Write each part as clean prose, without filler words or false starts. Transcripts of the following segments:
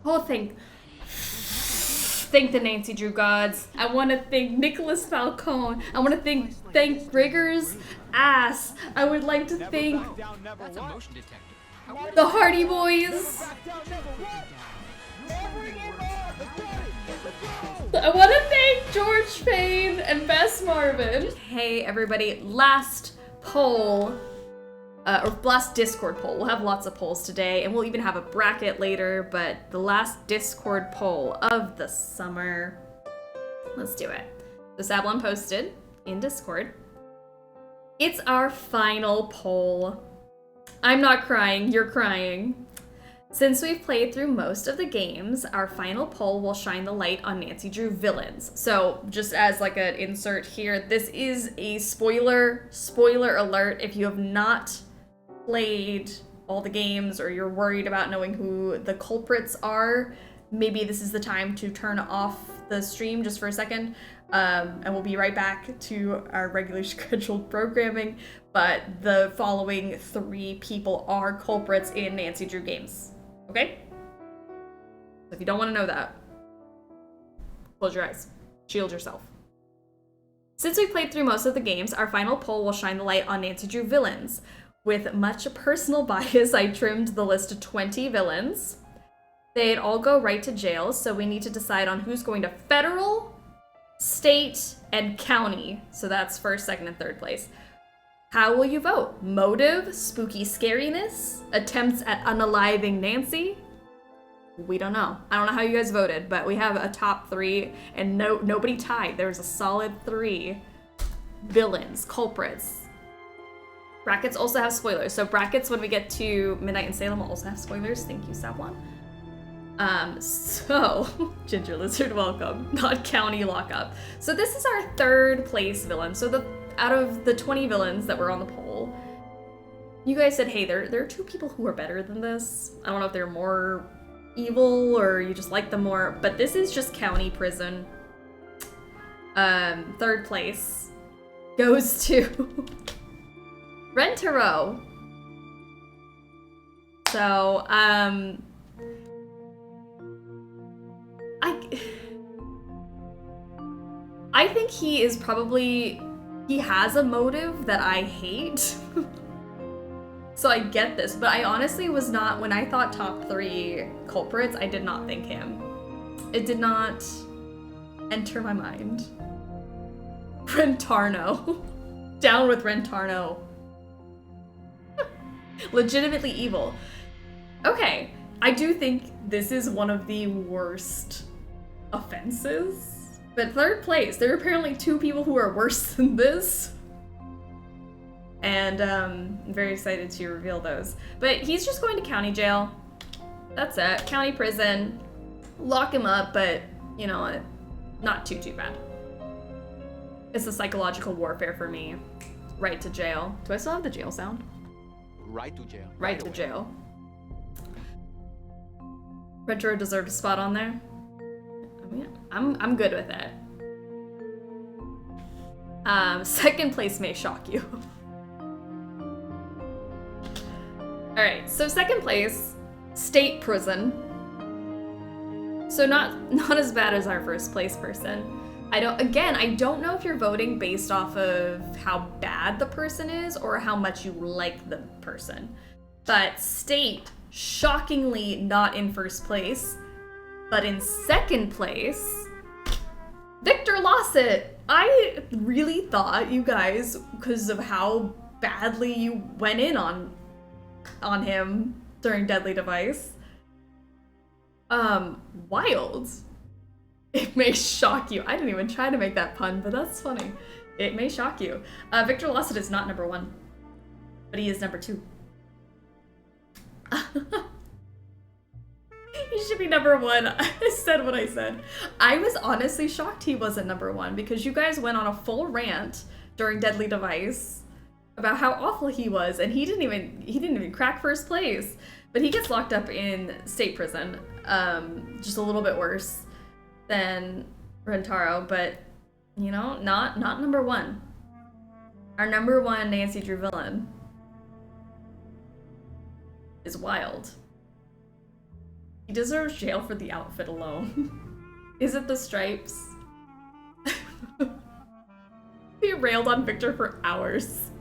Oh, thank the Nancy Drew gods. I want to thank Nicholas Falcone. I want to thank Rigger's ass. I would like to thank the Hardy Boys. I want to thank George Payne and Bess Marvin. Hey everybody, last poll. Or last Discord poll. We'll have lots of polls today, and we'll even have a bracket later, but the last Discord poll of the summer. Let's do it. So Sablon posted in Discord. It's our final poll. I'm not crying, you're crying. Since we've played through most of the games, our final poll will shine the light on Nancy Drew villains. So just as like an insert here, this is a spoiler alert. If you have not played all the games or you're worried about knowing who the culprits are, maybe this is the time to turn off the stream just for a second, and we'll be right back to our regularly scheduled programming. But the following 3 people are culprits in Nancy Drew games, okay? So if you don't want to know that, close your eyes, shield yourself. Since we played through most of the games, our final poll will shine the light on Nancy Drew villains. With much personal bias, I trimmed the list to 20 villains. They'd all go right to jail, so we need to decide on who's going to federal, state, and county. So that's first, second, and third place. How will you vote? Motive, spooky scariness, attempts at unaliving Nancy? We don't know. I don't know how you guys voted, but we have a top 3, and nobody tied. There's a solid 3 villains, culprits. Brackets also have spoilers. So brackets, when we get to Midnight in Salem, will also have spoilers. Thank you, Sablon. So, Ginger Lizard, welcome. Not county lockup. So this is our 3rd place villain. So out of the 20 villains that were on the poll, you guys said, hey, there are 2 people who are better than this. I don't know if they're more evil or you just like them more, but this is just county prison. 3rd place goes to Rentaro. So, I think he has a motive that I hate. So I get this, but I honestly was not, when I thought top 3 culprits, I did not think him. It did not enter my mind. Rentarno. Down with Rentarno. Legitimately evil. Okay, I do think this is one of the worst offenses. But 3rd place, there are apparently 2 people who are worse than this. And I'm very excited to reveal those. But he's just going to county jail. That's it. County prison. Lock him up, but, you know, not too bad. It's a psychological warfare for me. Right to jail. Do I still have the jail sound? Right to jail. Right to jail. Retro deserved a spot on there. I mean, I'm good with it. 2nd place may shock you. Alright, so 2nd place, state prison. So not as bad as our 1st place person. I don't know if you're voting based off of how bad the person is or how much you like the person. But state, shockingly not in 1st place, but in 2nd place, Victor Lawsett. I really thought you guys, because of how badly you went in on him during Deadly Device. Wild. It may shock you. I didn't even try to make that pun, but that's funny. It may shock you. Victor Lawsett is not number 1, but he is number 2. He should be number 1. I said what I said. I was honestly shocked he wasn't number 1 because you guys went on a full rant during Deadly Device about how awful he was, and he didn't even crack 1st place. But he gets locked up in state prison, just a little bit worse than Rentaro, but you know, not number 1. Our number 1 Nancy Drew villain is wild. He deserves jail for the outfit alone. Is it the stripes? He railed on Victor for hours.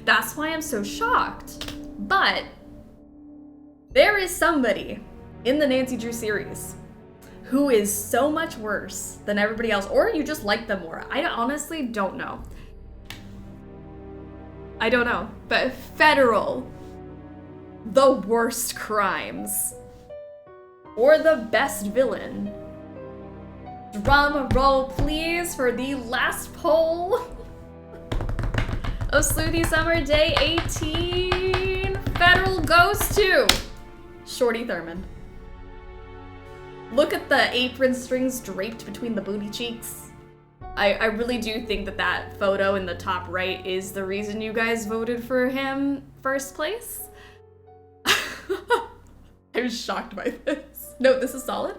That's why I'm so shocked. But there is somebody in the Nancy Drew series who is so much worse than everybody else, or you just like them more. I honestly don't know. I don't know, but federal, the worst crimes, or the best villain. Drum roll, please, for the last poll of Sleuthy Summer Day 18. Federal goes to Shorty Thurman. Look at the apron strings draped between the booty cheeks. I really do think that that photo in the top right is the reason you guys voted for him first place. I was shocked by this. No, this is solid.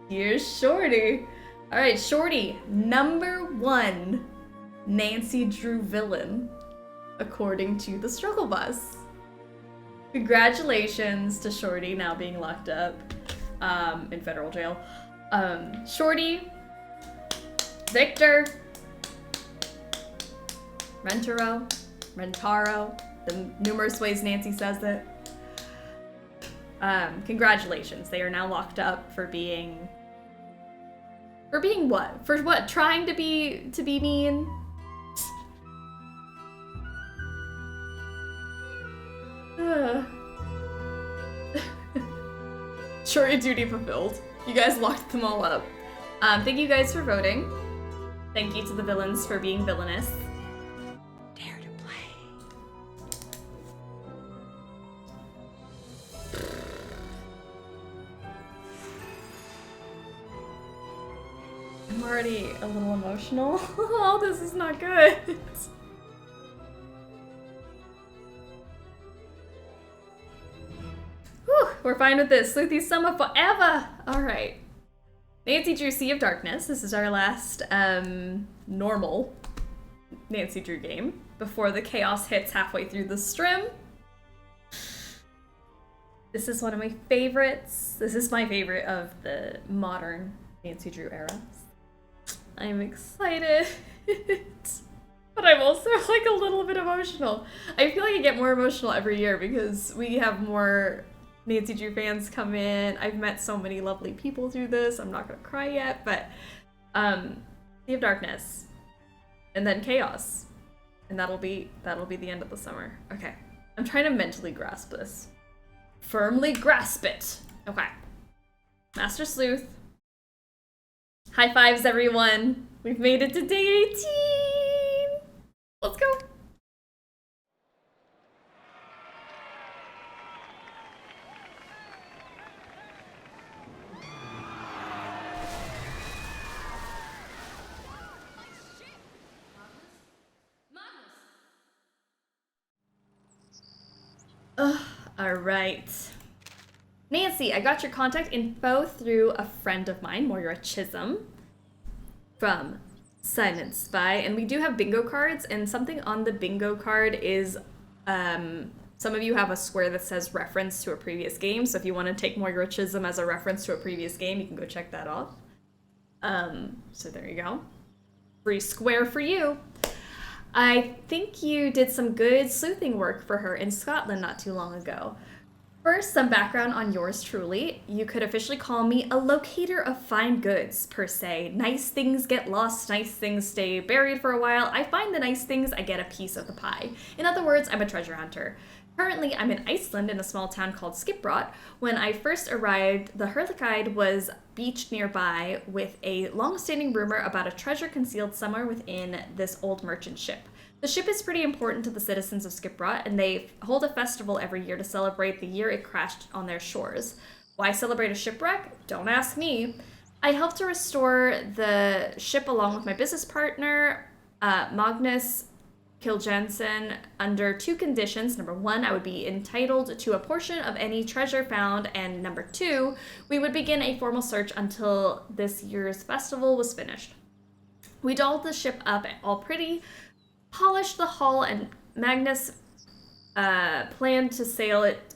Here's Shorty. All right, Shorty, #1 Nancy Drew villain, according to the Struggle Bus. Congratulations to Shorty now being locked up in federal jail. Shorty, Victor, Rentaro, the numerous ways Nancy says it. Congratulations, they are now locked up for being what? For what? Trying to be mean? Shorty duty fulfilled. You guys locked them all up. Thank you guys for voting. Thank you to the villains for being villainous. Dare to play. I'm already a little emotional. Oh, this is not good. Whew, we're fine with this. Sleuthy Summer forever. All right. Nancy Drew Sea of Darkness. This is our last normal Nancy Drew game before the chaos hits halfway through the stream. This is one of my favorites. This is my favorite of the modern Nancy Drew era. I'm excited. But I'm also like a little bit emotional. I feel like I get more emotional every year because we have more Nancy Drew fans come in. I've met so many lovely people through this. I'm not gonna cry yet, but Sea of Darkness, and then Chaos, and that'll be the end of the summer. Okay, I'm trying to mentally grasp this. Firmly grasp it. Okay, Master Sleuth. High fives, everyone. We've made it to day 18. Let's go. All right. Nancy, I got your contact info through a friend of mine, Moira Chisholm, from Simon Spy, and we do have bingo cards, and something on the bingo card is, some of you have a square that says reference to a previous game, so if you want to take Moira Chisholm as a reference to a previous game, you can go check that off. So there you go. Free square for you. I think you did some good sleuthing work for her in Scotland not too long ago. First, some background on yours truly. You could officially call me a locator of fine goods, per se. Nice things get lost, nice things stay buried for a while. I find the nice things, I get a piece of the pie. In other words, I'm a treasure hunter. Currently, I'm in Iceland in a small town called Skipbrot. When I first arrived, the Hurliguide was beached nearby with a long-standing rumor about a treasure concealed somewhere within this old merchant ship. The ship is pretty important to the citizens of Skipbrot, and they hold a festival every year to celebrate the year it crashed on their shores. Why celebrate a shipwreck? Don't ask me. I helped to restore the ship along with my business partner, Magnus Kiljensen, under two conditions. Number one, I would be entitled to a portion of any treasure found, and number two, we would begin a formal search until this year's festival was finished. We dolled the ship up all pretty, polished the hull, and Magnus planned to sail it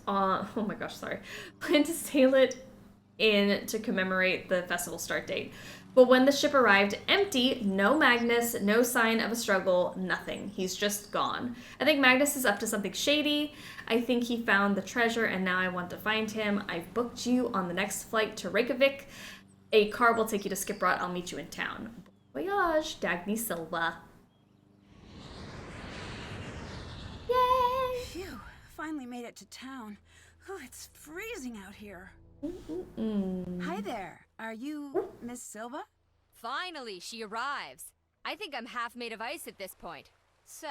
in to commemorate the festival start date. But when the ship arrived empty, no Magnus, no sign of a struggle, nothing. He's just gone. I think Magnus is up to something shady. I think he found the treasure and now I want to find him. I've booked you on the next flight to Reykjavik. A car will take you to Skiprot. I'll meet you in town. Bon voyage, Dagny Silva. Yay! Phew, finally made it to town. Oh, it's freezing out here. Hi there. Are you Miss Silva? Finally, she arrives. I think I'm half made of ice at this point. So,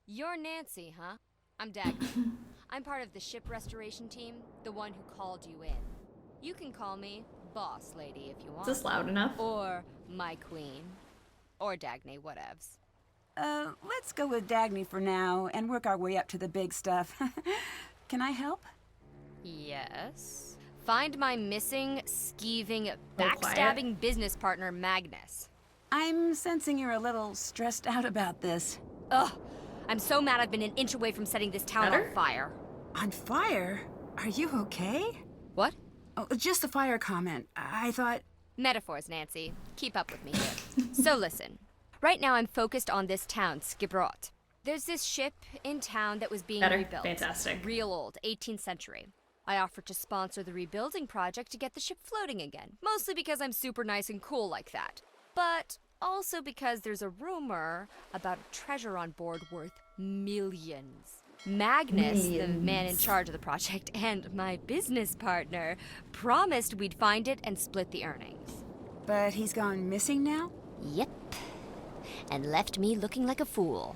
you're Nancy, huh? I'm Dagny. I'm part of the ship restoration team, the one who called you in. You can call me Boss Lady if you want. Is this loud enough? Or my queen. Or Dagny, whatevs. Let's go with Dagny for now and work our way up to the big stuff. Can I help? Yes. Find my missing, skeeving, backstabbing business partner, Magnus. I'm sensing you're a little stressed out about this. Ugh. I'm so mad I've been an inch away from setting this town on fire. On fire? Are you okay? What? Oh, just the fire comment. I thought... Metaphors, Nancy. Keep up with me here. So listen. Right now I'm focused on this town, Skiprot. There's this ship in town that was being rebuilt. Fantastic. Real old, 18th century. I offered to sponsor the rebuilding project to get the ship floating again. Mostly because I'm super nice and cool like that. But also because there's a rumor about a treasure on board worth millions. Magnus, the man in charge of the project, and my business partner promised we'd find it and split the earnings. But he's gone missing now? Yep. And left me looking like a fool.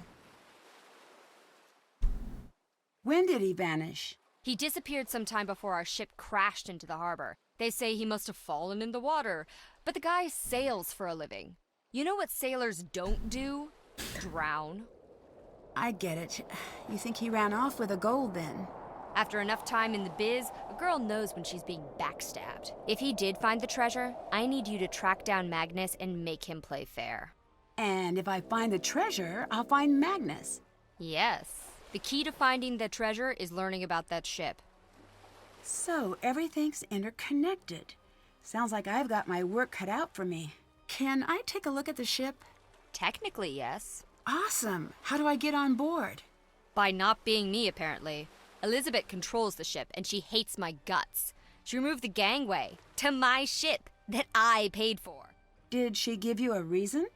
When did he vanish? He disappeared sometime before our ship crashed into the harbor. They say he must have fallen in the water. But the guy sails for a living. You know what sailors don't do? Drown. I get it. You think he ran off with the gold then? After enough time in the biz, a girl knows when she's being backstabbed. If he did find the treasure, I need you to track down Magnus and make him play fair. And if I find the treasure, I'll find Magnus. Yes. The key to finding the treasure is learning about that ship. So everything's interconnected. Sounds like I've got my work cut out for me. Can I take a look at the ship? Technically, yes. Awesome. How do I get on board? By not being me, apparently. Elizabeth controls the ship, and she hates my guts. She removed the gangway to my ship that I paid for. Did she give you a reason?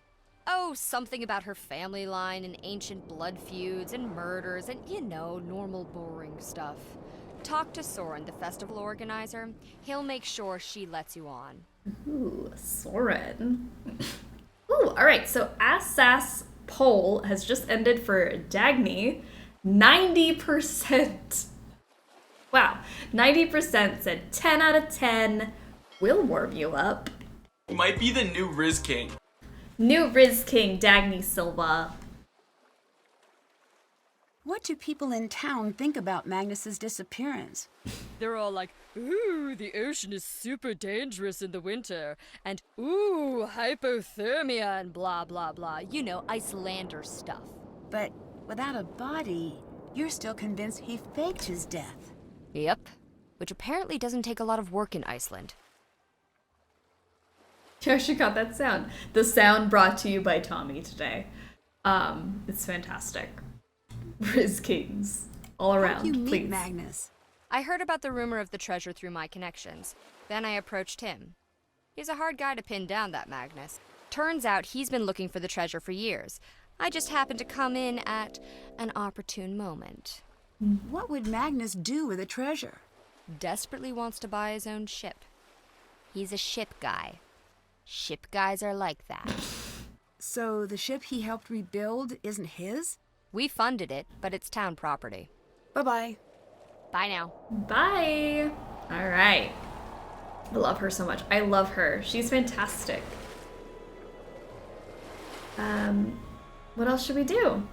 Oh, something about her family line and ancient blood feuds and murders and, you know, normal boring stuff. Talk to Soren, the festival organizer. He'll make sure she lets you on. Ooh, Soren. Ooh, all right, so Assas poll has just ended for Dagny. 90%. Wow, 90% said 10 out of 10 will warm you up. He might be the new Riz King. New Riz King, Dagny Silva. What do people in town think about Magnus's disappearance? They're all like, ooh, the ocean is super dangerous in the winter, and ooh, hypothermia and blah, blah, blah. You know, Icelander stuff. But without a body, you're still convinced he faked his death. Yep, which apparently doesn't take a lot of work in Iceland. You actually got that sound. The sound brought to you by Tommy today. It's fantastic. Riz Kings all around. How'd you meet please. Magnus? I heard about the rumor of the treasure through my connections. Then I approached him. He's a hard guy to pin down, that Magnus. Turns out he's been looking for the treasure for years. I just happened to come in at an opportune moment. What would Magnus do with the treasure? Desperately wants to buy his own ship. He's a ship guy. Ship guys are like that. So the ship he helped rebuild isn't his? We funded it, but it's town property. Bye-bye. Bye now. Bye. All right. I love her so much. I love her. She's fantastic. What else should we do?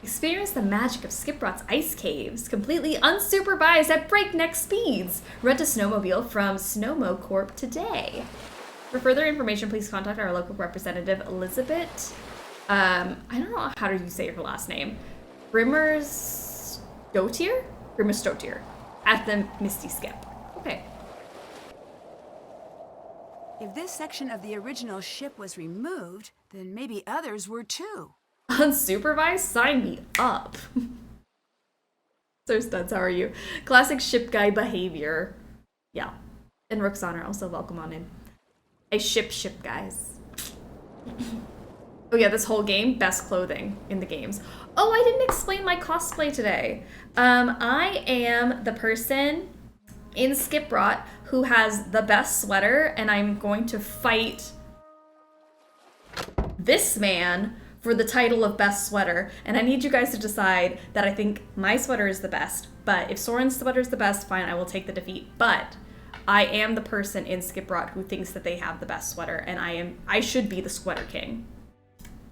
Experience the magic of Skiprot's ice caves, completely unsupervised at breakneck speeds. Rent a snowmobile from Snowmo Corp today. For further information, please contact our local representative, Elizabeth. I don't know how do you say her last name. Grimmerstotier, at the Misty Skip. Okay. If this section of the original ship was removed, then maybe others were too. Unsupervised? Sign me up. So Studs, how are you? Classic ship guy behavior. Yeah. And Roxana also welcome on in. I ship guys. Oh yeah, this whole game, best clothing in the games. Oh, I didn't explain my cosplay today. I am the person in Skiprot who has the best sweater, and I'm going to fight this man for the title of best sweater. And I need you guys to decide that I think my sweater is the best, but if Soren's sweater is the best, fine, I will take the defeat. But I am the person in Skiprot who thinks that they have the best sweater, and I should be the sweater king.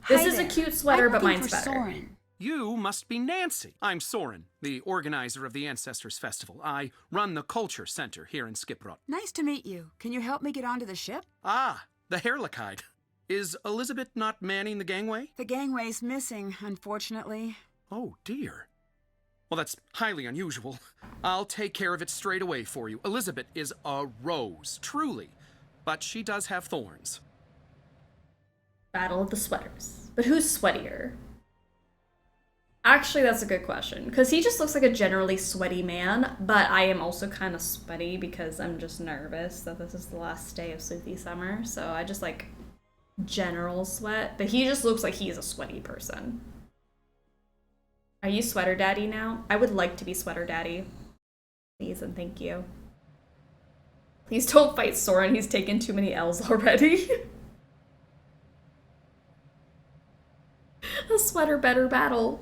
This Hi is there. a cute sweater, I'm but looking mine's for better. Soren. You must be Nancy. I'm Soren, the organizer of the Ancestors Festival. I run the Culture Center here in Skiprot. Nice to meet you. Can you help me get onto the ship? Ah, the Hairlickide. Is Elizabeth not manning the gangway? The gangway's missing, unfortunately. Oh, dear. Well, that's highly unusual. I'll take care of it straight away for you. Elizabeth is a rose, truly. But she does have thorns. Battle of the sweaters. But who's sweatier? Actually, that's a good question, because he just looks like a generally sweaty man, but I am also kind of sweaty because I'm just nervous that this is the last day of Sleuthy Summer, so I just like general sweat, but he just looks like he's a sweaty person. Are you sweater daddy now? I would like to be sweater daddy. Please and thank you. Please don't fight Soren, he's taken too many L's already. A sweater better battle.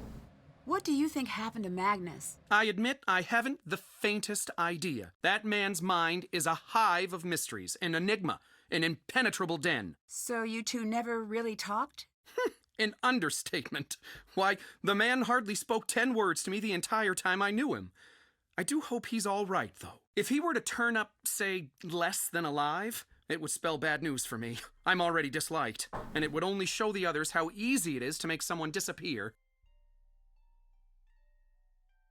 What do you think happened to Magnus? I admit I haven't the faintest idea. That man's mind is a hive of mysteries, an enigma, an impenetrable den. So you two never really talked? An understatement. Why, the man hardly spoke 10 words to me the entire time I knew him. I do hope he's all right, though. If he were to turn up, say, less than alive, it would spell bad news for me. I'm already disliked, and it would only show the others how easy it is to make someone disappear.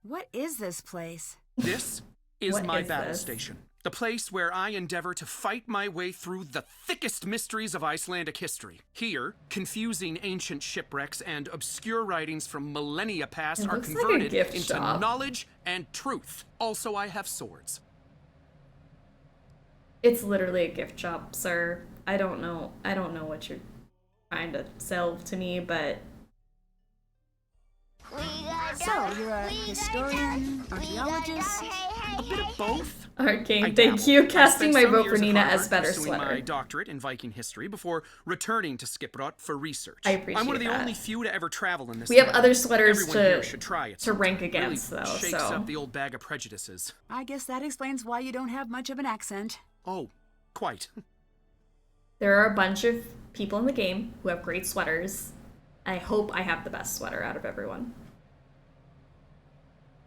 What is this place? This is What my is battle this? station. The place where I endeavor to fight my way through the thickest mysteries of Icelandic history. Here, confusing ancient shipwrecks and obscure writings from millennia past It are looks like a converted gift into shop. knowledge and truth. Also, I have swords. It's literally a gift shop, sir. I don't know what you're trying to sell to me, but So, you're a historian, archaeologist? A bit of both. Arcane, I thank dabble. you. I Casting spent my some vote for years at Nina Harvard as better pursuing my sweater. doctorate in Viking history before returning to Skiprot for research. I appreciate I'm one of the that. only few to ever travel in this. We have area. other sweaters Everyone here should try it to rank sometime. against, Really though, shakes so. up the old bag of prejudices. I guess that explains why you don't have much of an accent. Oh, quite. There are a bunch of people in the game who have great sweaters. I hope I have the best sweater out of everyone.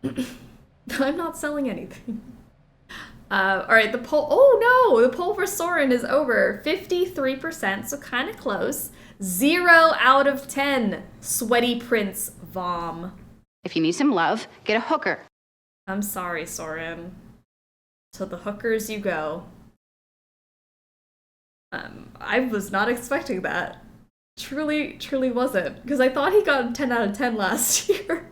I'm not selling anything. Alright, the poll. Oh no! The poll for Soren is over. 53%, so kind of close. 0 out of 10. Sweaty Prince Vom. If you need some love, get a hooker. I'm sorry, Soren. To the hookers you go. I was not expecting that. Truly wasn't. Because I thought he got a 10 out of 10 last year.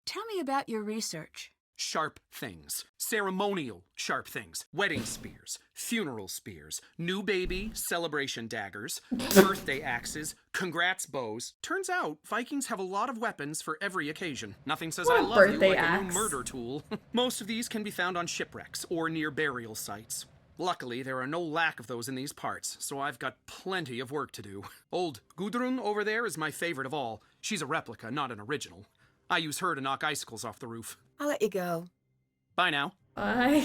Tell me about your research. Sharp things. Ceremonial sharp things. Wedding spears. Funeral spears. New baby celebration daggers. Birthday axes. Congrats bows. Turns out, Vikings have a lot of weapons for every occasion. Nothing says What I a love you birthday like a axe. new murder tool. Most of these can be found on shipwrecks or near burial sites. Luckily, there are no lack of those in these parts, so I've got plenty of work to do. Old Gudrun over there is my favorite of all. She's a replica, not an original. I use her to knock icicles off the roof. I'll let you go. Bye now. Bye.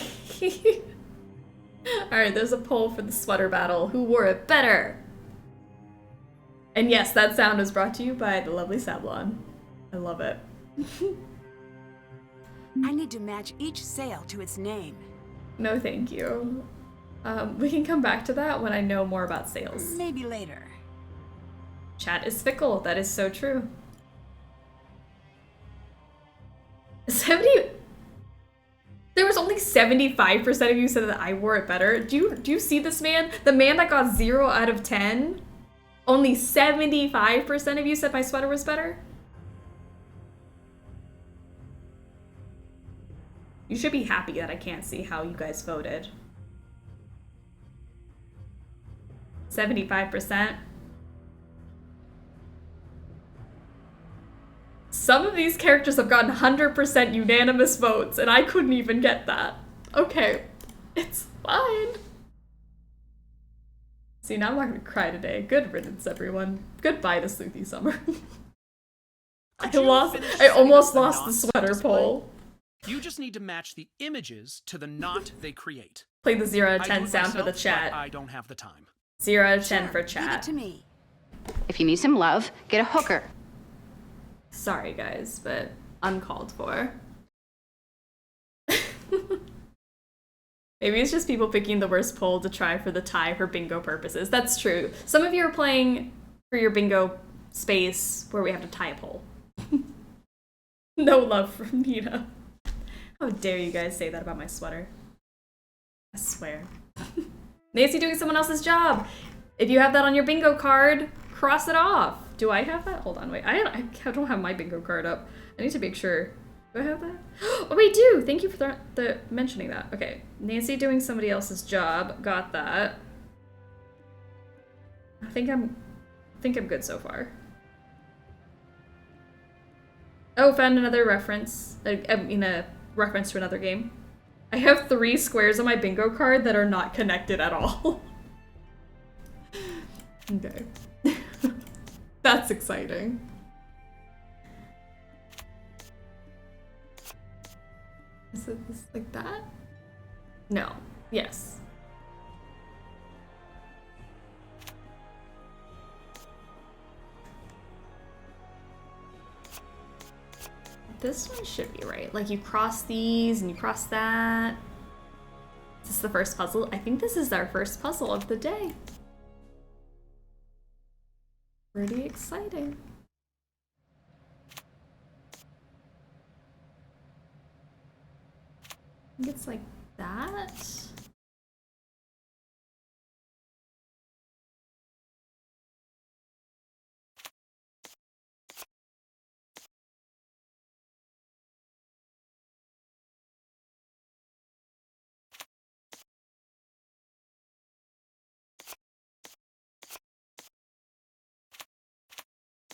Alright, there's a poll for the sweater battle. Who wore it better? And yes, that sound is brought to you by the lovely Sablon. I love it. I need to match each sail to its name. No, thank you. We can come back to that when I know more about sales. Maybe later. Chat is fickle. That is so true. 70. There was only think 75% of you said that I wore it better. Do you see this man? The man that got 0 out of 10? Only 75% of you said my sweater was better? You should be happy that I can't see how you guys voted. 75%. Some of these characters have gotten 100% unanimous votes, and I couldn't even get that. Okay, it's fine. See, now I'm not gonna cry today. Good riddance, everyone. Goodbye to Sleuthy Summer. I almost lost the sweater poll. You just need to match the images to the knot they create. Play the 0 out of 10 sound for the chat. I don't have the time. 0 out of 10 Sure, for leave it chat. to me. If you need some love, get a hooker. Sorry, guys, but uncalled for. Maybe it's just people picking the worst poll to try for the tie for bingo purposes. That's true. Some of you are playing for your bingo space where we have to tie a poll. No love from Nina. How dare you guys say that about my sweater? I swear. Nancy doing someone else's job. If you have that on your bingo card, cross it off. Do I have that? Hold on, wait. I don't have my bingo card up. I need to make sure. Do I have that? Oh, we do! Thank you for the mentioning that. Okay. Nancy doing somebody else's job. Got that. I think I'm good so far. Oh, found another reference. I mean, a reference to another game. I have 3 squares on my bingo card that are not connected at all. Okay. That's exciting. Is it this like that? No. Yes. This one should be right. Like, you cross these and you cross that. Is this the first puzzle? I think this is our first puzzle of the day. Pretty exciting. I think it's like that.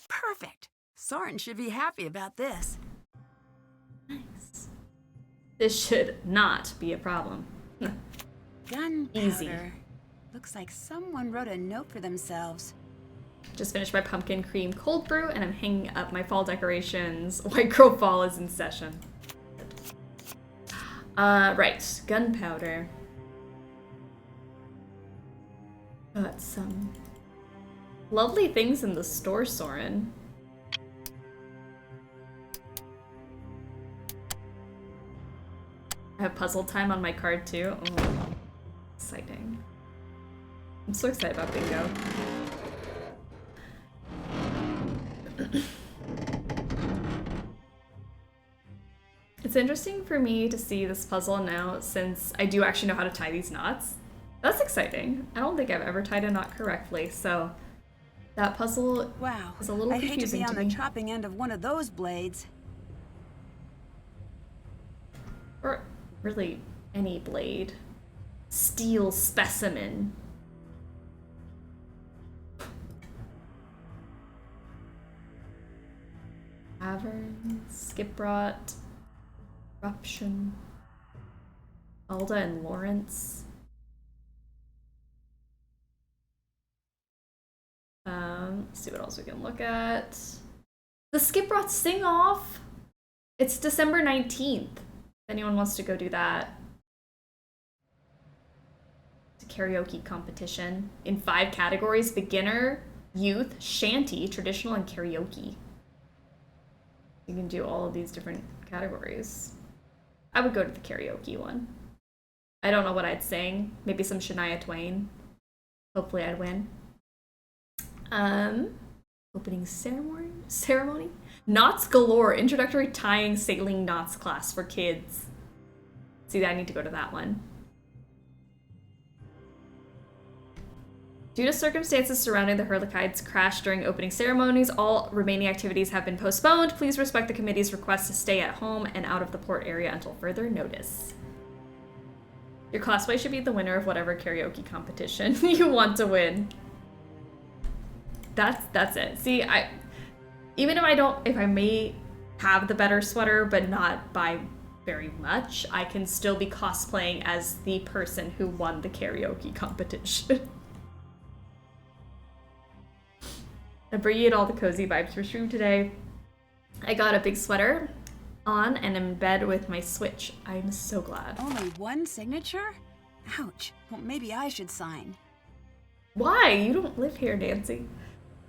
Perfect. Soren should be happy about this. Nice. This should not be a problem. Gunpowder. Easy. Looks like someone wrote a note for themselves. Just finished my pumpkin cream cold brew and I'm hanging up my fall decorations. White Girl Fall is in session. Right. Gunpowder. Got some lovely things in the store, Soren. I have puzzle time on my card too. Oh, exciting. I'm so excited about bingo. It's interesting for me to see this puzzle now since I do actually know how to tie these knots. That's exciting. I don't think I've ever tied a knot correctly, so that puzzle is a little I'd hate to confusing be to on me. the chopping end of one of those blades. Or really any blade. Steel specimen. Cavern, Skiprot, Eruption, Alda and Lawrence. Let's see what else we can look at. The Skiprot Sing-Off! It's December 19th. If anyone wants to go do that. It's a karaoke competition in 5 categories: beginner, youth, shanty, traditional, and karaoke. You can do all of these different categories. I would go to the karaoke one. I don't know what I'd sing. Maybe some Shania Twain. Hopefully I'd win. Opening ceremony? Knots galore, introductory tying sailing knots class for kids. See, I need to go to that one. Due to circumstances surrounding the Hurlikide's crash during opening ceremonies, all remaining activities have been postponed. Please respect the committee's request to stay at home and out of the port area until further notice. Your cosplay should be the winner of whatever karaoke competition you want to win. That's it. See, even if I may have the better sweater, but not by very much, I can still be cosplaying as the person who won the karaoke competition. I bring all the cozy vibes for stream today. I got a big sweater on and I'm in bed with my Switch. I'm so glad. Only one signature? Ouch. Well, maybe I should sign. Why? You don't live here, Nancy.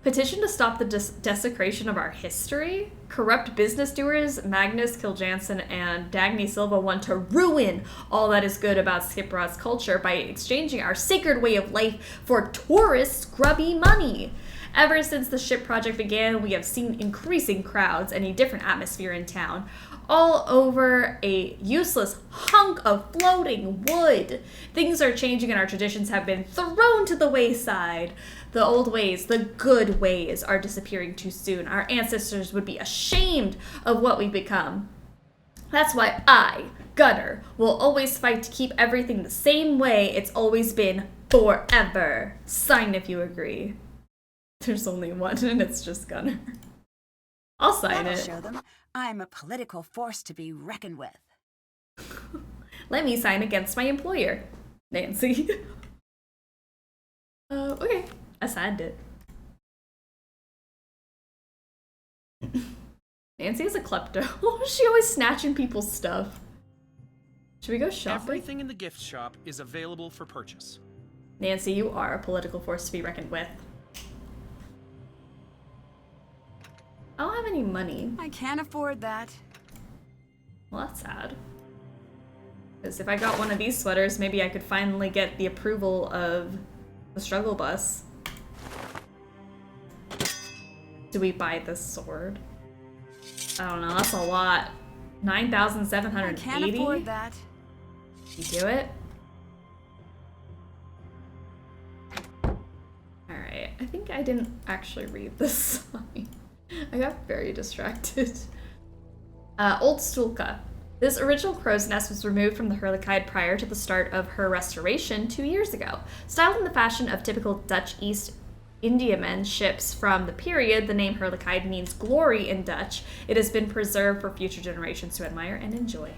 Petition to stop the desecration of our history. Corrupt business doers Magnus Kiljansen and Dagny Silva want to ruin all that is good about Skip Roth's culture by exchanging our sacred way of life for tourist grubby money. Ever since the ship project began, we have seen increasing crowds and a different atmosphere in town, all over a useless hunk of floating wood. Things are changing and our traditions have been thrown to the wayside. The old ways, the good ways, are disappearing too soon. Our ancestors would be ashamed of what we've become. That's why I, Gunner, will always fight to keep everything the same way it's always been forever. Sign if you agree. There's only one, and it's just Gunner. I'll sign That'll it. show them I'm a political force to be reckoned with. Let me sign against my employer, Nancy. Okay, I signed it. Nancy is a klepto. She always snatching people's stuff. Should we go shopping? Everything in the gift shop is available for purchase. Nancy, you are a political force to be reckoned with. I don't have any money. I can't afford that. Well, that's sad. Because if I got one of these sweaters, maybe I could finally get the approval of the struggle bus. Do we buy this sword? I don't know, that's a lot. 9,780? I can't afford that. You do it? Alright, I think I didn't actually read this sign. I got very distracted. Old Stulka. This original crow's nest was removed from the Hurlikide prior to the start of her restoration 2 years ago. Styled in the fashion of typical Dutch East Indiaman ships from the period, the name Hurlikide means glory in Dutch. It has been preserved for future generations to admire and enjoy.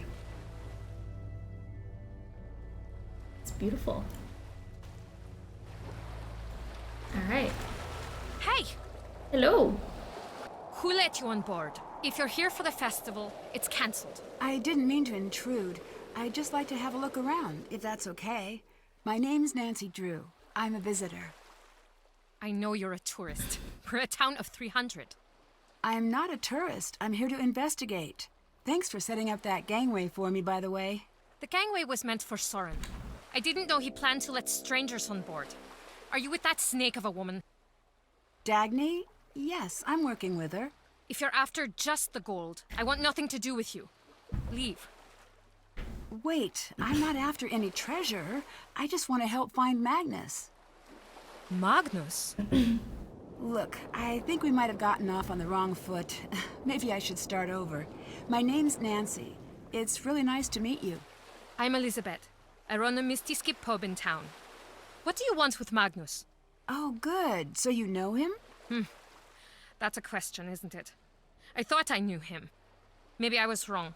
It's beautiful. Alright. Hey! Hello! Who let you on board? If you're here for the festival, it's cancelled. I didn't mean to intrude. I'd just like to have a look around, if that's okay. My name's Nancy Drew. I'm a visitor. I know you're a tourist. We're a town of 300. I'm not a tourist. I'm here to investigate. Thanks for setting up that gangway for me, by the way. The gangway was meant for Soren. I didn't know he planned to let strangers on board. Are you with that snake of a woman? Dagny? Yes, I'm working with her. If you're after just the gold, I want nothing to do with you. Leave. Wait, I'm not after any treasure. I just want to help find Magnus. Magnus? Look, I think we might have gotten off on the wrong foot. Maybe I should start over. My name's Nancy. It's really nice to meet you. I'm Elizabeth. I run a Misty Skip pub in town. What do you want with Magnus? Oh, good. So you know him? That's a question, isn't it? I thought I knew him. Maybe I was wrong.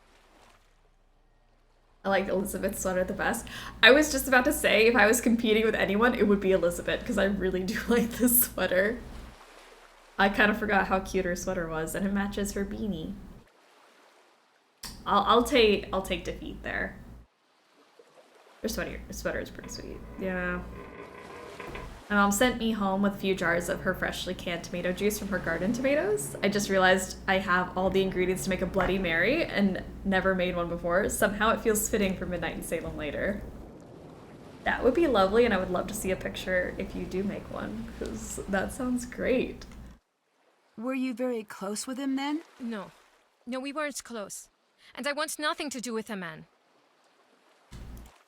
I like Elizabeth's sweater the best. I was just about to say, if I was competing with anyone, it would be Elizabeth, because I really do like this sweater. I kind of forgot how cute her sweater was, and it matches her beanie. I'll take defeat there. Her sweater is pretty sweet. Yeah. My mom sent me home with a few jars of her freshly canned tomato juice from her garden tomatoes. I just realized I have all the ingredients to make a Bloody Mary and never made one before. Somehow it feels fitting for Midnight in Salem later. That would be lovely, and I would love to see a picture if you do make one, because that sounds great. Were you very close with him then? No, we weren't close. And I want nothing to do with the man.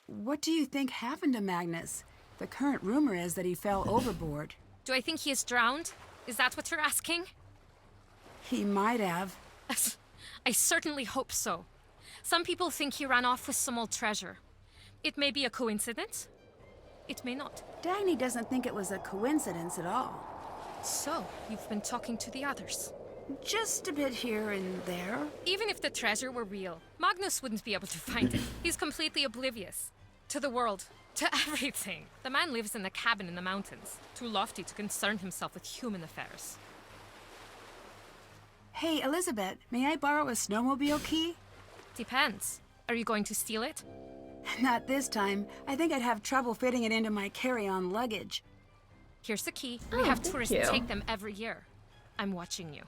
What do you think happened to Magnus? The current rumor is that he fell overboard. Do I think he is drowned? Is that what you're asking? He might have. I certainly hope so. Some people think he ran off with some old treasure. It may be a coincidence. It may not. Dagny doesn't think it was a coincidence at all. So, you've been talking to the others. Just a bit here and there. Even if the treasure were real, Magnus wouldn't be able to find it. He's completely oblivious. To the world. To everything. The man lives in a cabin in the mountains. Too lofty to concern himself with human affairs. Hey, Elizabeth, may I borrow a snowmobile key? Depends. Are you going to steal it? Not this time. I think I'd have trouble fitting it into my carry-on luggage. Here's the key. Oh, We have thank tourists you. take them every year. I'm watching you.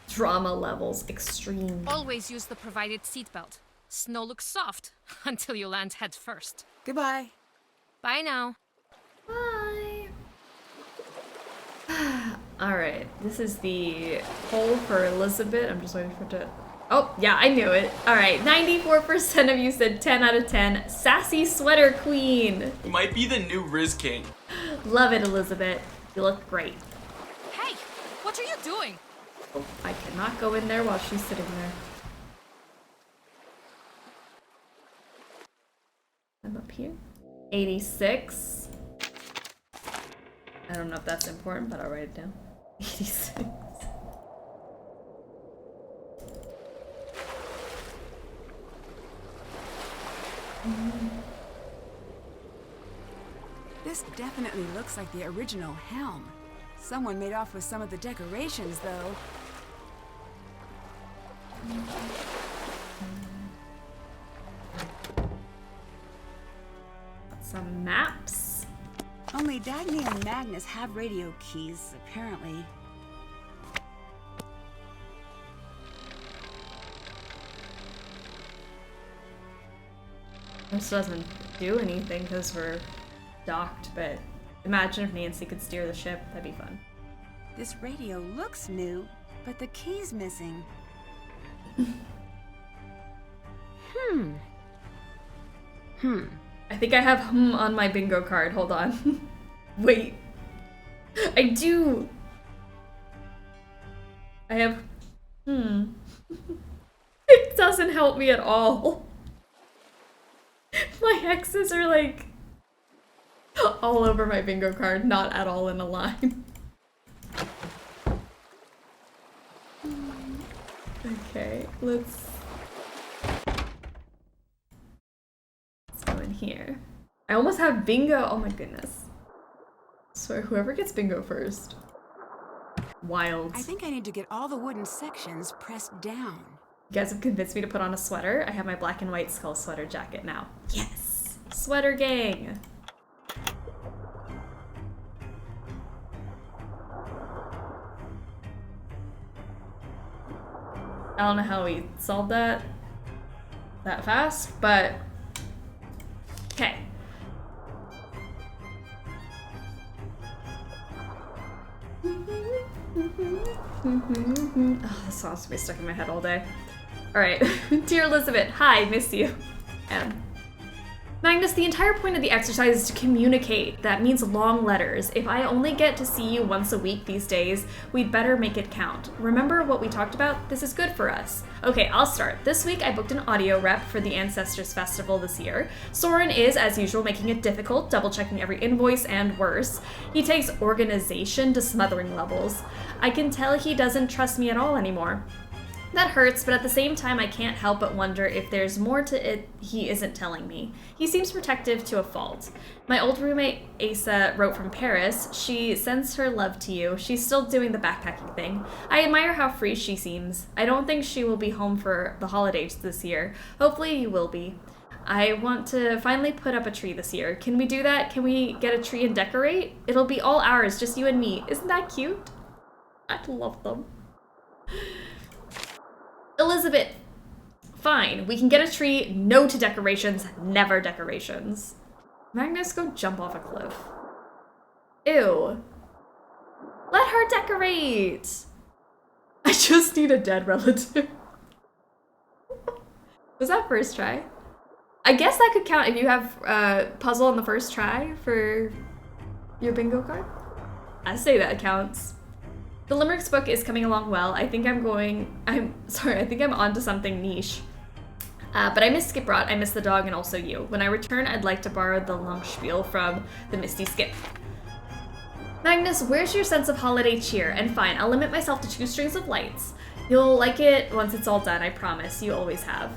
Drama levels extreme. Always use the provided seatbelt. Snow looks soft until you land head first. Goodbye. Bye now. Bye. Alright, this is the poll for Elizabeth. I'm just waiting for it to... Oh, yeah, I knew it. Alright, 94% of you said 10 out of 10. Sassy Sweater Queen. You might be the new Riz King. Love it, Elizabeth. You look great. Hey, what are you doing? Oh, I cannot go in there while she's sitting there. I'm up here. 86. I don't know if that's important, but I'll write it down. 86. This definitely looks like the original helm. Someone made off with some of the decorations, though. Some maps. Only Dagny and Magnus have radio keys, apparently. This doesn't do anything because we're docked, but imagine if Nancy could steer the ship. That'd be fun. This radio looks new, but the key's missing. I think I have on my bingo card. Hold on. Wait. I do. I have It doesn't help me at all. My X's are like all over my bingo card, not at all in a line. Okay, let's go in here. I almost have bingo. Oh my goodness. So whoever gets bingo first. Wild. I think I need to get all the wooden sections pressed down. You guys have convinced me to put on a sweater. I have my black and white skull sweater jacket now. Yes! Sweater gang! I don't know how we solved that fast, but okay. Oh, this song's gonna be stuck in my head all day. Alright. Dear Elizabeth, hi, miss you. Magnus, the entire point of the exercise is to communicate. That means long letters. If I only get to see you once a week these days, we'd better make it count. Remember what we talked about? This is good for us. Okay, I'll start. This week I booked an audio rep for the Ancestors Festival this year. Soren is, as usual, making it difficult, double-checking every invoice, and worse. He takes organization to smothering levels. I can tell he doesn't trust me at all anymore. That hurts, but at the same time I can't help but wonder if there's more to it he isn't telling me. He seems protective to a fault. My old roommate Asa wrote from Paris. She sends her love to you. She's still doing the backpacking thing. I admire how free she seems. I don't think she will be home for the holidays this year. Hopefully you will be. I want to finally put up a tree this year. Can we do that? Can we get a tree and decorate? It'll be all ours, just you and me. Isn't that cute? I love them. Elizabeth, fine, we can get a tree, no to decorations, never decorations. Magnus, go jump off a cliff. Ew. Let her decorate. I just need a dead relative. Was that first try? I guess that could count if you have puzzle on the first try for your bingo card. I say that counts. The Limericks book is coming along well. I think I'm onto something niche. But I miss Skip Rot, I miss the dog, and also you. When I return, I'd like to borrow the long spiel from the Misty Skip. Magnus, where's your sense of holiday cheer? And fine, I'll limit myself to 2 strings of lights. You'll like it once it's all done, I promise. You always have.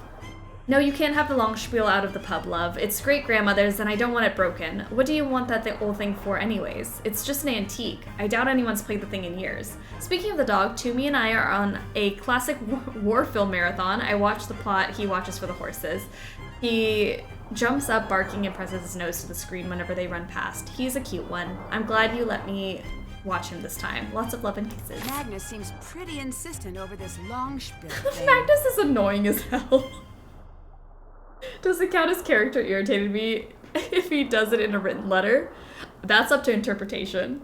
No, you can't have the long spiel out of the pub, love. It's great-grandmother's, and I don't want it broken. What do you want that old thing for anyways? It's just an antique. I doubt anyone's played the thing in years. Speaking of the dog, Toomey and I are on a classic war film marathon. I watch the plot, he watches for the horses. He jumps up barking and presses his nose to the screen whenever they run past. He's a cute one. I'm glad you let me watch him this time. Lots of love and kisses. Magnus seems pretty insistent over this long spiel thing. Magnus is annoying as hell. Does it count as character irritated me if he does it in a written letter? That's up to interpretation.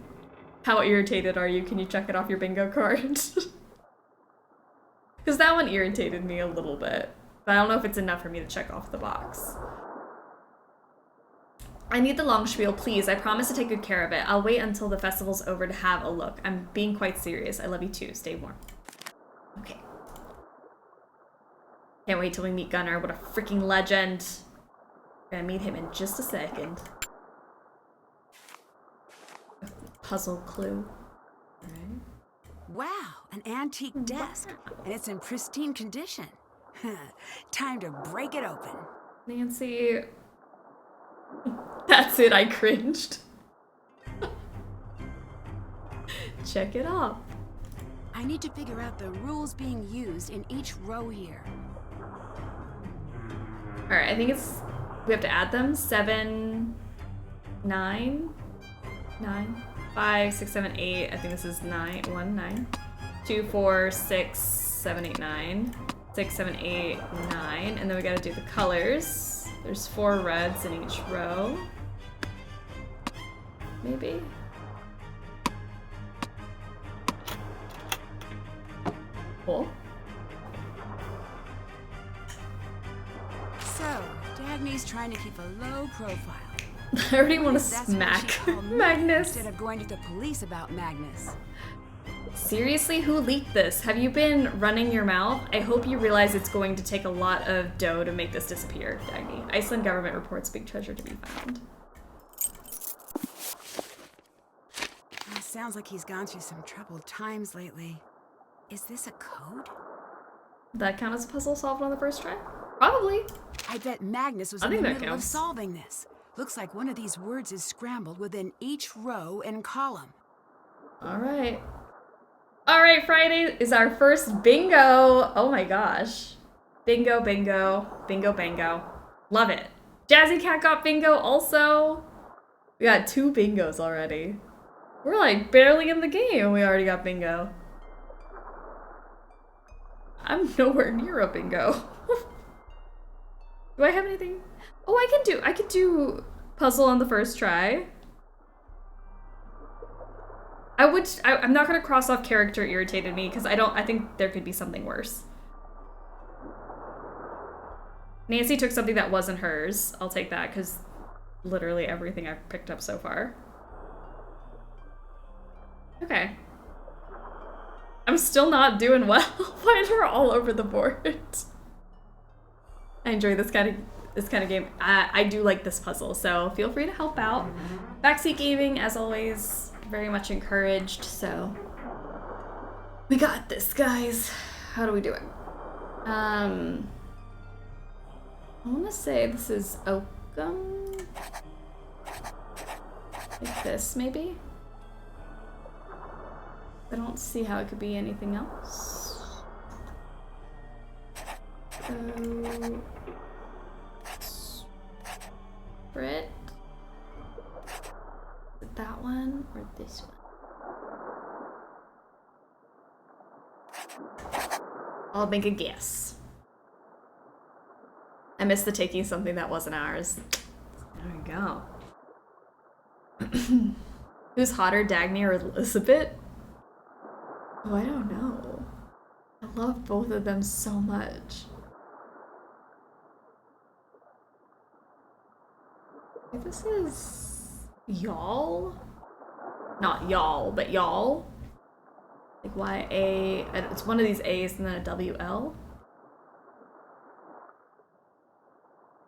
How irritated are you? Can you check it off your bingo card? Because that one irritated me a little bit. But I don't know if it's enough for me to check off the box. I need the long spiel, please. I promise to take good care of it. I'll wait until the festival's over to have a look. I'm being quite serious. I love you too. Stay warm. Okay. Can't wait till we meet Gunnar. What a freaking legend. Gonna meet him in just a second. Puzzle clue. Alright. Wow, an antique desk. And it's in pristine condition. Time to break it open. Nancy. That's it, I cringed. Check it off. I need to figure out the rules being used in each row here. Alright, I think it's... We have to add them. 7, 9, 5, 6, 7, 8. I think this is 9. 1, 9. 2, 4, 6, 7, 8, 9. 6, 7, 8, 9. And then we gotta do the colors. There's 4 reds in each row. Maybe? Cool. So, Dagny's trying to keep a low profile. I already want to That's smack what she called me Magnus. Instead of going to the police about Magnus. Seriously, who leaked this? Have you been running your mouth? I hope you realize it's going to take a lot of dough to make this disappear, Dagny. Iceland government reports big treasure to be found. Sounds like he's gone through some troubled times lately. Is this a code? That count as a puzzle solved on the first try? Probably. I bet Magnus was I in think the that middle of counts. solving this. Looks like one of these words is scrambled within each row and column. Alright. Alright, Friday is our first bingo. Oh my gosh. Bingo, bingo, bingo, bango. Love it. Jazzy Cat got bingo also. We got 2 bingos already. We're like barely in the game and we already got bingo. I'm nowhere near a bingo. Do I have anything? Oh, I could do puzzle on the first try. I'm not gonna cross off character irritated me because I think there could be something worse. Nancy took something that wasn't hers. I'll take that because literally everything I've picked up so far. Okay. I'm still not doing well. Mine are all over the board. I enjoy this kind of game. I do like this puzzle, so feel free to help out. Backseat gaming, as always, very much encouraged, so we got this, guys. How do we do it? I want to say this is Oakham. Like this, maybe? I don't see how it could be anything else. So... Brit. Is it that one or this one? I'll make a guess. I missed the taking something that wasn't ours. There we go. Who's hotter, Dagny or Elizabeth? Oh, I don't know. I love both of them so much. This is y'all? Not y'all, but y'all. Like Y-A, it's one of these A's and then a W-L.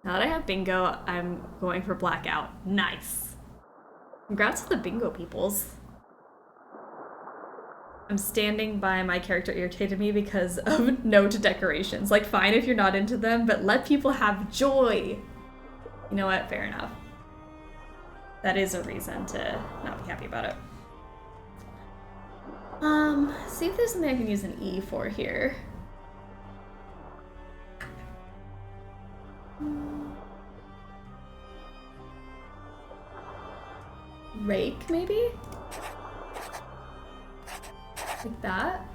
Now that I have bingo, I'm going for blackout. Nice. Congrats to the bingo peoples. I'm standing by my character irritated me because of no to decorations. Like, fine if you're not into them, but let people have joy. You know what? Fair enough. That is a reason to not be happy about it. See if there's something I can use an E for here. Rake, maybe? Like that?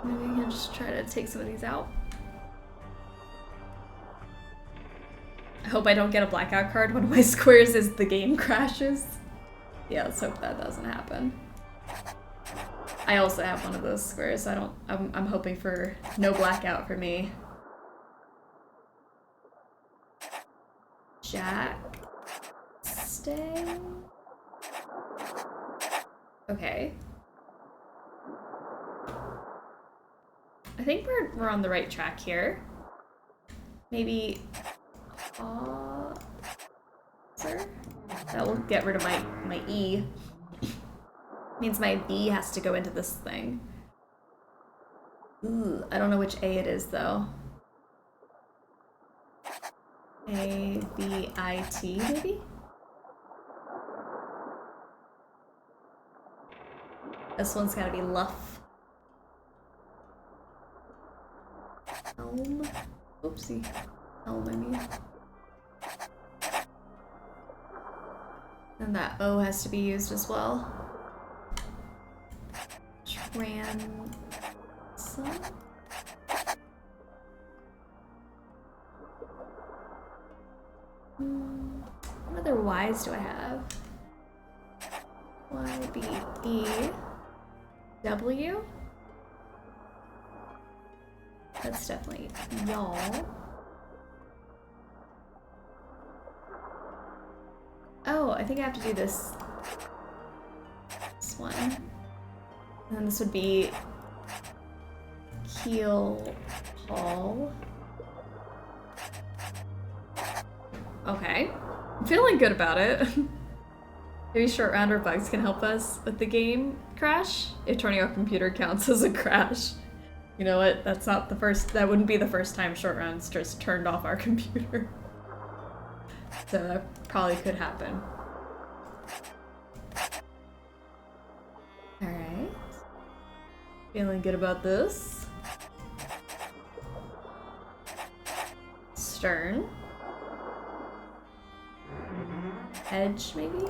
Maybe I can just try to take some of these out. I hope I don't get a blackout card. One of my squares is the game crashes. Yeah, let's hope that doesn't happen. I also have one of those squares, so I'm hoping for no blackout for me. Jack. Stay. Okay. I think we're on the right track here. Maybe sir? That will get rid of my E. Means my B has to go into this thing. Ooh, I don't know which A it is though. A, B, I, T maybe? This one's gotta be Luff. Elm. Oopsie. Elm, I mean. And that O has to be used as well. Ransom? What other Y's do I have? Y, B, E, W? That's definitely y'all. Oh, I think I have to do this one. And then this would be Keel Paul. Okay. I'm feeling good about it. Maybe short rounder bugs can help us with the game crash. If turning off computer counts as a crash. You know what? That's not the first, that wouldn't be the first time short rounds just turned off our computer. So that probably could happen. Alright. Feeling good about this. Stern. Edge, maybe?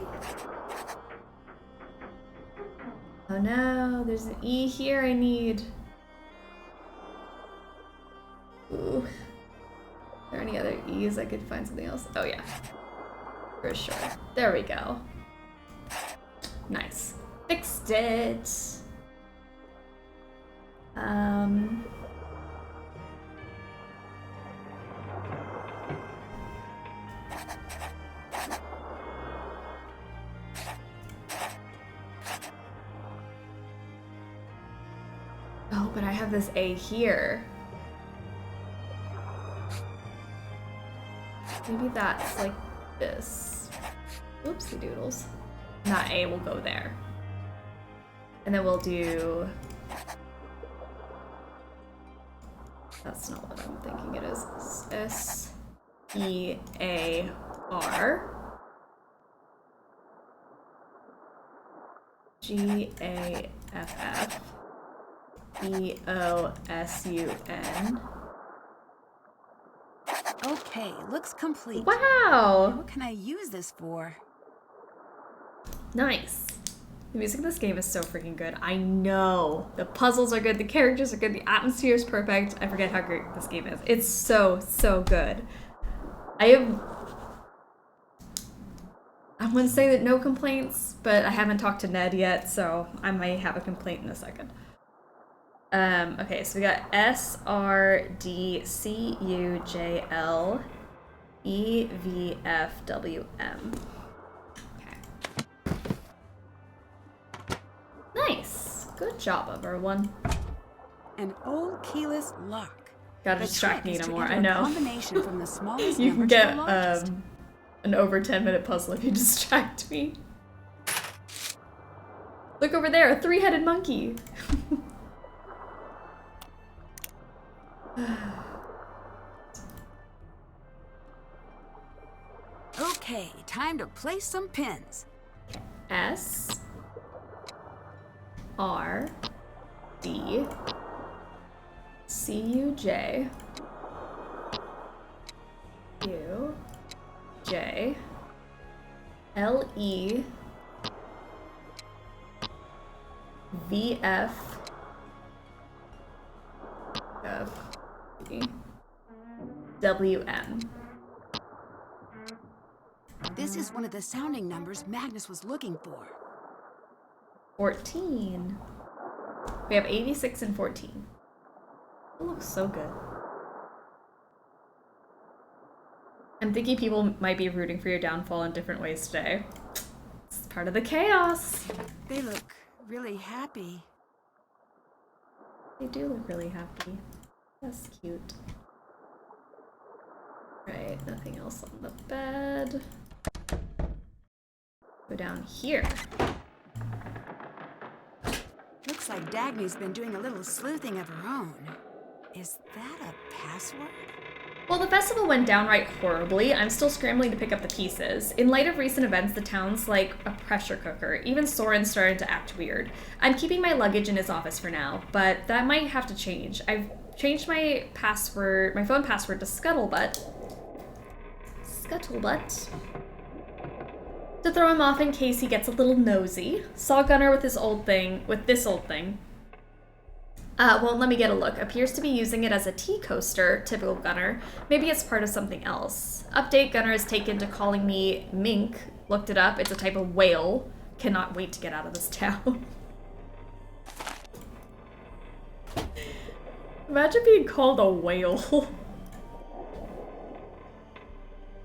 Oh no, there's an E here I need. Ooh. Are there any other E's I could find something else? Oh yeah. For sure. There we go. Nice. Fixed it. Oh, but I have this A here. Maybe that's like this. Oopsie doodles. That A will go there. And then we'll do... That's not what I'm thinking it is. S-E-A-R. G-A-F-F. E-O-S-U-N. Okay, looks complete. Wow! What can I use this for? Nice. The music in this game is so freaking good. I know. The puzzles are good, the characters are good, the atmosphere is perfect. I forget how great this game is. It's so, so good. I'm I'm gonna say that no complaints, but I haven't talked to Ned yet, so I might have a complaint in a second. Okay, so we got SRDCUJLEVFWM. Okay. Nice. Good job, everyone. An old keyless lock. Gotta The distract trick is Nina to more, enter I a know. combination from the smallest You number can to get the largest. an over 10-minute puzzle if you distract me. Look over there, a 3-headed monkey. Okay, time to place some pins. S R D C U J U J L E V F W M. This is one of the sounding numbers Magnus was looking for. 14. We have 86 and 14. It looks so good. I'm thinking people might be rooting for your downfall in different ways today. It's part of the chaos. They look really happy. They do look really happy. That's cute. Right, nothing else on the bed. Go down here. Looks like Dagny's been doing a little sleuthing of her own. Is that a password? Well, the festival went downright horribly. I'm still scrambling to pick up the pieces. In light of recent events, the town's like a pressure cooker. Even Soren's started to act weird. I'm keeping my luggage in his office for now, but that might have to change. I've changed my password, my phone password to Scuttlebutt. Scuttlebutt. To throw him off in case he gets a little nosy. Saw Gunner with this old thing. Won't let me get a look. Appears to be using it as a tea coaster, typical Gunner. Maybe it's part of something else. Update, Gunner is taken to calling me mink. Looked it up, it's a type of whale. Cannot wait to get out of this town. Imagine being called a whale.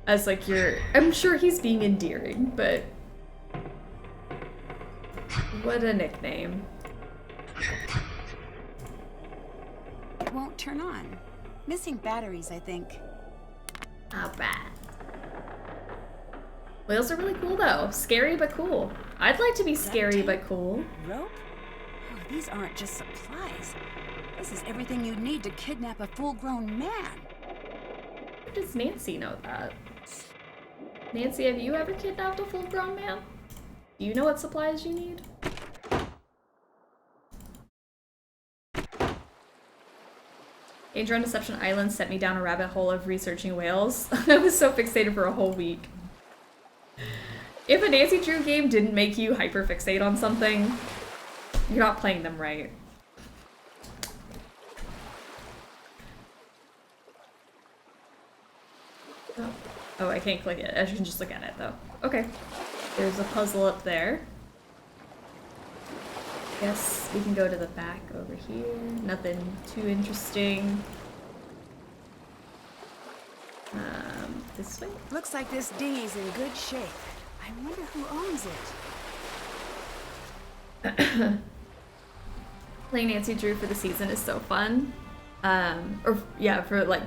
As like I'm sure he's being endearing, but what a nickname. It won't turn on. Missing batteries, I think. How bad. Whales are really cool though. Scary but cool. I'd like to be scary but cool. Rope? Oh, these aren't just supplies. This is everything you'd need to kidnap a full-grown man. How does Nancy know that? Nancy, have you ever kidnapped a full-grown man? Do you know what supplies you need? Danger on Deception Island sent me down a rabbit hole of researching whales. I was so fixated for a whole week. If a Nancy Drew game didn't make you hyper-fixate on something, you're not playing them right. Oh, I can't click it. I can just look at it, though. Okay. There's a puzzle up there. Guess we can go to the back over here. Nothing too interesting. This way? Looks like this dinghy's in good shape. I wonder who owns it. Playing Nancy Drew for the season is so fun. For like...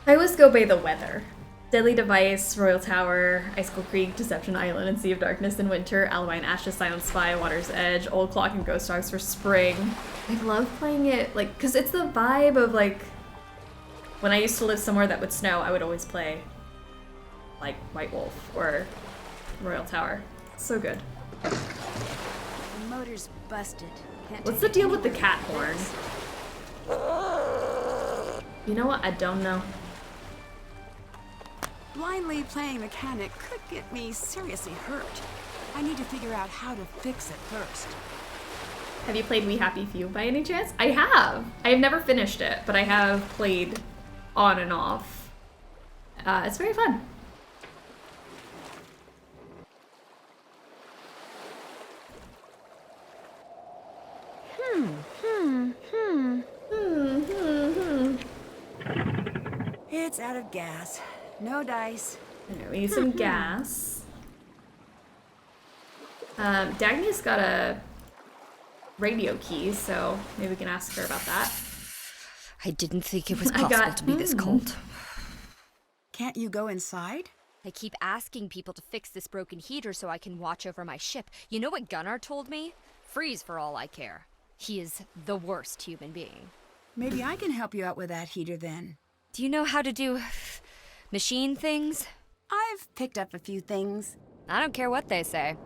I always go by the weather. Deadly Device, Royal Tower, Icicle Creek, Deception Island, and Sea of Darkness in winter, Alibi and Ashes, Silent Spy, Water's Edge, Old Clock and Ghost Dogs for spring. I love playing it, like, because it's the vibe of, like, when I used to live somewhere that would snow, I would always play, like, White Wolf or Royal Tower. So good. The motor's busted. Can't What's take the it deal with the anywhere cat but horn? this. You know what? I don't know. Blindly playing mechanic could get me seriously hurt. I need to figure out how to fix it first. Have you played We Happy Few by any chance? I have. I have never finished it, but I have played on and off. It's very fun. It's out of gas. No dice. Okay, we need some gas. Dagny's got a radio key, so maybe we can ask her about that. I didn't think it was possible to be this cold. Can't you go inside? I keep asking people to fix this broken heater so I can watch over my ship. You know what Gunnar told me? Freeze for all I care. He is the worst human being. Maybe I can help you out with that heater then. Do you know how to do machine things? I've picked up a few things. I don't care what they say.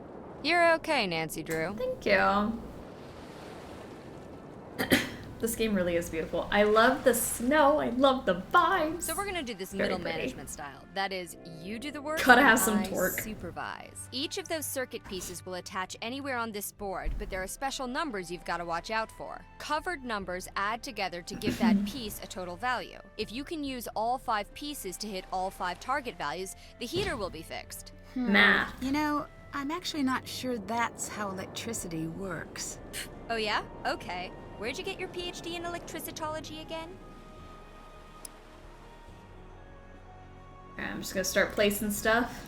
You're okay, Nancy Drew. Thank you. This game really is beautiful. I love the snow. I love the vibes. So we're gonna do this Very middle pretty. management style. That is, you do the work, Gotta and have some I torque. supervise. Each of those circuit pieces will attach anywhere on this board, but there are special numbers you've got to watch out for. Covered numbers add together to give that piece a total value. If you can use all 5 pieces to hit all 5 target values, the heater will be fixed. Math. You know, I'm actually not sure that's how electricity works. Oh yeah? Okay. Where'd you get your PhD in electricitology again? Okay, I'm just gonna start placing stuff.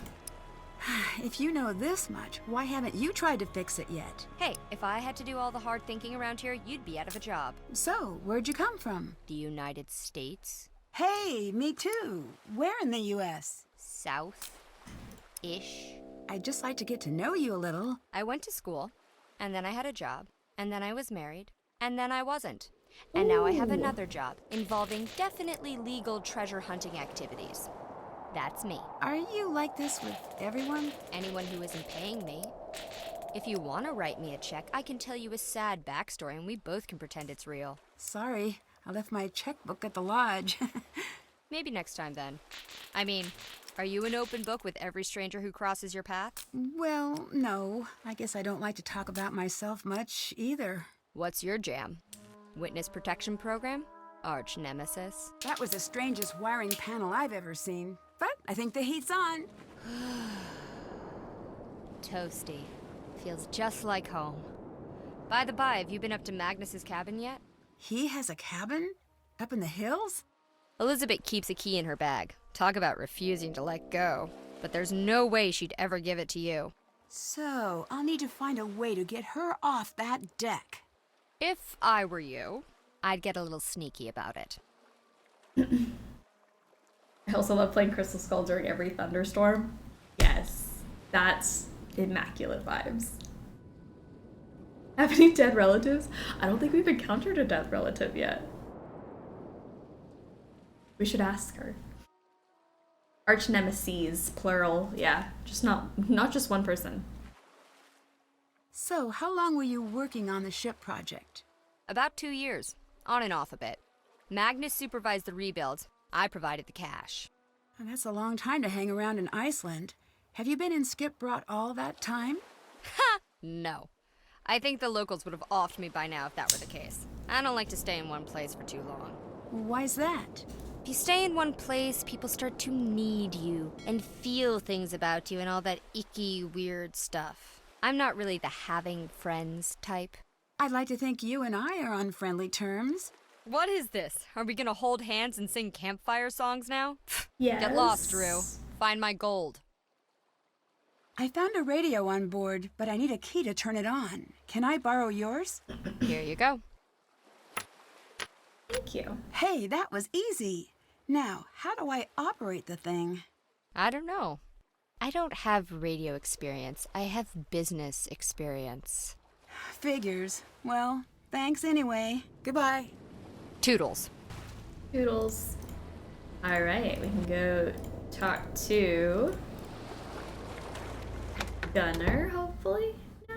If you know this much, why haven't you tried to fix it yet? Hey, if I had to do all the hard thinking around here, you'd be out of a job. So, where'd you come from? The United States? Hey, me too. Where in the U.S.? South-ish. I'd just like to get to know you a little. I went to school, and then I had a job, and then I was married, and then I wasn't. And now I have another job involving definitely legal treasure hunting activities. That's me. Are you like this with everyone? Anyone who isn't paying me. If you want to write me a check, I can tell you a sad backstory and we both can pretend it's real. Sorry, I left my checkbook at the lodge. Maybe next time then. I mean, are you an open book with every stranger who crosses your path? Well, no. I guess I don't like to talk about myself much either. What's your jam? Witness protection program? Arch nemesis? That was the strangest wiring panel I've ever seen. But I think the heat's on. Toasty. Feels just like home. By the by, have you been up to Magnus's cabin yet? He has a cabin? Up in the hills? Elizabeth keeps a key in her bag. Talk about refusing to let go. But there's no way she'd ever give it to you. So, I'll need to find a way to get her off that deck. If I were you, I'd get a little sneaky about it. I also love playing Crystal Skull during every thunderstorm. Yes, that's immaculate vibes. Have any dead relatives? I don't think we've encountered a dead relative yet. We should ask her. Arch nemesis, plural. Yeah, just not just one person. So, how long were you working on the ship project? About 2 years, on and off a bit. Magnus supervised the rebuild. I provided the cash. And that's a long time to hang around in Iceland. Have you been in Skipbrought all that time? Ha! No. I think the locals would have offed me by now if that were the case. I don't like to stay in one place for too long. Why's that? If you stay in one place, people start to need you and feel things about you and all that icky, weird stuff. I'm not really the having friends type. I'd like to think you and I are on friendly terms. What is this? Are we gonna hold hands and sing campfire songs now? Yes. Get lost, Drew. Find my gold. I found a radio on board, but I need a key to turn it on. Can I borrow yours? Here you go. Thank you. Hey, that was easy. Now, how do I operate the thing? I don't know. I don't have radio experience. I have business experience. Figures. Well, thanks anyway. Goodbye. Toodles. Toodles. All right, we can go talk to Gunnar, hopefully. No.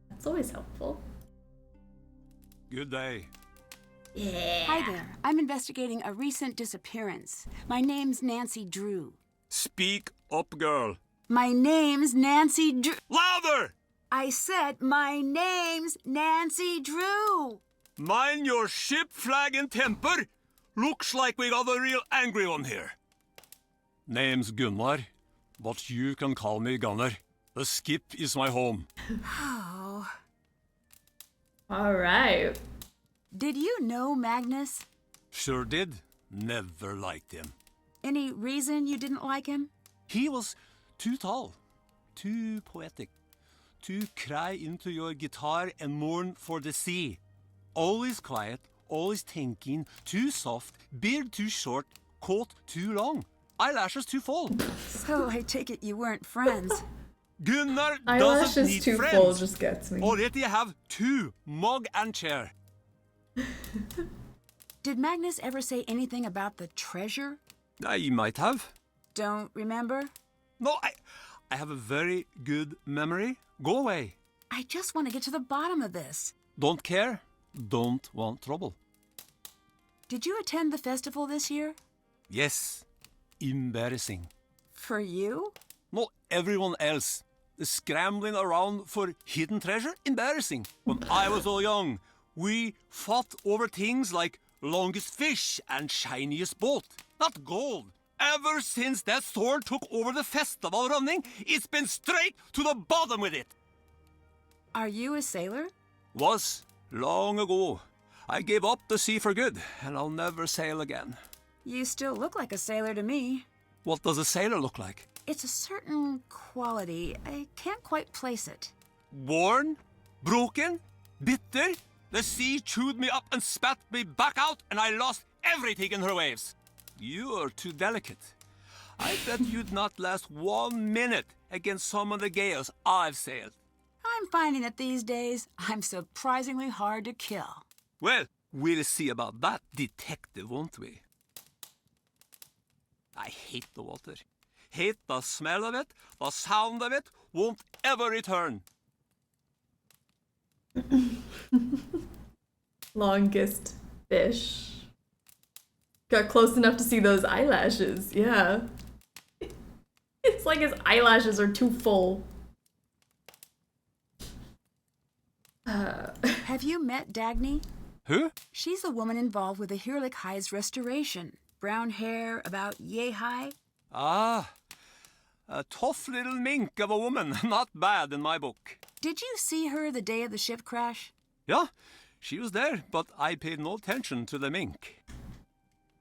That's always helpful. Good day. Yeah. Hi there. I'm investigating a recent disappearance. My name's Nancy Drew. Speak up, girl. My name's Nancy Drew. Louder! I said my name's Nancy Drew. Mind your ship, flag, and temper. Looks like we got a real angry one here. Name's Gunnar, but you can call me Gunnar. The skip is my home. Oh. All right. Did you know Magnus? Sure did. Never liked him. Any reason you didn't like him? He was too tall, too poetic, to cry into your guitar and mourn for the sea. Always quiet, always thinking, too soft, beard too short, coat too long, eyelashes too full. So I take it you weren't friends. Gunnar doesn't Eyelashes need too friends. full just gets me. Already have two, mug and chair. Did Magnus ever say anything about the treasure? I might have. Don't remember? No, I have a very good memory. Go away. I just want to get to the bottom of this. Don't care. Don't want trouble. Did you attend the festival this year? Yes. Embarrassing. For you? Not everyone else. The scrambling around for hidden treasure? Embarrassing. When I was all young, we fought over things like longest fish and shiniest boat. Not gold. Ever since that sword took over the festival running, it's been straight to the bottom with it. Are you a sailor? Was long ago. I gave up the sea for good, and I'll never sail again. You still look like a sailor to me. What does a sailor look like? It's a certain quality. I can't quite place it. Worn? Broken? Bitter? The sea chewed me up and spat me back out, and I lost everything in her waves. You are too delicate. I bet you'd not last 1 minute against some of the gales I've sailed. I'm finding that these days, I'm surprisingly hard to kill. Well, we'll see about that, detective, won't we? I hate the water. Hate the smell of it, the sound of it, won't ever return. Longest fish. Got close enough to see those eyelashes, yeah. It's like his eyelashes are too full. Have you met Dagny? Who? She's the woman involved with the Hirlik High's restoration. Brown hair, about yay high. Ah, a tough little mink of a woman. Not bad in my book. Did you see her the day of the ship crash? Yeah, she was there, but I paid no attention to the mink.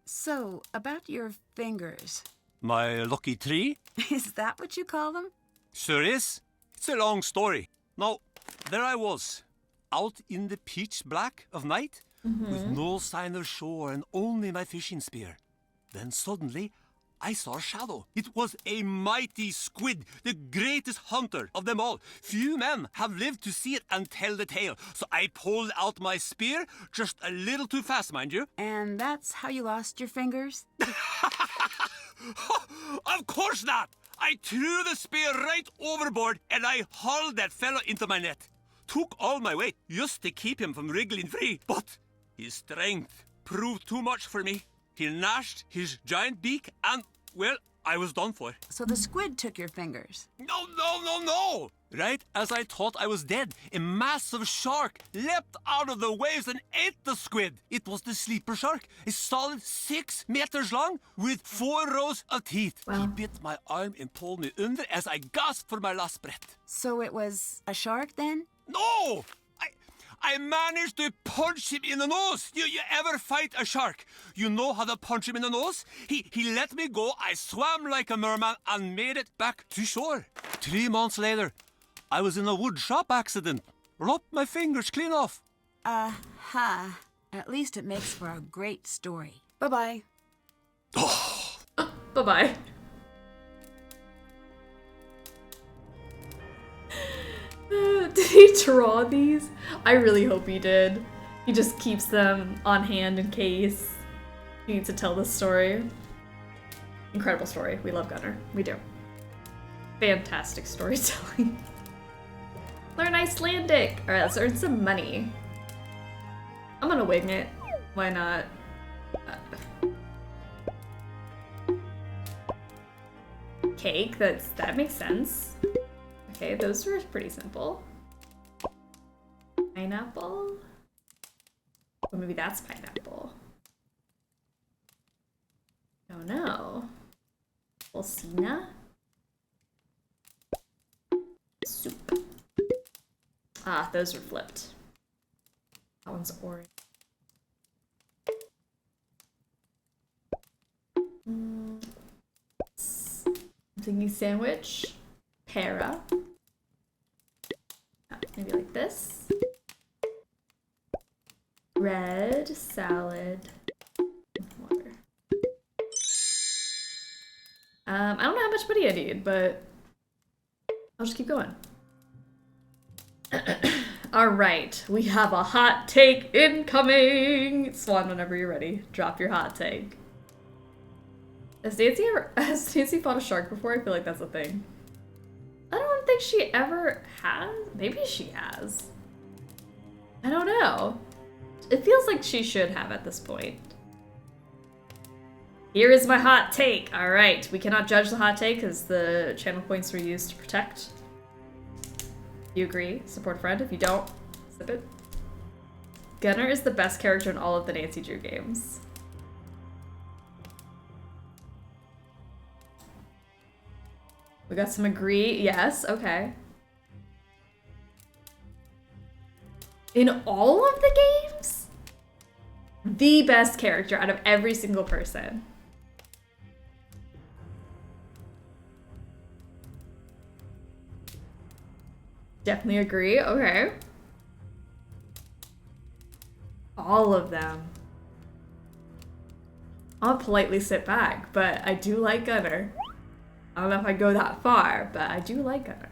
So, about your fingers. My lucky tree? Is that what you call them? Sure is. It's a long story. Now, there I was, out in the pitch black of night, with no sign of shore and only my fishing spear. Then suddenly, I saw a shadow. It was a mighty squid, the greatest hunter of them all. Few men have lived to see it and tell the tale. So I pulled out my spear, just a little too fast, mind you. And that's how you lost your fingers? Of course not! I threw the spear right overboard and I hauled that fellow into my net. Took all my weight just to keep him from wriggling free. But his strength proved too much for me. He gnashed his giant beak and, well, I was done for. So the squid took your fingers? No! Right as I thought I was dead, a massive shark leapt out of the waves and ate the squid. It was the sleeper shark, a solid 6 meters long with 4 rows of teeth. Wow. He bit my arm and pulled me under as I gasped for my last breath. So it was a shark then? No! I managed to punch him in the nose. You ever fight a shark? You know how to punch him in the nose? He let me go. I swam like a merman and made it back to shore. 3 months later, I was in a wood shop accident. Lopped my fingers clean off. At least it makes for a great story. Bye-bye. Bye-bye. Did he draw these? I really hope he did. He just keeps them on hand in case he needs to tell this story. Incredible story. We love Gunnar. We do. Fantastic storytelling. Learn Icelandic. Alright, let's earn some money. I'm gonna wing it. Why not? Cake, that makes sense. Okay, those were pretty simple. Pineapple? Or maybe that's pineapple. Oh no. Bolsina? Soup. Ah, those are flipped. That one's orange. I'm thinking sandwich, para. Maybe like this. Bread, salad, water. I don't know how much money I need, but I'll just keep going. All right, we have a hot take incoming. Swan, whenever you're ready, drop your hot take. Has Nancy fought a shark before? I feel like that's a thing. I don't think she ever has. Maybe she has. I don't know. It feels like she should have at this point. Here is my hot take. All right, we cannot judge the hot take because the channel points were used to protect. You agree? Support a friend. If you don't, zip it. Gunnar is the best character in all of the Nancy Drew games. We got some agree. Yes, okay. In all of the games? The best character out of every single person. Definitely agree. Okay. All of them. I'll politely sit back, but I do like Gunnar. I don't know if I go that far, but I do like Gunnar.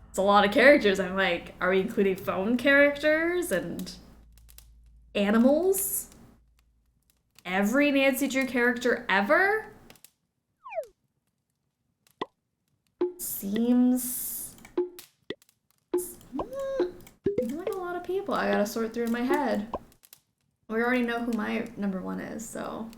It's a lot of characters. I'm like, are we including phone characters and animals? Every Nancy Drew character ever? Seems like a lot of people I gotta sort through in my head. We already know who my number one is, so.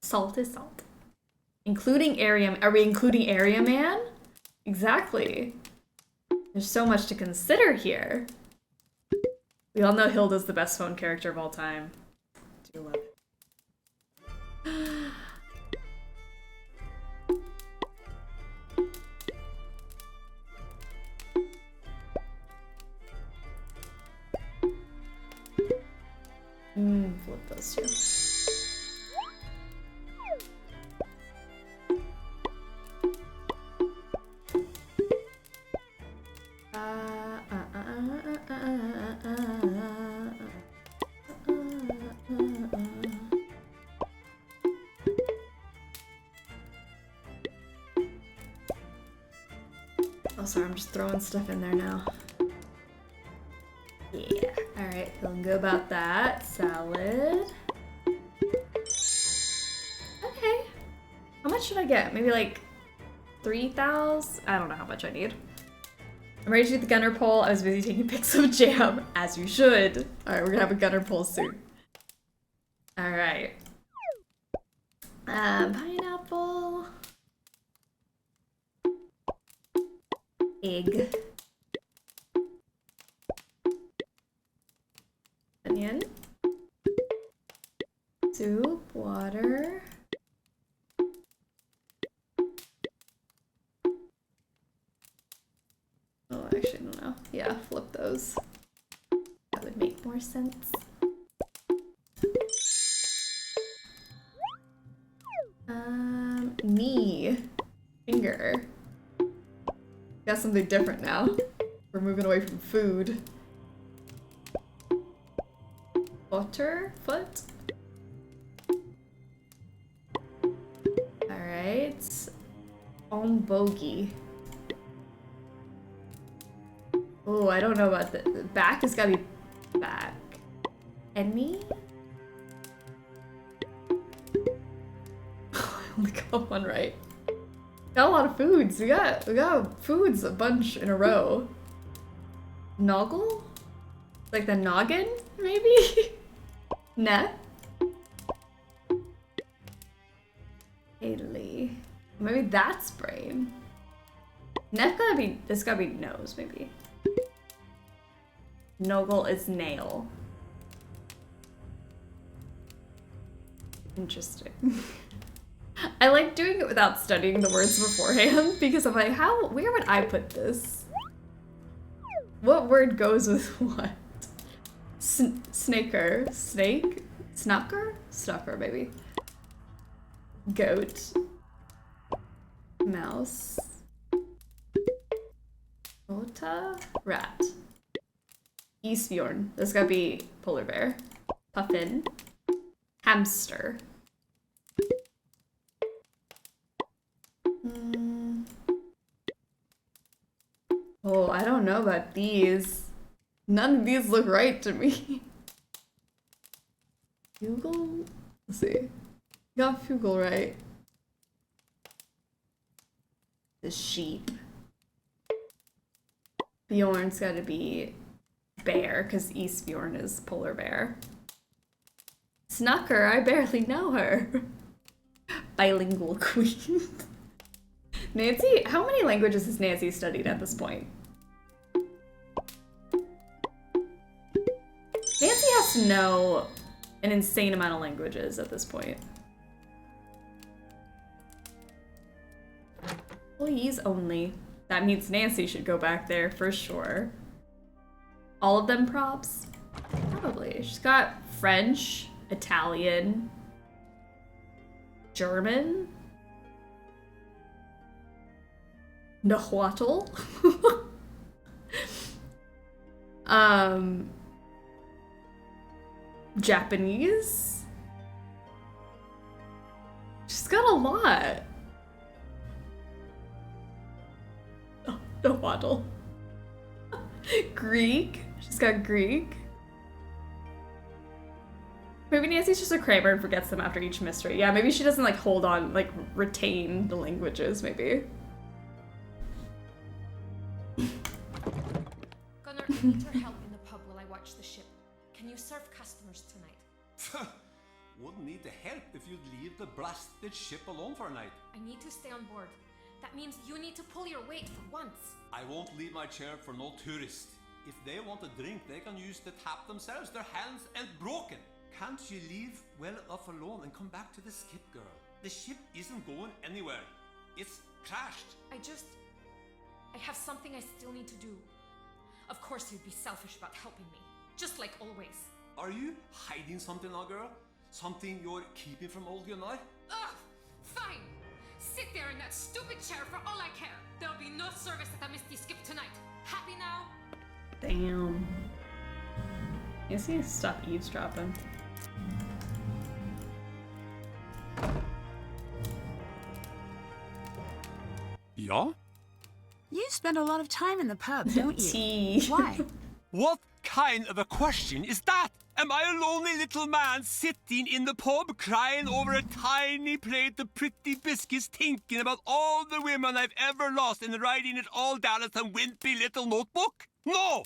Salt is salt. Including Area... Are we including Area Man? Exactly. There's so much to consider here. We all know Hilda's the best phone character of all time. Do love it. Flip those two. Oh, sorry, I'm just throwing stuff in there now. Yeah, alright, feeling good about that. Salad. Okay. How much should I get? Maybe like 3,000? I don't know how much I need. I'm ready to do the Gunnar poll. I was busy taking pics of jam, as you should. Alright, we're gonna have a Gunnar poll soon. Alright. Pineapple. Egg. Onion. Soup, water. Oh, actually, I don't know. Yeah, flip those. That would make more sense. Knee. Finger. Got something different now. We're moving away from food. Butter? Foot? Alright. On bogey. Oh, I don't know about the back. Has gotta be back. And me? I only got one right. Got a lot of foods. We got foods a bunch in a row. Noggle? Like the noggin, maybe? Neck? Italy. Maybe that's brain. Neck gotta be, this gotta be nose, maybe. Noggle is nail. Interesting. I like doing it without studying the words beforehand because I'm like, where would I put this? What word goes with what? Snaker. Snake? Snucker? Snucker, maybe. Goat. Mouse. Ota? Rat. Eastbjorn. This gotta be polar bear. Puffin. Hamster. Oh, I don't know about these. None of these look right to me. Fugel? Let's see. Got Fugel right. The sheep. Bjorn's gotta be bear, because Eastbjorn is polar bear. Snucker, I barely know her. Bilingual queen. Nancy, how many languages has Nancy studied at this point? Nancy has to know an insane amount of languages at this point. Employees only. That means Nancy should go back there for sure. All of them props? Probably. She's got French, Italian, German, Nahuatl, Japanese. She's got a lot. Oh, Nahuatl. Greek. She's got Greek. Maybe Nancy's just a crammer and forgets them after each mystery. Yeah, maybe she doesn't like hold on, like retain the languages, maybe. Gunnar, I need your help in the pub while I watch the ship. Can you serve customers tonight? Wouldn't need the help if you'd leave the blasted ship alone for a night. I need to stay on board. That means you need to pull your weight for once. I won't leave my chair for no tourist. If they want a drink, they can use the tap themselves. Their hands ain't broken. Can't you leave well enough alone and come back to the skip, girl? The ship isn't going anywhere. It's crashed. I have something I still need to do. Of course you'd be selfish about helping me. Just like always. Are you hiding something now, girl? Something you're keeping from old Gunnar? Ugh! Fine! Sit there in that stupid chair for all I care. There'll be no service at the Misty Skip tonight. Happy now? Damn. You just need to stop eavesdropping. Yeah? You spend a lot of time in the pub, don't you? Tea. Why? What kind of a question is that? Am I a lonely little man sitting in the pub crying over a tiny plate of pretty biscuits thinking about all the women I've ever lost and writing it all down in some wimpy little notebook? No!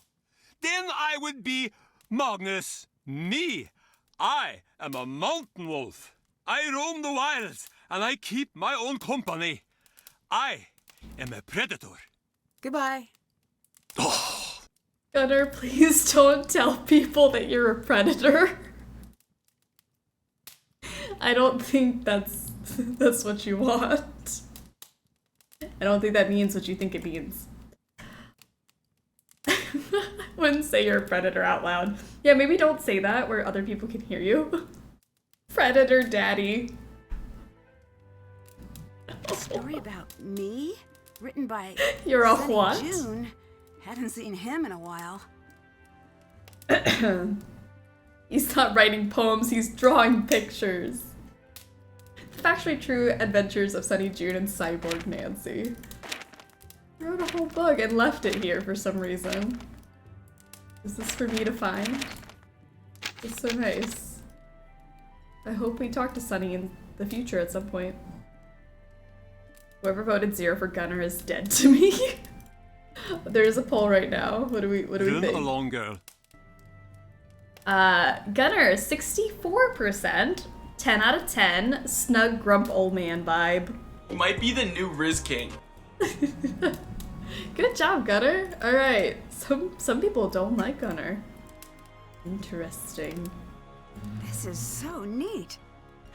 Then I would be Magnus. Me. I am a mountain wolf. I roam the wilds and I keep my own company. I am a predator. Goodbye. Gunnar, please don't tell people that you're a predator. I don't think that's what you want. I don't think that means what you think it means. I wouldn't say you're a predator out loud. Yeah, maybe don't say that where other people can hear you. Predator daddy. A story about me? Written by You're a Sunny what? June. Hadn't seen him in a while. He's not writing poems, he's drawing pictures. Factually True Adventures of Sunny June and Cyborg Nancy. I wrote a whole book and left it here for some reason. Is this for me to find? It's so nice. I hope we talk to Sunny in the future at some point. Whoever voted 0 for Gunnar is dead to me. There's a poll right now. What do we Run think? along, girl. Gunnar, 64%. 10 out of 10. Snug grump old man vibe. He might be the new Riz King. Good job, Gunnar. Alright. Some people don't like Gunnar. Interesting. This is so neat.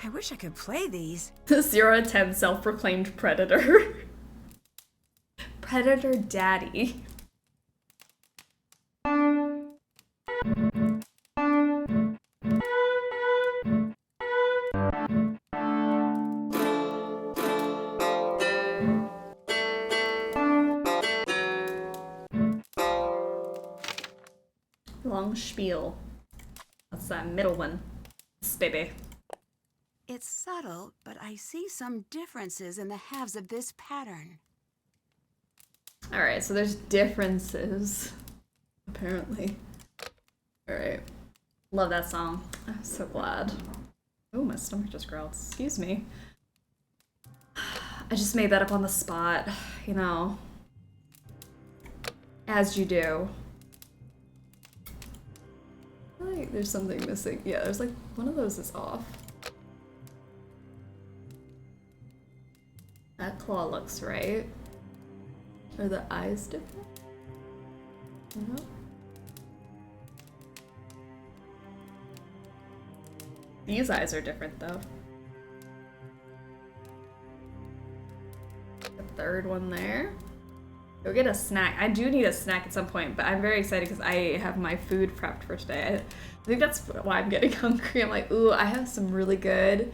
I wish I could play these. 0 out of 10 self-proclaimed predator. Predator daddy. long spiel. That's that middle one. This baby. It's subtle, but I see some differences in the halves of this pattern. Alright, so there's differences. Apparently. Alright. Love that song. I'm so glad. Oh, my stomach just growled. Excuse me. I just made that up on the spot, you know. As you do. I feel like there's something missing. Yeah, there's like, one of those is off. That claw looks right. Are the eyes different? No. These eyes are different though. The third one there. Go get a snack. I do need a snack at some point, but I'm very excited because I have my food prepped for today. I think that's why I'm getting hungry. I'm like, ooh, I have some really good,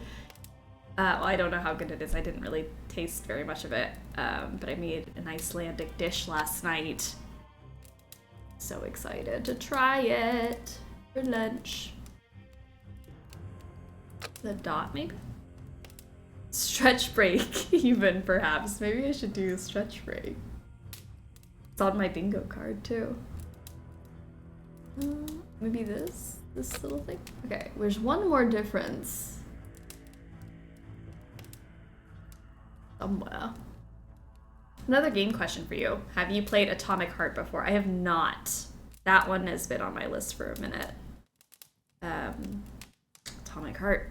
well, I don't know how good it is. I didn't really taste very much of it, but I made an Icelandic dish last night. So excited to try it for lunch. The dot, maybe? Stretch break, even, perhaps. Maybe I should do a stretch break. It's on my bingo card, too. Maybe this little thing? Okay, there's one more difference. Somewhere. Another game question for you. Have you played Atomic Heart before? I have not. That one has been on my list for a minute. Atomic Heart.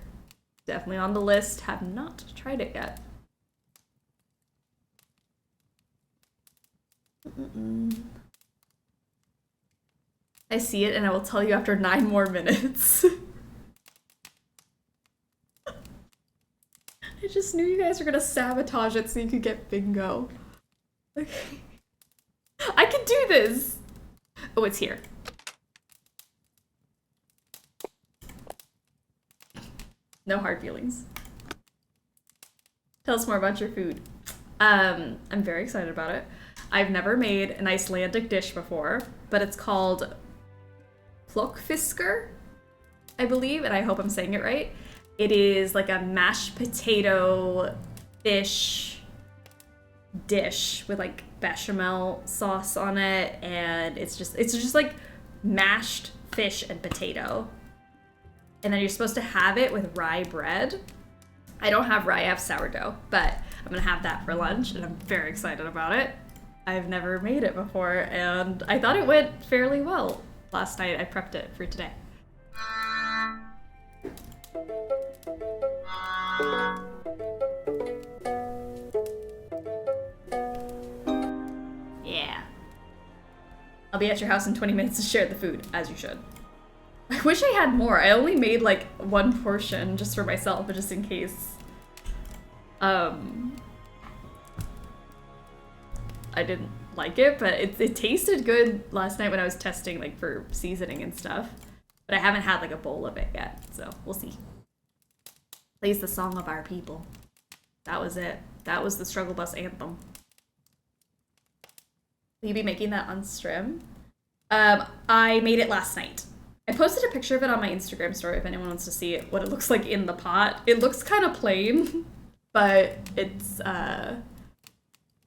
Definitely on the list. Have not tried it yet. I see it and I will tell you after 9 more minutes. I just knew you guys were gonna sabotage it so you could get bingo. Okay. I can do this! Oh, it's here. No hard feelings. Tell us more about your food. I'm very excited about it. I've never made an Icelandic dish before, but it's called Plökkfiskar, I believe, and I hope I'm saying it right. It is like a mashed potato fish dish with like bechamel sauce on it, and it's just like mashed fish and potato. And then you're supposed to have it with rye bread. I don't have rye, I have sourdough, but I'm gonna have that for lunch, and I'm very excited about it. I've never made it before, and I thought it went fairly well last night. I prepped it for today. Yeah. I'll be at your house in 20 minutes to share the food, as you should. I wish I had more. I only made like 1 portion just for myself, but just in case. I didn't like it, but it tasted good last night when I was testing like for seasoning and stuff. But I haven't had like a bowl of it yet, so we'll see. Plays the song of our people. That was it. That was the Struggle Bus anthem. Will you be making that on stream? I made it last night. I posted a picture of it on my Instagram story if anyone wants to see it, what it looks like in the pot. It looks kind of plain, but it's,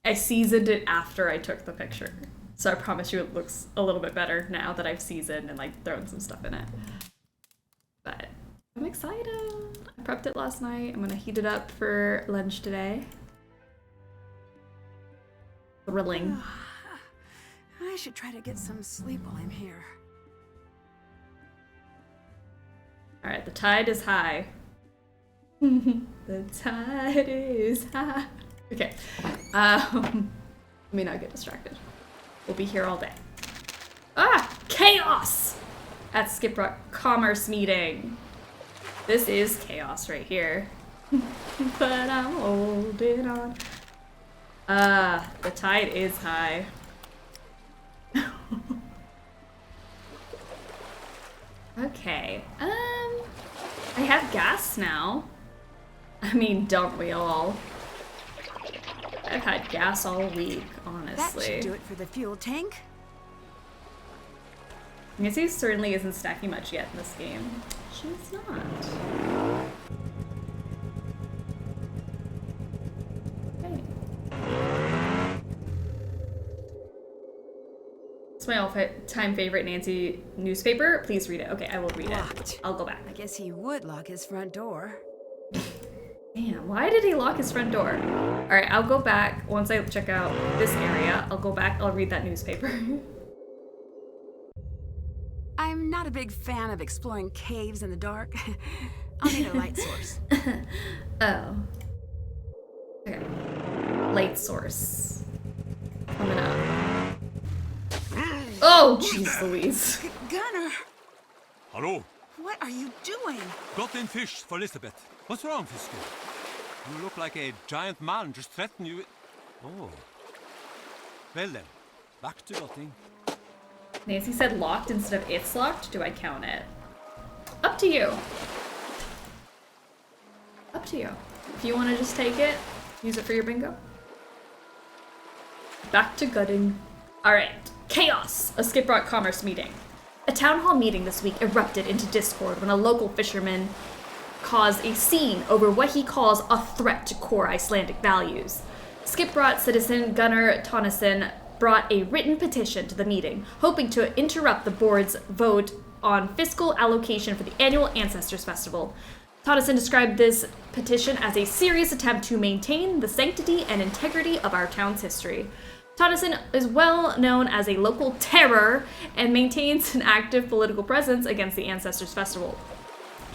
I seasoned it after I took the picture. So I promise you it looks a little bit better now that I've seasoned and like thrown some stuff in it. But I'm excited. I prepped it last night. I'm gonna heat it up for lunch today. Thrilling. I should try to get some sleep while I'm here. All right, the tide is high. The tide is high. Okay, let me not get distracted. We'll be here all day. Ah, chaos at Skip Rock Commerce meeting. This is chaos right here. But I'm holding on. The tide is high. Okay, I have gas now. I mean, don't we all? I've had gas all week, honestly. That should do it for the fuel tank. Nancy certainly isn't stacking much yet in this game. She's not. Okay. It's my all-time favorite Nancy newspaper. Please read it. Okay, I will read Locked. it. I'll go back. I guess he would lock his front door. Damn, why did he lock his front door? Alright, I'll go back. Once I check out this area, I'll go back, I'll read that newspaper. I'm not a big fan of exploring caves in the dark. I'll need a light source. Oh. Okay. Light source. Coming up. Oh, jeez Louise. Gunner, Hello. what are you doing? Got in fish for Elizabeth. What's wrong, Fisker? You look like a giant man just threatened you with... Oh. Well then, back to gutting. Nancy said locked instead of it's locked. Do I count it? Up to you. Up to you. If you want to just take it, use it for your bingo. Back to gutting. Alright. Chaos! A Skip Rock Commerce meeting. A town hall meeting this week erupted into discord when a local fisherman caused a scene over what he calls a threat to core Icelandic values. Skipbrat citizen Gunnar Tonnesson brought a written petition to the meeting, hoping to interrupt the board's vote on fiscal allocation for the annual Ancestors Festival. Tonnesson described this petition as a serious attempt to maintain the sanctity and integrity of our town's history. Tonnesson is well known as a local terror and maintains an active political presence against the Ancestors Festival.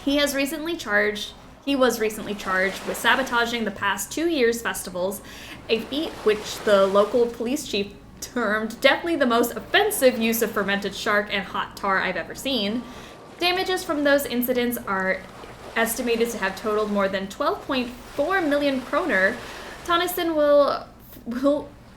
He was recently charged with sabotaging the past 2 years' festivals, a feat which the local police chief termed definitely the most offensive use of fermented shark and hot tar I've ever seen. Damages from those incidents are estimated to have totaled more than 12.4 million kroner. Tonnesson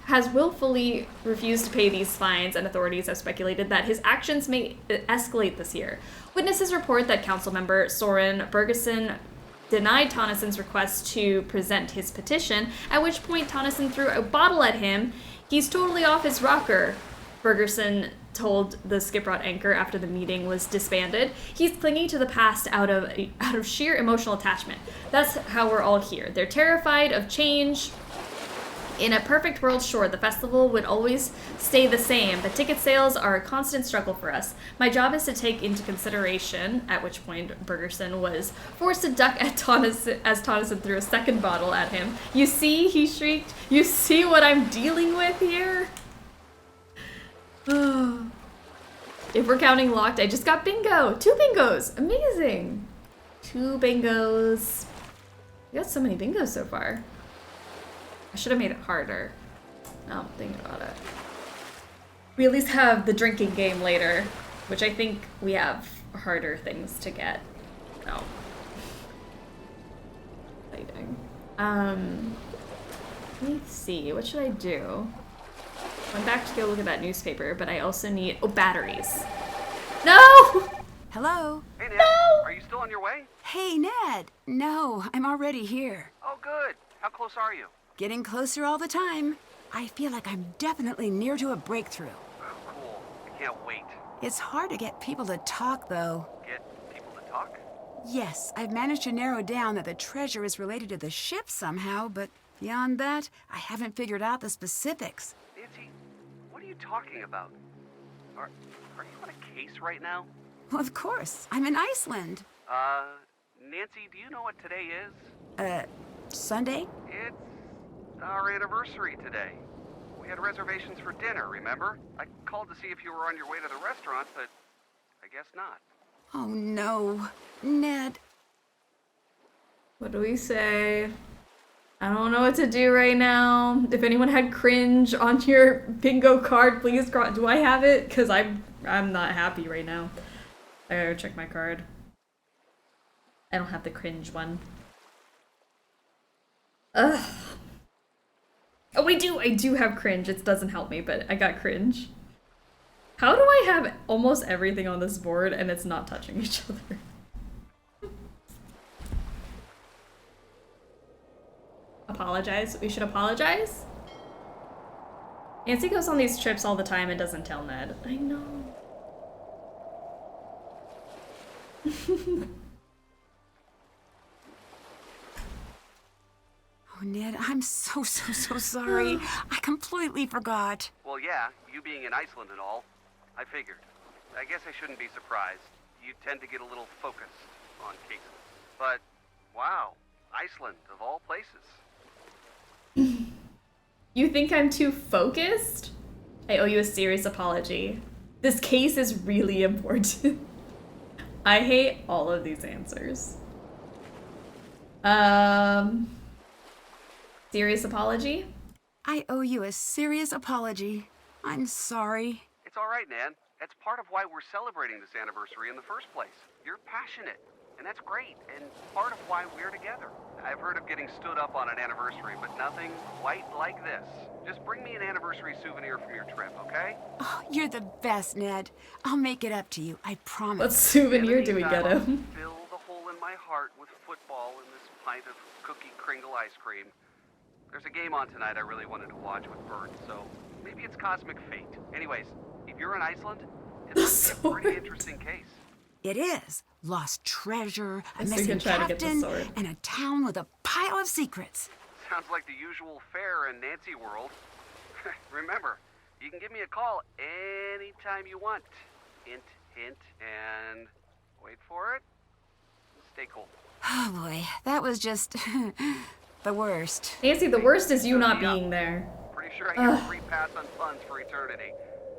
has willfully refused to pay these fines, and authorities have speculated that his actions may escalate this year. Witnesses report that councilmember Soren Bergeson denied Tonnesson's request to present his petition, at which point Tonnesson threw a bottle at him. He's totally off his rocker, Bergeson told the Skiprot anchor after the meeting was disbanded. He's clinging to the past out of sheer emotional attachment. That's how we're all here. They're terrified of change. In a perfect world, sure, the festival would always stay the same, but ticket sales are a constant struggle for us. My job is to take into consideration, at which point Bergerson was forced to duck at Tonnesson as Tonnesson threw a second bottle at him. You see, he shrieked, you see what I'm dealing with here? If we're counting locked, I just got bingo! 2 bingos! Amazing! 2 bingos. We got so many bingos so far. I should have made it harder. Now I'm thinking about it. We at least have the drinking game later, which I think we have harder things to get. No. Exciting. Let me see. What should I do? I'm back to go look at that newspaper, but I also need... Oh, batteries. No! Hello? Hey, Ned. No! Are you still on your way? Hey, Ned. No, I'm already here. Oh, good. How close are you? Getting closer all the time. I feel like I'm definitely near to a breakthrough. Oh, cool. I can't wait. It's hard to get people to talk, though. Get people to talk? Yes, I've managed to narrow down that the treasure is related to the ship somehow, but beyond that, I haven't figured out the specifics. Nancy, what are you talking about? Are you on a case right now? Well, of course. I'm in Iceland. Nancy, do you know what today is? Sunday? It's our anniversary today. We had reservations for dinner, remember? I called to see if you were on your way to the restaurant, but I guess not. Oh, no. Ned. What do we say? I don't know what to do right now. If anyone had cringe on your bingo card, please. Do I have it? Because I'm not happy right now. I gotta check my card. I don't have the cringe one. Ugh. Oh, I do have cringe. It doesn't help me, but I got cringe. How do I have almost everything on this board and it's not touching each other? Apologize. We should apologize? Nancy goes on these trips all the time and doesn't tell Ned. I know. Oh, Ned, I'm so sorry. I completely forgot. Well, yeah, you being in Iceland and all, I figured. I guess I shouldn't be surprised. You tend to get a little focused on cases. But, wow, Iceland, of all places. You think I'm too focused? I owe you a serious apology. This case is really important. I hate all of these answers. Serious apology? I owe you a serious apology. I'm sorry. It's all right, Nan. That's part of why we're celebrating this anniversary in the first place. You're passionate, and that's great, and part of why we're together. I've heard of getting stood up on an anniversary, but nothing quite like this. Just bring me an anniversary souvenir from your trip, okay? Oh, you're the best, Ned. I'll make it up to you, I promise. What souvenir do we get him? Fill the hole in my heart with football and this pint of cookie Kringle ice cream. There's a game on tonight I really wanted to watch with Bert, so maybe it's cosmic fate. Anyways, if you're in Iceland, it must be a pretty interesting case. It is. Lost treasure, a Yes, we missing can try to get the captain, sword. and a town with a pile of secrets. Sounds like the usual fare in Nancy world. Remember, you can give me a call anytime you want. Hint, hint, and wait for it. Stay cool. Oh boy, that was just the worst. Nancy, the worst is you not being there. Pretty sure I get a free pass on funds for eternity.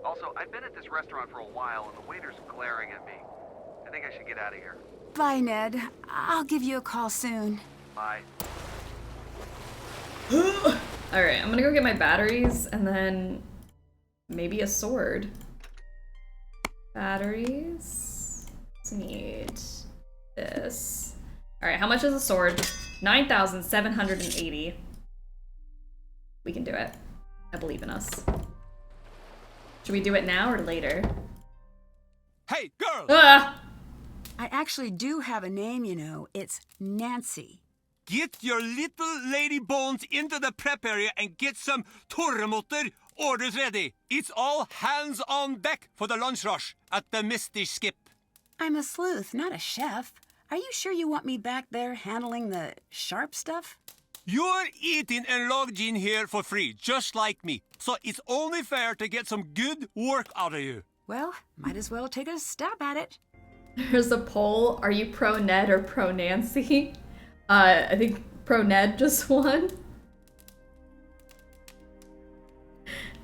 Also, I've been at this restaurant for a while and the waiter's glaring at me. I think I should get out of here. Bye, Ned. I'll give you a call soon. Bye. Alright, I'm gonna go get my batteries and then maybe a sword. Batteries. Let's need this. Alright, how much is a sword? 9,780. We can do it. I believe in us. Should we do it now or later? Hey, girl! Ah! I actually do have a name, you know. It's Nancy. Get your little lady bones into the prep area and get some torremotter orders ready. It's all hands on deck for the lunch rush at the Misty Skip. I'm a sleuth, not a chef. Are you sure you want me back there handling the sharp stuff? You're eating and logged in here for free, just like me. So it's only fair to get some good work out of you. Well, might as well take a stab at it. There's a poll. Are you pro Ned or pro Nancy? I think pro Ned just won.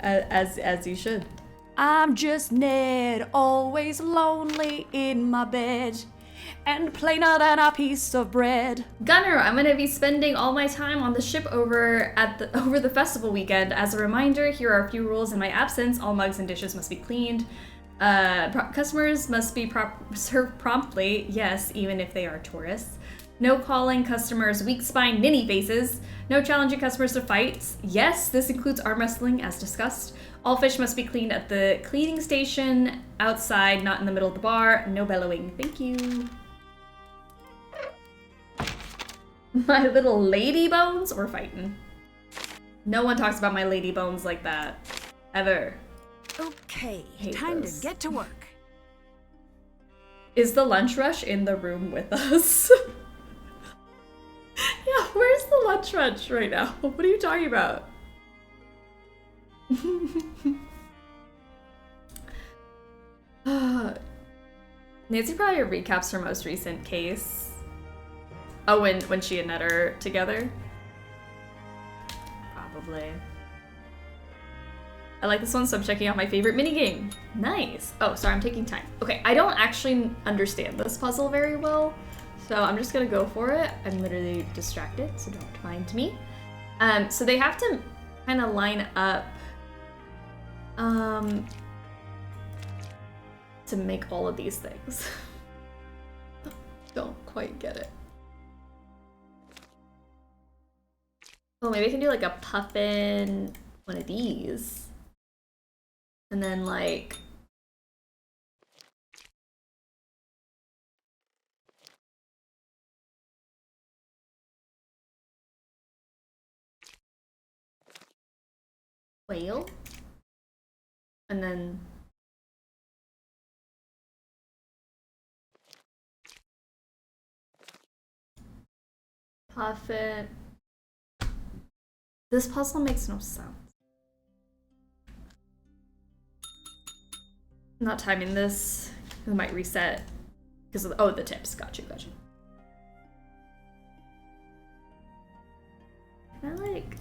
As you should. I'm just Ned, always lonely in my bed, and plainer than a piece of bread. Gunner, I'm gonna be spending all my time on the ship over the festival weekend. As a reminder, here are a few rules in my absence. All mugs and dishes must be cleaned. Customers must be served promptly, yes, even if they are tourists. No calling customers weak spine ninny faces. No challenging customers to fights. Yes, this includes arm wrestling as discussed. All fish must be cleaned at the cleaning station, outside, not in the middle of the bar. No bellowing, thank you. My little lady bones? We're fighting. No one talks about my lady bones like that. Ever. Okay, Hate time those. to get to work. Is the lunch rush in the room with us? Yeah, where's the lunch rush right now? What are you talking about? Nancy probably recaps her most recent case. Oh, when she and Ned are together? Probably. I like this one, so I'm checking out my favorite minigame. Nice. Oh, sorry, I'm taking time. Okay, I don't actually understand this puzzle very well, so I'm just gonna go for it. I'm literally distracted, so don't mind me. So they have to kind of line up to make all of these things. Don't quite get it. Oh, maybe I can do like a puffin, one of these. And then like whale. And then Puffin. This puzzle makes no sense. I'm not timing this. It might reset because of the tips. Got you. Can I like?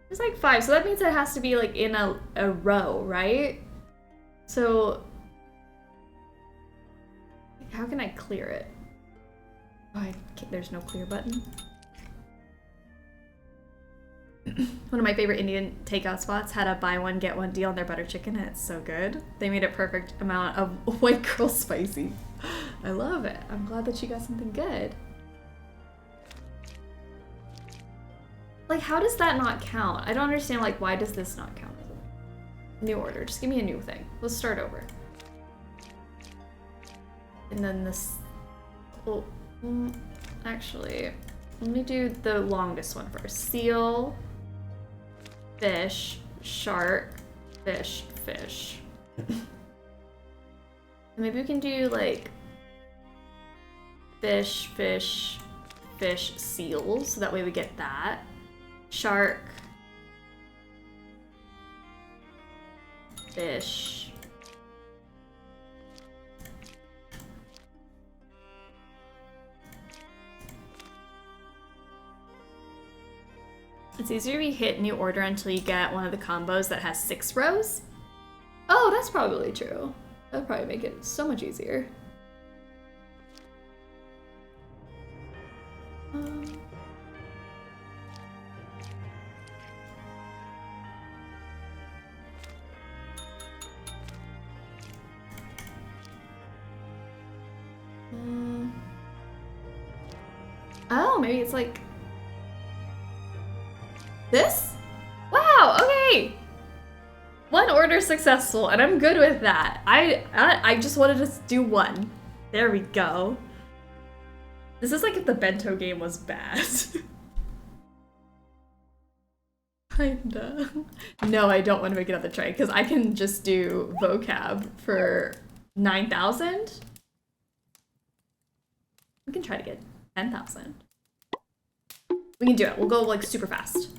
There's like 5, so that means it has to be like in a row, right? So how can I clear it? Oh, there's no clear button. One of my favorite Indian takeout spots had a buy one get one deal on their butter chicken, and it's so good. They made a perfect amount of white girl spicy. I love it. I'm glad that you got something good. Like, how does that not count? I don't understand, like, why does this not count? New order. Just give me a new thing. Let's start over. And then this... Oh, actually, let me do the longest one first. Seal, fish, shark, fish, fish. Maybe we can do, like, fish, fish, fish, seal, so that way we get that. Shark, fish, it's easier if you hit new order until you get one of the combos that has 6 rows. Oh, that's probably true. That'd probably make it so much easier. Oh, maybe it's like this? Wow, okay. One order successful, and I'm good with that. I just wanted to do one. There we go. This is like if the bento game was bad. Kinda. No, I don't want to make another try because I can just do vocab for 9,000. We can try to get 10,000. We can do it. We'll go like super fast.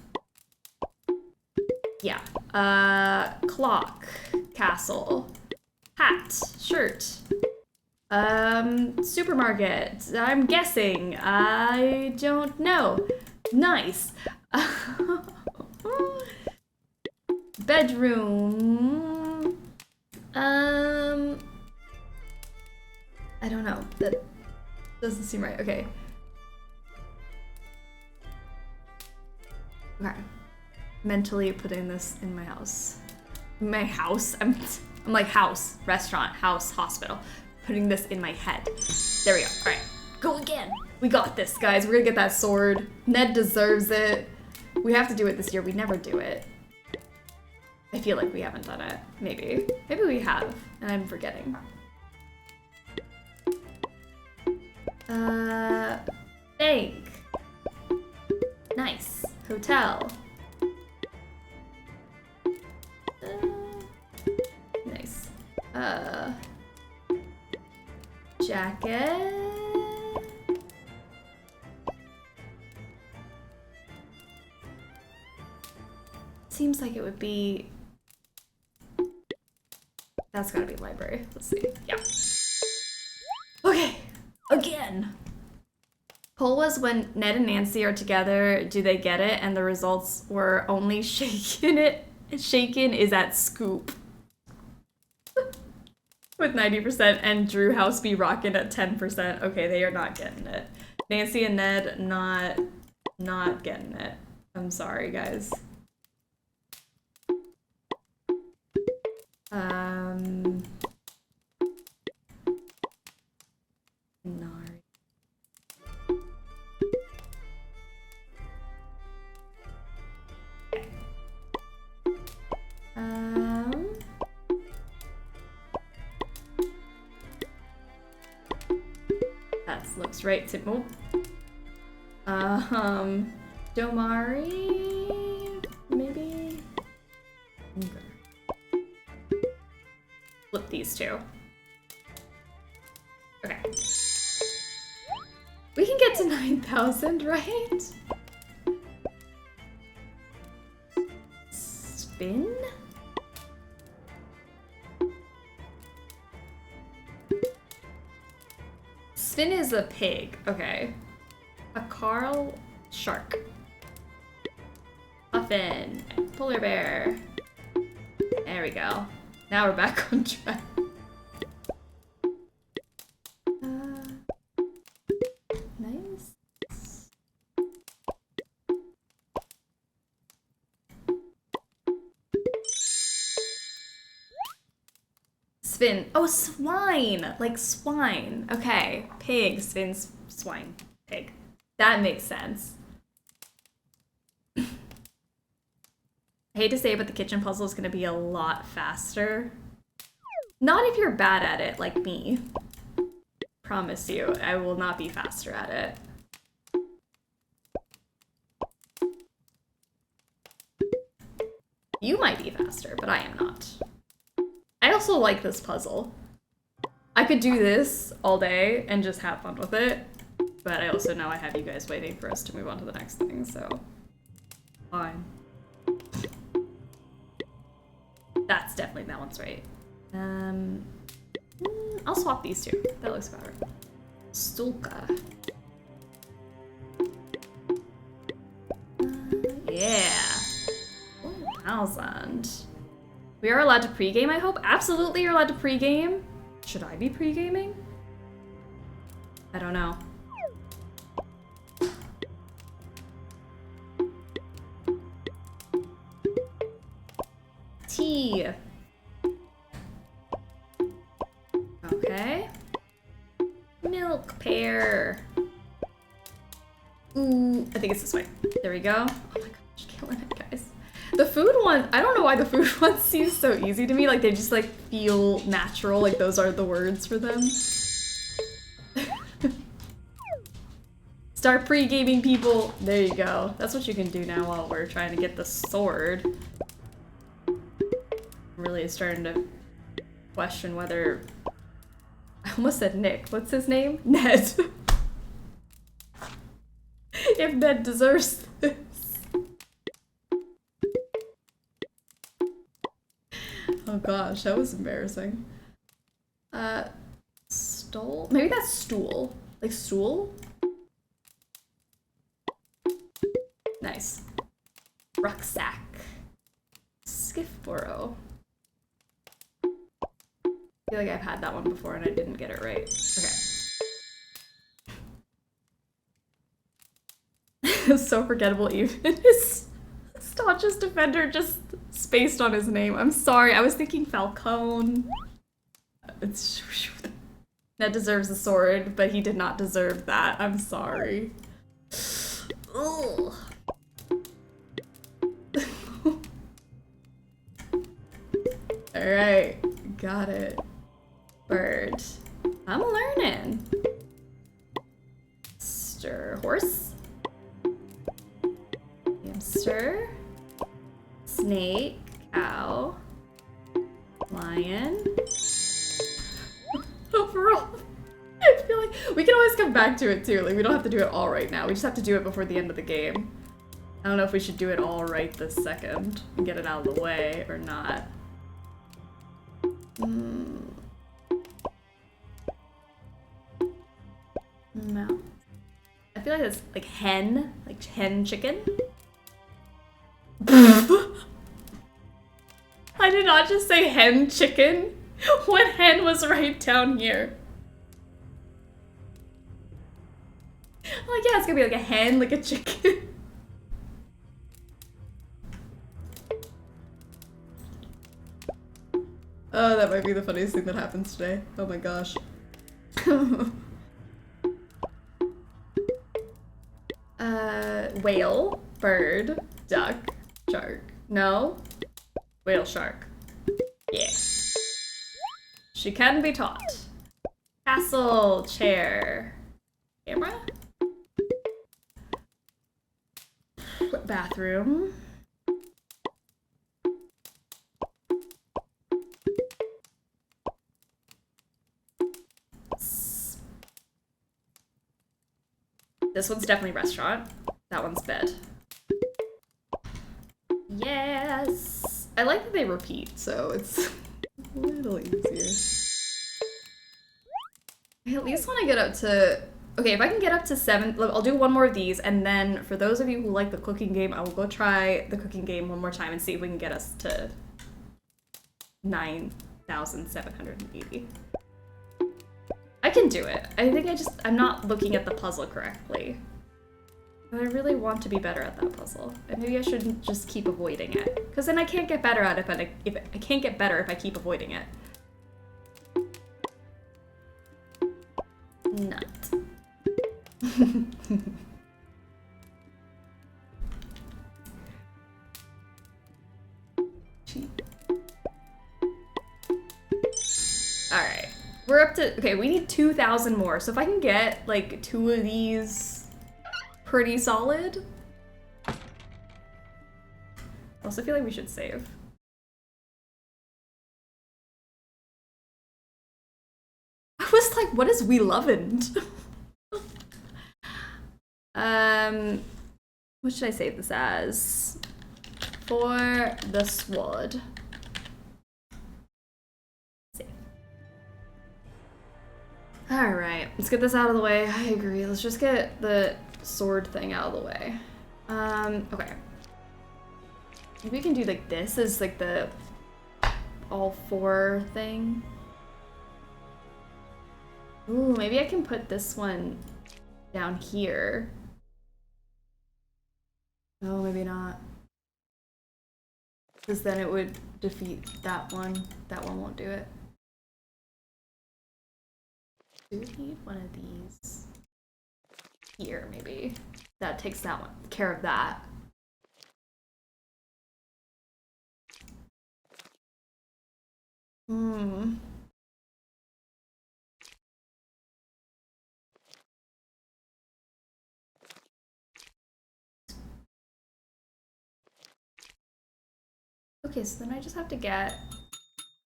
Yeah. Clock, castle, hat, shirt, supermarket. I'm guessing. I don't know. Nice. Bedroom. I don't know. That doesn't seem right. Okay. Okay. Mentally putting this in my house. My house? I'm like house, restaurant, house, hospital. Putting this in my head. There we go. All right. Go again. We got this, guys. We're gonna get that sword. Ned deserves it. We have to do it this year. We never do it. I feel like we haven't done it. Maybe. Maybe we have, and I'm forgetting. Bank. Nice. Hotel. Nice. Jacket. Seems like it would be... That's gotta be library. Let's see. Yeah. Okay. Again. Poll was when Ned and Nancy are together, do they get it? And the results were only shaken is at Scoop. With 90% and Drew House be rocking at 10%. Okay, they are not getting it. Nancy and Ned not getting it. I'm sorry, guys. Nari. That looks right to move. Domari, maybe. Okay. flip these two. Okay. We can get to 9,000, right? Spin? Spin is a pig. Okay. A Carl shark. Muffin. Polar bear. There we go. Now we're back on track. Nice. Spin. Oh, swine. Like swine. Okay. Pig, spin, swine, pig. That makes sense. I hate to say it, but the kitchen puzzle is going to be a lot faster. Not if you're bad at it, like me. Promise you, I will not be faster at it. You might be faster, but I am not. I also like this puzzle. I could do this all day and just have fun with it, but I also know I have you guys waiting for us to move on to the next thing, so fine. That's definitely, that one's right. I'll swap these two. That looks better. Stulka. Yeah. 1,000. We are allowed to pregame, I hope? Absolutely, you're allowed to pregame. Should I be pregaming? I don't know. Tea. Okay. Milk pear. Ooh, I think it's this way. There we go. Oh my gosh, killing it, guys. The food one, I don't know why the food one seems so easy to me. Like, they just, like, feel natural. Like, those are the words for them. Start pre-gaming, people. There you go. That's what you can do now while we're trying to get the sword. I'm really starting to question whether... I almost said Nick. What's his name? Ned. If Ned deserves this. Oh gosh, that was embarrassing. Stole? Maybe that's stool. Like stool? Nice. Rucksack. Skiffboro. I feel like I've had that one before and I didn't get it right. Okay. So forgettable even. His staunchest defender just spaced on his name. I'm sorry, I was thinking Falcone. It's... Ned deserves a sword, but he did not deserve that. I'm sorry. Ugh. Alright, got it. Bird. I'm learning. Stir. Horse. Hamster. Snake. Cow. Lion. Overall, I feel like we can always come back to it too. Like, we don't have to do it all right now. We just have to do it before the end of the game. I don't know if we should do it all right this second and get it out of the way or not. No. I feel like it's like hen chicken. I did not just say hen chicken when hen was right down here. I'm like, yeah, it's gonna be like a hen, like a chicken. Oh, that might be the funniest thing that happens today. Oh my gosh. Whale, bird, duck, shark. No? Whale, shark. Yeah. She can be taught. Castle, chair. Camera? Bathroom. this one's definitely restaurant. That one's bed. Yes! I like that they repeat, so it's a little easier. I at least want to get up to... Okay, if I can get up to 7, I'll do one more of these, and then for those of you who like the cooking game, I will go try the cooking game one more time and see if we can get us to 9,780. I can do it. I think I'm not looking at the puzzle correctly. And I really want to be better at that puzzle. And maybe I shouldn't just keep avoiding it. Because then I can't get better at it if I can't get better if I keep avoiding it. Nut. Alright. We're up to... Okay, we need 2,000 more. So if I can get, like, 2 of these pretty solid. I also feel like we should save. I was like, what is we lovin'? What should I save this as? For the sword. Save. Alright, let's get this out of the way. I agree. Let's just get the sword thing out of the way. Okay. Maybe we can do like this as like the all 4 thing. Ooh, maybe I can put this one down here. Oh, maybe not. Because then it would defeat that one. That one won't do it. Do we need one of these? Here, maybe. That takes that one, care of that. Hmm. Okay, so then I just have to get...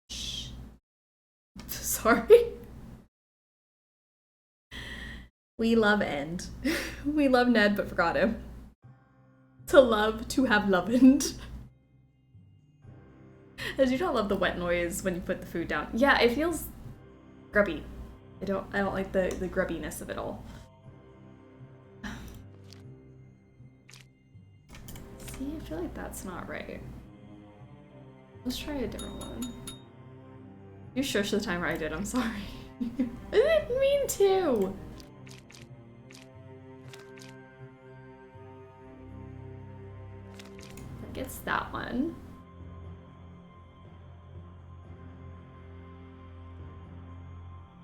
Shh. Sorry. We love End. We love Ned, but forgot him. To love, to have lovened. I do not love the wet noise when you put the food down. Yeah, it feels grubby. I don't like the grubbiness of it all. See, I feel like that's not right. Let's try a different one. You shush the timer I did, I'm sorry. I didn't mean to! Like it's that one.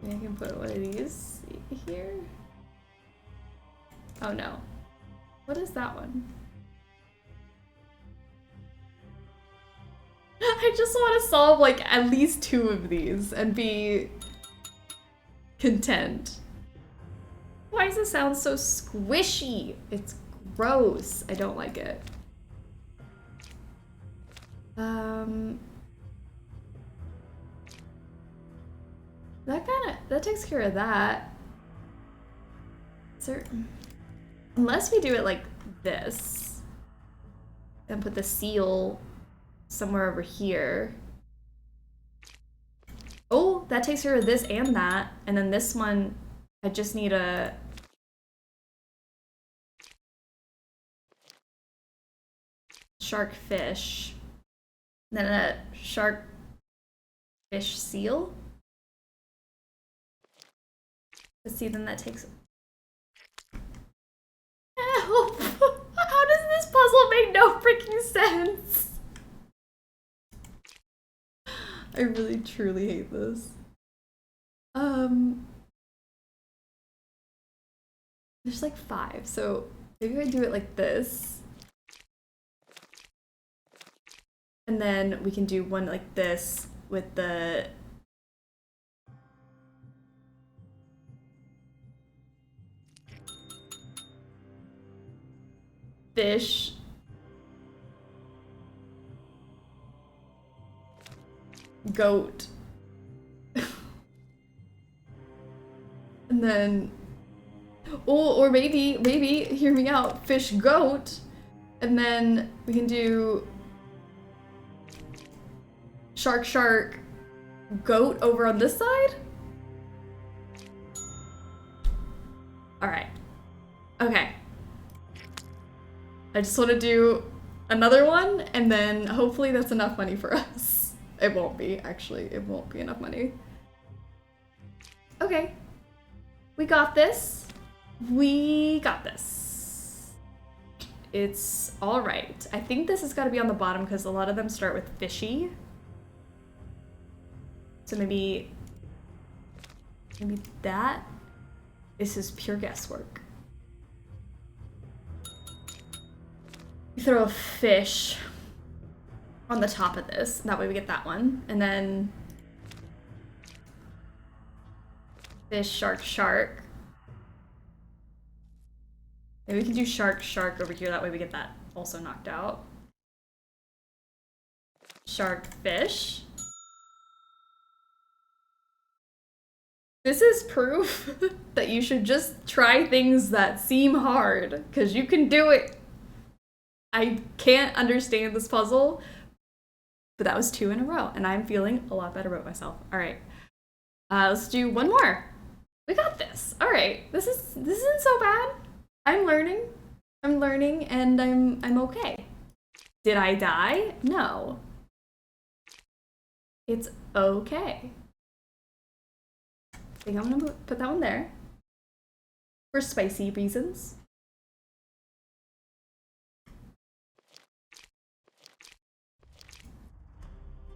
Maybe I can put one of these here. Oh no. What is that one? I just want to solve like at least 2 of these and be content. Why does it sound so squishy? It's gross. I don't like it. That takes care of that. Unless we do it like this and put the seal somewhere over here. Oh, that takes care of this and that. And then this one, I just need a... shark fish. Then a shark fish seal. Let's see, then that takes... Help! How does this puzzle make no freaking sense? I really truly hate this. There's like 5, so maybe I do it like this. And then we can do one like this with the fish. Goat. And then or maybe, hear me out, fish goat, and then we can do shark, goat over on this side? Alright. Okay. I just want to do another one, and then hopefully that's enough money for us. It won't be, actually. It won't be enough money. Okay. We got this. We got this. It's alright. I think this has got to be on the bottom because a lot of them start with fishy. So maybe that. This is pure guesswork. You throw a fish on the top of this. That way we get that one. And then fish, shark. Maybe we can do shark over here. That way we get that also knocked out. Shark, fish. This is proof that you should just try things that seem hard, because you can do it. I can't understand this puzzle, but that was 2 in a row, and I'm feeling a lot better about myself. All right, let's do one more. We got this. All right, this isn't so bad. I'm learning, and I'm okay. Did I die? No. It's okay. I think I'm gonna put that one there for spicy reasons.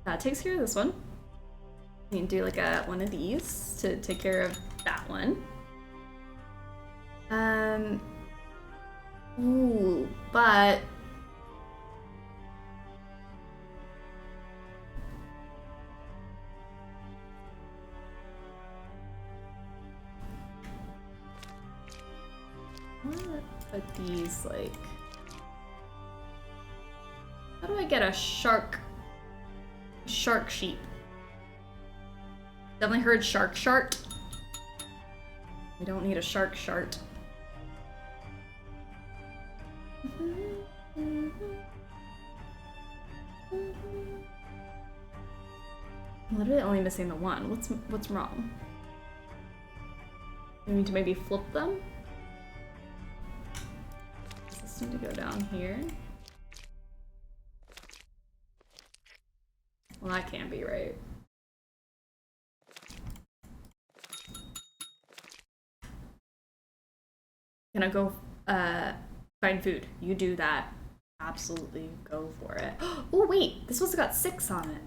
That takes care of this one. You can do like one of these to take care of that one. Ooh, but put these like, how do I get a shark sheep? Definitely heard shark. We don't need a shark shart. I'm literally only missing the one. What's wrong? We need to maybe flip them? Does this need to go down here? Well, that can't be right. Can I go find food? You do that. Absolutely go for it. Oh wait, this one's got 6 on it.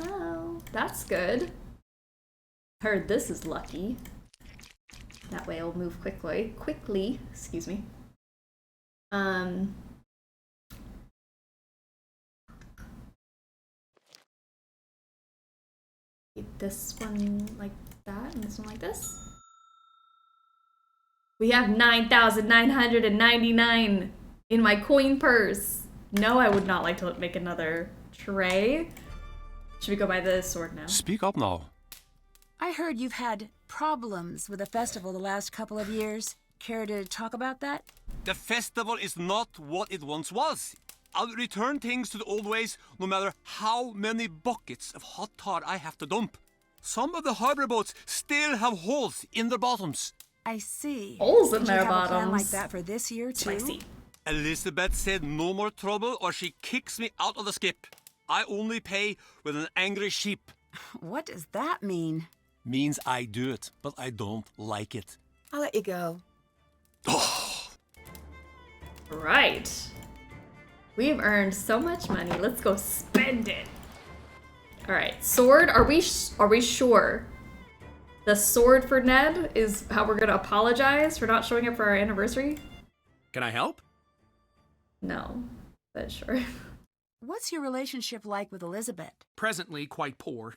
Oh, that's good. Heard this is lucky. That way it'll move quickly, excuse me. This one like that, and this one like this. We have 9,999 in my coin purse. No, I would not like to make another tray. Should we go buy the sword now? Speak up now. I heard you've had problems with the festival the last couple of years. Care to talk about that? The festival is not what it once was. I'll return things to the old ways no matter how many buckets of hot tar I have to dump. Some of the harbor boats still have holes in their bottoms. I see. Holes in Did you their have a plan bottoms. like that for this year too? Spicy. Elizabeth said no more trouble or she kicks me out of the skip. I only pay with an angry sheep. What does that mean? Means I do it, but I don't like it. I'll let you go. Right. We've earned so much money. Let's go spend it. All right, sword. Are we sure? The sword for Ned is how we're gonna apologize for not showing up for our anniversary? Can I help? No, but sure. What's your relationship like with Elizabeth? Presently quite poor.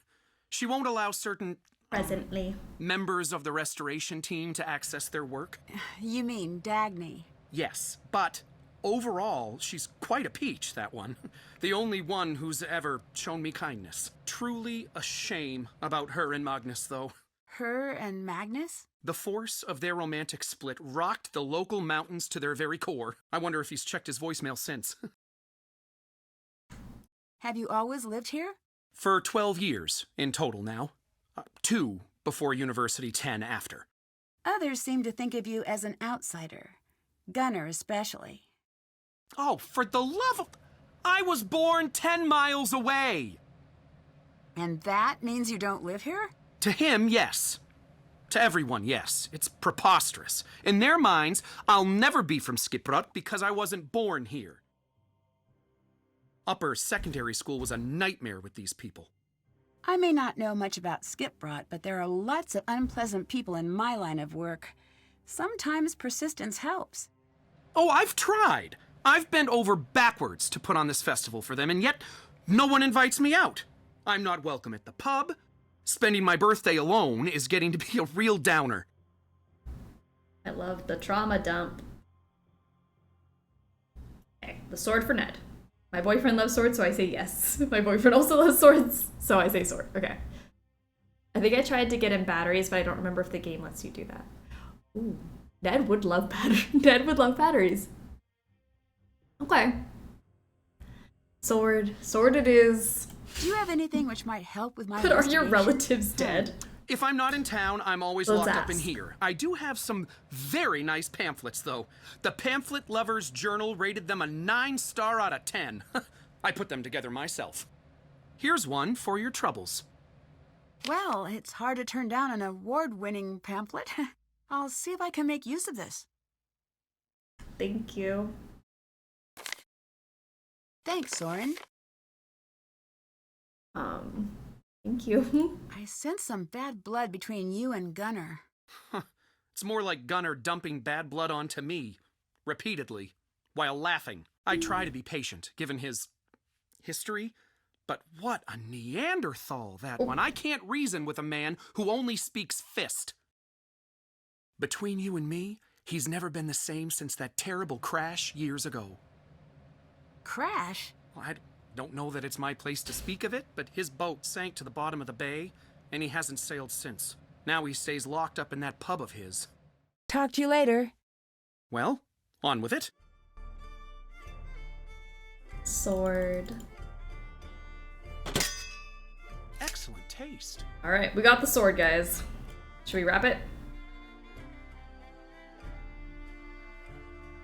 She won't allow certain Presently. members of the restoration team to access their work. You mean Dagny? Yes, but overall, she's quite a peach, that one. The only one who's ever shown me kindness. Truly a shame about her and Magnus, though. Her and Magnus? The force of their romantic split rocked the local mountains to their very core. I wonder if he's checked his voicemail since. Have you always lived here? For 12 years in total now. 2 before university, 10 after. Others seem to think of you as an outsider. Gunnar especially. Oh, for the love of... I was born 10 miles away! And that means you don't live here? To him, yes. To everyone, yes. It's preposterous. In their minds, I'll never be from Skipbrot because I wasn't born here. Upper secondary school was a nightmare with these people. I may not know much about Skipbrot, but there are lots of unpleasant people in my line of work. Sometimes persistence helps. Oh, I've tried. I've bent over backwards to put on this festival for them, and yet no one invites me out. I'm not welcome at the pub. Spending my birthday alone is getting to be a real downer. I love the trauma dump. Okay, the sword for Ned. My boyfriend loves swords, so I say yes. My boyfriend also loves swords, so I say sword. Okay. I think I tried to get in batteries, but I don't remember if the game lets you do that. Ooh, Ned would love Ned would love batteries. Okay. Sword. Sword it is. Do you have anything which might help with my But are your investigation? relatives dead? If I'm not in town, I'm always Let's locked up in ask. here. I do have some very nice pamphlets, though. The Pamphlet Lovers Journal rated them a 9-star out of 10. I put them together myself. Here's one for your troubles. Well, it's hard to turn down an award-winning pamphlet. I'll see if I can make use of this. Thank you. Thanks, Soren. Thank you. I sense some bad blood between you and Gunnar. It's more like Gunnar dumping bad blood onto me, repeatedly, while laughing. I try to be patient, given his history, but what a Neanderthal, that one. I can't reason with a man who only speaks fist. Between you and me, he's never been the same since that terrible crash years ago. Crash? Well, I don't know that it's my place to speak of it, but his boat sank to the bottom of the bay, and he hasn't sailed since. Now he stays locked up in that pub of his. Talk to you later. Well, on with it. Sword. Excellent taste. All right, we got the sword, guys. Should we wrap it?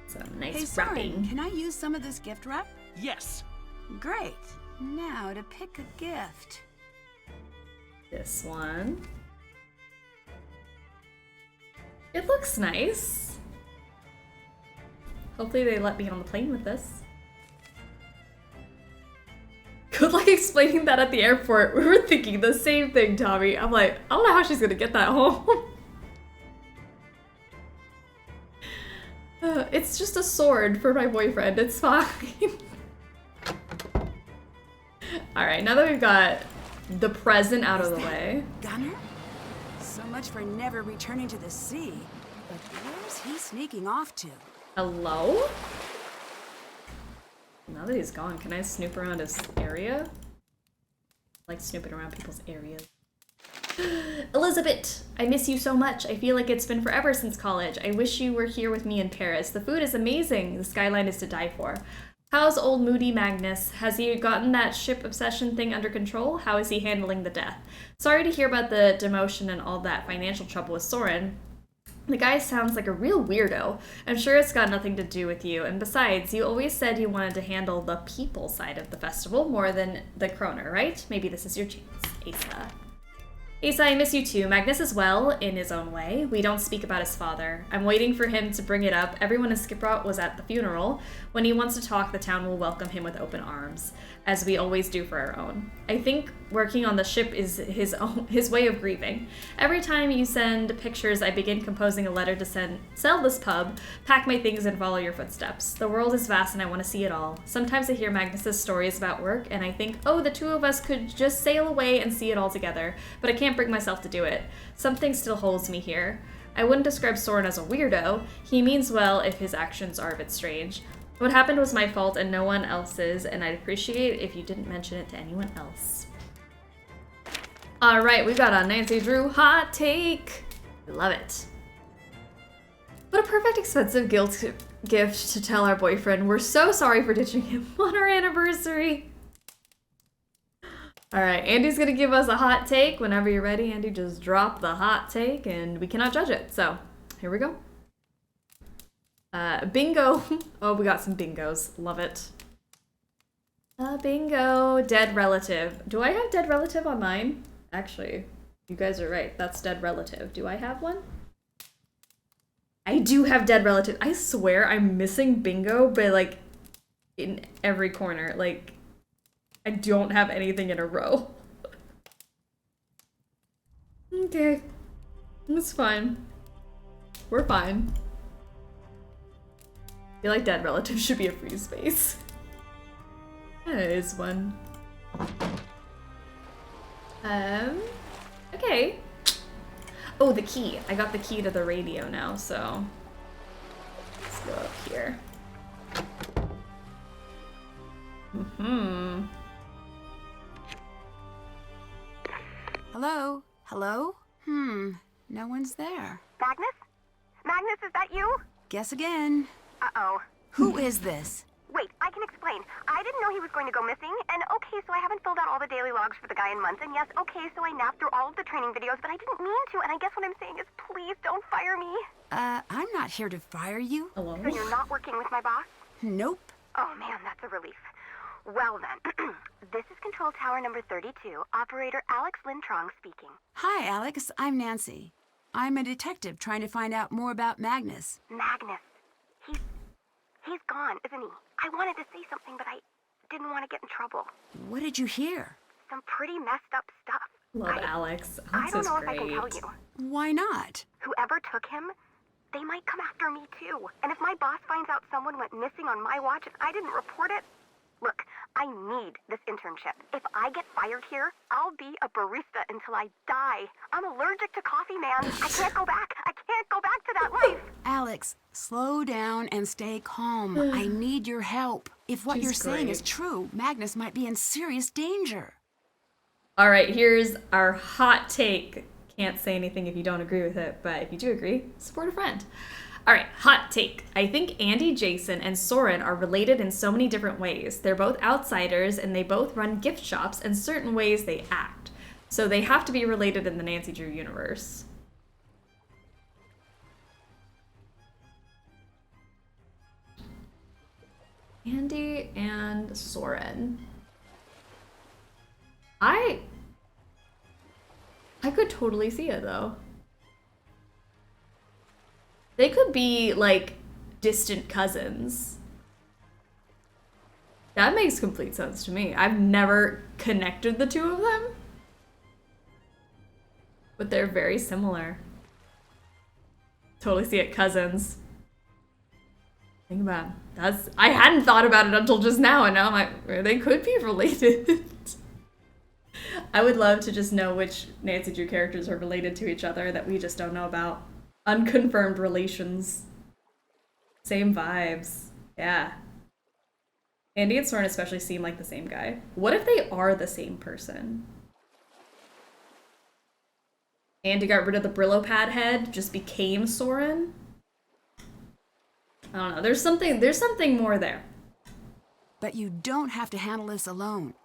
So nice Hey, Soren, wrapping. can I use some of this gift wrap? Yes. Great. Now to pick a gift. This one. It looks nice. Hopefully they let me on the plane with this. Good luck explaining that at the airport. We were thinking the same thing, Tommy. I'm like, I don't know how she's gonna get that home. It's just a sword for my boyfriend. It's fine. Alright, now that we've got the present out of the way. Gunnar? So much for never returning to the sea. But where's he sneaking off to? Hello? Now that he's gone, can I snoop around his area? I like snooping around people's areas. Elizabeth, I miss you so much. I feel like it's been forever since college. I wish you were here with me in Paris. The food is amazing. The skyline is to die for. How's old moody Magnus? Has he gotten that ship obsession thing under control? How is he handling the death? Sorry to hear about the demotion and all that financial trouble with Soren. The guy sounds like a real weirdo. I'm sure it's got nothing to do with you. And besides, you always said you wanted to handle the people side of the festival more than the Kroner, right? Maybe this is your chance, Asa. Asa, I miss you too. Magnus as well, in his own way. We don't speak about his father. I'm waiting for him to bring it up. Everyone in Skipbrot was at the funeral. When he wants to talk, the town will welcome him with open arms, as we always do for our own. I think working on the ship is his way of grieving. Every time you send pictures, I begin composing a letter to sell this pub, pack my things, and follow your footsteps. The world is vast and I want to see it all. Sometimes I hear Magnus's stories about work, and I think, oh, the two of us could just sail away and see it all together, but I can't bring myself to do it. Something still holds me here. I wouldn't describe Soren as a weirdo. He means well if his actions are a bit strange. What happened was my fault and no one else's, and I'd appreciate if you didn't mention it to anyone else. All right, we got a Nancy Drew hot take. Love it. What a perfect expensive gift to tell our boyfriend we're so sorry for ditching him on our anniversary. All right, Andy's gonna give us a hot take. Whenever you're ready, Andy, just drop the hot take and we cannot judge it. So here we go. Bingo. Oh, we got some bingos. Love it. Bingo. Dead relative. Do I have dead relative on mine? Actually, you guys are right. That's dead relative. Do I have one? I do have dead relative. I swear I'm missing bingo, but like in every corner. Like I don't have anything in a row. Okay. That's fine. We're fine. I feel like dead relative should be a free space. That is one. Okay. Oh, the key. I got the key to the radio now, so let's go up here. Hello? Hello? No one's there. Magnus? Magnus, is that you? Guess again. Uh-oh. Who is this? Wait, I can explain. I didn't know he was going to go missing, and okay, so I haven't filled out all the daily logs for the guy in months, and yes, okay, so I napped through all of the training videos, but I didn't mean to, and I guess what I'm saying is please don't fire me. I'm not here to fire you. Hello? So you're not working with my boss? Nope. Oh man, that's a relief. Well then, this is Control Tower number 32, Operator Alex Lintrong speaking. Hi, Alex. I'm Nancy. I'm a detective trying to find out more about Magnus. Magnus. He's gone, isn't he? I wanted to say something, but I didn't want to get in trouble. What did you hear? Some pretty messed up stuff. Love Alex. I don't know great. if I can tell you. Why not? Whoever took him, they might come after me too. And if my boss finds out someone went missing on my watch and I didn't report it, look, I need this internship. If I get fired here, I'll be a barista until I die. I'm allergic to coffee, man. I can't go back. I can't go back to that life. Alex, slow down and stay calm. I need your help. If what you're saying is true, Magnus might be in serious danger. All right, here's our hot take. Can't say anything if you don't agree with it, but if you do agree, support a friend. All right, hot take. I think Andy, Jason, and Soren are related in so many different ways. They're both outsiders, and they both run gift shops, and certain ways they act. So they have to be related in the Nancy Drew universe. Andy and Soren. I could totally see it, though. They could be, like, distant cousins. That makes complete sense to me. I've never connected the two of them. But they're very similar. Totally see it, cousins. Think about it. I hadn't thought about it until just now, and now I'm like, they could be related. I would love to just know which Nancy Drew characters are related to each other that we just don't know about. Unconfirmed relations. Same vibes. Yeah. Andy and Soren especially seem like the same guy. What if they are the same person? Andy got rid of the Brillo pad head, just became Soren? I don't know. There's something more there. But you don't have to handle this alone.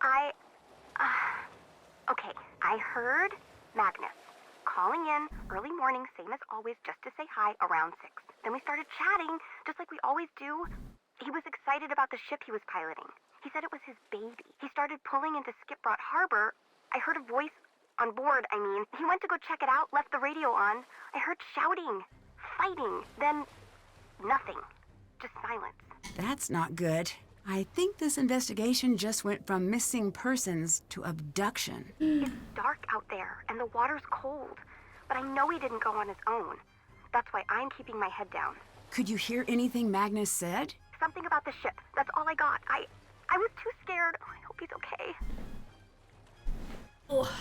Okay, I heard Magnus calling in early morning, same as always, just to say hi around 6. Then we started chatting, just like we always do. He was excited about the ship he was piloting. He said it was his baby. He started pulling into Skipbrought Harbor. I heard a voice on board, I mean. He went to go check it out, left the radio on. I heard shouting, fighting, then nothing. Just silence. That's not good. I think this investigation just went from missing persons to abduction. It's dark out there, and the water's cold. But I know he didn't go on his own. That's why I'm keeping my head down. Could you hear anything Magnus said? Something about the ship. That's all I got. I was too scared. Oh, I hope he's okay. Oh.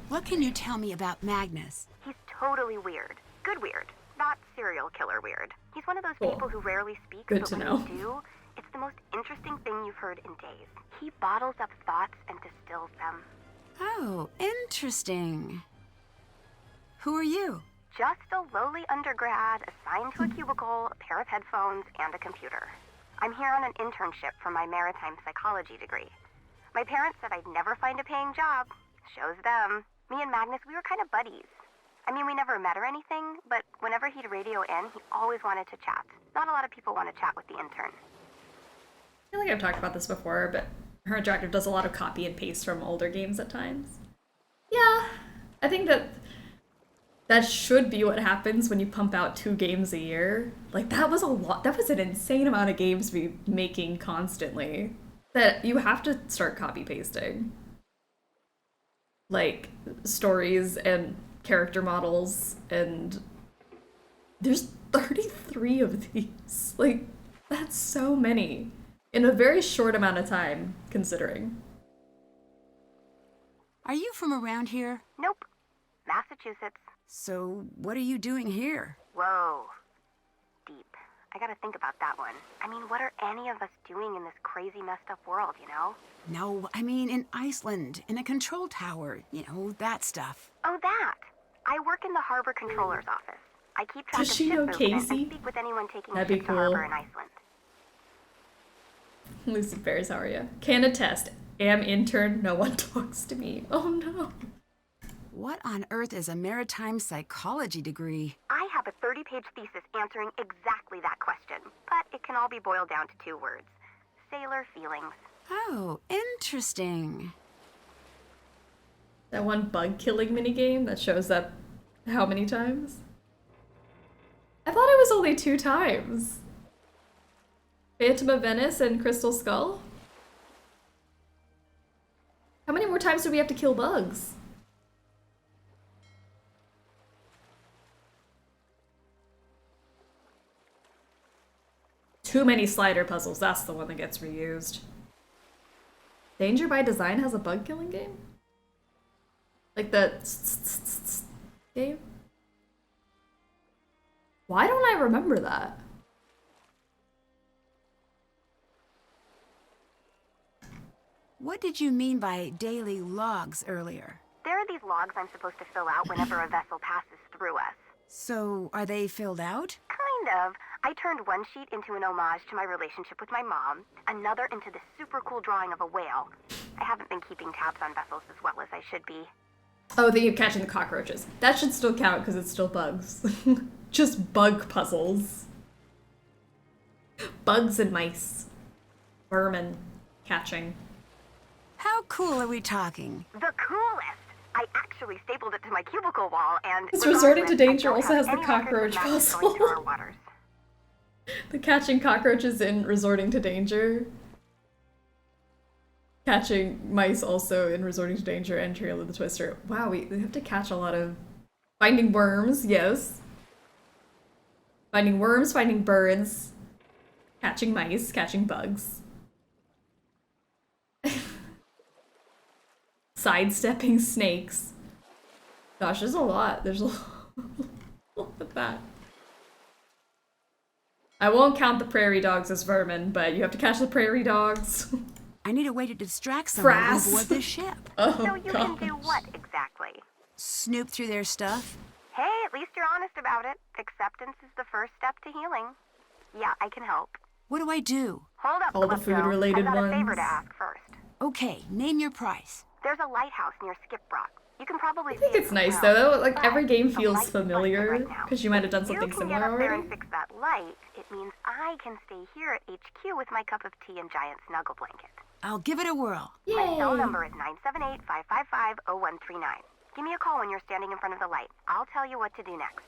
What can you tell me about Magnus? He's totally weird. Good weird. Not serial killer weird. He's one of those people who rarely speaks, Good but to when know. they do, it's the most interesting thing you've heard in days. He bottles up thoughts and distills them. Oh, interesting. Who are you? Just a lowly undergrad assigned to a cubicle, a pair of headphones, and a computer. I'm here on an internship for my maritime psychology degree. My parents said I'd never find a paying job. Shows them. Me and Magnus, we were kind of buddies. I mean, we never met or anything, but whenever he'd radio in, he always wanted to chat. Not a lot of people want to chat with the intern. I feel like I've talked about this before, but her interactive does a lot of copy and paste from older games at times. Yeah, I think that should be what happens when you pump out 2 games a year. Like, that was a lot. That was an insane amount of games to be making constantly. That you have to start copy pasting. Like, stories and character models, and there's 33 of these. Like, that's so many in a very short amount of time, considering. Are you from around here? Nope. Massachusetts. So, what are you doing here? Whoa. Deep. I gotta think about that one. I mean, what are any of us doing in this crazy messed up world, you know? No, I mean in Iceland, in a control tower, you know, that stuff. Oh, that. I work in the harbor controller's office. I keep track Does of she ship know movement Casey? and speak with anyone taking That'd a be ship cool. to harbor in Iceland. Lucy Bears, how are you? Can attest. Am intern, no one talks to me. Oh no. What on earth is a maritime psychology degree? I have a 30-page thesis answering exactly that question, but it can all be boiled down to 2 words. Sailor feelings. Oh, interesting. That one bug killing minigame that shows up how many times? I thought it was only 2 times. Phantom of Venice and Crystal Skull? How many more times do we have to kill bugs? Too many slider puzzles, that's the one that gets reused. Danger by Design has a bug killing game? Like the game? Why don't I remember that? What did you mean by daily logs earlier? There are these logs I'm supposed to fill out whenever a vessel passes through us. So, are they filled out? Kind of. I turned one sheet into an homage to my relationship with my mom, another into this super cool drawing of a whale. I haven't been keeping tabs on vessels as well as I should be. Oh, the catching the cockroaches. That should still count because it's still bugs. Just bug puzzles. Bugs and mice. Vermin. Catching. How cool are we talking? The coolest! I actually stapled it to my cubicle wall and... It's Resorting to Danger I don't also has have the any records of cockroach Magnus puzzle. going through our waters. The catching cockroaches in Resorting to Danger. Catching mice also in Resorting to Danger and Trail of the Twister. Wow, we have to catch a lot of... Finding worms, yes. Finding worms, finding birds. Catching mice, catching bugs. Sidestepping snakes. Gosh, there's a lot. There's a lot of that. I won't count the prairie dogs as vermin, but you have to catch the prairie dogs. I need a way to distract someone on Frass. board this ship. Oh, So you can do what exactly? Snoop through their stuff? Hey, at least you're honest about it. Acceptance is the first step to healing. Yeah, I can help. What do I do? Hold up, All the Calypso. food-related I've got a favor ones. to ask first. Okay, name your price. There's a lighthouse near Skipbrook. You can probably I think see it it's from nice town, though. Like but every game the feels light is busted familiar right now. because you might have done If something you can similar get up there already. and fix that light, it means I can stay here at HQ with my cup of tea and giant snuggle blanket. I'll give it a whirl. My cell number is 978-555-0139. Give me a call when you're standing in front of the light. I'll tell you what to do next.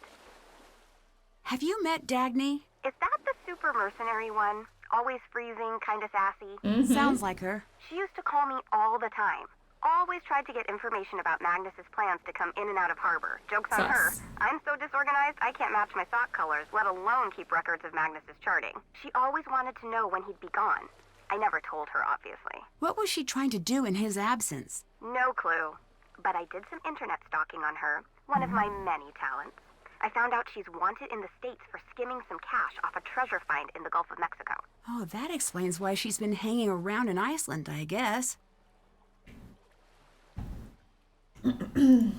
Have you met Dagny? Is that the super mercenary one? Always freezing, kinda sassy? Sounds like her. She used to call me all the time. Always tried to get information about Magnus's plans to come in and out of harbor. Joke's on her. Sus. I'm so disorganized, I can't match my sock colors, let alone keep records of Magnus's charting. She always wanted to know when he'd be gone. I never told her, obviously. What was she trying to do in his absence? No clue. But I did some internet stalking on her, one of my many talents. I found out she's wanted in the States for skimming some cash off a treasure find in the Gulf of Mexico. Oh, that explains why she's been hanging around in Iceland, I guess.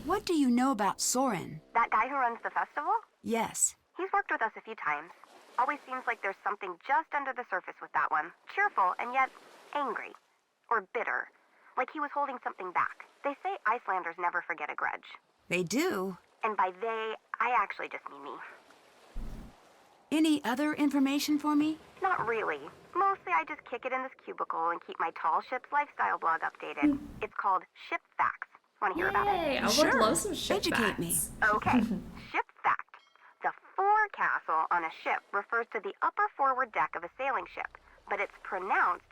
What do you know about Soren? That guy who runs the festival? Yes. He's worked with us a few times. Always seems like there's something just under the surface with that one. Cheerful and yet angry. Or bitter. Like he was holding something back. They say Icelanders never forget a grudge. They do. And by they, I actually just mean me. Any other information for me? Not really. Mostly I just kick it in this cubicle and keep my Tall Ships lifestyle blog updated. It's called Ship Facts. Want to hear about it? I would love some ship Educate facts. me. Okay. Ship fact. The forecastle on a ship refers to the upper forward deck of a sailing ship, but it's pronounced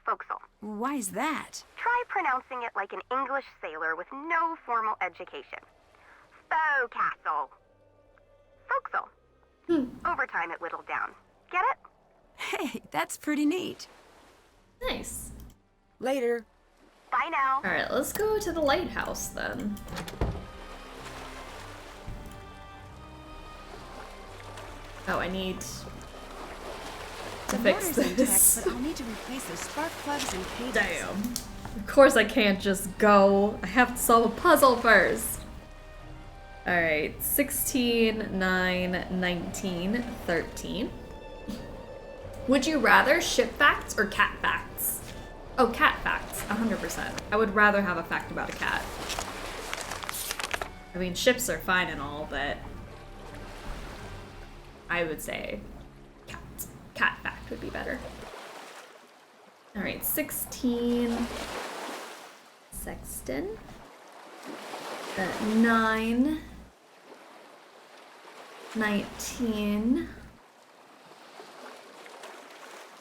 forecastle. Why's that? Try pronouncing it like an English sailor with no formal education. Forecastle. Forecastle. Over time it whittled down. Get it? Hey, that's pretty neat. Nice. Later. Bye now. Alright, let's go to the lighthouse then. Oh, I need to fix motor's this. intact, but I'll need to replace the spark plugs and cables. Damn. Of course I can't just go. I have to solve a puzzle first. Alright, 16, 9, 19, 13. Would you rather ship facts or cat facts? Oh, cat facts, 100%. I would rather have a fact about a cat. I mean, ships are fine and all, but I would say cat fact would be better. All right, 16, sexton, 9, 19,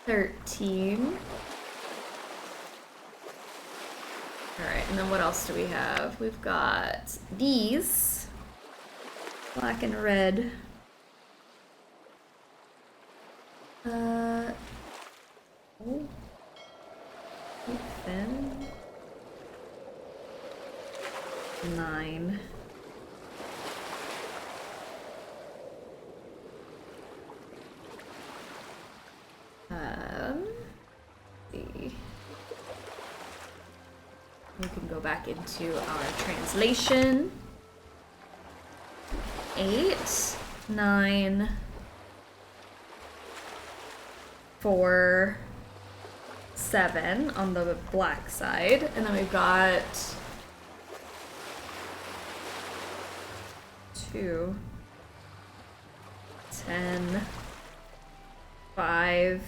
13. Alright, and then what else do we have? We've got these. Black and red. Oh. Thin. 9. See. We can go back into our translation. 8, 9, 4, 7 on the black side, and then we've got 2, 10, 5,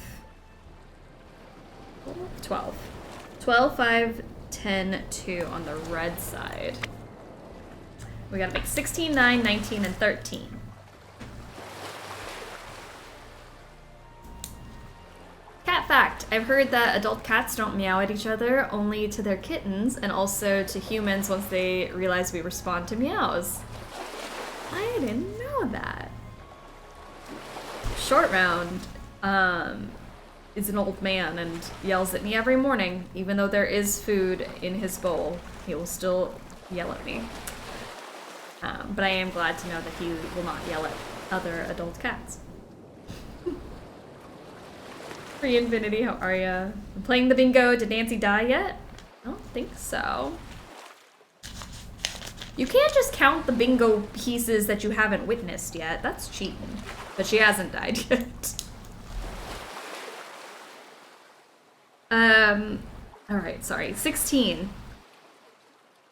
12. 12, 5, 10, 2 on the red side. We gotta make 16, 9, 19, and 13. Cat fact. I've heard that adult cats don't meow at each other, only to their kittens, and also to humans once they realize we respond to meows. I didn't know that. Short Round is an old man and yells at me every morning. Even though there is food in his bowl, he will still yell at me. But I am glad to know that he will not yell at other adult cats. Free Infinity, how are ya? I'm playing the bingo. Did Nancy die yet? I don't think so. You can't just count the bingo pieces that you haven't witnessed yet. That's cheating. But she hasn't died yet. Alright, sorry. 16.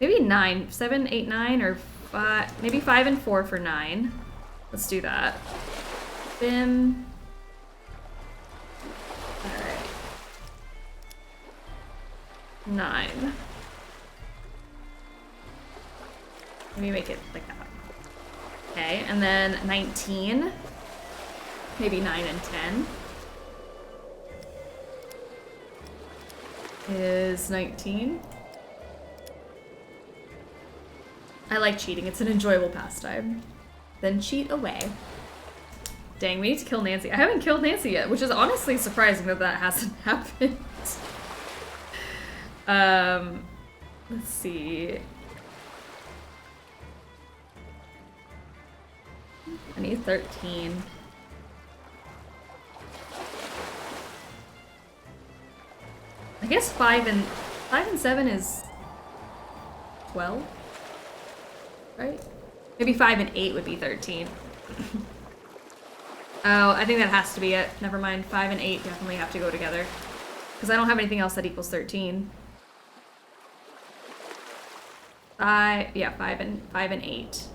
Maybe 9. 7, 8, 9, or 5. Maybe 5 and 4 for 9. Let's do that. Bim. Alright. 9. Maybe make it like that. Okay, and then 19. Maybe 9 and 10. Is 19. I like cheating. It's an enjoyable pastime. Then cheat away. Dang, we need to kill Nancy. I haven't killed Nancy yet, which is honestly surprising that that hasn't happened. Let's see. I need 13. I guess 5 and 7 is 12. right? Maybe 5 and 8 would be 13. Oh, I think that has to be it. Never mind. 5 and 8 definitely have to go together. Because I don't have anything else that equals 13. 5 and 8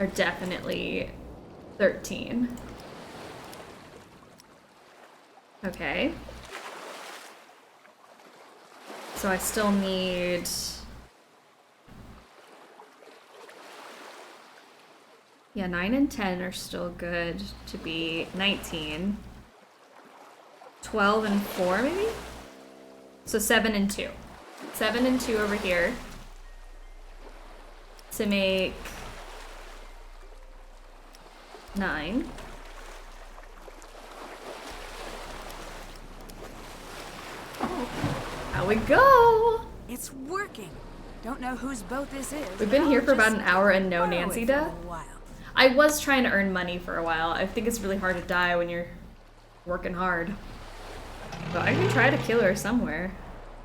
are definitely 13. Okay. So I still need... Yeah, 9 and 10 are still good to be 19. 12 and 4 maybe? So 7 and 2. 7 and 2 over here. To make 9. How we go? It's working. Don't know whose boat this is. We've been here for about an hour and no far away Nancy for a death. little while. I was trying to earn money for a while. I think it's really hard to die when you're working hard. But I can try to kill her somewhere.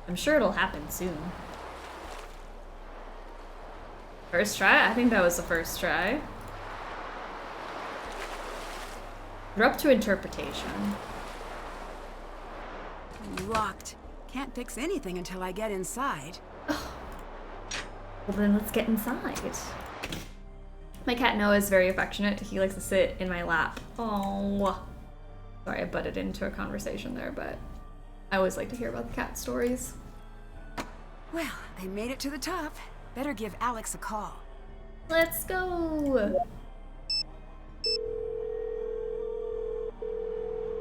I'm sure it'll happen soon. First try? I think that was the first try. We're up to interpretation. Locked. Can't fix anything until I get inside. Well then let's get inside. My cat Noah is very affectionate. He likes to sit in my lap. Oh. Sorry, I butted into a conversation there, but I always like to hear about the cat stories. Well, I made it to the top. Better give Alex a call. Let's go.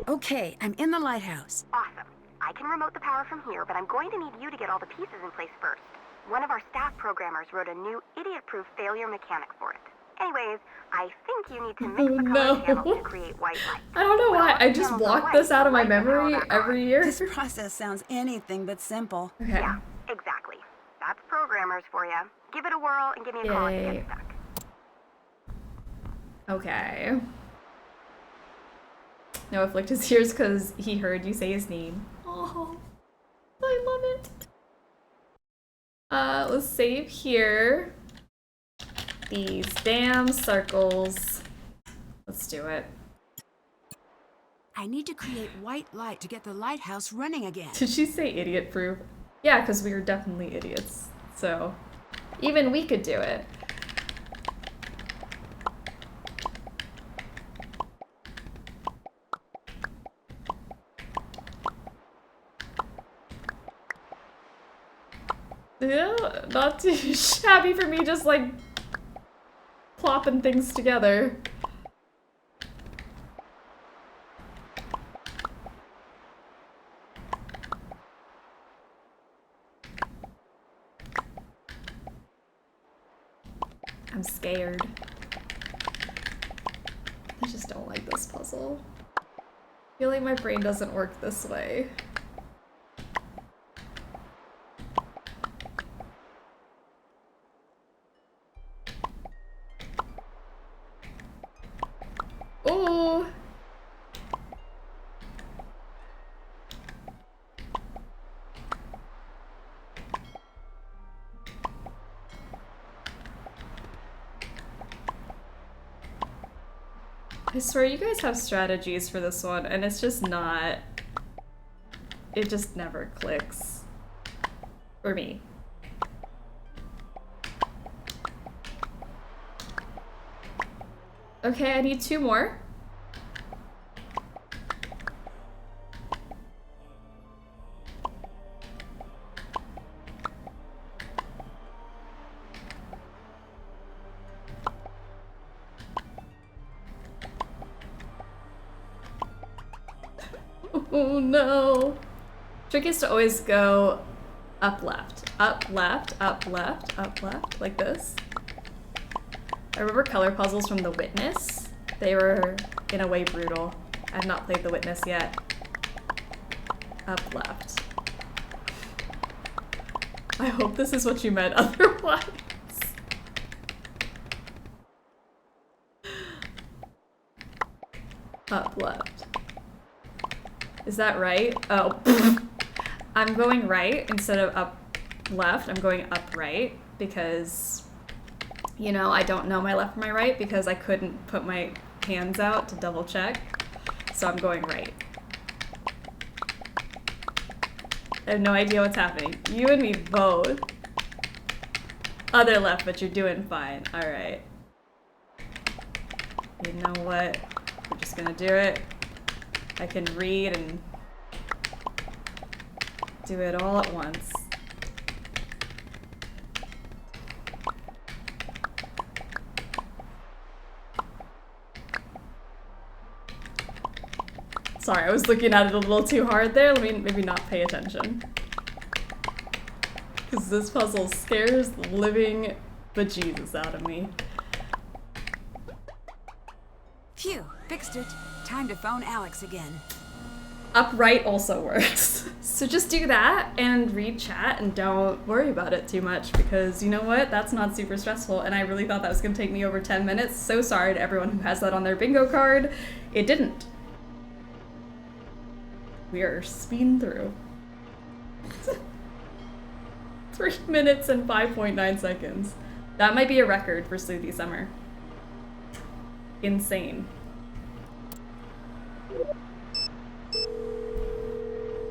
Okay, I'm in the lighthouse. Awesome. I can remote the power from here, but I'm going to need you to get all the pieces in place first. One of our staff programmers wrote a new idiot-proof failure mechanic for it. Anyways, I think you need to mix the color channels to create white light. I don't know why. I just blocked this out of my memory every year. This process sounds anything but simple. Okay. Yeah, exactly. That's programmers for you. Give it a whirl and give me a call if you get stuck. Okay. Noah flicked his ears because he heard you say his name. Oh, I love it. Let's save here. These damn circles. Let's do it. I need to create white light to get the lighthouse running again. Did she say idiot proof? Yeah, because we are definitely idiots. So, even we could do it. Yeah, not too shabby for me, just like plopping things together. I'm scared. I just don't like this puzzle. I feel like my brain doesn't work this way. Oh! I swear you guys have strategies for this one, and it's just not... It just never clicks. For me. Okay, I need 2 more. Oh no. Trick is to always go up left, up left, up left, up left, like this. I remember color puzzles from The Witness. They were, in a way, brutal. I have not played The Witness yet. Up left. I hope this is what you meant otherwise. Up left. Is that right? Oh. I'm going right instead of up left. I'm going up right because You know, I don't know my left from my right because I couldn't put my hands out to double check. So I'm going right. I have no idea what's happening. You and me both. Other left, but you're doing fine. Alright. You know what? We're just gonna do it. I can read and do it all at once. Sorry, I was looking at it a little too hard there. Let me maybe not pay attention. Because this puzzle scares the living bejesus out of me. Phew, fixed it. Time to phone Alex again. Upright also works. So just do that and read chat and don't worry about it too much because you know what? That's not super stressful and I really thought that was going to take me over 10 minutes. So sorry to everyone who has that on their bingo card. It didn't. We are speeding through. 3 minutes and 5.9 seconds. That might be a record for Sleuthy Summer. Insane.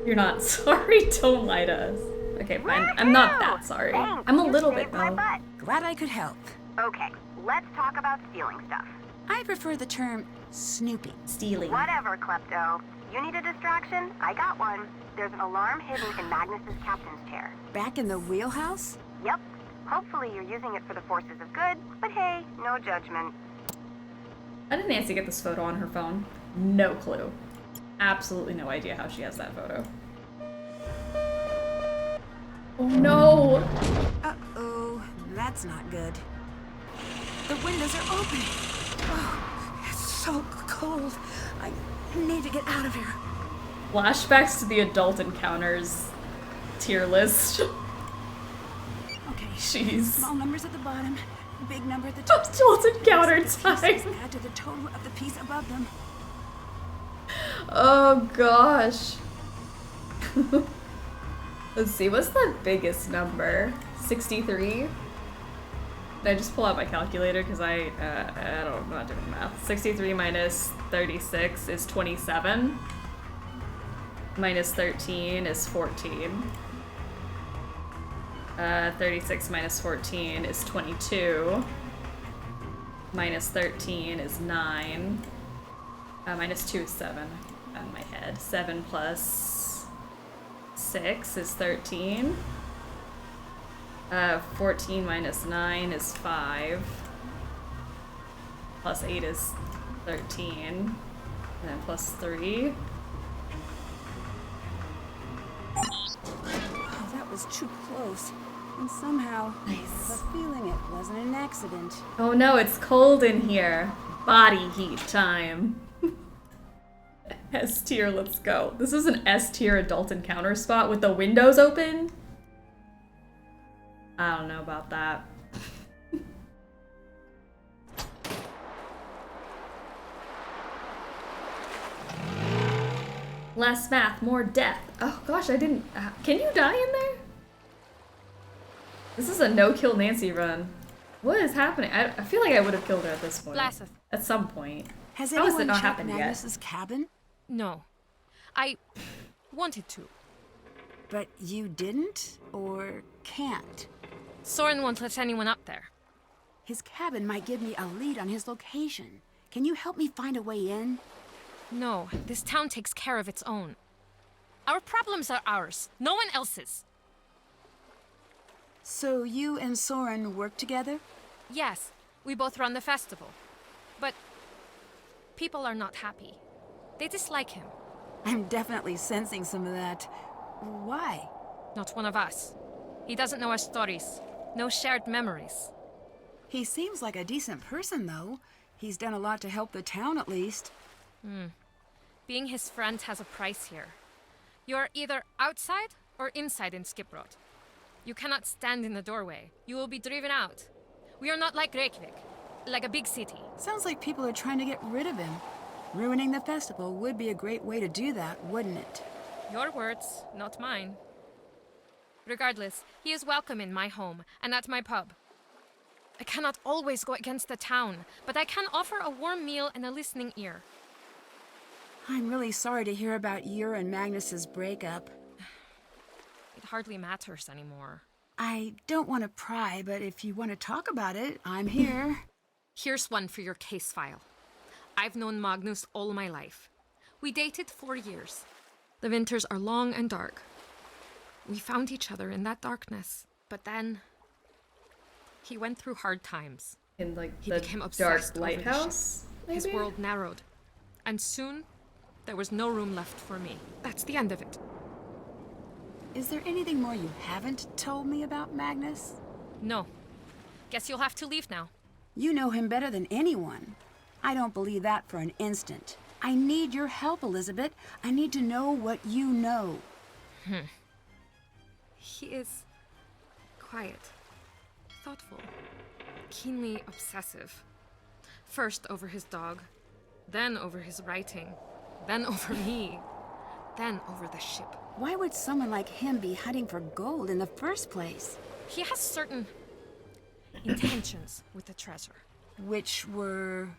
You're not sorry? Don't lie to us. Okay, fine. I'm not that sorry. Thanks. I'm a You little saved bit my though. butt. Glad I could help. Okay, let's talk about stealing stuff. I prefer the term snooping. Stealing. Whatever, klepto. You need a distraction? I got one. There's an alarm hidden in Magnus's captain's chair. Back in the wheelhouse? Yep. Hopefully you're using it for the forces of good, but hey, no judgment. How did Nancy get this photo on her phone? No clue. Absolutely no idea how she has that photo. Oh no! Uh-oh, that's not good. The windows are open. Oh, it's so cold. I need to get out of here. Flashbacks to the adult encounters tier list. Okay. Jeez. Small numbers at the bottom, big number at the top. Adult encounter Pieces time. add to the total of the piece above them. Oh gosh. Let's see, what's the biggest number? 63? Did I just pull out my calculator? Because I'm not doing math. 63 minus 36 is 27. Minus 13 is 14. 36 minus 14 is 22. Minus 13 is 9. Minus 2 is 7 on my head. 7 plus 6 is 13. 14 minus 9 is 5. Plus 8 is 13. And then plus 3. Oh, that was too close. And somehow, I have a feeling it wasn't an accident. Oh no, it's cold in here. Body heat time. S tier, let's go. This is an S tier adult encounter spot with the windows open. I don't know about that. Less math, more death. Oh gosh, I didn't. Can you die in there? This is a no-kill Nancy run. What is happening? I feel like I would have killed her at this point. Blaseth. At some point. Has How has it anyone not checked happened yet? Magnus's cabin? No. I wanted to. But you didn't? Or can't? Soren won't let anyone up there. His cabin might give me a lead on his location. Can you help me find a way in? No, this town takes care of its own. Our problems are ours, no one else's. So you and Soren work together? Yes, we both run the festival. But people are not happy. They dislike him. I'm definitely sensing some of that. Why? Not one of us. He doesn't know our stories. No shared memories. He seems like a decent person, though. He's done a lot to help the town, at least. Being his friend has a price here. You are either outside or inside in Skiprot. You cannot stand in the doorway. You will be driven out. We are not like Reykjavik, like a big city. Sounds like people are trying to get rid of him. Ruining the festival would be a great way to do that, wouldn't it? Your words, not mine. Regardless, he is welcome in my home and at my pub. I cannot always go against the town, but I can offer a warm meal and a listening ear. I'm really sorry to hear about your and Magnus's breakup. It hardly matters anymore. I don't want to pry, but if you want to talk about it, I'm here. Here's one for your case file. I've known Magnus all my life. We dated 4 years. The winters are long and dark. We found each other in that darkness, but then he went through hard times. In like He the became dark obsessed over the lighthouse, ship. His maybe? world narrowed, and soon there was no room left for me. That's the end of it. Is there anything more you haven't told me about Magnus? No. Guess you'll have to leave now. You know him better than anyone. I don't believe that for an instant. I need your help, Elizabeth. I need to know what you know. He is quiet, thoughtful, keenly obsessive. First over his dog, then over his writing, then over me, then over the ship. Why would someone like him be hunting for gold in the first place? He has certain intentions with the treasure. Which were...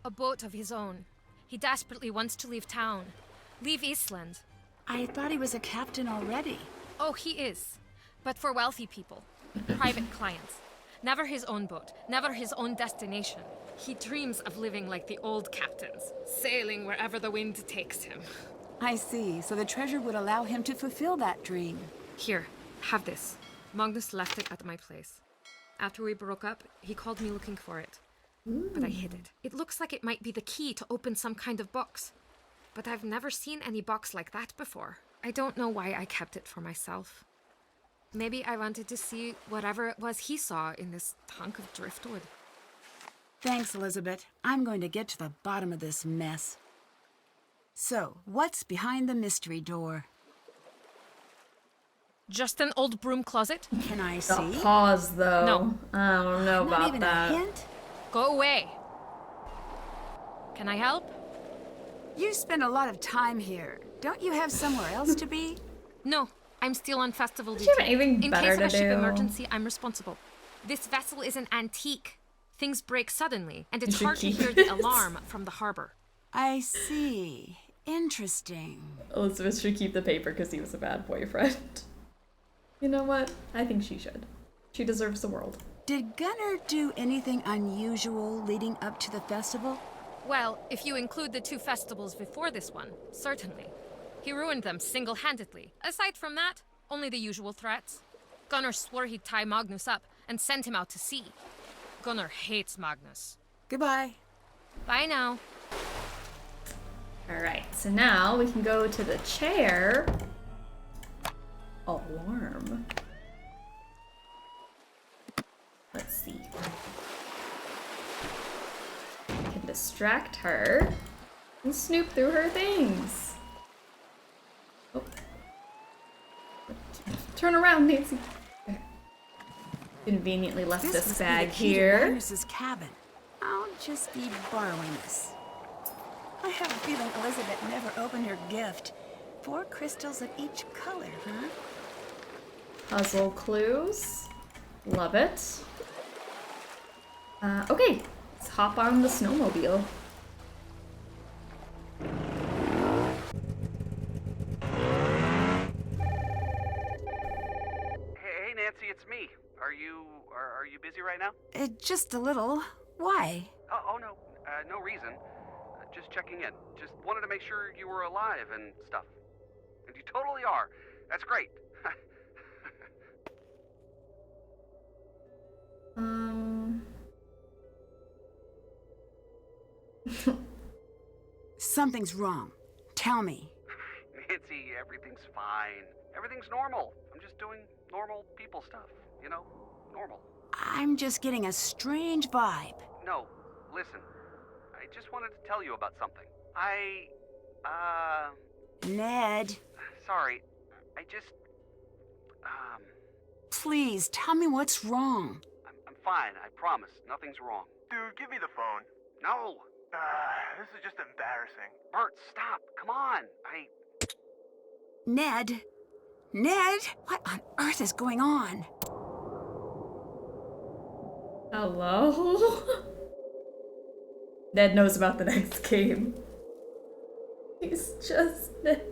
A boat of his own. He desperately wants to leave town. Leave Eastland. I thought he was a captain already. Oh, he is. But for wealthy people. Private clients. Never his own boat. Never his own destination. He dreams of living like the old captains. Sailing wherever the wind takes him. I see. So the treasure would allow him to fulfill that dream. Here, have this. Magnus left it at my place. After we broke up, he called me looking for it. But I hid it. It looks like it might be the key to open some kind of box. But I've never seen any box like that before. I don't know why I kept it for myself. Maybe I wanted to see whatever it was he saw in this hunk of driftwood. Thanks, Elizabeth. I'm going to get to the bottom of this mess. So, what's behind the mystery door? Just an old broom closet? Can I see? Pause, though. No. I don't know Not about even that. a hint? Go away. Can I help? You spend a lot of time here. Don't you have somewhere else to be? No, I'm still on festival Does she duty. have anything In better case of to a ship do? emergency, I'm responsible. This vessel is an antique. Things break suddenly, and it's should hard to keep hear the it. alarm from the harbor. I see. Interesting. Elizabeth should keep the paper because he was a bad boyfriend. You know what? I think she should. She deserves the world. Did Gunnar do anything unusual leading up to the festival? Well, if you include the 2 festivals before this one, certainly. He ruined them single-handedly. Aside from that, only the usual threats. Gunnar swore he'd tie Magnus up and send him out to sea. Gunnar hates Magnus. Goodbye. Bye now. Alright, so now we can go to the chair. Alarm. Let's see. We can distract her and snoop through her things. Oh. Turn around, Nancy. Okay. Conveniently left this bag here. Magnus's cabin. I'll just be borrowing this. I have a feeling Elizabeth never opened her gift. 4 crystals of each color, huh? Puzzle clues. Love it. Okay, let's hop on the snowmobile. Hey, Nancy, it's me. Are you busy right now? Just a little. Why? Oh no, no reason. Just checking in. Just wanted to make sure you were alive and stuff. And you totally are. That's great. Something's wrong. Tell me. Nancy, everything's fine. Everything's normal. I'm just doing normal people stuff. You know? Normal. I'm just getting a strange vibe. No, listen. I just wanted to tell you about something. Ned. Sorry. I just... Please, tell me what's wrong. I'm fine, I promise. Nothing's wrong. Dude, give me the phone. No! This is just embarrassing. Bert, stop! Come on! Ned? Ned? What on earth is going on? Hello? Ned knows about the next game. He's just Ned.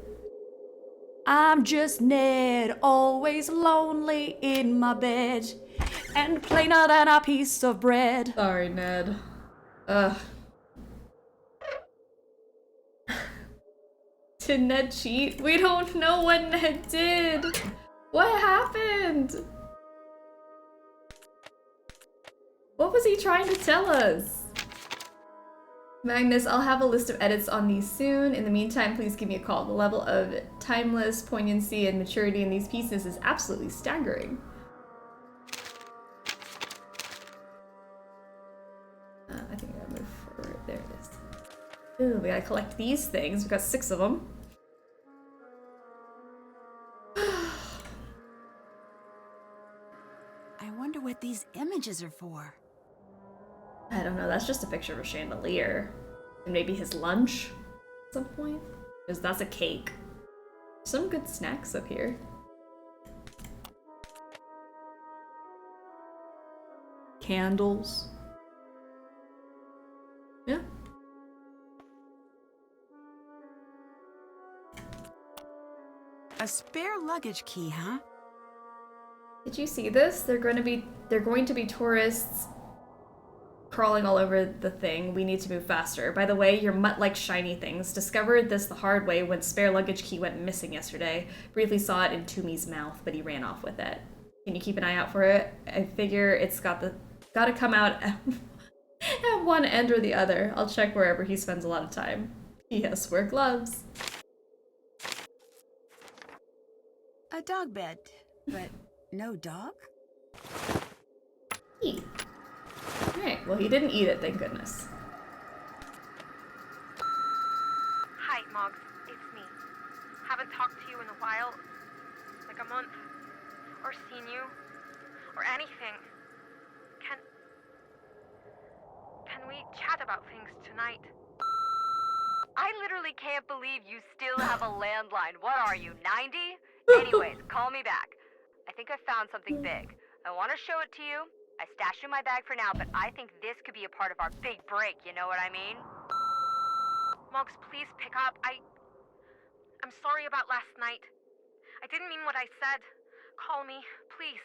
I'm just Ned, always lonely in my bed, and plainer than a piece of bread. Sorry, Ned. Ugh. Did Ned cheat? We don't know what Ned did. What happened? What was he trying to tell us? Magnus, I'll have a list of edits on these soon. In the meantime, please give me a call. The level of timeless poignancy and maturity in these pieces is absolutely staggering. I think I gotta move forward. There it is. Ooh, we gotta collect these things. We've got 6 of them. I wonder what these images are for. I don't know, that's just a picture of a chandelier. And maybe his lunch at some point? Because that's a cake. Some good snacks up here. Candles. Yeah. A spare luggage key, huh? Did you see this? They're going to be tourists crawling all over the thing. We need to move faster. By the way, your mutt-like shiny things. Discovered this the hard way when spare luggage key went missing yesterday. Briefly saw it in Toomey's mouth, but he ran off with it. Can you keep an eye out for it? I figure it's gotta come out at one end or the other. I'll check wherever he spends a lot of time. He has to wear gloves. A dog bed, but no dog? Eat. Alright, well he didn't eat it, thank goodness. Hi, Moggs. It's me. Haven't talked to you in a while. Like a month. Or seen you. Or anything. Can we chat about things tonight? I literally can't believe you still have a landline. What are you, 90? Anyways, call me back. I think I found something big. I want to show it to you. I stashed it in my bag for now, but I think this could be a part of our big break, you know what I mean? Moggs, please pick up. I'm sorry about last night. I didn't mean what I said. Call me, please.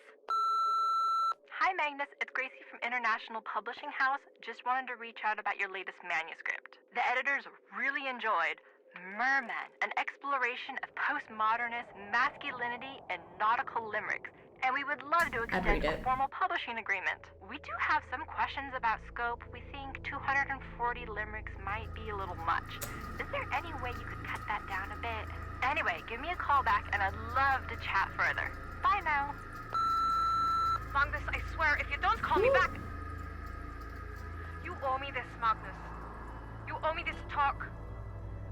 Hi, Magnus. It's Gracie from International Publishing House. Just wanted to reach out about your latest manuscript. The editors really enjoyed Merman, an exploration of postmodernist masculinity and nautical limericks. And we would love to extend a formal publishing agreement. We do have some questions about scope. We think 240 limericks might be a little much. Is there any way you could cut that down a bit? Anyway, give me a call back and I'd love to chat further. Bye now. Magnus, I swear, if you don't call me back... You owe me this, Magnus. You owe me this talk.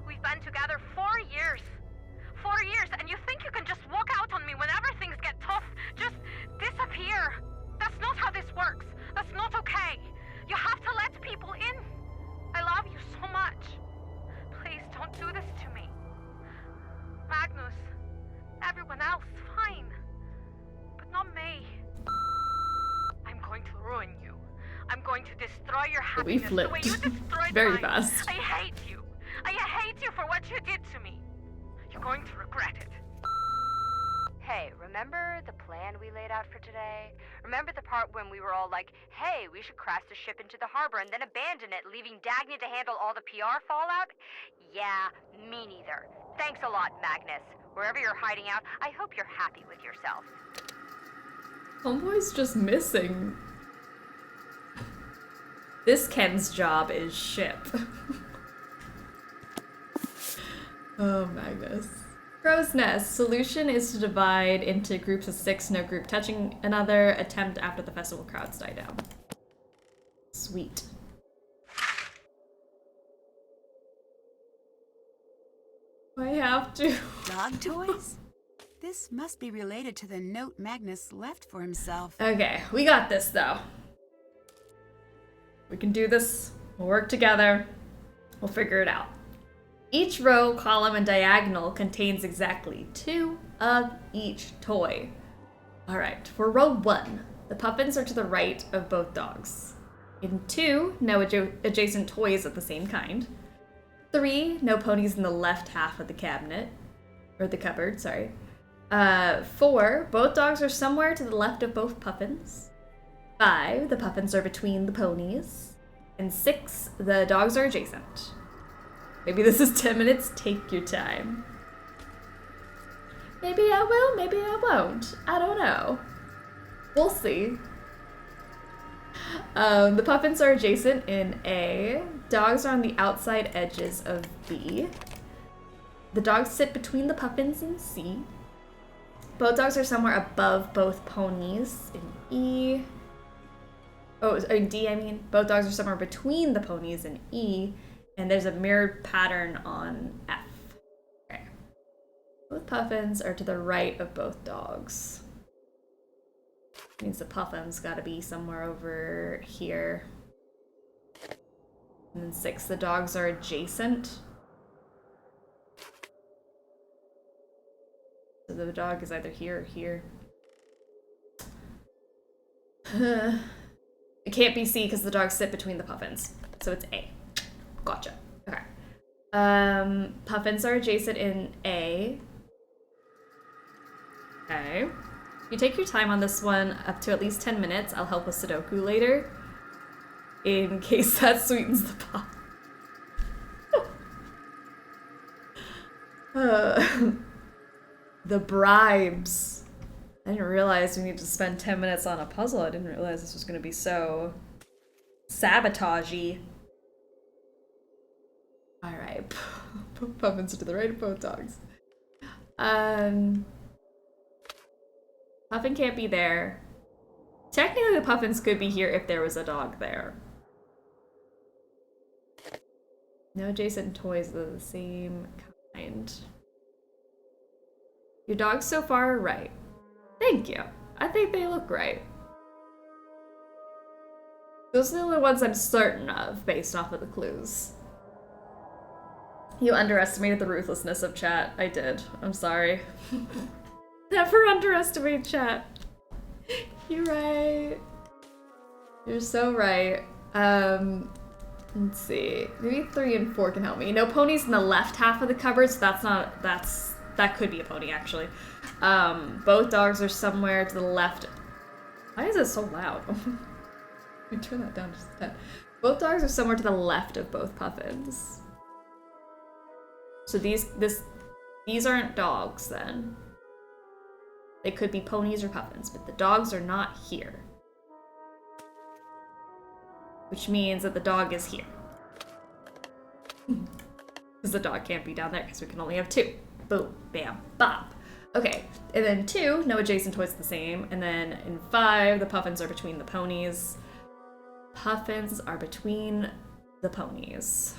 We've been together 4 years. 4 years, and you think you can just walk out on me whenever things get tough? Just disappear. That's not how this works. That's not okay. You have to let people in. I love you so much. Please don't do this to me. Magnus, everyone else, fine. But not me. I'm going to ruin you. I'm going to destroy your happiness the way you destroyed very mine. fast. I hate you. I hate you for what you did to me. You're going to regret it. Hey, remember the plan we laid out for today? Remember the part when we were all like, hey, we should crash the ship into the harbor and then abandon it, leaving Dagny to handle all the PR fallout? Yeah, me neither. Thanks a lot, Magnus. Wherever you're hiding out, I hope you're happy with yourself. Homeboy's just missing. This Ken's job is ship. Oh, Magnus. Crow's Nest. Solution is to divide into groups of 6, no group touching another. Attempt after the festival crowds die down. Sweet. I have to. Dog toys? This must be related to the note Magnus left for himself. Okay, we got this though. We can do this. We'll work together. We'll figure it out. Each row, column, and diagonal contains exactly 2 of each toy. Alright, for row 1, the puffins are to the right of both dogs. In 2, no adjacent toys of the same kind. 3, no ponies in the left half of the cabinet. Or the cupboard, sorry. 4, both dogs are somewhere to the left of both puffins. 5, the puffins are between the ponies. And 6, the dogs are adjacent. Maybe this is 10 minutes, take your time. Maybe I will, maybe I won't. I don't know. We'll see. The puffins are adjacent in A. Dogs are on the outside edges of B. The dogs sit between the puffins in C. Both dogs are somewhere above both ponies in E. Oh, in D, I mean. Both dogs are somewhere between the ponies in E. And there's a mirrored pattern on F. Okay. Both puffins are to the right of both dogs. Means the puffin's gotta be somewhere over here. And then 6, the dogs are adjacent. So the dog is either here or here. It can't be C because the dogs sit between the puffins. So it's A. Gotcha. Okay. Puffins are adjacent in A. Okay. If you take your time on this one, up to at least 10 minutes, I'll help with Sudoku later. In case that sweetens the pot. The bribes. I didn't realize we need to spend 10 minutes on a puzzle. I didn't realize this was going to be so sabotagey. Alright. Puffins to the right of both dogs. Puffin can't be there. Technically, the puffins could be here if there was a dog there. No adjacent toys of the same kind. Your dogs so far are right. Thank you. I think they look right. Those are the only ones I'm certain of based off of the clues. You underestimated the ruthlessness of chat. I did. I'm sorry. Never underestimate chat. You're right. You're so right. Let's see. Maybe 3 and 4 can help me. No ponies in the left half of the cupboard, so that could be a pony actually. Both dogs are somewhere to the left. Why is it so loud? Let me turn that down just a tad. Both dogs are somewhere to the left of both puffins. So these aren't dogs then. They could be ponies or puffins, but the dogs are not here. Which means that the dog is here. Because the dog can't be down there because we can only have 2. Boom, bam, bop. Okay, and then 2, no adjacent toys the same. And then in 5, the puffins are between the ponies. Puffins are between the ponies.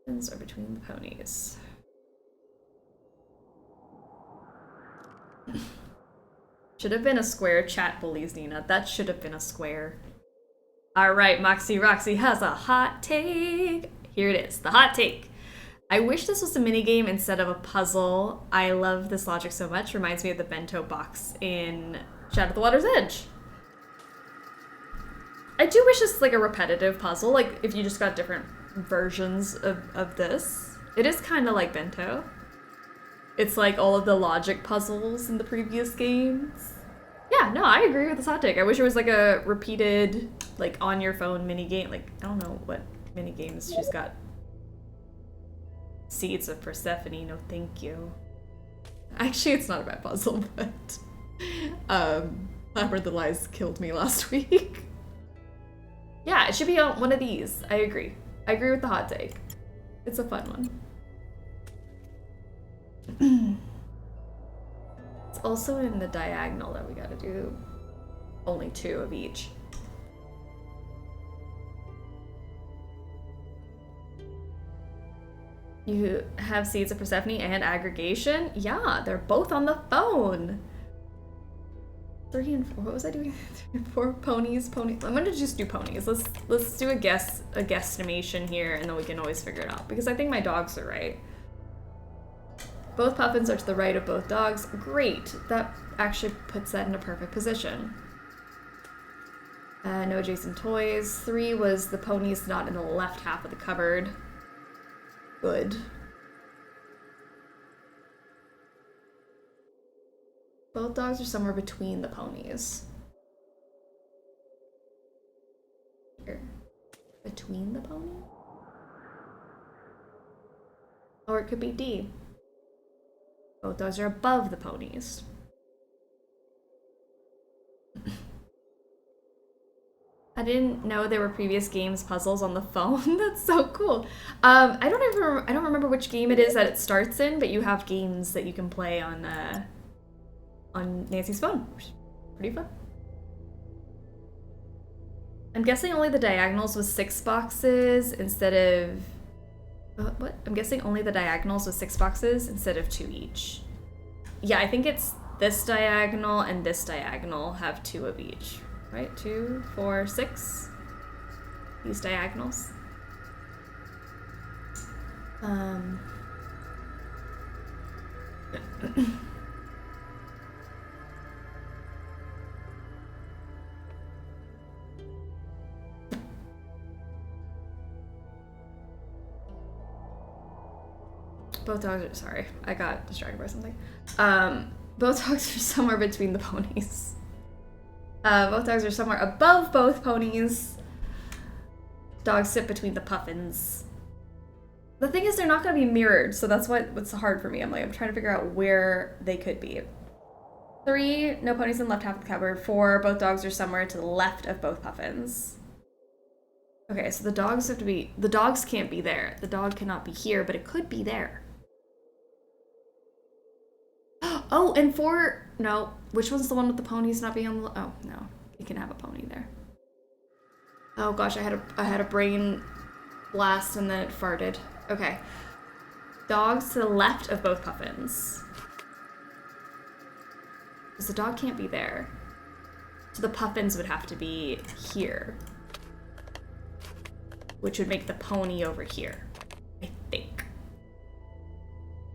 Puffins are between the ponies. Should have been a square. Chat bullies Nina. That should have been a square. Alright, Moxie Roxy has a hot take. Here it is, the hot take. I wish this was a minigame instead of a puzzle. I love this logic so much. Reminds me of the bento box in Shadow of the Water's Edge. I do wish this was like a repetitive puzzle, like if you just got different versions of this. It is kind of like bento. It's like all of the logic puzzles in the previous games. Yeah, no, I agree with this hot take. I wish it was like a repeated, like on your phone mini game. Like, I don't know what mini games she's got. Seeds of Persephone, no thank you. Actually, it's not a bad puzzle, but Labyrinth of Lies killed me last week. Yeah, it should be on one of these. I agree. I agree with the hot take. It's a fun one. It's also in the diagonal that we gotta do only 2 of each. You have Seeds of Persephone and Aggregation? Yeah, they're both on the phone. 3 and 4, what was I doing? 3 and 4 ponies. I'm gonna just do ponies. Let's do a guesstimation here and then we can always figure it out because I think my dogs are right. Both puffins are to the right of both dogs. Great. That actually puts that in a perfect position. No adjacent toys. 3 was the ponies not in the left half of the cupboard. Good. Both dogs are somewhere between the ponies. Here. Between the ponies? Or it could be D. Both dogs are above the ponies. I didn't know there were previous games puzzles on the phone. That's so cool. I don't remember which game it is that it starts in, but you have games that you can play on Nancy's phone, which is pretty fun. I'm guessing only the diagonals was 6 boxes instead of what? I'm guessing only the diagonals with 6 boxes instead of 2 each. Yeah, I think it's this diagonal and this diagonal have 2 of each. Right? 2, 4, 6. These diagonals. Both dogs are, sorry, I got distracted by something. Both dogs are somewhere between the ponies. Both dogs are somewhere above both ponies. Dogs sit between the puffins. The thing is, they're not going to be mirrored, so that's what's hard for me. I'm trying to figure out where they could be. 3, no ponies in the left half of the cupboard. 4, both dogs are somewhere to the left of both puffins. Okay, so the dogs have to be, the dogs can't be there. The dog cannot be here, but it could be there. Oh, and 4, no. Which one's the one with the ponies not being on the, oh, no. You can have a pony there. Oh gosh, I had a brain blast and then it farted. Okay. Dogs to the left of both puffins. Because the dog can't be there. So the puffins would have to be here. Which would make the pony over here, I think.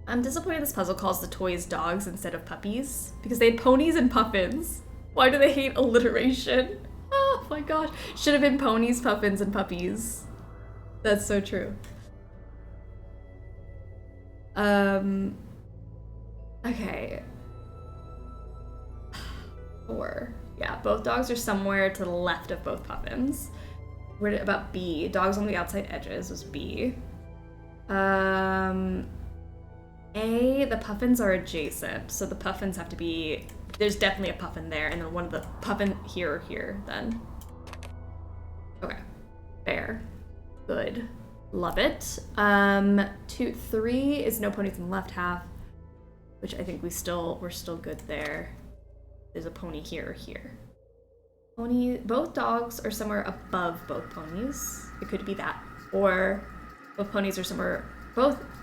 I'm disappointed this puzzle calls the toys dogs instead of puppies, because they had ponies and puffins. Why do they hate alliteration? Oh my gosh. Should have been ponies, puffins, and puppies. That's so true. Okay. 4. Yeah, both dogs are somewhere to the left of both puffins. What about B? Dogs on the outside edges was B. A, the puffins are adjacent, so the puffins have to be, there's definitely a puffin there, and then one of the puffin here or here, then. Okay, fair, good, love it. 2, 3 is no ponies in the left half, which I think we're still good there. There's a pony here or here. Both dogs are somewhere above both ponies. It could be that, or both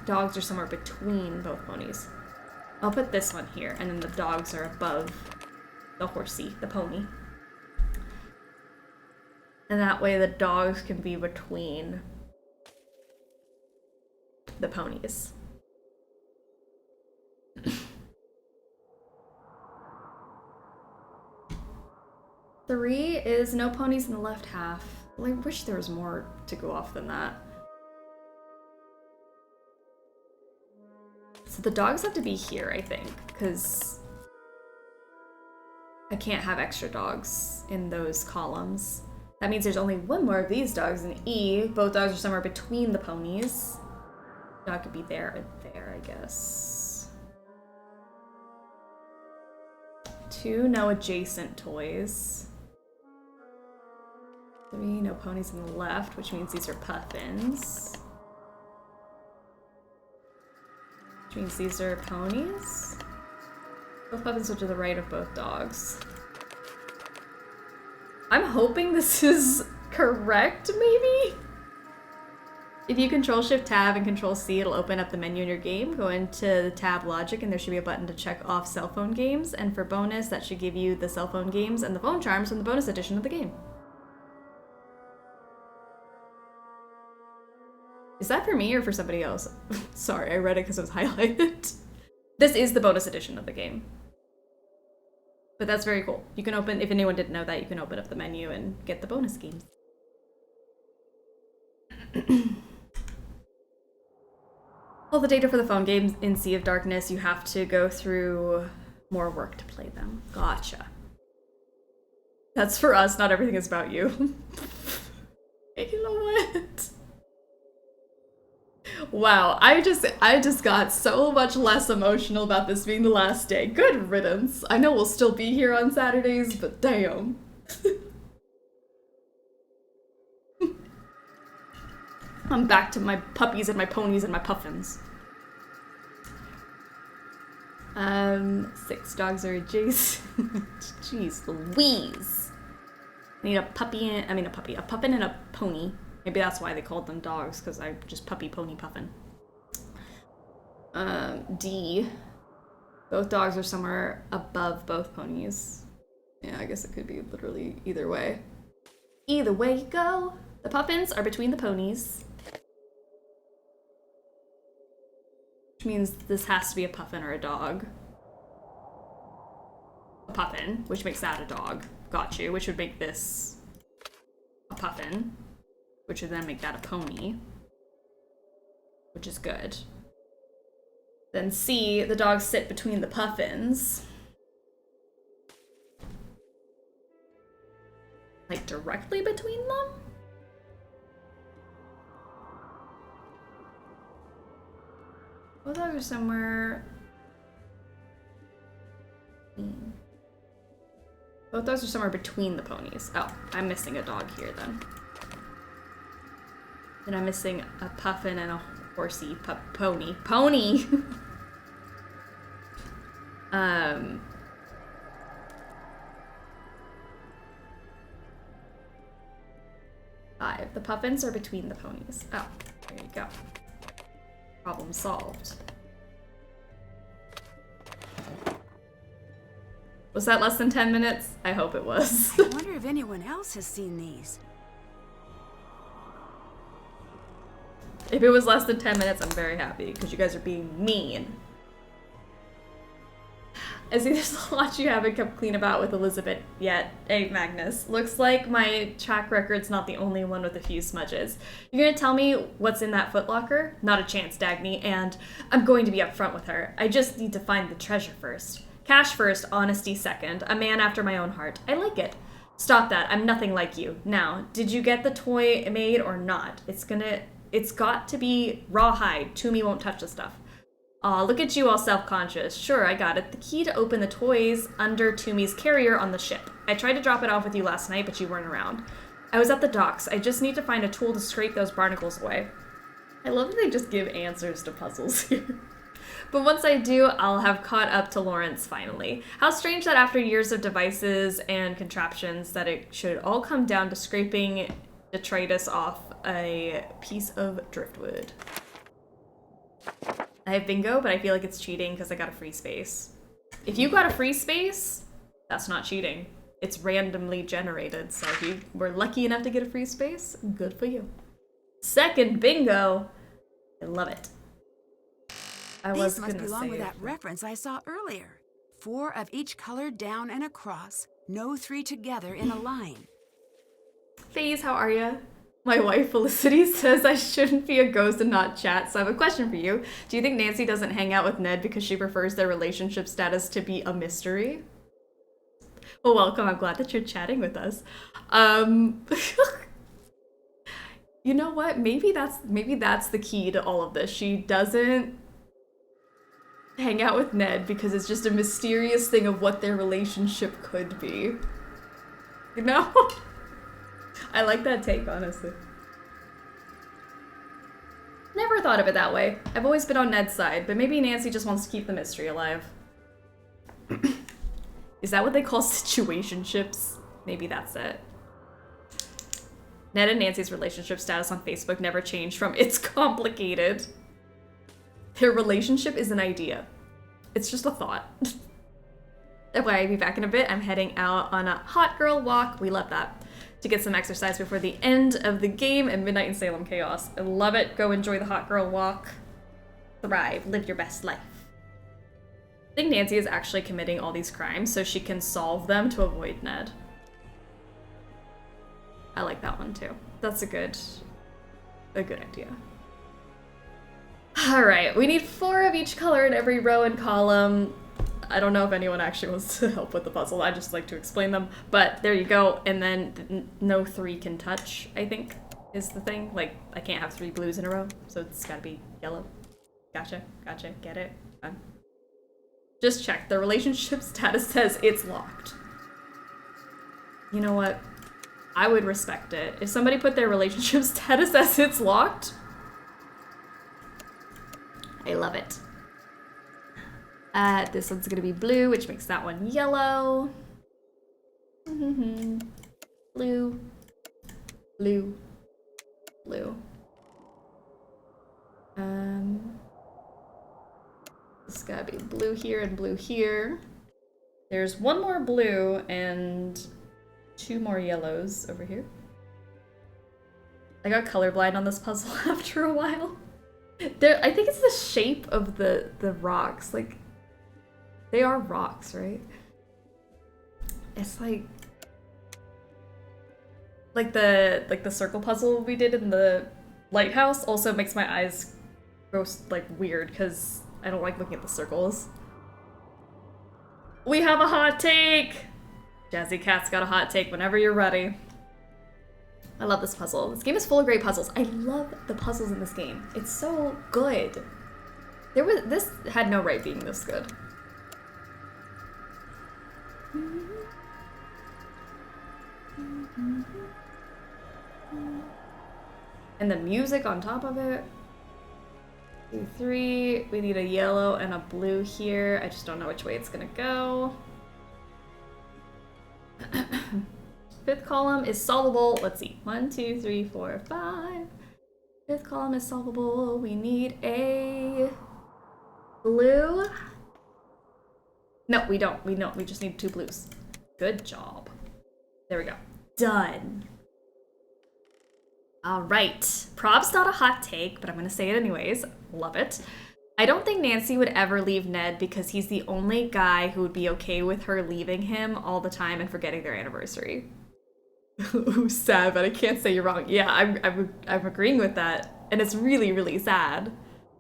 dogs are somewhere between both ponies. I'll put this one here, and then the dogs are above the horsey, the pony. And that way the dogs can be between the ponies. 3 is no ponies in the left half. Well, I wish there was more to go off than that. So the dogs have to be here, I think, because I can't have extra dogs in those columns. That means there's only one more of these dogs in E. Both dogs are somewhere between the ponies. Dog could be there or there, I guess. 2, no adjacent toys. 3, no ponies on the left, which means these are puffins. Which means these are ponies. Both puffins are to the right of both dogs. I'm hoping this is correct, maybe? If you Control-Shift-Tab and Control-C, it'll open up the menu in your game. Go into the tab logic, and there should be a button to check off cell phone games. And for bonus, that should give you the cell phone games and the phone charms from the bonus edition of the game. Is that for me or for somebody else? Sorry, I read it because it was highlighted. This is the bonus edition of the game. But that's very cool. You can open, if anyone didn't know that, you can open up the menu and get the bonus games. All the data for the phone games in Sea of Darkness, you have to go through more work to play them. Gotcha. That's for us, not everything is about you. You know what? Wow, I just got so much less emotional about this being the last day. Good riddance. I know we'll still be here on Saturdays, but damn. I'm back to my puppies and my ponies and my puffins. 6 dogs are adjacent. Jeez Louise. I need a puppy and, a puffin and a pony. Maybe that's why they called them dogs, because I just puppy, pony, puffin. D. Both dogs are somewhere above both ponies. Yeah, I guess it could be literally either way. Either way you go. The puffins are between the ponies. Which means this has to be a puffin or a dog. A puffin, which makes that a dog. Got you, which would make this a puffin. Which would then make that a pony. Which is good. Then C, the dogs sit between the puffins. Like directly between them? Both dogs are somewhere... Both dogs are somewhere between the ponies. Oh, I'm missing a dog here then. And I'm missing a puffin and a horsey pony. Pony! 5. The puffins are between the ponies. Oh, there you go. Problem solved. Was that less than 10 minutes? I hope it was. I wonder if anyone else has seen these. If it was less than 10 minutes, I'm very happy, because you guys are being mean. I see there's a lot you haven't kept clean about with Elizabeth yet. Hey, Magnus. Looks like my track record's not the only one with a few smudges. You're gonna tell me what's in that footlocker? Not a chance, Dagny, and I'm going to be upfront with her. I just need to find the treasure first. Cash first, honesty second. A man after my own heart. I like it. Stop that. I'm nothing like you. Now, did you get the toy made or not? It's got to be rawhide. Toomey won't touch the stuff. Aw, look at you all self-conscious. Sure, I got it. The key to open the toys under Toomey's carrier on the ship. I tried to drop it off with you last night, but you weren't around. I was at the docks. I just need to find a tool to scrape those barnacles away. I love that they just give answers to puzzles here. But once I do, I'll have caught up to Lawrence finally. How strange that after years of devices and contraptions that it should all come down to scraping detritus off a piece of driftwood. I have bingo, but I feel like it's cheating because I got a free space. If you got a free space, that's not cheating. It's randomly generated, so if you were lucky enough to get a free space, good for you. Second bingo! I love it. These must belong with that reference I saw earlier. 4 of each color down and across, no 3 together in a line. FaZe, how are ya? My wife Felicity says I shouldn't be a ghost and not chat, so I have a question for you. Do you think Nancy doesn't hang out with Ned because she prefers their relationship status to be a mystery? Well, welcome. I'm glad that you're chatting with us. You know what? Maybe that's the key to all of this. She doesn't hang out with Ned because it's just a mysterious thing of what their relationship could be. You know? I like that take, honestly. Never thought of it that way. I've always been on Ned's side, but maybe Nancy just wants to keep the mystery alive. Is that what they call situationships? Maybe that's it. Ned and Nancy's relationship status on Facebook never changed from "it's complicated." Their relationship is an idea. It's just a thought. Okay, I'll be back in a bit. I'm heading out on a hot girl walk. We love that. To get some exercise before the end of the game and Midnight in Salem Chaos. I love it. Go enjoy the hot girl walk. Thrive. Live your best life. think Nancy is actually committing all these crimes so she can solve them to avoid Ned. I like that one too. That's a good idea. All right, we need 4 of each color in every row and column. I don't know if anyone actually wants to help with the puzzle. I just like to explain them, but there you go. And then no 3 can touch, I think, is the thing. Like, I can't have 3 blues in a row, so it's gotta be yellow. Gotcha, get it? Fine. Just check. The relationship status says it's locked. You know what? I would respect it. If somebody put their relationship status as it's locked, I love it. This one's gonna be blue, which makes that one yellow. Blue. Blue. Blue. It's gotta be blue here and blue here. There's 1 more blue and 2 more yellows over here. I got colorblind on this puzzle after a while. I think it's the shape of the rocks. Like, they are rocks, right? It's like the circle puzzle we did in the lighthouse also makes my eyes go like weird because I don't like looking at the circles. We have a hot take! Jazzy Cat's got a hot take whenever you're ready. I love this puzzle. This game is full of great puzzles. I love the puzzles in this game. It's so good. This had no right being this good. And the music on top of it. 2, 3. We need a yellow and a blue here. I just don't know which way it's gonna go. 5th column is solvable. Let's see. 1, 2, 3, 4, 5. 5th column is solvable. We need a blue. No, we don't. We just need 2 blues. Good job. There we go. Done. All right. Prob's not a hot take, but I'm gonna say it anyways. Love it. I don't think Nancy would ever leave Ned because he's the only guy who would be okay with her leaving him all the time and forgetting their anniversary. Ooh, sad, but I can't say you're wrong. Yeah, I'm agreeing with that. And it's really, really sad.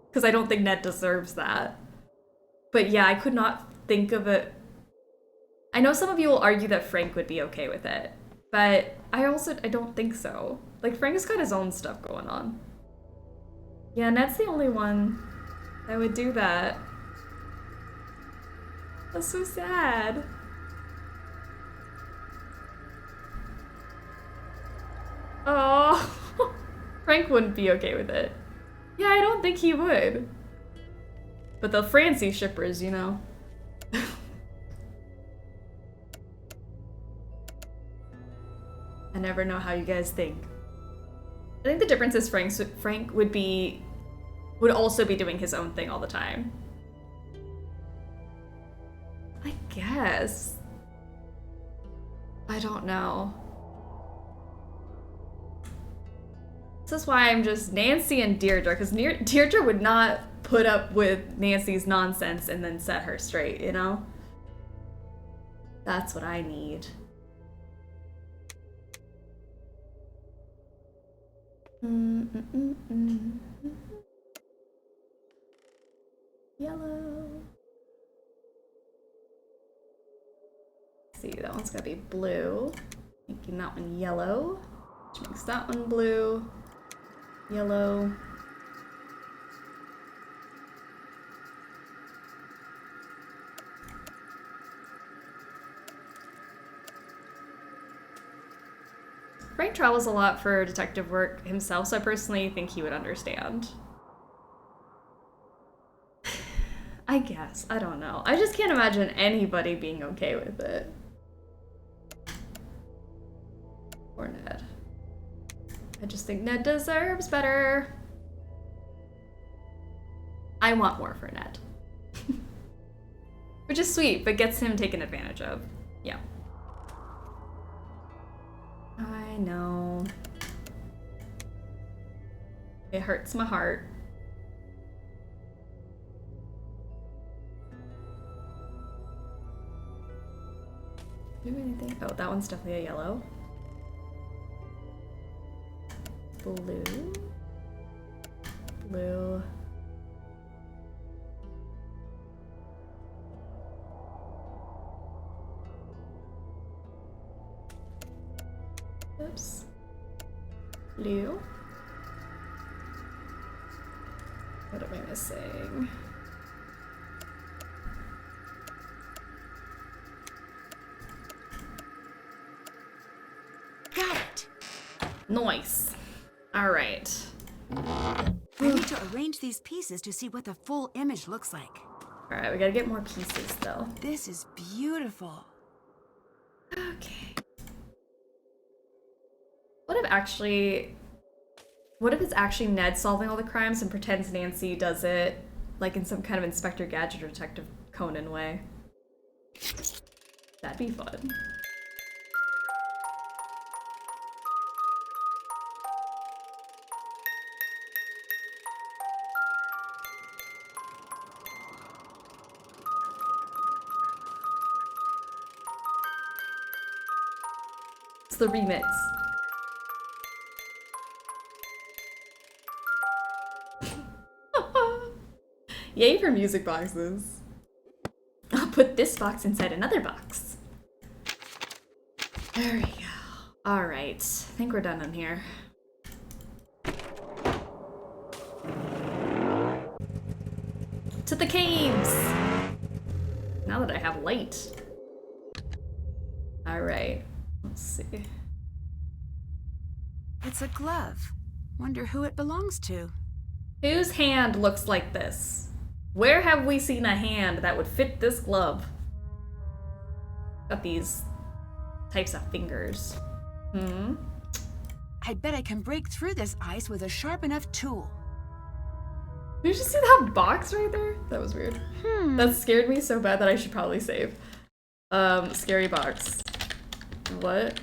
Because I don't think Ned deserves that. But yeah, I could not think of it. I know some of you will argue that Frank would be okay with it. But I don't think so. Like, Frank's got his own stuff going on. Yeah, Ned's the only one that would do that. That's so sad. Oh, Frank wouldn't be okay with it. Yeah, I don't think he would. But the Francie shippers, you know. I never know how you guys think. I think the difference is Frank would also be doing his own thing all the time. I guess. I don't know. This is why I'm just Nancy and Deirdre, because Deirdre would not put up with Nancy's nonsense and then set her straight, you know? That's what I need. Yellow. See, that one's gotta be blue. Making that one yellow, which makes that one blue. Yellow. Frank travels a lot for detective work himself, so I personally think he would understand. I guess. I don't know. I just can't imagine anybody being okay with it. Poor Ned. I just think Ned deserves better. I want more for Ned. Which is sweet, but gets him taken advantage of. Yeah. I know. It hurts my heart. Do anything? Oh, that one's definitely a yellow. Blue. Blue. Oops. Blue. What am I missing? Got it. Nice. All right. I need to arrange these pieces to see what the full image looks like. All right, we gotta get more pieces though. This is beautiful. Okay. What if it's actually Ned solving all the crimes and pretends Nancy does it like in some kind of Inspector Gadget or Detective Conan way? That'd be fun. It's the remix. Yay for music boxes. I'll put this box inside another box. There we go. Alright, I think we're done on here. To the caves! Now that I have light. Alright, let's see. It's a glove. Wonder who it belongs to. Whose hand looks like this? Where have we seen a hand that would fit this glove? Got these types of fingers. I bet I can break through this ice with a sharp enough tool. Did you just see that box right there? That was weird. That scared me so bad that I should probably save. Scary box. What?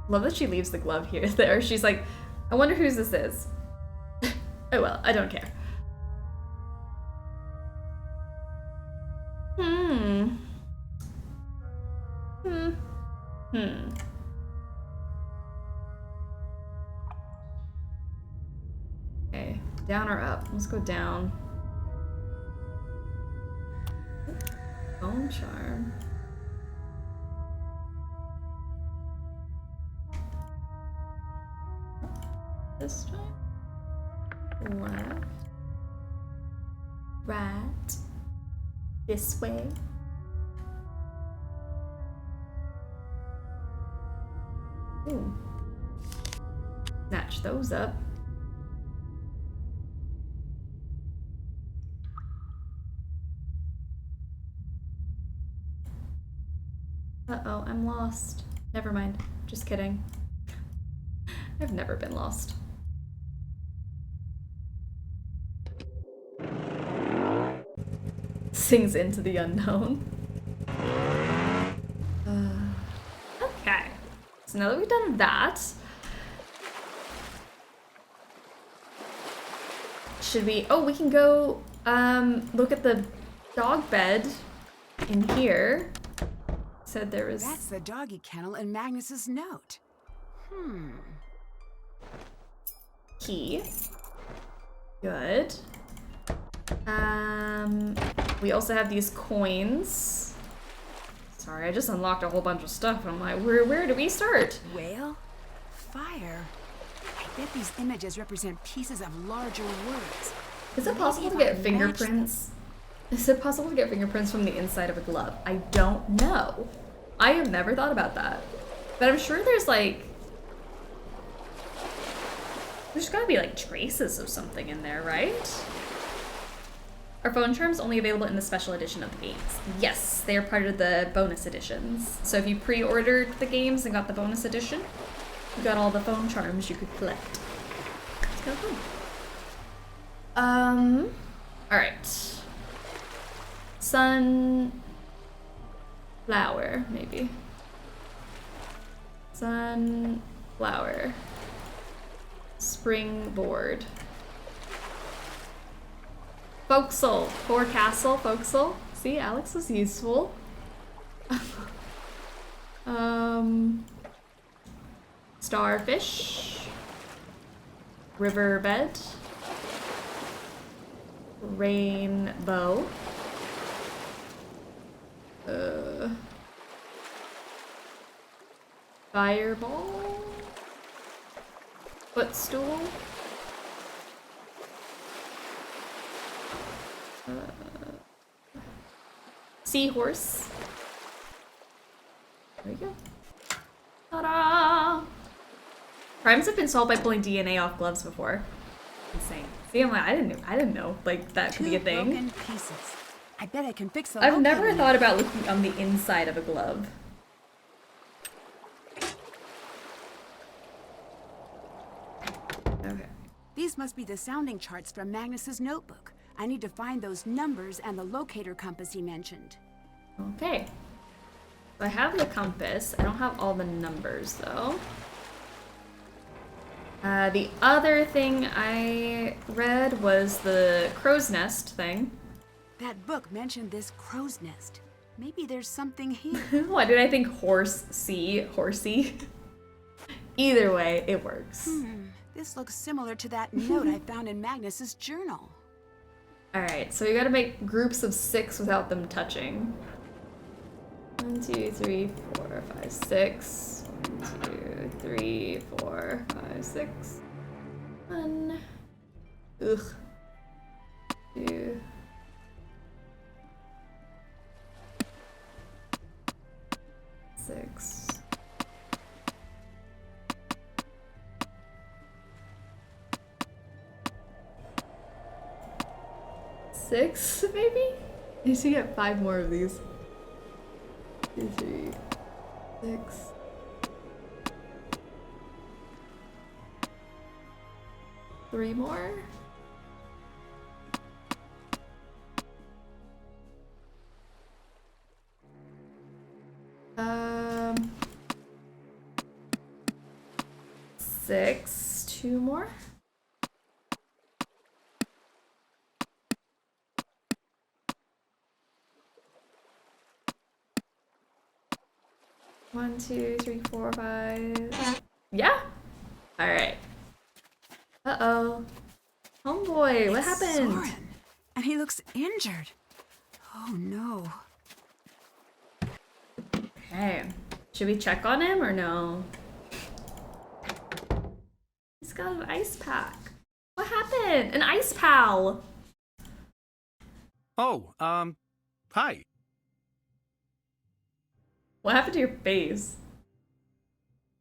Love that she leaves the glove here. There, she's like, I wonder whose this is. Oh well, I don't care. Okay, down or up? Let's go down. Bone charm. This time? Left. Right. This way. Ooh. Snatch those up. Uh-oh, I'm lost. Never mind. Just kidding. I've never been lost. Sings into the unknown. Okay. So now that we've done that, should we... Oh, we can go look at the dog bed in here. Said there was... That's the doggy kennel in Magnus's note. Key. Good. We also have these coins. Sorry, I just unlocked a whole bunch of stuff and I'm like, where do we start? Whale? Fire? I bet these images represent pieces of larger words. Is it possible to get fingerprints? Is it possible to get fingerprints from the inside of a glove? I don't know. I have never thought about that. But I'm sure there's like... There's gotta be like traces of something in there, right? Are phone charms only available in the special edition of the games? Yes, they are part of the bonus editions. So if you pre-ordered the games and got the bonus edition, you got all the phone charms you could collect. It's kind of fun. Alright. Sunflower, maybe. Sunflower. Springboard. Forecastle. Forecastle. Forecastle. See, Alex was useful. Starfish. Riverbed. Rainbow. Fireball. Footstool. Seahorse. There we go. Ta-da! Crimes have been solved by pulling DNA off gloves before. Insane. See, I didn't know like that could be a thing. Broken pieces. I bet I can fix the I've never locator. thought about looking on the inside of a glove. Okay. These must be the sounding charts from Magnus's notebook. I need to find those numbers and the locator compass he mentioned. Okay. So I have the compass. I don't have all the numbers though. The other thing I read was the crow's nest thing. That book mentioned this crow's nest. Maybe there's something here. Why did I think horsey? Either way, it works. This looks similar to that note I found in Magnus's journal. Alright, so you gotta make groups of 6 without them touching. 1, 2, 3, 4, 5, 6. 1, 2, 3, 4, 5, 6. 1. Ugh. 2. 6. 6, maybe? You should get 5 more of these. 2, 3, 6. Three more? Six. 2 more? One, 2, 3, 4, 5. Yeah? Alright. Uh-oh. Homeboy, what happened? Soren, and he looks injured. Oh no. Okay. Should we check on him or no? He's got an ice pack. What happened? An ice pal. Oh, hi. What happened to your face?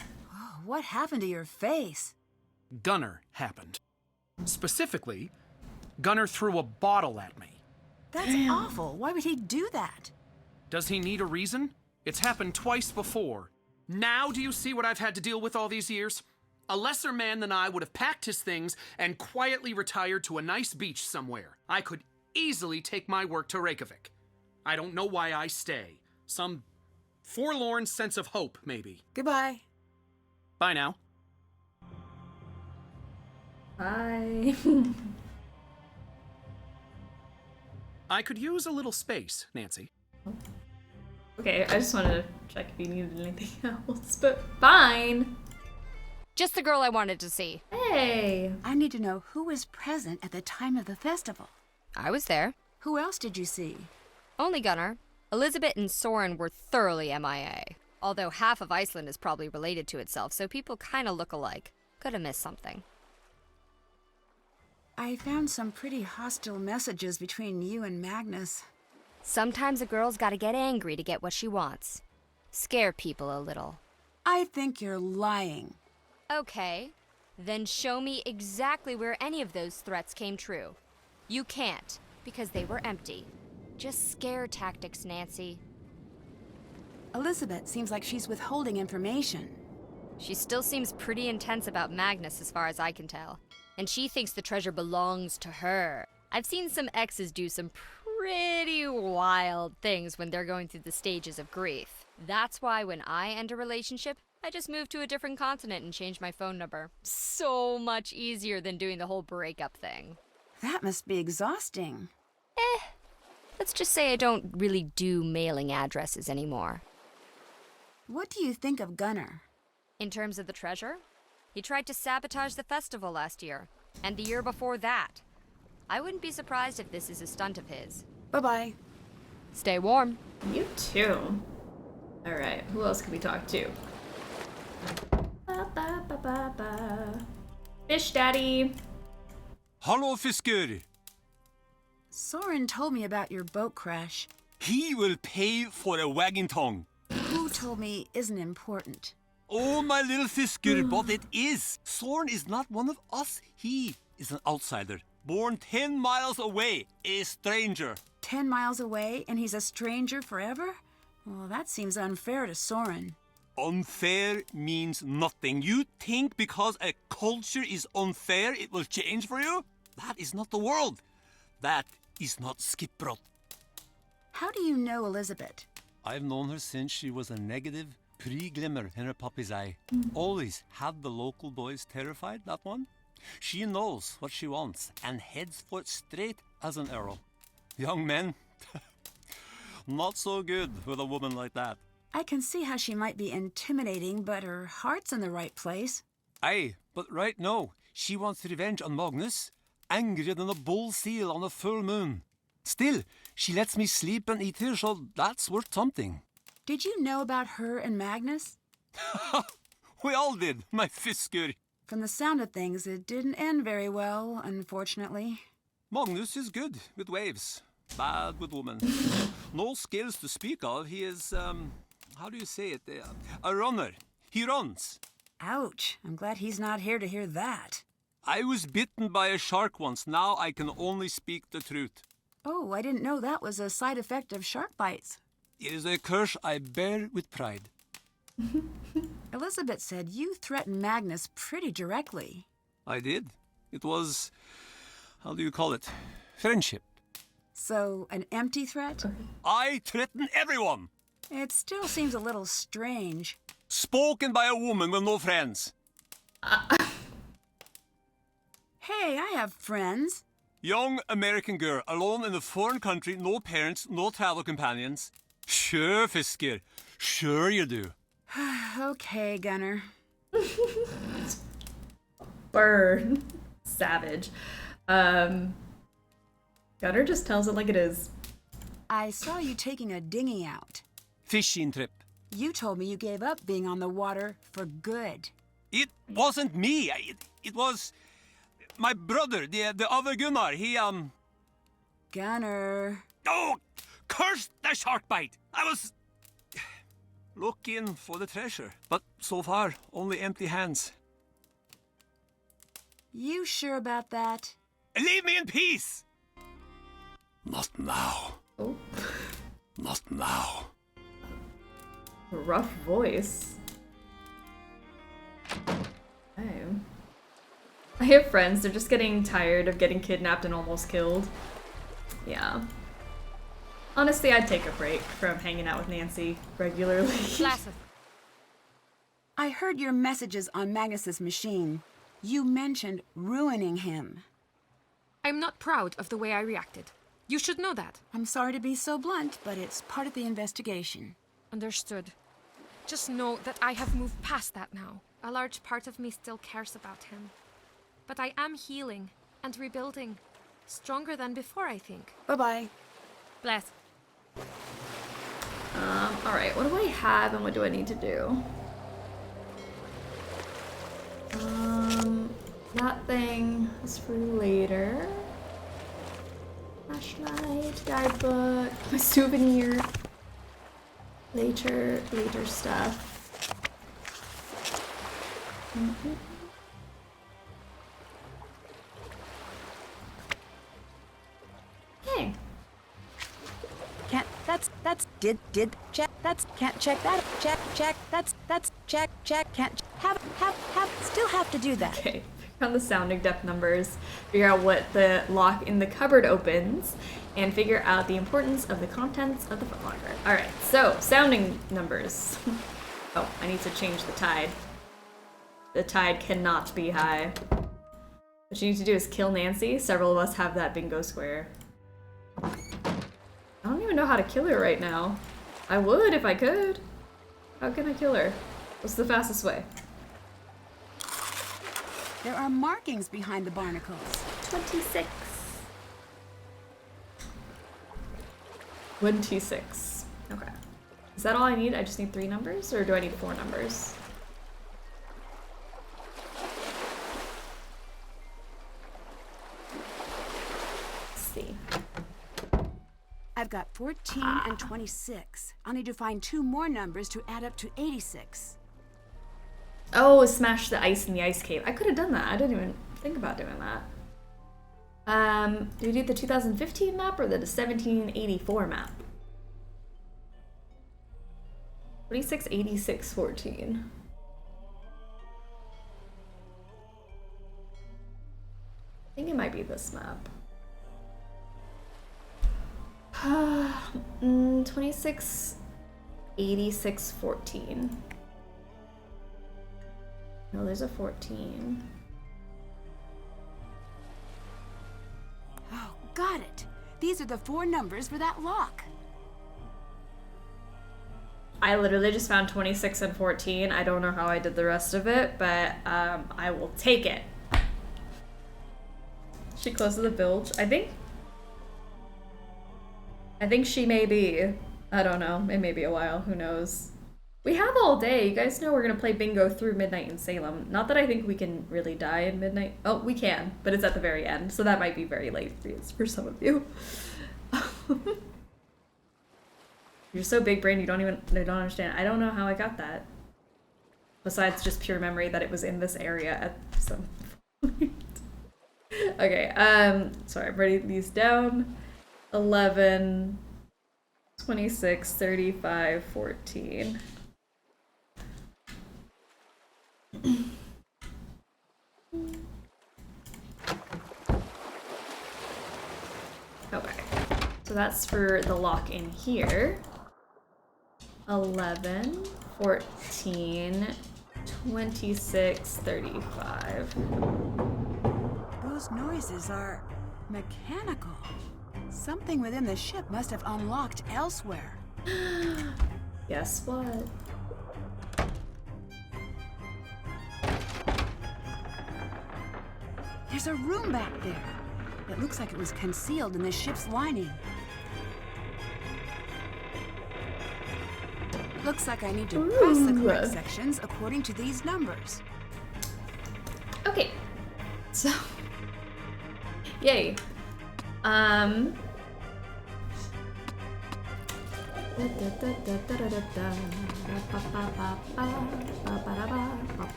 Oh, what happened to your face? Gunnar happened. Specifically, Gunnar threw a bottle at me. That's awful. Why would he do that? Does he need a reason? It's happened twice before. Now do you see what I've had to deal with all these years? A lesser man than I would have packed his things and quietly retired to a nice beach somewhere. I could easily take my work to Reykjavik. I don't know why I stay. Some forlorn sense of hope, maybe. Goodbye. Bye now. Bye. I could use a little space, Nancy. Okay, I just wanted to check if you needed anything else, but fine. Just the girl I wanted to see. Hey. I need to know who was present at the time of the festival. I was there. Who else did you see? Only Gunnar. Elizabeth and Soren were thoroughly MIA. Although half of Iceland is probably related to itself, so people kinda look alike. Could have missed something. I found some pretty hostile messages between you and Magnus. Sometimes a girl's gotta get angry to get what she wants. Scare people a little. I think you're lying. Okay, then show me exactly where any of those threats came true. You can't, because they were empty. Just scare tactics, Nancy. Elizabeth seems like she's withholding information. She still seems pretty intense about Magnus as far as I can tell. And she thinks the treasure belongs to her. I've seen some exes do some pretty wild things when they're going through the stages of grief. That's why when I end a relationship, I just move to a different continent and change my phone number. So much easier than doing the whole breakup thing. That must be exhausting. Let's just say I don't really do mailing addresses anymore. What do you think of Gunnar? In terms of the treasure, he tried to sabotage the festival last year, and the year before that. I wouldn't be surprised if this is a stunt of his. Bye-bye. Stay warm. You too. Alright, who else can we talk to? Fish Daddy. Hallo, fisker. Soren told me about your boat crash. He will pay for a wagging tongue. Who told me isn't important. Oh, my little fisker, but it is. Soren is not one of us. He is an outsider. Born 10 miles away, a stranger. 10 miles away, and he's a stranger forever? Well, that seems unfair to Soren. Unfair means nothing. You think because a culture is unfair, it will change for you? That is not the world. That is not Skipbrot. How do you know Elizabeth? I've known her since she was a negative pre-glimmer in her puppy's eye. Always had the local boys terrified, that one. She knows what she wants and heads for it straight as an arrow. Young men, not so good with a woman like that. I can see how she might be intimidating, but her heart's in the right place. Aye, but right now, she wants revenge on Magnus, angrier than a bull seal on a full moon. Still, she lets me sleep and eat her, so that's worth something. Did you know about her and Magnus? We all did, my fisker. From the sound of things, it didn't end very well, unfortunately. Magnus is good with waves, bad with women. No skills to speak of. He is, how do you say it? A runner. He runs. Ouch. I'm glad he's not here to hear that. I was bitten by a shark once. Now I can only speak the truth. Oh, I didn't know that was a side effect of shark bites. It is a curse I bear with pride. Elizabeth said you threatened Magnus pretty directly. I did. It was, how do you call it? Friendship. So, an empty threat? I threaten everyone. It still seems a little strange. Spoken by a woman with no friends. Hey, I have friends. Young American girl, alone in a foreign country, no parents, no travel companions. Sure, fisker. Sure you do. Okay, Gunnar. Burn. Savage. Gunnar just tells it like it is. I saw you taking a dinghy out. Fishing trip. You told me you gave up being on the water for good. It wasn't me. It was my brother, the other Gunnar. He, Gunnar. Oh, curse the shark bite. I was looking for the treasure, but so far, only empty hands. You sure about that? Leave me in peace! Not now. Oh. Not now. Rough voice. Oh. I have friends, they're just getting tired of getting kidnapped and almost killed. Yeah. Honestly, I'd take a break from hanging out with Nancy regularly. I heard your messages on Magnus's machine. You mentioned ruining him. I'm not proud of the way I reacted. You should know that. I'm sorry to be so blunt, but it's part of the investigation. Understood. Just know that I have moved past that now. A large part of me still cares about him. But I am healing and rebuilding. Stronger than before, I think. Bye-bye. Bless. Alright, what do I have and what do I need to do? That thing is for later. Flashlight, guidebook, my souvenir. Later stuff. Hey. Can't, can't check that, can't, still have to do that. Okay, found the sounding depth numbers, figure out what the lock in the cupboard opens, and figure out the importance of the contents of the footlocker. Alright, so, sounding numbers. Oh, I need to change the tide. The tide cannot be high. What you need to do is kill Nancy. Several of us have that bingo square. I don't even know how to kill her right now. I would if I could. How can I kill her? What's the fastest way? There are markings behind the barnacles. 26. 26. Okay. Is that all I need? I just need 3 numbers? Or do I need 4 numbers? Let's see. I've got 14 and 26. I'll need to find 2 more numbers to add up to 86. Oh, smash the ice in the ice cave. I could have done that. I didn't even think about doing that. Do we do the 2015 map or the 1784 map? 26, 86, 14. I think it might be this map. 26, 86, 14. No, there's a 14. Oh, got it. These are the 4 numbers for that lock. I literally just found 26 and 14. I don't know how I did the rest of it, but I will take it. She closes the bilge. I think she may be. I don't know. It may be a while. Who knows? We have all day. You guys know we're gonna play bingo through midnight in Salem. Not that I think we can really die in midnight. Oh, we can, but it's at the very end, so that might be very late for some of you. You're so big brain, you don't understand. I don't know how I got that. Besides just pure memory that it was in this area at some point. Okay, sorry, I'm writing these down. 11, 26, 35, 14. Okay, so that's for the lock in here. 11, 14, 26, 35. Those noises are mechanical. Something within the ship must have unlocked elsewhere. Guess what? There's a room back there. It looks like it was concealed in the ship's lining. Looks like I need to press the correct sections according to these numbers. Okay. So, yay.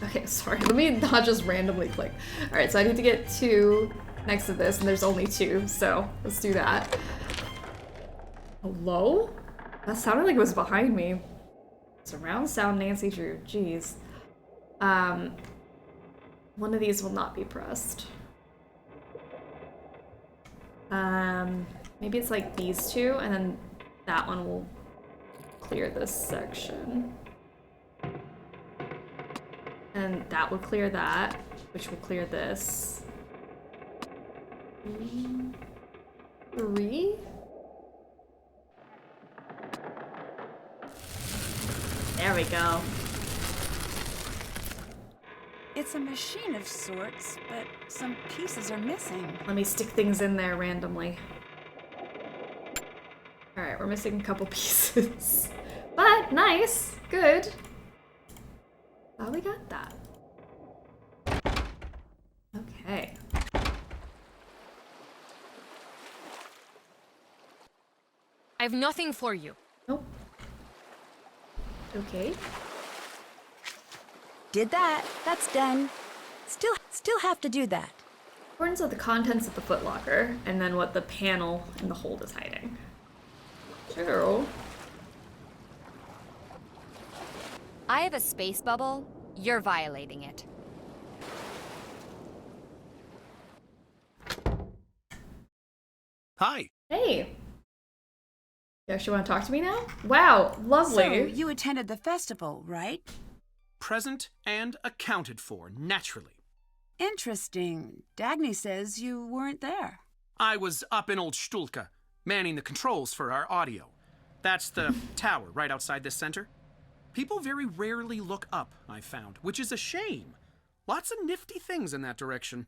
Okay, sorry, let me not just randomly click. Alright, so I need to get 2 next to this, and there's only 2, so let's do that. Hello? That sounded like it was behind me. Surround sound Nancy Drew, jeez. One of these will not be pressed. Maybe it's like these 2, and then that one will clear this section. And that will clear that, which will clear this. 3? There we go. It's a machine of sorts, but some pieces are missing. Let me stick things in there randomly. Alright, we're missing a couple pieces. But nice, good. Oh, we got that. Okay. I have nothing for you. Nope. Okay. Did that. That's done. Still have to do that. Accordance with the contents of the footlocker, and then what the panel in the hold is hiding. Sure. I have a space bubble. You're violating it. Hi. Hey. You actually want to talk to me now? Wow, lovely. So, you attended the festival, right? Present and accounted for, naturally. Interesting. Dagny says you weren't there. I was up in Old Stulka, manning the controls for our audio. That's the tower right outside this center. People very rarely look up, I've found, which is a shame. Lots of nifty things in that direction.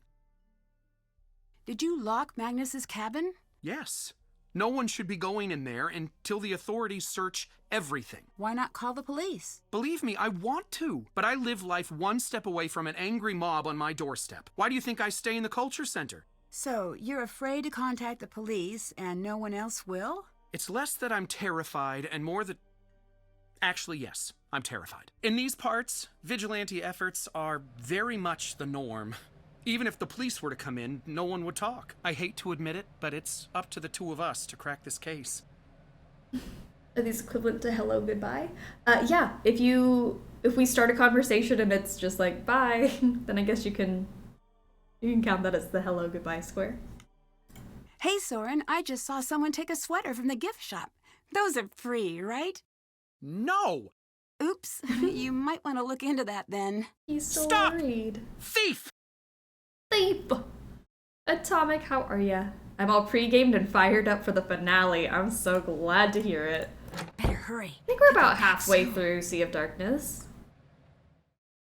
Did you lock Magnus's cabin? Yes. No one should be going in there until the authorities search everything. Why not call the police? Believe me, I want to, but I live life one step away from an angry mob on my doorstep. Why do you think I stay in the culture center? So, you're afraid to contact the police and no one else will? It's less that I'm terrified and more that... Actually, yes, I'm terrified. In these parts, vigilante efforts are very much the norm. Even if the police were to come in, no one would talk. I hate to admit it, but it's up to the two of us to crack this case. Are these equivalent to hello, goodbye? Yeah, if we start a conversation and it's just like, bye, then I guess you can count that as the hello, goodbye square. Hey, Soren, I just saw someone take a sweater from the gift shop. Those are free, right? No! Oops, you might want to look into that then. He's so Stop! worried. Thief! Thief! Atomic, how are ya? I'm all pre-gamed and fired up for the finale. I'm so glad to hear it. Better hurry. I think we're about halfway through Sea of Darkness.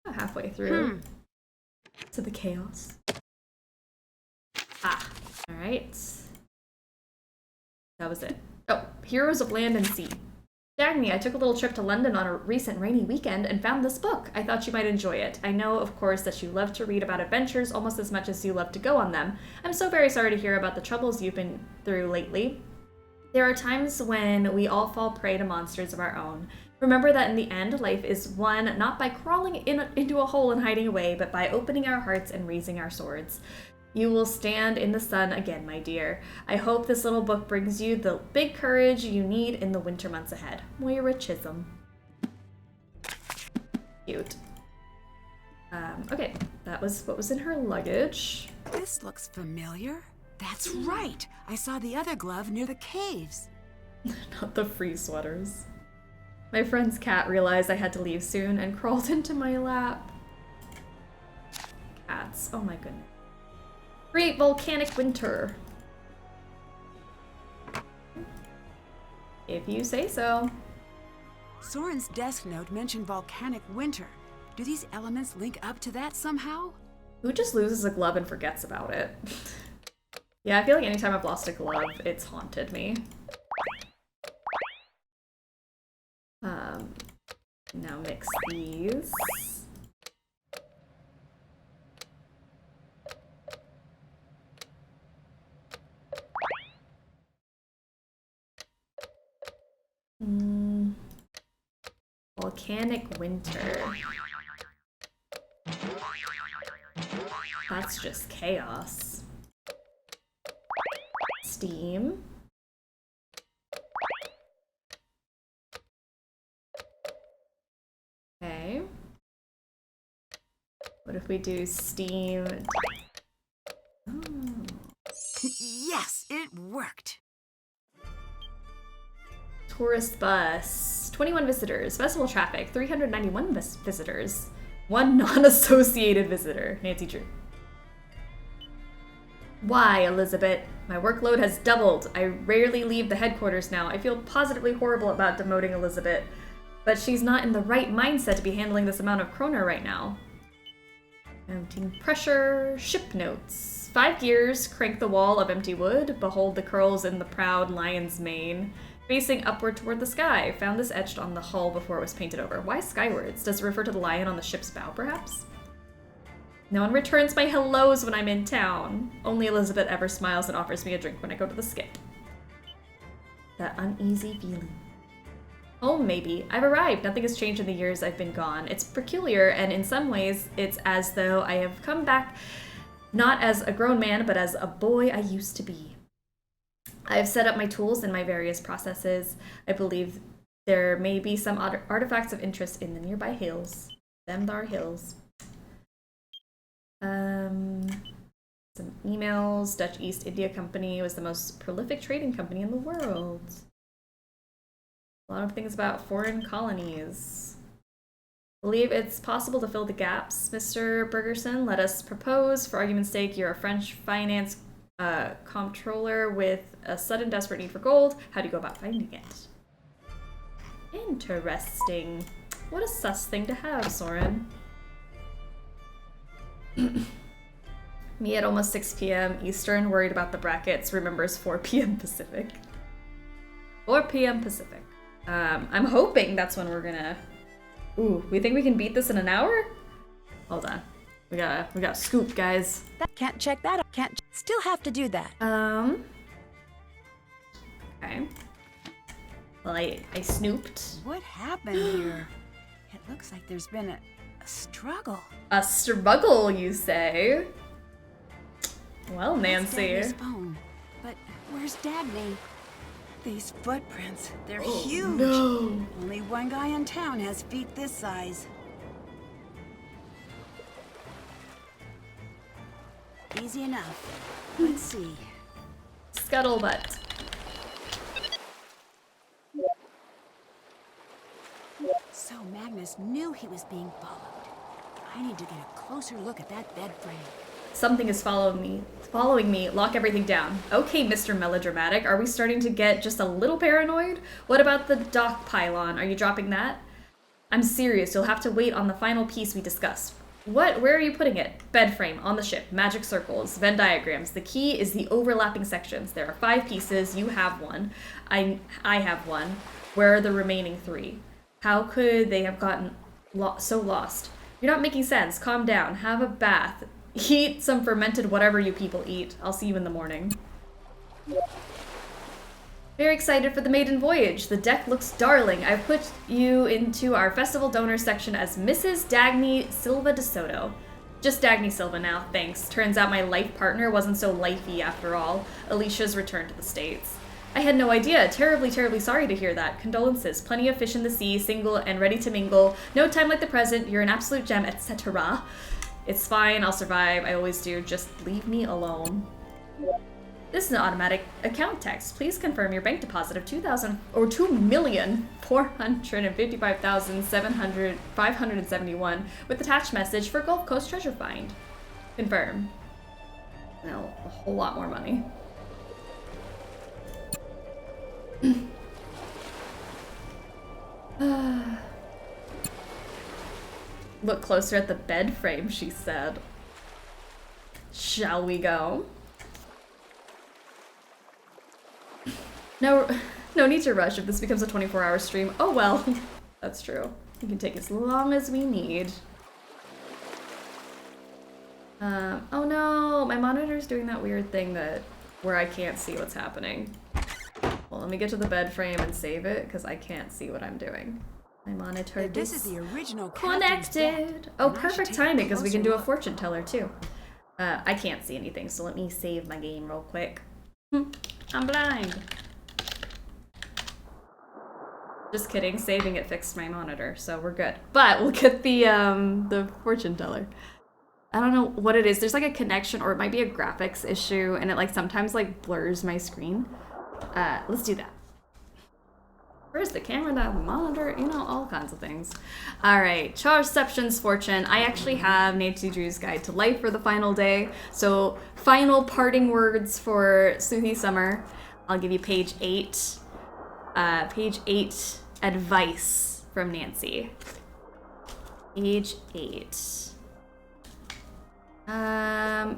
About halfway through. To the chaos. Ah, alright. That was it. Oh, Heroes of Land and Sea. Dagny, I took a little trip to London on a recent rainy weekend and found this book. I thought you might enjoy it. I know, of course, that you love to read about adventures almost as much as you love to go on them. I'm so very sorry to hear about the troubles you've been through lately. There are times when we all fall prey to monsters of our own. Remember that in the end, life is won not by crawling into a hole and hiding away, but by opening our hearts and raising our swords. You will stand in the sun again, my dear. I hope this little book brings you the big courage you need in the winter months ahead. Moira Chisholm. Cute. Okay, that was what was in her luggage. This looks familiar. That's right. I saw the other glove near the caves. Not the free sweaters. My friend's cat realized I had to leave soon and crawled into my lap. Cats. Oh my goodness. Great volcanic winter. If you say so. Soren's desk note mentioned volcanic winter. Do these elements link up to that somehow? Who just loses a glove and forgets about it? Yeah, I feel like anytime I've lost a glove, it's haunted me. Now mix these. Volcanic winter. That's just chaos. Steam. Okay. What if we do steam? Oh. Yes, it worked. Tourist bus. 21 visitors. Festival traffic. 391 visitors. 1 non-associated visitor. Nancy Drew. Why, Elizabeth? My workload has doubled. I rarely leave the headquarters now. I feel positively horrible about demoting Elizabeth, but she's not in the right mindset to be handling this amount of kroner right now. Mounting pressure. Ship notes. 5 gears. Crank the wall of empty wood. Behold the curls in the proud lion's mane. Facing upward toward the sky. Found this etched on the hull before it was painted over. Why skywards? Does it refer to the lion on the ship's bow, perhaps? No one returns my hellos when I'm in town. Only Elizabeth ever smiles and offers me a drink when I go to the skip. That uneasy feeling. Home, maybe. I've arrived. Nothing has changed in the years I've been gone. It's peculiar, and in some ways, it's as though I have come back not as a grown man, but as a boy I used to be. I've set up my tools and my various processes. I believe there may be some artifacts of interest in the nearby hills. Them thar hills. Some emails. Dutch East India Company was the most prolific trading company in the world. A lot of things about foreign colonies. Believe it's possible to fill the gaps, Mr. Bergerson. Let us propose, for argument's sake, you're a French finance comptroller with a sudden desperate need for gold. How do you go about finding it? Interesting. What a sus thing to have, Soren. Me at almost 6 p.m. Eastern, worried about the brackets, remembers 4 p.m. Pacific. 4 p.m. Pacific. I'm hoping that's when we're gonna... Ooh, we think we can beat this in an hour? Hold on. We gotta scoop, guys. Can't check that. Still have to do that. Okay. Well, I snooped. What happened here? It looks like there's been a struggle. A struggle, you say? Well, Nancy. That's Dagny's phone. But where's Dagny? These footprints, they're huge. No. Only one guy in town has feet this size. Easy enough. Let's see. Scuttlebutt. So Magnus knew he was being followed. I need to get a closer look at that bed frame. Something is following me. Lock everything down. Okay, Mr. Melodramatic. Are we starting to get just a little paranoid? What about the dock pylon? Are you dropping that? I'm serious. You'll have to wait on the final piece we discussed. What? Where are you putting it? Bed frame, on the ship, magic circles, Venn diagrams. The key is the overlapping sections. There are 5 pieces. You have one. I have one. Where are the remaining 3? How could they have gotten so lost? You're not making sense. Calm down. Have a bath. Eat some fermented whatever you people eat. I'll see you in the morning. Very excited for the maiden voyage. The deck looks darling. I've put you into our festival donor section as Mrs. Dagny Silva de Soto. Just Dagny Silva now, thanks. Turns out my life partner wasn't so lifey after all. Alicia's returned to the States. I had no idea. Terribly, terribly sorry to hear that. Condolences. Plenty of fish in the sea, single and ready to mingle. No time like the present. You're an absolute gem, etc. It's fine. I'll survive. I always do. Just leave me alone. This is an automatic account text. Please confirm your bank deposit of $2,455,571 with attached message for Gulf Coast Treasure Find. Confirm. No, a whole lot more money. Look closer at the bed frame, she said. Shall we go? No need to rush if this becomes a 24-hour stream. Oh well, that's true. We can take as long as we need. Oh no, my monitor's doing that weird thing where I can't see what's happening. Well, let me get to the bed frame and save it, because I can't see what I'm doing. My monitor This is the original connected. Oh, perfect timing, because we can do a fortune teller too. I can't see anything, so let me save my game real quick. I'm blind. Just kidding, saving it fixed my monitor, so we're good. But we'll get the fortune teller. I don't know what it is. There's like a connection, or it might be a graphics issue, and it like sometimes like blurs my screen. Let's do that. Where's the camera, the monitor, you know, all kinds of things. All right, Charception's Fortune. I actually have Nancy Drew's Guide to Life for the final day. So final parting words for Sleuthy Summer. I'll give you page 8. Page 8, advice from Nancy. Page 8.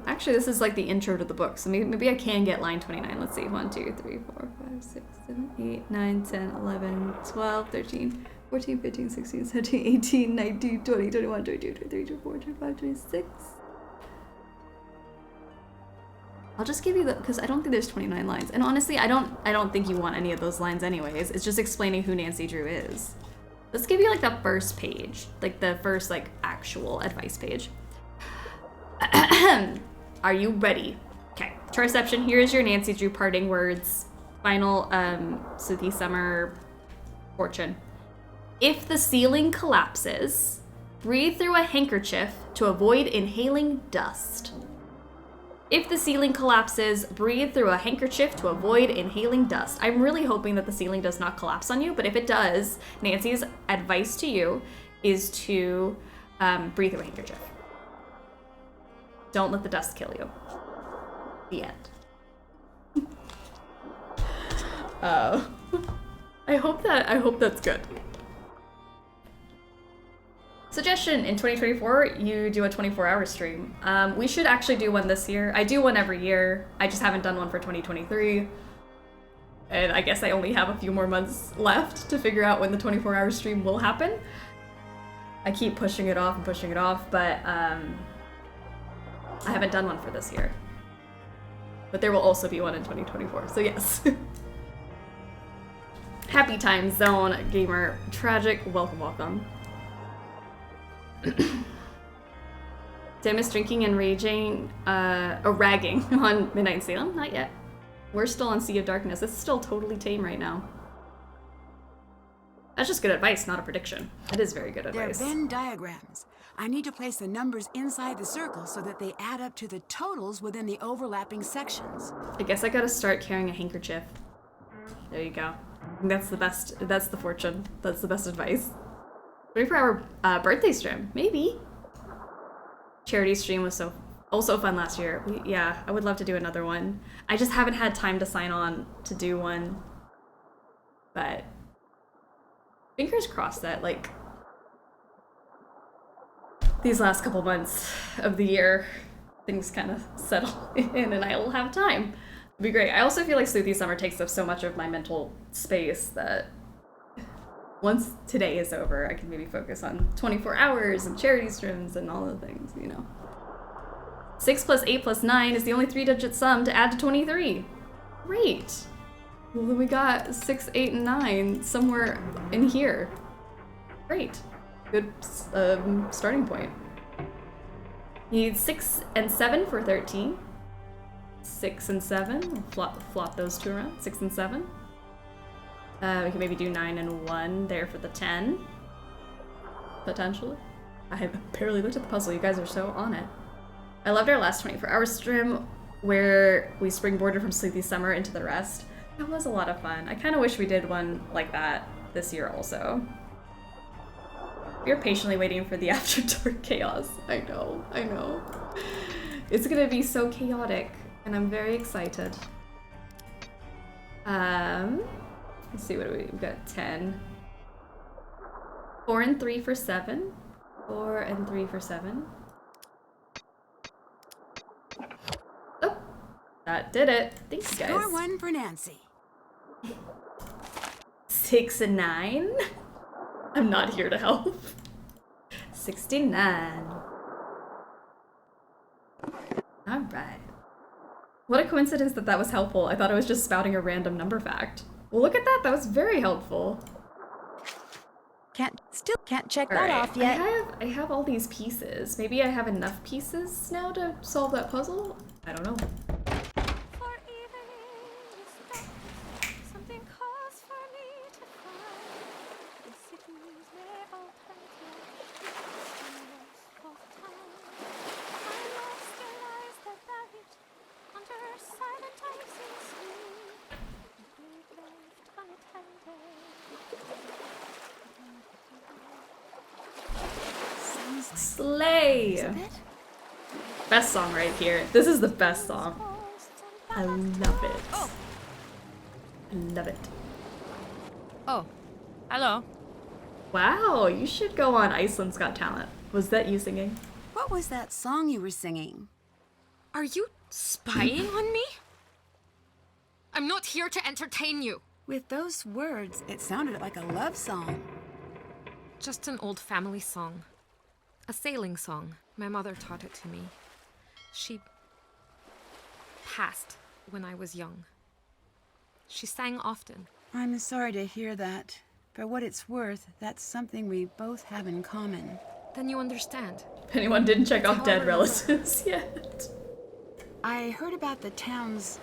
Actually, this is like the intro to the book, so maybe I can get line 29. Let's see. 1, 2, 3, 4, 5, 6, 7, 8, 9, 10, 11, 12, 13, 14, 15, 16, 17, 18, 19, 20, 21, 22, 23, 24, 25, 26. I'll just give you the, because I don't think there's 29 lines. And honestly, I don't think you want any of those lines anyways. It's just explaining who Nancy Drew is. Let's give you like the first page, like the first like actual advice page. Are you ready? Okay, Charception, here's your Nancy Drew parting words. Final Sleuthy Summer fortune. If the ceiling collapses, breathe through a handkerchief to avoid inhaling dust. If the ceiling collapses, breathe through a handkerchief to avoid inhaling dust. I'm really hoping that the ceiling does not collapse on you, but if it does, Nancy's advice to you is to breathe through a handkerchief. Don't let the dust kill you. The end. I hope that's good. Suggestion, in 2024, you do a 24-hour stream. We should actually do one this year. I do one every year. I just haven't done one for 2023. And I guess I only have a few more months left to figure out when the 24-hour stream will happen. I keep pushing it off, but I haven't done one for this year. But there will also be one in 2024, so yes. Happy time zone, gamer. Tragic, welcome. Damus drinking and raging, or ragging on Midnight in Salem? Not yet. We're still on Sea of Darkness. It's still totally tame right now. That's just good advice, not a prediction. It is very good advice. They're Venn diagrams. I need to place the numbers inside the circle so that they add up to the totals within the overlapping sections. I guess I gotta start carrying a handkerchief. There you go. That's the best. That's the fortune. That's the best advice. 24-hour birthday stream, maybe. Charity stream was also fun last year. Yeah, I would love to do another one. I just haven't had time to sign on to do one. But fingers crossed that, like, these last couple months of the year, things kind of settle in and I'll have time. It'd be great. I also feel like Sleuthy Summer takes up so much of my mental space that once today is over, I can maybe focus on 24 hours and charity streams and all the things, you know. 6 plus 8 plus 9 is the only 3-digit sum to add to 23. Great. Well, then we got 6, 8, and 9 somewhere in here. Great. Good starting point. Need 6 and 7 for 13. 6 and 7. We'll flop those two around. 6 and 7. We can maybe do 9 and 1 there for the 10. Potentially. I have barely looked at the puzzle. You guys are so on it. I loved our last 24-hour stream where we springboarded from Sleuthy Summer into the rest. That was a lot of fun. I kind of wish we did one like that this year also. We're patiently waiting for the After Dark chaos. I know. It's gonna be so chaotic, and I'm very excited. Let's see, what do we've got 10. 4 and 3 for 7. 4 and 3 for 7. Oh, that did it. Thanks, guys. Score 1 for Nancy. 6 and 9. I'm not here to help. 69. All right. What a coincidence that was helpful. I thought I was just spouting a random number fact. Well, look at that. That was very helpful. Still can't check All that right. off yet. I have all these pieces. Maybe I have enough pieces now to solve that puzzle? I don't know. Slay! Best song right here. This is the best song. I love it. I love it. Oh, hello. Wow, you should go on Iceland's Got Talent. Was that you singing? What was that song you were singing? Are you spying on me? I'm not here to entertain you. With those words, it sounded like a love song. Just an old family song. A sailing song. My mother taught it to me. She passed when I was young. She sang often. I'm sorry to hear that. For what it's worth, that's something we both have in common. Then you understand. If anyone didn't check off dead relatives yet. I heard about the town's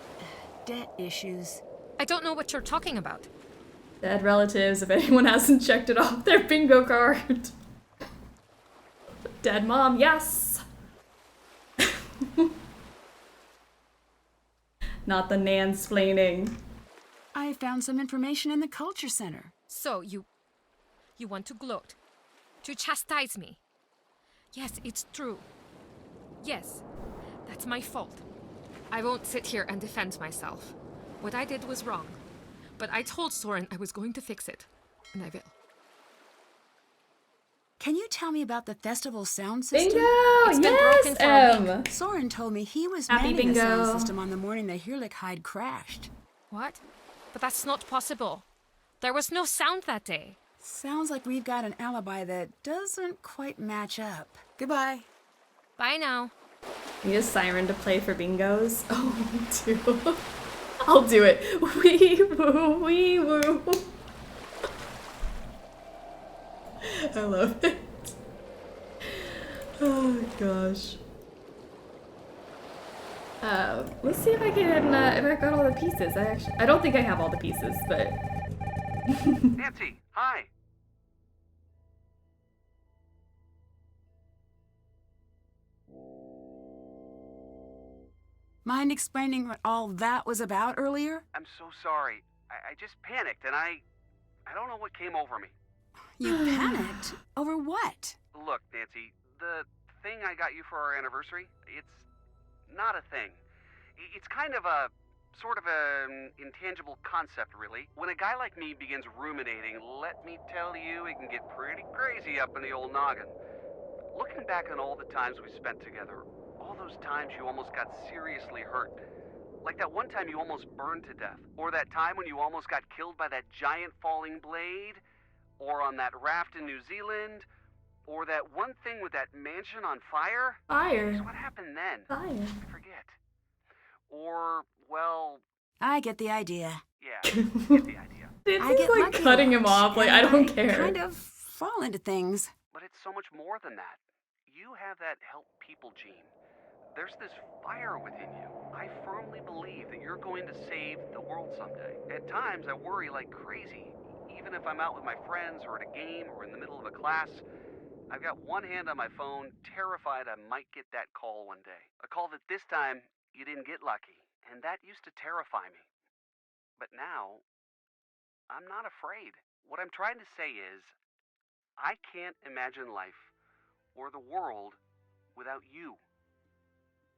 debt issues. I don't know what you're talking about. Dead relatives, if anyone hasn't checked it off their bingo card. Dead mom, yes! Not the nansplaining. I found some information in the culture center. So, you want to gloat. To chastise me. Yes, it's true. Yes, that's my fault. I won't sit here and defend myself. What I did was wrong. But I told Soren I was going to fix it. And I will. Can you tell me about the festival sound system? Bingo! It's been Yes, broken for a week. Soren told me he was Happy manning the sound bingo. system on the morning the Hirlichide crashed. What? But that's not possible. There was no sound that day. Sounds like we've got an alibi that doesn't quite match up. Goodbye. Bye now. Need a siren to play for bingos? Oh, me too. I'll do it. Wee woo, wee woo. I love it. Oh gosh. Let's see if I can, if I got all the pieces. I don't think I have all the pieces, but. Nancy, hi. Mind explaining what all that was about earlier? I'm so sorry. I just panicked and I don't know what came over me. You panicked? Over what? Look, Nancy, the thing I got you for our anniversary, it's not a thing. It's kind of a sort of an intangible concept, really. When a guy like me begins ruminating, let me tell you, it can get pretty crazy up in the old noggin. Looking back on all the times we spent together, all those times you almost got seriously hurt. Like that one time you almost burned to death. Or that time when you almost got killed by that giant falling blade. Or on that raft in New Zealand. Or that one thing with that mansion on fire. Fire. So what happened then? Fire. I forget. Or, well... I get the idea. Yeah, get the idea. I get like lucky cutting him a lot, off. Like, and I don't care. kind of fall into things. But it's so much more than that. You have that help people gene. There's this fire within you. I firmly believe that you're going to save the world someday. At times, I worry like crazy. Even if I'm out with my friends or at a game or in the middle of a class, I've got one hand on my phone, terrified I might get that call one day. A call that this time, you didn't get lucky. And that used to terrify me. But now, I'm not afraid. What I'm trying to say is, I can't imagine life or the world without you.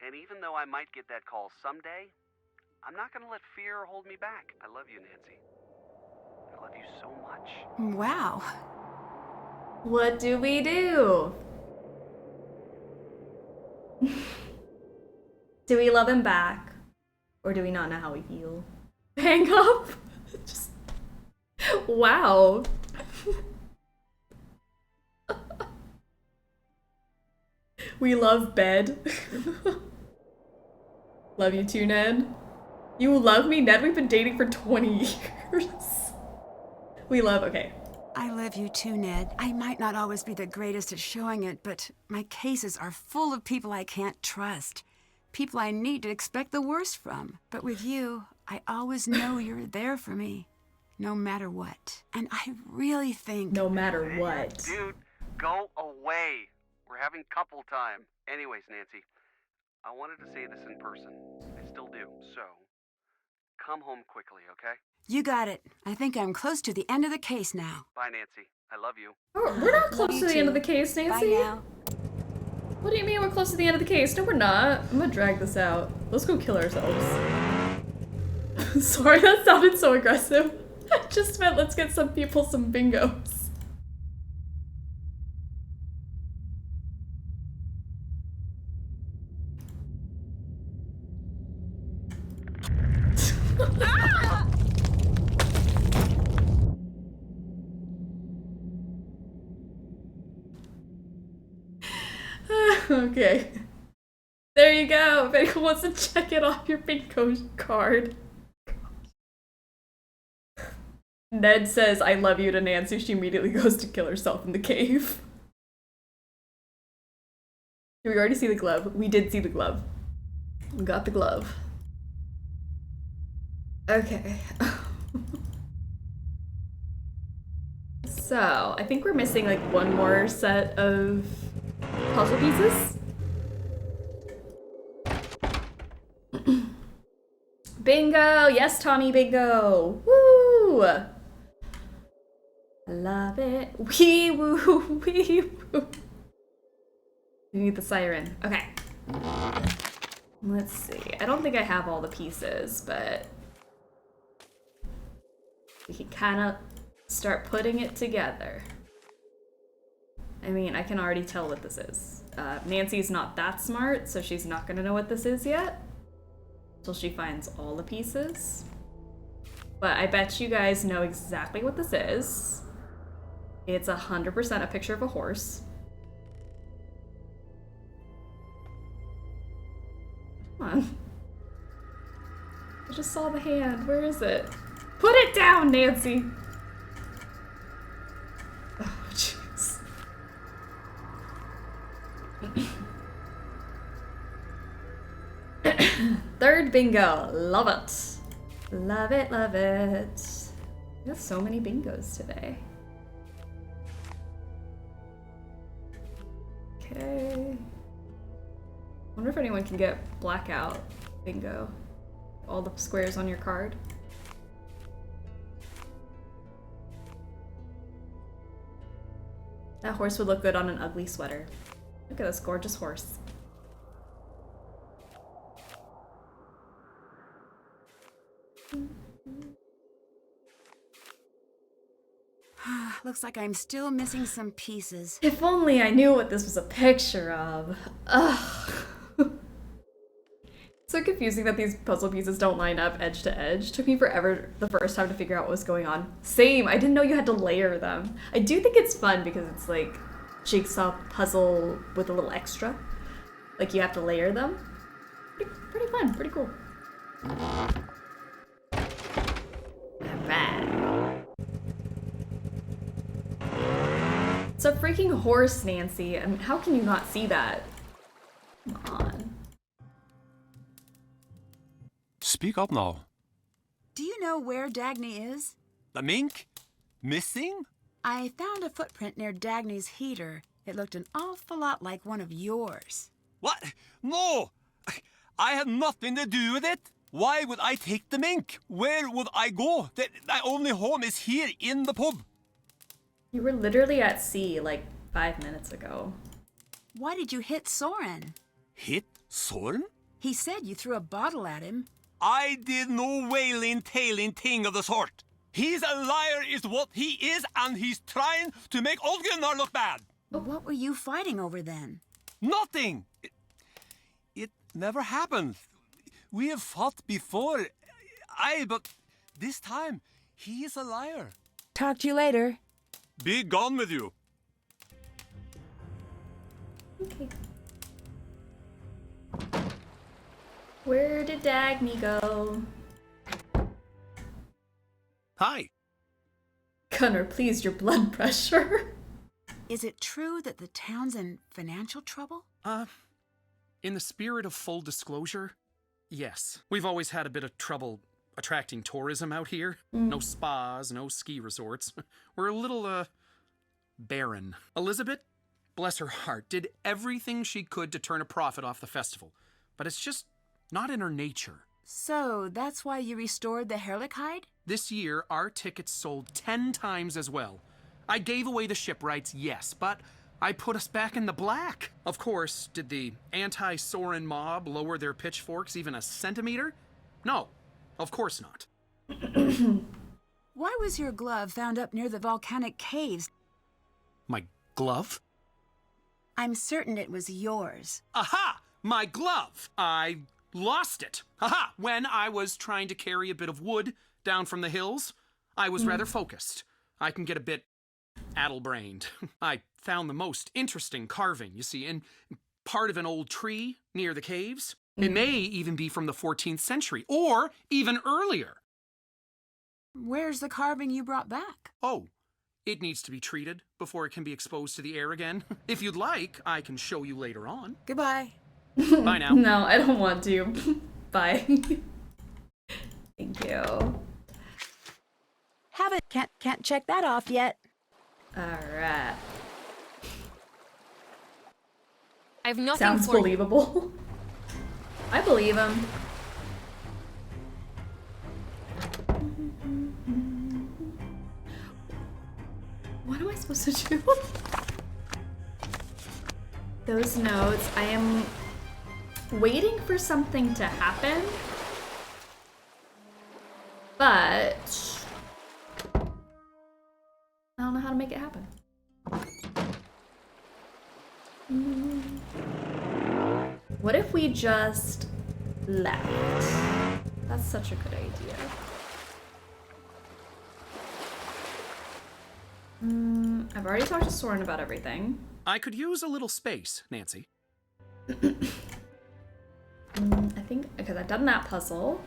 And even though I might get that call someday, I'm not going to let fear hold me back. I love you, Nancy. I love you so much. Wow. What do we do? Do we love him back? Or do we not know how we feel? Hang up? Just... Wow. We love bed. Love you too, Ned. You love me, Ned? We've been dating for 20 years. We love, okay. I love you too, Ned. I might not always be the greatest at showing it, but my cases are full of people I can't trust. People I need to expect the worst from. But with you, I always know you're there for me, no matter what. And I really think... No matter what. Dude, go away. We're having couple time. Anyways, Nancy, I wanted to say this in person. I still do, so come home quickly, okay? You got it. I think I'm close to the end of the case now. Bye, Nancy. I love you. Oh, we're not close to the end of the case, Nancy. Bye now. What do you mean we're close to the end of the case? No, we're not. I'm gonna drag this out. Let's go kill ourselves. Sorry, that sounded so aggressive. I just meant let's get some people some bingos. Okay. There you go. If anyone wants to check it off your bingo card. Ned says, I love you to Nancy. She immediately goes to kill herself in the cave. Did we already see the glove? We did see the glove. We got the glove. Okay. So, I think we're missing like one more set of puzzle pieces. Bingo! Yes, Tommy, bingo! Woo! Love it. Wee woo, wee woo. We need the siren. Okay. Let's see. I don't think I have all the pieces, but we can kind of start putting it together. I mean, I can already tell what this is. Nancy's not that smart, so she's not gonna know what this is yet until she finds all the pieces. But I bet you guys know exactly what this is. It's 100% a picture of a horse. Come on. I just saw the hand. Where is it? Put it down, Nancy! Oh, jeez. Third bingo. Love it. Love it, love it. We have so many bingos today. Okay. Wonder if anyone can get blackout bingo. All the squares on your card. That horse would look good on an ugly sweater. Look at this gorgeous horse. Looks like I'm still missing some pieces. If only I knew what this was a picture of. Ugh. So confusing that these puzzle pieces don't line up edge to edge. Took me forever the first time to figure out what was going on. Same, I didn't know you had to layer them. I do think it's fun because it's like jigsaw puzzle with a little extra. Like you have to layer them. Pretty fun, pretty cool. Alright. It's a freaking horse, Nancy. I mean, how can you not see that? Come on. Speak up now. Do you know where Dagny is? The mink? Missing? I found a footprint near Dagny's heater. It looked an awful lot like one of yours. What? No! I had nothing to do with it. Why would I take the mink? Where would I go? My only home is here in the pub. You were literally at sea like 5 minutes ago. Why did you hit Soren? Hit Soren? He said you threw a bottle at him. I did no wailing, tailing thing of the sort. He's a liar is what he is, and he's trying to make old Gunnar look bad. What were you fighting over then? Nothing. It never happened. We have fought before. But this time, he is a liar. Talk to you later. Be gone with you. Okay. Where did Dagny go? Hi. Gunnar, please, your blood pressure. Is it true that the town's in financial trouble? In the spirit of full disclosure, yes. We've always had a bit of trouble attracting tourism out here. No spas, no ski resorts. We're a little, barren. Elizabeth, bless her heart, did everything she could to turn a profit off the festival. But it's just not in her nature. So, that's why you restored the Herlichkeit? This year, our tickets sold 10 times as well. I gave away the ship rights, yes, but I put us back in the black. Of course, did the anti-Soren mob lower their pitchforks even a centimeter? No, of course not. Why was your glove found up near the volcanic caves? My glove? I'm certain it was yours. Aha! My glove! I lost it. Aha! When I was trying to carry a bit of wood down from the hills, I was rather focused. I can get a bit addle-brained. I found the most interesting carving, you see, in part of an old tree near the caves. It may even be from the 14th century, or even earlier. Where's the carving you brought back? Oh, it needs to be treated before it can be exposed to the air again. If you'd like, I can show you later on. Goodbye. Bye now. No, I don't want to. Bye. Thank you. Have it. Can't check that off yet. Alright. I have nothing Sounds for believable. I believe him. supposed to do? Those notes. I am waiting for something to happen, but I don't know how to make it happen. What if we just left? That's such a good idea. I've already talked to Soren about everything. I could use a little space, Nancy. I think, because I've done that puzzle.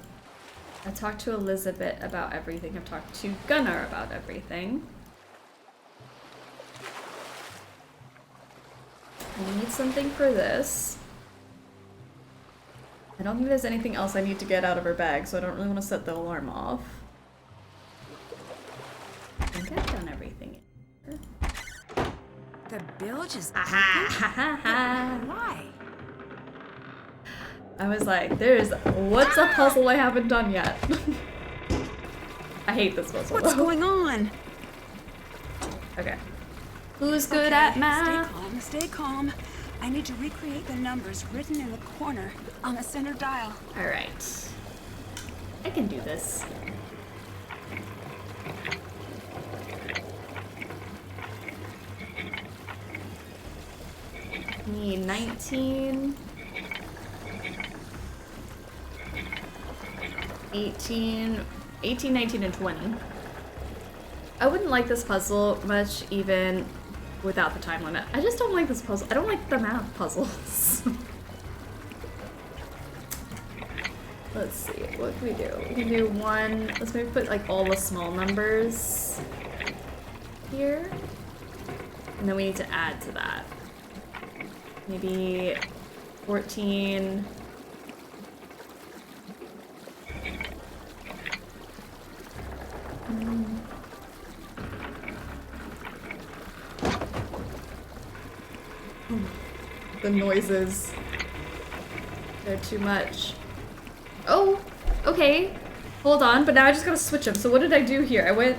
I talked to Elizabeth about everything. I've talked to Gunnar about everything. I need something for this. I don't think there's anything else I need to get out of her bag, so I don't really want to set the alarm off. I think I've done everything in here. The bilge is open? Why? I was like, what's a puzzle I haven't done yet? I hate this puzzle. What's going on? Okay. Who's good at math? Stay calm, stay calm. I need to recreate the numbers written in the corner on the center dial. All right. I can do this. Need 19, 18, 19, and 20. I wouldn't like this puzzle much even without the time limit. I just don't like this puzzle. I don't like the math puzzles. Let's see, what can we do? We can do one, let's maybe put like all the small numbers here. And then we need to add to that. Maybe 14. The noises. They're too much. Oh, okay. Hold on, but now I just gotta switch them. So what did I do here? I went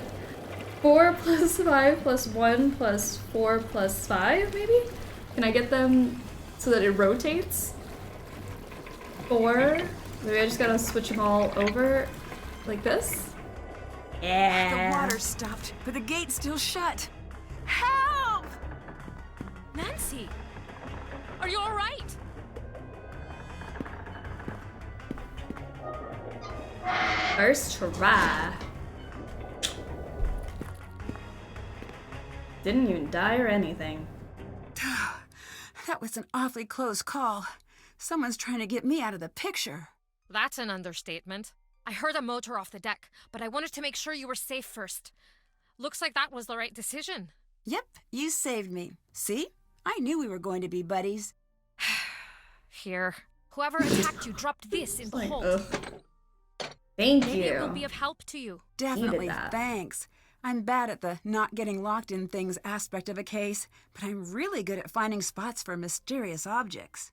4 plus 5 plus 1 plus 4 plus 5, maybe? Can I get them so that it rotates? 4. Maybe I just gotta switch them all over like this? Yeah. The water stopped, but the gate's still shut. Help! Nancy, are you all right? First try. Didn't even die or anything. That was an awfully close call. Someone's trying to get me out of the picture. That's an understatement. I heard a motor off the deck, but I wanted to make sure you were safe first. Looks like that was the right decision. Yep, you saved me. See? I knew we were going to be buddies. Here. Whoever attacked you dropped this in the Like, hold. Thank Maybe you. it will be of help to you. Definitely, that. thanks. I'm bad at the not getting locked in things aspect of a case, but I'm really good at finding spots for mysterious objects.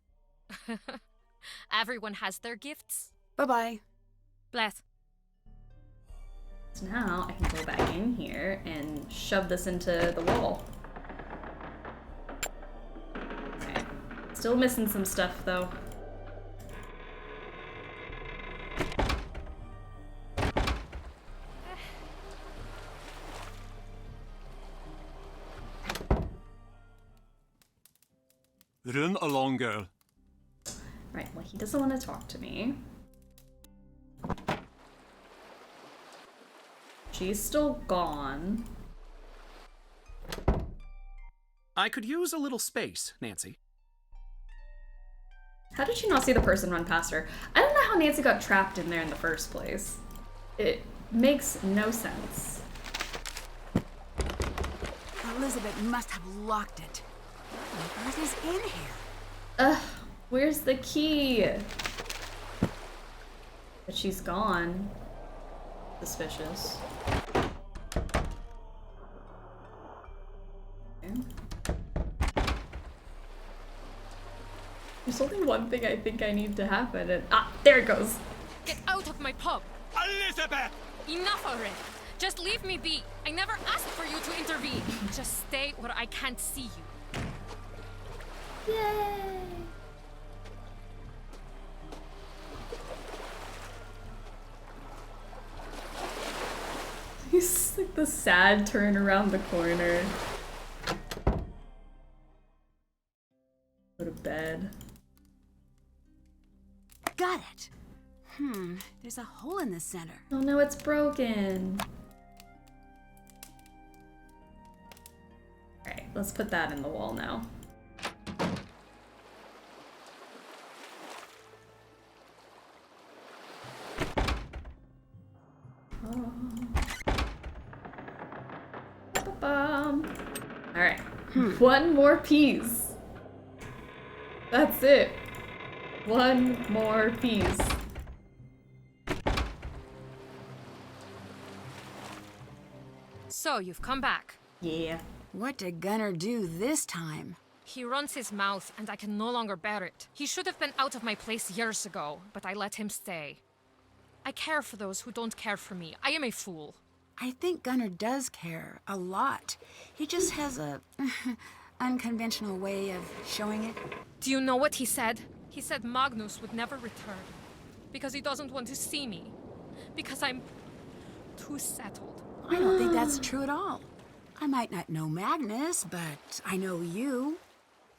Everyone has their gifts. Bye-bye. Bless. So now I can go back in here and shove this into the wall. Okay. Still missing some stuff though. Run along, girl. Right, well he doesn't want to talk to me. She's still gone. I could use a little space, Nancy. How did she not see the person run past her? I don't know how Nancy got trapped in there in the first place. It makes no sense. Elizabeth must have locked it. What on earth is in here? Ugh, where's the key? But she's gone. Suspicious. Okay. There's only one thing I think I need to happen, and there it goes. Get out of my pub! Elizabeth! Enough already! Just leave me be. I never asked for you to intervene. Just stay where I can't see you. Yay! He's like the sad turn around the corner. Go to bed. Got it. There's a hole in the center. Oh no, it's broken. Alright, let's put that in the wall now. Alright, one more piece. That's it. One more piece. So, you've come back. Yeah. What did Gunnar do this time? He runs his mouth, and I can no longer bear it. He should have been out of my place years ago, but I let him stay. I care for those who don't care for me. I am a fool. I think Gunnar does care a lot. He just has a unconventional way of showing it. Do you know what he said? He said Magnus would never return. Because he doesn't want to see me. Because I'm too settled. I don't think that's true at all. I might not know Magnus, but I know you.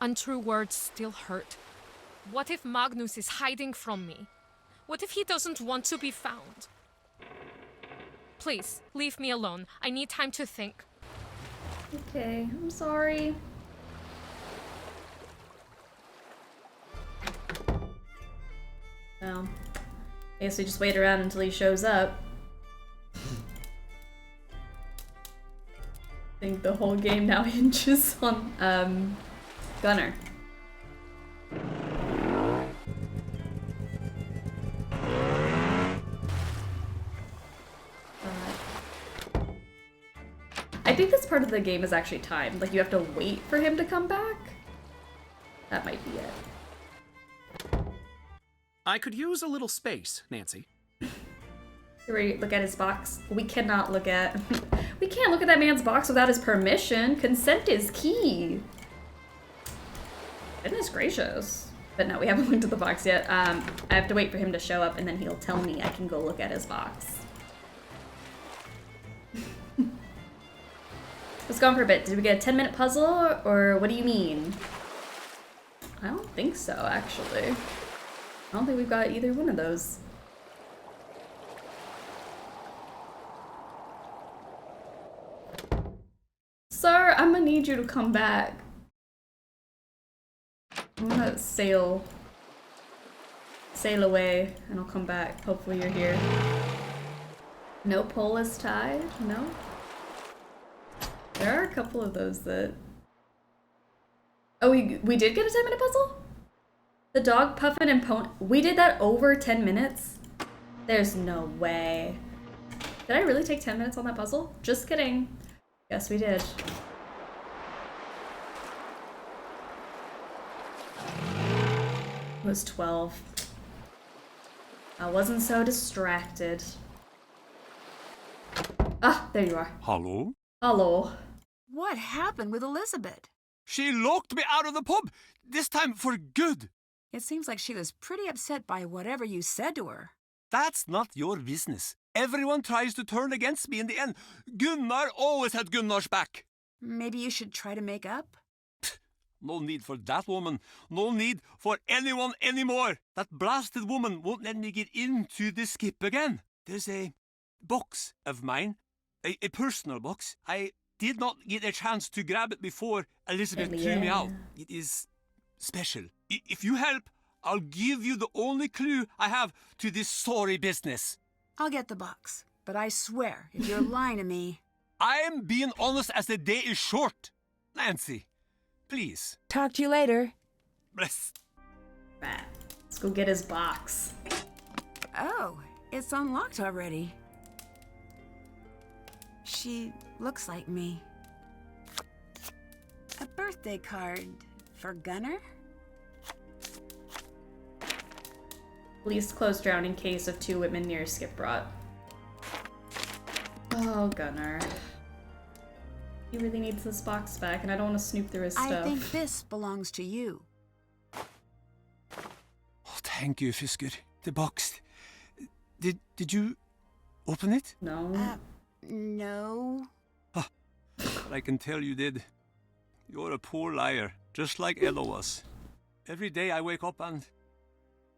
Untrue words still hurt. What if Magnus is hiding from me? What if he doesn't want to be found? Please, leave me alone. I need time to think. Okay, I'm sorry. Well, I guess we just wait around until he shows up. I think the whole game now hinges on, Gunnar. I think this part of the game is actually timed. Like, you have to wait for him to come back? That might be it. I could use a little space, Nancy. Can we look at his box? We cannot look at... We can't look at that man's box without his permission. Consent is key. Goodness gracious. But no, we haven't looked at the box yet. I have to wait for him to show up and then he'll tell me I can go look at his box. Let's go on for a bit. Did we get a 10-minute puzzle or what do you mean? I don't think so, actually. I don't think we've got either one of those. Sir, I'm gonna need you to come back. I'm gonna sail away and I'll come back. Hopefully you're here. No pole is tied? No? There are a couple of those that... Oh, we did get a 10-minute puzzle? The dog puffin and pony... We did that over 10 minutes? There's no way. Did I really take 10 minutes on that puzzle? Just kidding. Yes, we did. It was 12. I wasn't so distracted. Ah, there you are. Hello? Hello. What happened with Elizabeth? She locked me out of the pub, this time for good. It seems like she was pretty upset by whatever you said to her. That's not your business. Everyone tries to turn against me in the end. Gunnar always had Gunnar's back. Maybe you should try to make up? No need for that woman. No need for anyone anymore. That blasted woman won't let me get into the skip again. There's a box of mine. A personal box. I did not get a chance to grab it before Elizabeth threw me out. It is special. If you help, I'll give you the only clue I have to this sorry business. I'll get the box, but I swear, if you're lying to me... I'm being honest as the day is short. Nancy, please. Talk to you later. Bless. Right. Let's go get his box. Oh, it's unlocked already. She looks like me. A birthday card for Gunnar? Police closed drowning case of 2 women near Skip brought. Oh, Gunnar. He really needs this box back, and I don't want to snoop through his stuff. I think this belongs to you. Oh, thank you, Fisker. The box. Did you open it? No. No. Ah, but I can tell you did. You're a poor liar, just like Ella was. Every day I wake up and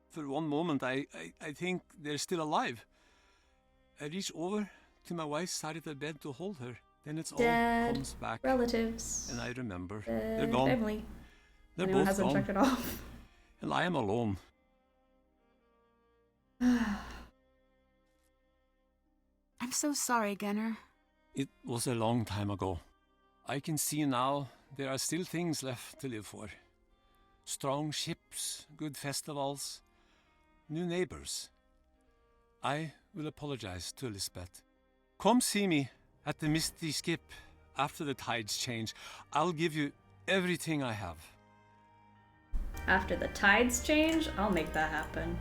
for one moment I think they're still alive. I reach over to my wife's side of the bed to hold her. Then it's Dead all comes back. Relatives. And I remember. Dead They're gone. Family. They're Anyone both hasn't gone. checked it off. And I am alone. I'm so sorry, Gunnar. It was a long time ago. I can see now there are still things left to live for. Strong ships, good festivals, new neighbors. I will apologize to Elizabeth. Come see me at the Misty Skip after the tides change. I'll give you everything I have. After the tides change, I'll make that happen.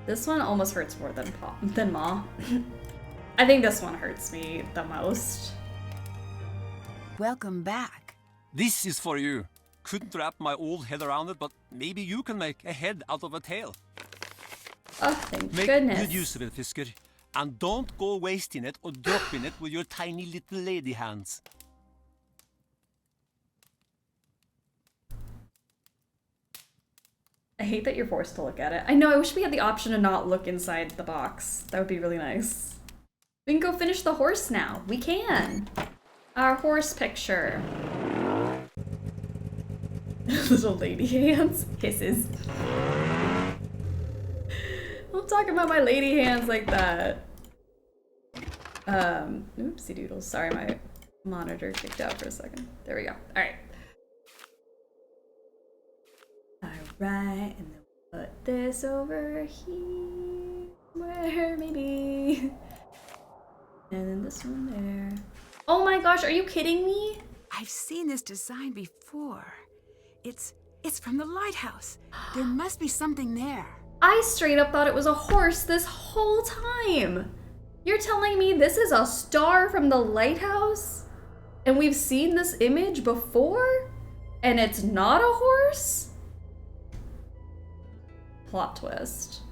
This one almost hurts more than Ma. I think this one hurts me the most. Welcome back. This is for you. Couldn't wrap my old head around it, but maybe you can make a head out of a tail. Oh, thank Make goodness. good use of it, Fisker. And don't go wasting it or dropping it with your tiny little lady hands. I hate that you're forced to look at it. I know, I wish we had the option to not look inside the box. That would be really nice. We can go finish the horse now. We can. Our horse picture. Little lady hands. Kisses. Don't talk about my lady hands like that. Oopsie doodles. Sorry, my monitor kicked out for a second. There we go. Alright. Alright, and then put this over here. Where, maybe. And then this one there. Oh my gosh, are you kidding me? I've seen this design before. It's from the lighthouse. There must be something there. I straight up thought it was a horse this whole time. You're telling me this is a star from the lighthouse? And we've seen this image before? And it's not a horse? Plot twist.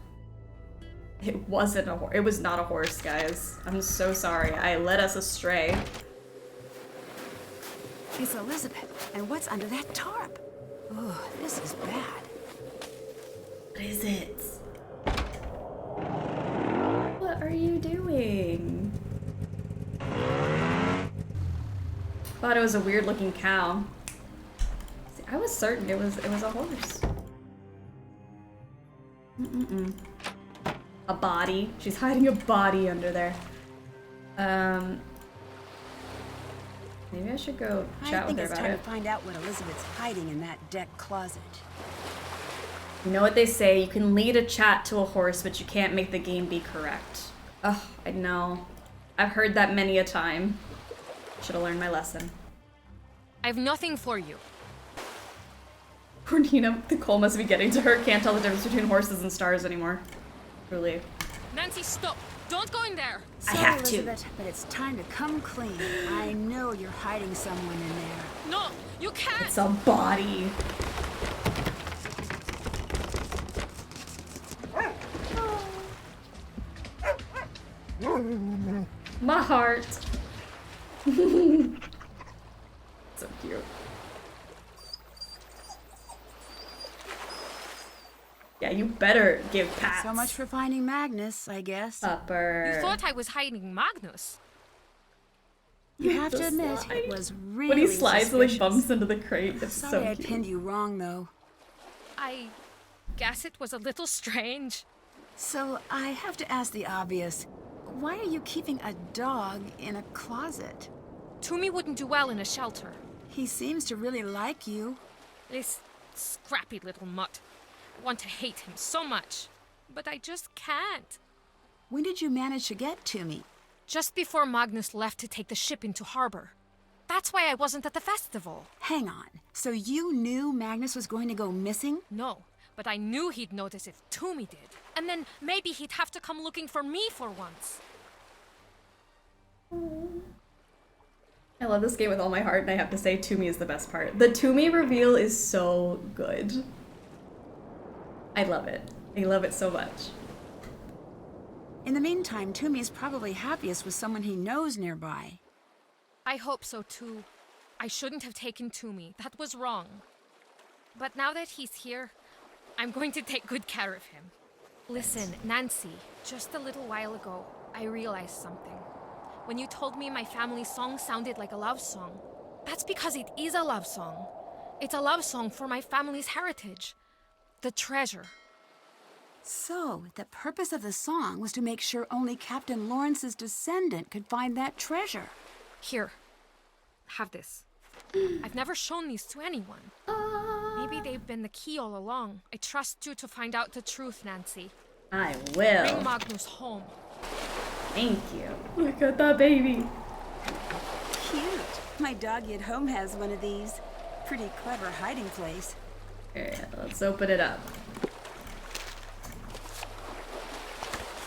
It wasn't a horse. It was not a horse, guys. I'm so sorry. I led us astray. It's Elizabeth. And what's under that tarp? Oh, this is bad. What is it? What are you doing? Thought it was a weird looking cow. See, I was certain it was a horse. A body. She's hiding a body under there. Maybe I should go chat with her it's about time it. to find out what Elizabeth's hiding in that deck closet. You know what they say, you can lead a chat to a horse, but you can't make the game be correct. Ugh, I know. I've heard that many a time. Should have learned my lesson. I've nothing for you. Poor Nina, the coal must be getting to her. Can't tell the difference between horses and stars anymore. Truly. Nancy, stop! Don't go in there! I have to. Elizabeth, but it's time to come clean. I know you're hiding someone in there. No, you can't! It's a body. My heart. So cute. Yeah, you better give pats. So much for finding Magnus, I guess. Upper. You thought I was hiding Magnus. You have to The admit, slide. it was really When he slides and like suspicious. bumps into the crate, it's Sorry so I cute. pinned you wrong, though. I guess it was a little strange. So I have to ask the obvious. Why are you keeping a dog in a closet? Toomey wouldn't do well in a shelter. He seems to really like you. This scrappy little mutt. I want to hate him so much. But I just can't. When did you manage to get to me? Just before Magnus left to take the ship into harbor. That's why I wasn't at the festival. Hang on. So you knew Magnus was going to go missing? No, but I knew he'd notice if Toomey did. And then maybe he'd have to come looking for me for once. I love this game with all my heart, and I have to say Toomey is the best part. The Toomey reveal is so good. I love it. I love it so much. In the meantime, Toomey's probably happiest with someone he knows nearby. I hope so too. I shouldn't have taken Toomey. That was wrong. But now that he's here, I'm going to take good care of him. Listen, Nancy, just a little while ago, I realized something. When you told me my family's song sounded like a love song, that's because it is a love song. It's a love song for my family's heritage. The treasure. So, the purpose of the song was to make sure only Captain Lawrence's descendant could find that treasure. Here, have this. I've never shown these to anyone. Maybe they've been the key all along. I trust you to find out the truth, Nancy. I will. Bring Magnus home. Thank you. Look at that baby. Cute. My doggy at home has one of these. Pretty clever hiding place. Okay, let's open it up.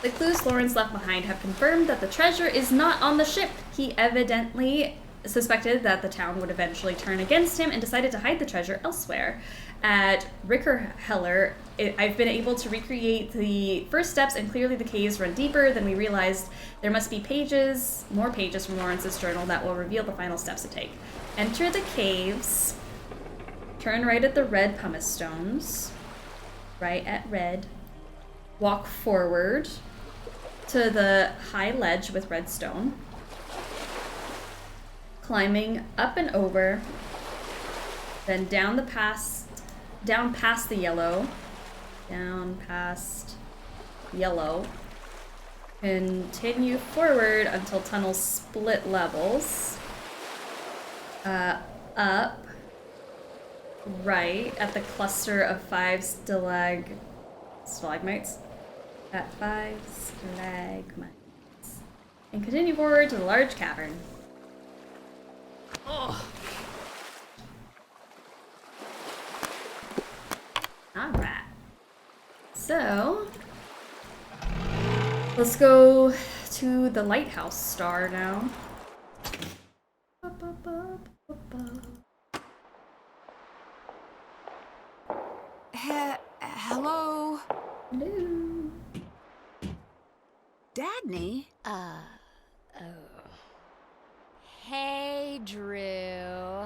The clues Lawrence left behind have confirmed that the treasure is not on the ship. He evidently suspected that the town would eventually turn against him and decided to hide the treasure elsewhere. At Rickerheller, I've been able to recreate the first steps, and clearly the caves run deeper than we realized. There must be more pages from Lawrence's journal that will reveal the final steps to take. Enter the caves, turn right at the red pumice stones, right at red, walk forward to the high ledge with red stone, climbing up and over, then down past the yellow, continue forward until tunnels split levels, up, right at the cluster of 5 stalagmites, at 5 stalagmites, and continue forward to the large cavern. Oh. Alright. So, let's go to the lighthouse star now. Hello? Hello? Dagny? Hey, Drew.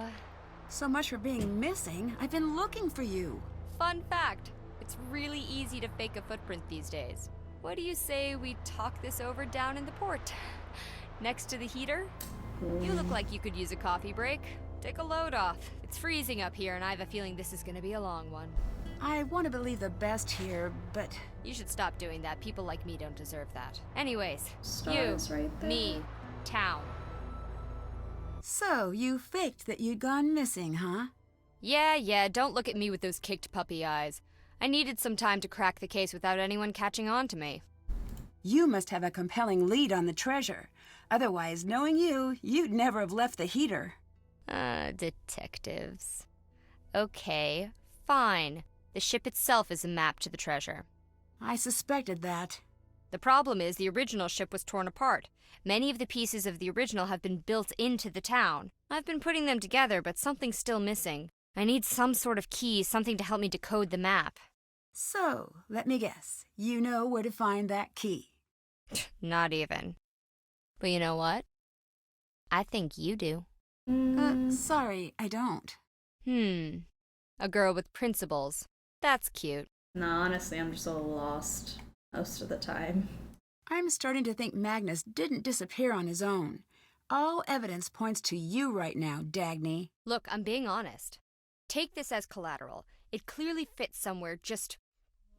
So much for being missing. I've been looking for you. Fun fact, it's really easy to fake a footprint these days. What do you say we talk this over down in the port? Next to the heater? You look like you could use a coffee break. Take a load off. It's freezing up here, and I have a feeling this is gonna be a long one. I want to believe the best here, but... You should stop doing that. People like me don't deserve that. Anyways, Stars you, right there. me, town. So, you faked that you'd gone missing, huh? Yeah, don't look at me with those kicked puppy eyes. I needed some time to crack the case without anyone catching on to me. You must have a compelling lead on the treasure. Otherwise, knowing you, you'd never have left the heater. Detectives. Okay, fine. The ship itself is a map to the treasure. I suspected that. The problem is the original ship was torn apart. Many of the pieces of the original have been built into the town. I've been putting them together, but something's still missing. I need some sort of key, something to help me decode the map. So, let me guess. You know where to find that key. Not even. But you know what? I think you do. Sorry, I don't. A girl with principles. That's cute. No, honestly, I'm just a little lost most of the time. I'm starting to think Magnus didn't disappear on his own. All evidence points to you right now, Dagny. Look, I'm being honest. Take this as collateral. It clearly fits somewhere, just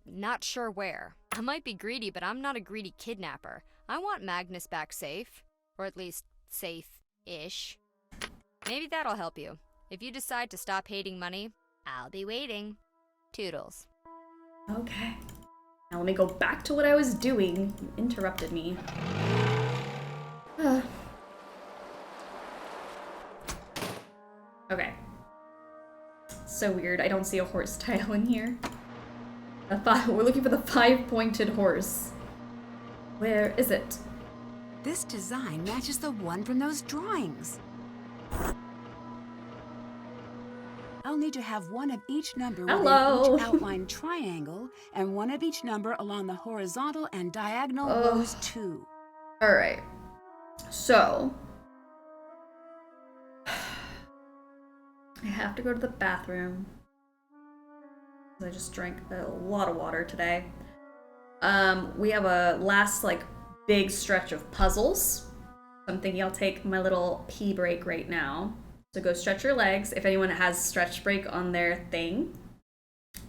not sure where. I might be greedy, but I'm not a greedy kidnapper. I want Magnus back safe. Or at least, safe-ish. Maybe that'll help you. If you decide to stop hating money, I'll be waiting. Toodles. Okay. Now let me go back to what I was doing. You interrupted me. Okay. So weird. I don't see a horse tile in here. We're looking for the 5-pointed horse. Where is it? This design matches the one from those drawings. I'll need to have one of each number within Hello. each outline triangle and one of each number along the horizontal and diagonal rows too. All right. So I have to go to the bathroom. I just drank a lot of water today. We have a last like big stretch of puzzles. I'm thinking I'll take my little pee break right now. So go stretch your legs. If anyone has stretch break on their thing,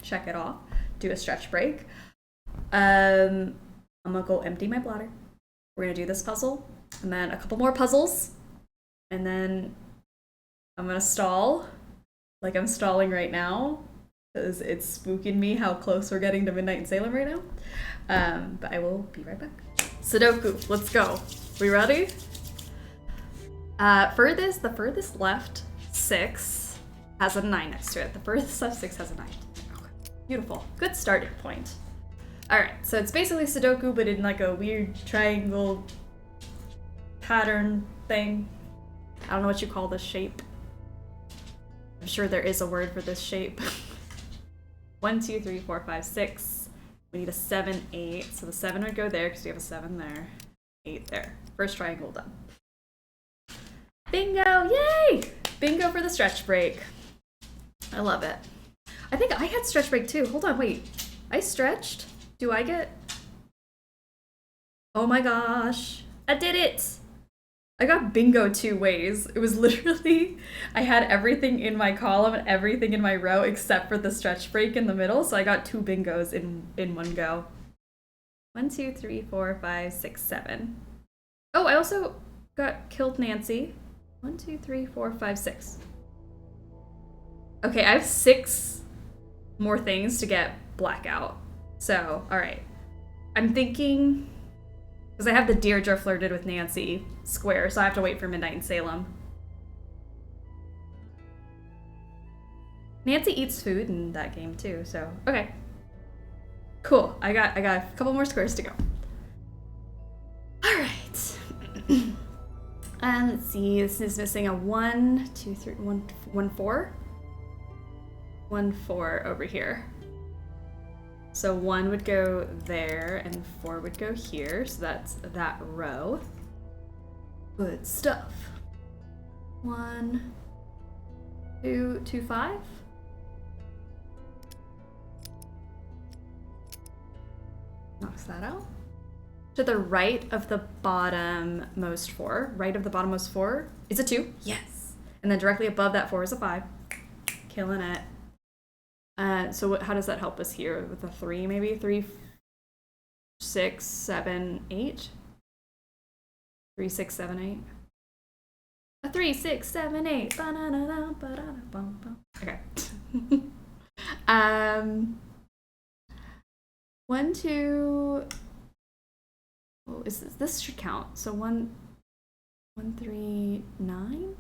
check it off. Do a stretch break. I'm gonna go empty my bladder. We're gonna do this puzzle and then a couple more puzzles. And then I'm gonna stall like I'm stalling right now because it's spooking me how close we're getting to Midnight in Salem right now. But I will be right back. Sudoku, let's go. We ready? The furthest left 6 has a 9 next to it. The furthest left 6 has a 9. Okay. Beautiful. Good starting point. Alright, so it's basically Sudoku, but in like a weird triangle pattern thing. I don't know what you call this shape. I'm sure there is a word for this shape. 1, 2, 3, 4, 5, 6. We need a 7, 8. So the 7 would go there because we have a 7 there. 8 there. First triangle done. Bingo! Yay! Bingo for the stretch break. I love it. I think I had stretch break too. Hold on, wait. I stretched? Do I get... Oh my gosh. I did it! I got bingo 2 ways. It was literally... I had everything in my column and everything in my row except for the stretch break in the middle, so I got 2 bingos in one go. 1, 2, 3, 4, 5, 6, 7. Oh, I also got killed Nancy. 1, 2, 3, 4, 5, 6. Okay, I have 6 more things to get blackout. So, alright. I'm thinking... Because I have the Deirdre flirted with Nancy square, so I have to wait for Midnight in Salem. Nancy eats food in that game too, so... Okay. Cool. I got a couple more squares to go. Alright. And let's see, this is missing a 1, 2, 3, 1, 4. 1, 4 over here. So 1 would go there and 4 would go here. So that's that row. Good stuff. 1, 2, 2, 5. Knocks that out. To the right of the bottommost 4. Right of the bottommost 4 is a 2. Yes. And then directly above that 4 is a 5. Killing it. So how does that help us here with a 3 maybe? 3, 6, 7, 8? 3, 6, 7, 8. A 3, 6, 7, 8. Ba-da-da-da, ba-da-da-bum-bum. Okay. 1, 2. Oh, this should count. So 1, 3, 9.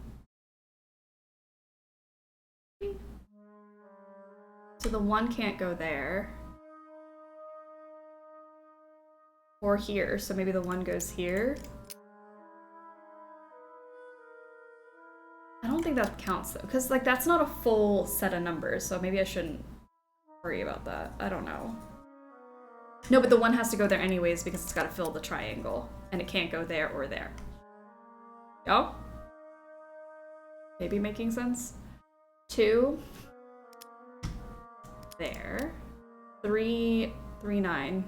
So the 1 can't go there. Or here, so maybe the 1 goes here. I don't think that counts though, because like that's not a full set of numbers, so maybe I shouldn't worry about that. I don't know. No, but the 1 has to go there anyways because it's got to fill the triangle, and it can't go there or there. Oh? Maybe making sense? 2. There. 3, 3, 9.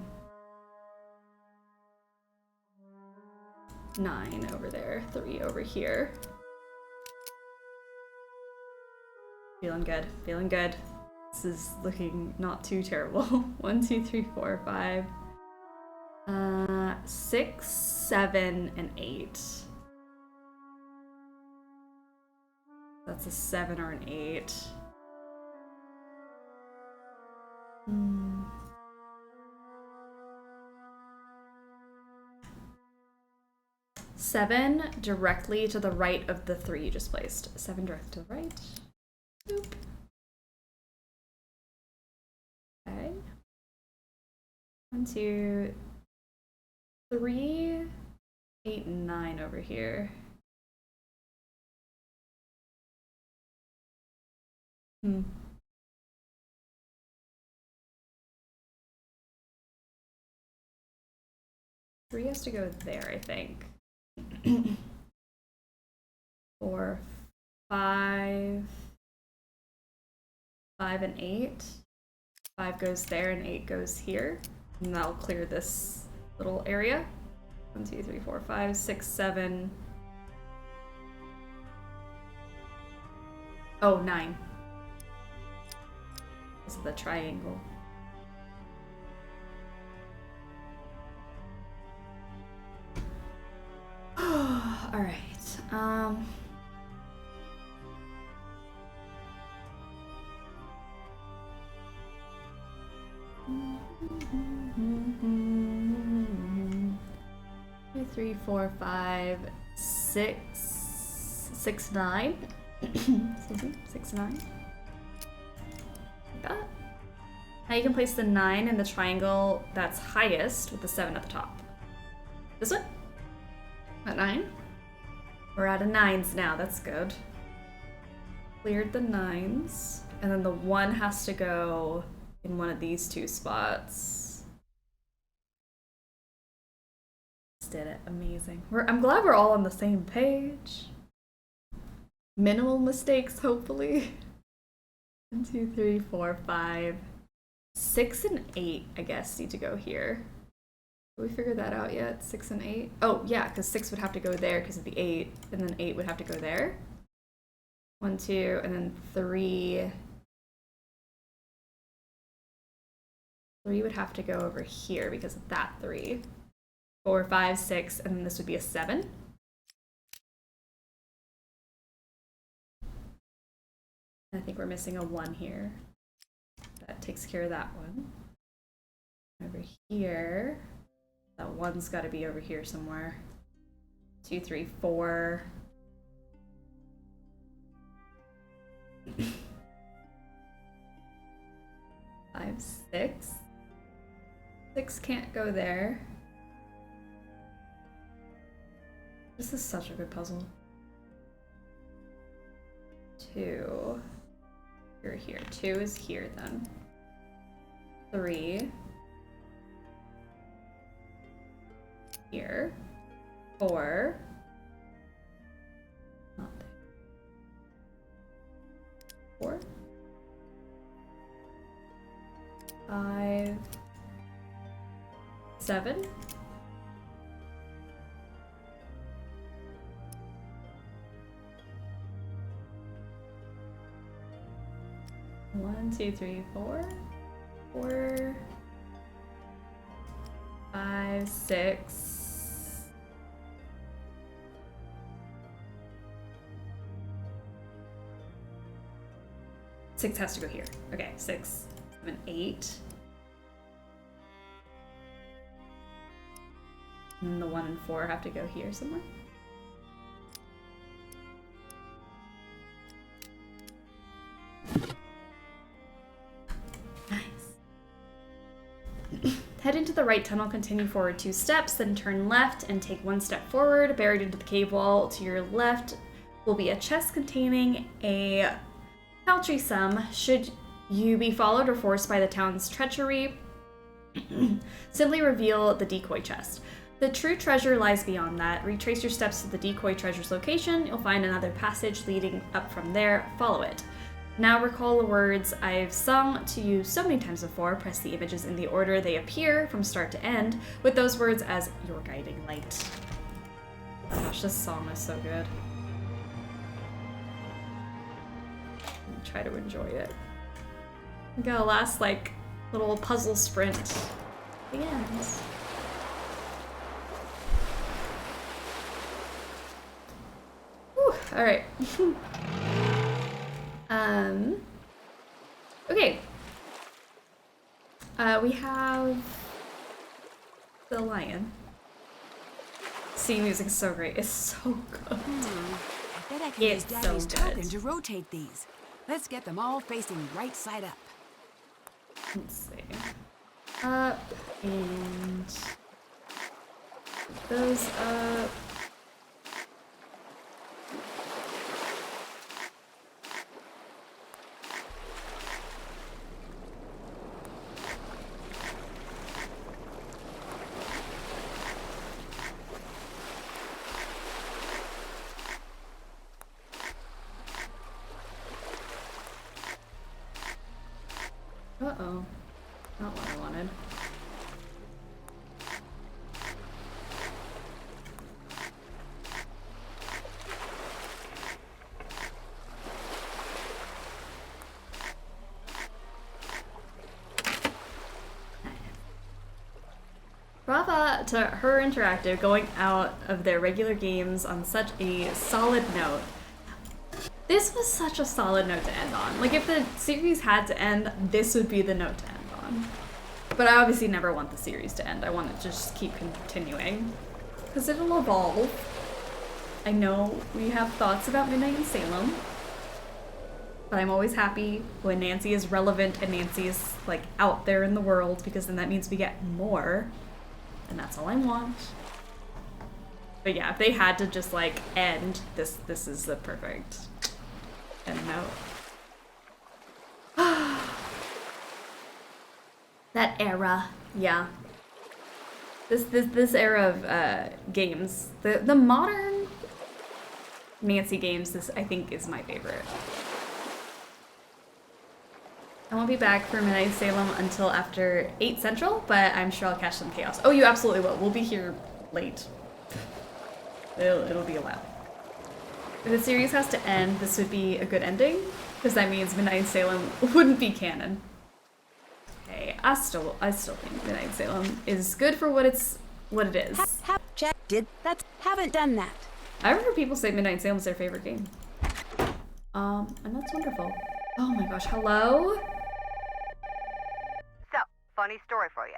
9 over there. 3 over here. Feeling good. Feeling good. This is looking not too terrible. 1, 2, 3, 4, 5. 6, 7, and 8. That's a 7 or an 8. 7 directly to the right of the 3 you just placed. 7 direct to the right. Boop. Okay. 1, 2, 3, 8, 9 over here. Hmm. Three has to go there, I think. 4, 5, 5 and 8. 5 goes there and 8 goes here. And that'll clear this little area. 1, 2, 3, 4, 5, 6, 7. Oh, 9. This is the triangle. All right. Two, 3, 4, 5, 6, 6, 9. Excuse me, 6, 9. Like that. Now you can place the 9 in the triangle that's highest with the 7 at the top. This one? At 9? We're out of 9s now, that's good. Cleared the 9s. And then the 1 has to go in one of these two spots. Just did it, amazing. I'm glad we're all on the same page. Minimal mistakes, hopefully. 1, 2, 3, 4, 5, 6 and 8, I guess, need to go here. Have we figured that out yet? 6 and 8? Oh, yeah, because 6 would have to go there because of the 8, and then 8 would have to go there. 1, 2, and then 3. 3 would have to go over here because of that 3. 4, 5, 6, and then this would be a 7. I think we're missing a 1 here. That takes care of that one. Over here, that 1's got to be over here somewhere. 2, 3, 4. 5, 6. 6 can't go there. This is such a good puzzle. 2. You're here. 2 is here then. 3. Here. 4. Not there. 4. 5. 7. 1, 2, 3, 4. 4. 5, 6. 6 has to go here. Okay, 6, 7, 8. And the 1 and 4 have to go here somewhere. Head into the right tunnel, continue forward 2 steps, then turn left and take 1 step forward. Buried into the cave wall to your left will be a chest containing a paltry sum. Should you be followed or forced by the town's treachery, simply reveal the decoy chest. The true treasure lies beyond that. Retrace your steps to the decoy treasure's location. You'll find another passage leading up from there. Follow it. Now recall the words I've sung to you so many times before. Press the images in the order they appear from start to end, with those words as your guiding light. Gosh, this song is so good. Try to enjoy it. We got a last, like, little puzzle sprint at the end. Whew, all right. Okay. We have the lion. Scene music is so great. It's so good. I bet I can use Daddy's token to rotate these. Let's get them all facing right side up. Let's see. And those up. Uh-oh. Not what I wanted. Brava to Her Interactive going out of their regular games on such a solid note. This was such a solid note to end on. Like, if the series had to end, this would be the note to end on. But I obviously never want the series to end. I want it to just keep continuing. Because it'll evolve. I know we have thoughts about Midnight in Salem. But I'm always happy when Nancy is relevant and Nancy is, like, out there in the world, because then that means we get more. And that's all I want. But yeah, if they had to just, like, end, this is the perfect end note. That era, yeah. This era of games, the modern Nancy games, this I think is my favorite. I won't be back for Midnight in Salem until after 8 Central, but I'm sure I'll catch some chaos. Oh, you absolutely will. We'll be here late. It'll be a while. If the series has to end, this would be a good ending, because that means Midnight in Salem wouldn't be canon. Okay, I still think Midnight in Salem is good for what it is. Haven't done that. I remember people say Midnight in Salem is their favorite game. And that's wonderful. Oh my gosh, hello? So, funny story for you.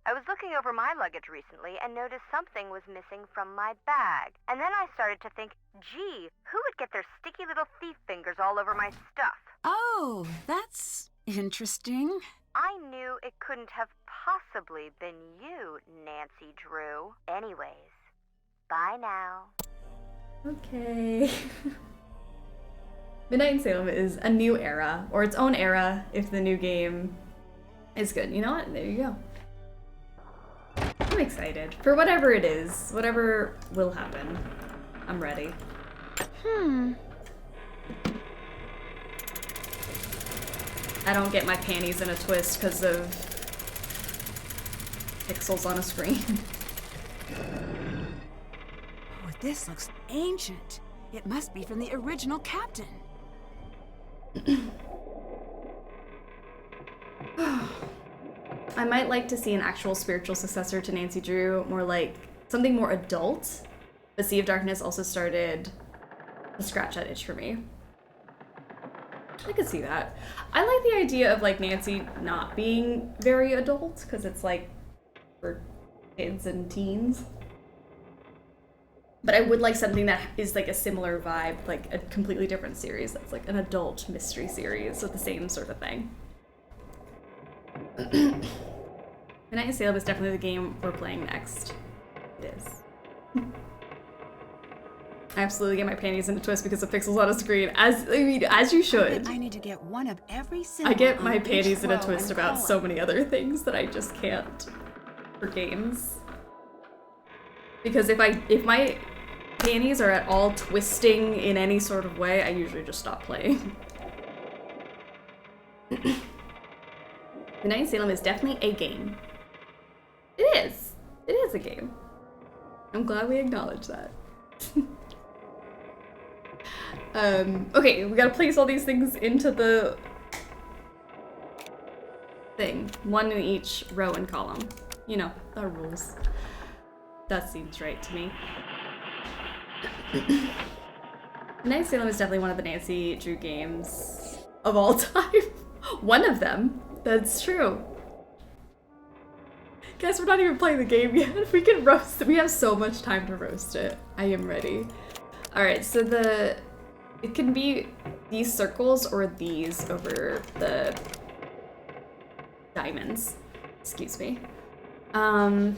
I was looking over my luggage recently and noticed something was missing from my bag. And then I started to think, gee, who would get their sticky little thief fingers all over my stuff? Oh, that's interesting. I knew it couldn't have possibly been you, Nancy Drew. Anyways, bye now. Okay. Midnight in Salem is a new era, or its own era if the new game is good. You know what? There you go. I'm excited for whatever it is, whatever will happen. I'm ready. I don't get my panties in a twist because of pixels on a screen. Oh, this looks ancient. It must be from the original captain. I might like to see an actual spiritual successor to Nancy Drew, more like something more adult. But Sea of Darkness also started to scratch that itch for me. I could see that. I like the idea of like Nancy not being very adult, because it's like for kids and teens. But I would like something that is like a similar vibe, like a completely different series that's like an adult mystery series with the same sort of thing. Midnight in Salem is definitely the game we're playing next. It is. I absolutely get my panties in a twist because of pixels on a screen. As you should. I need to get one of every symbol. I get my on panties each in a row twist and about column. so many other things that I just can't for games. Because if my panties are at all twisting in any sort of way, I usually just stop playing. Midnight in Salem is definitely a game. It is. It is a game. I'm glad we acknowledge that. Okay, we gotta place all these things into the thing. One in each row and column. You know, the rules. That seems right to me. Midnight in Salem is definitely one of the Nancy Drew games of all time. One of them. That's true. Guys, we're not even playing the game yet. If we can roast it, we have so much time to roast it. I am ready. Alright, so it can be these circles or these over the diamonds. Excuse me. That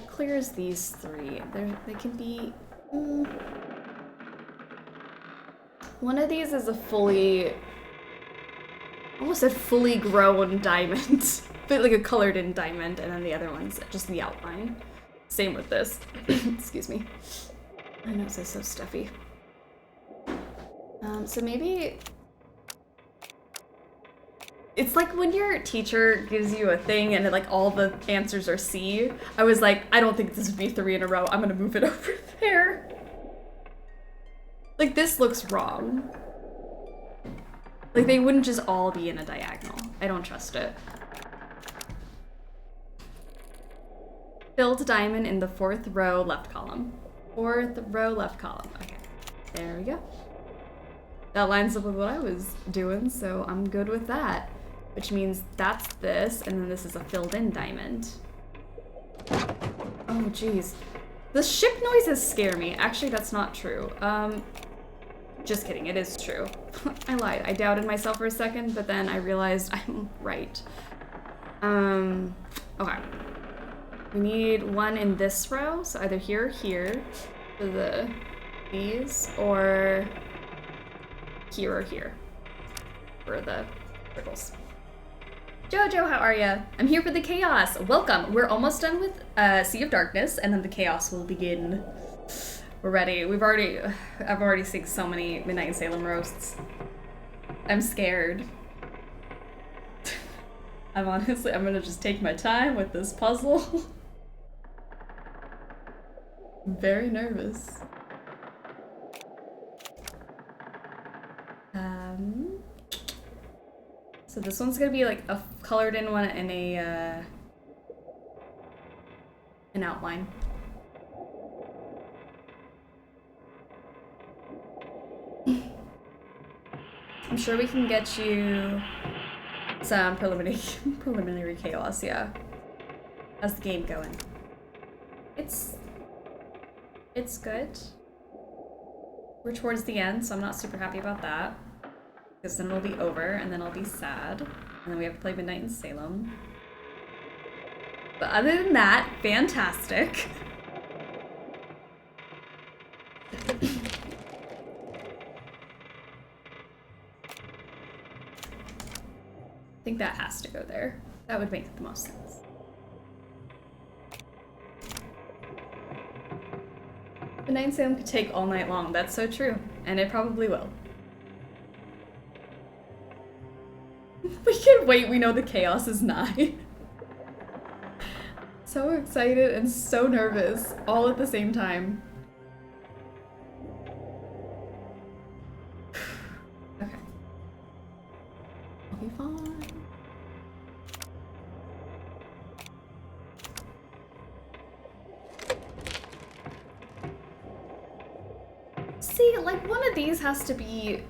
clears these three. They can be... One of these is a fully... almost a fully grown diamond. But like a colored in diamond, and then the other one's just the outline. Same with this. Excuse me. My nose is so stuffy. So maybe... It's like when your teacher gives you a thing and like all the answers are C. I was like, I don't think this would be 3 in a row. I'm gonna move it over there. Like this looks wrong. Like they wouldn't just all be in a diagonal. I don't trust it. Filled diamond in the 4th row left column. 4th row left column. Okay, there we go. That lines up with what I was doing, so I'm good with that. Which means that's this, and then this is a filled in diamond. Oh geez. The ship noises scare me. Actually, that's not true. Just kidding, it is true. I lied. I doubted myself for a second, but then I realized I'm right. Okay. We need one in this row, so either here or here for these, or here or here for the circles. Jojo, how are ya? I'm here for the chaos. Welcome. We're almost done with Sea of Darkness, and then the chaos will begin. We're ready. I've already seen so many Midnight in Salem roasts. I'm scared. I'm gonna just take my time with this puzzle. I'm very nervous. So this one's gonna be like a colored in one and an outline. I'm sure we can get you some preliminary chaos, yeah. How's the game going? It's good. We're towards the end, so I'm not super happy about that. Because then it'll be over, and then I'll be sad. And then we have to play Midnight in Salem. But other than that, fantastic. I think that has to go there. That would make the most sense. Midnight in Salem could take all night long. That's so true. And it probably will. We can wait, we know the chaos is nigh. So excited and so nervous, all at the same time. Okay. I'll be fine. See, like one of these has to be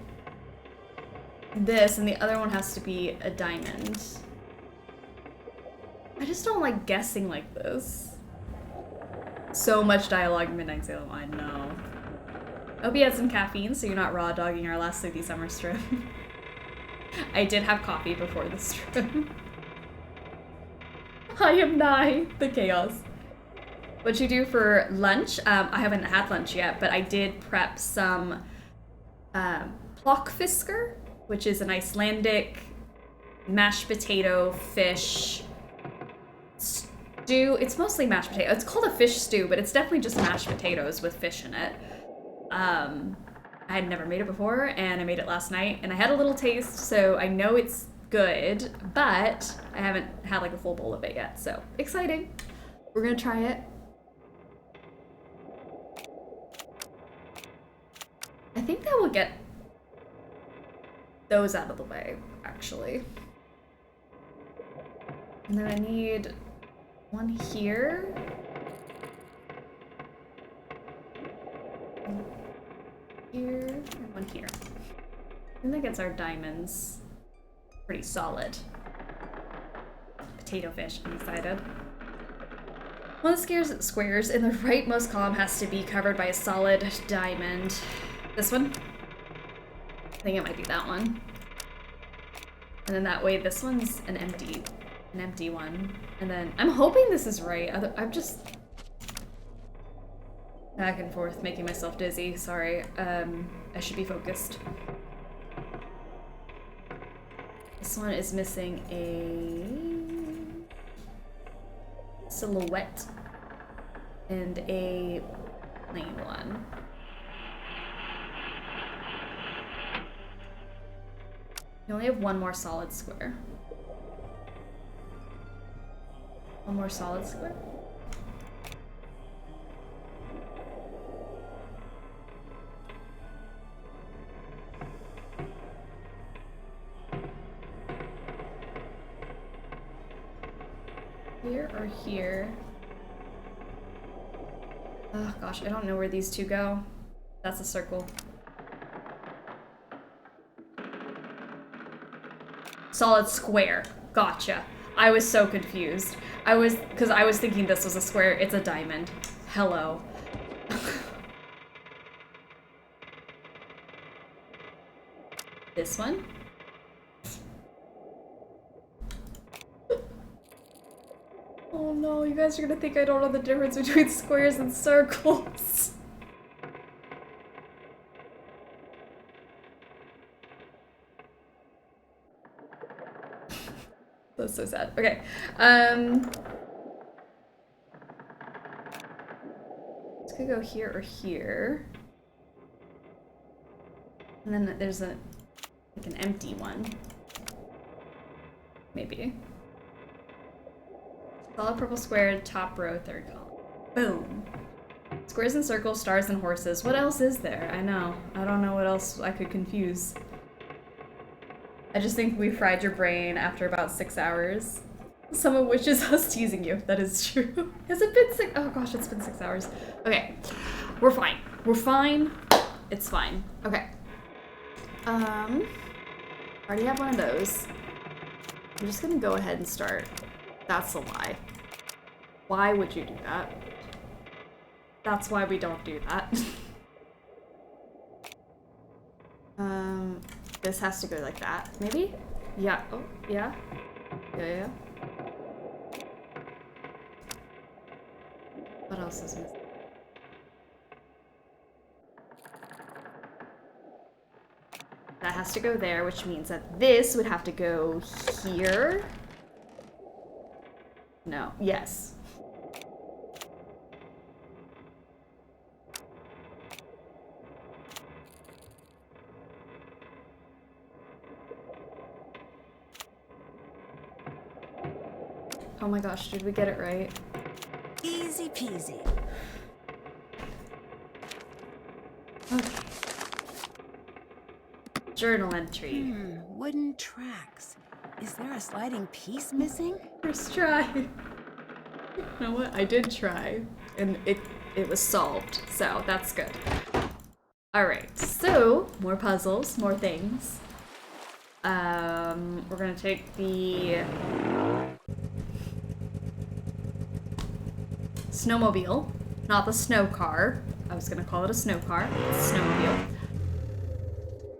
this, and the other one has to be a diamond. I just don't like guessing like this. So much dialogue in Midnight Salem, I know. I hope you had some caffeine so you're not raw dogging our last Sleuthy Summer stream. I did have coffee before the stream. I am nigh the chaos. What'd you do for lunch? I haven't had lunch yet, but I did prep some plokkfisker, which is an Icelandic mashed potato fish stew. It's mostly mashed potato. It's called a fish stew, but it's definitely just mashed potatoes with fish in it. I had never made it before, and I made it last night, and I had a little taste, so I know it's good, but I haven't had like a full bowl of it yet, so exciting. We're gonna try it. I think that will get those out of the way, actually. And then I need one here. One here, and one here. I think that gets our diamonds pretty solid. Potato fish, I'm excited. One of the squares in the rightmost column has to be covered by a solid diamond. This one? I think it might be that one. And then that way this one's an empty one. And then I'm hoping this is right. I'm just back and forth making myself dizzy. Sorry. I should be focused. This one is missing a silhouette and a plain one. You only have one more solid square. One more solid square? Here or here? Oh gosh, I don't know where these two go. That's a circle. Solid square. Gotcha. I was so confused. Because I was thinking this was a square. It's a diamond. Hello. This one? Oh no, you guys are gonna think I don't know the difference between squares and circles. That's so sad. Okay. This could go here or here. And then there's like an empty one. Maybe. Solid purple square, top row, third column. Boom. Squares and circles, stars and horses. What else is there? I know. I don't know what else I could confuse. I just think we fried your brain after about 6 hours. Some of which is us teasing you. That is true. Has it been 6? Oh gosh, it's been 6 hours. Okay. We're fine. We're fine. It's fine. Okay. Already have one of those. I'm just gonna go ahead and start. That's a lie. Why would you do that? That's why we don't do that. This has to go like that, maybe? Yeah, oh, yeah. Yeah. What else is missing? That has to go there, which means that this would have to go here. No, yes. Oh my gosh, did we get it right? Easy peasy. Okay. Journal entry. Wooden tracks. Is there a sliding piece missing? First try. You know what? I did try, and it was solved, so that's good. Alright, so more puzzles, more things. We're gonna take the snowmobile, not the snow car. I was gonna call it a snow car. It's a snowmobile.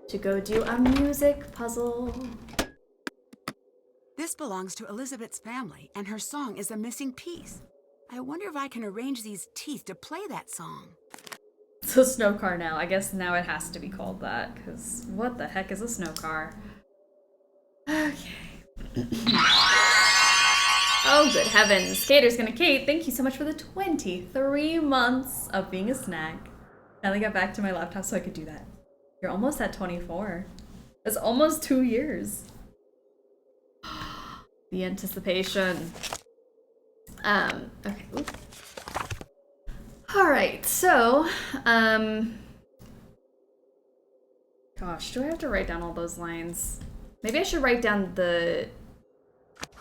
To go do a music puzzle. This belongs to Elizabeth's family, and her song is a missing piece. I wonder if I can arrange these teeth to play that song. It's a snow car now. I guess now it has to be called that, because what the heck is a snow car? Okay. Oh, good heavens. Skater's gonna Kate, thank you so much for the 23 months of being a snack. I only got back to my laptop so I could do that. You're almost at 24. That's almost 2 years. The anticipation. Okay. Oops. All right, so, gosh, do I have to write down all those lines? Maybe I should write down the...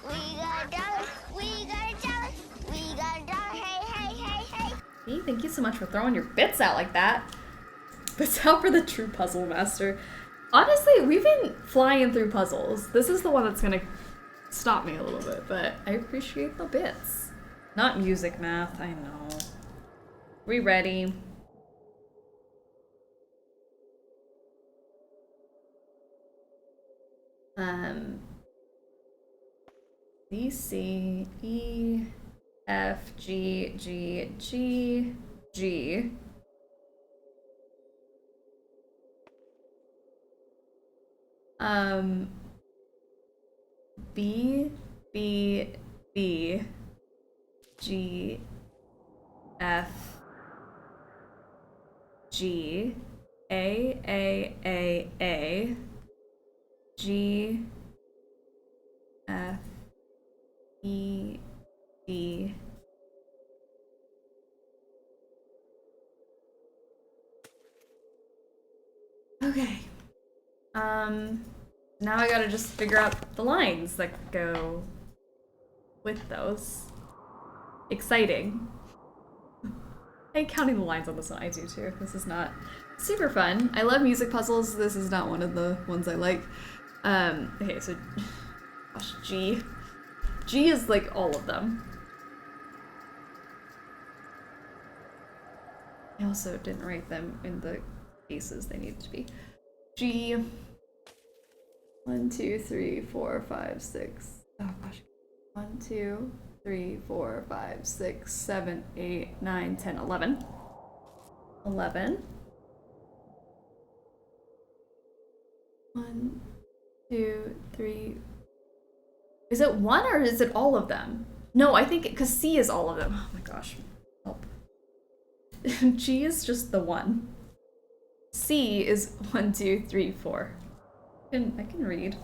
We got a dollar, we got a dollar, we got a dollar, hey, hey, hey, hey. Hey, thank you so much for throwing your bits out like that. Bits out for the true puzzle master. Honestly, we've been flying through puzzles. This is the one that's gonna stop me a little bit, but I appreciate the bits. Not music math, I know. We ready? D, C, E, F, G, G, G, G. B, B, B, G, F, G, A, G, F, E, D. Okay. Now I gotta just figure out the lines that go with those. Exciting. I hate counting the lines on this one. I do too. This is not super fun. I love music puzzles. This is not one of the ones I like. Okay, so gosh, G. G is like all of them. I also didn't write them in the cases they needed to be. G. 1, 2, 3, 4, 5, 6. Oh gosh. 1, 2, 3, 4, 5, 6, 7, 8, 9, 10, 11. 11. 1, 2, 3. Is it 1 or is it all of them? No, I think because C is all of them. Oh my gosh. Help. G is just the 1. C is 1, 2, 3, 4. I can read.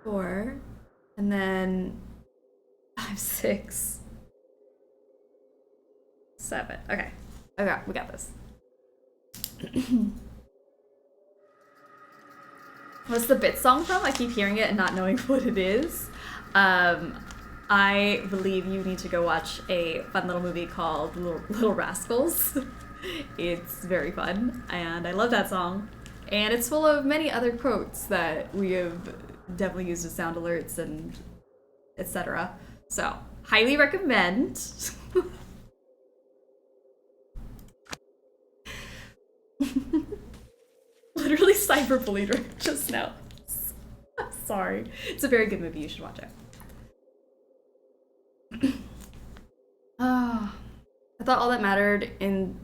4. And then 5, 6, 7. Okay. Okay, we got this. What's the bit song from? I keep hearing it and not knowing what it is. I believe you need to go watch a fun little movie called Little Rascals. It's very fun, and I love that song. And it's full of many other quotes that we have definitely used as sound alerts and etc. So, highly recommend. Literally cyberbullied her just now. Sorry. It's a very good movie. You should watch it. I thought all that mattered in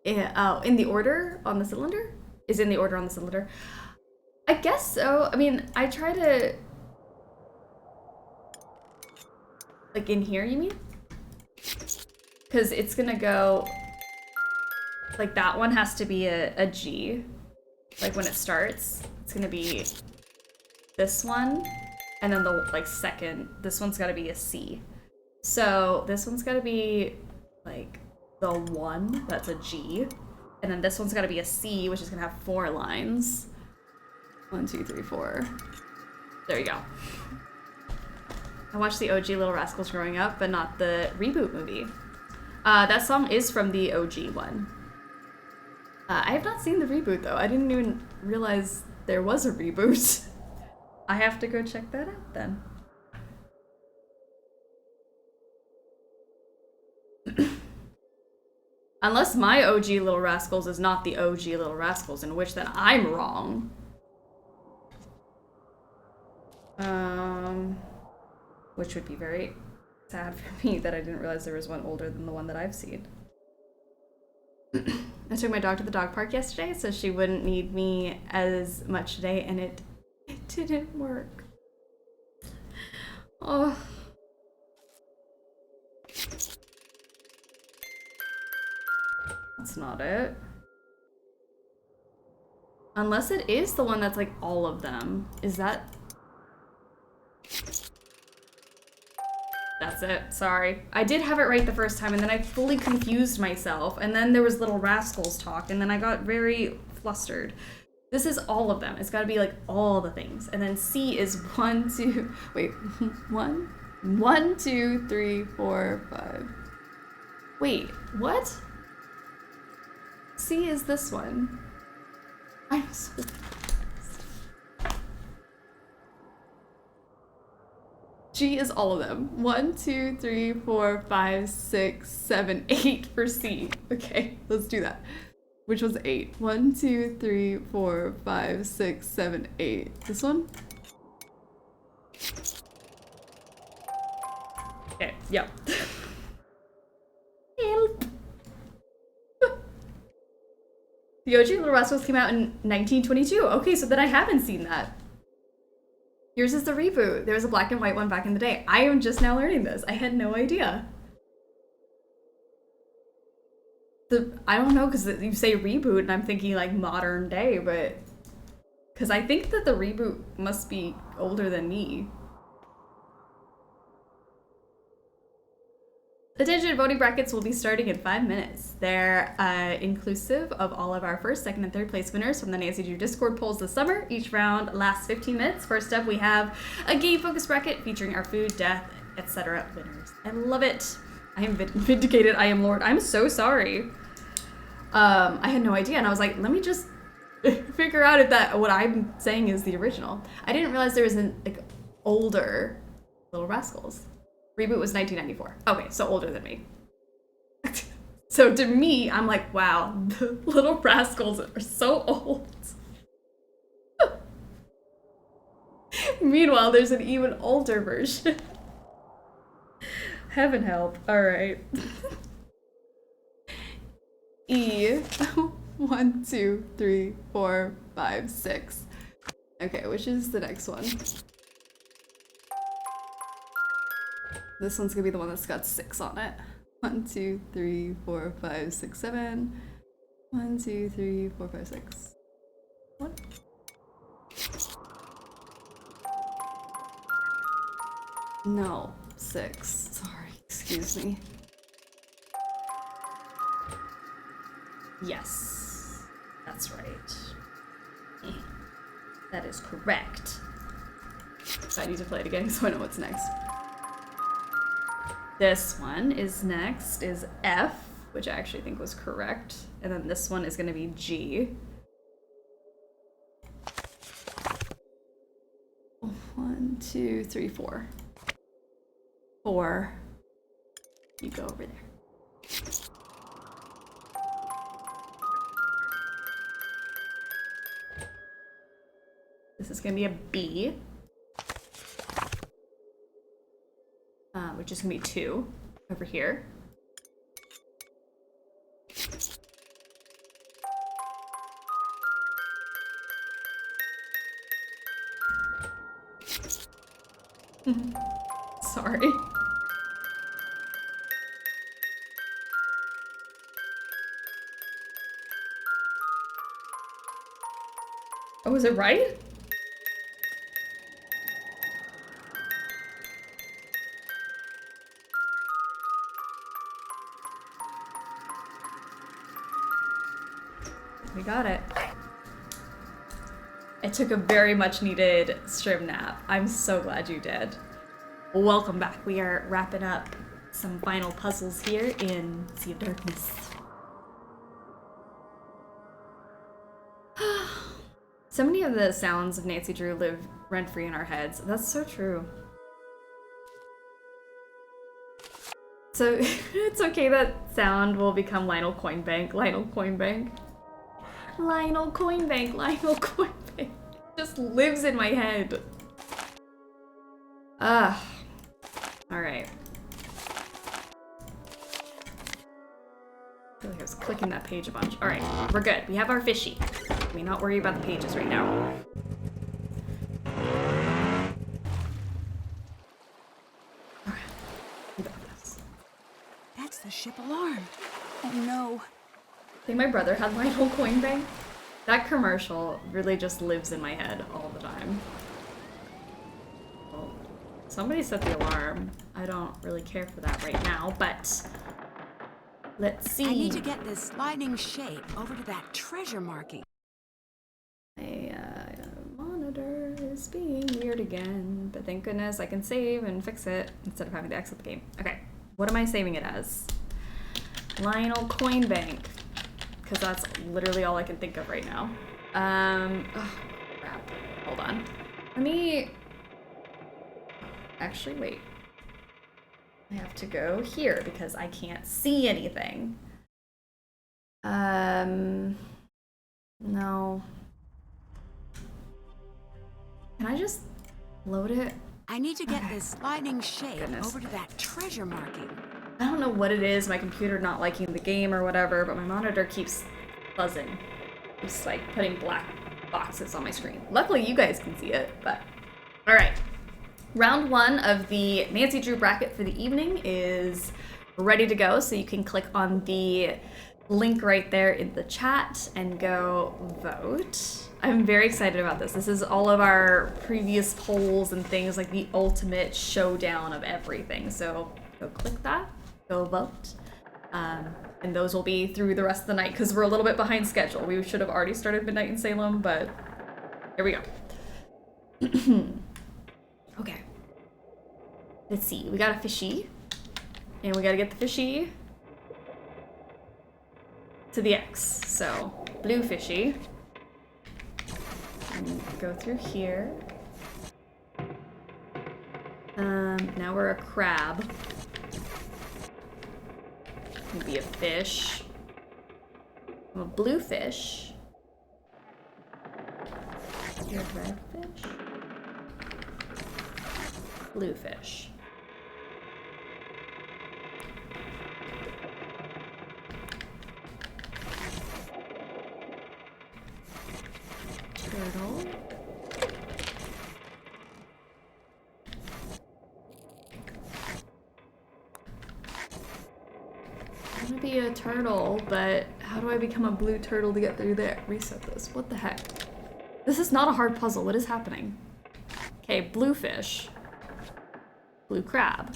the order on the cylinder? Is in the order on the cylinder. I guess so. I mean, I try to... Like in here, you mean? Because it's gonna go... Like that one has to be a G. Like when it starts, it's gonna be this one. And then the like second, this one's gotta be a C. So this one's gotta be like the 1, that's a G. And then this one's gotta be a C, which is gonna have 4 lines. 1, 2, 3, 4. There you go. I watched the OG Little Rascals growing up, but not the reboot movie. That song is from the OG one. I have not seen the reboot though. I didn't even realize there was a reboot. I have to go check that out then. Unless my OG Little Rascals is not the OG Little Rascals, in which then I'm wrong. Which would be very sad for me that I didn't realize there was one older than the one that I've seen. I took my dog to the dog park yesterday so she wouldn't need me as much today, and it didn't work. Oh. That's not it. Unless it is the one that's like all of them. Is that... That's it. Sorry. I did have it right the first time, and then I fully confused myself, and then there was Little Rascals talk, and then I got very flustered. This is all of them. It's got to be like all the things. And then C is 1, 2... Wait. 1, 2, 3, 4, 5... Wait. What? C is this one. I'm so... G is all of them. 1, 2, 3, 4, 5, 6, 7, 8 for C. Okay, let's do that. Which was 8. 1, 2, 3, 4, 5, 6, 7, 8. This one? Okay, yep. Help. The OG Little Rascals came out in 1922. Okay, so then I haven't seen that. Yours is the reboot. There was a black and white one back in the day. I am just now learning this. I had no idea. I don't know, because you say reboot and I'm thinking like modern day, but because I think that the reboot must be older than me. Attention, voting brackets will be starting in 5 minutes. They're inclusive of all of our first, second, and third place winners from the Nancy Drew Discord polls this summer. Each round lasts 15 minutes. First up, we have a game focus bracket featuring our food, death, etc. winners. I love it. I am vindicated. I am Lord. I'm so sorry. I had no idea, and I was like, let me just figure out if what I'm saying is the original. I didn't realize there was an older Little Rascals. Reboot was 1994. Okay, so older than me. So to me, I'm like, wow, the Little Rascals are so old. Meanwhile, there's an even older version. Heaven help. All right. E. 1, 2, 3, 4, 5, 6. Okay, which is the next one? This one's gonna be the one that's got 6 on it. 1, 2, 3, 4, 5, 6, 7. 1, 2, 3, 4, 5, 6. What? No, 6. Sorry, excuse me. Yes, that's right. That is correct. So I need to play it again so I know what's next. This one is next, is F, which I actually think was correct. And then this one is going to be G. 1, 2, 3, 4. 4. You go over there. This is going to be a B. Which is gonna be 2 over here. Sorry. Oh, is it right? We got it. I took a very much needed stream nap. I'm so glad you did. Welcome back. We are wrapping up some final puzzles here in Sea of Darkness. So many of the sounds of Nancy Drew live rent-free in our heads. That's so true. So it's okay that sound will become Lionel Coinbank. Lionel Coinbank. Lionel Coinbank. Lionel Coinbank. Just lives in my head. Alright. I feel like I was clicking that page a bunch. Alright, we're good. We have our fishy. Let me not worry about the pages right now. Alright. We got this. That's the ship alarm. Oh no. I think my brother had Lionel Coinbank. That commercial really just lives in my head all the time. Well, somebody set the alarm. I don't really care for that right now, but let's see. I need to get this lightning shape over to that treasure marking. My monitor is being weird again, but thank goodness I can save and fix it instead of having to exit the game. Okay, what am I saving it as? Lionel Coinbank. Because that's literally all I can think of right now. Oh, crap. Hold on. Let me... Actually, wait. I have to go here because I can't see anything. No. Can I just load it I need to get this sliding shape Goodness. over to that treasure marking. I don't know what it is, my computer not liking the game or whatever, but my monitor keeps buzzing. It's like putting black boxes on my screen. Luckily you guys can see it, but... Alright. Round 1 of the Nancy Drew bracket for the evening is ready to go, so you can click on the link right there in the chat and go vote. I'm very excited about this. This is all of our previous polls and things, like the ultimate showdown of everything. So go click that, go vote. And those will be through the rest of the night because we're a little bit behind schedule. We should have already started Midnight in Salem, but here we go. Okay. Let's see, we got a fishy. And we gotta get the fishy to the X. So, blue fishy. And go through here. Now we're a crab. Maybe a fish. I'm a blue fish. You're a red fish. Blue fish. Turtle. I want to be a turtle, but how do I become a blue turtle to get through there? Reset this. What the heck? This is not a hard puzzle. What is happening? Okay, blue fish. Blue crab.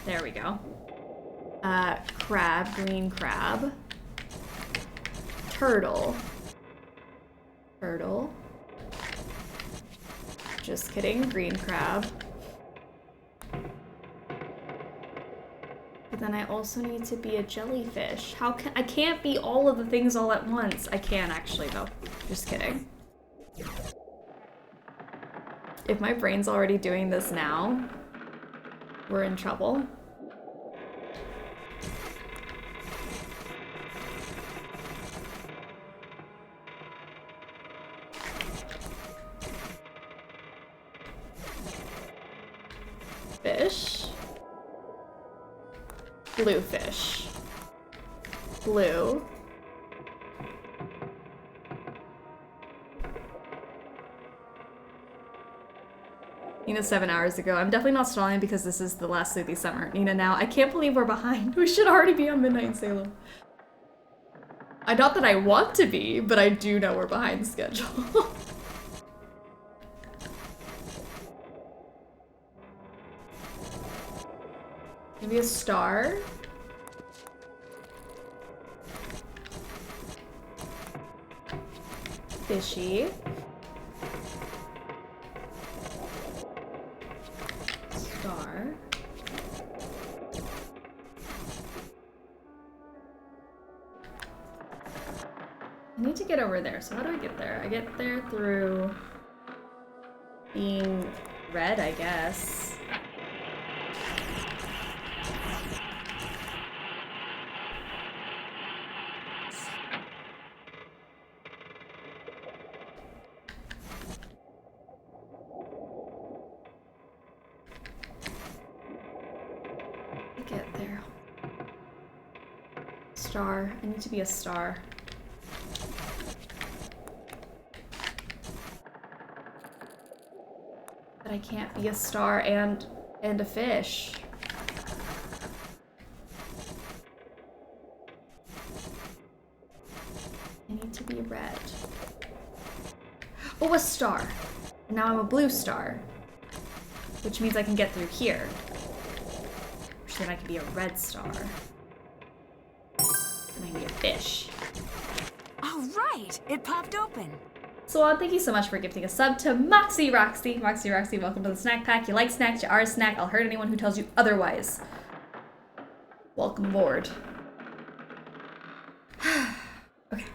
There we go. Crab, green crab. Turtle. Turtle. Just kidding, green crab. But then I also need to be a jellyfish. How can I can't be all of the things all at once. I can actually though. Just kidding. If my brain's already doing this now, we're in trouble. Fish. Blue fish. Blue. Nina 7 hours ago. I'm definitely not stalling because this is the last Sleuthy Summer. Nina now. I can't believe we're behind. We should already be on Midnight in Salem. Not that I want to be, but I do know we're behind schedule. Maybe a star? Fishy. Star. I need to get over there, so how do I get there? I get there through being red, I guess. Get there. Star. I need to be a star. But I can't be a star and a fish. I need to be red. Oh, a star. And now I'm a blue star. Which means I can get through here. Which then I can be a red star. And I can be a fish. All right, it popped open. So thank you so much for gifting a sub to Moxie Roxy. Moxie Roxy, welcome to the snack pack. You like snacks, you are a snack. I'll hurt anyone who tells you otherwise. Welcome aboard. Okay.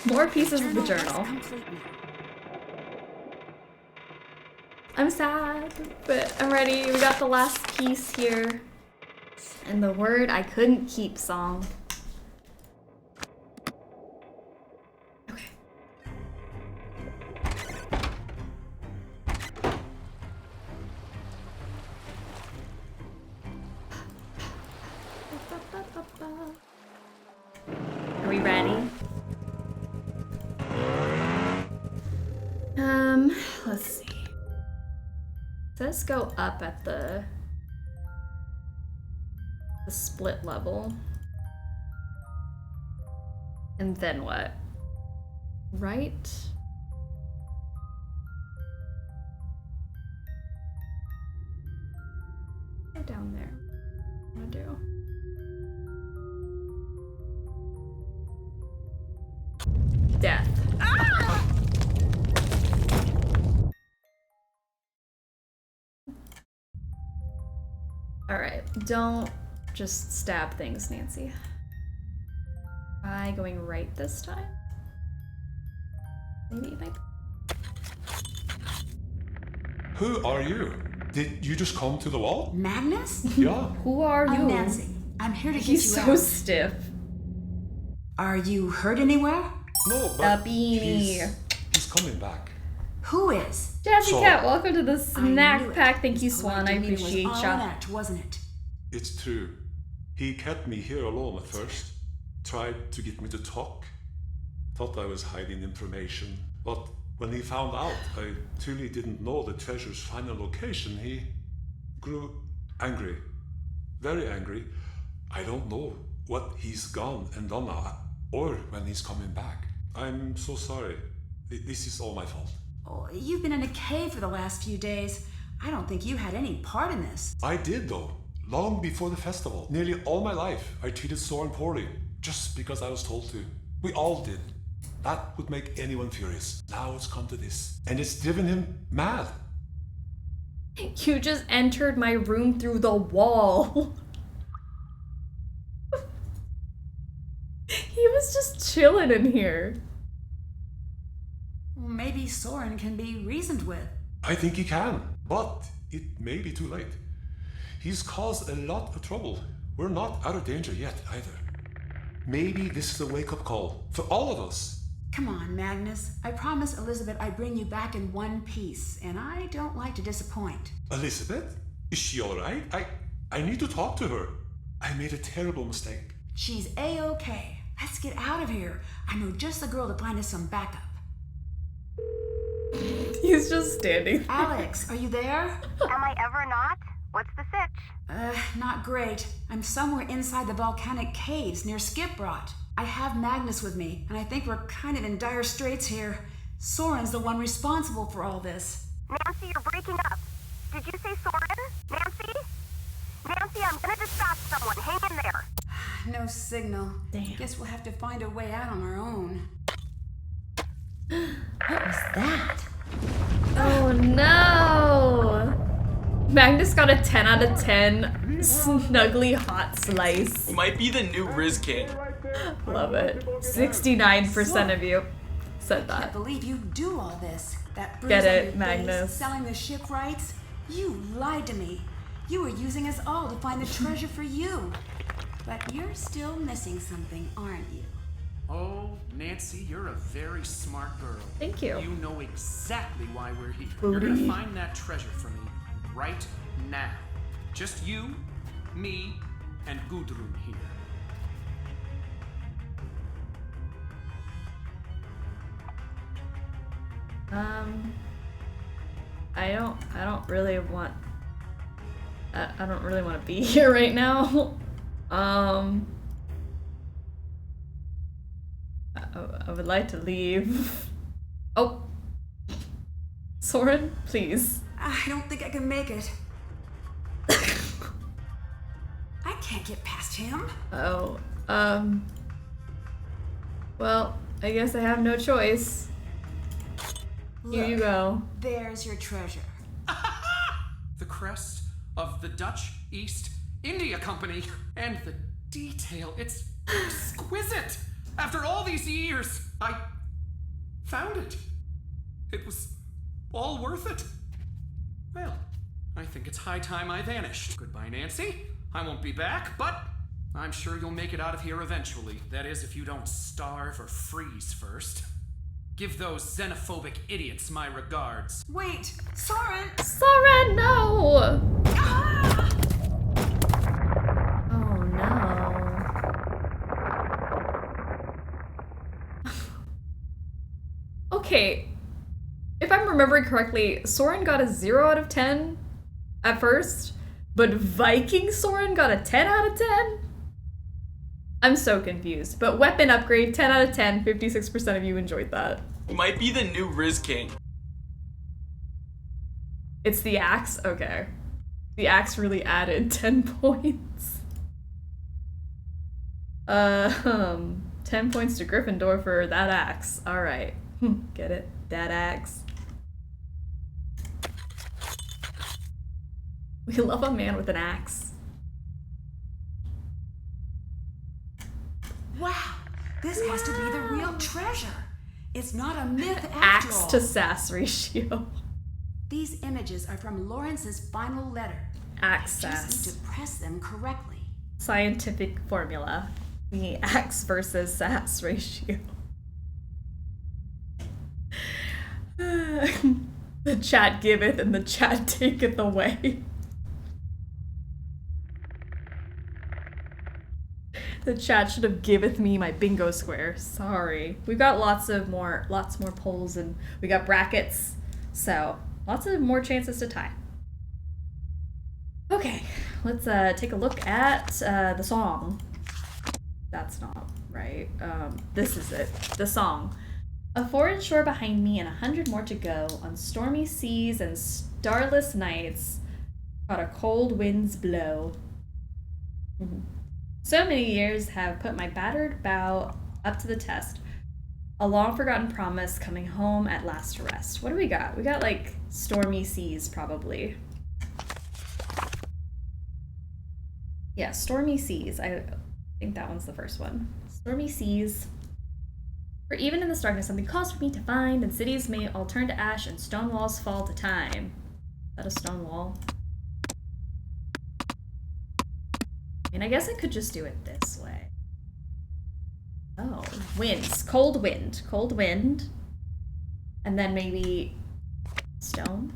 More pieces of the journal. I'm sad, but I'm ready. We got the last piece here. And the word I couldn't keep song. Let's see. Let's go up at the split level. And then what? Right? Go down there. What am I gonna do? Death. Ah! Alright, don't just stab things, Nancy. Try going right this time? Maybe it might. Who are you? Did you just come to the wall? Magnus? Yeah. Who are you? I'm Nancy. I'm here to get He's you so out. stiff. Are you hurt anywhere? No, but beanie. he's coming back. Who is? Jazzy So- Cat, welcome to the I knew snack it. pack. Thank you, This Swan. I collective meeting was appreciate all ya. an act, wasn't it? It's true. He kept me here alone at first. Tried to get me to talk. Thought I was hiding information. But when he found out I truly didn't know the treasure's final location, he grew angry. Very angry. I don't know what he's gone and done now, or when he's coming back. I'm so sorry. This is all my fault. Oh, you've been in a cave for the last few days. I don't think you had any part in this. I did, though. Long before the festival. Nearly all my life, I treated Soren poorly, just because I was told to. We all did. That would make anyone furious. Now it's come to this. And it's driven him mad. You just entered my room through the wall. He was just chilling in here. Well, maybe Soren can be reasoned with. I think he can, but it may be too late. He's caused a lot of trouble. We're not out of danger yet, either. Maybe this is a wake-up call for all of us. Come on, Magnus. I promised Elizabeth I'd bring you back in one piece, and I don't like to disappoint. Elizabeth? Is she alright? I need to talk to her. I made a terrible mistake. She's A-okay. Let's get out of here. I know just the girl to find us some backup. He's just standing. Alex, are you there? Am I ever not? What's the sitch? Not great. I'm somewhere inside the volcanic caves near Skiprot. I have Magnus with me, and I think we're kind of in dire straits here. Soren's the one responsible for all this. Nancy, you're breaking up. Did you say Soren? Nancy? Nancy, I'm gonna dispatch someone. Hang in there. No signal. Damn. Guess we'll have to find a way out on our own. What was that? Oh no! Magnus got a 10 out of 10 snuggly hot slice. Might be the new Riz King. Love it. 69% of you said I can't that. believe you do all this. That bruise Get on it, your face, Magnus. selling the ship rights. You lied to me. You were using us all to find the treasure for you. But you're still missing something, aren't you? Oh, Nancy, you're a very smart girl. Thank you. You know exactly why we're here. Booty. You're gonna find that treasure for me right now. Just you, me, and Gudrun here. I don't really want. I don't really want to be here right now. I would like to leave. Oh, Soren, please. I don't think I can make it. I can't get past him. Oh, well, I guess I have no choice. Here you Look, go. There's your treasure. The crest of the Dutch East India Company. And the detail, it's exquisite. After all these years, I found it. It was all worth it. Well, I think it's high time I vanished. Goodbye, Nancy. I won't be back, but I'm sure you'll make it out of here eventually. That is, if you don't starve or freeze first. Give those xenophobic idiots my regards. Wait, Soren! Soren, no! Ah! Oh no. Okay. If I'm remembering correctly, Soren got a 0 out of 10 at first, but Viking Soren got a 10 out of 10? I'm so confused. But weapon upgrade, 10 out of 10, 56% of you enjoyed that. Might be the new Riz King. It's the axe? Okay. The axe really added 10 points. 10 points to Gryffindor for that axe. Alright. Get it? That axe. We love a man with an axe. Wow, this has to be the real treasure. It's not a myth after Axe all. to sass ratio. These images are from Lawrence's final letter. Axe I just sass. need to press them correctly. Scientific formula. The axe versus sass ratio. The chat giveth and the chat taketh away. The chat should have giveth me my bingo square. Sorry. We've got lots more polls and we got brackets. So lots of more chances to tie. Okay, let's take a look at the song. That's not right. This is it. The song. A foreign shore behind me and 100 more to go. On stormy seas and starless nights, caught a cold wind's blow. So many years have put my battered bow up to the test. A long forgotten promise coming home at last to rest. What do we got? We got like stormy seas probably. Yeah, stormy seas. I think that one's the first one. Stormy seas. For even in this darkness, something calls for me to find, and cities may all turn to ash, and stone walls fall to time. Is that a stone wall? I mean, I guess I could just do it this way. Oh, winds. Cold wind. Cold wind. And then maybe stone.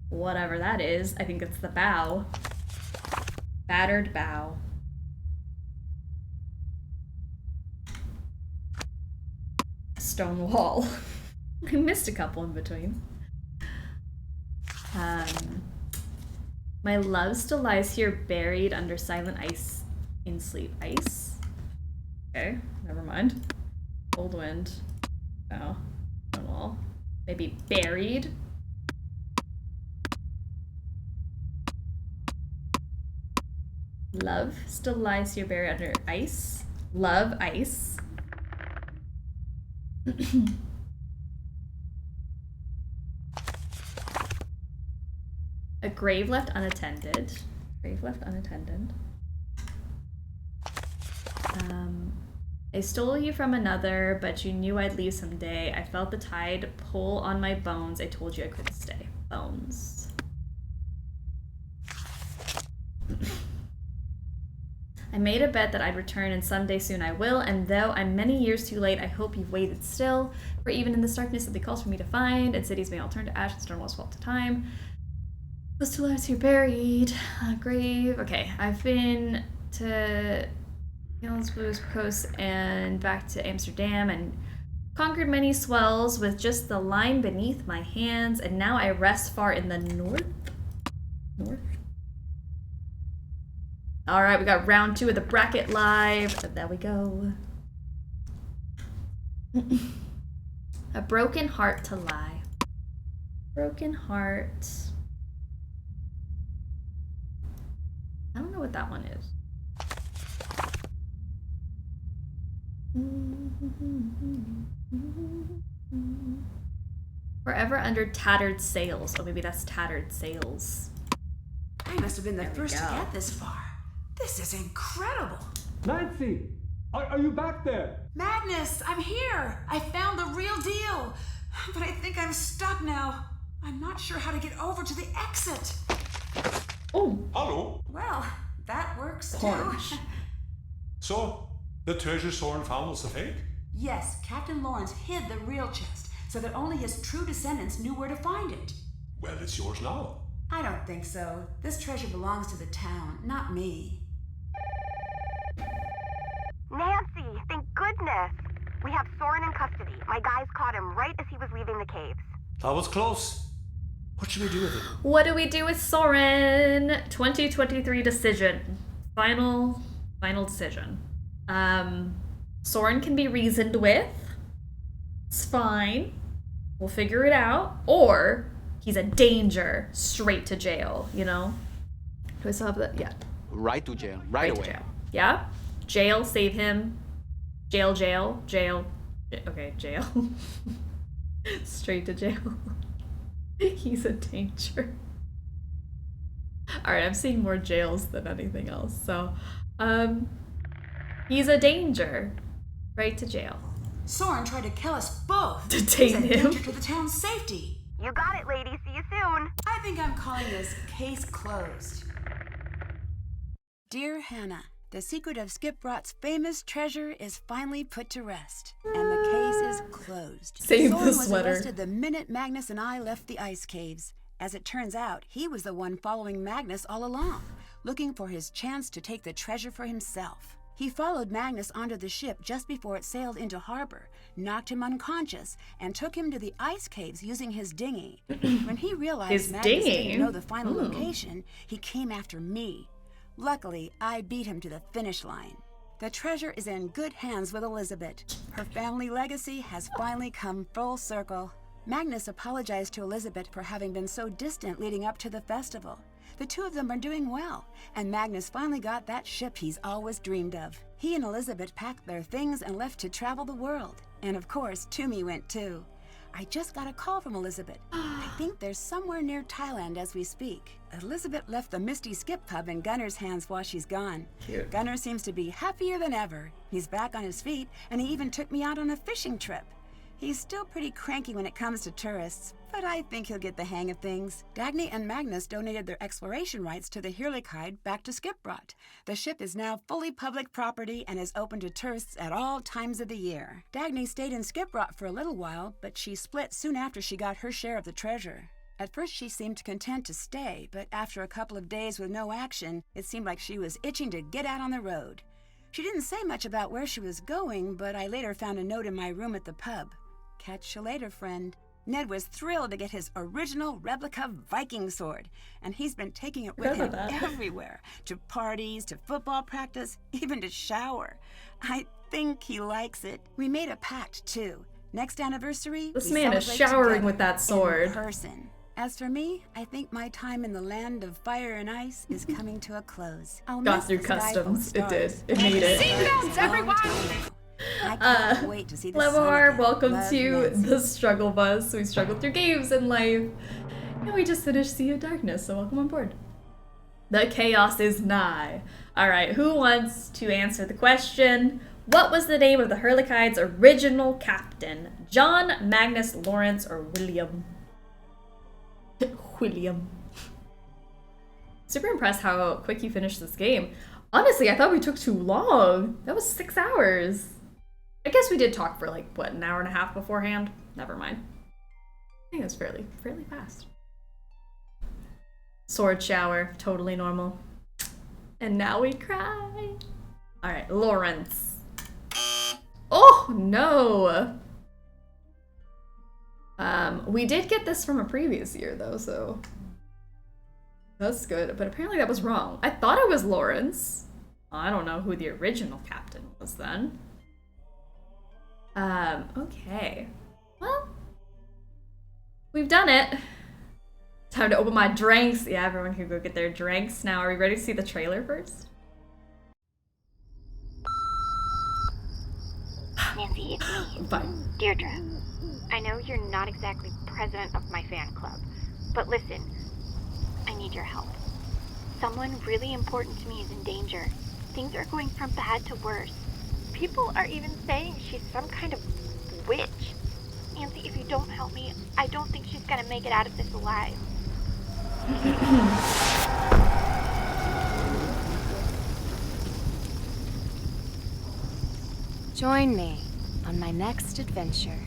Whatever that is, I think it's the bow. Battered bow. Stone wall. I missed a couple in between. My love still lies here buried under silent ice in sleep. Ice? Okay, never mind. Cold wind. Oh, stone wall. Maybe buried. Love still lies here buried under ice. Love, ice. A grave left unattended. Grave left unattended. I stole you from another, but you knew I'd leave someday. I felt the tide pull on my bones. I told you I couldn't stay. Bones. I made a bet that I'd return, and someday soon I will, and though I'm many years too late, I hope you've waited still, for even in this darkness something calls for me to find, and cities may all turn to ash and stone walls fall to time. Those two lives here buried. Grave. Okay, I've been to Blues Coast and back to Amsterdam, and conquered many swells with just the line beneath my hands, and now I rest far in the north. North? All right, we got round 2 of the bracket live. There we go. A broken heart to lie. Broken heart. I don't know what that one is. Forever under tattered sails. Oh, maybe that's tattered sails. I must have been the first to get this far. This is incredible. Nancy, are you back there? Magnus, I'm here. I found the real deal. But I think I'm stuck now. I'm not sure how to get over to the exit. Oh. Hello. Well, that works Punch. too. So, the treasure Soren found was a fake? Yes, Captain Lawrence hid the real chest so that only his true descendants knew where to find it. Well, it's yours now. I don't think so. This treasure belongs to the town, not me. Nancy, thank goodness. We have Soren in custody. My guys caught him right as he was leaving the caves. That was close. What should we do with it? What do we do with Soren? 2023 decision. Final decision. Soren can be reasoned with. It's fine. We'll figure it out. Or he's a danger. Straight to jail, you know? Do I still have that? Yeah. Right to jail. Right away. To jail. Yeah? Jail, save him. Jail. Okay, jail. Straight to jail. He's a danger. Alright, I'm seeing more jails than anything else. So, he's a danger. Right to jail. Soren tried to kill us both. Detain He's a him. danger to the town's safety. You got it, lady. See you soon. I think I'm calling this case closed. Dear Hannah, the secret of Skipbrot's famous treasure is finally put to rest, and the case is closed. Save Soren the was sweater. arrested the minute Magnus and I left the ice caves. As it turns out, he was the one following Magnus all along, looking for his chance to take the treasure for himself. He followed Magnus onto the ship just before it sailed into harbor, knocked him unconscious, and took him to the ice caves using his dinghy. When he realized His Magnus dinghy? didn't know the final Ooh. location, he came after me. Luckily, I beat him to the finish line. The treasure is in good hands with Elizabeth. Her family legacy has finally come full circle. Magnus apologized to Elizabeth for having been so distant leading up to the festival. The two of them are doing well, and Magnus finally got that ship he's always dreamed of. He and Elizabeth packed their things and left to travel the world. And of course, Toomey went too. I just got a call from Elizabeth. I think they're somewhere near Thailand as we speak. Elizabeth left the Misty Skip pub in Gunner's hands while she's gone. Cute. Gunner seems to be happier than ever. He's back on his feet, and he even took me out on a fishing trip. He's still pretty cranky when it comes to tourists, but I think he'll get the hang of things. Dagny and Magnus donated their exploration rights to the Hirlikide back to Skipbrot. The ship is now fully public property and is open to tourists at all times of the year. Dagny stayed in Skipbrot for a little while, but she split soon after she got her share of the treasure. At first she seemed content to stay, but after a couple of days with no action, it seemed like she was itching to get out on the road. She didn't say much about where she was going, but I later found a note in my room at the pub. Catch you later, friend. Ned was thrilled to get his original replica Viking sword, and he's been taking it with him everywhere, to parties, to football practice, even to shower. I think he likes it. We made a pact, too. Next anniversary, This we man is celebrate showering together with that sword. in person. As for me, I think my time in the land of fire and ice is coming to a close. I'll Got miss through the sky customs. full It did. stars. It made it. Seatbelts, everyone! I can't wait to see the sun Lemar, again. welcome Love, to Nancy. the Struggle Bus. We struggled through games and life. And we just finished Sea of Darkness, so welcome on board. The chaos is nigh. Alright, who wants to answer the question? What was the name of the Hurlikide's original captain? John, Magnus, Lawrence, or William? William. Super impressed how quick you finished this game. Honestly, I thought we took too long. That was 6 hours. I guess we did talk for like, what, an hour and a half beforehand? Never mind. I think it was fairly fast. Sword shower, totally normal. And now we cry. Alright, Lawrence. Oh, no. We did get this from a previous year though, so that's good. But apparently that was wrong. I thought it was Lawrence. I don't know who the original captain was then. Okay. Well, we've done it. Time to open my drinks. Yeah, everyone can go get their drinks now. Are we ready to see the trailer first? Nancy, it's me. Fine. Deirdre. I know you're not exactly president of my fan club, but listen, I need your help. Someone really important to me is in danger. Things are going from bad to worse. People are even saying she's some kind of witch. Nancy, if you don't help me, I don't think she's gonna make it out of this alive. Join me on my next adventure.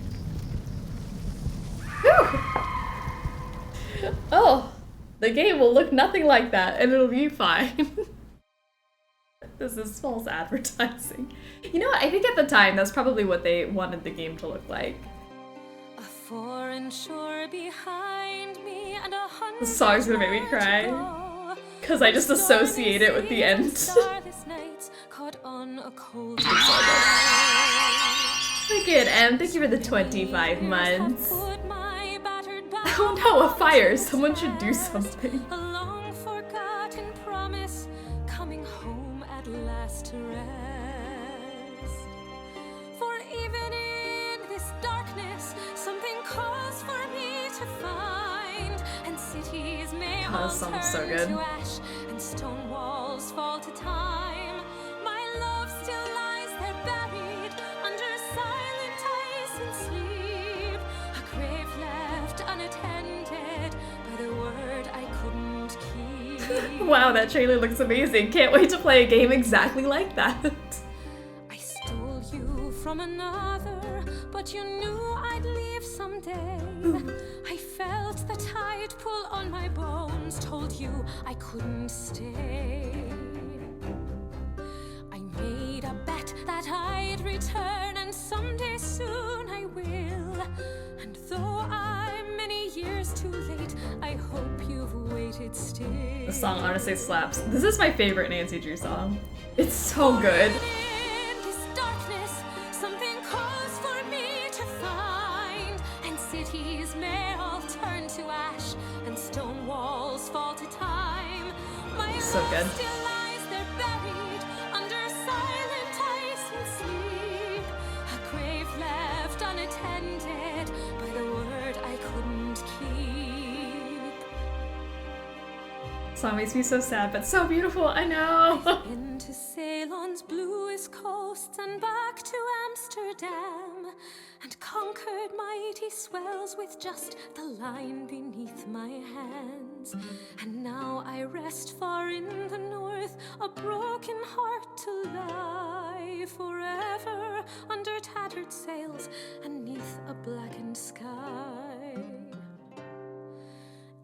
Oh, The game will look nothing like that, and it'll be fine. This is false advertising. You know what? I think at the time, that's probably what they wanted the game to look like. A foreign shore behind me and The song's gonna make me cry. Because I just associate it with the end. Look at M, thank you for the 25 months. Oh no, a fire! Someone should do something. A long forgotten promise coming home at last to rest. For even in this darkness, something calls for me to find, and cities may all this song's turn so good. to ash, and stone walls fall to time. My love still lies there buried under silent ice and sleep, a grave left unattended by the word I couldn't keep. Wow, that trailer looks amazing. Can't wait to play a game exactly like that. I stole you from another, but you knew I'd leave someday. I felt the tide pull on my bones, told you I couldn't stay. I made a bet that I'd return, and someday soon I will. And though I'm many years too late, I hope you've waited still. The song honestly slaps. This is my favorite Nancy Drew song. It's so good. In this darkness, something calls for me to find, and cities may all turn to ash, and stone walls fall to time. My So love good. still lies there buried under silent ice and sleep, a grave left unattended by the word I couldn't keep. Song makes me so sad, but so beautiful. I know. Into Ceylon's bluest coasts and back to Amsterdam, and conquered mighty swells with just the line beneath my hands. And now I rest far in the north, a broken heart to lie forever under tattered sails and neath a blackened sky.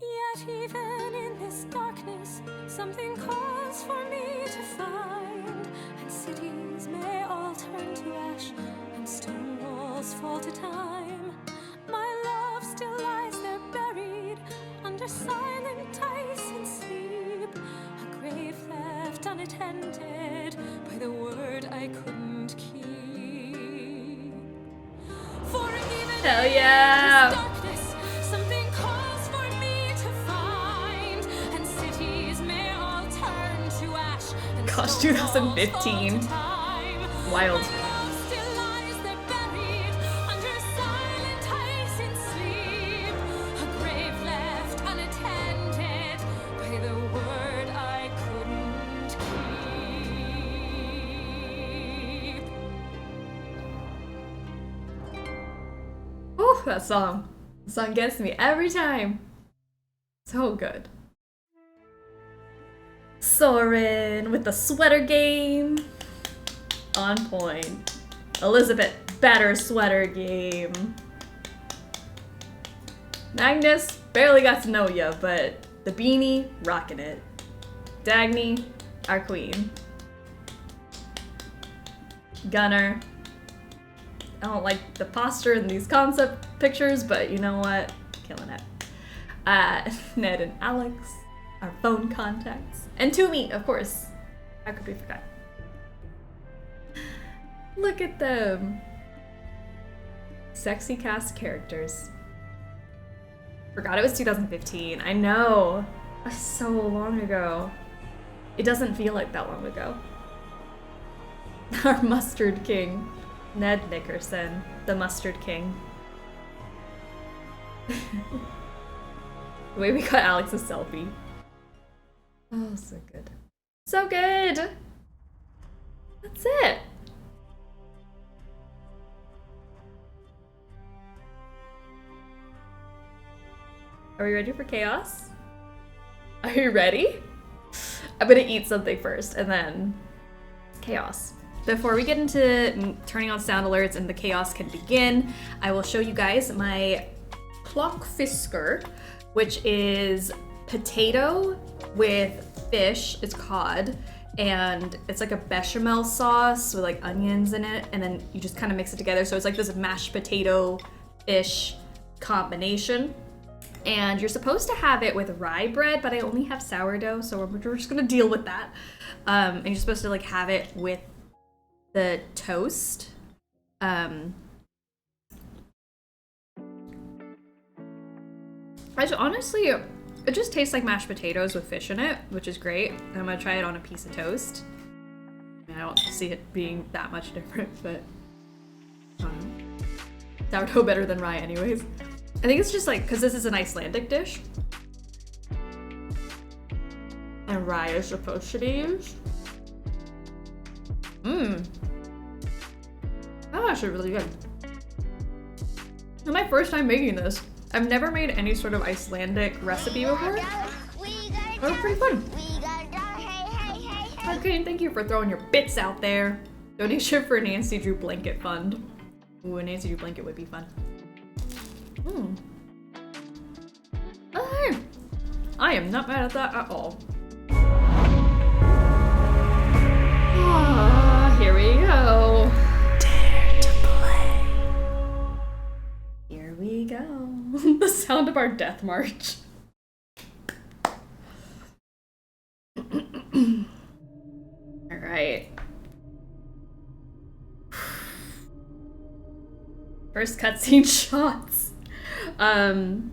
Yet even in this darkness, something calls for me to find, and cities may all turn to ash, and stone walls fall to time. My love still lies there buried under silent ice and sleep, a grave left unattended by the word I couldn't keep. For even Hell in yeah. this darkness, something calls for me to find, and cities may all turn to ash, and Gosh, stone walls fall 2015. to time. Wild. My love still lies there buried under silent ice and sleep, a grave left unattended by the word I couldn't keep. Ooh, that song. The song gets me every time. So good. Soren with the sweater game. On point. Elizabeth, better sweater game. Magnus, barely got to know ya, but the beanie, rocking it. Dagny, our queen. Gunnar. I don't like the posture in these concept pictures, but you know what? Killing it. Ned and Alex, our phone contacts. And Toomey, of course. How could we forget? Look at them. Sexy cast characters. Forgot it was 2015. I know. That's so long ago. It doesn't feel like that long ago. Our Mustard King. Ned Nickerson, the Mustard King. The way we got Alex's selfie. Oh, so good. So good! That's it. Are we ready for chaos? Are you ready? I'm gonna eat something first and then chaos. Before we get into turning on sound alerts and the chaos can begin, I will show you guys my Clockfisker, which is potato with fish. It's cod. And it's like a bechamel sauce with like onions in it, and then you just kind of mix it together. So it's like this mashed potato fish combination. And you're supposed to have it with rye bread, but I only have sourdough, so we're just gonna deal with that. And you're supposed to like have it with the toast. Honestly, it just tastes like mashed potatoes with fish in it, which is great. And I'm gonna try it on a piece of toast. I mean, I don't see it being that much different, but sourdough better than rye anyways. I think it's just like, because this is an Icelandic dish. And rye is supposed to be used. Oh, actually really good. It's my first time making this. I've never made any sort of Icelandic recipe before. That was pretty fun. Okay, and thank you for throwing your bits out there. Donation for Nancy Drew Blanket Fund. Ooh, a Nancy Drew blanket would be fun. Okay. I am not mad at that at all. Here we go. Dare to play. Here we go. The sound of our death march. All right. First cutscene shots.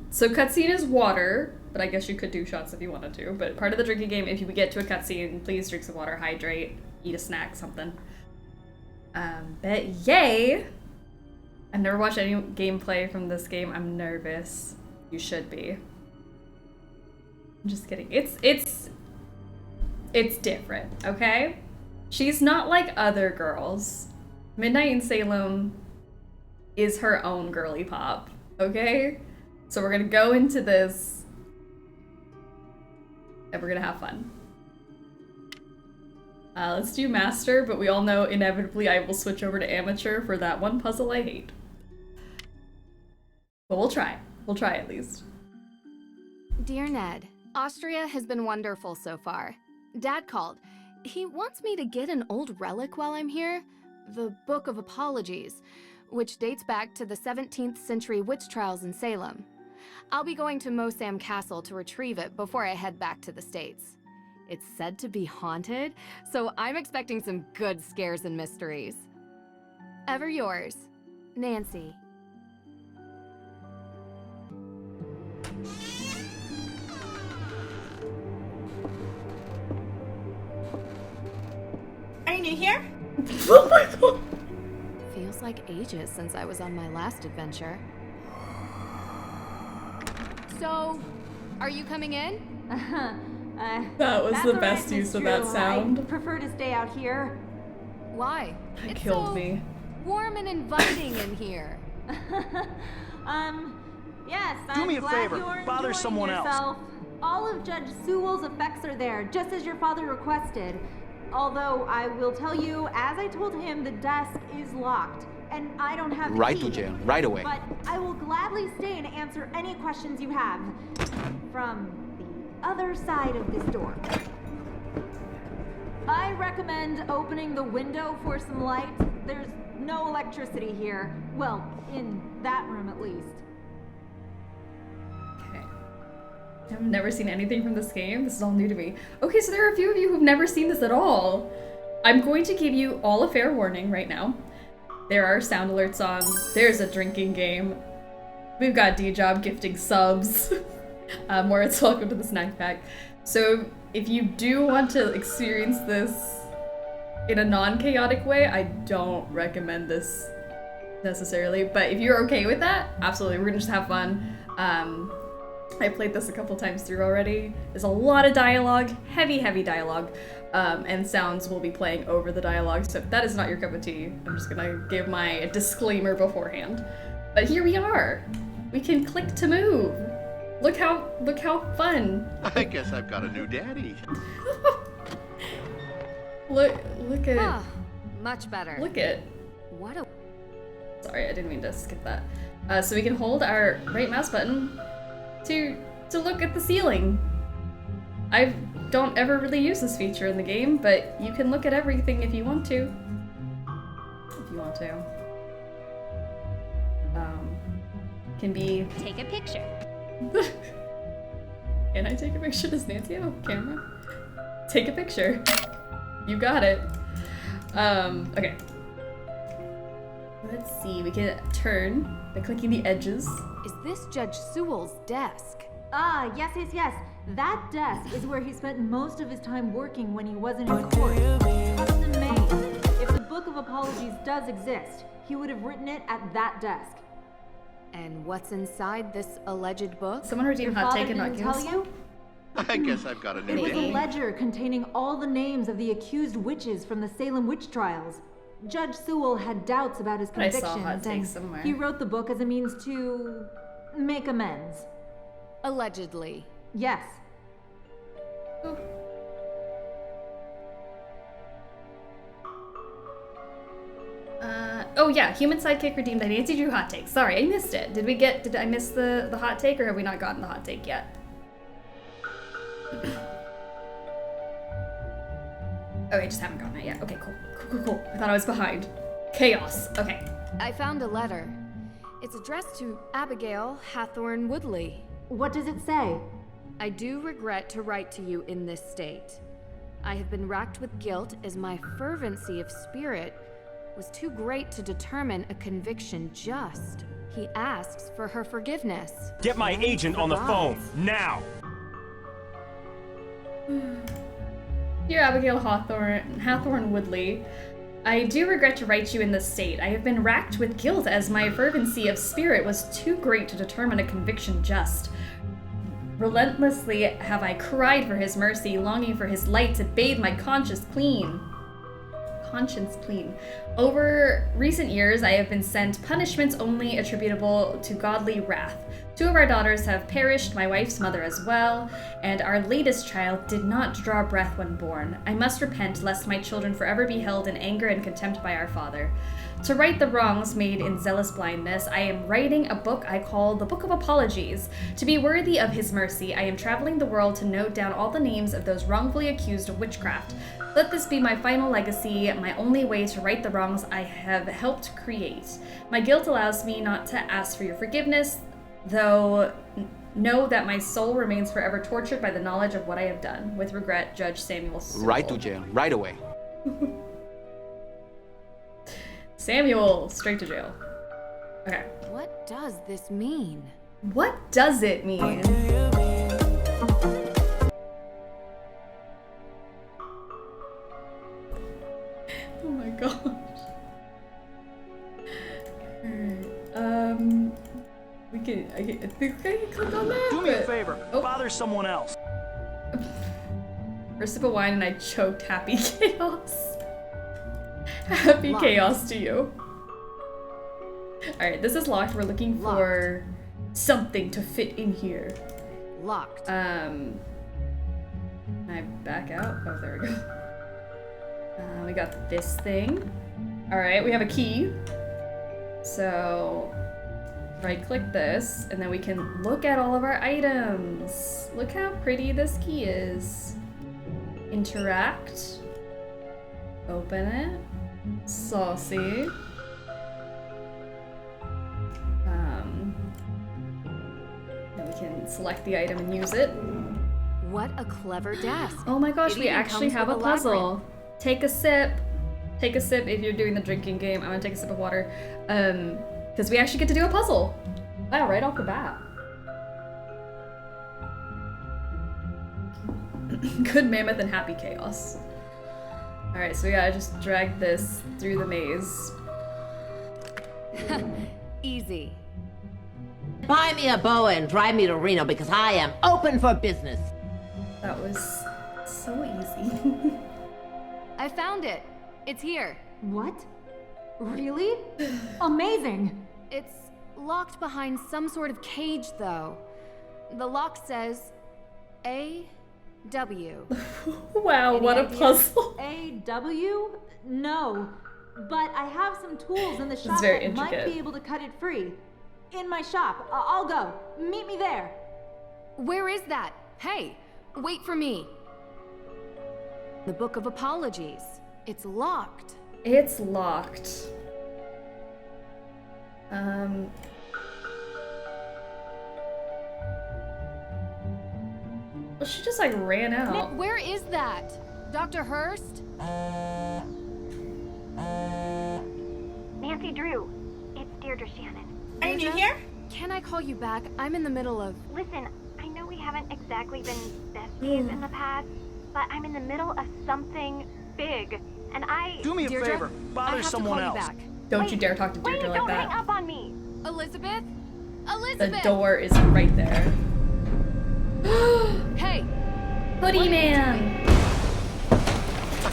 So cutscene is water, but I guess you could do shots if you wanted to. But part of the drinking game, if you get to a cutscene, please drink some water, hydrate, eat a snack, something. But yay! I've never watched any gameplay from this game. I'm nervous. You should be. I'm just kidding. It's different, okay? She's not like other girls. Midnight in Salem is her own girly pop, okay? So we're gonna go into this and we're gonna have fun. Let's do master, but we all know inevitably I will switch over to amateur for that one puzzle I hate. But we'll try. We'll try at least. Dear Ned, Austria has been wonderful so far. Dad called. He wants me to get an old relic while I'm here, the Book of Apologies, which dates back to the 17th century witch trials in Salem. I'll be going to Mosam Castle to retrieve it before I head back to the States. It's said to be haunted, so I'm expecting some good scares and mysteries. Ever yours, Nancy. Are you new here? Oh my god! Feels like ages since I was on my last adventure. So, are you coming in? That was the That's best alright, use of Miss that Drew. sound. I prefer to stay out here. Why? That It's killed so me. warm and inviting in here. Yes, Do I'm me a glad favor, you're bother enjoying someone else. yourself. All of Judge Sewell's effects are there, just as your father requested. Although I will tell you, as I told him, the desk is locked, and I don't have the Right key. to jail, right away. But I will gladly stay and answer any questions you have from the other side of this door. I recommend opening the window for some light. There's no electricity here. Well, in that room at least. Okay. I've never seen anything from this game. This is all new to me. Okay, so there are a few of you who've never seen this at all. I'm going to give you all a fair warning right now. There are sound alerts on. There's a drinking game. We've got D-Job gifting subs. Moritz, welcome to the snack pack. So if you do want to experience this in a non-chaotic way, I don't recommend this necessarily. But if you're okay with that, absolutely. We're gonna just have fun. I played this a couple times through already. There's a lot of dialogue, heavy dialogue, and sounds will be playing over the dialogue. So if that is not your cup of tea, I'm just gonna give my disclaimer beforehand. But here we are. We can click to move. Look how fun. I guess I've got a new daddy. Look at Ah, much better. Look at. What a... Sorry, I didn't mean to skip that. So we can hold our right mouse button to look at the ceiling. I don't ever really use this feature in the game, but you can look at everything if you want to. If you want to. Can be... Take a picture. Can I take a picture? Does Nancy have a camera? Take a picture. You got it. Okay. Let's see, we can turn by clicking the edges. Is this Judge Sewell's desk? Ah, yes. That desk is where he spent most of his time working when he wasn't in court. Custom made. If the Book of Apologies does exist, he would have written it at that desk. And what's inside this alleged book? Someone redeemed hot take and not tell gifts. you? I guess I've got a new It was a daddy. ledger containing all the names of the accused witches from the Salem witch trials. Judge Sewell had doubts about his I saw convictions, hot take and somewhere. he wrote the book as a means to make amends. Allegedly. Yes. Oh yeah, human sidekick redeemed by Nancy Drew hot take. Sorry, I missed it. Did I miss the hot take, or have we not gotten the hot take yet? Oh, I just haven't gotten it yet. Okay, cool. I thought I was behind. Chaos. Okay. I found a letter. It's addressed to Abigail Hathorne Woodley. What does it say? I do regret to write to you in this state. I have been racked with guilt as my fervency of spirit was too great to determine a conviction just. He asks for her forgiveness. Get my agent on the phone, now! Dear Abigail Hathorne Woodley, I do regret to write you in this state. I have been racked with guilt as my fervency of spirit was too great to determine a conviction just. Relentlessly have I cried for his mercy, longing for his light to bathe my conscience clean. Over recent years, I have been sent punishments only attributable to godly wrath. 2 of our daughters have perished, my wife's mother as well, and our latest child did not draw breath when born. I must repent, lest my children forever be held in anger and contempt by our Father. To right the wrongs made in zealous blindness, I am writing a book I call the Book of Apologies. To be worthy of his mercy, I am traveling the world to note down all the names of those wrongfully accused of witchcraft. Let this be my final legacy, my only way to right the wrongs I have helped create. My guilt allows me not to ask for your forgiveness, though know that my soul remains forever tortured by the knowledge of what I have done. With regret, Judge Samuel Sewell. Right to jail, right away. Samuel, straight to jail. Okay. What does this mean? What does it mean? Oh my gosh. I think I can click on that. Do me a favor, bother someone else. First sip of wine and I choked. Happy chaos. Happy chaos to you. Alright, this is locked. We're looking for something to fit in here. Locked. Can I back out? Oh, there we go. We got this thing. Alright, we have a key. So, right click this, and then we can look at all of our items. Look how pretty this key is. Interact. Open it. Saucy. Then we can select the item and use it. What a clever desk. Oh my gosh, It we even actually comes have a with puzzle. labyrinth. Take a sip. Take a sip if you're doing the drinking game. I'm gonna take a sip of water. Because we actually get to do a puzzle. Wow, right off the bat. Good mammoth and happy chaos. Alright, so we gotta just drag this through the maze. Easy. Buy me a boa and drive me to Reno because I am open for business. That was so easy. I found it. It's here. What? Really? Amazing! It's locked behind some sort of cage, though. The lock says A.W. Wow, what a puzzle. A.W.? No. But I have some tools in the shop very that might intricate. be able to cut it free. In my shop. I'll go. Meet me there. Where is that? Hey, Wait for me. The Book of Apologies. It's locked. It's locked. Well, she just like ran out. Where is that? Dr. Hurst? Nancy Drew, it's Deirdre Shannon. Are you here? Can I call you back? I'm in the middle of... Listen, I know we haven't exactly been besties in the past, but I'm in the middle of something big, and Do me a Deirdre, favor. Bother someone else. Back. Don't you dare talk to Deirdre like don't that. hang up on me. Elizabeth? The Elizabeth! door is right there. Hey! Hoodie man!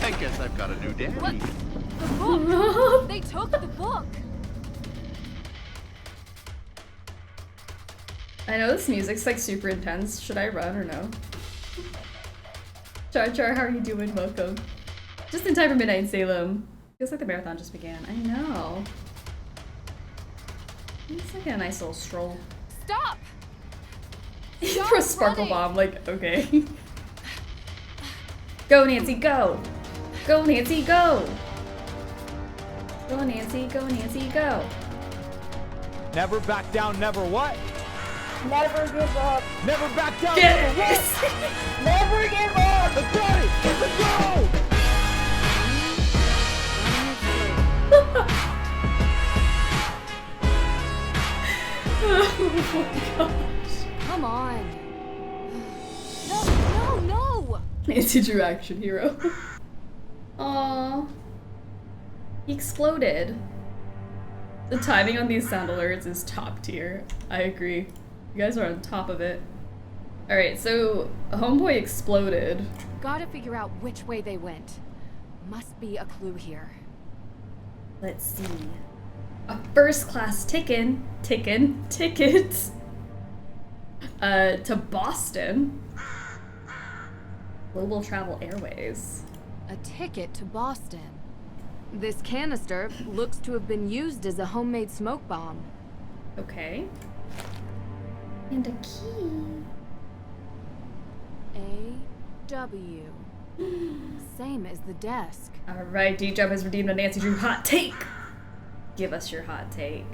I guess I've got a new daddy. What? The book! They took the book! I know this music's like super intense. Should I run or no? Char Char, how are you doing? Welcome. Just in time for midnight in Salem. Feels like the marathon just began. I know. It's like a nice little stroll. Stop! For a sparkle bomb, like, okay. Go, Nancy, go! Go, Nancy, go! Go, Nancy, go, Nancy, go! Never back down, never what? Never give up. Never back down, Get never what? Never give up. Let's go! Let's go! Oh my gosh. Come on. No, no, no! Nancy Drew action hero. Aww. He exploded. The timing on these sound alerts is top tier. I agree. You guys are on top of it. Alright, so Homeboy exploded. Gotta figure out which way they went. Must be a clue here. Let's see. A first class ticket to Boston. Global Travel Airways. A ticket to Boston. This canister looks to have been used as a homemade smoke bomb. Okay. And a key. A-W. Same as the desk. Alright, D-Jump has redeemed a Nancy Drew hot take. Give us your hot take.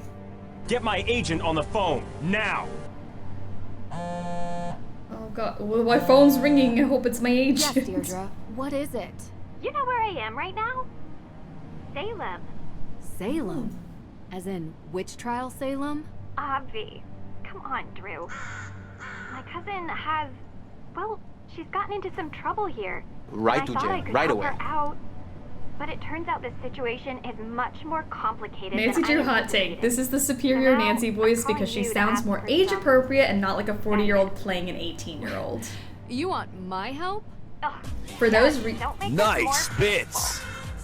Get my agent on the phone, now! Oh god, well, my phone's ringing. I hope it's my agent. Yes, Deirdre. What is it? You know where I am right now? Salem. Salem? As in, witch trial Salem? Obvi. Come on, Drew. My cousin has... Well, she's gotten into some trouble here. Right to I thought I jail, could right help away. her out. But it turns out this situation is much more complicated Nancy than I Drew hot anticipated. take. This is the superior So now Nancy voice I'm calling because she you to sounds ask more for age some appropriate and not like a 40-year-old playing an 18-year-old. You want my help? Ugh, For those don't make Nice this more bits.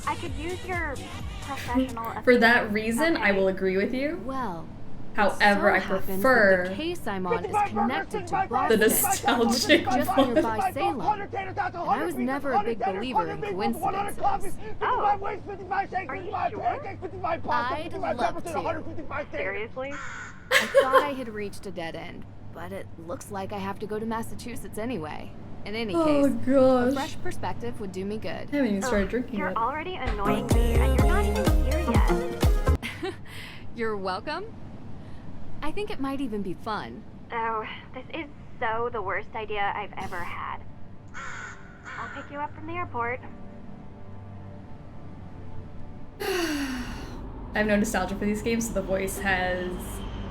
I could use your professional For that opinion, reason, I okay? will agree with you. Well, However, I so happens that prefer the case I'm on is connected to the Boston, nostalgic just one. nearby Salem. And I was never a big believer in coincidences. Oh, are you sure? I'd love to. Seriously? I thought I had reached a dead end, but it looks like I have to go to Massachusetts anyway. In any Oh case, a gosh. fresh perspective would do me good. I haven't even started drinking You're yet. already annoying me, and you're not even here yet. You're welcome. I think it might even be fun. Oh, this is so the worst idea I've ever had. I'll pick you up from the airport. I have no nostalgia for these games, so the voice has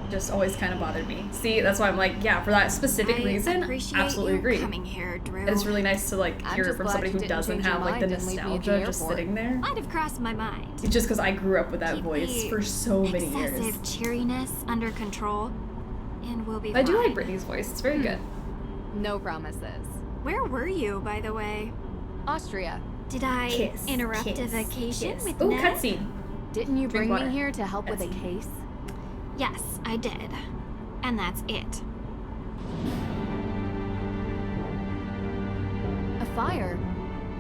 just always kind of bothered me. See, that's why I'm like, yeah, for that specific reason, absolutely agree. Coming here, Drew. And it's really nice to like I'm hear it just from glad somebody you who didn't doesn't change your have like the mind and leave me at the nostalgia just airport. sitting there. Might have crossed my mind. It's just because I grew up with that Keep voice the for so many years. excessive cheeriness under control, and we'll be I do like fine. Britney's voice. It's very good. No promises. Where were you, by the way? Austria. Did I Kiss, interrupt kiss, a vacation kiss. with Ooh, Ned? cutscene. Didn't you Drink bring water. me here to help with a Cutscene. case? Yes, I did. And that's it. A fire?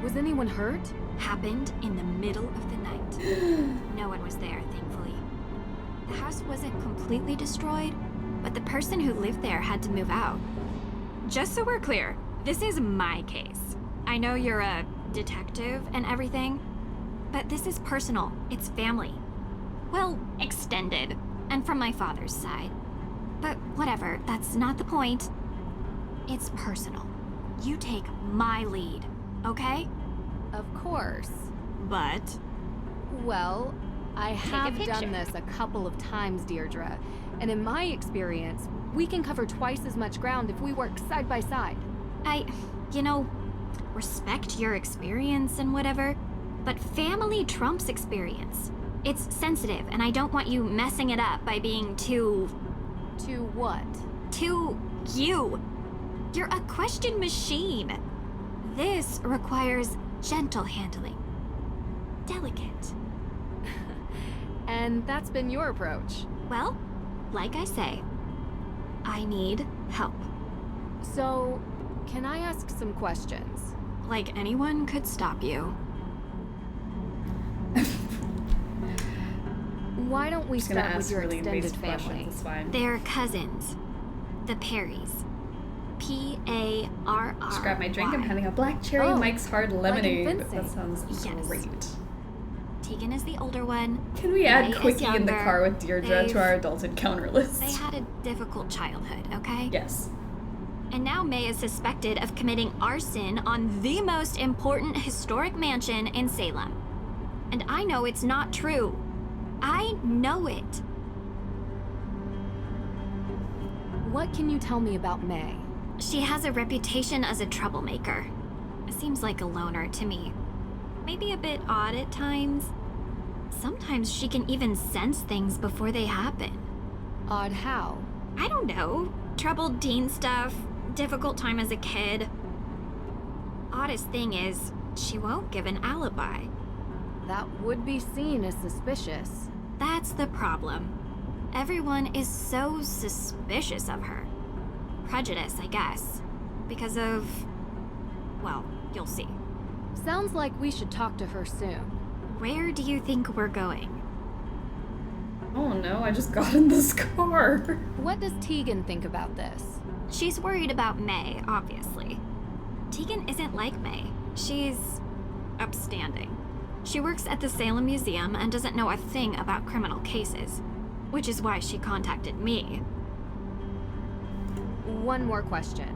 Was anyone hurt? Happened in the middle of the night. No one was there, thankfully. The house wasn't completely destroyed, but the person who lived there had to move out. Just so we're clear, This is my case. I know you're a detective and everything, but this is personal. It's family. Well, extended, and from my father's side. But whatever, that's not the point. It's personal. You take my lead, okay? Of course. But? Well, I have picture. done this a couple of times, Deirdre. And in my experience, we can cover twice as much ground if we work side by side. You know, respect your experience and whatever, but family trumps experience. It's sensitive, and I don't want you messing it up by being too... Too what? Too you. You're a question machine. This requires gentle handling. Delicate. And that's been your approach. Well, like I say, I need help. So, can I ask some questions? Like anyone could stop you. Why don't we start with your really extended basic family? questions, it's fine. They're cousins. The Perrys. P-A-R-R. Just grab my drink. I'm having a black cherry Mike's Hard Lemonade. That sounds great. Tegan is the older one. Can we add May is Quickie in the younger. car with Deirdre to our adult encounter list? They had a difficult childhood, okay? Yes. And now May is suspected of committing arson on the most important historic mansion in Salem. And I know it's not true. I know it. What can you tell me about May? She has a reputation as a troublemaker. Seems like a loner to me. Maybe a bit odd at times. Sometimes she can even sense things before they happen. Odd how? I don't know. Troubled teen stuff, difficult time as a kid. Oddest thing is, she won't give an alibi. That would be seen as suspicious. That's the problem. Everyone is so suspicious of her. Prejudice, I guess. Because of... well, you'll see. Sounds like we should talk to her soon. Where do you think we're going? Oh no, I just got in this car. What does Tegan think about this? She's worried about May, obviously. Tegan isn't like May. She's... upstanding. She works at the Salem Museum and doesn't know a thing about criminal cases, which is why she contacted me. One more question.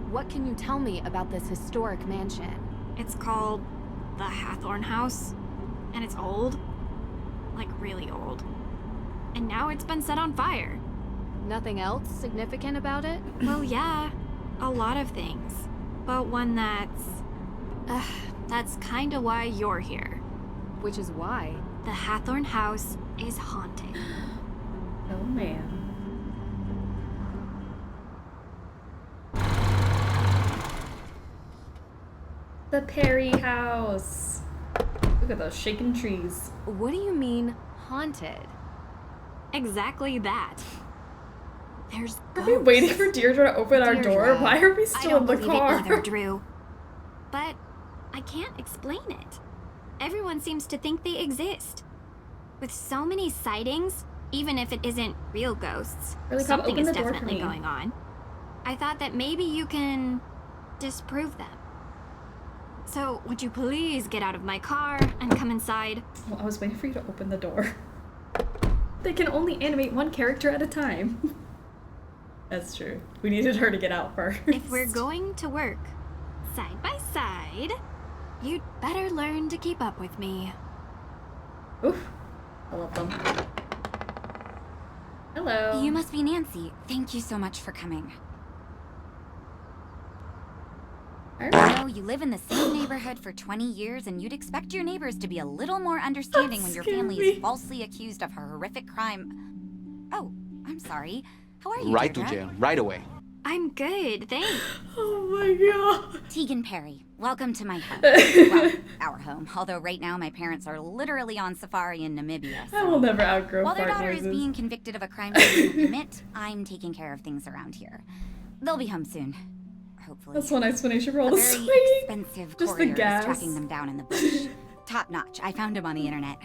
What can you tell me about this historic mansion? It's called the Hathorn House, and it's old. Like really old. And now it's been set on fire. Nothing else significant about it? Well, yeah, a lot of things. But one that's kinda why you're here. Which is why? The Hathorn House is haunted. Oh man. The Perry house. Look at those shaking trees. What do you mean, haunted? Exactly that. There's Are we waiting for Deirdre to open our door? Deirdre, Why are we I still don't in the believe car? it either, Drew. But I can't explain it. Everyone seems to think they exist. With so many sightings, even if it isn't real ghosts, Really, Pop, something open is the door for definitely me. going on. I thought that maybe you can disprove them. So, would you please get out of my car and come inside? Well, I was waiting for you to open the door. They can only animate one character at a time. That's true. We needed her to get out first. If we're going to work side by side, you'd better learn to keep up with me. Oof. I love them. Hello. You must be Nancy. Thank you so much for coming. You know, you live in the same neighborhood for 20 years, and you'd expect your neighbors to be a little more understanding when your family is falsely accused of a horrific crime. Oh, I'm sorry. How are you, Right to Deirdre? jail, right away. I'm good, thanks. Oh my god. Tegan Perry, welcome to my home. Well, our home. Although right now my parents are literally on safari in Namibia. I will never outgrow While their fart daughter is noises. being convicted of a crime they didn't commit, I'm taking care of things around here. They'll be home soon. Hopefully. That's one explanation for all A the very swinging. expensive Just the courier is gas. tracking them down in the bush. Top notch. I found him on the internet.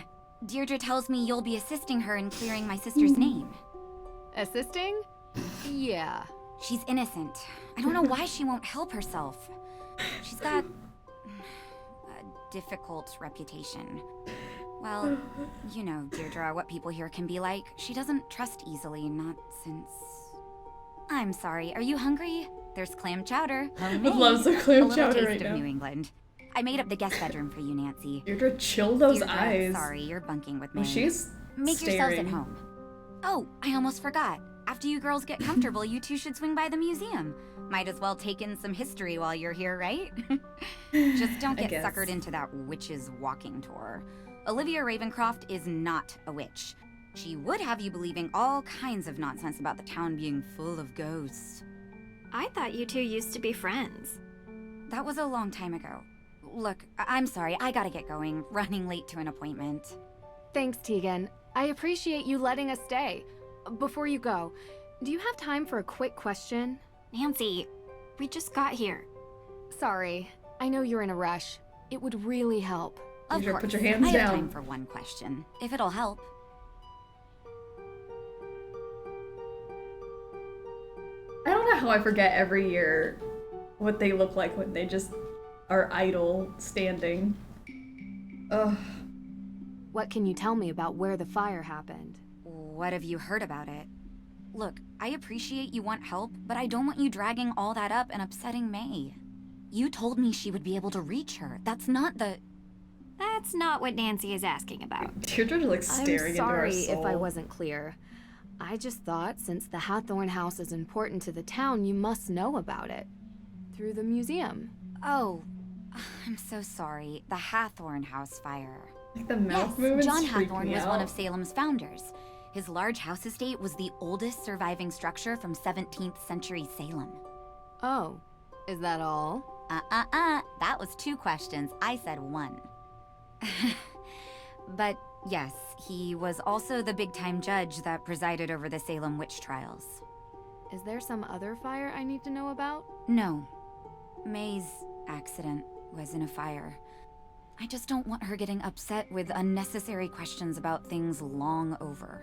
Deirdre tells me you'll be assisting her in clearing my sister's name. Assisting? Yeah. She's innocent. I don't know why she won't help herself. She's got a difficult reputation. Well, you know, Deirdre, what people here can be like. She doesn't trust easily, not since... I'm sorry, are you hungry? There's clam chowder. Homemade. Loves the clam chowder A little right taste of now. New England. I made up the guest bedroom for you, Nancy. Deirdre, chill those Deirdre, eyes. Sorry, you're bunking with me. Oh, she's Make yourselves at staring. home. Oh, I almost forgot. After you girls get comfortable, you two should swing by the museum. Might as well take in some history while you're here, right? Just don't I get guess. suckered into that witch's walking tour. Olivia Ravencroft is not a witch. She would have you believing all kinds of nonsense about the town being full of ghosts. I thought you two used to be friends. That was a long time ago. Look, I'm sorry, I gotta get going. Running late to an appointment. Thanks, Tegan. I appreciate you letting us stay. Before you go, do you have time for a quick question? Nancy, we just got here. Sorry, I know you're in a rush. It would really help. Of Deirdre, course, put your hands I down. have time for one question, if it'll help. I don't know how I forget every year what they look like when they just are idle, standing. Ugh. What can you tell me about where the fire happened? What have you heard about it? Look, I appreciate you want help, but I don't want you dragging all that up and upsetting May. You told me she would be able to reach her. That's not the... That's not what Nancy is asking about. Deirdre's like staring into her I'm soul. sorry if I wasn't clear. I just thought since the Hathorn house is important to the town, you must know about it. Through the museum. Oh, I'm so sorry. The Hathorn house fire. Like the mouth Yes, movements John freak Hathorn me was one out. of Salem's founders. His large house estate was the oldest surviving structure from 17th century Salem. Oh, is that all? That was 2 questions. I said 1. But yes, he was also the big-time judge that presided over the Salem witch trials. Is there some other fire I need to know about? No. May's accident was in a fire. I just don't want her getting upset with unnecessary questions about things long over.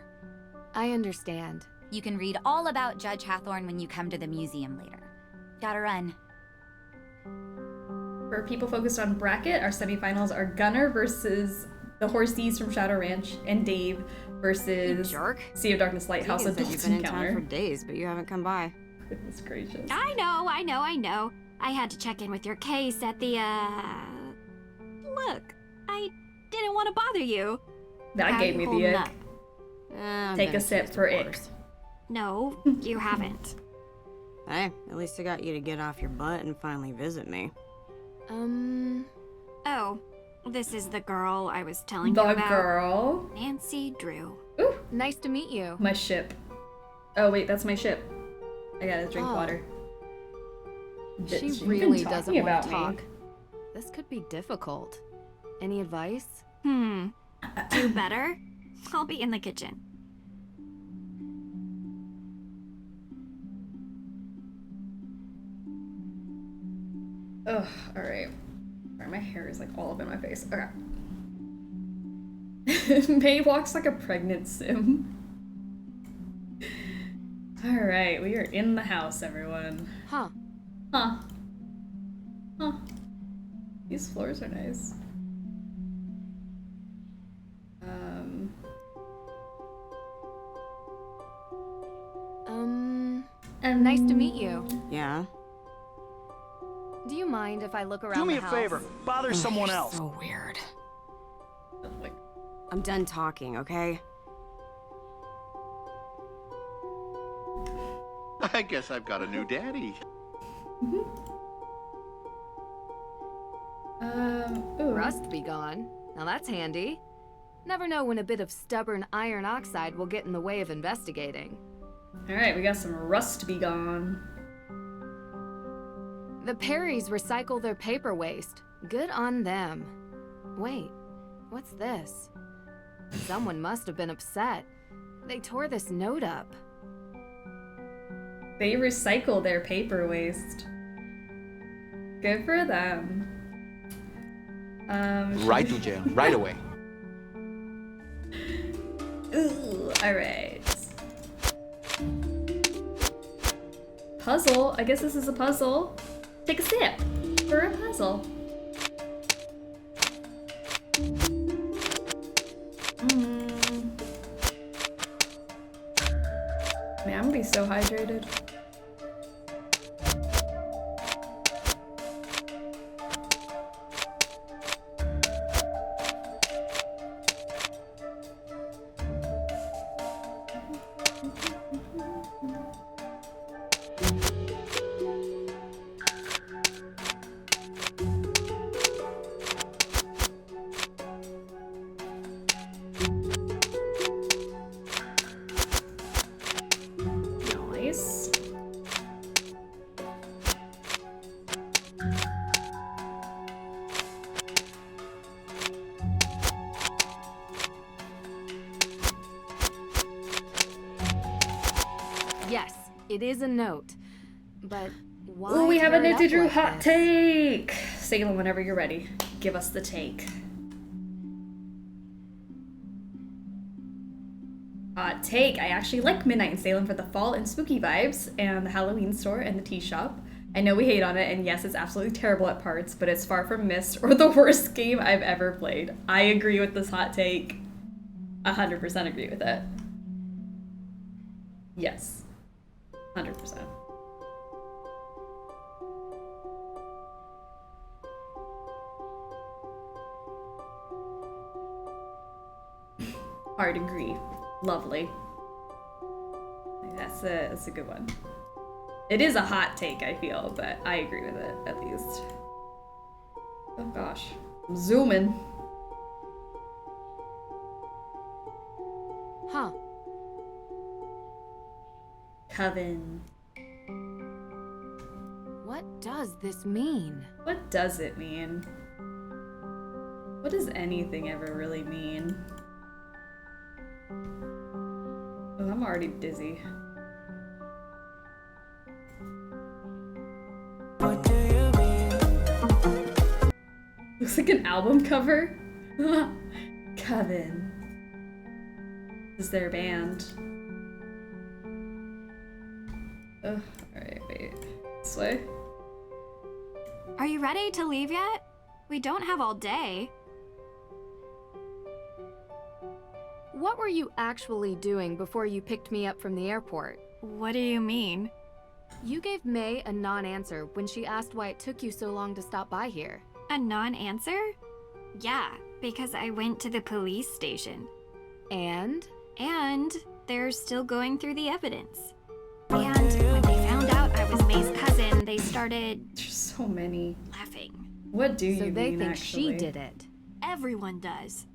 I understand. You can read all about Judge Hathorn when you come to the museum later. Gotta run. For people focused on bracket, our semifinals are Gunnar versus the Horsies from Shadow Ranch and Dave versus Sea of Darkness Lighthouse Tegan said Adult you've been in Encounter. town for days, but you haven't come by. Goodness gracious. I know. I had to check in with your case at the, Look, I didn't want to bother you. That How gave you me holding the up? ick. Take a sip for ick. No, you haven't. Hey, at least I got you to get off your butt and finally visit me. Oh, this is the girl I was telling The you about. girl? Nancy Drew. Ooh. Nice to meet you. My ship. Oh wait, that's my ship. I gotta drink Oh. water. She You've been really talking doesn't want about to me. talk. This could be difficult. Any advice? Do better? I'll be in the kitchen. Ugh, alright. Alright, my hair is like all up in my face. Okay. May walks like a pregnant sim. Alright, we are in the house, everyone. Huh. Huh. Huh. These floors are nice. Nice to meet you. Yeah? Do you mind if I look around Do me the a house? favor. Bother someone You're else. So weird. I'm done talking, okay? I guess I've got a new daddy. Ooh. Rust be gone. Now that's handy. Never know when a bit of stubborn iron oxide will get in the way of investigating. Alright, we got some rust to be gone. The Perrys recycle their paper waste. Good on them. Wait, what's this? Someone must have been upset. They tore this note up. They recycle their paper waste. Good for them. Right to jail, right away. Ooh, alright. puzzle. I guess this is a puzzle. Take a sip for a puzzle. Man, I'm gonna be so hydrated. Nice. Yes, it is a note. But why? Ooh, we have a tear it Ninja up Drew like hot this? take. Salem, whenever you're ready, give us the take. Hot take. I actually like Midnight in Salem for the fall and spooky vibes, and the Halloween store and the tea shop. I know we hate on it, and yes, it's absolutely terrible at parts, but it's far from Myst or the worst game I've ever played. I agree with this hot take. 100% agree with it. Yes. 100%. Hard agree. Lovely. That's a good one. It is a hot take, I feel, but I agree with it, at least. Oh gosh. I'm zooming. Huh. Coven. What does this mean? What does it mean? What does anything ever really mean? Oh, I'm already dizzy. Looks like an album cover. Coven. This is their band. Ugh, alright, wait. This way? Are you ready to leave yet? We don't have all day. What were you actually doing before you picked me up from the airport? What do you mean? You gave May a non-answer when she asked why it took you so long to stop by here. A non-answer? Yeah, because I went to the police station. And? And they're still going through the evidence. And when they found out I was May's cousin, they started... There's so many. Laughing. What do you So they mean, think actually? she did it. Everyone does.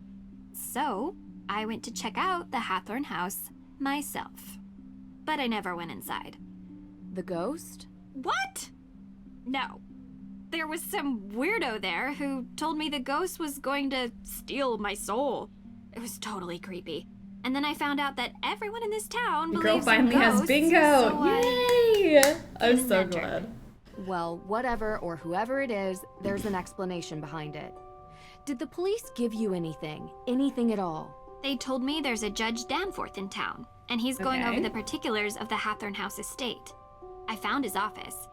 So, I went to check out the Hathorn house myself. But I never went inside. The ghost? What? No. There was some weirdo there who told me the ghost was going to steal my soul. It was totally creepy. And then I found out that everyone in this town The believes girl finally in has ghosts, bingo! so I Yay! I'm didn't so enter. glad. Well, whatever or whoever it is, there's an explanation behind it. Did the police give you anything? Anything at all? They told me there's a Judge Danforth in town, and he's going over Okay. the particulars of the Hathorn House estate. I found his office,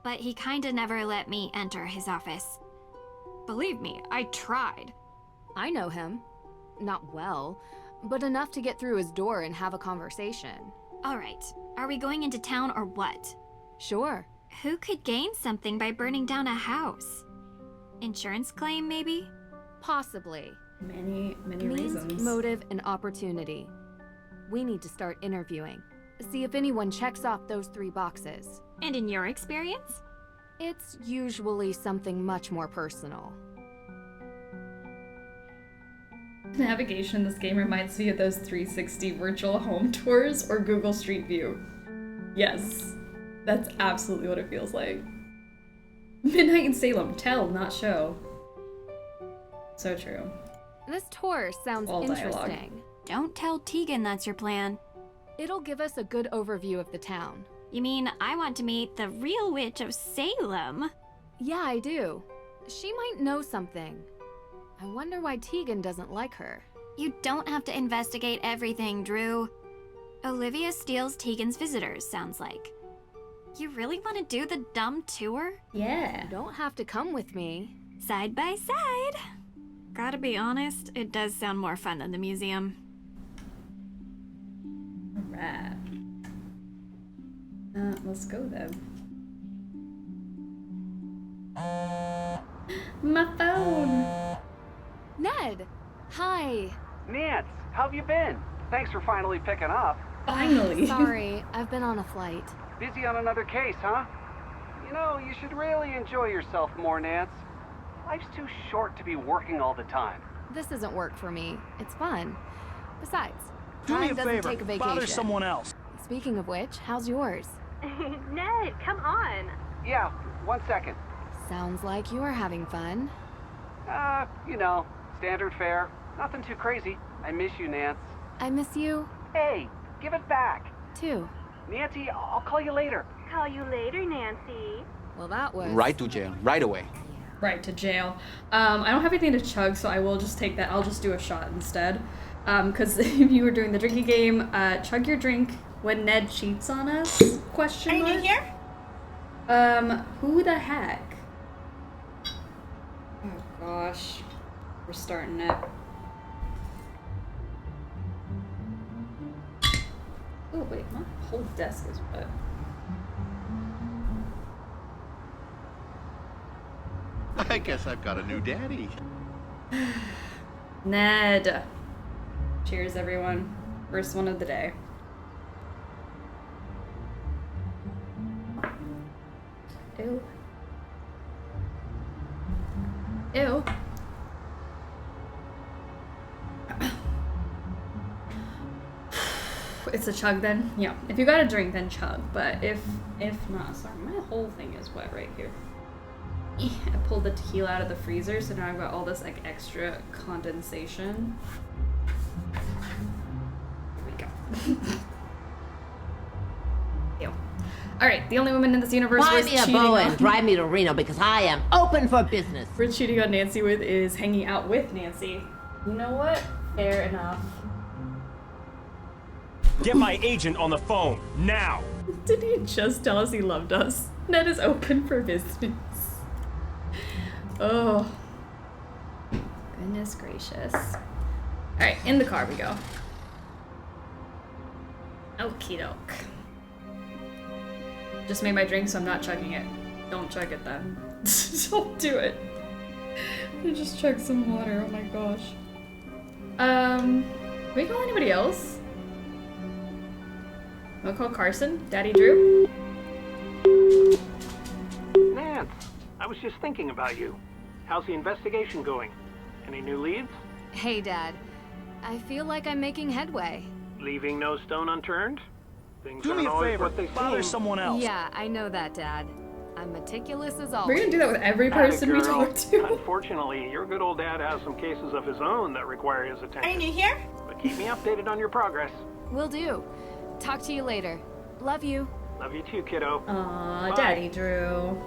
but he kinda never let me enter his office. Believe me, I tried. I know him. Not well, but enough to get through his door and have a conversation. All right, are we going into town or what? Sure. Who could gain something by burning down a house? Insurance claim, maybe? Possibly. Many Means, reasons. motive, and opportunity. We need to start interviewing. See if anyone checks off those 3 boxes. And in your experience? It's usually something much more personal. Navigation in this game reminds me of those 360 virtual home tours or Google Street View. Yes, that's absolutely what it feels like. Midnight in Salem, tell, not show. So true. This tour sounds All dialogue. interesting. Don't tell Tegan that's your plan. It'll give us a good overview of the town. You mean I want to meet the real witch of Salem? Yeah, I do. She might know something. I wonder why Tegan doesn't like her. You don't have to investigate everything, Drew. Olivia steals Tegan's visitors, sounds like. You really want to do the dumb tour? Yeah. You don't have to come with me. Side by side. Gotta be honest, it does sound more fun than the museum. Alright. Let's go then. My phone! Ned! Hi! Nance, how have you been? Thanks for finally picking up. Finally. Sorry, I've been on a flight. Busy on another case, huh? You know, you should really enjoy yourself more, Nance. Life's too short to be working all the time. This isn't work for me. It's fun. Besides, Do me a time doesn't favor. take a vacation. Bother someone else. Speaking of which, how's yours? Ned, come on. Yeah, 1 second. Sounds like you are having fun. You know, standard fare. Nothing too crazy. I miss you, Nance. I miss you. Hey, give it back. Too. Nancy, I'll call you later. Call you later, Nancy. Well, that was... Right to jail, right away. Right to jail. I don't have anything to chug, so I will just take that. I'll just do a shot instead. Because if you were doing the drinking game, chug your drink when Ned cheats on us? Question mark? Are you new here? Who the heck? Oh gosh. We're starting it. Oh wait, my whole desk is wet. I guess I've got a new daddy. Ned. Cheers, everyone. First one of the day. Ew. Ew. It's a chug then? Yeah. If you got a drink, then chug. But if not, sorry, my whole thing is wet right here. I pulled the tequila out of the freezer, so now I've got all this like extra condensation. Here we go. Ew. Alright, the only woman in this universe Buy we're me a cheating boa on. and drive me to Reno because I am open for business. We're cheating on Nancy with is hanging out with Nancy. You know what? Fair enough. Get my agent on the phone, now! Did he just tell us he loved us? Ned is open for business. Oh. Goodness gracious. Alright, in the car we go. Okie doke. Just made my drink, so I'm not chugging it. Don't chug it then. Don't do it. I just chug some water, oh my gosh. Can we call anybody else? We'll call Carson? Daddy Drew? Nance, I was just thinking about you. How's the investigation going? Any new leads? Hey, Dad. I feel like I'm making headway. Leaving no stone unturned? Things Do me aren't a always favor. what they Bother seem. someone else. Yeah, I know that, Dad. I'm meticulous as always. We're gonna do that with every Atta person we girl. talk to. Unfortunately, your good old dad has some cases of his own that require his attention. Are you new here? But keep me updated on your progress. Will do. Talk to you later. Love you. Love you too, kiddo. Aw, Bye. Daddy Drew.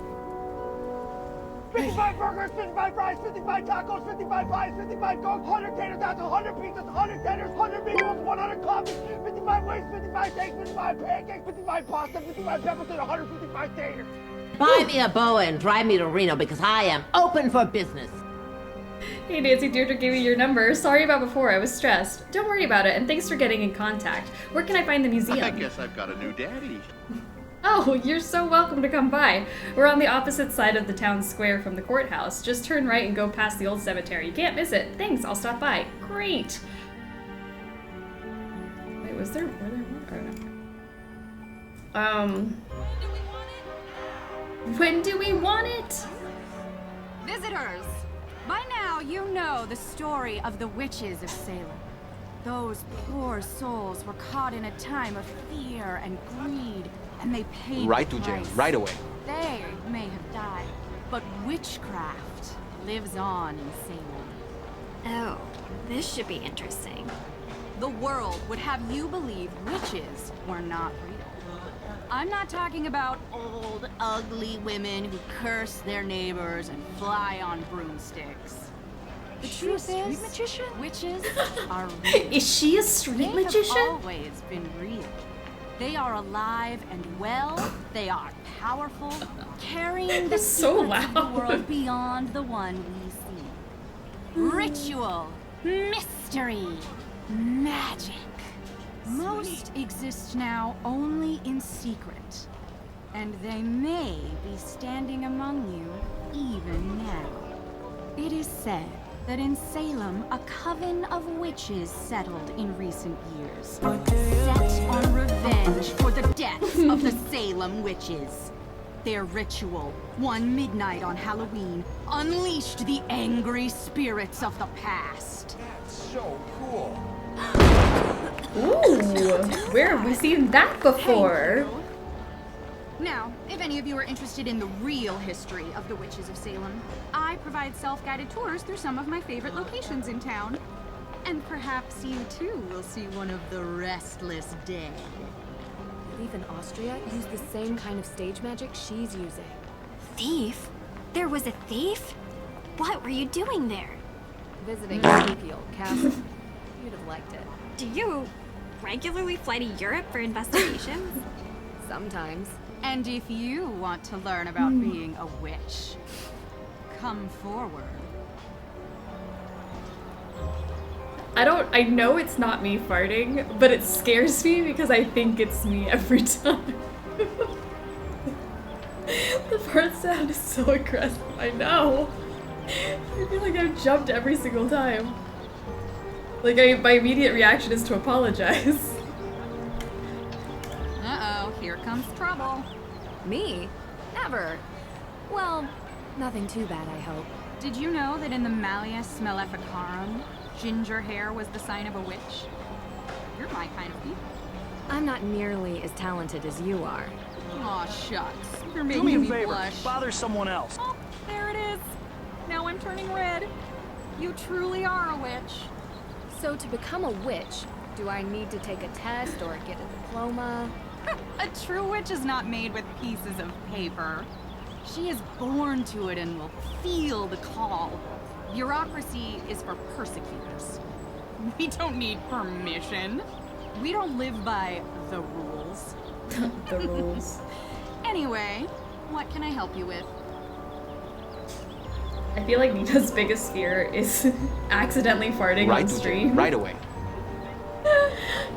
55 burgers, 55 fries, 55 tacos, 55 pies, 55 cokes, 100 tater tots, 100 pizzas, 100 tenders, 100 meatballs, 100 coffees, 55 wings, 55 steaks, 55 pancakes, 55 pasta, 55 peppers, and 155 taters. Buy me a boa and drive me to Reno because I am open for business. Hey Nancy, Deirdre gave me your number. Sorry about before, I was stressed. Don't worry about it, and thanks for getting in contact. Where can I find the museum? I guess I've got a new daddy. Oh, you're so welcome to come by. We're on the opposite side of the town square from the courthouse. Just turn right and go past the old cemetery. You can't miss it. Thanks, I'll stop by. Great. Wait, were there more? Oh, no. When do we want it? Visitors, by now you know the story of the witches of Salem. Those poor souls were caught in a time of fear and greed, and they paid Right the to jail, price. right away. They may have died, but witchcraft lives on in Salem. Oh, this should be interesting. The world would have you believe witches were not real. I'm not talking about old, ugly women who curse their neighbors and fly on broomsticks. The truth is, witches are real. Is she a street magician? They've always been real. They are alive and well. They are powerful, carrying the So secrets of the loud. world beyond the one we see. Ritual, mystery, magic. Most exist now only in secret, and they may be standing among you even now. It is said that in Salem, a coven of witches settled in recent years, set on revenge for the deaths of the Salem witches. Their ritual, one midnight on Halloween, unleashed the angry spirits of the past. That's so cool. Ooh, where have we seen that before? Now, if any of you are interested in the real history of the witches of Salem, I provide self-guided tours through some of my favorite locations in town. And perhaps you too will see one of the restless dead. Thief in Austria used the same kind of stage magic she's using. Thief? There was a thief? What were you doing there? Visiting a spooky old castle. You'd have liked it. Do you regularly fly to Europe for investigations? Sometimes. And if you want to learn about being a witch, come forward. I know it's not me farting, but it scares me because I think it's me every time. The fart sound is so aggressive, I know. I feel like I've jumped every single time. Like, my immediate reaction is to apologize. Uh-oh, here comes trouble. Me? Never. Well, nothing too bad, I hope. Did you know that in the Malleus Maleficarum, ginger hair was the sign of a witch? You're my kind of people. I'm not nearly as talented as you are. Aw, shucks. You're Do making me a me favor. blush. Bother someone else. Oh, there it is. Now I'm turning red. You truly are a witch. So to become a witch, do I need to take a test or get a diploma? A true witch is not made with pieces of paper. She is born to it and will feel the call. Bureaucracy is for persecutors. We don't need permission. We don't live by the rules. The rules. Anyway, what can I help you with? I feel like Nina's biggest fear is accidentally farting Right on to jail, stream. right away.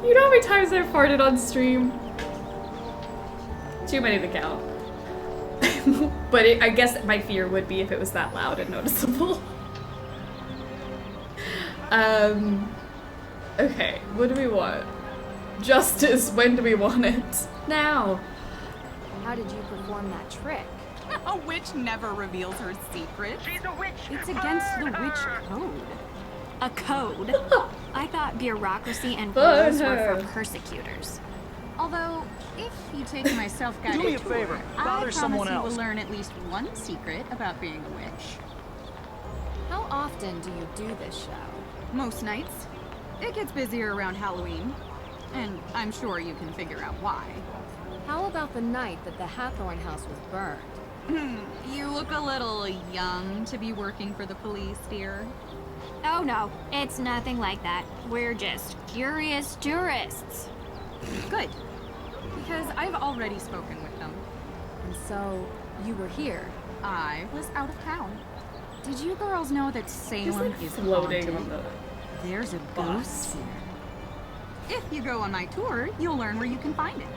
You know how many times I've farted on stream? Too many to count. But I guess my fear would be if it was that loud and noticeable. Okay, what do we want? Justice, when do we want it? Now. How did you perform that trick? A witch never reveals her secrets. She's a witch. It's against the witch code. A code? I thought bureaucracy and Burn rules were her. for persecutors. Although, if you take my self-guided Do me a tour, favor. I Bother promise someone you else. will learn at least one secret about being a witch. How often do you do this show? Most nights. It gets busier around Halloween. And I'm sure you can figure out why. How about the night that the Hathorn house was burned? You look a little young to be working for the police, dear. Oh no, it's nothing like that. We're just curious tourists. Good. Because I've already spoken with them. And so, you were here. I was out of town. Did you girls know that Salem is floating haunted? on the There's a ghost here. If you go on my tour, you'll learn where you can find it.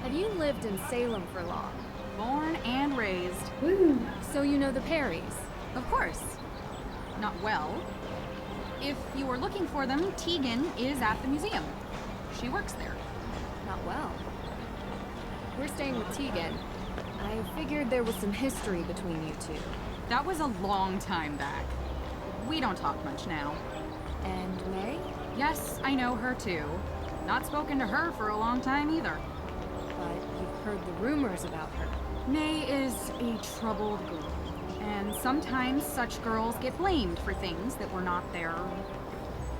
Have you lived in Salem for long? Born and raised. Woo. So you know the Perrys? Of course. Not well. If you were looking for them, Tegan is at the museum. She works there. Not well. We're staying with Tegan. I figured there was some history between you two. That was a long time back. We don't talk much now. And May? Yes, I know her too. Not spoken to her for a long time either. But you've heard the rumors about her. May is a troubled girl. And sometimes such girls get blamed for things that were not their...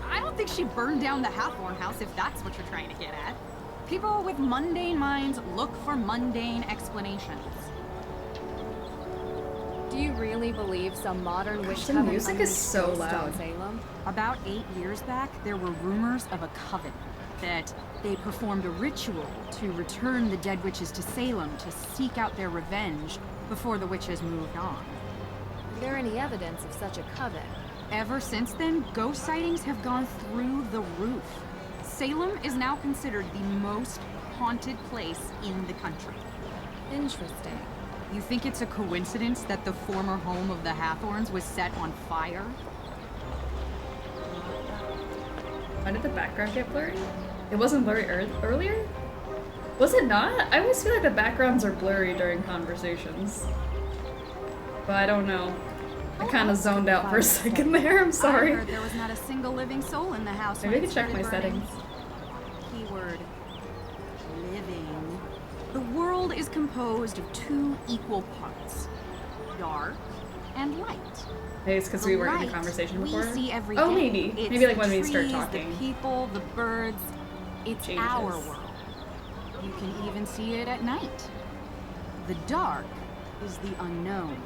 I don't think she burned down the Hathorn house, if that's what you're trying to get at. People with mundane minds look for mundane explanations. Do you really believe some modern witch the coven music is unleashed so ghosts loud. on Salem? About 8 years back, there were rumors of a coven. that they performed a ritual to return the dead witches to Salem to seek out their revenge before the witches moved on. Is there any evidence of such a coven? Ever since then, ghost sightings have gone through the roof. Salem is now considered the most haunted place in the country. Interesting. You think it's a coincidence that the former home of the Hathorns was set on fire? Why did the background get blurry? It wasn't blurry earlier? Was it not? I always feel like the backgrounds are blurry during conversations. But I don't know. I kind of zoned out for a second there, I'm sorry. I heard there was not a single living soul in the house. Maybe I can check my settings. Keyword living. The world is composed of two equal parts, dark and light. Maybe it's because we were in a conversation before. We see every oh, day. maybe. It's Maybe like the when we start trees, talking. The people, the birds. It's Changes. our world. You can even see it at night. The dark is the unknown.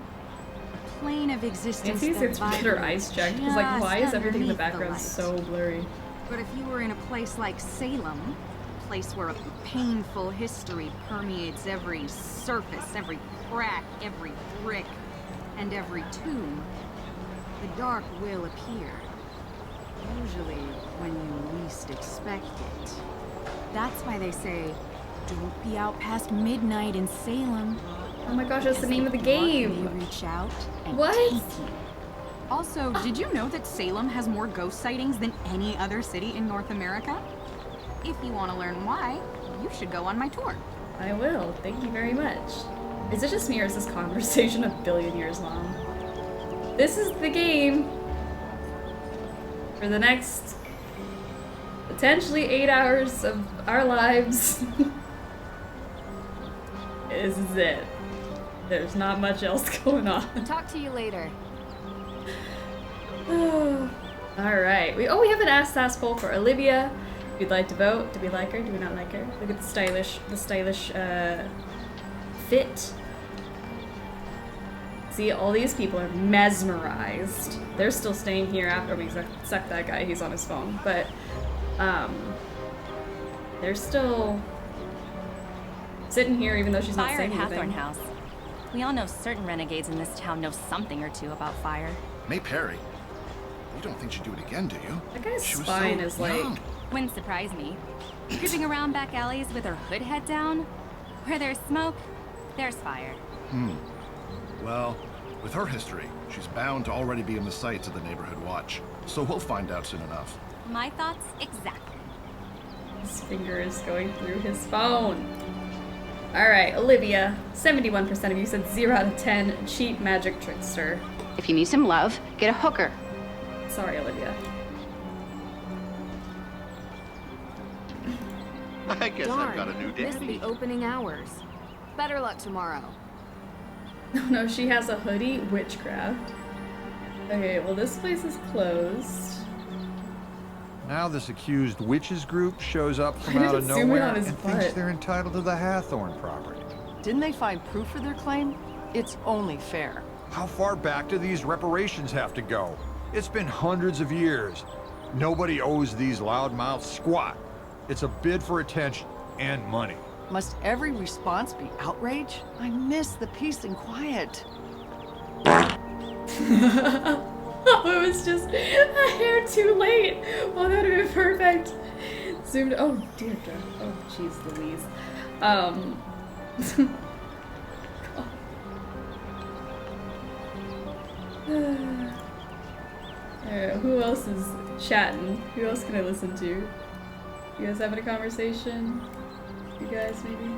A plane of existence Nancy that gets better eyes checked because like why is everything in the underneath background light. so blurry? But if you were in a place like Salem, a place where a painful history permeates every surface, every crack, every brick, and every tomb, the dark will appear. Usually when you least expect it. That's why they say, don't be out past midnight in Salem. Oh my gosh, that's the name of the game. May reach out and What? take you. Also, did you know that Salem has more ghost sightings than any other city in North America? If you want to learn why, you should go on my tour. I will. Thank you very much. Is it just me or is this conversation a billion years long? This is the game for the next potentially 8 hours of our lives. This is it. There's not much else going on. Talk to you later. Alright. We have an ask poll for Olivia. If you'd like to vote, do we like her? Do we not like her? Look at the stylish fit. See, all these people are mesmerized. They're still staying here after we suck that guy. He's on his phone, but they're still sitting here even though she's not Fire saying at anything. Hathorn House. We all know certain renegades in this town know something or two about fire. May Perry, you don't think she'd do it again, do you? That guy's She was spine so is like... young. Wouldn't surprise me. Creeping around back alleys with her hood head down. Where there's smoke, there's fire. Well, with her history, she's bound to already be in the sights of the neighborhood watch. So we'll find out soon enough. My thoughts exactly. His finger is going through his phone. Alright, Olivia. 71% of you said 0 out of 10. Cheap magic trickster. If you need some love, get a hooker. Sorry, Olivia. I guess Darn, I've got a new missed daddy. the opening hours. Better luck tomorrow. No, she has a hoodie. Witchcraft. Okay, well this place is closed. Now this accused witches group shows up from Why out did of it zoom in nowhere on his and thinks butt? they're entitled to the Hathorn property. Didn't they find proof for their claim? It's only fair. How far back do these reparations have to go? It's been hundreds of years. Nobody owes these loudmouths squat. It's a bid for attention and money. Must every response be outrage? I miss the peace and quiet. Oh, it was just a hair too late. Oh, that would have been perfect. Zoomed. Oh, dear God. Oh, jeez Louise. Alright, who else is chatting? Who else can I listen to? You guys having a conversation? You guys, maybe?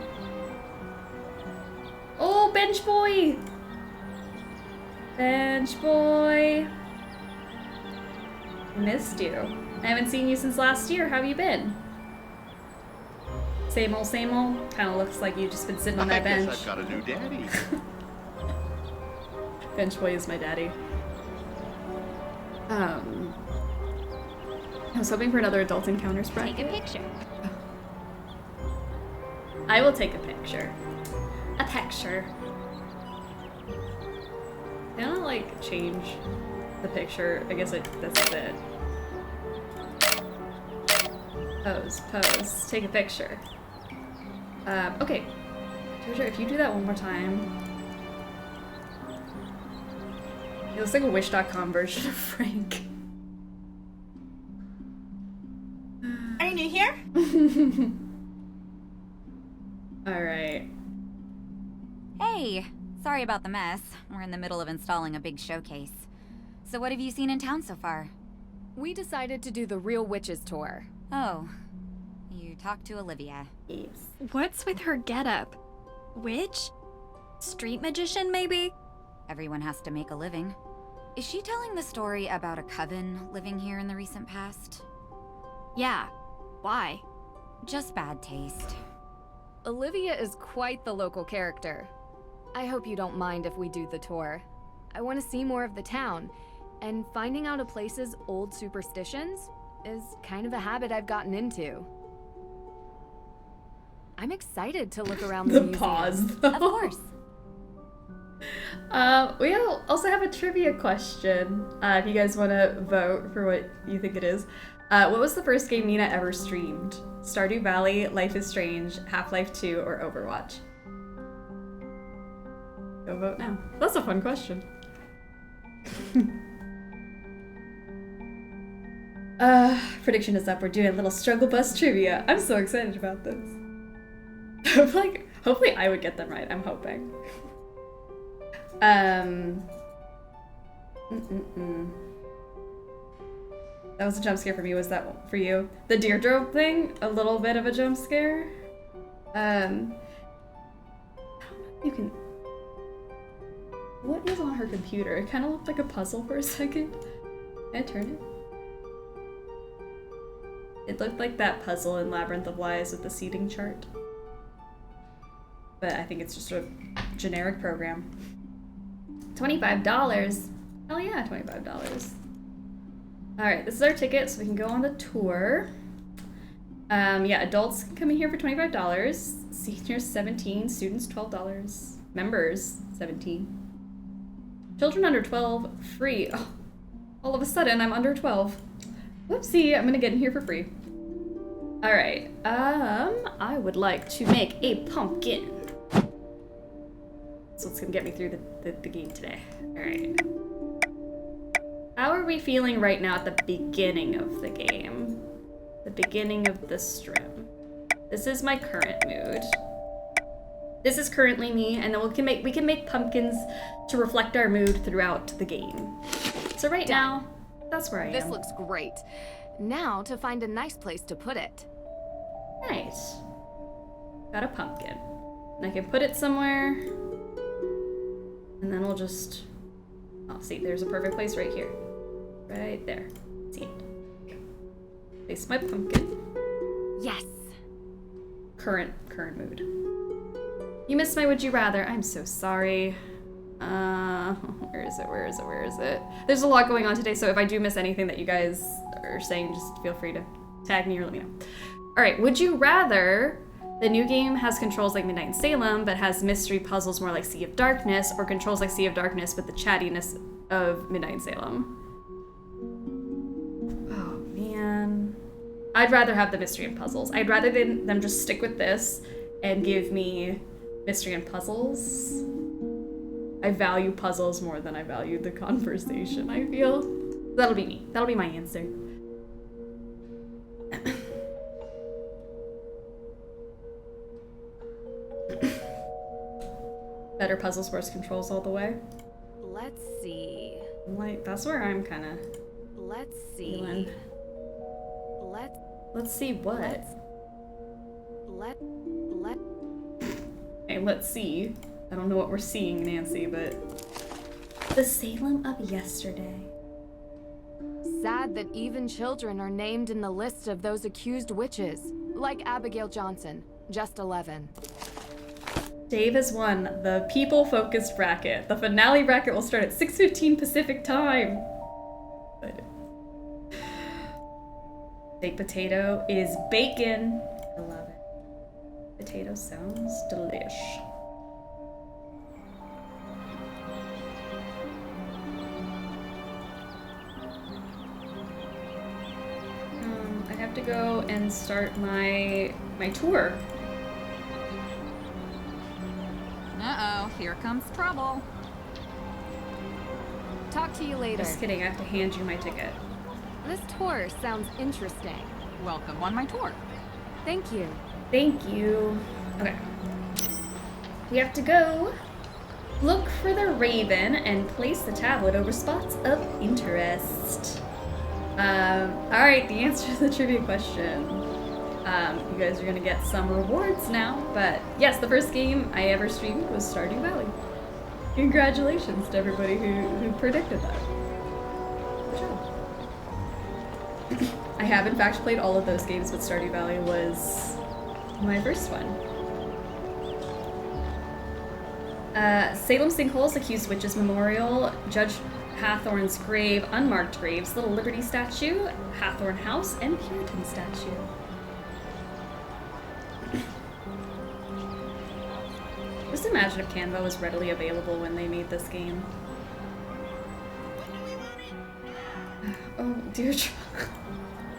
Oh, Bench Boy! Bench Boy! Missed you. I haven't seen you since last year. How have you been? Same old, same old? Kinda looks like you've just been sitting on that I guess bench. I've got a new daddy. Bench Boy is my daddy. I was hoping for another adult encounters bracket. Take a picture. I will take a picture. A picture. Can I like change the picture? I guess that's it. Pose, pose. Take a picture. Okay. Jojo, if you do that one more time. It looks like a Wish.com version of Frank. Are you new here? Alright. Hey, sorry about the mess. We're in the middle of installing a big showcase. So what have you seen in town so far? We decided to do the Real Witches tour. Oh, you talked to Olivia. Yes. What's with her getup? Witch? Street magician, maybe? Everyone has to make a living. Is she telling the story about a coven living here in the recent past? Yeah. Why? Just bad taste. Olivia is quite the local character. I hope you don't mind if we do the tour. I want to see more of the town, and finding out a place's old superstitions is kind of a habit I've gotten into. I'm excited to look around the museum. Pause. Of course. We also have a trivia question. If you guys want to vote for what you think it is. What was the first game Nina ever streamed? Stardew Valley, Life is Strange, Half-Life 2, or Overwatch? Go vote now. That's a fun question. Prediction is up. We're doing a little struggle bus trivia. I'm so excited about this. Hopefully I would get them right. I'm hoping. That was a jump scare for me. Was that one for you? The Deirdre thing? A little bit of a jump scare? I don't know if you can... What is on her computer? It kind of looked like a puzzle for a second. Can I turn it? It looked like that puzzle in Labyrinth of Lies with the seating chart. But I think it's just a generic program. $25. Hell yeah, $25. Alright, this is our ticket, so we can go on the tour. Yeah, adults can come in here for $25. Seniors, $17. Students, $12. Members, $17. Children under 12, free. Oh, all of a sudden, I'm under 12. Whoopsie, I'm gonna get in here for free. Alright, I would like to make a pumpkin. That's what's gonna get me through the game today. Alright. How are we feeling right now at the beginning of the game? The beginning of the stream. This is my current mood. This is currently me, and then we can make pumpkins to reflect our mood throughout the game. So right now, that's where I am. This looks great. Now to find a nice place to put it. Nice. Got a pumpkin. And I can put it somewhere. And then we'll just... Oh, see, there's a perfect place right here. Right there. See it. Place my pumpkin. Yes. Current mood. You missed my Would You Rather. I'm so sorry. Where is it? There's a lot going on today, so if I do miss anything that you guys are saying, just feel free to tag me or let me know. Alright, Would You Rather... The new game has controls like Midnight in Salem, but has mystery puzzles more like Sea of Darkness, or controls like Sea of Darkness with the chattiness of Midnight in Salem. Oh, man. I'd rather have the mystery and puzzles. I'd rather them just stick with this and give me mystery and puzzles. I value puzzles more than I value the conversation, I feel. That'll be me. That'll be my answer. Better puzzles, worse controls all the way. Let's see. Like, that's where I'm kind of... Let's see. Feeling. Let's see what? Hey, let's see. I don't know what we're seeing, Nancy, but... The Salem of yesterday. Sad that even children are named in the list of those accused witches. Like Abigail Johnson, just 11. Dave has won the people-focused bracket. The finale bracket will start at 6:15 Pacific time. Baked potato is bacon. I love it. Potato sounds delish. I have to go and start my tour. Uh-oh, here comes trouble. Talk to you later. Just kidding, I have to hand you my ticket. This tour sounds interesting. Welcome on my tour. Thank you. Thank you. Okay. We have to go look for the raven and place the tablet over spots of interest. Alright, the answer to the trivia question. You guys are gonna get some rewards now, but yes, the first game I ever streamed was Stardew Valley. Congratulations to everybody who predicted that. Good job. I have in fact played all of those games, but Stardew Valley was my first one. Salem sinkholes, accused witches memorial, Judge Hathorne's grave, unmarked graves, Little Liberty statue, Hathorne House, and Puritan statue. Just imagine if Canva was readily available when they made this game. Oh, dear.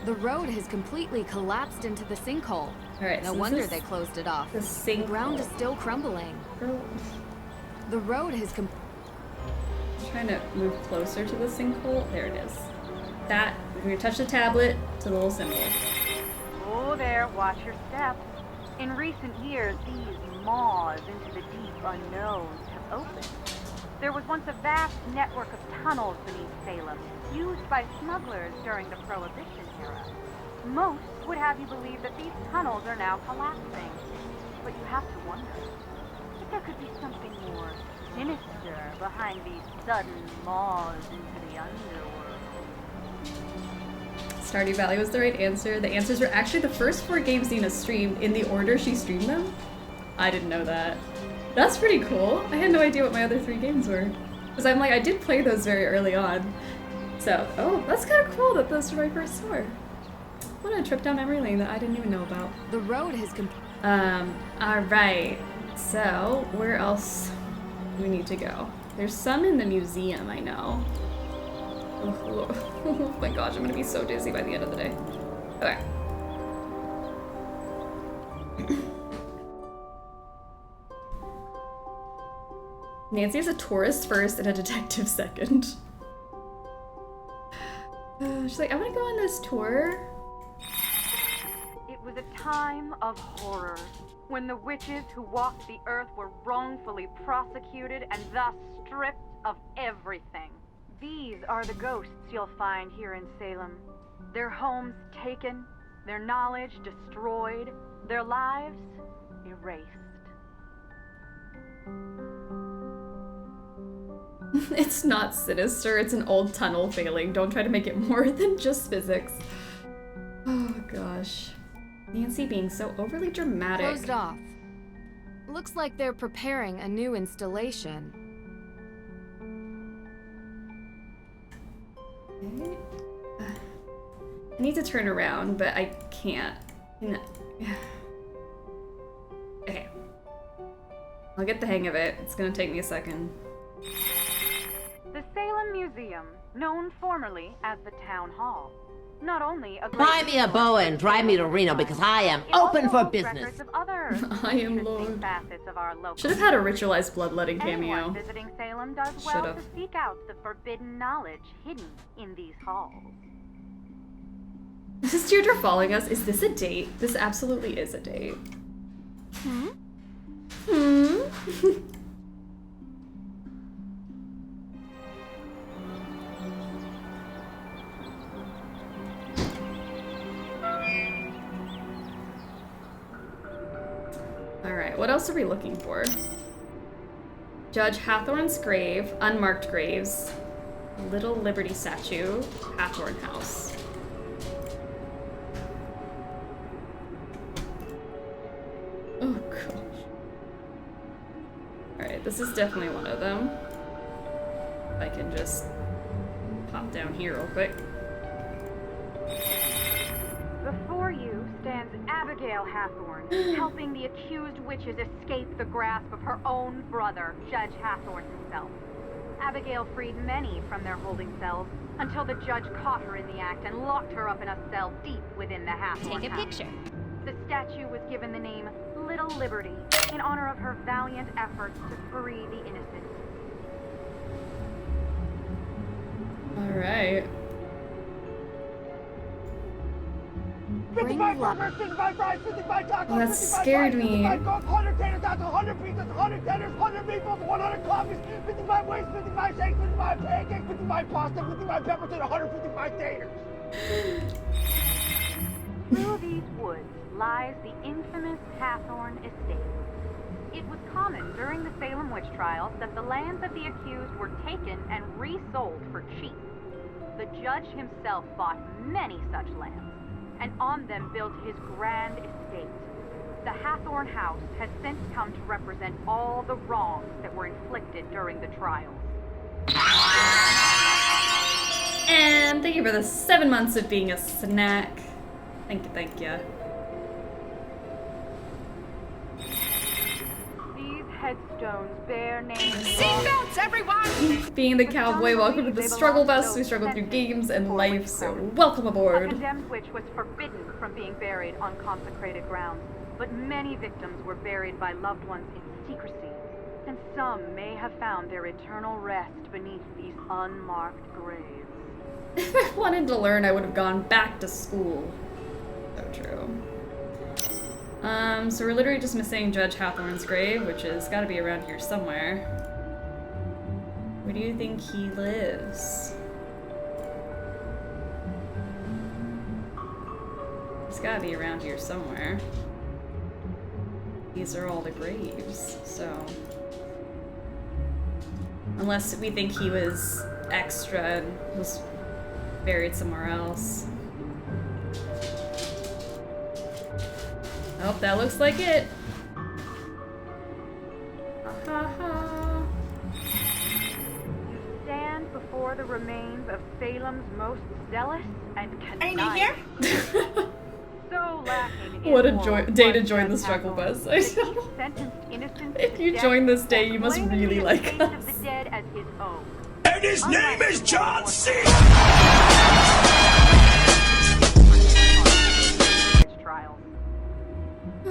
The road has completely collapsed into the sinkhole. Alright, no wonder they closed it off. The ground is still crumbling. The road has Trying to move closer to the sinkhole. There it is. That, we're gonna touch the tablet to the little symbol. Oh there, watch your step. In recent years, these maws into the deep unknowns have opened. There was once a vast network of tunnels beneath Salem, used by smugglers during the Prohibition era. Most would have you believe that these tunnels are now collapsing. But you have to wonder if there could be something more sinister behind these sudden maws into the underworld. Stardew Valley was the right answer. The answers were actually the first 4 games Nina streamed in the order she streamed them. I didn't know that. That's pretty cool. I had no idea what my other 3 games were. Because I'm like, I did play those very early on. So, oh, that's kind of cool that those were my first 4. What a trip down memory lane that I didn't even know about. The road has alright. So, where else do we need to go? There's some in the museum, I know. Oh my gosh, I'm gonna be so dizzy by the end of the day. Okay. Nancy is a tourist first and a detective second. She's like, I want to go on this tour. It was a time of horror, when the witches who walked the earth were wrongfully prosecuted and thus stripped of everything. These are the ghosts you'll find here in Salem. Their homes taken, their knowledge destroyed, their lives erased. It's not sinister, it's an old tunnel failing. Don't try to make it more than just physics. Oh gosh. Nancy being so overly dramatic. Closed off. Looks like they're preparing a new installation. Okay. I need to turn around, but I can't. No. Okay. I'll get the hang of it. It's gonna take me a second. The Salem Museum, known formerly as the Town Hall. Not only a Buy me a boa and drive me to Reno because I am open for business. Of other I am Lord. facets of our local. Should have had a ritualized bloodletting cameo. Anyone visiting Salem does well to seek out the forbidden knowledge hidden in these halls. This is Deirdre following us. Is this a date? This absolutely is a date. Alright, what else are we looking for? Judge Hathorne's grave, unmarked graves, Little Liberty statue, Hathorne House. Oh gosh. Alright, this is definitely one of them. If I can just pop down here real quick. Before you stands Abigail Hathorne, helping the accused witches escape the grasp of her own brother, Judge Hathorne himself. Abigail freed many from their holding cells until the judge caught her in the act and locked her up in a cell deep within the Hathorn Take a house. picture. The statue was given the name Little Liberty in honor of her valiant efforts to free the innocent. Alright. 55 burgers, 55 fries, 55 tacos, Well, that 55 scared fries, me. 55 Coke, 100 tater tots, 100 pizzas, 100 tenders, 100 meatballs, 100 coffees, 55 wings, 55 shakes, 55 pancakes, 55 pasta, 55 peppers, and 155 taters. Through these woods lies the infamous Hathorn Estate. It was common during the Salem witch trials that the lands of the accused were taken and resold for cheap. The judge himself bought many such lands, and on them built his grand estate. The Hathorn House has since come to represent all the wrongs that were inflicted during the trials. And thank you for the 7 months of being a snack. Thank you, thank you. These headstones bear names. Seatbelts, everyone! Being the cowboy, welcome to the struggle bus. We struggle through games and life, so welcome A aboard. condemned witch was forbidden from being buried on consecrated ground, but many victims were buried by loved ones in secrecy, and some may have found their eternal rest beneath these unmarked graves. If I wanted to learn, I would have gone back to school. So true. So we're literally just missing Judge Hathorn's grave, which has got to be around here somewhere. Where do you think he lives? It's got to be around here somewhere. These are all the graves, so... Unless we think he was extra and was buried somewhere else. Oh, that looks like it. Ha ha. You stand before the remains of Salem's most zealous and conniving. Are you here? So lacking in What a moral day to blood join the Judge struggle Hathorn bus. that he sentenced innocents If to you death join this day, you while must claiming really the like estates us. of the dead as his own. And his name is John C.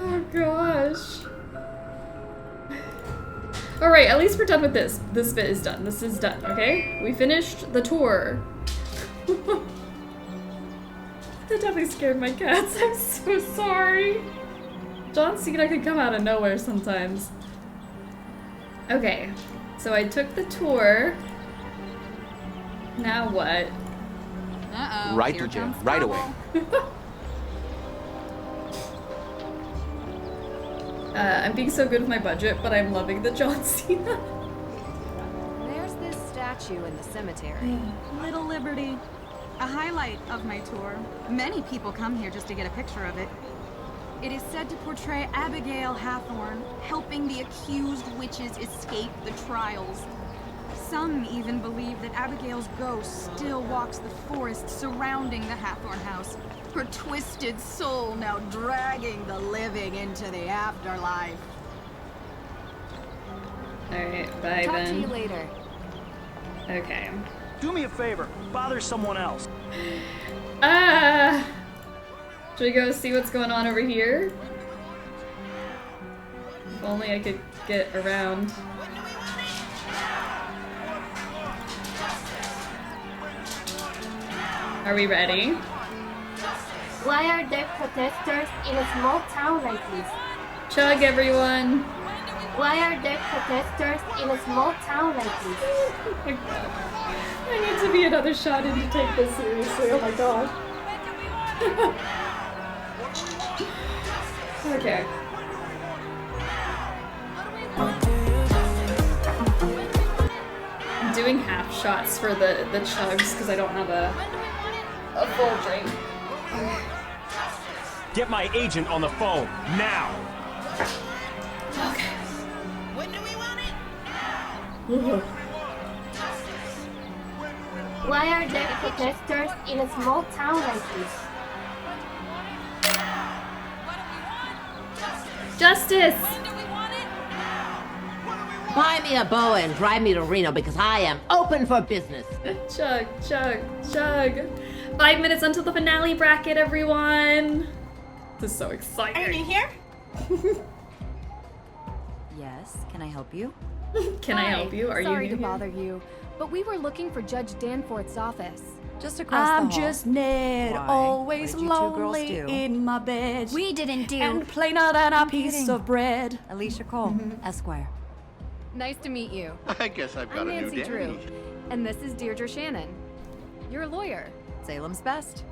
Oh gosh. Alright, at least we're done with this. This bit is done. This is done, okay? We finished the tour. That definitely scared my cats. I'm so sorry. John Cena can come out of nowhere sometimes. Okay, so I took the tour. Now what? Uh-oh. Right here to jail, comes right trouble. away. I'm being so good with my budget, but I'm loving the John Cena. There's this statue in the cemetery. Little Liberty. A highlight of my tour. Many people come here just to get a picture of it. It is said to portray Abigail Hathorn helping the accused witches escape the trials. Some even believe that Abigail's ghost still walks the forest surrounding the Hathorn house, her twisted soul now dragging the living into the afterlife. Alright, bye Talk then. to you later. Okay. Do me a favor, bother someone else. Should we go see what's going on over here? If only I could get around. Are we ready? Why are there protesters in a small town like this? Chug, everyone! Why are there protesters in a small town like this? Oh my god. I need to be another shot in to take this seriously, oh my god. Okay. I'm doing half shots for the chugs because I don't have a full drink. Get my agent on the phone, now! Okay. When do we want it? Ooh. Why are there protesters in a small town like this? Justice! Buy me a boa and drive me to Reno because I am open for business. Chug, chug, chug. 5 minutes until the finale bracket, everyone. This is so exciting. Are you here? Yes, can I help you? Can I help you? Are Sorry you to new here? bother you, but we were looking for Judge Danforth's office. Just across the hall. I'm just Ned, Why? always What did you two girls lonely do? in my bed. We didn't do. And plainer than a piece kidding. of bread. Alicia Cole, Esquire. Nice to meet you. I guess I've got I'm a new Nancy daddy. Drew, and this is Deirdre Shannon. You're a lawyer. Salem's best.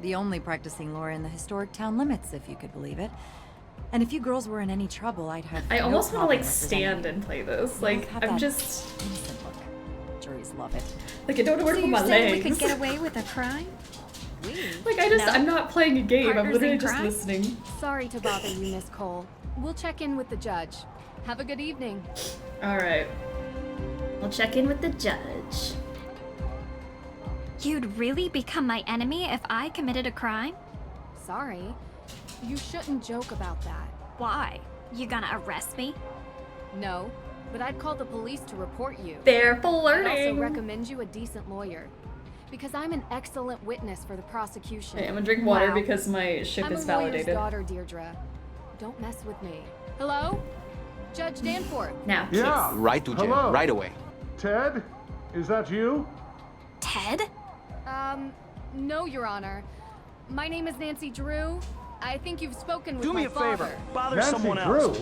The only practicing lawyer in the historic town limits, if you could believe it. And if you girls were in any trouble, I'd have I no almost want to problem like representing stand you. and play this. You Like both have I'm that just innocent look. Juries love it. like I don't know where to So put you're my saying legs. we could get away with a crime? Like I'm not playing a game. I'm Partners literally in just crime? listening. Sorry to bother you, Miss Cole. We'll check in with the judge. Have a good evening. All right. I'll check in with the judge. You'd really become my enemy if I committed a crime? Sorry. You shouldn't joke about that. Why? You gonna arrest me? No, but I'd call the police to report you. They're I'd also flirting. recommend you a decent lawyer. Because I'm an excellent witness for the prosecution. Okay, I'm gonna drink water Wow. because my ship I'm is a lawyer's validated. daughter, Deirdre. Don't mess with me. Hello? Judge Danforth. Now, Yeah. Right to jail, Hello. right away. Ted, is that you? Ted? No, Your Honor. My name is Nancy Drew. I think you've spoken with Do my me a favor. father. Bother Nancy someone Drew? else.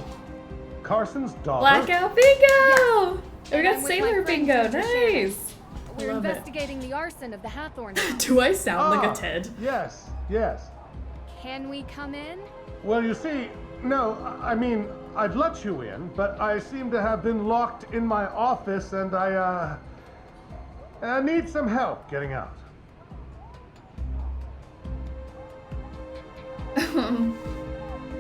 Carson's daughter? Blackout bingo! We And got I'm with my sailor friend bingo. Deirdre Shannon. Nice. We're Love it. investigating the arson of the Hathorn house. Do I sound like a Ted? Yes, yes. Can we come in? Well, you see, no, I mean, I'd let you in, but I seem to have been locked in my office and I need some help getting out.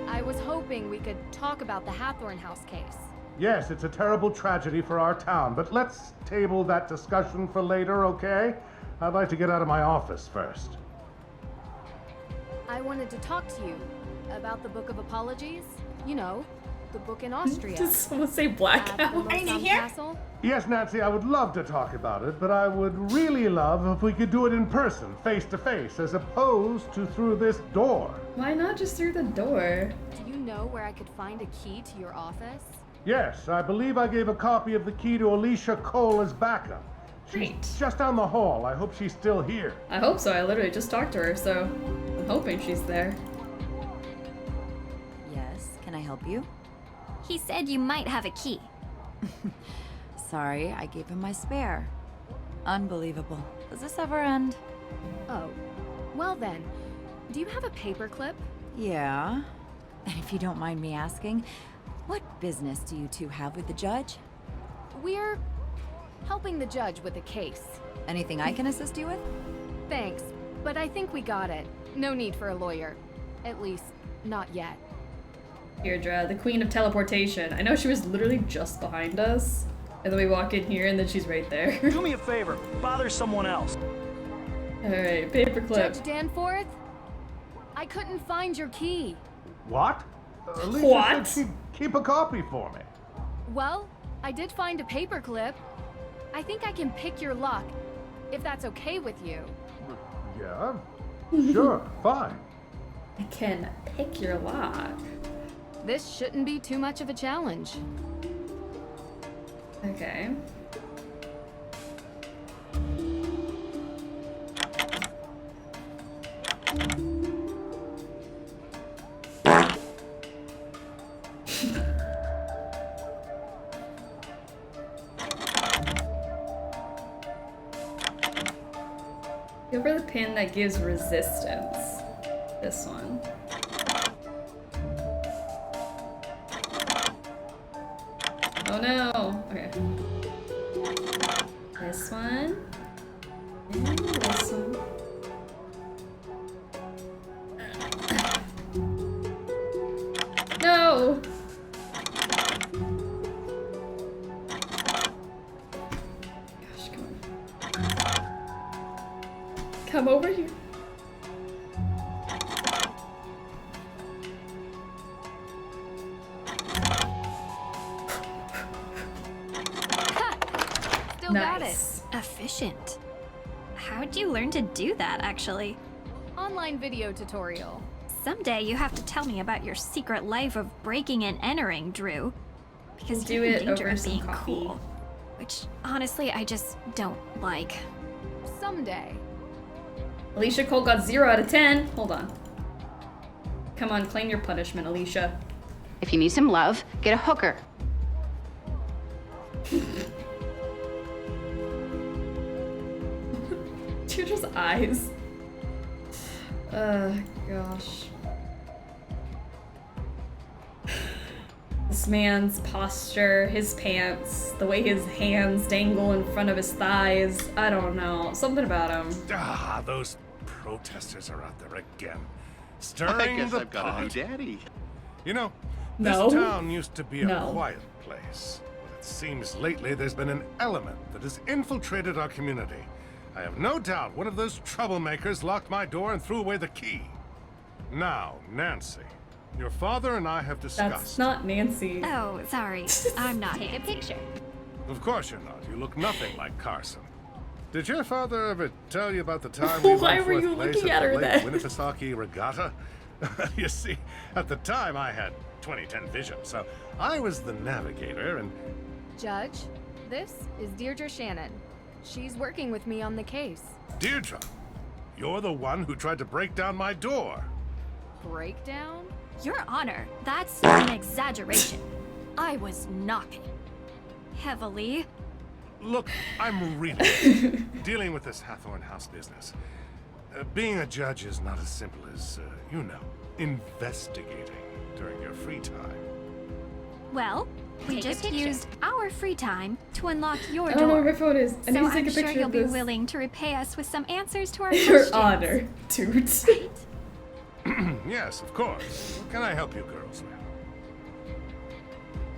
I was hoping we could talk about the Hathorn house case. Yes, it's a terrible tragedy for our town, but let's table that discussion for later, okay? I'd like to get out of my office first. I wanted to talk to you about the Book of Apologies. You know, the book in Austria. Did someone say blackout? Are you here? Castle. Yes, Nancy, I would love to talk about it, but I would really love if we could do it in person, face to face, as opposed to through this door. Why not just through the door? Do you know where I could find a key to your office? Yes, I believe I gave a copy of the key to Alicia Cole as backup. She's just down the hall. I hope she's still here. I hope so. I literally just talked to her, so I'm hoping she's there. Yes, can I help you? He said you might have a key. Sorry, I gave him my spare. Unbelievable. Does this ever end? Oh, well then, do you have a paperclip? Yeah. And if you don't mind me asking, what business do you two have with the judge? We're helping the judge with a case. Anything I can assist you with? Thanks, but I think we got it. No need for a lawyer. At least, not yet. Deirdre, the queen of teleportation. I know she was literally just behind us. And then we walk in here and then she's right there. Do me a favor. Bother someone else. Alright, paperclip. Judge Danforth? I couldn't find your key. What? Alicia What? said she'd keep a copy for me. Well, I did find a paperclip. I think I can pick your lock, if that's okay with you. Yeah, sure, fine. I can pick your lock. This shouldn't be too much of a challenge. Okay. Go for the pin that gives resistance. This one. Oh no! Okay. This one. And this one. No! Gosh, come on. Come over here. Nice. Got it. Efficient. How'd you learn to do that, actually? Online video tutorial. Someday you have to tell me about your secret life of breaking and entering, Drew. Because Do you're it in danger over of some being coffee. cool. Which, honestly, I just don't like. Someday. Alicia Cole got 0 out of 10. Hold on. Come on, claim your punishment, Alicia. If you need some love, get a hooker. Deirdre's eyes. Gosh. This man's posture, his pants, the way his hands dangle in front of his thighs. I don't know. Something about him. Ah, those protesters are out there again. I Stirring guess the I've got a new daddy. You know, No. this town used to be a No. quiet place. But it seems lately there's been an element that has infiltrated our community. I have no doubt one of those troublemakers locked my door and threw away the key. Now, Nancy, your father and I have discussed. That's not Nancy. Oh, sorry. I'm not. Take a picture. Of course you're not. You look nothing like Carson. Did your father ever tell you about the time we Why won were fourth you place looking at at the her Lake then? Winnipesaukee Regatta? You see, at the time I had 20/10 vision, so I was the navigator and... Judge, this is Deirdre Shannon. She's working with me on the case. Deirdre, you're the one who tried to break down my door. Breakdown? Your Honor, that's an exaggeration. I was knocking. Heavily. Look, I'm really dealing with this Hathorn House business. Being a judge is not as simple as, you know, investigating during your free time. Well, we Take a just picture. used our free time to unlock your I door. don't know where my phone is. I need So to take I'm a sure picture you'll of be this. willing to repay us with some answers to our Your questions. honor, dude. Yes, of course. What can I help you girls with?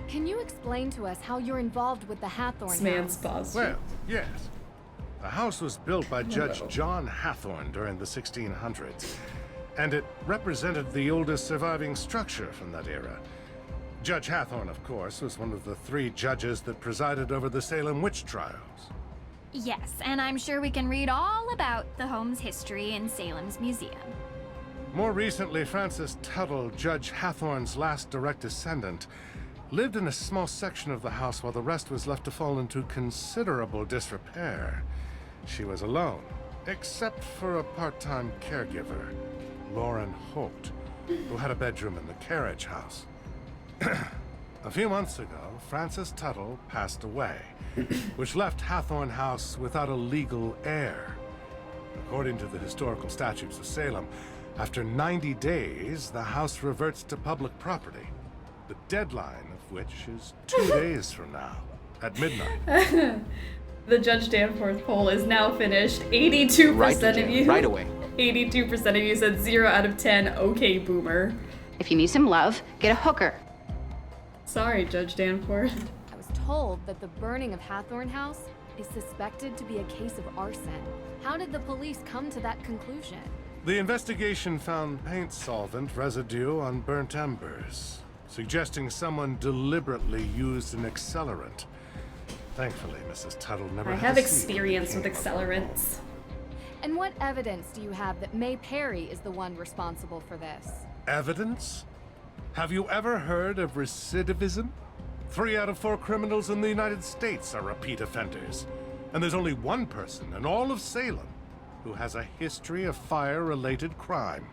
Can you explain to us how you're involved with the Hathorn This man's House? posture. Well, yes. The house was built by Judge John Hathorn during the 1600s, and it represented the oldest surviving structure from that era. Judge Hathorn, of course, was one of the 3 judges that presided over the Salem witch trials. Yes, and I'm sure we can read all about the home's history in Salem's museum. More recently, Frances Tuttle, Judge Hathorn's last direct descendant, lived in a small section of the house while the rest was left to fall into considerable disrepair. She was alone, except for a part-time caregiver, Lauren Holt, who had a bedroom in the carriage house. A few months ago, Frances Tuttle passed away, which left Hathorn House without a legal heir. According to the historical statutes of Salem, after 90 days, the house reverts to public property, the deadline of which is 2 days from now, at midnight. The Judge Danforth poll is now finished. 82% Right to of jail, you. right away. 82% of you said 0 out of 10. Okay, boomer. If you need some love, get a hooker. Sorry, Judge Danforth. I was told that the burning of Hathorn House is suspected to be a case of arson. How did the police come to that conclusion? The investigation found paint solvent residue on burnt embers, suggesting someone deliberately used an accelerant. Thankfully, Mrs. Tuttle never I had have to see experience what with became of her home. accelerants. And what evidence do you have that May Perry is the one responsible for this? Evidence? Have you ever heard of recidivism? 3 out of 4 criminals in the United States are repeat offenders. And there's only one person in all of Salem who has a history of fire-related crime.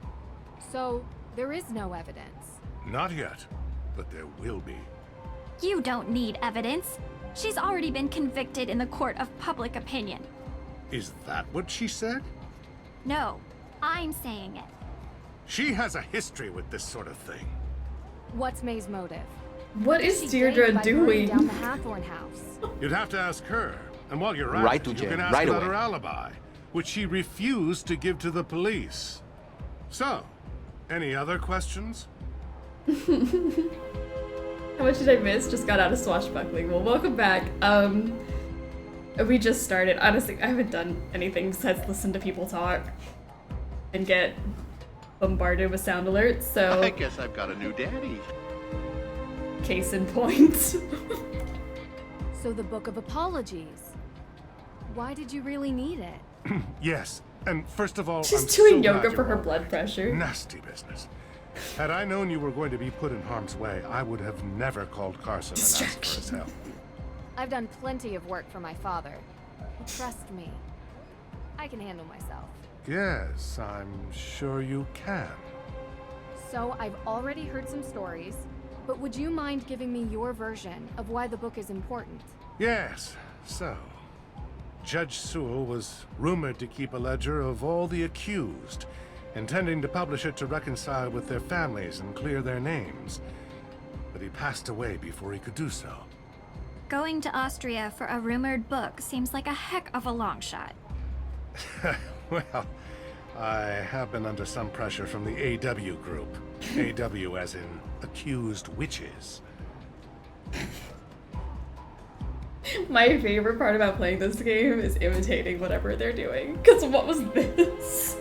So, there is no evidence. Not yet, but there will be. You don't need evidence. She's already been convicted in the court of public opinion. Is that what she said? No, I'm saying it. She has a history with this sort of thing. What's May's motive? What is She Deirdre gained by burning doing? down the Hathorn House. You'd have to ask her. And while you're at Right it, to you jail, can ask right about away. her alibi, which she refused to give to the police. So, any other questions? How much did I miss? Just got out of swashbuckling. Well, welcome back. We just started. Honestly, I haven't done anything besides listen to people talk and get bombarded with sound alerts, so I guess I've got a new daddy. case in point. So the Book of Apologies. Why did you really need it? Yes, and first of all, She's I'm doing so yoga glad for you're her all blood right. pressure. Nasty business. Had I known you were going to be put in harm's way, I would have never called Carson and asked for his help. I've done plenty of work for my father. Trust me. I can handle myself. Yes, I'm sure you can. So I've already heard some stories, but would you mind giving me your version of why the book is important? Yes, so Judge Sewell was rumored to keep a ledger of all the accused, intending to publish it to reconcile with their families and clear their names. But he passed away before he could do so. Going to Austria for a rumored book seems like a heck of a long shot. Well, I have been under some pressure from the AW group. AW as in accused witches. My favorite part about playing this game is imitating whatever they're doing. Because what was this?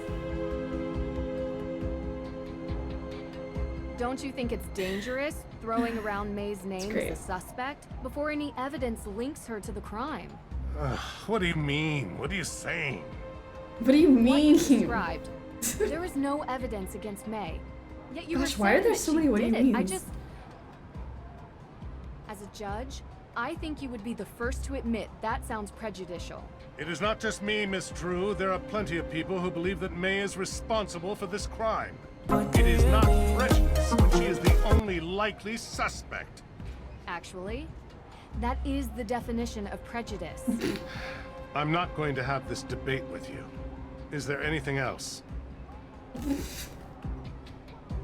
Don't you think it's dangerous throwing around May's name as a suspect before any evidence links her to the crime? What do you mean? What are you saying? What do you mean? What you described. There is no evidence against May. Yet you Gosh, were why are saying there that so she many what do you did it. means? I just... As a judge, I think you would be the first to admit that sounds prejudicial. It is not just me, Miss Drew. There are plenty of people who believe that May is responsible for this crime. It is not prejudice when she is the only likely suspect. Actually, that is the definition of prejudice. I'm not going to have this debate with you. Is there anything else?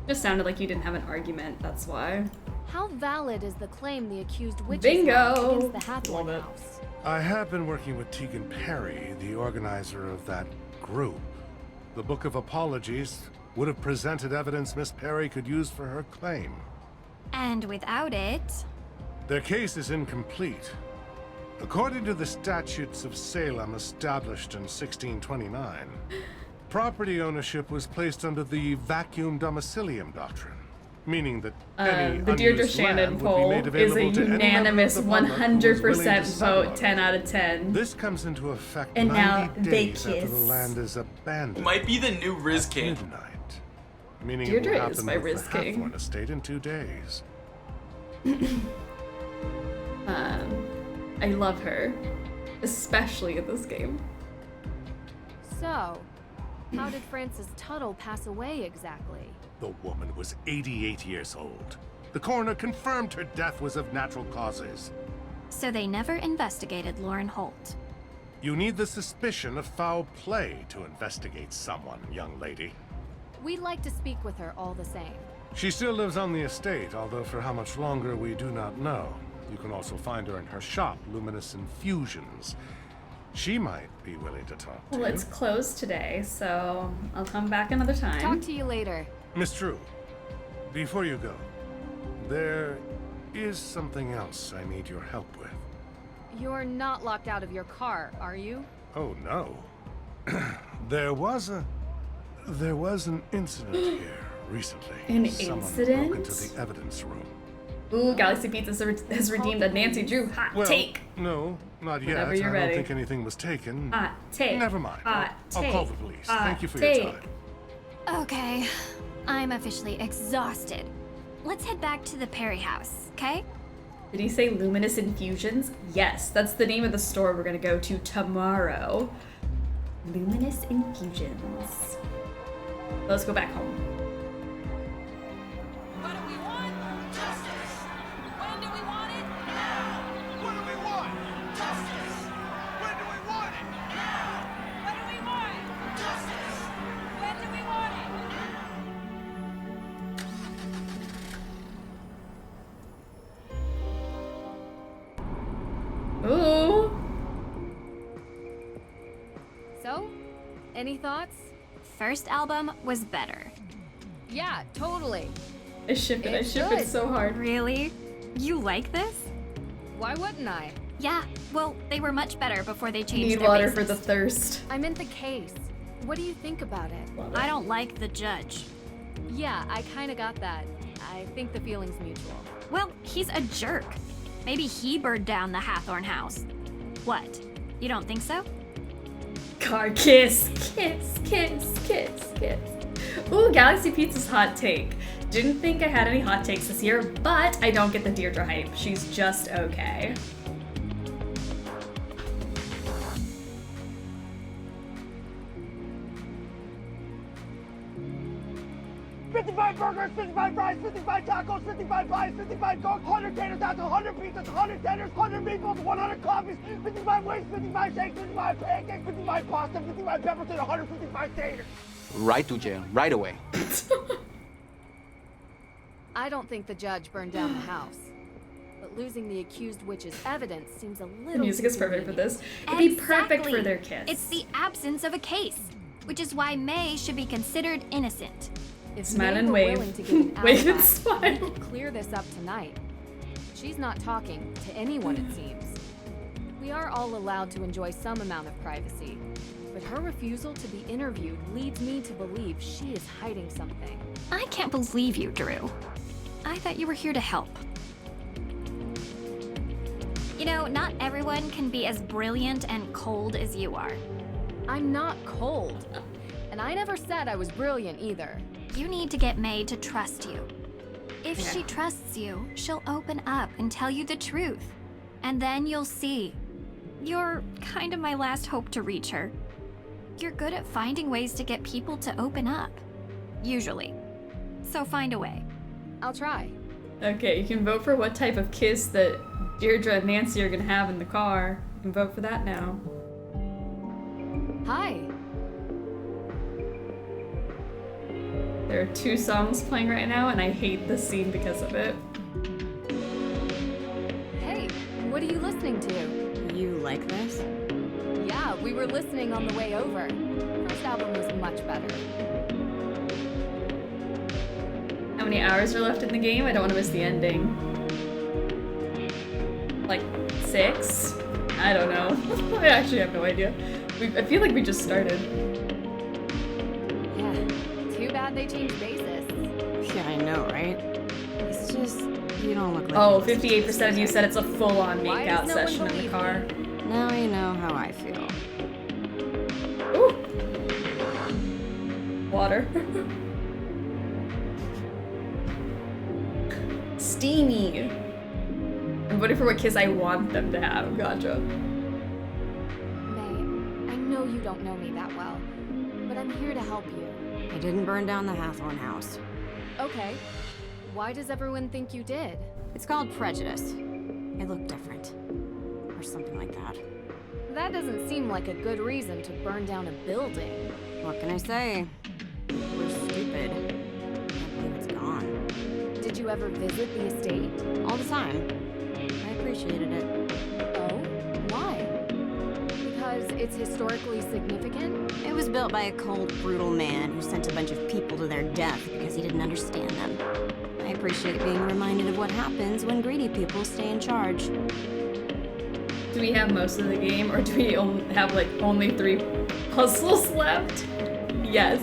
Just sounded like you didn't have an argument, that's why. How valid is the claim the accused witches Bingo! have against the Hathorn Love it. house? I have been working with Tegan Perry, the organizer of that group. The Book of Apologies would have presented evidence Miss Perry could use for her claim. And without it... Their case is incomplete. According to the statutes of Salem established in 1629, property ownership was placed under the vacuum domicilium doctrine, meaning that any the Deirdre unused Shannon land would be poll made is a available to any member of unanimous the public who was willing to 100% settle on vote, it. 10 out of 10. This comes into effect And 90 now they days after the kiss. land is abandoned. Might be the new Riz King. Midnight. Meaning Deirdre it will is happen my with Riz the King. Hathorn estate in 2 days. I love her, especially in this game. So, how did Frances Tuttle pass away exactly? The woman was 88 years old. The coroner confirmed her death was of natural causes. So they never investigated Lauren Holt. You need the suspicion of foul play to investigate someone, young lady. We'd like to speak with her all the same. She still lives on the estate, although for how much longer we do not know. You can also find her in her shop, Luminous Infusions. She might be willing to talk to Well, you. it's closed today, so I'll come back another time. Talk to you later. Miss Drew, before you go, there is something else I need your help with. You're not locked out of your car, are you? Oh, no. There was an incident here recently. An Someone incident? broke into the evidence room. Ooh, Galaxy Pizza has redeemed a Nancy Drew hot Well, take. no, not yet. Whenever you're I ready. don't think anything was taken. Hot take. Never mind. Hot I'll call take. the police. Hot Thank you for take. your time. Okay, I'm officially exhausted. Let's head back to the Perry house, okay? Did he say Luminous Infusions? Yes, that's the name of the store we're gonna go to tomorrow. Luminous Infusions. Let's go back home. What do we want? Justice. When do we want it? Now. What do we want? Justice. When do we want it? Now. What do we want? Justice. When do we want it? Ooh. So, any thoughts? First album was better. Yeah, totally. I ship it. I It's ship good. it so hard. Really? You like this? Why wouldn't I? Yeah, well, they were much better before they changed Need their water bases. for the thirst. I meant the case. What do you think about it? I don't like the judge. Yeah, I kinda got that. I think the feeling's mutual. Well, he's a jerk. Maybe he burned down the Hathorn house. What? You don't think so? Car kiss, kiss, kiss, kiss, kiss. Ooh, Galaxy Pizza's hot take. Didn't think I had any hot takes this year, but I don't get the Deirdre hype. She's just okay. 55 burgers, 55 fries, 55 tacos, 55 pies, 55 Coke, 100 tater tots, 100 pizzas, 100 tenders, 100 meatballs, 100 coffees, 55 wings, 55 shakes, 55 pancakes, 55 pasta, 55 peppers, and 155 taters. Right to jail, right away. I don't think the judge burned down the house. But losing the accused witch's evidence seems a little... The music is perfect for this. It'd be perfect for their kiss. It's the absence of a case, which is why May should be considered innocent. If Smile May and were wave. willing to give an Wave and alibi, smile. we could clear this up tonight. She's not talking to anyone, it seems. We are all allowed to enjoy some amount of privacy, but her refusal to be interviewed leads me to believe she is hiding something. I can't believe you, Drew. I thought you were here to help. You know, not everyone can be as brilliant and cold as you are. I'm not cold. And I never said I was brilliant either. You need to get May to trust you. If she trusts you, she'll open up and tell you the truth. And then you'll see. You're kind of my last hope to reach her. You're good at finding ways to get people to open up. Usually. So find a way. I'll try. Okay, you can vote for what type of kiss that Deirdre and Nancy are gonna have in the car. You can vote for that now. Hi. There are 2 songs playing right now, and I hate this scene because of it. Hey, what are you listening to? You like this? Yeah, we were listening on the way over. First album was much better. How many hours are left in the game? I don't want to miss the ending. Like 6? I don't know. I actually have no idea. I feel like we just started. Yeah, too bad they changed basis. Yeah, I know, right? It's just, you don't look like... Oh, 58% of you said it's a full-on Why make-out does no one session in the believe car. Now you know how I feel. Ooh. Water. Steamy. I'm voting for what kiss I want them to have. Gotcha. May, I know you don't know me that well, but I'm here to help you. I didn't burn down the Hathorn house. Okay. Why does everyone think you did? It's called prejudice. I look different. Or something like that. That doesn't seem like a good reason to burn down a building. What can I say? We're stupid. I can't believe it's gone. Did you ever visit the estate? All the time. I appreciated it. Oh? Why? Because it's historically significant? It was built by a cold, brutal man who sent a bunch of people to their death because he didn't understand them. I appreciate being reminded of what happens when greedy people stay in charge. Do we have most of the game, or do we have like only 3 puzzles left? Yes.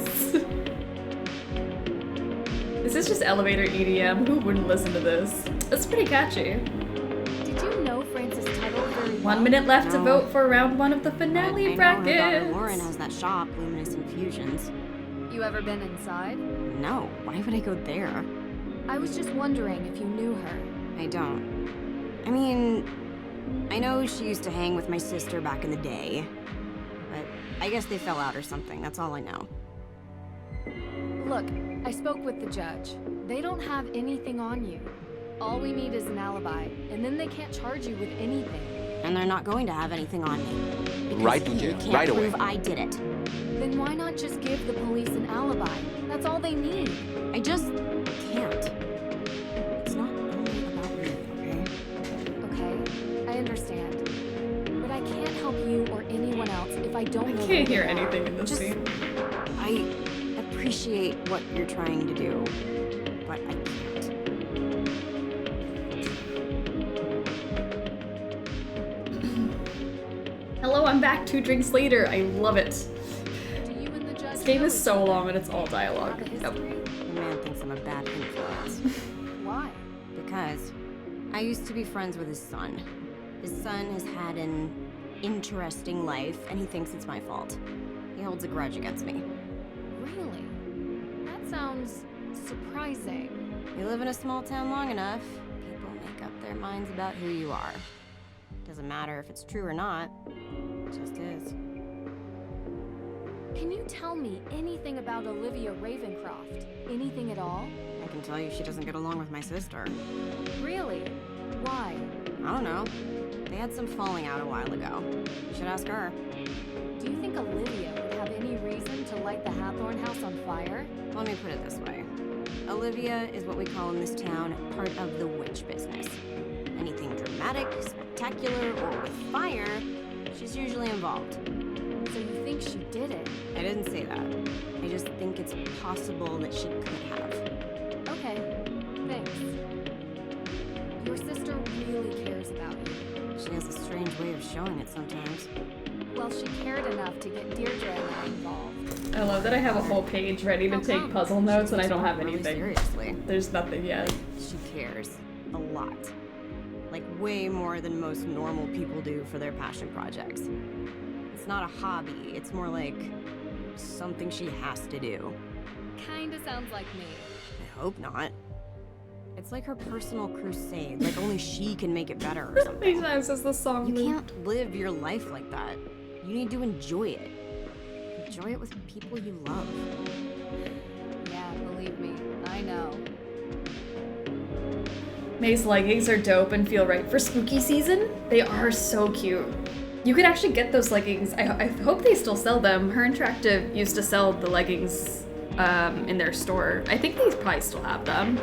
This is just elevator EDM. Who wouldn't listen to this? It's pretty catchy. Did you know Francis Tuttle very well? 1 minute left to vote for round 1 of the finale bracket. I know her daughter Lauren has that shop, Luminous Infusions. You ever been inside? No, why would I go there? I was just wondering if you knew her. I don't. I mean, I know she used to hang with my sister back in the day, but I guess they fell out or something, that's all I know. Look, I spoke with the judge. They don't have anything on you. All we need is an alibi, and then they can't charge you with anything. And they're not going to have anything on me. Because Right to he jail, can't right away. prove I did it. Then why not just give the police an alibi? That's all they need. I just can't. It's not only about me, okay? Okay, I understand. But I can't help you or anyone else if I don't know. I can't hear anything in this Just- scene. I appreciate what you're trying to do, but I can't. Hello, I'm back 2 drinks later. I love it. Do you and the judge This game know is so long and it's all dialogue. have a Yep. history? The man thinks I'm a bad influence. Why? Because I used to be friends with his son. His son has had an interesting life, and he thinks it's my fault. He holds a grudge against me. Really? That sounds surprising. You live in a small town long enough, people make up their minds about who you are. Doesn't matter if it's true or not, it just is. Can you tell me anything about Olivia Ravencroft? Anything at all? I can tell you she doesn't get along with my sister. Really? Why? I don't know. They had some falling out a while ago. You should ask her. Do you think Olivia would have any reason to light the Hathorn house on fire? Let me put it this way. Olivia is what we call in this town part of the witch business. Anything dramatic, spectacular, or with fire, she's usually involved. So you think she did it? I didn't say that. I just think it's possible that she could have. Okay, thanks. Your sister really cares about you. She has a strange way of showing it sometimes. Well, she cared enough to get Deirdre and I involved. I love that I have a whole page ready to take puzzle notes and I don't have anything. Seriously. There's nothing yet. She cares. A lot. Like way more than most normal people do for their passion projects. It's not a hobby, it's more like something she has to do. Kinda sounds like me. I hope not. It's like her personal crusade, like only she can make it better or something. These times as the song. You can't live your life like that. You need to enjoy it. Enjoy it with people you love. Yeah, believe me, I know. May's leggings are dope and feel right for spooky season. They are so cute. You could actually get those leggings. I hope they still sell them. Her Interactive used to sell the leggings in their store. I think they probably still have them.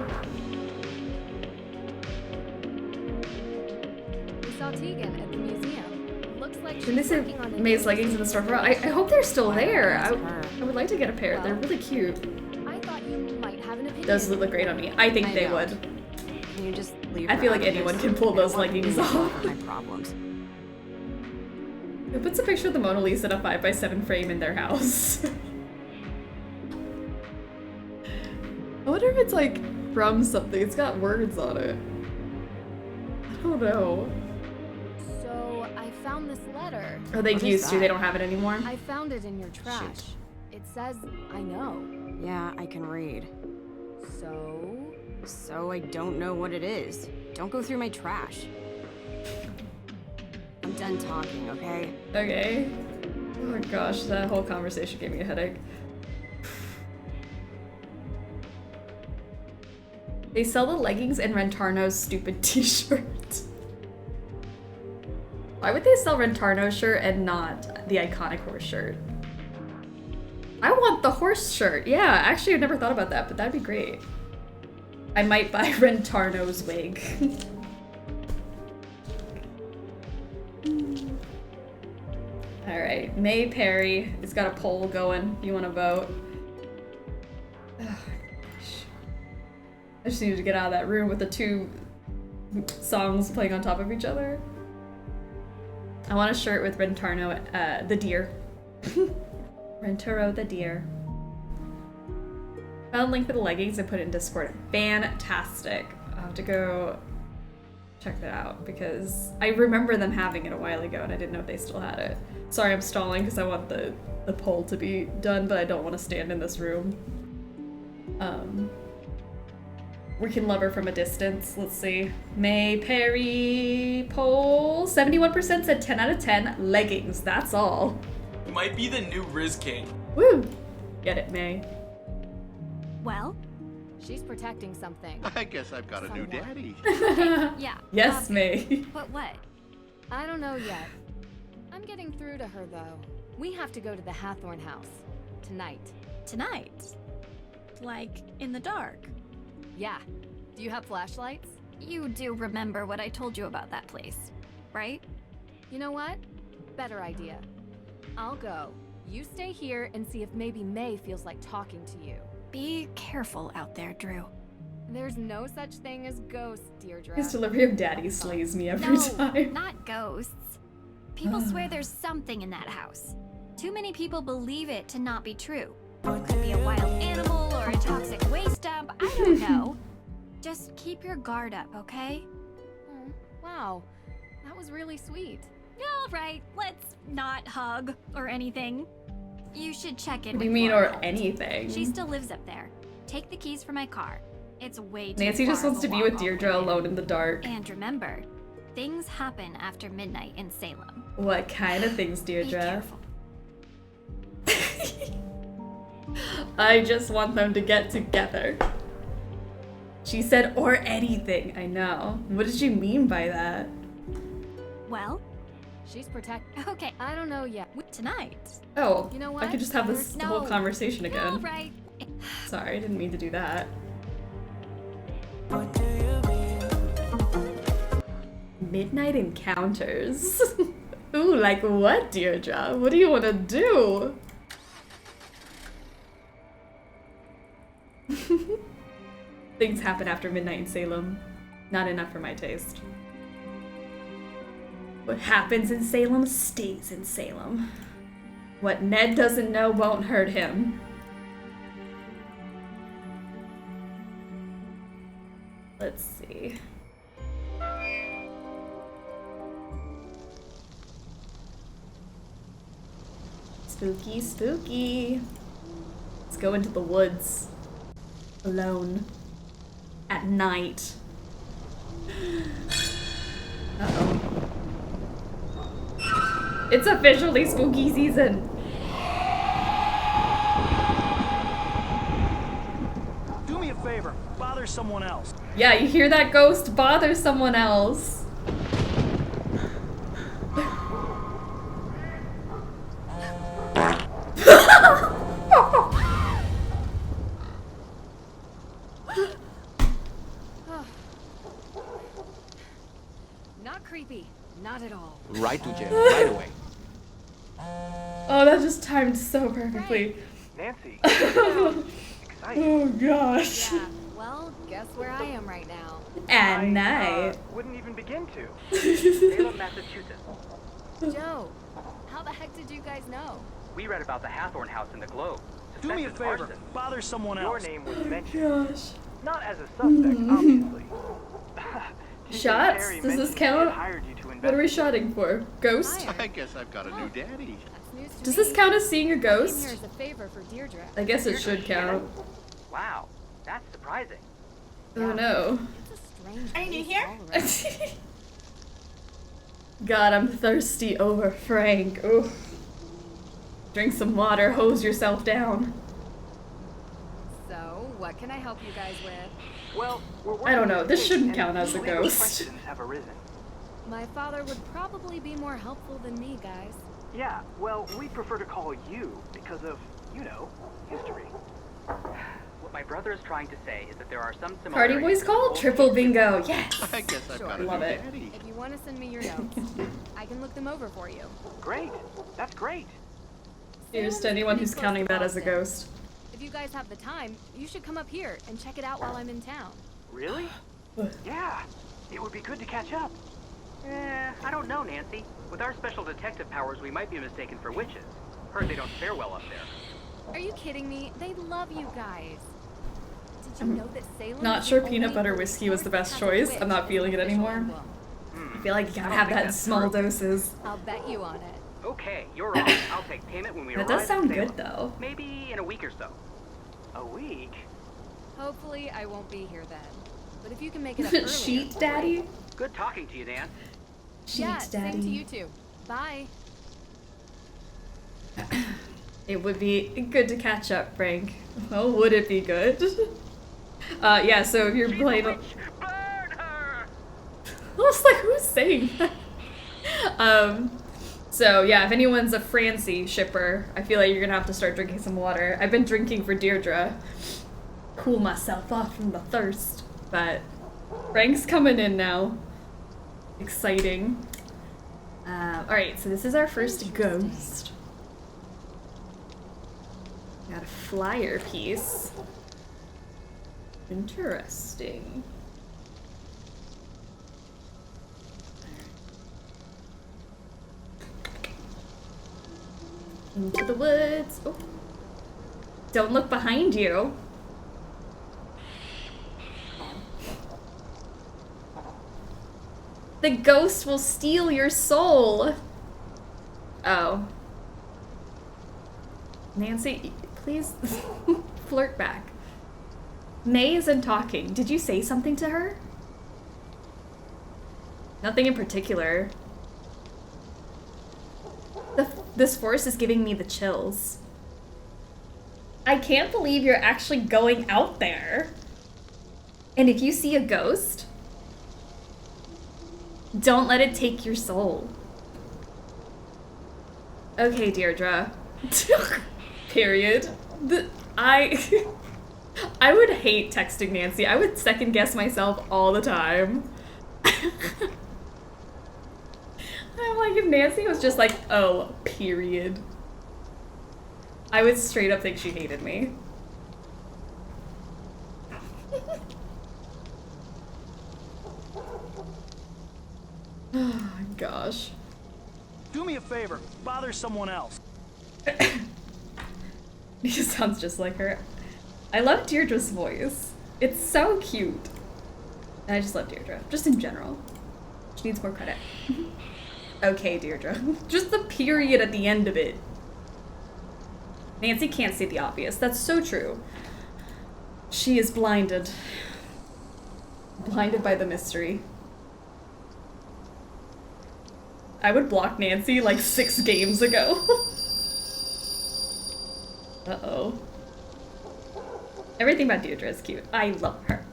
We saw Tegan at the museum. Looks like Didn't they she's say working on a May's leggings in the store for I hope they're still there. That's I would like to get a pair. They're really cute. I thought you might have an opinion. Those would look great on me. I think they would. Can you just leave I her feel out like of anyone this? can pull I those don't want leggings to be off. involved in my problems. Who puts a picture of the Mona Lisa in a 5x7 frame in their house? I wonder if it's like from something. It's got words on it. I don't know. So I found this letter. Or they used to. They don't have it anymore. I found it in your trash. Shoot. It says, I know. Yeah, I can read. So? So I don't know what it is. Don't go through my trash. I'm done talking, okay? Okay. Oh my gosh, that whole conversation gave me a headache. They sell the leggings and Rentarno's stupid t-shirt. Why would they sell Rentarno's shirt and not the iconic horse shirt? I want the horse shirt. Yeah, actually I've never thought about that, but that'd be great. I might buy Rentarno's wig. Alright, May Perry has got a poll going. You want to vote? Ugh, gosh. I just needed to get out of that room with the two songs playing on top of each other. I want a shirt with Rentarno, the deer. Rentaro the deer. Found a link for the leggings and put it in Discord. Fantastic. I'll have to go check that out because I remember them having it a while ago and I didn't know if they still had it. Sorry, I'm stalling because I want the poll to be done, but I don't want to stand in this room. We can love her from a distance. Let's see. May Perry poll. 71% said 10 out of 10. Leggings, that's all. You might be the new Riz King. Woo! Get it, May. Well? She's protecting something. I guess I've got a new daddy. Yeah. Yes, May. But what? I don't know yet. I'm getting through to her, though. We have to go to the Hathorn house. Tonight. Tonight? Like, in the dark? Yeah. Do you have flashlights? You do remember what I told you about that place, right? You know what? Better idea. I'll go. You stay here and see if maybe May feels like talking to you. Be careful out there, Drew. There's no such thing as ghosts, Deirdre. His delivery of daddy slays me every time. Not ghosts. People swear there's something in that house. Too many people believe it to not be true. It could be a wild animal or a toxic waste dump. I don't know. Just keep your guard up, okay? Wow. That was really sweet. All right, let's not hug or anything. You should check in What do you with mean, Laura or Holt. anything? She still lives up there. Take the keys for my car. It's way too Nancy far just wants of a to be walk with all the Deirdre way. alone in the dark. And remember, things happen after midnight in Salem. What kind of things, Deirdre? I just want them to get together. She said, or anything. I know. What did she mean by that? Well, She's protected. okay. I don't know yet. Tonight. Oh, You know I what? could just have this No. whole conversation again. All right. Sorry, I didn't mean to do that. Midnight encounters. Ooh, like what, Deirdre? What do you want to do? Things happen after midnight in Salem. Not enough for my taste. What happens in Salem stays in Salem. What Ned doesn't know won't hurt him. Let's see. Spooky, spooky. Let's go into the woods. Alone. At night. Uh-oh. It's officially spooky season. Do me a favor, bother someone else. Yeah, you hear that, ghost? Bother someone else. Not creepy. Not at all. Right to jail, right away. Oh, that just timed so perfectly. Nancy. Oh gosh. Yeah. Well, guess where I am right now. At night. Wouldn't even begin to. Salem, Massachusetts. Joe, how the heck did you guys know? We read about the Hathorn house in the Globe. Do me a Suspected favor, arson. bother someone Your else. name was mentioned. Gosh. Not as a suspect, obviously. Shots? Harry Does this mentioned he count? had hired you to What are we investigate. shotting for? Ghost? I guess I've got a new daddy. That's news to Does me. this count as seeing a I came here ghost? as a favor for Deirdre. I guess it should count. Wow, that's surprising. Oh no. It's a strange Are you new place here? all around. God, I'm thirsty over Frank. Ooh. Drink some water, hose yourself down. So, what can I help you guys with? Well, we're I don't know, working this with shouldn't and count as a legal ghost. questions have arisen. My father would probably be more helpful than me, guys. Yeah, well, we prefer to call you because of, you know, history. What my brother is trying to say is that there are some similarities. Party boys call? Triple bingo. Yes! I guess I've got a Love new it. daddy. If you want to send me your notes, I can look them over for you. Great. That's great. Here's to anyone who's counting that as a ghost. If you guys have the time, you should come up here and check it out while I'm in town. Really? Yeah. It would be good to catch up. I don't know, Nancy. With our special detective powers, we might be mistaken for witches. Heard they don't fare well up there. Are you kidding me? They love you guys. Did you know that Salem Not is sure the peanut only butter group whiskey was the that best has a choice. witch I'm not as feeling it official anymore. emblem? I feel like you gotta I don't have think that in that's small true. doses. I'll bet you on it. Okay, you're on. I'll take payment when we That arrive. does sound in Salem. good though. Maybe in a week or so. A week? Hopefully, I won't be here then. But if you can make it up earlier, Sheet daddy? Good talking to you, Dan. yeah, Sheet same to daddy. you too. Bye. It would be good to catch up, Frank. Oh, would it be good? Yeah, so if you're playing... I was like, who's saying that? So yeah, if anyone's a Francie shipper, I feel like you're gonna have to start drinking some water. I've been drinking for Deirdre. Cool myself off from the thirst. But Frank's coming in now. Exciting. Alright, so this is our first ghost. Got a flyer piece. Interesting. Into the woods. Oh. Don't look behind you. The ghost will steal your soul. Oh. Nancy, please flirt back. May isn't talking. Did you say something to her? Nothing in particular. This forest is giving me the chills. I can't believe you're actually going out there. And if you see a ghost, don't let it take your soul. Okay, Deirdre. Period. I would hate texting Nancy. I would second guess myself all the time. I'm like, if Nancy was just like, oh, period, I would straight up think she hated me. Oh, gosh. Do me a favor. Bother someone else. He sounds just like her. I love Deirdre's voice. It's so cute. And I just love Deirdre, just in general. She needs more credit. Okay, Deirdre. Just the period at the end of it. Nancy can't see the obvious. That's so true. She is blinded. Blinded by the mystery. I would block Nancy like 6 games ago. Uh-oh. Everything about Deirdre is cute. I love her.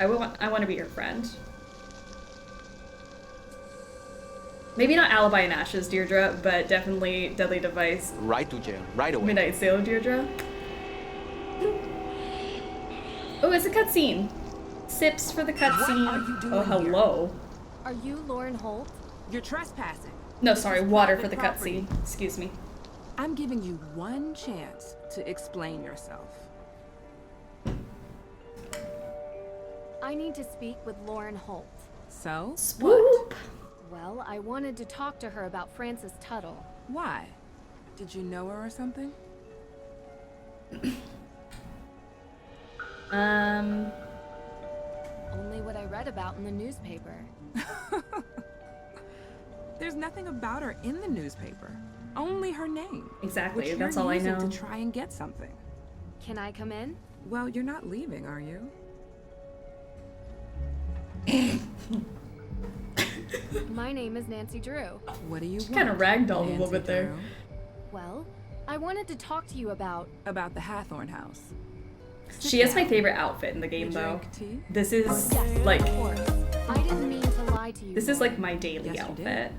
I want to be her friend. Maybe not Alibi and Ashes, Deirdre, but definitely Deadly Device. Right to jail, right away. Midnight Sailor, Deirdre. Oh, it's a cutscene. Sips for the cutscene. Oh, hello. Are you Lauren Holt? You're trespassing. No, sorry, water for the cutscene. Excuse me. I'm giving you one chance to explain yourself. I need to speak with Lauren Holt. So? Swoop. Well, I wanted to talk to her about Frances Tuttle. Why? Did you know her or something? Only what I read about in the newspaper. There's nothing about her in the newspaper. Only her name. Exactly, which that's you're all I using know. to try and get something. Can I come in? Well, you're not leaving, are you? My name is Nancy Drew. What do you want? Kind of ragdolled a little bit there. Drew? Well, I wanted to talk to you about the Hathorn house. She has my favorite outfit in the game, though. This is like, I didn't mean to lie to you. this is like my daily outfit.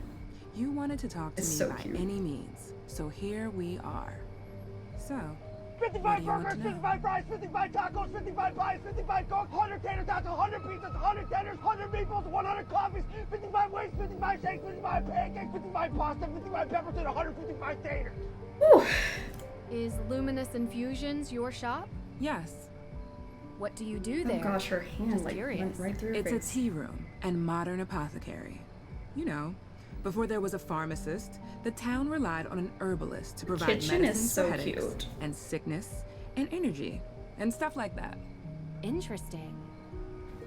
You wanted to talk to It's me so by cute. any means, so here we are. So, 55 burgers, 55 fries, 55 tacos, 55 pies, 55 cokes, 100 tater tots, 100 pizzas, 100 tenders, 100 meatballs, 100 coffees, 55 wings, 55 shakes, 55 pancakes, 55 pasta, 55 peppers, and 155 taters. Is Luminous Infusions your shop? yes, What do you do Oh there? gosh, her hand Just like curious. went right through her it's face. a tea room and modern apothecary. You know, before there was a pharmacist, the town relied on an herbalist to provide Kitchen is medicines so for headaches cute. and sickness and energy and stuff like that. Interesting.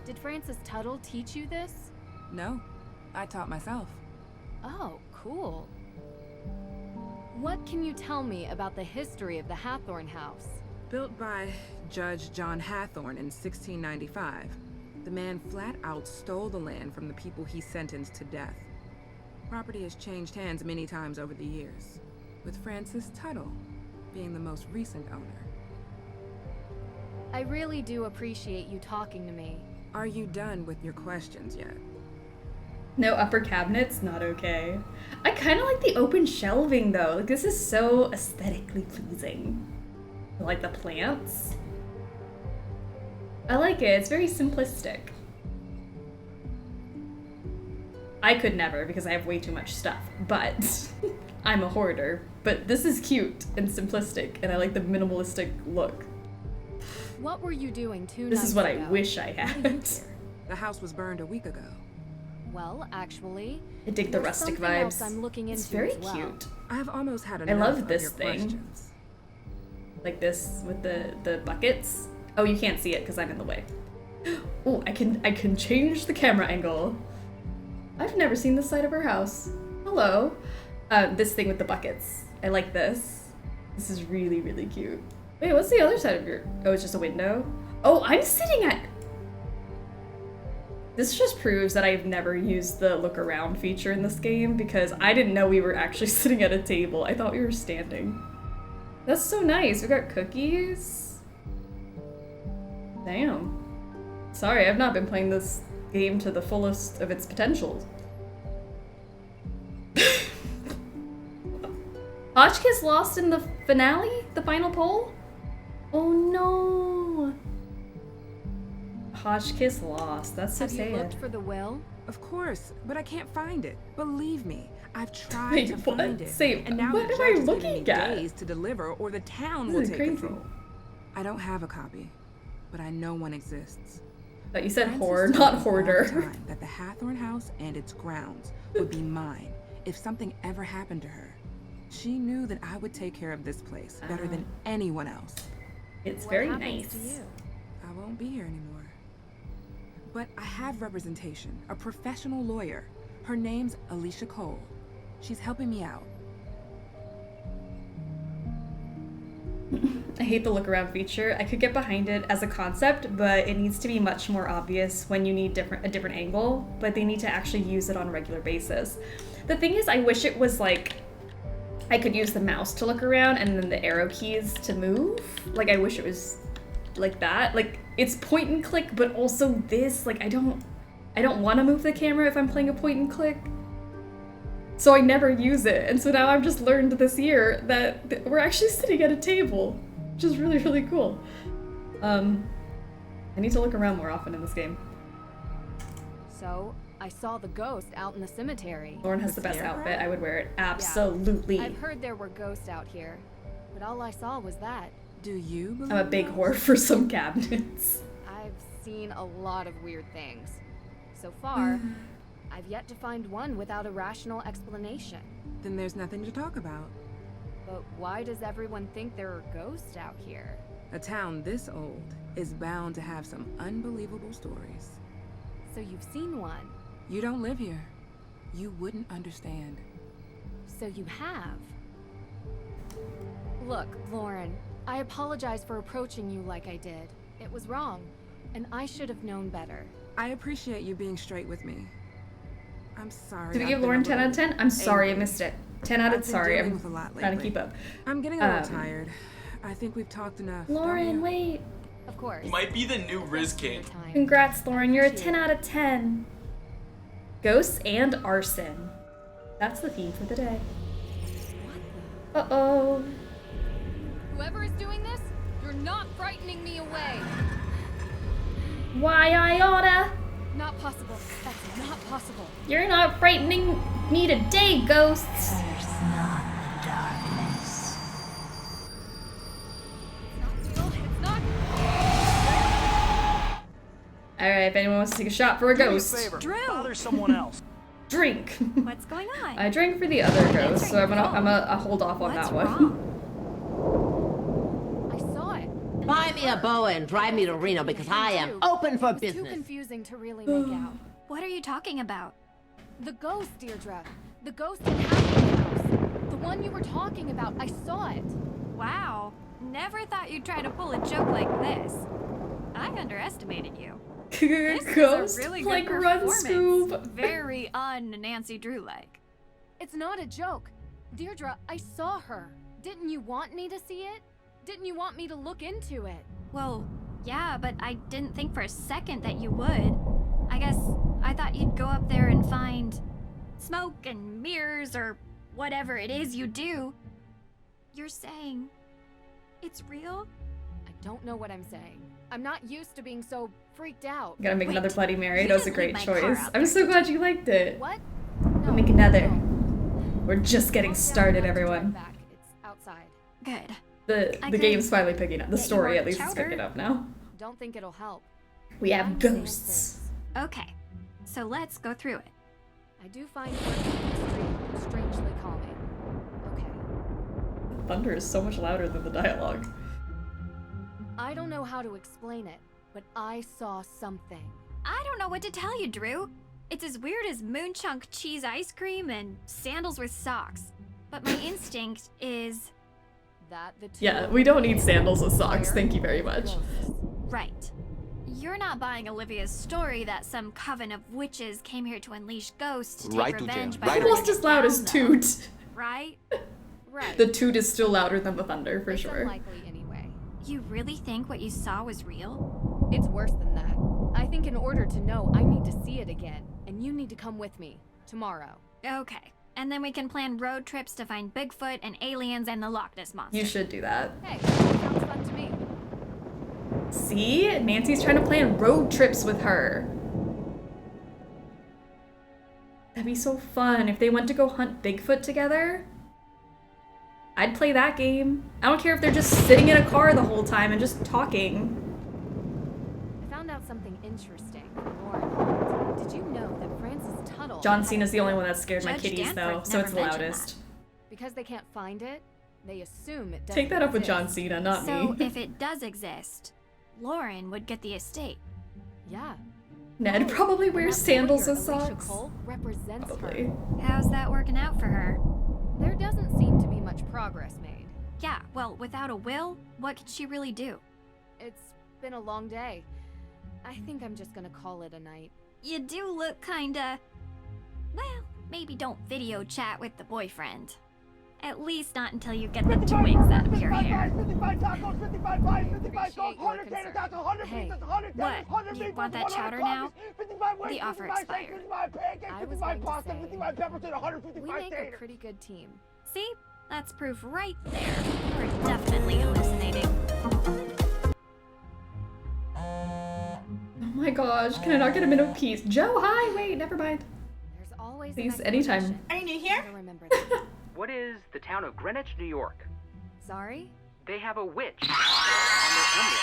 Did Frances Tuttle teach you this? No, I taught myself. Oh, cool. What can you tell me about the history of the Hathorn House? Built by Judge John Hathorn in 1695, the man flat out stole the land from the people he sentenced to death. Property has changed hands many times over the years, with Frances Tuttle being the most recent owner. I really do appreciate you talking to me. Are you done with your questions yet? No upper cabinets, not okay. I kind of like the open shelving though. Like this is so aesthetically pleasing. I like the plants. I like it. It's very simplistic. I could never because I have way too much stuff, but I'm a hoarder. But this is cute and simplistic, and I like the minimalistic look. What were you doing 2 nights This is what I ago? wish I had. The house was burned a week ago. Well, actually, I dig the there's rustic something else vibes. I'm looking It's into very as well. cute. I've almost had I enough love of this your thing. questions. Like this with the buckets. Oh, you can't see it because I'm in the way. Oh, I can change the camera angle. I've never seen this side of her house. Hello. hello. This thing with the buckets. I like this. This is really, really cute. Wait, what's the other side of your... Oh, it's just a window? Oh, I'm sitting at... This just proves that I've never used the look around feature in this game because I didn't know we were actually sitting at a table. I thought we were standing. That's so nice. We got cookies. Damn. Sorry, I've not been playing this game to the fullest of its potential. Hotchkiss lost in the finale? The final poll? Oh no. Hotchkiss lost. That's so sad. Have you looked for the will? Of course, but I can't find it. Believe me, I've tried Wait, to what? find it. Say, and now what the am I judge is looking giving me at? days to deliver, or the town This will is take crazy. control. I don't have a copy, but I know one exists. But you said Frances whore, told not me all the hoarder. time that the Hathorn house and its grounds would be mine if something ever happened to her. She knew that I would take care of this place better than anyone else. It's What very happens to nice. you? I won't be here anymore. But I have representation, a professional lawyer. Her name's Alicia Cole. She's helping me out. I hate the look around feature. I could get behind it as a concept, but it needs to be much more obvious when you need a different angle, but they need to actually use it on a regular basis. The thing is, I wish it was like, I could use the mouse to look around and then the arrow keys to move. Like, I wish it was like that. Like, it's point and click, but also this, like, I don't want to move the camera if I'm playing a point and click. So I never use it, and so now I've just learned this year that we're actually sitting at a table, which is really, really cool. I need to look around more often in this game. So, I saw the ghost out in the cemetery. Lauren has the best outfit. I would wear it. Absolutely. Yeah. I've heard there were ghosts out here, but all I saw was that. Do you believe I'm a big whore for some cabinets. I've seen a lot of weird things. So far, I've yet to find one without a rational explanation. Then there's nothing to talk about. But why does everyone think there are ghosts out here? A town this old is bound to have some unbelievable stories. So you've seen one? You don't live here. You wouldn't understand. So you have? Look, Lauren, I apologize for approaching you like I did. It was wrong, and I should have known better. I appreciate you being straight with me. I'm sorry. Did we give Lauren 10 out of 10? I'm sorry, I missed it. 10 out of sorry. I'm trying to keep up. I'm getting a little tired. I think we've talked enough. Lauren, wait. Of course. You might be the new Riz King. Congrats, Lauren. You're a 10 out of 10. Ghosts and arson. That's the theme for the day. Uh-oh. Whoever is doing this, you're not frightening me away. Why, I oughta. Not possible. That's not possible. You're not frightening me today, ghosts. It's not real. It's not. Alright, if anyone wants to take a shot for a ghost. Drew. Bother someone else. Drink. What's going on? I drank for the other ghost, so I'm gonna hold off on that one. I saw it. Buy me a boa and drive me to Reno because I am open for It's too business. confusing to really make out. What are you talking about? The ghost, Deirdre. The ghost in Hathorn's house. The one you were talking about. I saw it. Wow. Never thought you'd try to pull a joke like this. I underestimated you. This Ghost is a really like good run performance. Scoob. Very un-Nancy Drew-like. It's not a joke. Deirdre, I saw her. Didn't you want me to see it? Didn't you want me to look into it? Well, yeah, but I didn't think for a second that you would. I guess I thought you'd go up there and find smoke and mirrors or whatever it is you do. You're saying it's real? I don't know what I'm saying. I'm not used to being so freaked out. Gotta make another Bloody Mary. you That was a didn't great leave my car choice. out I'm so glad you liked it. What? We'll make another. We're just getting started, everyone. Back. It's outside. Good. The game's finally picking up. The get you story, more at least, is chowder. picking up now. Don't think it'll help. We have ghosts. Okay, so let's go through it. I do find history strangely calming. Okay. Thunder is so much louder than the dialogue. I don't know how to explain it, but I saw something. I don't know what to tell you, Drew. It's as weird as moonchunk cheese ice cream and sandals with socks. But my instinct is... That the Yeah, we don't need sandals with socks, thank you very much. Right. You're not buying Olivia's story that some coven of witches came here to unleash ghosts to take Right to revenge jail. by Right Almost as loud as Toot. Right? Right. The Toot is still louder than the thunder, for It's sure. unlikely anyway. You really think what you saw was real? It's worse than that. I think in order to know, I need to see it again, and you need to come with me tomorrow. Okay. And then we can plan road trips to find Bigfoot and aliens and the Loch Ness Monster. You should do that. Hey, sounds fun to me. See? Nancy's trying to plan road trips with her. That'd be so fun if they went to go hunt Bigfoot together. I'd play that game. I don't care if they're just sitting in a car the whole time and just talking. I found out something interesting from Lauren. Did you know that Francis Tuttle... John Cena's the only one that scared my Judge kitties, though, Danforth so never it's the mentioned loudest. Because they can't find it, they assume it doesn't Take that up with John exist. Cena, not So me. if it does exist, Lauren would get the estate. Yeah. Ned probably wears That sandals lawyer, with Alicia socks. Cole, represents Probably. her. How's that working out for her? There doesn't seem to be much progress made. Yeah, well, without a will, what could she really do? It's been a long day. I think I'm just gonna call it a night. You do look kinda... Well, maybe don't video chat with the boyfriend. At least not until you get the twigs out of your hair. 55 tacos, 55 pies, 55 Appreciate goats, your 100 tater concern. tots, 100 Hey, pizzas, 100 what? tenders, 100 You meatballs, want that 100 chowder coffees, now? 55 wings, The offer 55 steaks, expired. 55 pancakes, I was 55 going to pasta, say, 55 peppers, and We 155 make a taters. pretty good team. See? That's proof right there. We're definitely hallucinating. Oh my gosh, can I not get a minute of peace? Joe, hi! Wait, never mind. There's always Please, an anytime. explanation. Are you new here? Gotta remember that. What is the town of Greenwich, New York? Sorry? They have a witch on their emblem.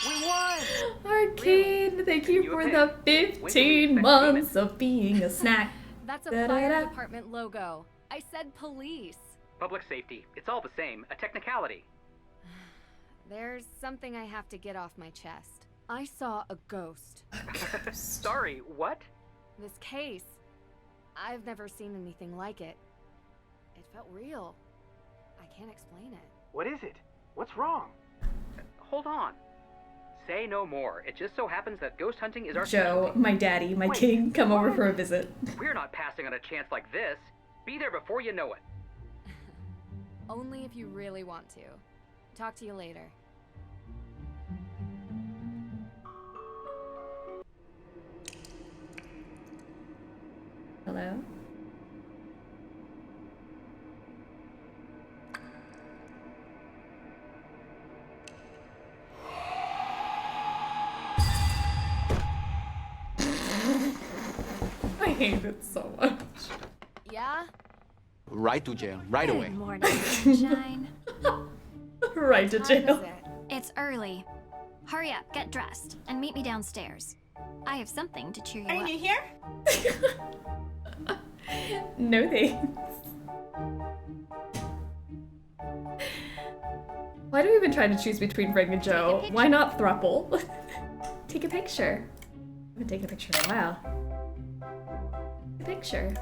We won! Arcade, thank you You for okay? the When can we 15 expect months of being a snack. That's a Da-da-da. fire department logo. I said police. Public safety. It's all the same. A technicality. There's something I have to get off my chest. I saw a ghost. Sorry, what? This case. I've never seen anything like it. It felt real. I can't explain it. What is it? What's wrong? Hold on. Say no more. It just so happens that ghost hunting is our Joe, specialty. my daddy, my Wait, king, come over what? for a visit. We're not passing on a chance like this. Be there before you know it. Only if you really want to. Talk to you later. Hello? I hate it so much. Yeah? Right to jail. Right away. Good morning, sunshine. Right to What time jail. is it? It's early. Hurry up, get dressed, and meet me downstairs. I have something to cheer you Are you up. new here? No thanks. Why do we even try to choose between Frank and Joe? Why not thruple? Take a picture. I haven't taken a picture in a while. Take a picture.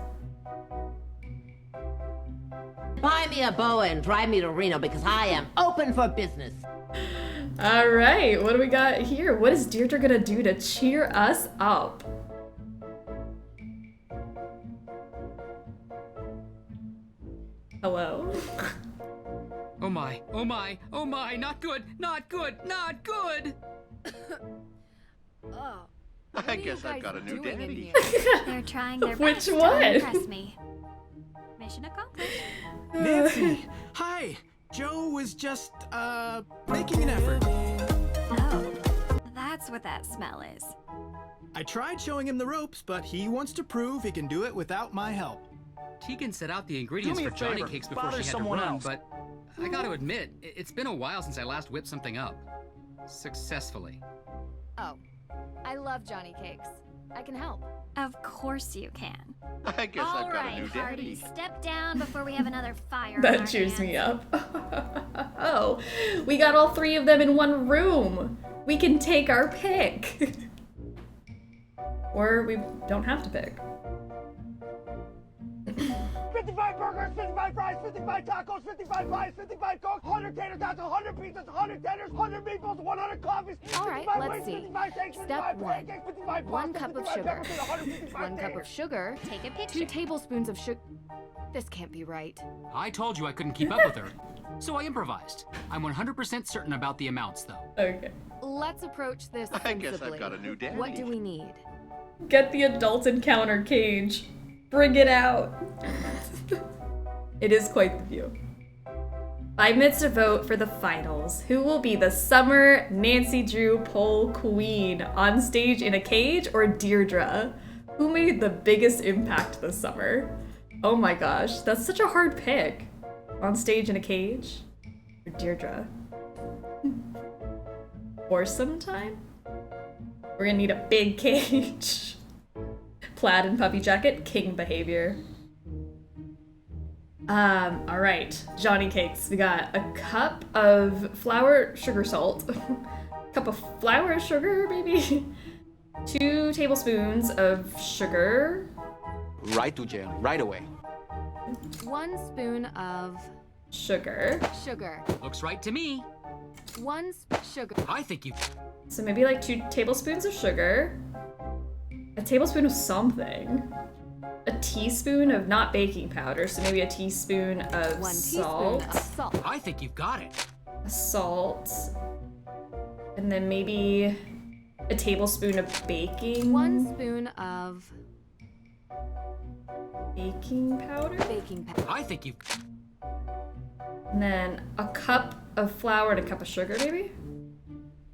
Buy me a boa and drive me to Reno because I am open for business. All right, what do we got here? What is Deirdre gonna do to cheer us up? Hello? Oh my, oh my, oh my, not good, not good, not good! Oh. I guess I've got a new daddy. They're trying their Which best one? to impress me. Mission accomplished. Nancy! Hi! Joe was just, making an effort. Oh, that's what that smell is. I tried showing him the ropes, but he wants to prove he can do it without my help. Tegan set out the ingredients Do me for a Johnny favor, cakes before bother she had to someone run, else. but I gotta admit, it's been a while since I last whipped something up. Successfully. Oh. I love Johnny Cakes. I can help. Of course you can. I guess All I've got a right, new Hardy, daddy. step down before we have another fire on That our cheers me hands. up. Oh, we got all three of them in one room. We can take our pick. Or we don't have to pick. 55 burgers, 55 fries, 55 tacos, 55 pies, 55 Coke, 100 tater tots, 100 pizzas, 100 tenders, 100 meatballs, 100 coffees, All right, 55 let's wings, see. 55 steaks, 55 Step 1. pancakes, 55 1 pasta, cup of 55 sugar. peppers, and 155 1 cup of taters. sugar. Take a picture. 2 tablespoons of sugar. This can't be right. I told you I couldn't keep up with her, so I improvised. I'm 100% certain about the amounts, though. Okay. Let's approach this I guess sensibly. I've got a new daddy. What do we need? Get the adult encounter cage. Bring it out. It is quite the view. 5 minutes to vote for the finals. Who will be the Summer Nancy Drew Poll Queen? On stage in a cage or Deirdre? Who made the biggest impact this summer? Oh my gosh, that's such a hard pick. On stage in a cage or Deirdre? Or sometime? We're gonna need a big cage. Plaid and puffy jacket, king behavior. All right, Johnny cakes. We got a cup of flour, sugar, salt. Cup of flour, sugar, maybe. 2 tablespoons of sugar. Right to jail, right away. 1 spoon of sugar. Sugar. Looks right to me. 1 sugar. I think you... So maybe like 2 tablespoons of sugar. A tablespoon of something. A teaspoon of not baking powder, so maybe a teaspoon of 1 salt. teaspoon of salt. I think you've got it. Salt. And then maybe a tablespoon of baking. 1 spoon of baking powder? Baking powder. I think you've... And then a cup of flour and a cup of sugar, maybe?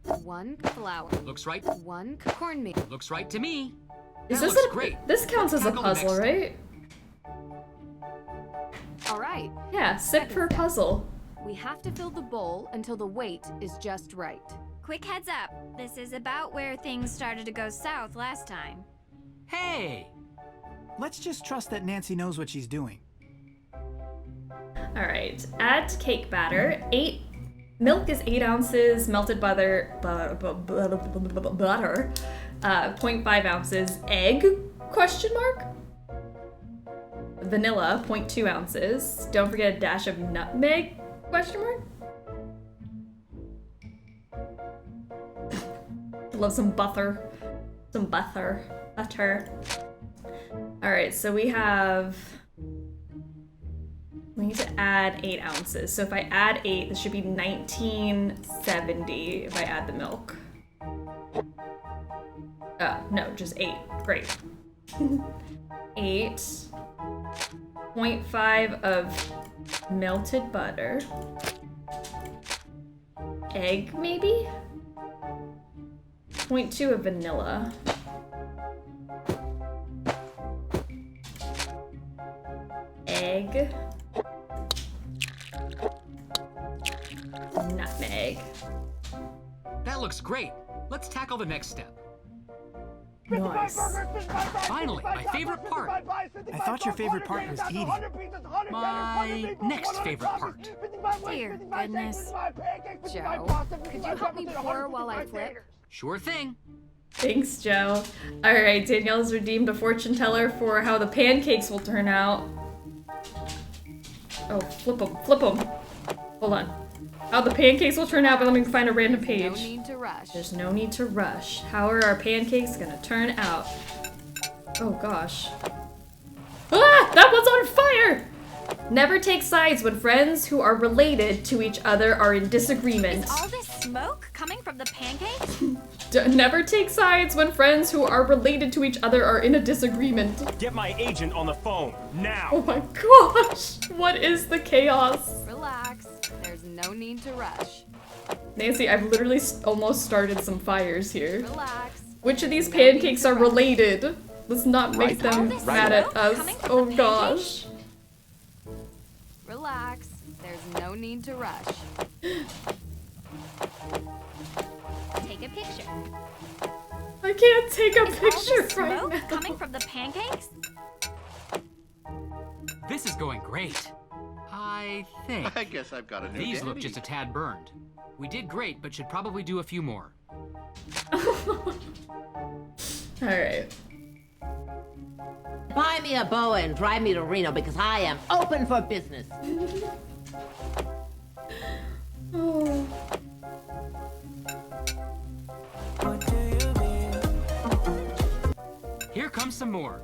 1 flour. Looks right. 1 cornmeal. Looks right to me. Is That this looks a, great. This counts as a Tackle the puzzle, next right? All right. Yeah, sit for a puzzle. We have to fill the bowl until the weight is just right. Quick heads up. This is about where things started to go south last time. Hey! Let's just trust that Nancy knows what she's doing. All right, add cake batter. Milk is 8 ounces, melted butter, 0.5 ounces, egg, question mark? Vanilla, 0.2 ounces. Don't forget a dash of nutmeg, question mark? Love some butter. Some butter. All right, so we need to add 8 ounces. So if I add 8, this should be 1970 if I add the milk. Oh, no, just 8. Great. 8. 0.5 of melted butter. Egg, maybe? 0.2 of vanilla. Egg. Nutmeg. That looks great. Let's tackle the next step. Nice. Finally, my favorite part. I thought your favorite part was eating. My next favorite part. Dear goodness. Joe, could you help me pour while I flip? Sure thing. Thanks, Joe. All right, Danielle's redeemed a fortune teller for how the pancakes will turn out. Oh, flip them. Hold on. How the pancakes will turn out, but let me find a random page. No need to rush. There's no need to rush. How are our pancakes gonna turn out? Oh gosh. Ah! That one's on fire! Never take sides when friends who are related to each other are in disagreement. Is all this smoke coming from the pancakes? Never take sides when friends who are related to each other are in a disagreement. Get my agent on the phone, now! Oh my gosh! What is the chaos? Relax. There's no need to rush. Nancy, I've literally almost started some fires here. Relax. Which of these pancakes are related? Let's not make them mad at us. Oh gosh. Relax. There's no need to rush. Take a picture. I can't take a Is all picture this right smoke now. coming from the pancakes? This is going great. I think. I guess I've got a new These daddy. look just a tad burned. We did great, but should probably do a few more. Alright. Buy me a boa and drive me to Reno because I am open for business. Oh. Here comes some more.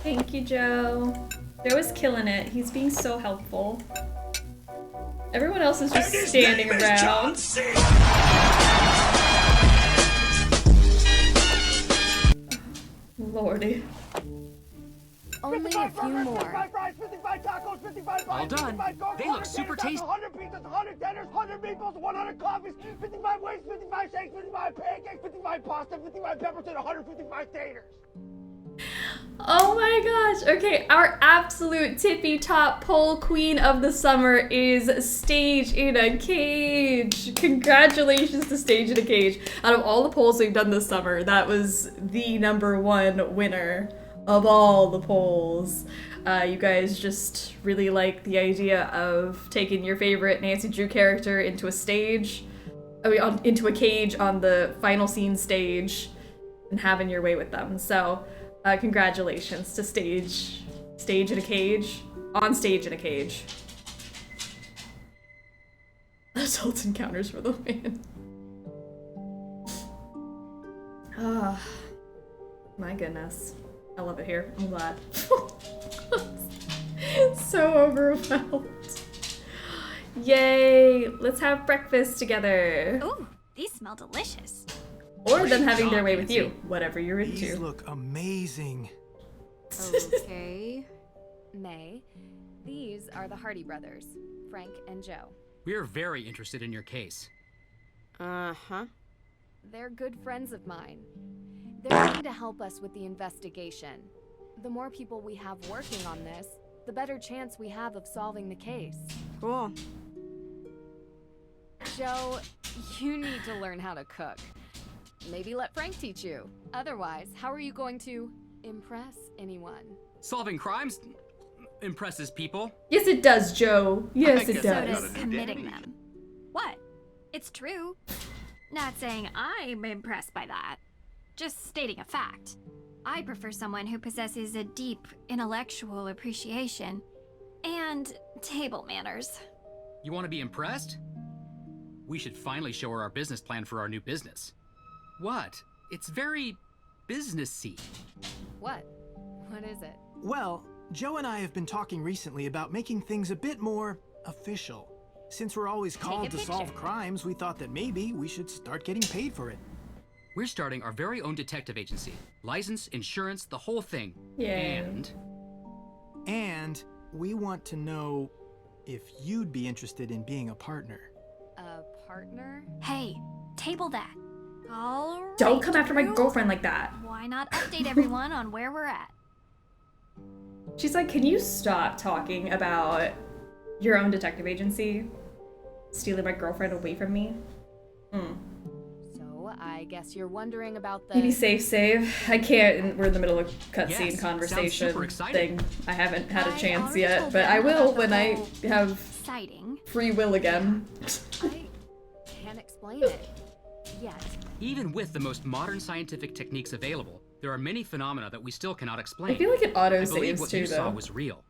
Thank you, Joe. Joe is killing it. He's being so helpful. Everyone else is just standing around. Lordy. Only a few more. 55 fries, 55 tacos, 55 pies, All done. 55 Cokes, They look 100 super taters, tasty. 100 pizzas, 100 tenders, 100 meatballs, 100 coffees, 55 wings, 55 shakes, 55 pancakes, 55 pasta, 55 peppers, and 155 taters. Oh my gosh. Okay, our absolute tippy top poll queen of the summer is Stage in a Cage. Congratulations to Stage in a Cage. Out of all the polls we've done this summer, that was the #1 winner of all the polls. You guys just really like the idea of taking your favorite Nancy Drew character into a stage, into a cage on the final scene stage and having your way with them. So congratulations to Stage in a Cage, on Stage in a Cage. Adult encounters for the win. Ah, my goodness. I love it here. I'm glad. So overwhelmed. Yay! Let's have breakfast together. Ooh, these smell delicious. Or them having their way with you, whatever you're into. These look amazing. Okay. May, these are the Hardy brothers, Frank and Joe. We're very interested in your case. Uh-huh. They're good friends of mine. They're going to help us with the investigation. The more people we have working on this, the better chance we have of solving the case. Cool. Joe, you need to learn how to cook. Maybe let Frank teach you. Otherwise, how are you going to impress anyone? Solving crimes impresses people. Yes, it does, Joe. Yes, it So does. does committing them. What? It's true. Not saying I'm impressed by that. Just stating a fact. I prefer someone who possesses a deep intellectual appreciation and table manners. You want to be impressed? We should finally show her our business plan for our new business. What? It's very businessy. What? What is it? Well, Joe and I have been talking recently about making things a bit more official. Since we're always called to solve crimes, we thought that maybe we should start getting paid for it. We're starting our very own detective agency. License, insurance, the whole thing. Yeah. And we want to know if you'd be interested in being a partner. A partner? Hey, table that. All right, Don't come after my Drew. girlfriend like that. Why not update everyone on where we're at? She's like, can you stop talking about your own detective agency? Stealing my girlfriend away from me? So, I guess you're wondering about the... Maybe save. I can't. We're in the middle of cutscene Yes, conversation sounds super exciting. thing. I haven't had a I chance already yet, told but them I will about the when I whole have Exciting. free will again. I can't explain it. Yet. Even with the most modern scientific techniques available, there are many phenomena that we still cannot explain. I feel like it auto I believe saves what too, you saw though. was real.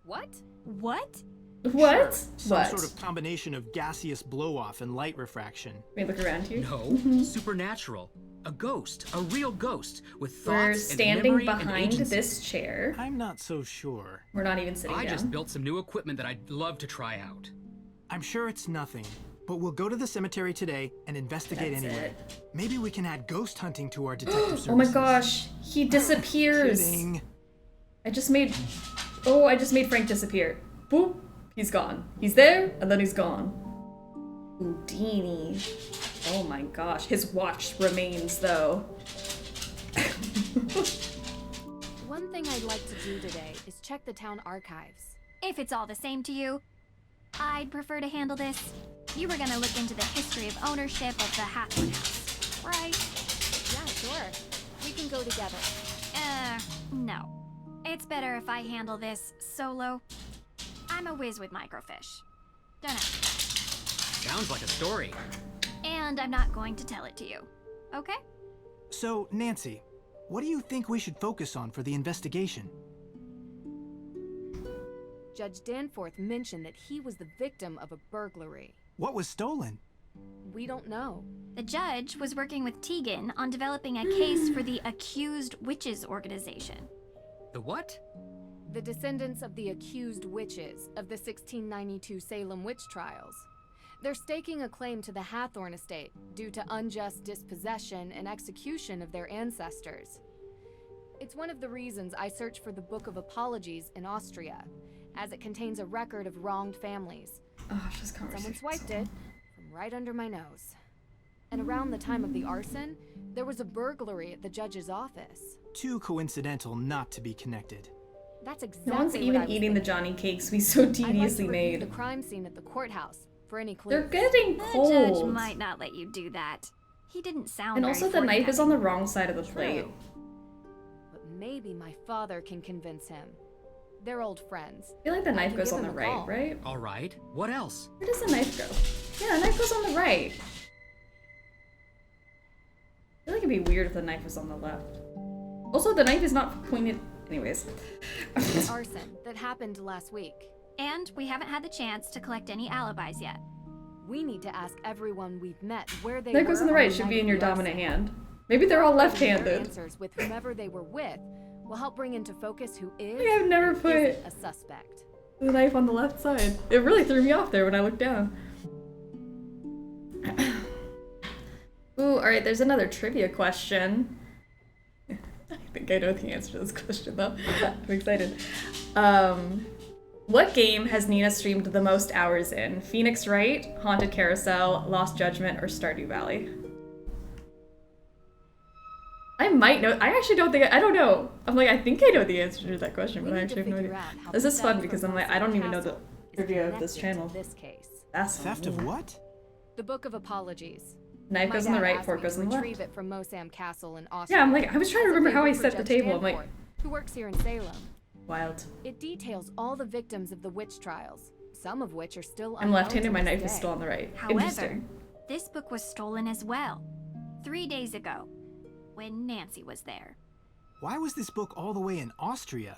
What? What? What? Some What? sort of combination of gaseous blow-off and light refraction. Let me look around here. No, supernatural. A ghost, a real ghost, with thoughts We're and standing memory and behind agency. this chair. I'm not so sure. We're not even sitting I down. just built some new equipment that I'd love to try out. I'm sure it's nothing, but we'll go to the cemetery today and investigate That's anyway. it. Maybe we can add ghost hunting to our detective services. Oh my gosh, he disappears. Kidding. I just made Frank disappear. Boop, he's gone. He's there, and then he's gone. Houdini. Oh my gosh, his watch remains though. One thing I'd like to do today is check the town archives. If it's all the same to you, I'd prefer to handle this. You were gonna look into the history of ownership of the Hathorn house, right? Yeah, sure. We can go together. No. It's better if I handle this solo. I'm a whiz with microfiche. Don't ask. Sounds like a story. And I'm not going to tell it to you. Okay? So, Nancy, What do you think we should focus on for the investigation? Judge Danforth mentioned that he was the victim of a burglary. What was stolen? We don't know. The judge was working with Tegan on developing a case for the Accused Witches organization. The what? The descendants of the accused witches of the 1692 Salem witch trials. They're staking a claim to the Hathorn estate due to unjust dispossession and execution of their ancestors. It's one of the reasons I searched for the Book of Apologies in Austria, as it contains a record of wronged families. Oh, Someone swiped it from right under my nose. And around the time of the arson, there was a burglary at the judge's office. Too coincidental not to be connected. That's exactly No one's what even I was eating the thinking. Johnny cakes we so I'd like deviously to review made. the crime scene at the courthouse for any clues. They're getting The cold. judge might not let you do that. He didn't sound And very also the knife is forthcoming. on the wrong side of the plate. But maybe my father can convince him. They're old friends. I feel like the knife can goes give on the him a right, call. right? All right. What else? Where does the knife go? Yeah, the knife goes on the right. I feel like it'd be weird if the knife was on the left. Also, the knife is not pointed. Anyways. The arson that happened last week. And we haven't had the chance to collect any alibis yet. We need to ask everyone we've met where they That were goes on the right. the Should night be of in your the arson. dominant hand. Maybe they're all Their left-handed. answers with whomever they were with will help bring into focus who is Like, I've never and put isn't a suspect. the knife on the left side. It really threw me off there when I looked down. Ooh, alright, there's another trivia question. I think I know the answer to this question though. I'm excited. What game has Nina streamed the most hours in? Phoenix Wright, Haunted Carousel, Lost Judgment, or Stardew Valley? I might know. I actually don't think. I don't know. I'm like, I think I know the answer to that question, but I actually have no idea. This is fun because I'm like, I don't even know the trivia of this channel. This case. That's Theft of what? The Book of Apologies. Knife My goes on the dad right, asked fork me goes to on the left. retrieve it from Mosam Castle in Austria. Yeah, I'm like, I was trying to as a remember how I favor set for the Judge table. I'm like, Danforth, who works here in Salem. wild. It details all the victims of the witch trials, some of which are still I'm unknown left-handed. to My this knife is day. still on the right. However, Interesting. this book was stolen as well. 3 days ago, when Nancy was there. Why was this book all the way in Austria?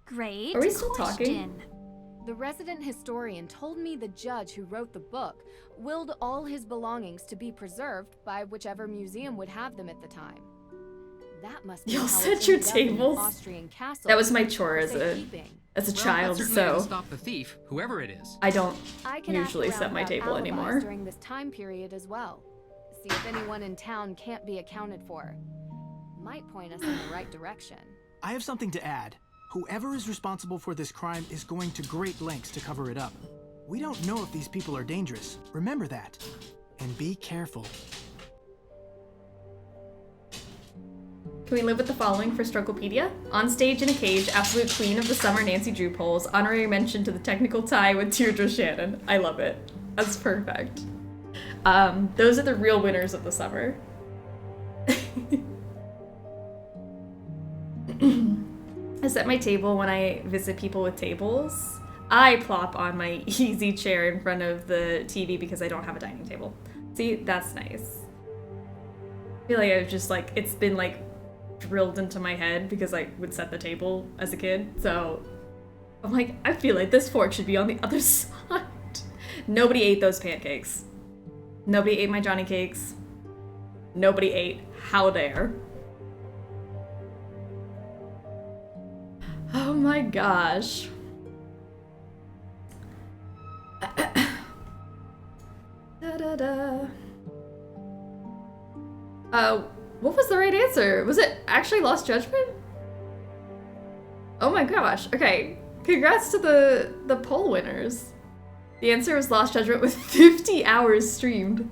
Great Are we still question. talking? The resident historian told me the judge who wrote the book willed all his belongings to be preserved by whichever museum would have them at the time. That must be Y'all how set it your ended up in an tables? Austrian castle That was my chore for as a safekeeping. as a Well, child, that certainly didn't so stop the thief, whoever it is. I don't I can usually ask set my around table about alibis anymore. during this time period as well. See if anyone in town can't be accounted for. Might point us in the right direction. I have something to add. Whoever is responsible for this crime is going to great lengths to cover it up. We don't know if these people are dangerous. Remember that. And be careful. Can we live with the following for Strugglepedia? On stage in a cage, absolute queen of the summer Nancy Drew polls. Honorary mention to the technical tie with Deirdre Shannon. I love it. That's perfect. Those are the real winners of the summer. I set my table when I visit people with tables. I plop on my easy chair in front of the TV because I don't have a dining table. See, that's nice. I feel like I've just like, it's been like drilled into my head because I would set the table as a kid. So I'm like, I feel like this fork should be on the other side. Nobody ate those pancakes. Nobody ate my Johnny cakes. Nobody ate How Dare. Oh my gosh. Da-da-da. What was the right answer? Was it actually Lost Judgment? Oh my gosh. Okay. Congrats to the poll winners. The answer was Lost Judgment with 50 hours streamed.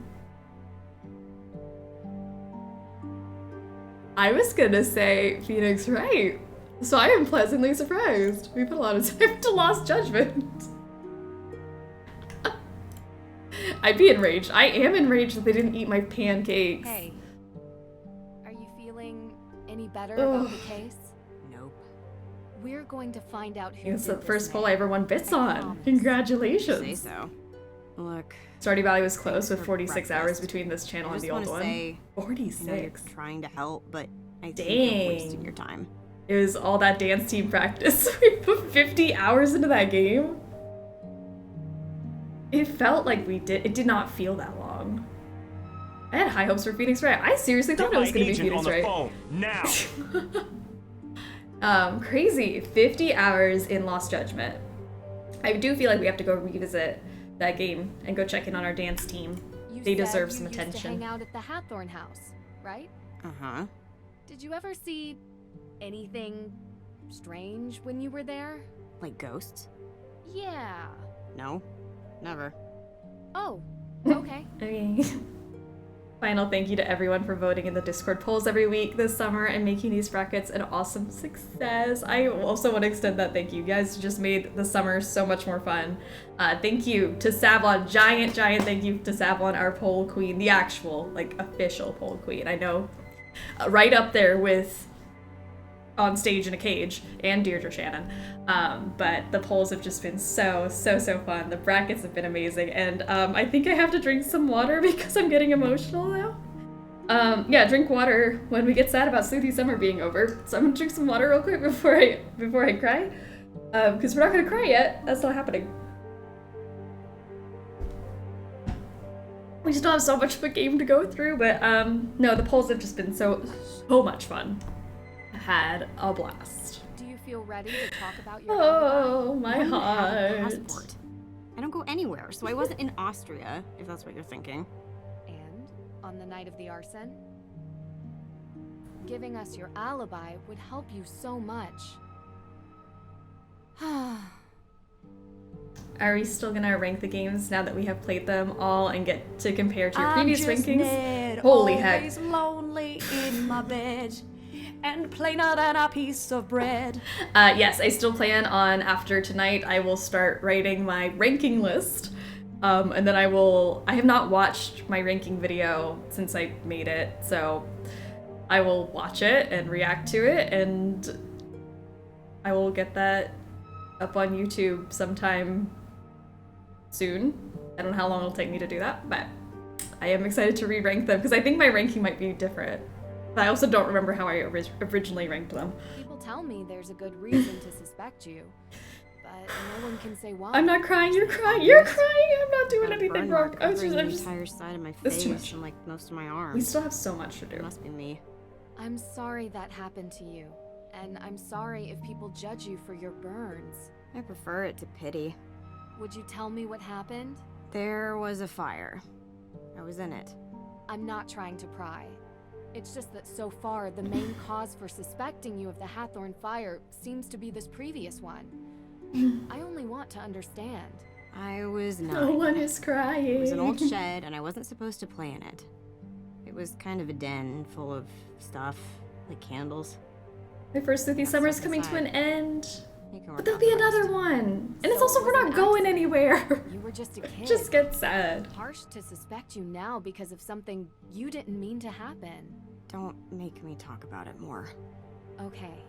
I was gonna say Phoenix Wright. So I am pleasantly surprised. We put a lot of time into Lost Judgment. I'd be enraged. I am enraged that they didn't eat my pancakes. Hey, are you feeling any better about the case? Nope. We're going to find out who It's did the this first poll man. I ever won bits on. Say Congratulations. so. Look. Stardew Valley was close with for 46 hours breakfast. between this channel I and just the old wanna one. say, 46. I know you're trying to help, but I think Dang. you're wasting your time. It was all that dance team practice. We put 50 hours into that game. It felt like it did not feel that long. I had high hopes for Phoenix Wright. I seriously thought it was going to be Phoenix Wright. Now. Crazy. 50 hours in Lost Judgment. I do feel like we have to go revisit that game and go check in on our dance team. They deserve some attention. You used to hang out at the Hathorn house, right? Uh-huh. Did you ever see anything strange when you were there? Like ghosts? Yeah. No. Never. Oh, okay. Okay. Final thank you to everyone for voting in the Discord polls every week this summer and making these brackets an awesome success. I also want to extend that thank you. You guys just made the summer so much more fun. Thank you to Savlon. Giant thank you to Savlon, our poll queen, the actual, like, official poll queen. I know, right up there with On Stage in a Cage and Deirdre Shannon. But the polls have just been so fun. The brackets have been amazing, and I think I have to drink some water because I'm getting emotional now. Yeah, drink water when we get sad about Sleuthy Summer being over. So I'm gonna drink some water real quick before I cry, because we're not gonna cry yet. That's not happening. We still have so much of a game to go through, but no, the polls have just been so much fun. Had a blast. Do you feel ready to talk about your my heart. Passport. I don't go anywhere, so I wasn't in Austria, if that's what you're thinking. And on the night of the arson? Giving us your alibi would help you so much. Are we still gonna rank the games now that we have played them all and get to compare to your previous rankings? Ned, Holy heck. always lonely in my bed. And plainer than a piece of bread. Yes, I still plan on, after tonight, I will start writing my ranking list. And then I have not watched my ranking video since I made it, so I will watch it and react to it, and I will get that up on YouTube sometime soon. I don't know how long it'll take me to do that, but I am excited to re-rank them, because I think my ranking might be different. But I also don't remember how I originally ranked them. People tell me there's a good reason to suspect you, but no one can say why. I'm not crying, you're crying, you're crying! I'm not doing anything wrong. I'm The just entire side of my That's face too much. and like most of my arms. We still have so much to do. It must be me. I'm sorry that happened to you, and I'm sorry if people judge you for your burns. I prefer it to pity. Would you tell me what happened? There was a fire. I was in it. I'm not trying to pry. It's just that so far, the main cause for suspecting you of the Hathorn fire seems to be this previous one. I only want to understand. I was 9. No one is crying. It was an old shed, and I wasn't supposed to play in it. It was kind of a den full of stuff, like candles. My first Sleuthy Summer is coming to an end. You can But work there'll out be the rest. another one. And it's So also, it we're was not an going accident. anywhere. You were just a kid. Just get sad. Harsh to suspect you now because of something you didn't mean to happen. Don't make me talk about it more. Okay.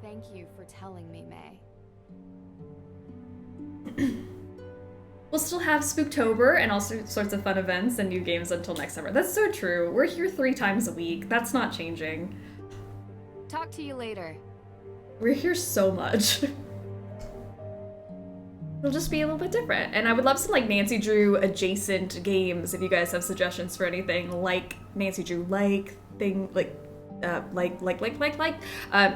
Thank you for telling me, May. We'll still have Spooktober and all sorts of fun events and new games until next summer. That's so true. We're here 3 times a week. That's not changing. Talk to you later. We're here so much. It'll just be a little bit different. And I would love some like Nancy Drew adjacent games if you guys have suggestions for anything like Nancy Drew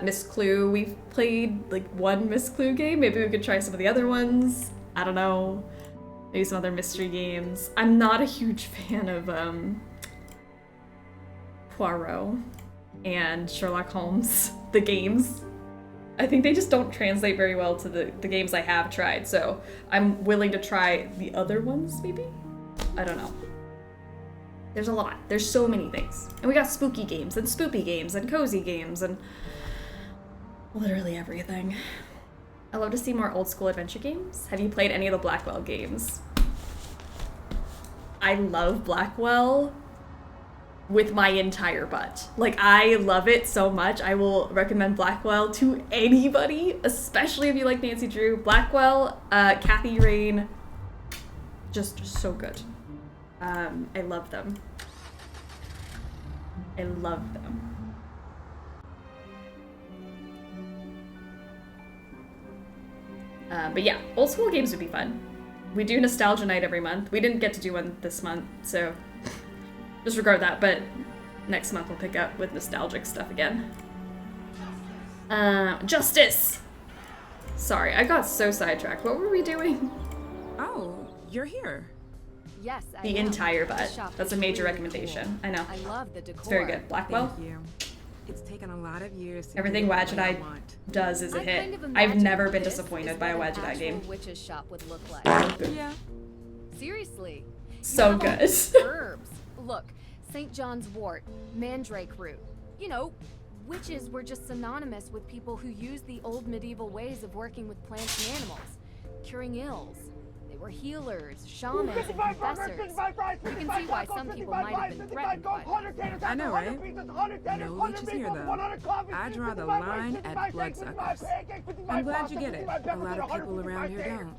Miss Clue. We've played like one Miss Clue game. Maybe we could try some of the other ones. I don't know. Maybe some other mystery games. I'm not a huge fan of Poirot and Sherlock Holmes, the games. I think they just don't translate very well to the games I have tried, so I'm willing to try the other ones, maybe? I don't know. There's a lot. There's so many things. And we got spooky games, and spoopy games, and cozy games, and literally everything. I love to see more old school adventure games. Have you played any of the Blackwell games? I love Blackwell with my entire butt. Like, I love it so much. I will recommend Blackwell to anybody, especially if you like Nancy Drew. Blackwell, Kathy Rain, just so good. I love them. I love them. But yeah, old school games would be fun. We do nostalgia night every month. We didn't get to do one this month, so disregard that, but next month we'll pick up with nostalgic stuff again. Justice! Sorry, I got so sidetracked. What were we doing? Oh, you're here. Yes, The entire butt. That's a major recommendation. I know. I love the decor. It's very good. Blackwell? Thank you. It's taken a lot of years to Everything do Wadget what I Eye want. does is a hit. Kind of I've imagined never been this disappointed is by a what Wadget an Eye game. actual witch's shop would look like. Yeah. Seriously. So You have all good. these herbs. Look, St. John's wort, mandrake root. You know, witches were just synonymous with people who used the old medieval ways of working with plants and animals, curing ills. They were healers, shamans, and confessors. You can see why some people might have been threatened by them. I know, right? No leeches here, though. I draw the line at bloodsuckers. I'm glad you get it. A lot of people around here don't.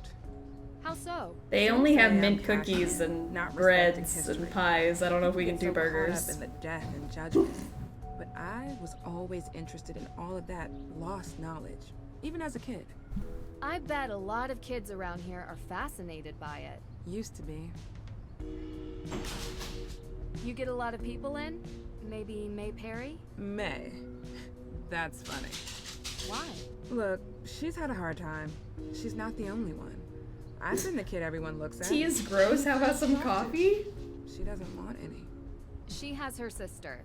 How so? They Some only say have I'm mint passionate, cookies and not respecting breads history. and pies. I don't know if we can Get do so caught burgers. up in the death and judgment. But I was always interested in all of that lost knowledge, even as a kid. I bet a lot of kids around here are fascinated by it. Used to be. You get a lot of people in? Maybe May Perry? May. That's funny. Why? Look, she's had a hard time. She's not the only one. I've been the kid everyone looks at. Tea is gross. How about some coffee? She doesn't want any. She has her sister.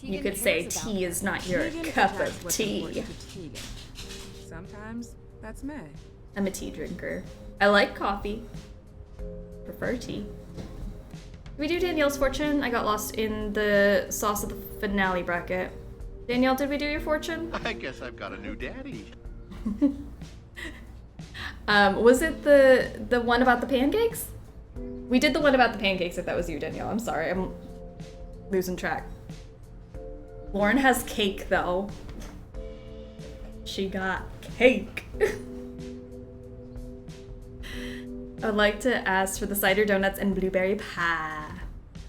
You Tegan could say cares about tea her. is not your Tegan cup projects of what's tea. important to Tegan. Sometimes that's May. I'm a tea drinker. I like coffee. Prefer tea. Did we do Danielle's fortune? I got lost in the sauce of the finale bracket. Danielle, did we do your fortune? I guess I've got a new daddy. Was it the one about the pancakes? We did the one about the pancakes if that was you, Danielle. I'm sorry, I'm losing track. Lauren has cake though. She got cake. I'd like to ask for the cider donuts and blueberry pie.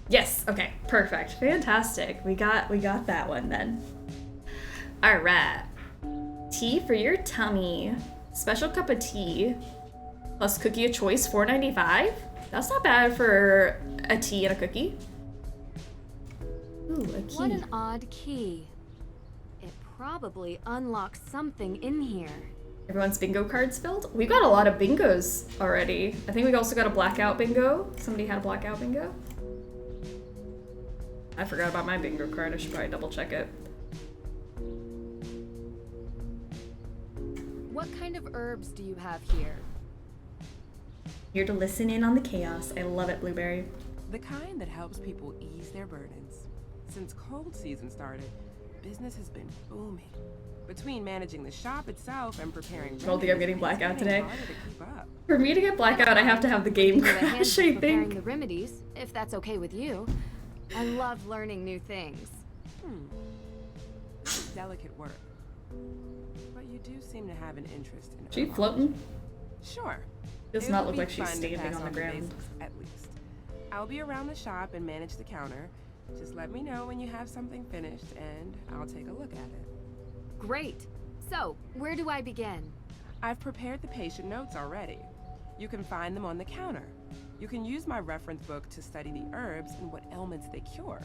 Yes, okay, perfect. Fantastic. We got that one then. Alright. Tea for your tummy. Special cup of tea. Plus cookie of choice, $4.95. That's not bad for a tea and a cookie. Ooh, a key. What an odd key. It probably unlocks something in here. Everyone's bingo cards filled? We got a lot of bingos already. I think we also got a blackout bingo. Somebody had a blackout bingo. I forgot about my bingo card. I should probably double check it. What kind of herbs do you have here? Here to listen in on the chaos. I love it, Blueberry. The kind that helps people ease their burdens. Since cold season started, business has been booming. Between managing the shop itself and preparing I don't think I'm getting remedies, blackout it's getting today. harder to keep up. For me to get blackout, I have to have the game Give you a hand crash, for I preparing think. the remedies, if that's okay with you. I love learning new things. This is delicate work. But you do seem to have an interest in She herbology. floating? Sure. Does It not would look like be she's fun to standing pass on the ground. basics, at least. I'll be around the shop and manage the counter. Just let me know when you have something finished and I'll take a look at it. Great. So, where do I begin? I've prepared the patient notes already. You can find them on the counter. You can use my reference book to study the herbs and what ailments they cure,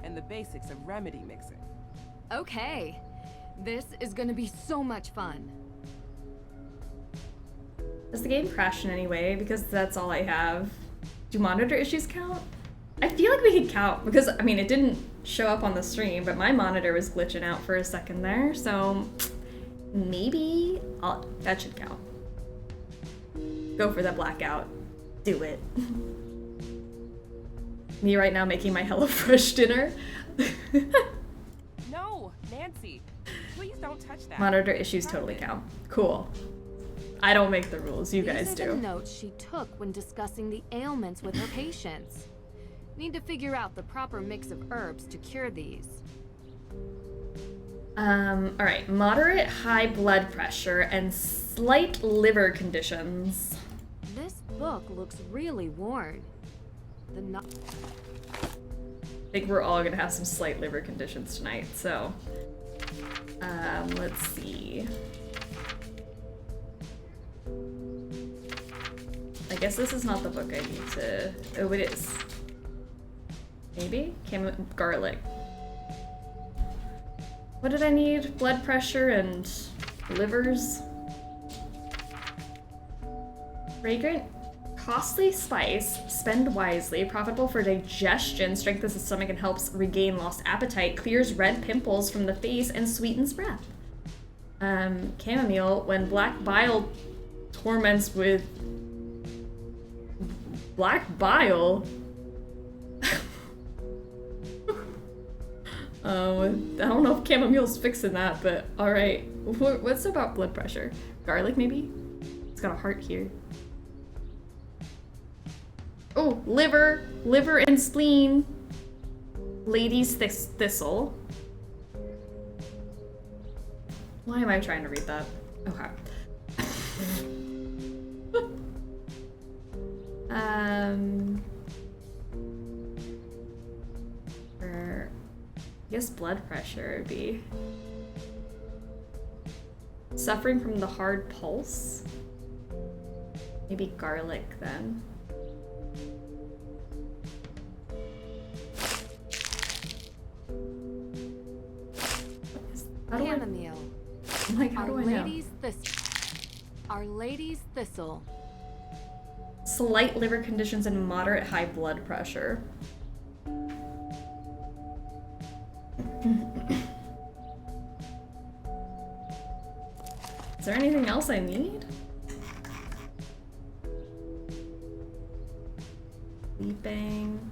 and the basics of remedy mixing. Okay. This is gonna be so much fun. Does the game crash in any way? Because that's all I have. Do monitor issues count? I feel like we could count because, I mean, it didn't show up on the stream, but my monitor was glitching out for a second there, so maybe that should count. Go for the blackout. Do it. Me right now making my HelloFresh dinner. No, Nancy, please don't touch that. Monitor issues totally count. Cool. I don't make the rules, you guys These are the do. notes she took when discussing the ailments with her patients. Need to figure out the proper mix of herbs to cure these. Alright, moderate high blood pressure and slight liver conditions. This book looks really worn. I think we're all gonna have some slight liver conditions tonight, so. guess this is not the book I need to... Oh, it is. Maybe? Garlic. What did I need? Blood pressure and livers. Fragrant, costly spice, spend wisely, profitable for digestion, strengthens the stomach and helps regain lost appetite, clears red pimples from the face, and sweetens breath. Chamomile, when black bile torments with... Black bile? I don't know if chamomile's fixing that, but alright. What's about blood pressure? Garlic, maybe? It's got a heart here. Oh, liver and spleen. Lady's thistle. Why am I trying to read that? Okay. For, I guess blood pressure would be suffering from the hard pulse. Maybe garlic then. Chamomile. Like, how do I know? Our Lady's Thistle. Slight liver conditions and moderate high blood pressure. Is there anything else I need? Sleeping.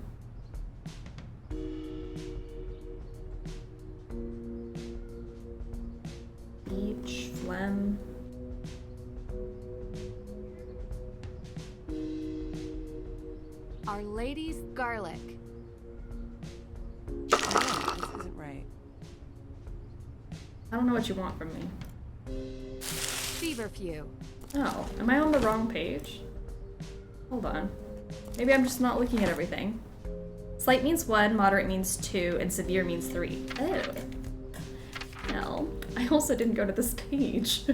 Peach, phlegm. Our Lady's Garlic. This isn't right. I don't know what you want from me. Feverfew. Oh, am I on the wrong page? Hold on. Maybe I'm just not looking at everything. Slight means 1, moderate means 2, and severe means 3. Oh. Well, I also didn't go to this page.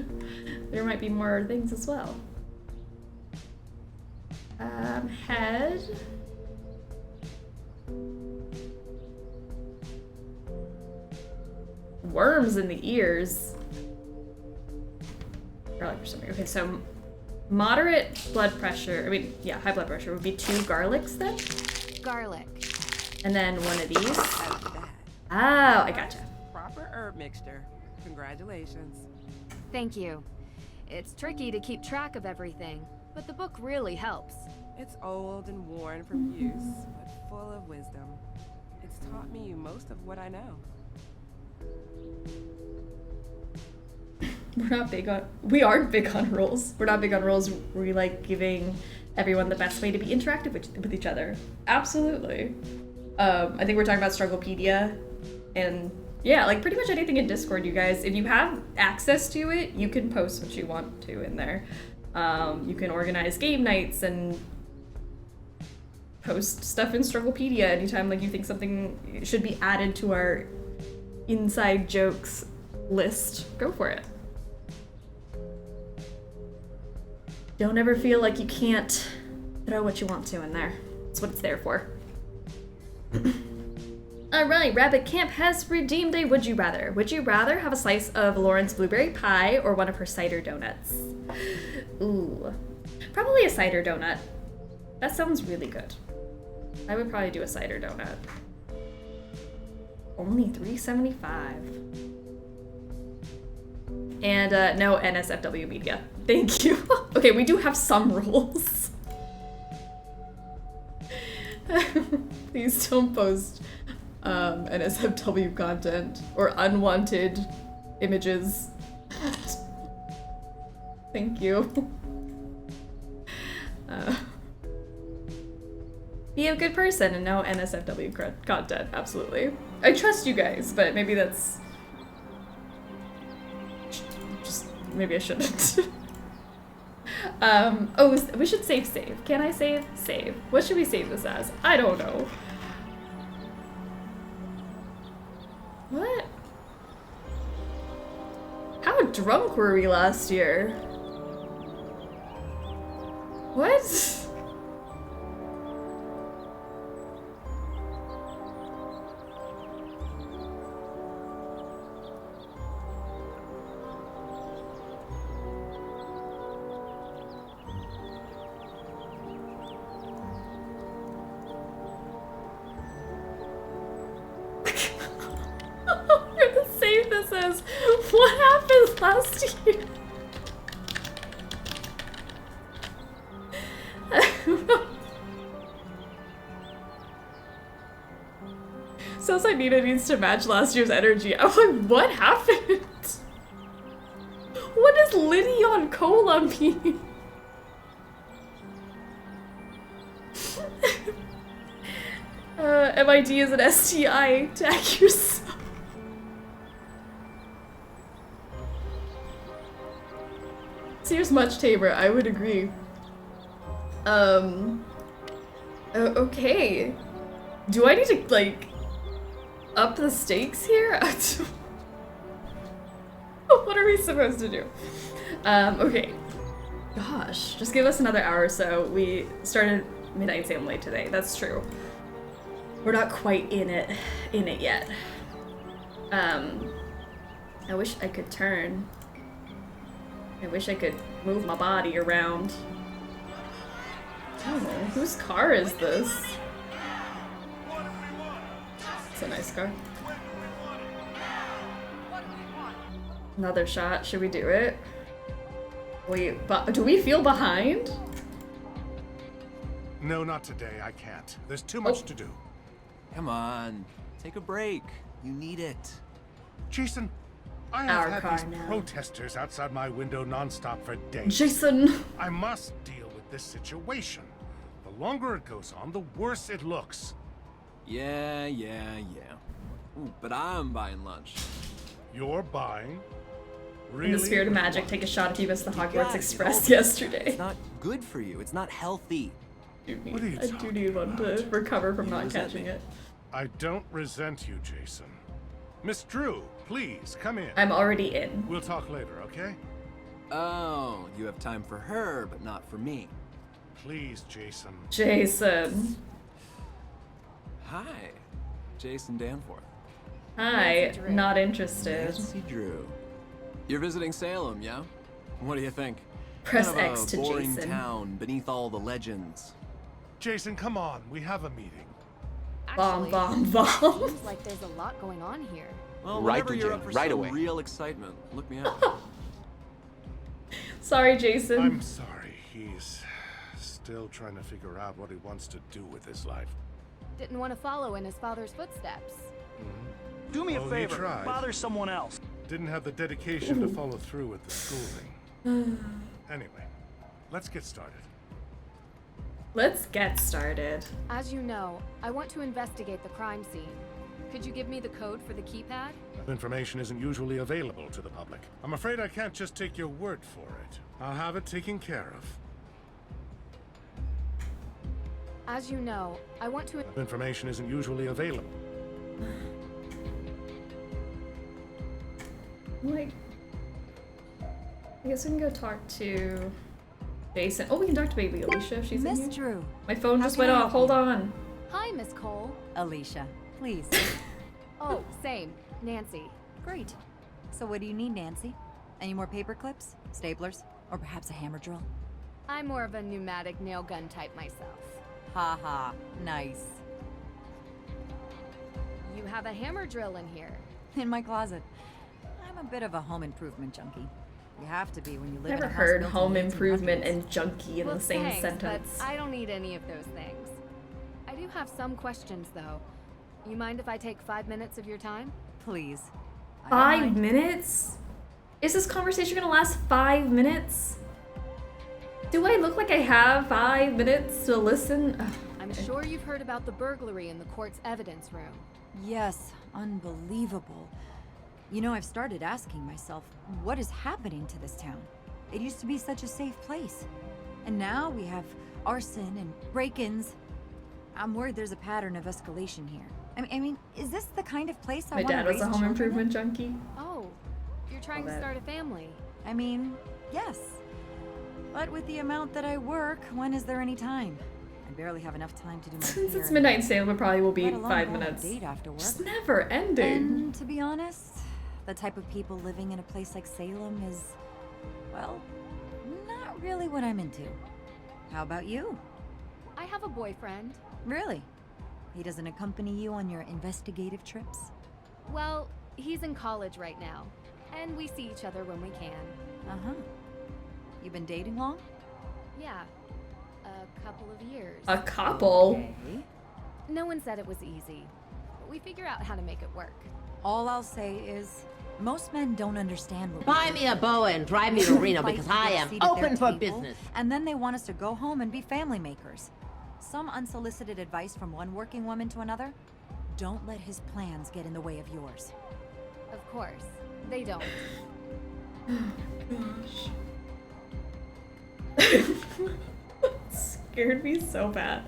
There might be more things as well. Head. Worms in the ears. Garlic for stomach. Okay, so moderate blood pressure, high blood pressure would be 2 garlics then? Garlic. And then one of these. Oh, I gotcha. Proper herb mixture. Congratulations. Thank you. It's tricky to keep track of everything, but the book really helps. It's old and worn from use, but full of wisdom. It's taught me most of what I know. We aren't big on rules. We're not big on rules. We like giving everyone the best way to be interactive with each other. Absolutely. I think we're talking about Strugglepedia, and yeah, like pretty much anything in Discord, you guys. If you have access to it, you can post what you want to in there. You can organize game nights and post stuff in Strugglepedia anytime like you think something should be added to our inside jokes list. Go for it. Don't ever feel like you can't throw what you want to in there. That's what it's there for. Alright, Rabbit Camp has redeemed a Would You Rather. Would you rather have a slice of Lauren's blueberry pie or one of her cider donuts? Ooh. Probably a cider donut. That sounds really good. I would probably do a cider donut. Only $3.75. And no NSFW media. Thank you. Okay, we do have some rules. Please don't post NSFW content or unwanted images. Thank you. Be a good person and no NSFW content, absolutely. I trust you guys, but maybe that's... maybe I shouldn't. Oh, we should save. Can I save? Save. What should we save this as? I don't know. What? How drunk were we last year? What? because what happened last year? Sounds like Nina needs to match last year's energy. I'm like, what happened? What does Liddy on cola mean? MID is an STI. Tag yourself. Seems much tamer, I would agree. Okay. Do I need to, like, up the stakes here? What are we supposed to do? Okay. Gosh, just give us another hour or so. We started Midnight Sam late today, that's true. We're not quite in it yet. I wish I could turn. I wish I could move my body around. I don't know, whose car is this? It's a nice car. Another shot, should we do it? Do we feel behind? No, not today, I can't. There's too much to do. Come on, take a break. You need it. Jason, I have had these protesters outside my window nonstop for days. Jason! I must deal with this situation. The longer it goes on, the worse it looks. Yeah. Ooh, but I'm buying lunch. You're buying? Really? In the spirit of magic, take a shot if you missed the Hogwarts Express yesterday. It's not good for you. It's not healthy. I do need one to recover from not catching it. I don't resent you, Jason. Miss Drew, please, come in. I'm already in. We'll talk later, okay? Oh, you have time for her, but not for me. Please, Jason. Jason. Hi, Jason Danforth. Hi, not interested. Nancy Drew. You're visiting Salem, yeah? What do you think? Press kind of X to a boring Jason. Town beneath all the legends. Jason, come on, we have a meeting. Actually, bomb. Seems like there's a lot going on here. Well, Right whenever to you're jail, up for right some away. real excitement, look me up. Sorry, Jason. I'm sorry, he's still trying to figure out what he wants to do with his life. Didn't want to follow in his father's footsteps. Do me a Oh, he favor. tried. Bother someone else. Didn't have the dedication to follow through with the schooling. Anyway, let's get started. Let's get started. As you know, I want to investigate the crime scene. Could you give me the code for the keypad? Information isn't usually available to the public. I'm afraid I can't just take your word for it. I'll have it taken care of. As you know, I want to... Information isn't usually available. Like, I guess we can go talk to Jason. Oh, we can talk to baby Alicia if she's in here. Miss Drew. My phone just went off. Hold on. Hi, Miss Cole. Alicia, please. Oh, same. Nancy. Great. So what do you need, Nancy? Any more paper clips, staplers, or perhaps a hammer drill? I'm more of a pneumatic nail gun type myself. Ha ha. Nice. You have a hammer drill in here. In my closet. I'm a bit of a home improvement junkie. You have to be when you live Never in a house heard built home in the improvement 1800s. and junkie in Well, the same thanks, sentence. But I don't need any of those things. I do have some questions, though. You mind if I take 5 minutes of your time? Please. 5 minutes? Is this conversation gonna last 5 minutes? Do I look like I have 5 minutes to listen? Ugh, I'm okay. sure you've heard about the burglary in the court's evidence room. Yes, unbelievable. You know, I've started asking myself, what is happening to this town? It used to be such a safe place. And now we have arson and break-ins. I'm worried there's a pattern of escalation here. I mean, is this the kind of place I My want to dad raise was a home children improvement in? junkie. Oh, you're trying to start a family. I mean, yes. But with the amount that I work, when is there any time? I barely have enough time to do my Since hair it's and midnight sale, it probably will be let alone 5 go on a minutes. date after work. Just never ending. And to be honest, the type of people living in a place like Salem is, well, not really what I'm into. How about you? I have a boyfriend. Really? He doesn't accompany you on your investigative trips? Well, He's in college right now, and we see each other when we can. Uh-huh. You been dating long? Yeah, a couple of years. A couple? Okay. No one said it was easy, but we figure out how to make it work. All I'll say is, most men don't understand what Buy me a boa and drive me to Reno because I am open for business. And then they want us to go home and be family makers. Some unsolicited advice from one working woman to another? Don't let his plans get in the way of yours. Of course, they don't. Gosh. Scared me so bad.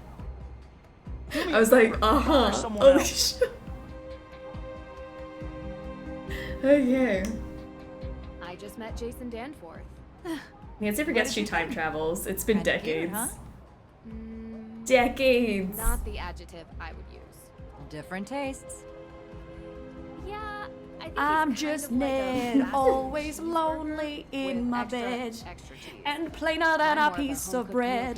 I was like, oh shit. Okay. I just met Jason Danforth. Nancy forgets she time travels. It's been decades. Huh? Decades. Not the adjective I would use. Different tastes. Yeah, I think I'm just Ned, always lonely in my bed, and plainer than a piece of bread.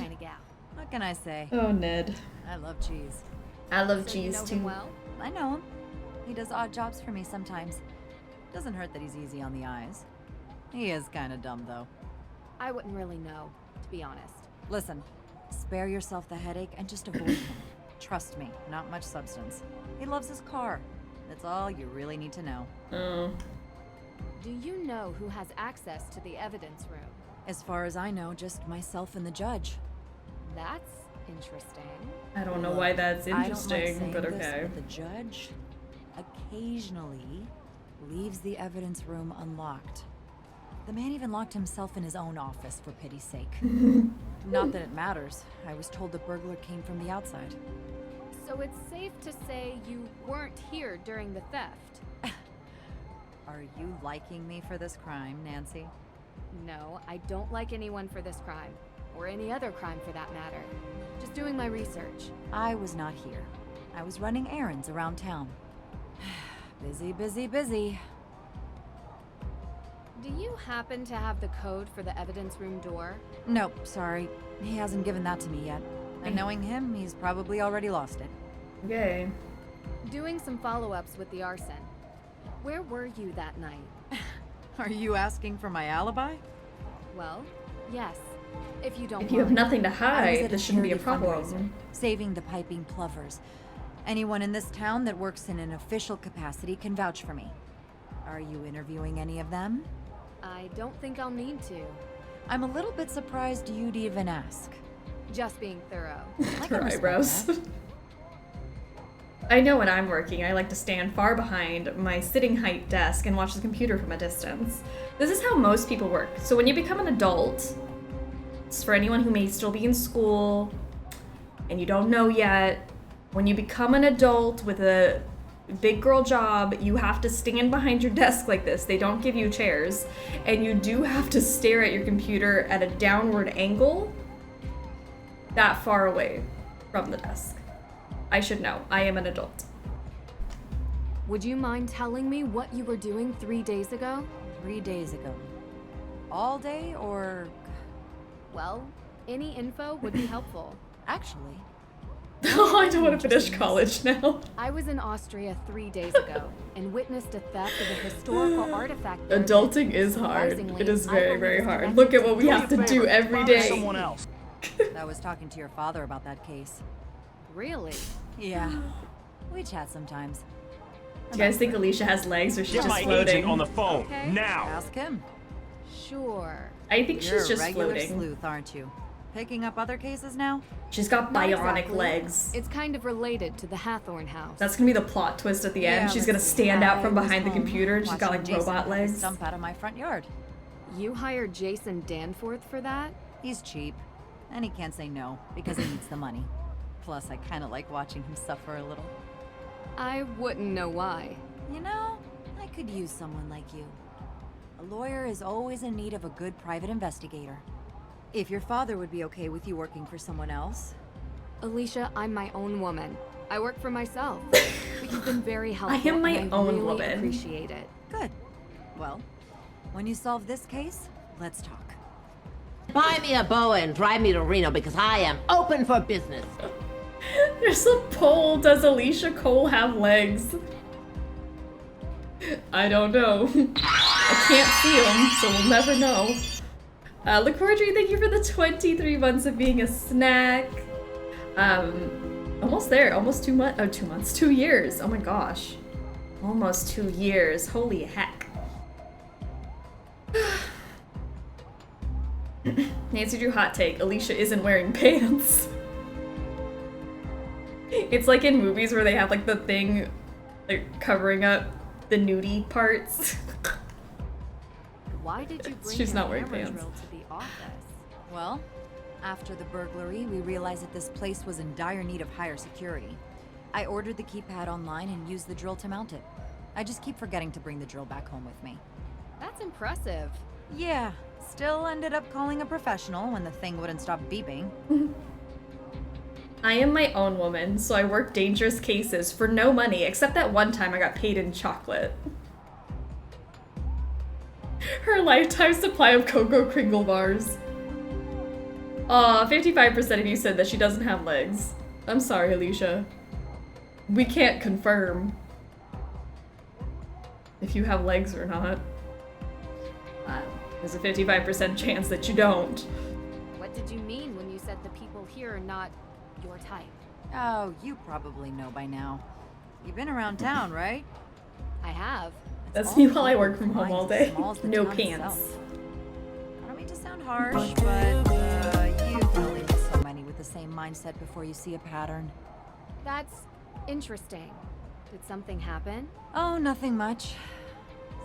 What can I say? Oh, Ned. I love cheese. I love cheese too. Well? I know him. He does odd jobs for me sometimes. Doesn't hurt that he's easy on the eyes. He is kind of dumb, though. I wouldn't really know, to be honest. Listen, spare yourself the headache and just avoid him. Trust me, not much substance. He loves his car. That's all you really need to know. Oh. Do you know who has access to the evidence room? As far as I know, just myself and the judge. That's interesting. I don't know why that's interesting, I don't like saying but this, okay. but the judge occasionally leaves the evidence room unlocked. The man even locked himself in his own office, for pity's sake. Not that it matters. I was told the burglar came from the outside. So it's safe to say you weren't here during the theft? Are you liking me for this crime, Nancy? No, I don't like anyone for this crime. Or any other crime for that matter. Just doing my research. I was not here. I was running errands around town. Busy, busy, busy. Do you happen to have the code for the evidence room door? Nope, sorry. He hasn't given that to me yet. And knowing him, he's probably already lost it. Yay. Doing some follow-ups with the arson. Where were you that night? Are you asking for my alibi? Well, yes. If you don't If you have mind. nothing to I was hide, at this shouldn't be a charity problem. fundraiser, saving the piping plovers. Anyone in this town that works in an official capacity can vouch for me. Are you interviewing any of them? I don't think I'll need to. I'm a little bit surprised you'd even ask. Just being thorough. Her eyebrows. I know when I'm working, I like to stand far behind my sitting height desk and watch the computer from a distance. This is how most people work. So when you become an adult, it's for anyone who may still be in school and you don't know yet, when you become an adult with a big girl job, you have to stand behind your desk like this. They don't give you chairs. And you do have to stare at your computer at a downward angle that far away from the desk. I should know. I am an adult. Would you mind telling me what you were doing 3 days ago? 3 days ago. All day or... Well, any info would be helpful. Actually... Oh, I don't want to finish college now. I was in Austria 3 days ago and witnessed a theft of a historical artifact. there Adulting that, is hard. surprisingly, It is I very, believe very is hard. connected Look at to what we the have to case. do every day. Someone else. I was talking to your father about that case. Really? Yeah. We chat sometimes. Do you guys think Alicia has legs or she's Get just my floating? agent on the phone Okay. now. Ask him. Sure. I think You're she's just a regular floating. sleuth, aren't you? Picking up other cases now? She's got Not bionic exactly. legs. It's kind of related to the Hathorn house. That's gonna be the plot twist at the end. Yeah, She's let's gonna see. stand out I from was behind the home computer and she's got watching like Jason robot hack a legs. stump out of my front yard. You hired Jason Danforth for that? He's cheap, and he can't say no because he needs the money. Plus, I kind of like watching him suffer a little. I wouldn't know why. You know, I could use someone like you. A lawyer is always in need of a good private investigator. If your father would be okay with you working for someone else. Alicia, I'm my own woman. I work for myself. But you've been very helpful. am my and I own really woman. appreciate it. Good. Well, when you solve this case, let's talk. Buy me a boa and drive me to Reno because I am open for business. There's a poll. Does Alicia Cole have legs? I don't know. I can't see them, so we'll never know. LaCordry, thank you for the 23 months of being a snack. Almost there, almost 2 months. Oh, 2 months, 2 years. Oh my gosh. Almost 2 years. Holy heck. Nancy Drew hot take. Alicia isn't wearing pants. It's like in movies where they have like the thing like covering up the nudie parts. Why did you bring She's your not wearing camera pants. drill to the office? Well, after the burglary, we realized that this place was in dire need of higher security. I ordered the keypad online and used the drill to mount it. I just keep forgetting to bring the drill back home with me. That's impressive. Yeah, still ended up calling a professional when the thing wouldn't stop beeping. I am my own woman, so I work dangerous cases for no money, except that one time I got paid in chocolate. Her lifetime supply of Cocoa Kringle bars. Aw, 55% of you said that she doesn't have legs. I'm sorry, Alicia. We can't confirm if you have legs or not. There's a 55% chance that you don't. What did you mean when you said the people here are not your type? Oh, you probably know by now. You've been around town, right? I have. That's me while I work from home all day. No pants. I don't mean to sound harsh, but you probably know so many with the same mindset before you see a pattern. That's interesting. Did something happen? Oh, nothing much.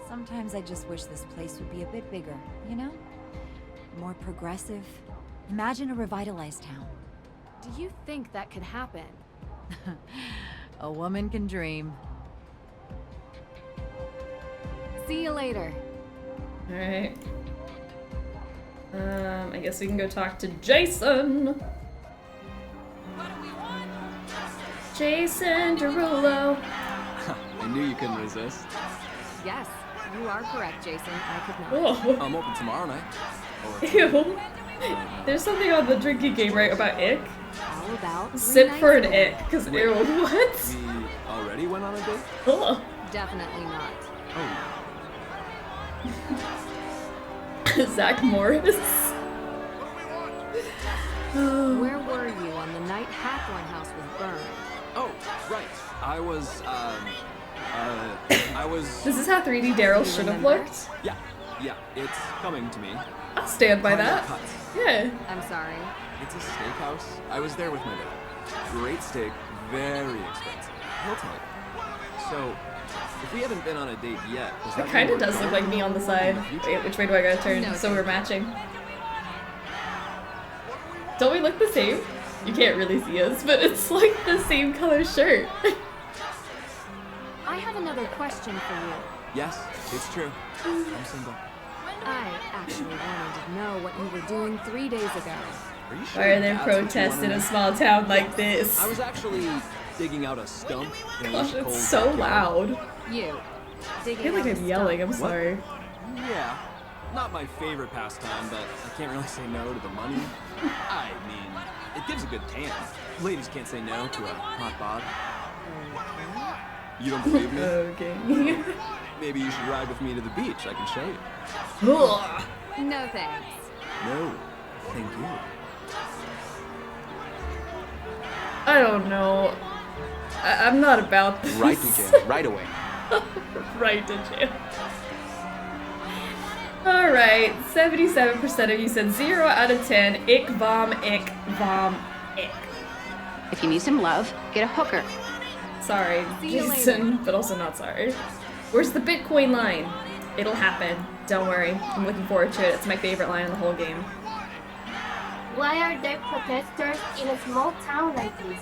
Sometimes I just wish this place would be a bit bigger, you know? More progressive. Imagine a revitalized town. Do you think that could happen? A woman can dream. See you later. Alright. I guess we can go talk to Jason. Jason Derulo. I knew you couldn't resist. Yes, you are correct, Jason. I could not. Whoa. I'm open tomorrow night. Or Ew. There's something on the drinking game, right, about ick? How about Sip for an ick, because Wait, ew, what? We already went on a date? Oh. Definitely not. Oh. Zach Morris. Where were you on the night Hathorn House was burned? Oh, right. I was. This is how 3D Daryl should have looked. Yeah, it's coming to me. I'll stand by that. Cuts. Yeah. I'm sorry. It's a steakhouse. I was there with my dad. Great steak, very expensive. He'll tell you. So, if we haven't been on a date yet, does that It kind mean of we're does look going like me on the in side. future? Wait, which way do I gotta turn? No, So we're matching. Don't we look the same? You can't really see us, but it's like the same color shirt. I have another question for you. Yes, it's true. I'm single. I actually wanted to know what you were doing 3 days ago. Are you sure Why are there that's what you protests wanted in a to small town like this? I was actually digging out a stump in a Gosh, cold it's so backyard. loud. You. I feel like I'm yelling, I'm sorry. Yeah, not my favorite pastime, but I can't really say no to the money. I mean, it gives a good tan. Ladies can't say no to a hot bod. You don't believe me? Okay. Maybe you should ride with me to the beach. I can show you. No thanks. No, thank you. I don't know. I'm not about this. Right to jail, right away. Right to jail. Alright, 77% of you said 0 out of 10. Ick, vom, ick, vom, ick. If you need some love, get a hooker. Sorry, See you Jason, but also not sorry. Where's the Bitcoin line? It'll happen. Don't worry. I'm looking forward to it. It's my favorite line in the whole game. Why are there protesters in a small town like this?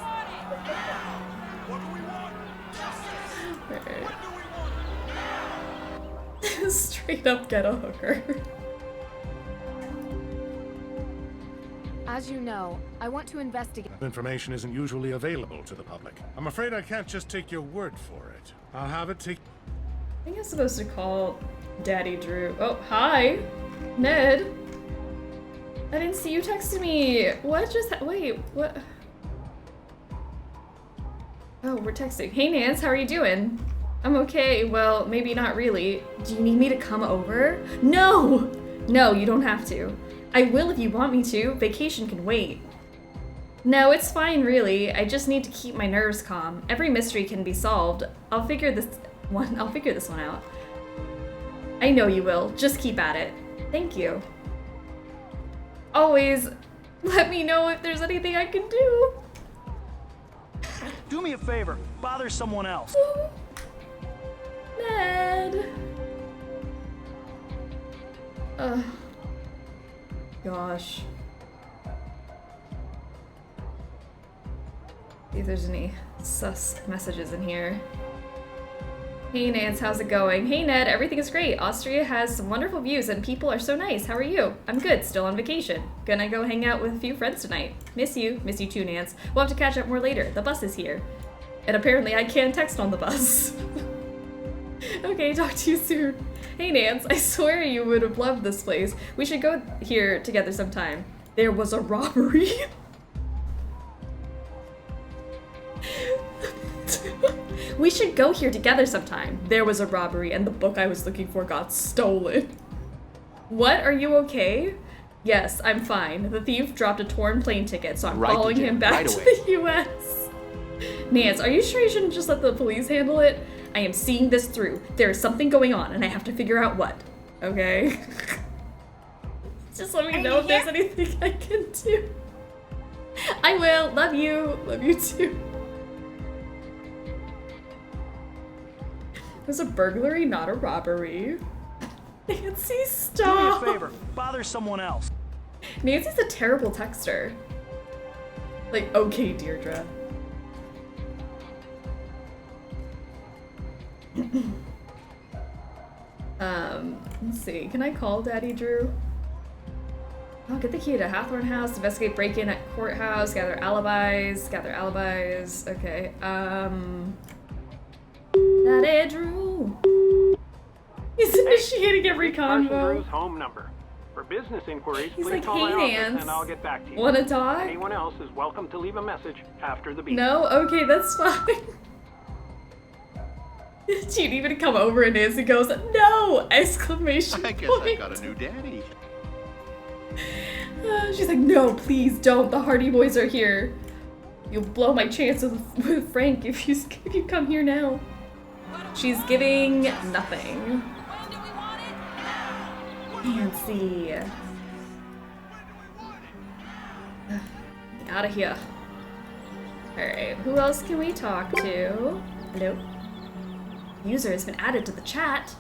Straight up get a hooker. As you know, I want to investigate. Information isn't usually available to the public. I'm afraid I can't just take your word for it. I'll have it take... I think I'm supposed to call Daddy Drew. Oh, hi, Ned. I didn't see you texted me. What just wait, what? Oh, we're texting. Hey, Nance, how are you doing? I'm okay. Well, maybe not really. Do you need me to come over? No! No, you don't have to. I will if you want me to. Vacation can wait. No, it's fine, really. I just need to keep my nerves calm. Every mystery can be solved. I'll figure this one out. I know you will. Just keep at it. Thank you. Always let me know if there's anything I can do. Do me a favor. Bother someone else. Ned. Ugh. Gosh. See if there's any sus messages in here. Hey Nance, how's it going? Hey Ned, everything is great. Austria has some wonderful views and people are so nice. How are you? I'm good, still on vacation. Gonna go hang out with a few friends tonight. Miss you. Miss you too, Nance. We'll have to catch up more later. The bus is here. And apparently I can text on the bus. Okay, talk to you soon. Hey Nance, I swear you would have loved this place. We should go here together sometime. There was a robbery. We should go here together sometime. There was a robbery and the book I was looking for got stolen. What? Are you okay? Yes, I'm fine. The thief dropped a torn plane ticket, so I'm following him back to the US. Nance, are you sure you shouldn't just let the police handle it? I am seeing this through. There is something going on and I have to figure out what. Okay? Just let me know if there's anything I can do. I will. Love you. Love you too. It was a burglary, not a robbery. Nancy, stop! Do me a favor. Bother someone else. Nancy's a terrible texter. Like, okay, Deirdre. Let's see. Can I call Daddy Drew? Oh, get the key to Hathorn House, investigate break-in at courthouse, gather alibis. Okay, Daddy Drew. He's initiating every convo. Drew's home number. For business inquiries, He's please like, call hey, my Nance. office and I'll get back to you. Wanna talk? Anyone else is welcome to leave a message after the beep. No? Okay, that's fine. She'd even come over and Nancy goes, no! Exclamation I guess point. I got a new daddy. She's like, no, please don't. The Hardy Boys are here. You'll blow my chance with Frank if you come here now. She's giving nothing. Nancy. Out of here. Alright, who else can we talk to? Hello? User has been added to the chat.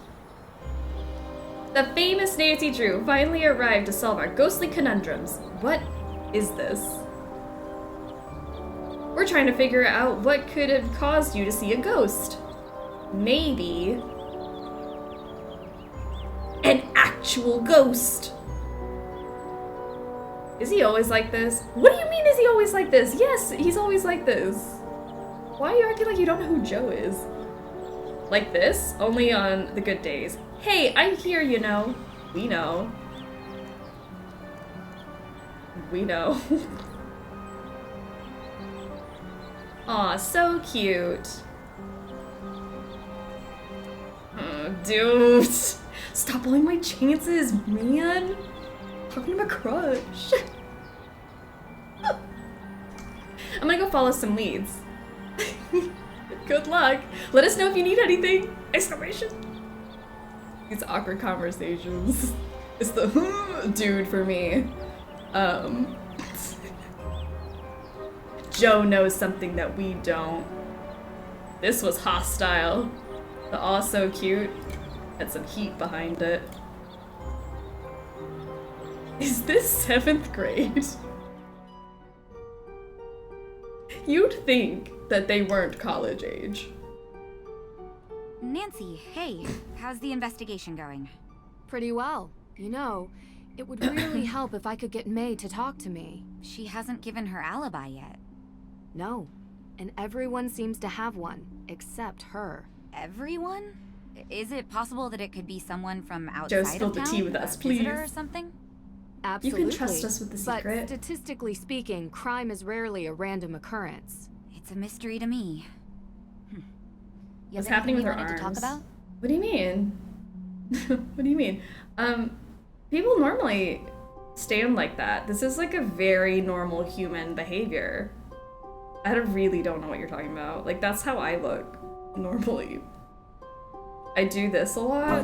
The famous Nancy Drew finally arrived to solve our ghostly conundrums. What is this? We're trying to figure out what could have caused you to see a ghost. Maybe an actual ghost. Is he always like this? What do you mean, is he always like this? Yes, he's always like this. Why are you acting like you don't know who Joe is? Like this? Only on the good days. Hey, I'm here, you know. We know. We know. Aw, so cute. Oh, dude. Stop blowing my chances, man. Talking to my crush. I'm gonna go follow some leads. Good luck. Let us know if you need anything. Exclamation. These awkward conversations. It's the dude for me. Joe knows something that we don't. This was hostile. The aw so cute. Had some heat behind it. Is this 7th grade? You'd think that they weren't college age. Nancy, hey, how's the investigation going? Pretty well. You know, it would really help if I could get May to talk to me. She hasn't given her alibi yet. No, and everyone seems to have one, except her. Everyone? Is it possible that it could be someone from outside Joe of spilled the town? tea with us, A please. visitor or something? Absolutely. You can trust us with the secret. But statistically speaking, crime is rarely a random occurrence. It's a mystery to me. What's happening with her arms? To talk about? What do you mean? What do you mean? People normally stand like that. This is like a very normal human behavior. I really don't know what you're talking about. Like, that's how I look normally. I do this a lot.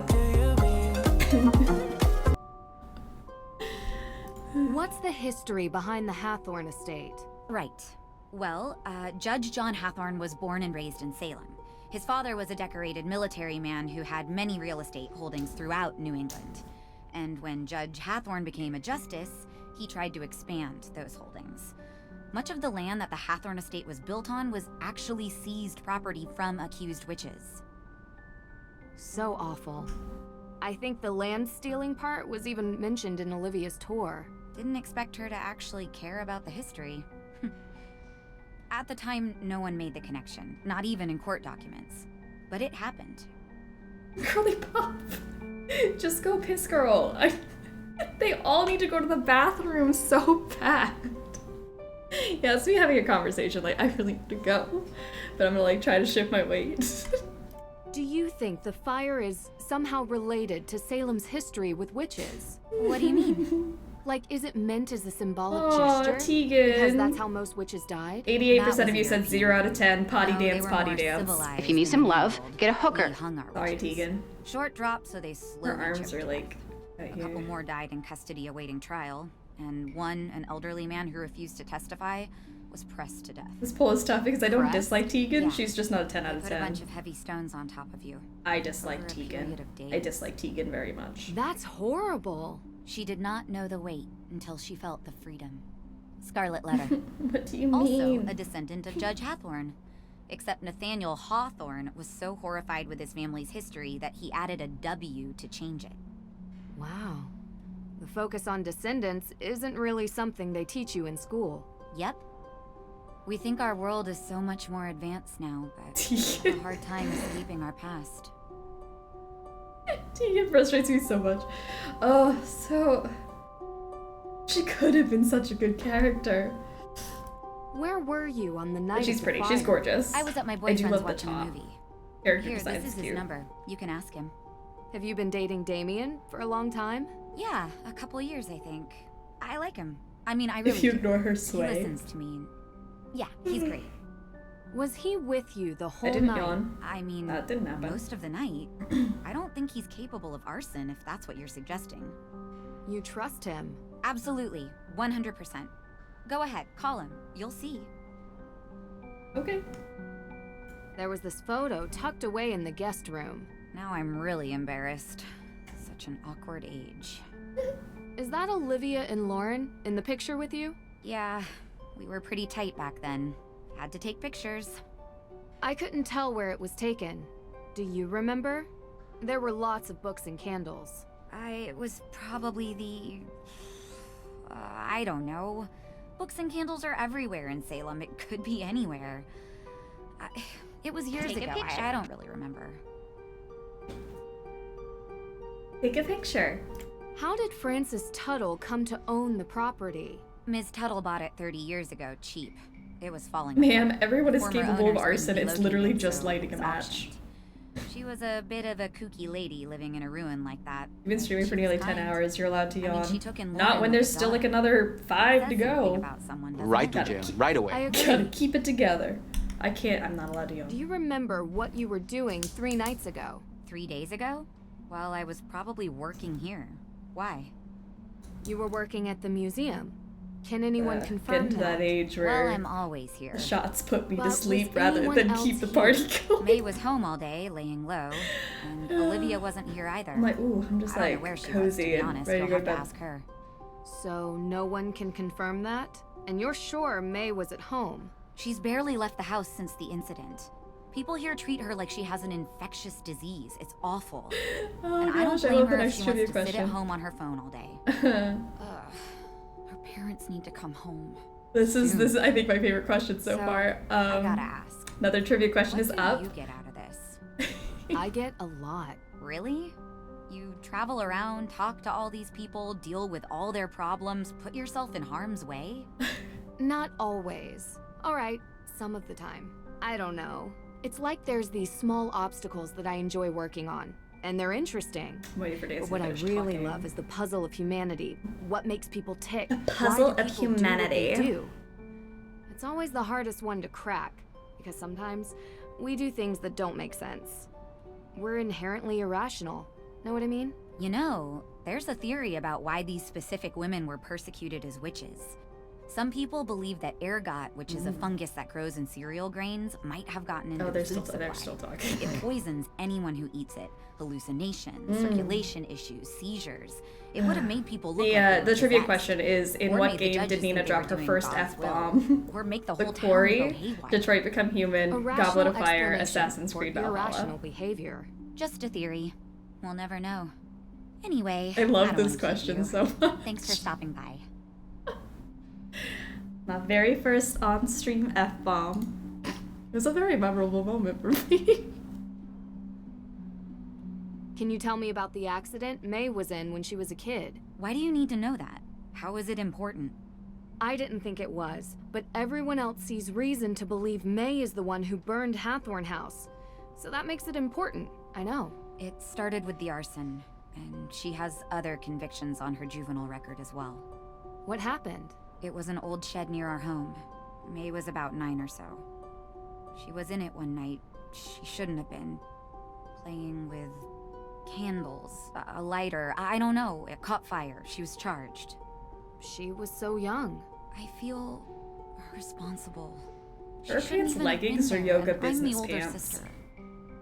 What's the history behind the Hathorn estate? Right. Well, Judge John Hathorn was born and raised in Salem. His father was a decorated military man who had many real estate holdings throughout New England. And when Judge Hathorn became a justice, he tried to expand those holdings. Much of the land that the Hathorn estate was built on was actually seized property from accused witches. So awful. I think the land stealing part was even mentioned in Olivia's tour. Didn't expect her to actually care about the history. At the time, no one made the connection, not even in court documents. But it happened. Girly Pop. Just go piss, girl. They all need to go to the bathroom so bad. Yeah, it's me having a conversation, like, I really need to go. But I'm gonna, like, try to shift my weight. Do you think the fire is somehow related to Salem's history with witches? What do you mean? Like, is it meant as a symbolic Aw, gesture? Tegan. Because that's how most witches died? 88% of you said 0 out of 10. Potty dance, potty dance. If you need some love, get a hooker. Sorry, Tegan. Short drop, so they slowly Her arms chipped are away. like right A here. couple more died in custody awaiting trial, and one, an elderly man who refused to testify, was pressed to death. This poll is tough because I don't Pressed? dislike Tegan. Yeah. She's just not a 10 out They of put 10. a bunch of heavy stones on top of you. I dislike Over a Tegan. period of days. I dislike Tegan very much. That's horrible. She did not know the weight until she felt the freedom. Scarlet Letter. What do you Also mean? a descendant of Judge Hathorn. Except Nathaniel Hawthorne was so horrified with his family's history that he added a W to change it. Wow. The focus on descendants isn't really something they teach you in school. Yep. We think our world is so much more advanced now, but we have a hard time escaping our past. Tegan frustrates me so much. Oh, so... She could have been such a good character. Where were you on the night She's of the pretty. fire? She's gorgeous. I was at my I do boyfriend's love the watching a top. movie. Character Here, design this is cute. his number. You can ask him. Have you been dating Damien for a long time? Yeah, a couple years, I think. I like him. I mean, I really If you do. ignore her He sway. listens to me. Yeah, he's great. Was he with you the whole I didn't night? yawn. I mean, That didn't happen. most of the night. I don't think he's capable of arson, if that's what you're suggesting. You trust him? Absolutely, 100%. Go ahead, call him. You'll see. Okay. There was this photo tucked away in the guest room. Now I'm really embarrassed. Such an awkward age. Is that Olivia and Lauren in the picture with you? Yeah, we were pretty tight back then. Had to take pictures. I couldn't tell where it was taken. Do you remember? There were lots of books and candles. It was probably the... I don't know. Books and candles are everywhere in Salem. It could be anywhere. It was years Take a ago. picture. I don't really remember. Take a picture. How did Francis Tuttle come to own the property? Ms. Tuttle bought it 30 years ago, cheap. It was falling Ma'am, apart. everyone is Former capable of owners arson. couldn't It's be literally located, just so lighting it a was match. auctioned. She was a bit of a kooky lady living in a ruin like that. You've been streaming for nearly 10 kind. hours. You're allowed to I mean, yawn. she took in Not Lauren when with there's the still dog. like another 5 to Says go. something about someone, doesn't Right it? to jail, right away. I agree. Gotta keep it together. I can't. I'm not allowed to yawn. Do you remember what you were doing 3 nights ago? 3 days ago? Well, I was probably working here. Why? You were working at the museum. Can anyone confirm Getting to that age Well, where I'm always here. the shots put me But to was sleep rather anyone than else keep the here? party going. May was home all day, laying low, and Olivia wasn't here either. I'm like, ooh, I'm just I don't know like where she was, to cozy be and honest. ready to You'll go have to to bed. ask her. So no one can confirm that? And you're sure May was at home? She's barely left the house since the incident. People here treat her like she has an infectious disease. It's awful. Oh And I don't gosh, I blame love the her if next she trivia wants to sit question. at home on her phone all day. Ugh. Her parents need to come home. This is I think my favorite question so far. I gotta ask. Another trivia question What is do up. you get out of this? I get a lot. Really? You travel around, talk to all these people, deal with all their problems, put yourself in harm's way? Not always. All right, some of the time. I don't know. It's like there's these small obstacles that I enjoy working on, and they're interesting. I'm waiting for days But to what I finish really talking. love is the puzzle of humanity. What makes people tick? The puzzle Why do of people do what humanity. they do? It's always the hardest one to crack, because sometimes we do things that don't make sense. We're inherently irrational. Know what I mean? You know, there's a theory about why these specific women were persecuted as witches. Some people believe that ergot, which is a fungus that grows in cereal grains, might have gotten into the food supply. They're still talking. It poisons anyone who eats it. Hallucinations, circulation issues, seizures. It would have made people look like The trivia question is, in Or what made the game did judges Nina think they were drop her doing first God's F-bomb? will, or make the The whole town go Quarry, haywire. Detroit Become Human, A Goblet rational of Fire, explanation Assassin's for Creed irrational Valhalla. behavior. Just a theory. We'll never know. Anyway, I love don't this wanna keep question you. so much. Thanks for stopping by. My very first on-stream F-bomb. It was a very memorable moment for me. Can you tell me about the accident May was in when she was a kid? Why do you need to know that? How is it important? I didn't think it was, but everyone else sees reason to believe May is the one who burned Hathorn House. So that makes it important, I know. It started with the arson, and she has other convictions on her juvenile record as well. What happened? It was an old shed near our home. May was about 9 or so. She was in it one night. She shouldn't have been. Playing with candles, a lighter, I don't know. It caught fire. She was charged. She was so young. I feel responsible. Her pants, leggings, or yoga business I'm the older pants? sister.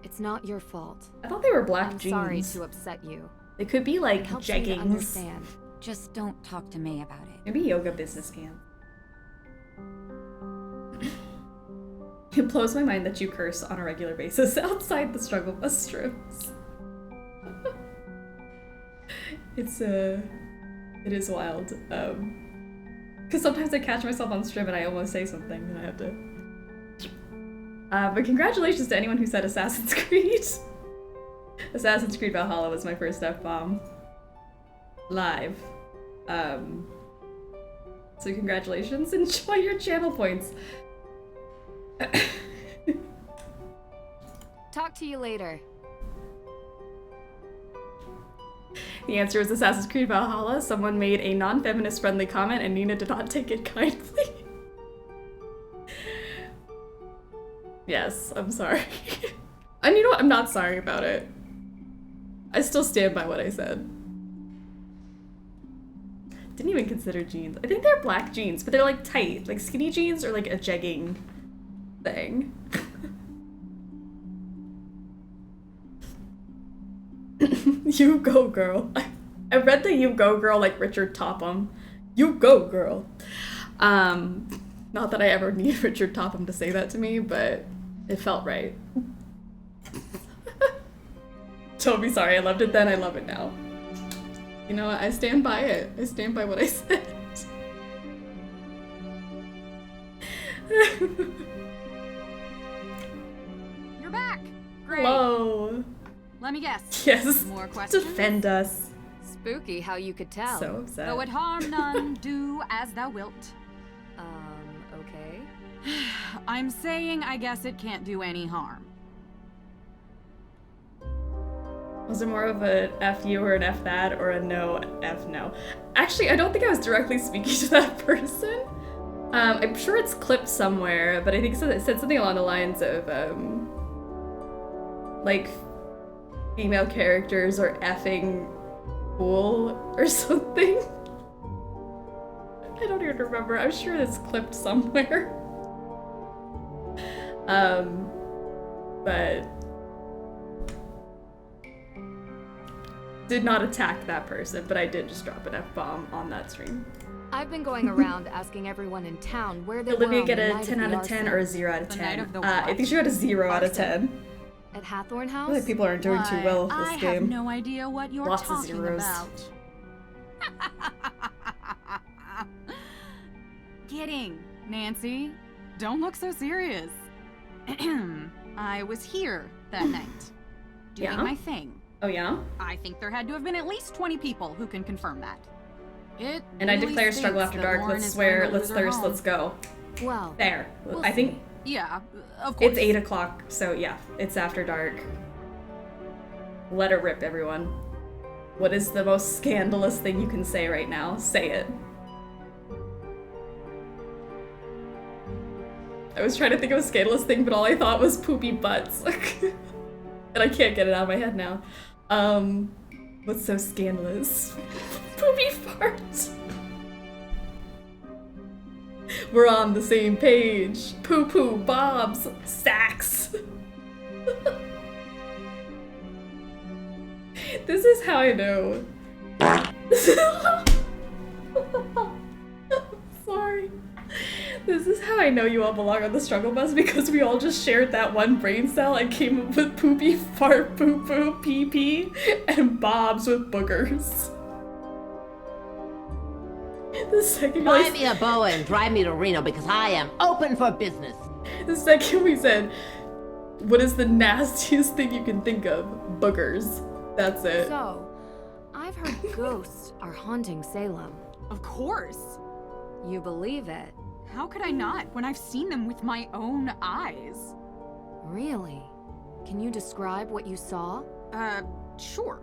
It's not your fault. I thought they were black I'm jeans. sorry to upset you. They could be like It helps me to jeggings. understand. Just don't talk to May about it. Maybe yoga business pants. It blows my mind that you curse on a regular basis outside the struggle bus strips. It is wild. Because sometimes I catch myself on stream and I almost say something and I have to. But congratulations to anyone who said Assassin's Creed. Assassin's Creed Valhalla was my first F-bomb. Live. So congratulations, enjoy your channel points. Talk to you later. The answer is Assassin's Creed Valhalla. Someone made a non-feminist friendly comment and Nina did not take it kindly. Yes, I'm sorry. And you know what? I'm not sorry about it. I still stand by what I said. Didn't even consider jeans. I think they're black jeans, but they're like tight. Like skinny jeans or like a jegging thing. You go, girl. I read the you go, girl like Richard Topham. You go, girl. Not that I ever need Richard Topham to say that to me, but it felt right. Don't be sorry, I loved it then, I love it now. You know what, I stand by it. I stand by what I said. You're back! Great. Hello. Let me guess. Yes. More questions? Defend us. Spooky how you could tell. So upset. Though it harm none, do as thou wilt. Okay. I'm saying I guess it can't do any harm. Was it more of an F you or an F that or a no F no? Actually, I don't think I was directly speaking to that person. I'm sure it's clipped somewhere, but I think it said something along the lines of, like, female characters are effing cool or something. I don't even remember. I'm sure it's clipped somewhere. But did not attack that person, but I did just drop an F-bomb on that stream. I've been going around asking everyone in town where they were Olivia on get the a night 10 of out the of 10 arson. or a 0 out of The 10? night of the I think she got a 0 out of 10. At Hathorn I House? feel like people aren't doing too well with this I game. have no idea what you're Lots of talking zeros. about. Kidding, Nancy. Don't look so serious. I was here that night, doing Yeah? my thing. Oh yeah? I think there had to have been at least 20 people who can confirm that. And I declare struggle after dark. Let's swear, let's thirst, let's go. Well, Fair. we'll I think Yeah, of course. It's 8 o'clock, so yeah, it's after dark. Let it rip, everyone. What is the most scandalous thing you can say right now? Say it. I was trying to think of a scandalous thing, but all I thought was poopy butts. And I can't get it out of my head now. What's so scandalous? Poopy farts. We're on the same page. Poo-poo, bobs, sacks. This is how I know. Sorry. This is how I know you all belong on the struggle bus, because we all just shared that one brain cell and came up with poopy, fart, poo-poo, pee-pee, and bobs with boogers. The second Buy me a boa and drive me to Reno because I am open for business. The second we said, what is the nastiest thing you can think of? Boogers. That's it. So, I've heard ghosts are haunting Salem. Of course. You believe it? How could I not when I've seen them with my own eyes? Really? Can you describe what you saw? Sure.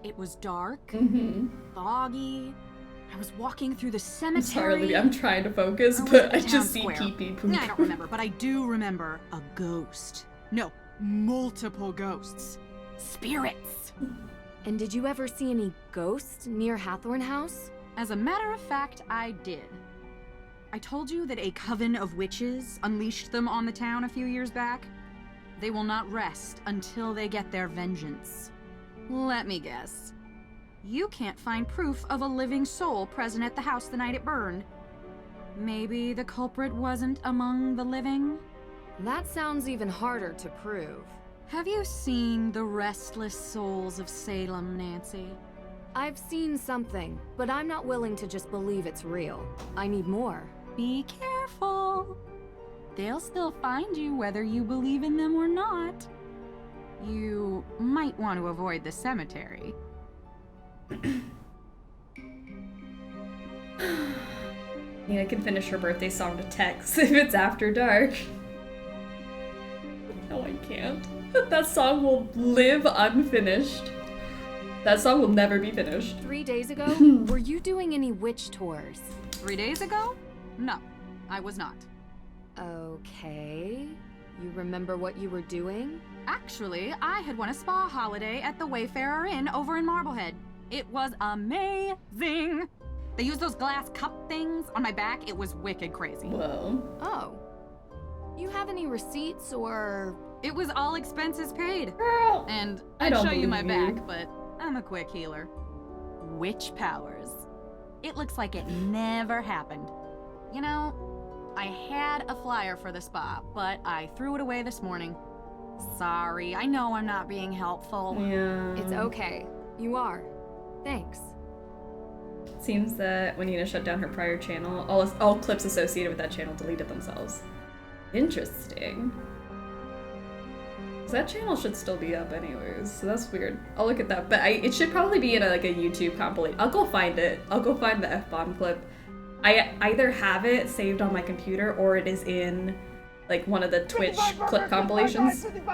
It was dark, foggy. I was walking through the cemetery. Sorry, Olivia, I'm trying to focus, but I just see pee-pee poop. I don't remember, but I do remember a ghost. No, multiple ghosts. Spirits. And did you ever see any ghosts near Hathorn House? As a matter of fact, I did. I told you that a coven of witches unleashed them on the town a few years back. They will not rest until they get their vengeance. Let me guess. You can't find proof of a living soul present at the house the night it burned. Maybe the culprit wasn't among the living? That sounds even harder to prove. Have you seen The Restless Souls of Salem, Nancy? I've seen something, but I'm not willing to just believe it's real. I need more. Be careful. They'll still find you whether you believe in them or not. You might want to avoid the cemetery. Nina can finish her birthday song to text if it's after dark. No, I can't. That song will live unfinished. That song will never be finished. 3 days ago, were you doing any witch tours? 3 days ago? No, I was not. Okay. You remember what you were doing? Actually, I had won a spa holiday at the Wayfarer Inn over in Marblehead. It was amazing. They used those glass cup things on my back. It was wicked crazy. Whoa. Oh. You have any receipts or... It was all expenses paid. Girl, and I'd show you my believe back, but I'm a quick healer. Witch powers. It looks like it never happened. You know, I had a flyer for the spa, but I threw it away this morning. Sorry, I know I'm not being helpful. Yeah. It's okay. You are. Thanks. Seems that when Nina shut down her prior channel, all clips associated with that channel deleted themselves. Interesting. So that channel should still be up anyways, so that's weird. I'll look at that, but it should probably be in a YouTube compilation. I'll go find it. I'll go find the F-bomb clip. I either have it saved on my computer or it is in like one of the Twitch clip compilations on YouTube.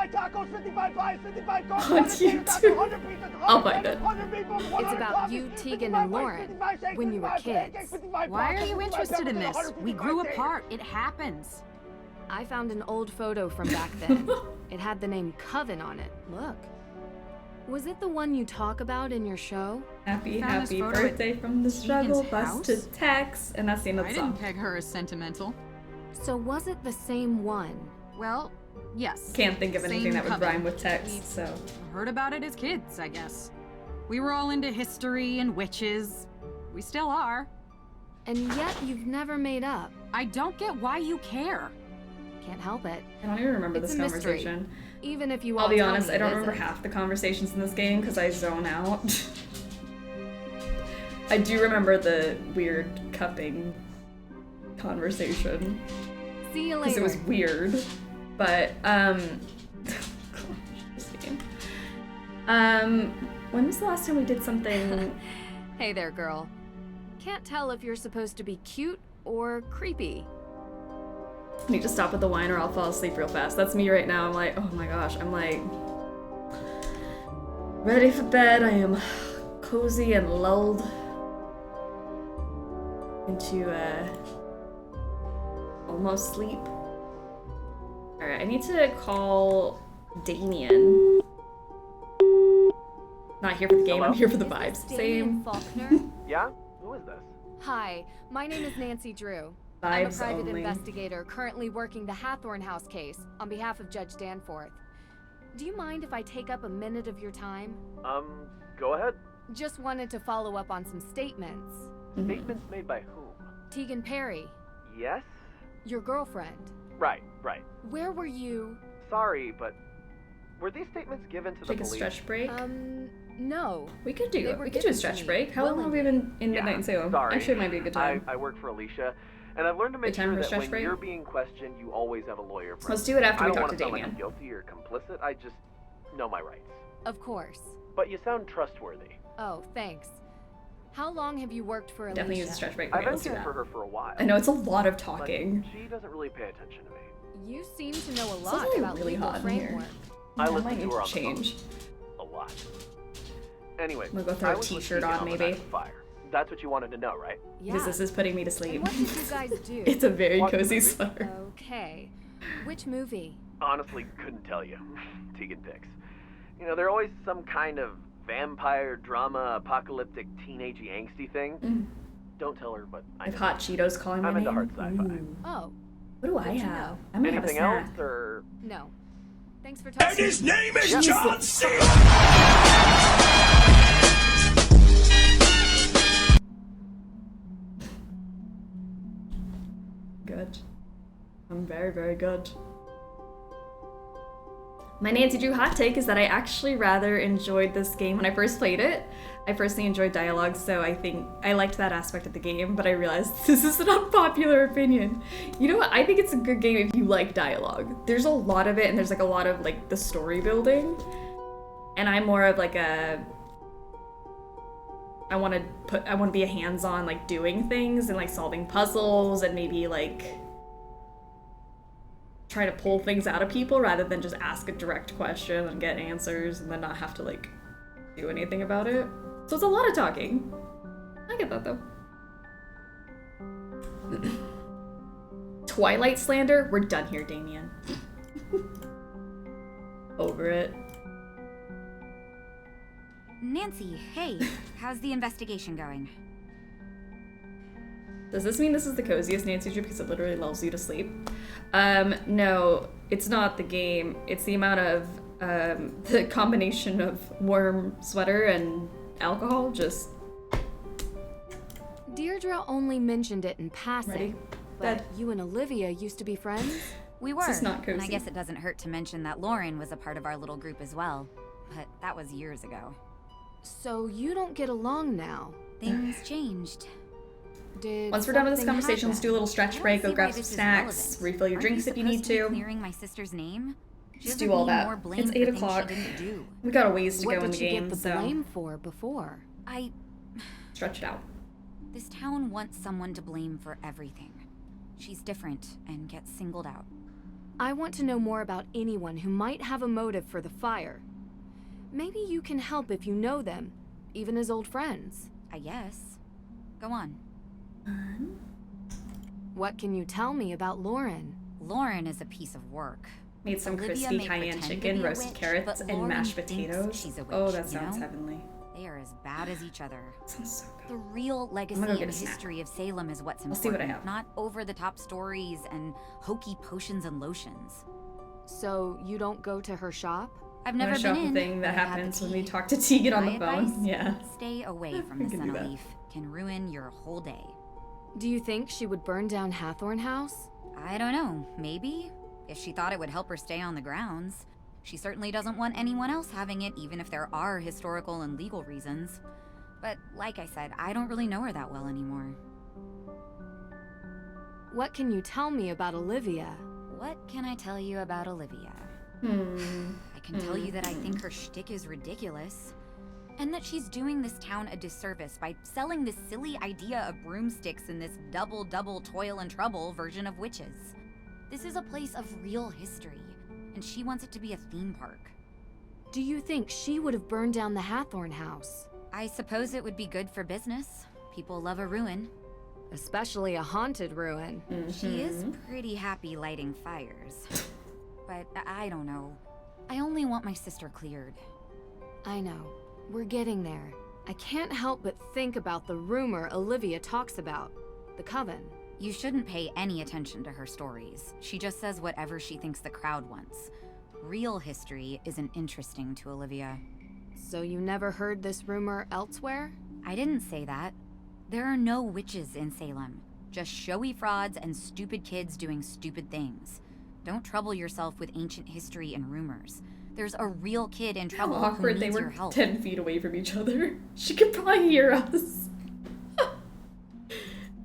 I'll find it. It's about you, Tegan, and Lauren when you were kids. Why are you interested in this? We grew apart. It happens. I found an old photo from back then. It had the name Coven on it. Look. Was it the one you talk about in your show? Happy birthday from the struggle bus to Tex, and that's the end of the song. I didn't peg her as sentimental. So was it the same one? Well, yes. Can't think of anything that would Coven. rhyme with Tex, so. Heard about it as kids, I guess. We were all into history and witches. We still are. And yet you've never made up. I don't get why you care. Can't help it. I don't even remember It's this a mystery. conversation. Even if you I'll all be tell honest, me I don't it remember isn't. half the conversations in this game because I zone out. I do remember the weird cupping conversation. See you later. Because it was weird. But, this game. When was the last time we did something? Hey there, girl. Can't tell if you're supposed to be cute or creepy. I need to stop with the wine or I'll fall asleep real fast. That's me right now. I'm like, oh my gosh. I'm like, ready for bed. I am cozy and lulled into almost sleep. Alright, I need to call Damien. Not here for the game, Hello? I'm here for the vibes. Same. Faulkner? Yeah? Who is this? Hi, my name is Nancy Drew. Vibes I'm a private only. investigator currently working the Hathorn House case on behalf of Judge Danforth. Do you mind if I take up a minute of your time? Go ahead. Just wanted to follow up on some statements. Statements made by whom? Tegan Perry, Yes? your girlfriend. Right. Where were you? Sorry, but were these statements given to the Take a police? stretch break. No. We could do They it. were We could do a given to stretch me break. How long have we been in Midnight in Salem? Sorry. Actually, it might be a good time. I work for Alicia, and I've learned to make Good time sure for a that stretch when break? you're being questioned, you always have a lawyer present. Let's do it after we talk to I don't want to sound like Damien. I'm guilty or complicit. I just know my rights. Of course. But you sound trustworthy. Oh, thanks. How long have you worked for Alicia? Definitely use a stretch break. I've Okay, been let's do here that. for her for a while. I know it's a lot of talking. But she doesn't really pay attention to me. You seem to know a It's lot also about really legal hot in here. framework. I Yeah, listen might to need her to on the phone. change. A lot. Anyway, I'm gonna go throw I a was with t-shirt Tegan on, the maybe. night of the fire. That's what you wanted to know, right? Yeah. Because this is putting me to sleep. And what did you guys do? It's a very Watch the cozy movie. sweater. Okay. Which movie? Honestly, couldn't tell you. Tegan picks. You know, they're always some kind of vampire drama, apocalyptic, teenagey, angsty thing. Don't tell her, but I If know. Hot Cheetos calling my I'm name. into hard sci-fi. Ooh. Oh. What do I Good to have? know. I'm gonna have a Anything snack. else, or No. Thanks for talking. And his name is Jesus. John C. Good. I'm very, very good. My Nancy Drew hot take is that I actually rather enjoyed this game when I first played it. I personally enjoyed dialogue, so I think I liked that aspect of the game, but I realized this is an unpopular opinion. You know what? I think it's a good game if you like dialogue. There's a lot of it, and there's like a lot of like the story building. And I'm more of like a I want to be a hands-on like doing things and like solving puzzles and maybe like try to pull things out of people rather than just ask a direct question and get answers and then not have to like do anything about it. So it's a lot of talking. I get that though. Twilight slander? We're done here, Damien. Over it. Nancy, hey, how's the investigation going? Does this mean this is the coziest Nancy Drew because it literally lulls you to sleep? No, it's not the game. It's the amount of, the combination of warm sweater and alcohol just... Deirdre only mentioned it in passing. Ready? But Dead. you and Olivia used to be friends? We were, This is not and I cozy. guess it doesn't hurt to mention that Lauren was a part of our little group as well. But that was years ago. So you don't get along now? Things changed. Did Once we're done with this something conversation, let's do a little stretch I break, don't go see grab why some this is snacks, relevant. refill your Aren't drinks you if you need supposed to. to. Be clearing my sister's name? She Just doesn't do all need that. more blame It's for 8 things o'clock. she didn't do. We got a ways to What go in did the you game, get the so blame for before? stretch it out. This town wants someone to blame for everything. She's different and gets singled out. I want to know more about anyone who might have a motive for the fire. Maybe you can help if you know them, even as old friends. I guess. Go on. What can you tell me about Lauren? Lauren is a piece of work. Made some Olivia crispy may cayenne pretend to chicken, be a roasted witch, carrots, but and Lauren mashed thinks potatoes. she's a Oh, witch, that you sounds know? heavenly. They are as bad as each other. Sounds so good. The real legacy gonna go get and a snack. history of Salem is what's I'll important, see what I have. not over-the-top stories and hokey potions and lotions. So you don't go to her shop? I've I'm never gonna show been up in. the thing that but I have happens the when we key. talk to Tegan on My the phone. advice? Yeah. Stay away from I the can do Senna that. Leaf. Can ruin your whole day. Do you think she would burn down Hathorn House? I don't know. Maybe. If she thought it would help her stay on the grounds. She certainly doesn't want anyone else having it, even if there are historical and legal reasons. But like I said, I don't really know her that well anymore. What can you tell me about Olivia? What can I tell you about Olivia? I can tell you that I think her shtick is ridiculous. And that she's doing this town a disservice by selling this silly idea of broomsticks in this double toil and trouble version of witches. This is a place of real history, and she wants it to be a theme park. Do you think she would have burned down the Hathorn house? I suppose it would be good for business. People love a ruin. Especially a haunted ruin. She is pretty happy lighting fires. But I don't know. I only want my sister cleared. I know. We're getting there. I can't help but think about the rumor Olivia talks about. The coven. You shouldn't pay any attention to her stories. She just says whatever she thinks the crowd wants. Real history isn't interesting to Olivia. So you never heard this rumor elsewhere? I didn't say that. There are no witches in Salem. Just showy frauds and stupid kids doing stupid things. Don't trouble yourself with ancient history and rumors. There's a real kid in trouble How awkward who they needs were your help. 10 feet away from each other. She could probably hear us.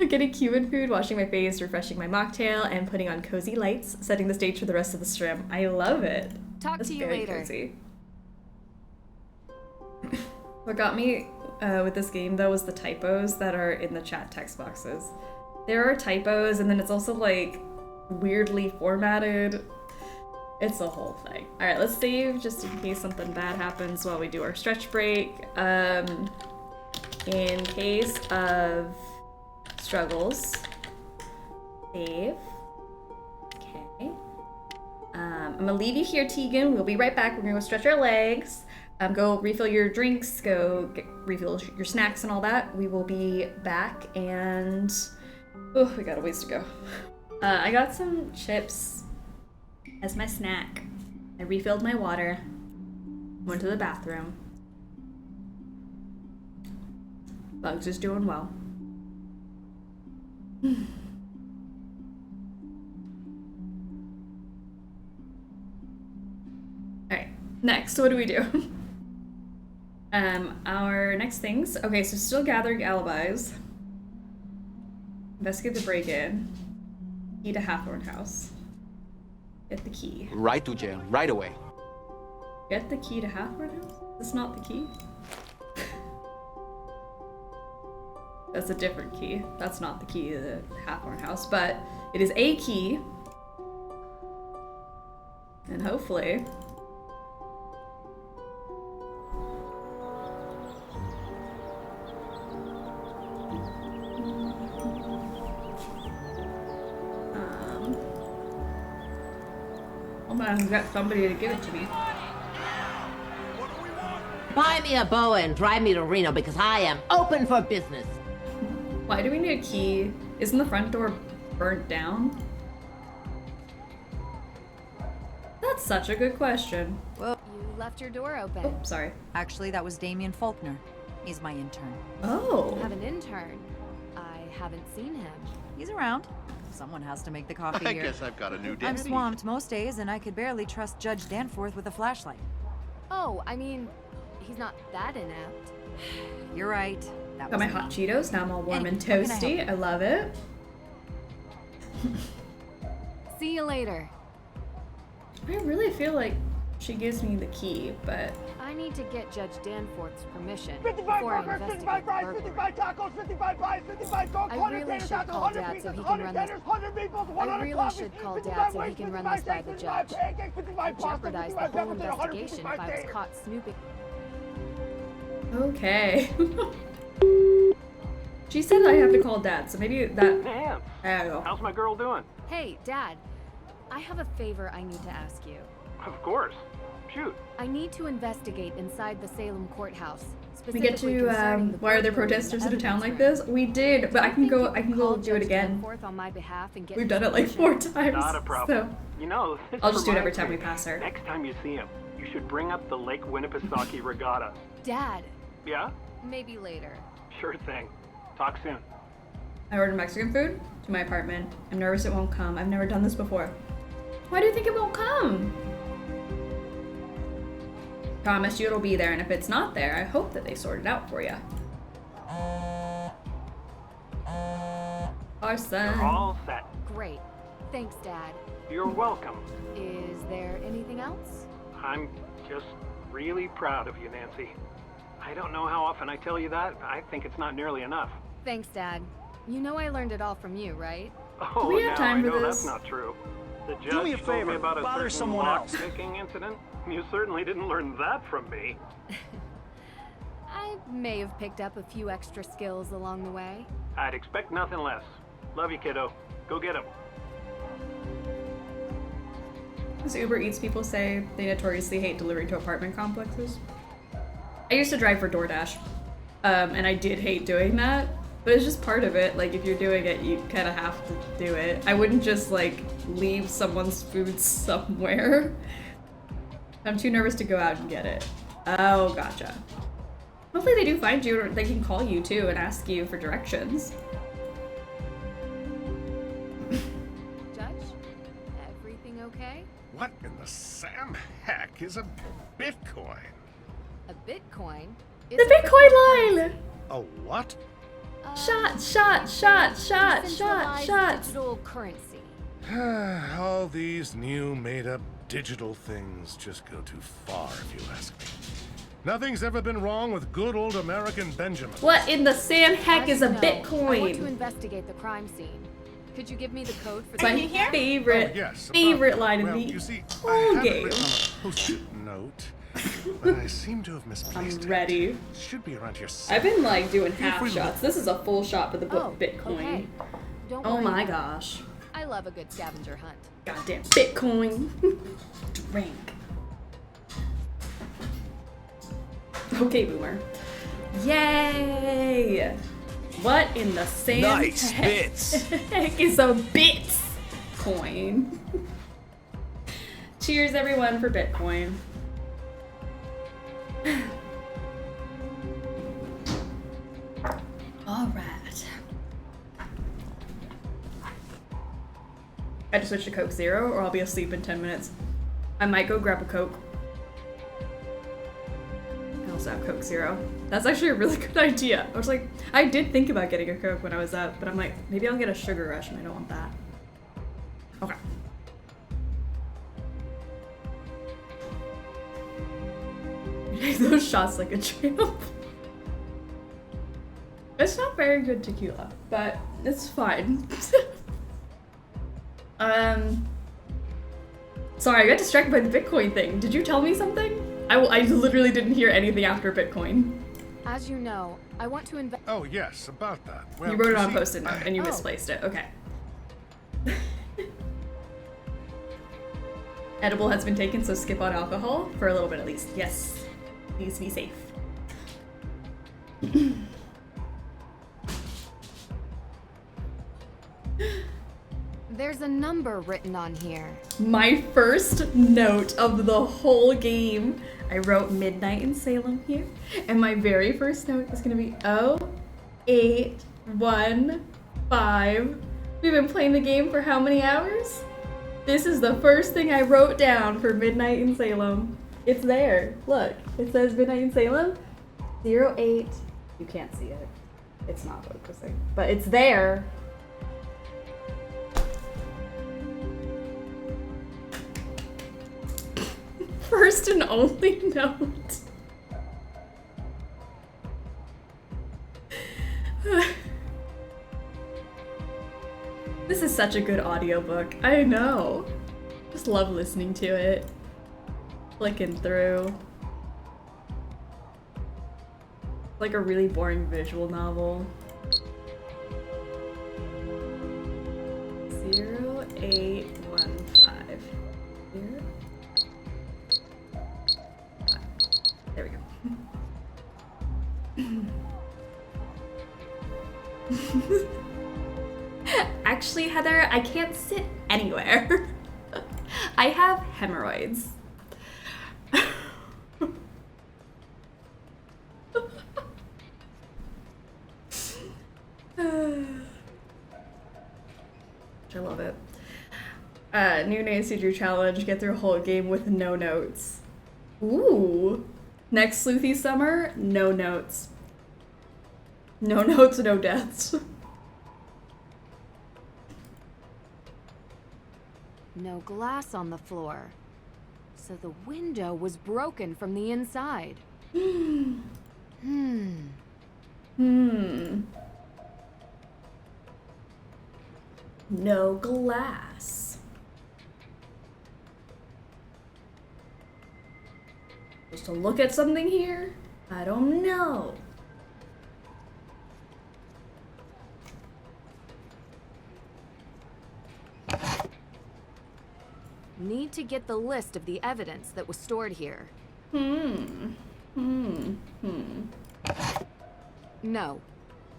I'm getting Cuban food, washing my face, refreshing my mocktail, and putting on cozy lights, setting the stage for the rest of the stream. I love it. Talk That's to you very later. Cozy. What got me with this game, though, was the typos that are in the chat text boxes. There are typos, and then it's also, like, weirdly formatted. It's a whole thing. Alright, let's save just in case something bad happens while we do our stretch break. In case of struggles. Save. Okay. I'm gonna leave you here, Tegan. We'll be right back. We're gonna go stretch our legs. Go refill your drinks, refill your snacks and all that. We will be back, and oh, we got a ways to go. I got some chips as my snack. I refilled my water, went to the bathroom. Bugs is doing well. Alright, next, what do we do? Our next things. Okay, so still gathering alibis. Investigate the break-in. Key to Hathorn House. Get the key. Right to jail, right away. Get the key to Hathorn House? That's not the key? That's a different key. That's not the key to the Hathorn House, but it is a key. And hopefully... I've got somebody to give it to me. Buy me a boa and drive me to Reno because I am open for business. Why do we need a key? Isn't the front door burnt down? That's such a good question. Well, you left your door open. Oh, sorry. Actually, that was Damien Faulkner. He's my intern. Oh. You have an intern. I haven't seen him. He's around. Someone has to make the coffee I here. guess I've got a new I'm daddy. swamped most days, and I could barely trust Judge Danforth with a flashlight. Oh, I mean, he's not that inept. You're right. That Got my was hot Cheetos. Now I'm all warm and Anyway, how can I toasty. I love it. See you later. I really feel like she gives me the key, but... I need to get Judge Danforth's permission 55 before I burgers, investigate 55 the fries, burglary. 55 tacos, 55 pies, 55 coke, I 100 really taters, should call 100 Dad so pizzas, he can 100 run this. tenders, 100 meatballs, 100 I really coffees, should call 55 Dad so he wings, can 55 run this by the steaks, 55 judge. pancakes, 55 I'd pasta, jeopardize the 55 whole peppers, and 100 investigation if I was caught snooping. Okay. She said I have to call Dad, so maybe that... Damn. There you go. How's my girl doing? Hey, Dad. I have a favor I need to ask you. Of course. Shoot. I need to investigate inside the Salem courthouse. We get to, why are there protesters in a town like this? We did, but I can go do it again. On my behalf and get We've done it like 4 times. Not a problem. So You know, this I'll just do it every reminds time me, we pass her. Next time you see him, you should bring up the Lake Winnipesaukee Regatta. Dad, Yeah? maybe later. Sure thing. Talk soon. I ordered Mexican food to my apartment. I'm nervous it won't come. I've never done this before. Why do you think it won't come? Promise you it'll be there, and if it's not there, I hope that they sort it out for you. Arson. You're all set. Great. Thanks, Dad. You're welcome. Is there anything else? I'm just really proud of you, Nancy. I don't know how often I tell you that. I think it's not nearly enough. Thanks, Dad. You know I learned it all from you, right? Oh, we have now time I for know this? that's not true. The Do judge me a told me favor, about a bother certain someone else. lock-picking incident. You certainly didn't learn that from me. I may have picked up a few extra skills along the way. I'd expect nothing less. Love you, kiddo. Go get him. As Uber Eats people say, they notoriously hate delivering to apartment complexes. I used to drive for DoorDash, and I did hate doing that, but it's just part of it. Like, if you're doing it, you kind of have to do it. I wouldn't just, like, leave someone's food somewhere. I'm too nervous to go out and get it. Oh, gotcha. Hopefully they do find you, or they can call you, too, and ask you for directions. Judge, everything okay? What in the Sam heck is a Bitcoin? A Bitcoin? The Bitcoin line! A what? Shots! Digital currency. All these new made-up digital things just go too far, if you ask me. Nothing's ever been wrong with good old American Benjamin. What in the Sam heck is a I want to Bitcoin? investigate the crime scene. Could you give me the code for My favorite, favorite line in the you see, I whole have it game. written on a post-it note, but I seem to have misplaced it. I'm ready. It should be around here I've been like doing If half we shots. This is a full shot for the book Bitcoin. Okay. Don't Oh worry my about it. gosh. I love a good scavenger hunt. Goddamn Bitcoin. Drink. Okay, Boomer. Yay! What in the sand Nice heck bits. heck is a Bitcoin? Cheers, everyone, for Bitcoin. All right. I just switch to Coke Zero, or I'll be asleep in 10 minutes. I might go grab a Coke. I also have Coke Zero. That's actually a really good idea. I was like, I did think about getting a Coke when I was up, but I'm like, maybe I'll get a sugar rush and I don't want that. Okay. Take those shots like a champ. It's not very good tequila, but it's fine. Sorry, I got distracted by the Bitcoin thing. Did you tell me something? I literally didn't hear anything after Bitcoin. As you know, I want to invest. Oh, yes, about that. Well, You wrote it on see, Post-it note and you misplaced it. Okay. Edible has been taken, so skip on alcohol for a little bit at least. Yes. Please be safe. There's a number written on here. My first note of the whole game. I wrote Midnight in Salem here, and my very first note is gonna be 0815. We've been playing the game for how many hours? This is the first thing I wrote down for Midnight in Salem. It's there. Look, it says Midnight in Salem. 08. You can't see it. It's not focusing, but it's there. First and only note. This is such a good audiobook. I know. Just love listening to it. Flicking through. Like a really boring visual novel. 0815. Here. There we go. Actually, Heather, I can't sit anywhere. I have hemorrhoids. I love it. New Nancy Drew challenge, get through a whole game with no notes. Ooh. Next Sleuthy Summer, no notes. No notes, no deaths. No glass on the floor. So the window was broken from the inside. No glass. Just to look at something here? I don't know. Need to get the list of the evidence that was stored here. No.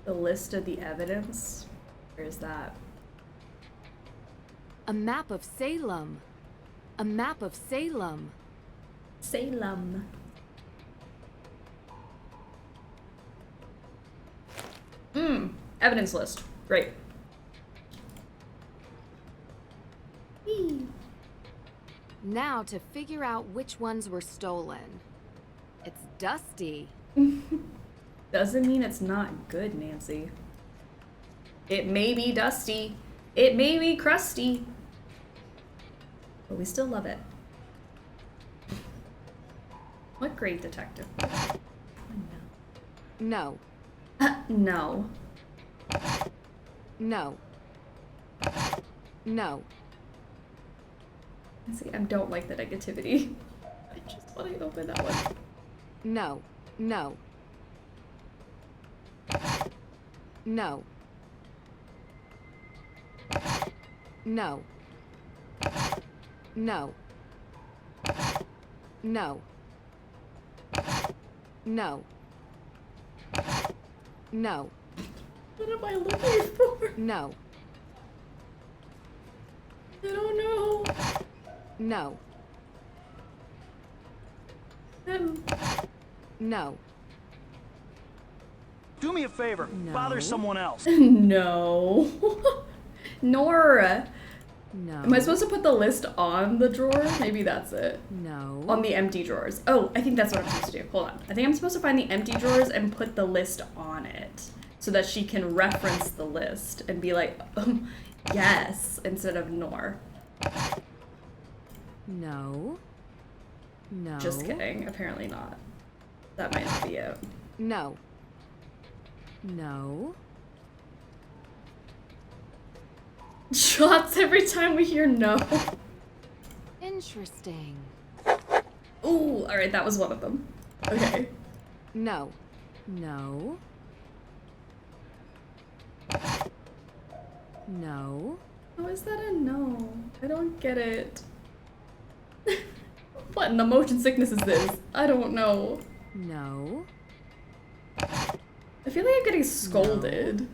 The list of the evidence? Where is that? A map of Salem. A map of Salem. Salem. Evidence list. Great. Now to figure out which ones were stolen. It's dusty. Doesn't mean it's not good, Nancy. It may be dusty. It may be crusty. But we still love it. What great detective. No. No. No. No. See, I don't like the negativity. I just want to open that one. No. No. No. No. No. No. No. No. What am I looking for? No. I don't know. No. No. Do me a favor. Bother someone else. No. Nora. No. Am I supposed to put the list on the drawer? Maybe that's it. No. On the empty drawers. Oh, I think that's what I'm supposed to do. Hold on. I think I'm supposed to find the empty drawers and put the list on it so that she can reference the list and be like, yes, instead of nor. No. No. Just kidding. Apparently not. That might not be it. No. No. Shots every time we hear no. Interesting. Ooh, alright, that was one of them. Okay. No. No. No. How is that a no? I don't get it. What in the motion sickness is this? I don't know. No. I feel like I'm getting scolded.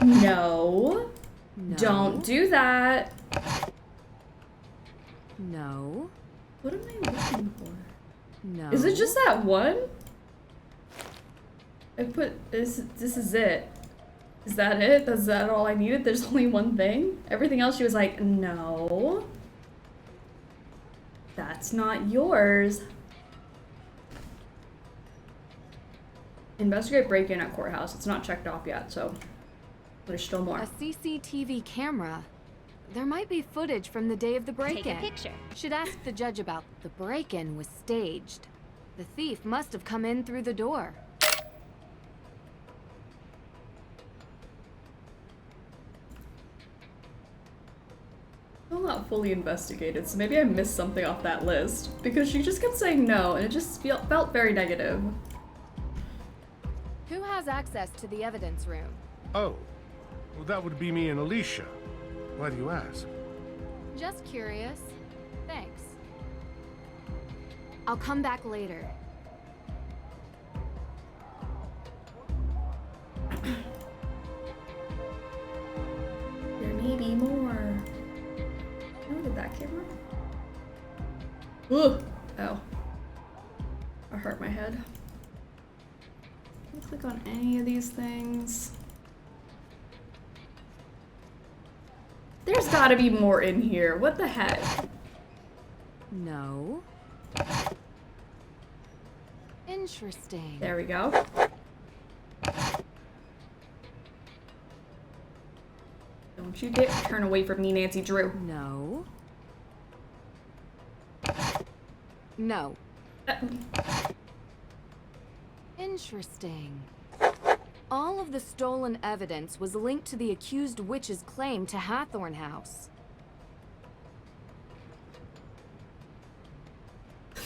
No. No. Don't do that. No. What am I looking for? No. Is it just that one? I put this is it. Is that it? Is that all I needed? There's only one thing? Everything else she was like, no. That's not yours. Investigate break-in at courthouse. It's not checked off yet, so there's still more. A CCTV camera. There might be footage from the day of the break-in. Take a picture. Should ask the judge about the break-in was staged. The thief must have come in through the door. Still not fully investigated, so maybe I missed something off that list. Because she just kept saying no, and it just felt very negative. Who has access to the evidence room? Oh, well, that would be me and Alicia. Why do you ask? Just curious. Thanks. I'll come back later. There may be more. Oh, did that camera? Ugh. Oh. I hurt my head. Don't click on any of these things. There's gotta be more in here. What the heck? No. Interesting. There we go. Don't you dare turn away from me, Nancy Drew. No. No. Interesting. All of the stolen evidence was linked to the accused witch's claim to Hathorn House.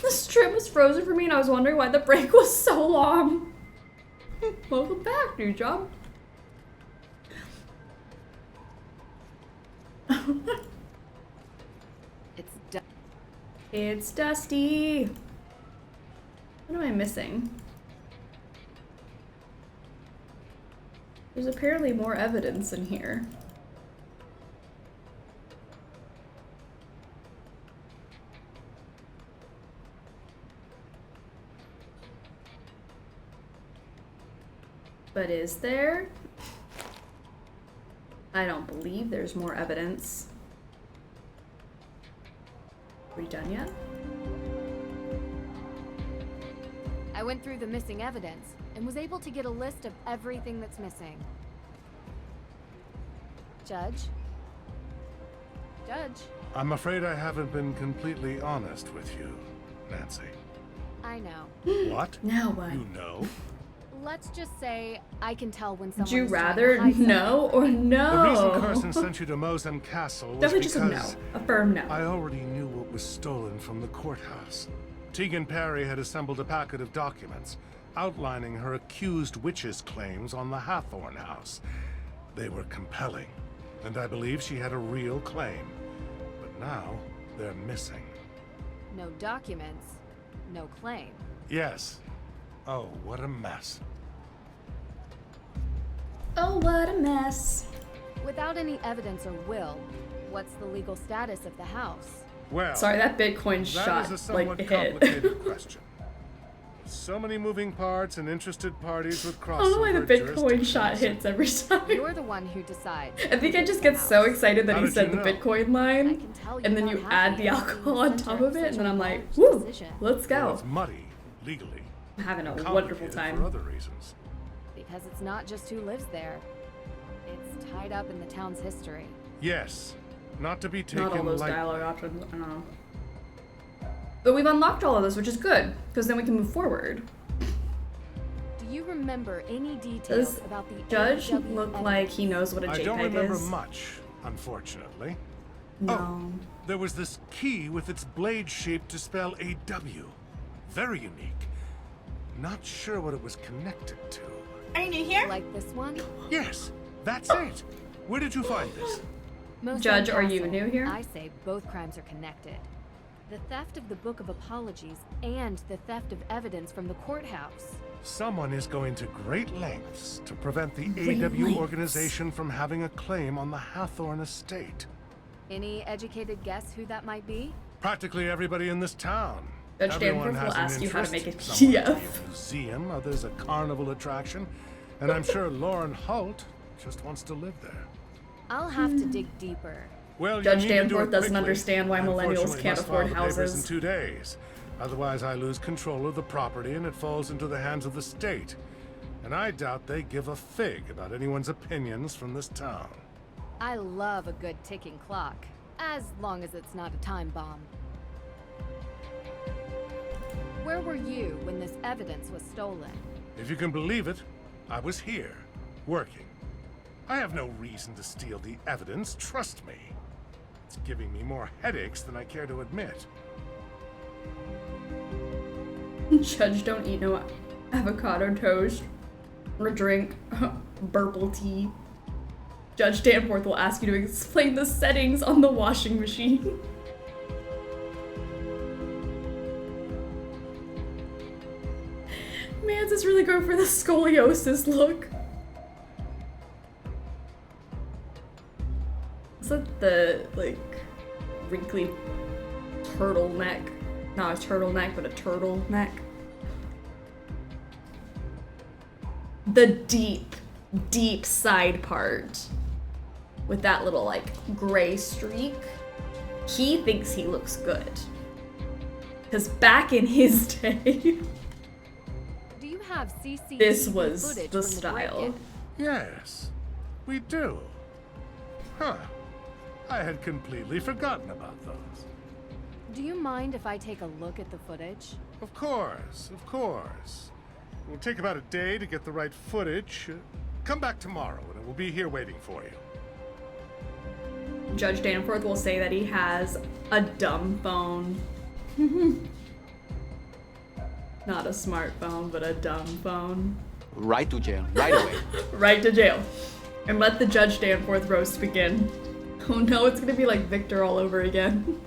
The trim was frozen for me and I was wondering why the break was so long. Welcome back, new job. It's Dusty. What am I missing? There's apparently more evidence in here. But is there? I don't believe there's more evidence. Are we done yet? I went through the missing evidence and was able to get a list of everything that's missing. Judge? Judge? I'm afraid I haven't been completely honest with you, Nancy. I know. What? Now what? You know? Let's just say I can tell when someone Would you is trying rather to hide no or no? The reason Carson sent you to Mosem Castle was Definitely because just a no. A firm no. I already knew what was stolen from the courthouse. Tegan Perry had assembled a packet of documents outlining her accused witches' claims on the Hathorn house. They were compelling, and I believe she had a real claim. But now, they're missing. No documents, no claim. Yes. Oh, what a mess. Oh, what a mess. Without any evidence or will, what's the legal status of the house? Well, sorry, that Bitcoin that shot is a somewhat like complicated hit. question. So many moving parts and interested parties with crossover I don't know why the Bitcoin jurisdictions. shot hits every time. You're the one who decides. I think I just get so excited that How he did said you the know? Bitcoin line, and then you add the alcohol on top of it, and then I'm like, woo, let's Well, go. it's muddy, legally. I'm having a Complicated wonderful time. for other reasons. Because it's not just who lives there. It's tied up in the town's history. Yes, not to be taken Not all those like dialogue options, I don't know. But we've unlocked all of this, which is good, because then we can move forward. Do you remember any details Does about the Judge AW look evidence? like he knows what a JPEG I don't remember is? much, unfortunately. No. Oh, there was this key with its blade shape to spell AW. Very unique. Not sure what it was connected to. Are you new here? Like this one? Yes, that's it. Where did you find this? Most Judge, are you Castle, new here? I say both crimes are connected. The theft of the Book of Apologies and the theft of evidence from the courthouse. Someone is going to great lengths to prevent the Great AW lengths. organization from having a claim on the Hathorn estate. Any educated guess who that might be? Practically everybody in this town. Judge Everyone Danforth will has an ask you how to make a interest. Some want to be PDF. a museum, others a carnival attraction, and I'm sure Lauren Holt just wants to live there. I'll have to dig deeper. Well, Judge you need to do Danforth it doesn't quickly. understand why I millennials unfortunately can't must afford file the papers houses. in 2 days. Otherwise, I lose control of the property and it falls into the hands of the state. And I doubt they give a fig about anyone's opinions from this town. I love a good ticking clock, as long as it's not a time bomb. Where were you when this evidence was stolen? If you can believe it, I was here, working. I have no reason to steal the evidence, trust me. It's giving me more headaches than I care to admit. Judge, don't eat no avocado toast or drink purple tea. Judge Danforth will ask you to explain the settings on the washing machine. Mans is really going for the scoliosis look. Is that the, like, wrinkly turtleneck? Not a turtleneck, but a turtleneck. The deep, deep side part with that little, like, gray streak. He thinks he looks good. Because back in his day, Do you have CCTV this was footage the from style. break-in? Yes, we do. Huh. I had completely forgotten about those. Do you mind if I take a look at the footage? Of course, of course. It will take about a day to get the right footage. Come back tomorrow and it will be here waiting for you. Judge Danforth will say that he has a dumb phone. Not a smartphone, but a dumb phone. Right to jail, right away. Right to jail. And let the Judge Danforth roast begin. Oh no, it's gonna be like Victor all over again.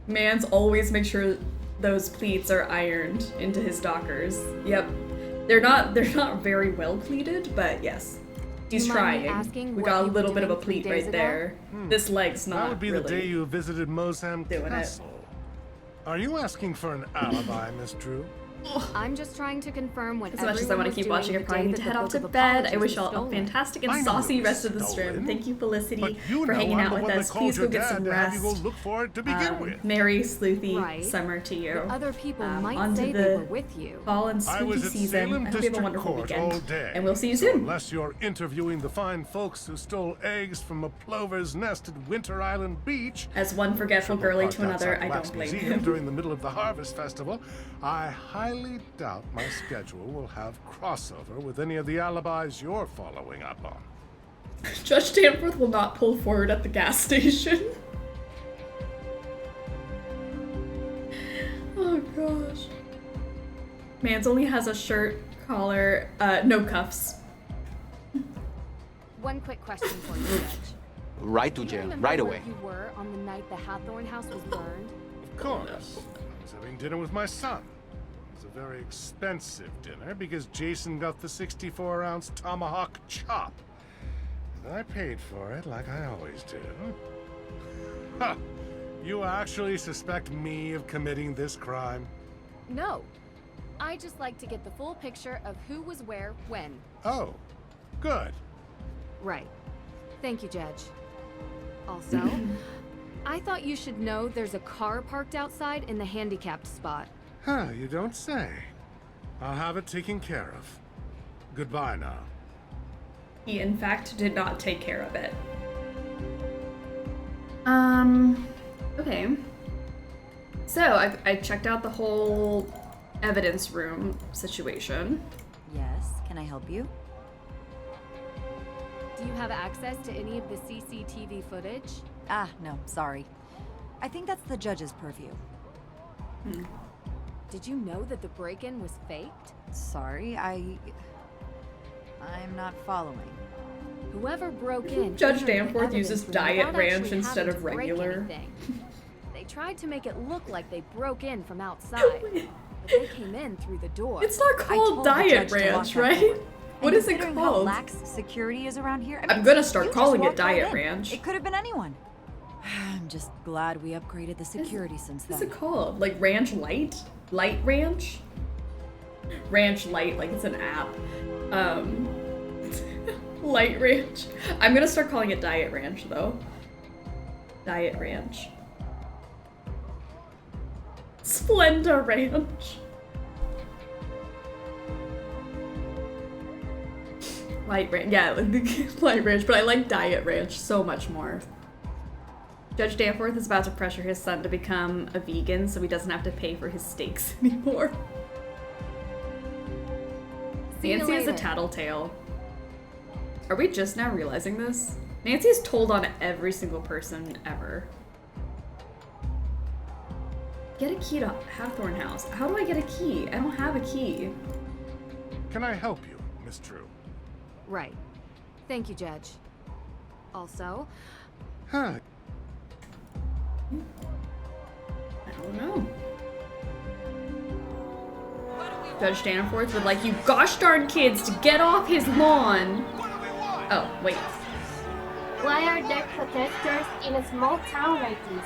Mans always make sure those pleats are ironed into his dockers. Yep. They're not very well pleated, but yes. He's trying. We got a little bit of a pleat right there. This leg's not That would be really the day you visited Mozam doing Castle. Are you asking for an alibi, Miss Drew? I'm just trying to confirm what As much as I want to keep watching, I probably need to head off to bed. I wish y'all a fantastic and saucy rest of the stream. Thank you, Felicity, for hanging out with us. Please go get some rest. Look for it to begin with. Merry Sleuthy Summer to you. The other people might On say to they were the with you. fall and spooky season. I hope you have a wonderful weekend. And we'll see you soon. Unless you're interviewing the fine folks who stole eggs from a plover's nest at Winter Island Beach. As one forgetful girly to another, I don't blame him. During the middle of the Harvest Festival, I highly doubt my schedule will have crossover with any of the alibis you're following up on. Judge Danforth will not pull forward at the gas station. Oh gosh. Mans only has a shirt, collar, no cuffs. One quick question for you, Judge. Right to jail, right away. Where you were on the night the Hathorn house was burned? Of course. I was having dinner with my son. It was a very expensive dinner because Jason got the 64-ounce tomahawk chop. And I paid for it like I always do. Ha! You actually suspect me of committing this crime? No. I just like to get the full picture of who was where, when. Oh, good. Right. Thank you, Judge. Also, I thought you should know there's a car parked outside in the handicapped spot. Huh, you don't say. I'll have it taken care of. Goodbye now. He, in fact, did not take care of it. Okay. So, I checked out the whole evidence room situation. Yes, can I help you? Do you have access to any of the CCTV footage? Ah, no, sorry. I think that's the judge's purview. Did you know that the break-in was faked? Sorry, I'm not following. Whoever broke in... Judge Danforth uses diet ranch instead of regular. They tried to make it look like they broke in from outside, but they came in through the door. It's not called diet ranch, right? What is it called? How lax security is around here. I mean, I'm gonna start calling it diet ranch. It could have been anyone. I'm just glad we upgraded the security since then. What's it called? Like Ranch Light? Light Ranch? Ranch Light, like it's an app. Light Ranch. I'm gonna start calling it Diet Ranch though. Diet Ranch. Splenda Ranch. Light Ranch, yeah, Light Ranch, but I like Diet Ranch so much more. Judge Danforth is about to pressure his son to become a vegan so he doesn't have to pay for his steaks anymore. Nancy is a tattletale. Are we just now realizing this? Nancy's told on every single person ever. Get a key to Hathorn House. How do I get a key? I don't have a key. Can I help you, Miss Drew? Right. Thank you, Judge. Also... Huh. I don't know. Judge Danforth would like you gosh darn kids to get off his lawn. Oh, wait. Why are there protesters in a small town like this?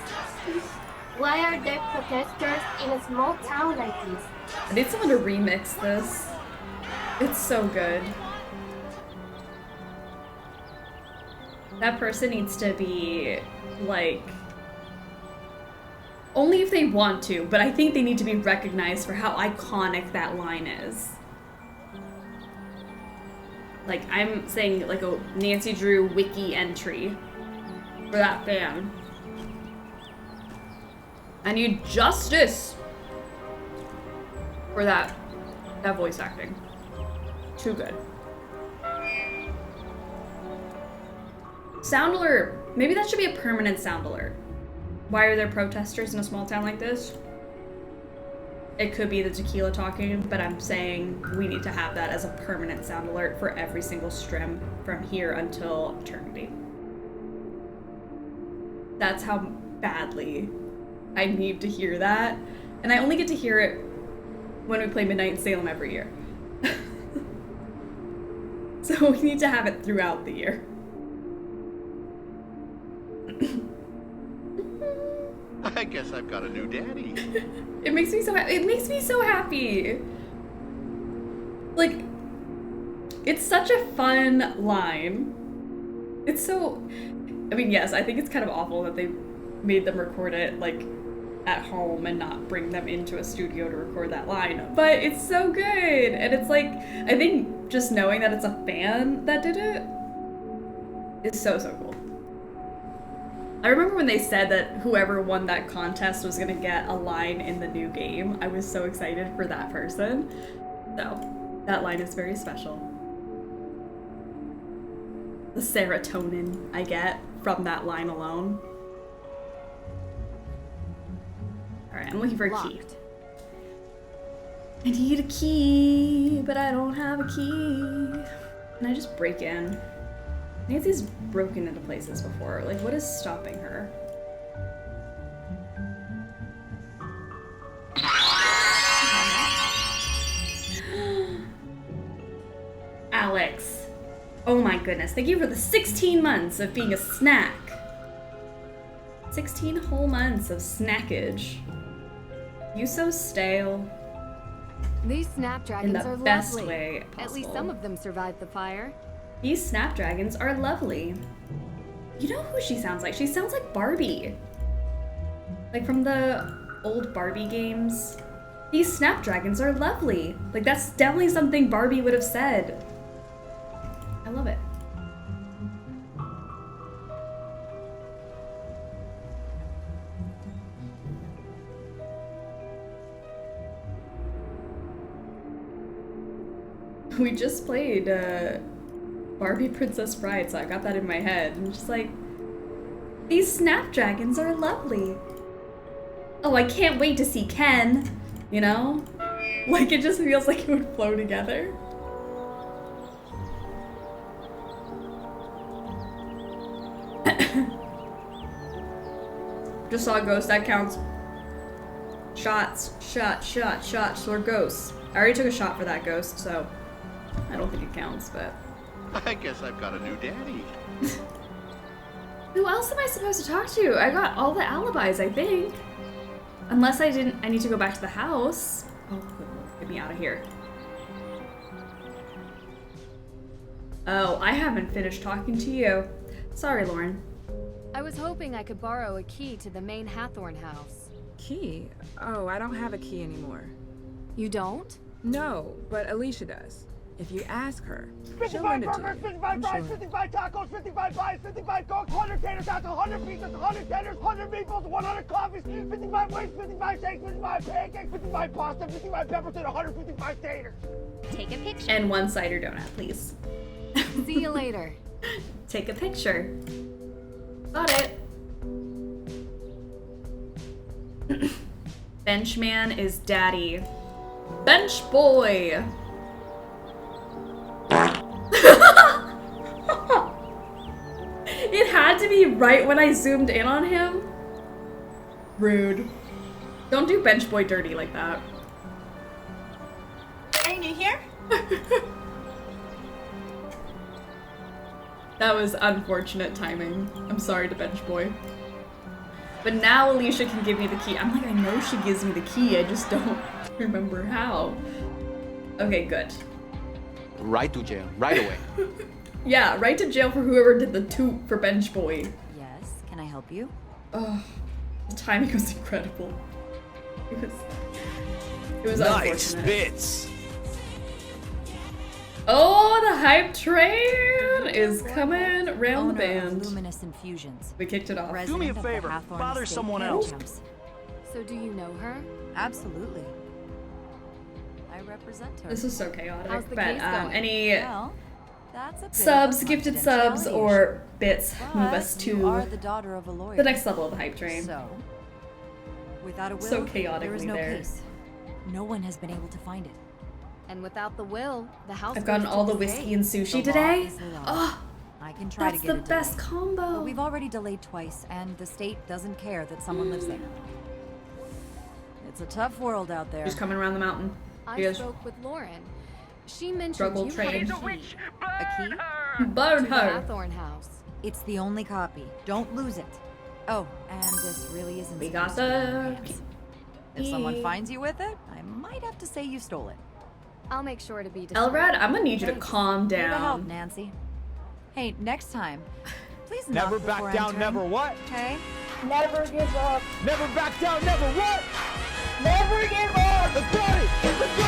Why are there protesters in a small town like this? I need someone to remix this. It's so good. That person needs to be, like... Only if they want to, but I think they need to be recognized for how iconic that line is. Like, I'm saying, like, a Nancy Drew wiki entry for that fan. I need justice for that voice acting. Too good. Sound alert. Maybe that should be a permanent sound alert. Why are there protesters in a small town like this? It could be the tequila talking, but I'm saying we need to have that as a permanent sound alert for every single stream from here until eternity. That's how badly I need to hear that. And I only get to hear it when we play Midnight in Salem every year. So we need to have it throughout the year. I guess I've got a new daddy. It makes me so it makes me so happy. Like, it's such a fun line. It's so, I mean, yes, I think it's kind of awful that they made them record it like at home and not bring them into a studio to record that line, but it's so good. And it's like, I think just knowing that it's a fan that did it is so cool. I remember when they said that whoever won that contest was gonna get a line in the new game. I was so excited for that person. So, that line is very special. The serotonin I get from that line alone. Alright, I'm looking for a key. I need a key, but I don't have a key. Can I just break in? Nancy's broken into places before. Like, what is stopping her? Alex. Oh my goodness. Thank you for the 16 months of being a snack. 16 whole months of snackage. You so stale. These snapdragons in the are best lovely. way possible. At least some of them survived the fire. These snapdragons are lovely. You know who she sounds like? She sounds like Barbie. Like from the old Barbie games. These snapdragons are lovely. Like, that's definitely something Barbie would have said. I love it. We just played Barbie Princess Bride, so I got that in my head. And just like, these snapdragons are lovely. Oh, I can't wait to see Ken, you know? Like, it just feels like it would flow together. Just saw a ghost, that counts. Shots, shots for ghosts. I already took a shot for that ghost, so I don't think it counts, but... I guess I've got a new daddy. Who else am I supposed to talk to? I got all the alibis, I think. Unless I didn't, I need to go back to the house. Oh, good Lord, get me out of here. Oh, I haven't finished talking to you. Sorry, Lauren. I was hoping I could borrow a key to the main Hathorn house. Key? Oh, I don't have a key anymore. You don't? No, but Alicia does. If you ask her, she'll 55 lend it to burgers, you. 55 fries, 55 tacos, 55 pies, 55 cokes, 100 tater tots, 100 pizzas, 100 tenders, 100 meatballs, 100 coffees, 55 wings, 55 shakes, 55 pancakes, 55 pasta, 55 peppers, and 155 taters. Take a picture. And one cider donut, please. See you later. Take a picture. Got it. Benchman is daddy. Bench boy. It had to be right when I zoomed in on him. Rude. Don't do bench boy dirty like that. Ain't you here? That was unfortunate timing. I'm sorry to bench boy. But now Alicia can give me the key. I'm like, I know she gives me the key, I just don't remember how. Okay, good. Right to jail, right away. Yeah, right to jail for whoever did the toot for bench boy. Yes, can I help you? Oh, the timing was incredible. It was nice unfortunate. bits. Oh, the hype train is coming round the band. Luminous infusions. We kicked it off. Do me a favor, bother someone else. So do you know her? Absolutely. I represent her. This is so chaotic. How's the but case going? any Well, subs, gifted subs, or bits move us to you are the daughter of a lawyer. the next level of the hype train. So, without a will, so chaotically there is no there. case. No one has been able to find it. And without the will, the house. I've gotten goes all to the whiskey state. and sushi The law today. is the law. Oh, I can try that's to get the it best delayed. combo. But we've already delayed twice, and the state doesn't care that someone lives there. It's a tough world out there. Just coming around the mountain. I spoke with Lauren. She mentioned Struggle you train. had a key. A key? Burn To the her. Hathorn house. It's the only copy. Don't lose it. Oh, and this really isn't. We got the. If someone finds you with it, I might have to say you stole it. I'll make sure to be. Elrad, I'm gonna need you to Thanks. calm Here to help, down. Nancy. Hey, next time, please Never knock back before down, entering. never what? Okay. Never give up. Never back down, never what? Never give up. Let's go! Let's go!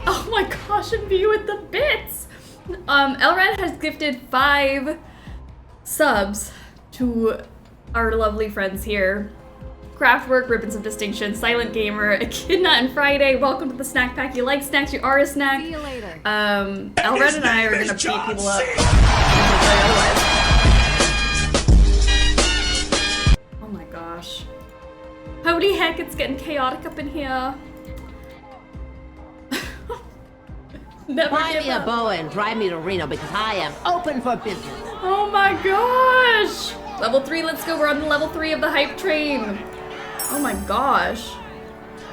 Oh my gosh, and view with the bits! Elrad has gifted 5 subs to our lovely friends here. Craftwork, Ribbons of Distinction, Silent Gamer, Echidna, and Friday. Welcome to the snack pack. You like snacks, you are a snack. See you later. Elrad and I are gonna beat people up. Oh my gosh. Holy heck, it's getting chaotic up in here. Never Buy give me a up. boa and drive me to Reno because I am open for business. Oh my gosh! Level 3, let's go. We're on the level 3 of the hype train. Oh my gosh.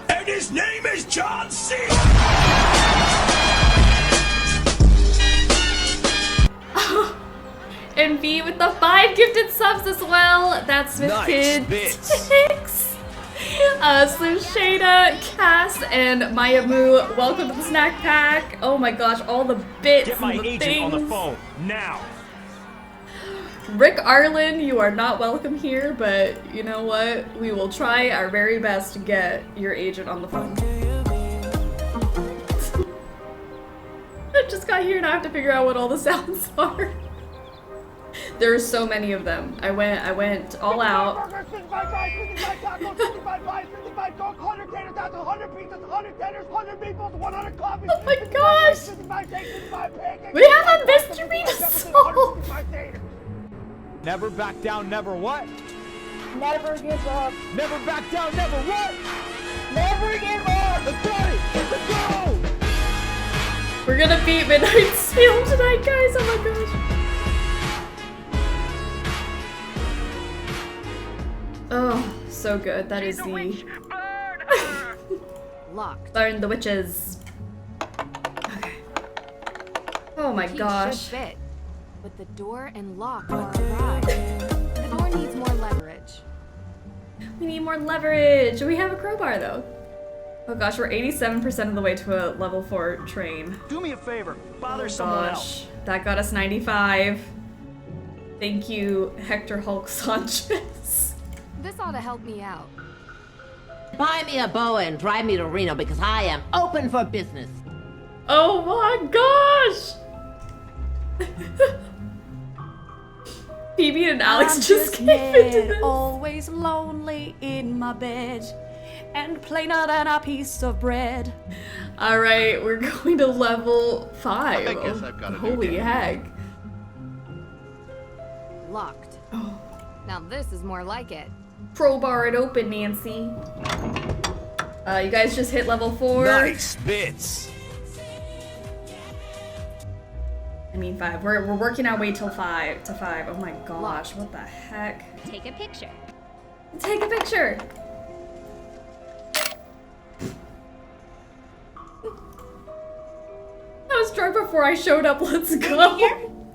And his name is John C. And V with the 5 gifted subs as well. That's with Nice Kid bits. 6. Slushada, Cass, and Mayamu. Welcome to the snack pack. Oh my gosh, all the bits Get my and the agent things. on the phone, now! Rick Arlen, you are not welcome here, but you know what? We will try our very best to get your agent on the phone. I just got here and I have to figure out what all the sounds are. There's so many of them. I went all out. 55 fries, 55 tacos, 55 pies, 55 coke, 100 tater tots, 100 pizzas, 100 tenders, 100 meatballs, 100 coffees. Oh my 55 gosh! rice, 55 steaks, 55 pancakes. We have a mystery to solve! 155 taters. Never back down, never what? Never give up. Never back down, never what? Never give up. Let's go! Let's go! We're gonna beat Midnight Seal tonight, guys. Oh my gosh. Oh, so good. That is the Locked. Burn the witches. Okay. Oh my Key gosh. should fit, but the door and lock are awry. The door needs more leverage. We need more leverage. We have a crowbar though. Oh gosh, we're 87% of the way to a level 4 train. Do me a favor, bother Oh someone gosh, else. that got us 95. Thank you, Hector Hulk Sanchez. This ought to help me out. Buy me a boa and drive me to Reno because I am open for business. Oh my gosh! Phoebe and Alex I'm just came into this. always lonely in my bed, and plainer than a piece of bread. All right, we're going to level 5. I guess I've got a new Holy daddy. heck! Locked. Oh. Now this is more like it. Crowbar it open, Nancy. You guys just hit level 4. Nice bits! I mean 5. We're working our way till 5 to 5. Oh my gosh, what the heck? Take a picture. Take a picture. I was drunk before I showed up. Let's go.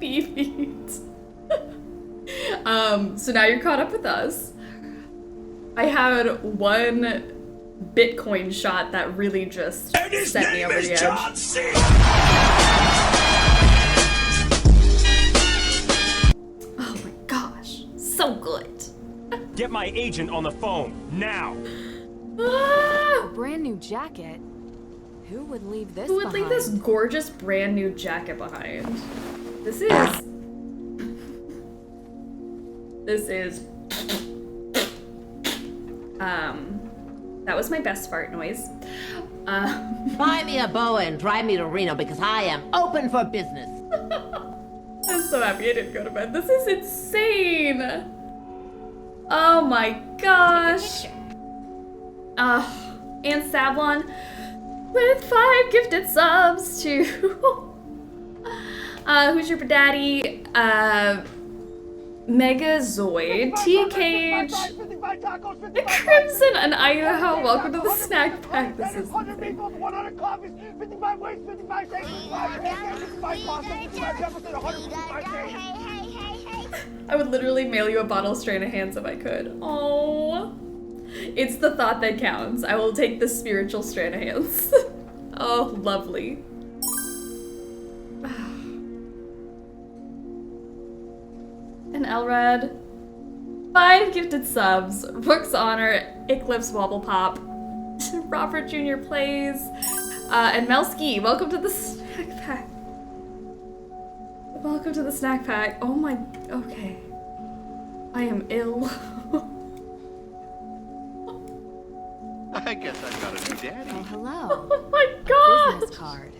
Phoebe. So now you're caught up with us. I had one Bitcoin shot that really just sent me over the edge. Oh my gosh, so good. Get my agent on the phone, now! A brand new jacket? Who would leave this Who would leave this gorgeous brand new jacket behind? This is That was my best fart noise. Buy me a boa and drive me to Reno because I am open for business. I'm so happy I didn't go to bed. This is insane. Oh my gosh. And Sablon with 5 gifted subs to Who's Your Daddy, Megazoid, T Cage, Crimson, and Idaho. Welcome to the snack pack. This is 100 meatballs, 100 coffees, 55 weights, 55 steaks, 55 pancakes, 55 pasta, 55 peppers, and 155 taters. I would literally mail you a bottle of Strand of Hands if I could. Oh, it's the thought that counts. I will take the spiritual Strand of Hands. Oh, lovely. And Elred, 5 gifted subs. Rook's Honor, Eclipse Wobble Pop, Robert Jr. Plays, and Melski. Welcome to the snack pack. Welcome to the snack pack. Oh my, okay. I am ill. I guess I've got a new daddy. Oh, hello. Oh my god! Business card.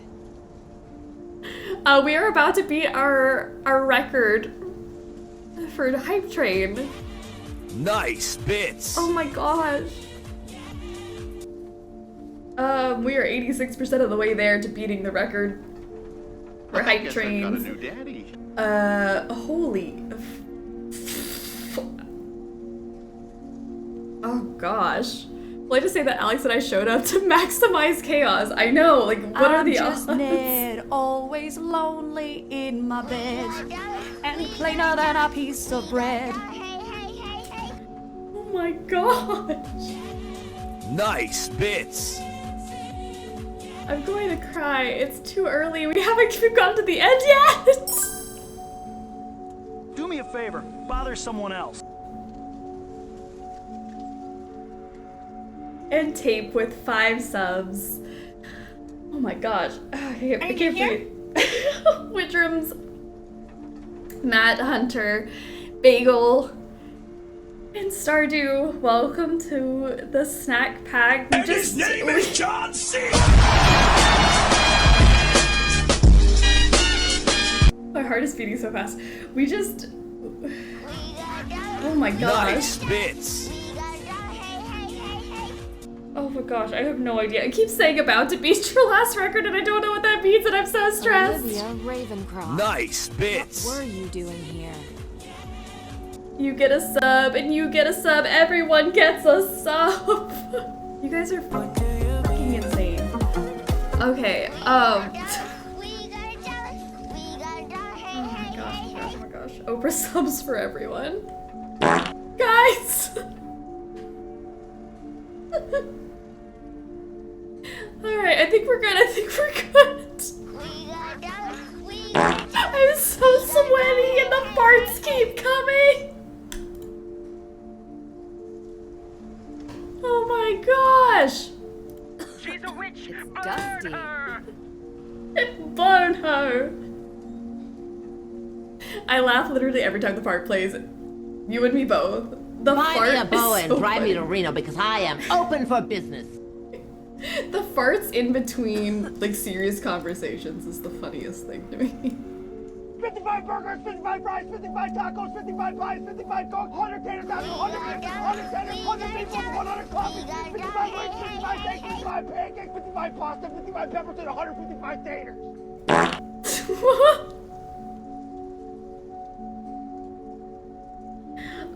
We are about to beat our record for the hype train. Nice bits. Oh my gosh. We are 86% of the way there to beating the record for hype trains. I've got a new daddy. Holy. Oh gosh. Well, I just say that Alex and I showed up to maximize chaos. I know, like, what are the odds? I'm just Ned, always lonely in my bed, and plainer than a piece of bread. Oh my gosh. Nice bits. I'm going to cry. It's too early. We haven't gotten to the end yet. Do me a favor. Bother someone else. And Tape with 5 subs. Oh my gosh. I can't believe Widrum's, Matt Hunter, Bagel, and Stardew. Welcome to the snack pack. And his name is John C. My heart is beating so fast. We just. Oh my gosh. Nice bits. Oh my gosh, I have no idea. I keep saying about to beat your last record and I don't know what that means and I'm so stressed. Olivia Ravencroft. Nice bits. What were you doing here? You get a sub and you get a sub. Everyone gets a sub. You guys are fucking insane. Okay, oh my gosh. Oprah subs for everyone. Guys! Alright, I think we're good. I'm so sweaty and the farts keep coming. Oh my gosh. She's a witch. It's dusty. Burn her. I laugh literally every time the fart plays. You and me both. The Buy fart me a boa is and so drive me funny. to Reno because I am open for business. The farts in between like serious conversations is the funniest thing to me. 55 burgers, 55 fries, 55 tacos, 55 pies, 55 cokes, 100 tater tots, 100 pizzas, 100 tenders, 100 meatballs, 100 coffees, 55 weights, 55 steaks, 55 pancakes, 55 pasta, 55 peppers, and 155 taters.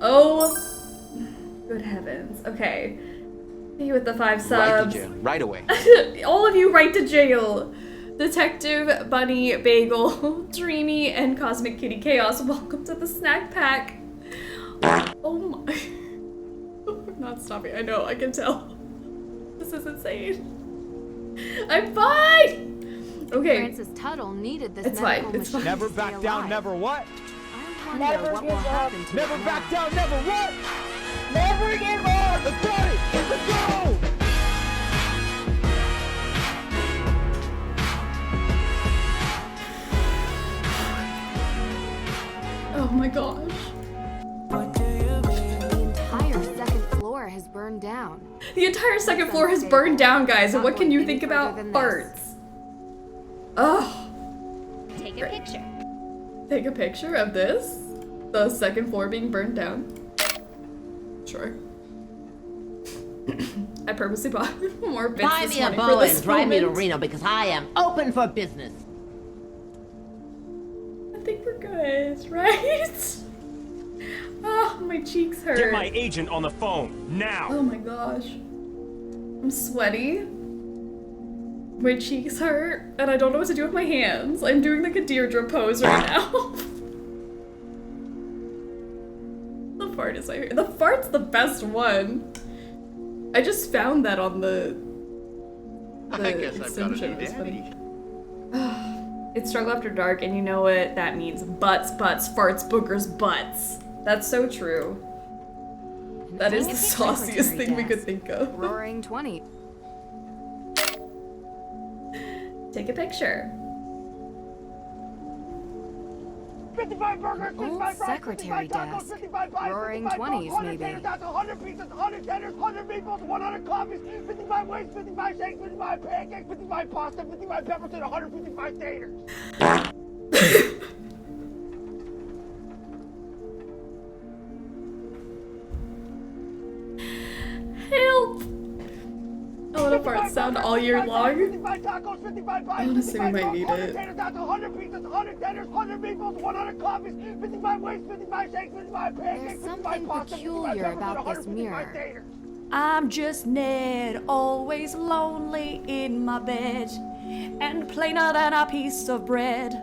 Oh, good heavens. Okay. Me with the 5 subs. Right to jail. Right away. All of you right to jail. Detective, Bunny, Bagel, Dreamy, and Cosmic Kitty Chaos. Welcome to the snack pack. Oh my. I'm not stopping. I know, I can tell. This is insane. I'm fine! Okay. Francis Tuttle needed this It's medical fine. It's machine fine. Never to stay back down, alive. never what? I wonder what will happen to Never it back now. down, never what? Never give up! Let's go! Let's go! Oh my gosh. The entire second floor has has burned down. The entire second floor has burned down, guys, and what can you think about farts? Ugh. Take a picture. Take a picture of this? The second floor being burned down? Sure. I purposely bought more bits Buy this me a morning bow for this and drive me to moment. Reno because I am open for business. I think we're good, right? Oh, my cheeks hurt. Get my agent on the phone, now! Oh my gosh. I'm sweaty. My cheeks hurt, and I don't know what to do with my hands. I'm doing like a Deirdre pose right now. The fart is my favorite. The fart's the best one. I just found that on the I guess I've got a new daddy. It's Struggle After Dark, and you know what that means. Butts, butts, farts, boogers, butts. That's so true. That is the sauciest thing we could think of. Roaring 20. Take a picture. 55 burgers, 55 fries, secretary 55 tacos, desk. 55 pies, Roaring 55 20s, Cokes, 100 maybe. tater tots, 100 pizzas, 100 tenders, 100 meatballs, 100 coffees, 55 wings, 55 shakes, 55 pancakes, 55 pasta, 55 peppers, and 155 taters. Help! I want a fart sound all year long. 55 tacos, 55 pies, Honestly, we 55 might Cokes, need 100 it. tater tots, 100 pizzas, 100 tenders, 100 meatballs, 100 coffees, 55 wings, 55 shakes, 55 pancakes, 55 pasta, 55 peculiar peppers, and about this 155 mirror. taters. I'm just Ned, always lonely in my bed, and plainer than a piece of bread.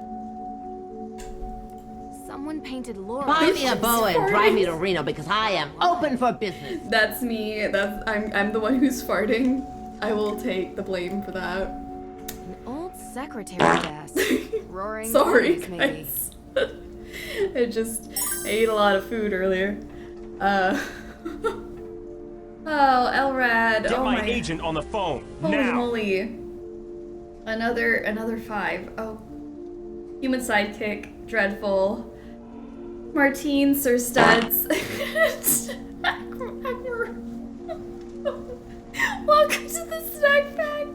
Someone painted Laura. Buy me a bow and drive me to Reno because I am open for business. That's me. I'm the one who's farting. I will take the blame for that. An old secretary desk. Roaring Sorry, 20s, maybe. guys. I ate a lot of food earlier. Oh, Elrad. Get Oh my my agent on the phone, Holy now! moly. Another 5. Oh. Human sidekick. Dreadful. Martine, Sir Studs. Welcome to the snack pack.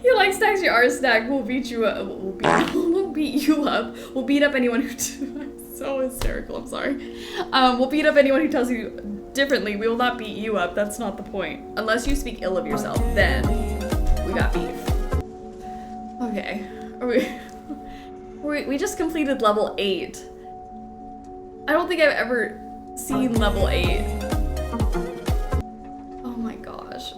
You like snacks, you are a snack. We'll beat you up. We'll beat you up. We'll beat up anyone who I'm so hysterical, I'm sorry. We'll beat up anyone who tells you differently. We will not beat you up. That's not the point. Unless you speak ill of yourself, then we got beef. Okay. We just completed level 8. I don't think I've ever seen level 8. Oh my gosh.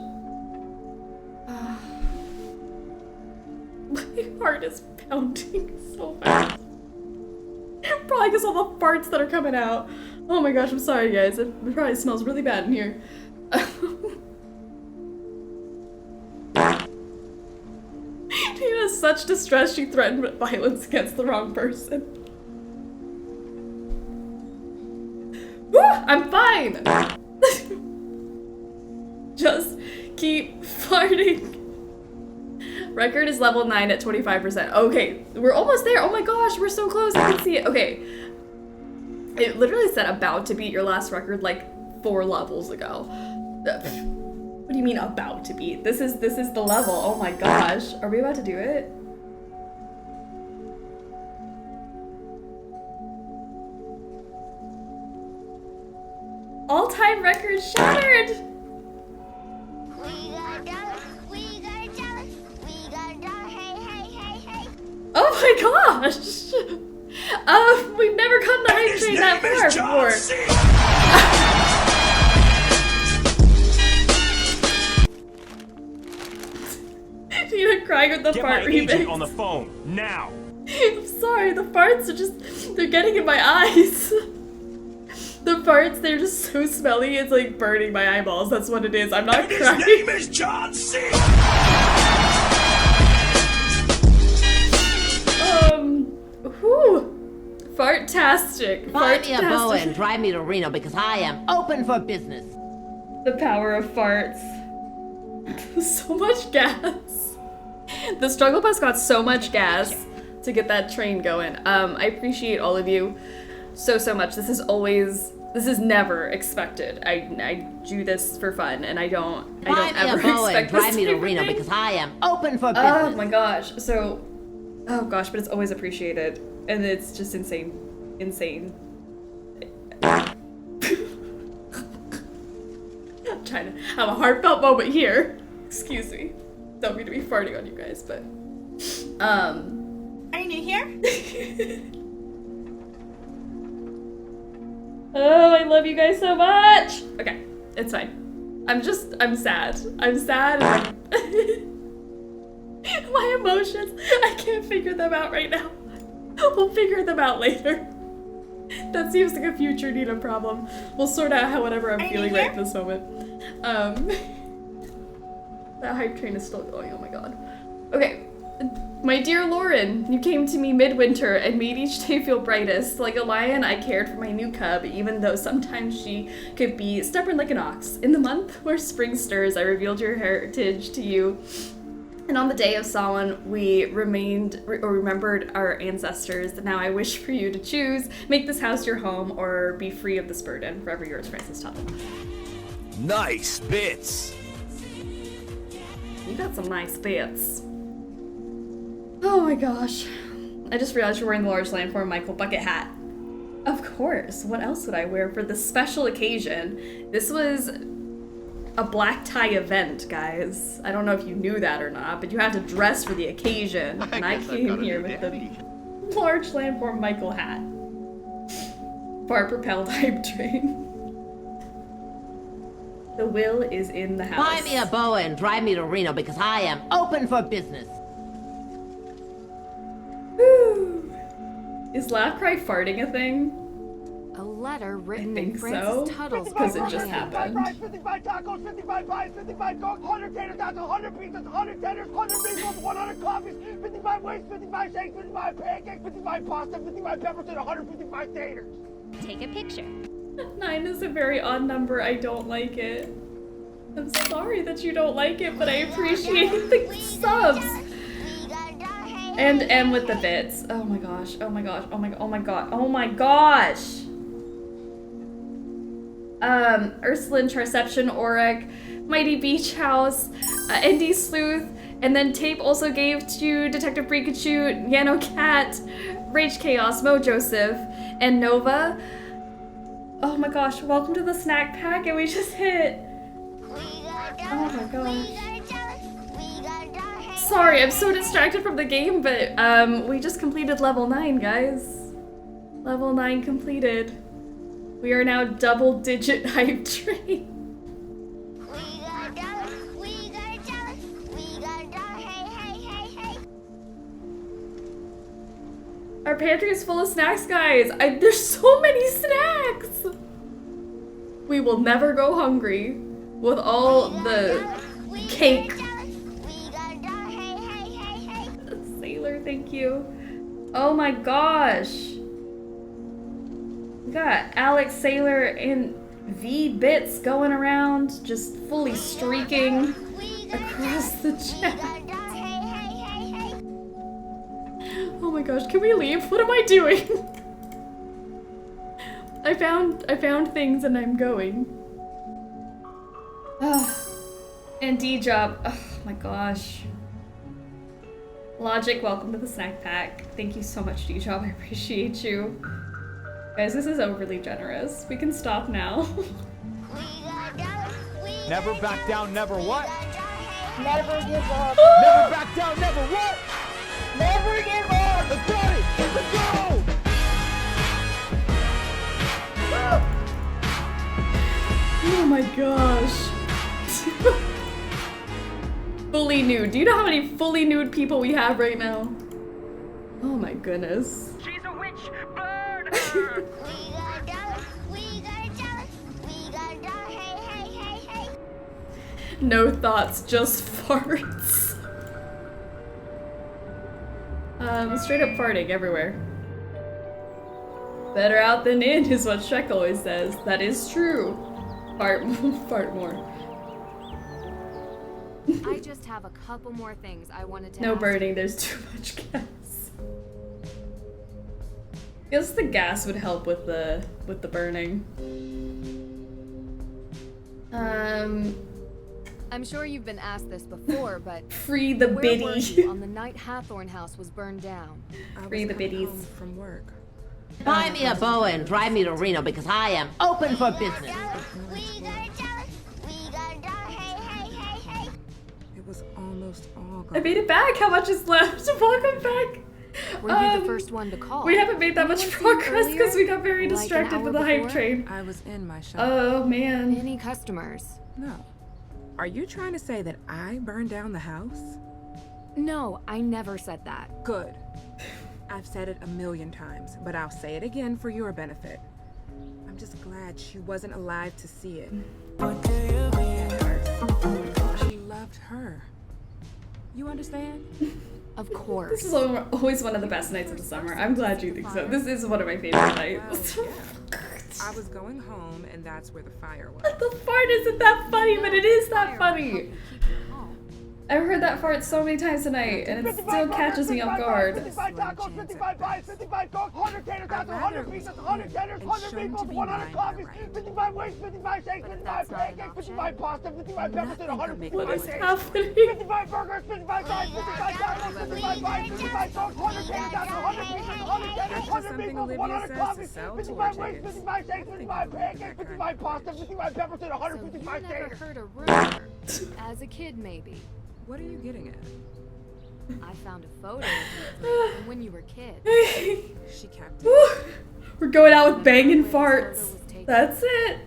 My heart is pounding so fast. Probably because all the farts that are coming out. Oh my gosh, I'm sorry guys. It probably smells really bad in here. Tina's such distress she threatened violence against the wrong person. Woo! I'm fine! Just keep farting. Record is level 9 at 25%. Okay, we're almost there. Oh my gosh, we're so close. I can see it. Okay. It literally said about to beat your last record like 4 levels ago. What do you mean about to beat? This is the level. Oh my gosh. Are we about to do it? All-time record shattered! Oh my gosh! We've never gotten the hype train that far before. Tina crying with the Get fart my agent remix. on the phone, now! I'm sorry, the farts are just, they're getting in my eyes. The farts, they're just so smelly, it's like burning my eyeballs. That's what it is. I'm not crying. His name is John C. Whew. Fartastic. Buy me a bow and drive me to Reno because I am open for business. The power of farts. So much gas. The struggle bus got so much gas to get that train going. I appreciate all of you so much. This is always This is never expected. I do this for fun, and I don't Buy me ever a boa expect and drive me to this type of Reno thing. because I am open for business. Oh my gosh. So, oh gosh, but it's always appreciated, and it's just insane, insane. I'm trying to have a heartfelt moment here. Excuse me. Don't mean to be farting on you guys, but Are you new here? Oh, I love you guys so much. Okay, it's fine. I'm sad. I'm sad. And my emotions, I can't figure them out right now. We'll figure them out later. That seems like a future Nina problem. We'll sort out whatever I'm feeling right at this moment. That hype train is still going, oh my god. Okay. My dear Lauren, you came to me midwinter and made each day feel brightest. Like a lion, I cared for my new cub, even though sometimes she could be stubborn like an ox. In the month where spring stirs, I revealed your heritage to you. And on the day of Samhain, we remembered our ancestors. Now I wish for you to choose. Make this house your home or be free of this burden. Forever yours, Francis Tuttle. Nice bits. You got some nice bits. Oh my gosh. I just realized you're wearing the large landform Michael bucket hat. Of course. What else would I wear for this special occasion? This was a black tie event, guys. I don't know if you knew that or not, but you had to dress for the occasion. And I came here with the large landform Michael hat. Far propelled hype train. The will is in the house. Buy me a boa and drive me to Reno because I am open for business. Woo. Is laugh cry farting a thing? A letter written in so, Francis Tuttle's because it just happened. 55 tacos, 55 pies, 55 cokes, 100 tater tots, 100 pizzas, 100 tenders, 100 meatballs, 100 coffees, 55 wings, 55 shakes, 55 pancakes, 55 pasta, 55 peppers, and 155 taters. Take a picture. 9 is a very odd number. I don't like it. I'm sorry that you don't like it, but I appreciate the subs. And M with the bits. Oh my gosh. Oh my gosh. Oh my god. Oh my god. Oh my gosh. Ursuline, Charception, Auric, Mighty Beach House, Indy Sleuth, and then Tape also gave to Detective Pikachu, Yano Cat, Rage Chaos, Mo Joseph, and Nova. Oh my gosh, welcome to the snack pack, and we just hit. Oh my gosh. Sorry, I'm so distracted from the game, but we just completed level 9, guys. Level 9 completed. We are now double-digit hype train. Our pantry is full of snacks, guys. There's so many snacks. We will never go hungry with all the cake. Sailor, thank you. Oh my gosh. We got Alex, Sailor, and V-Bits going around, just fully streaking across the chat. Oh my gosh, can we leave? What am I doing? I found things and I'm going. And D-Job, oh my gosh. Logic, welcome to the snack pack. Thank you so much, D-Job, I appreciate you. Guys, this is overly generous. We can stop now. Never back down, never what? Never give up. Never back down, never what? Never give up. Let's go! Let's go! Oh my gosh. Fully nude. Do you know how many fully nude people we have right now? Oh my goodness. She's a witch. Burn her. No thoughts, just farts. Straight up farting everywhere. Better out than in is what Shrek always says. That is true. Fart more. I just have a couple more things I wanted to No ask. burning, there's too much gas. guess the gas would help with the burning. I'm sure you've been asked this before, but free the where biddy. were you on the night Hathorn house was burned down? Free the biddies. From work. Buy me a boa and drive me to Reno because I am open for business. It was almost all I made it back. How much is left? Welcome back. Were you the first one to call? We haven't made that much progress because we got very Like an distracted hour with the hype before? train. I was in my shop. Oh man. Any customers? No. Are you trying to say that I burned down the house? No, I never said that. Good. I've said it a million times, but I'll say it again for your benefit. I'm just glad she wasn't alive to see it. She loved her. You understand? Of course. This is always one of the best nights of the summer. I'm glad you think so. This is one of my favorite nights. Well, yeah. I was going home, and that's where the fire was. The fart isn't that funny, but it is that funny. I've heard that fart so many times tonight, and it still catches me off guard. 55 tacos, 55 pies, 55 cokes, 100 tater tots, 100 pizzas, 100 tenders, 100 meatballs, 100 coffees, 55 wings, 55 shakes, 55 pancakes, 55 pasta, 55 peppers, and 100 pieces. What is happening? 55 burgers, 55 sides, 55 tacos, 55 pies, 55 cokes, 100 tater tots, 100 pizzas, 100 tenders, 100 meatballs, 100 coffees, 55 wings, 55 shakes, 55 pancakes, 55 pasta, 55 peppers, and 155 So you never taters. heard a rumor. As a kid, maybe. What are you getting at? I found a photo of you from when you were kids. She kept Woo. We're going out with banging farts. That's it.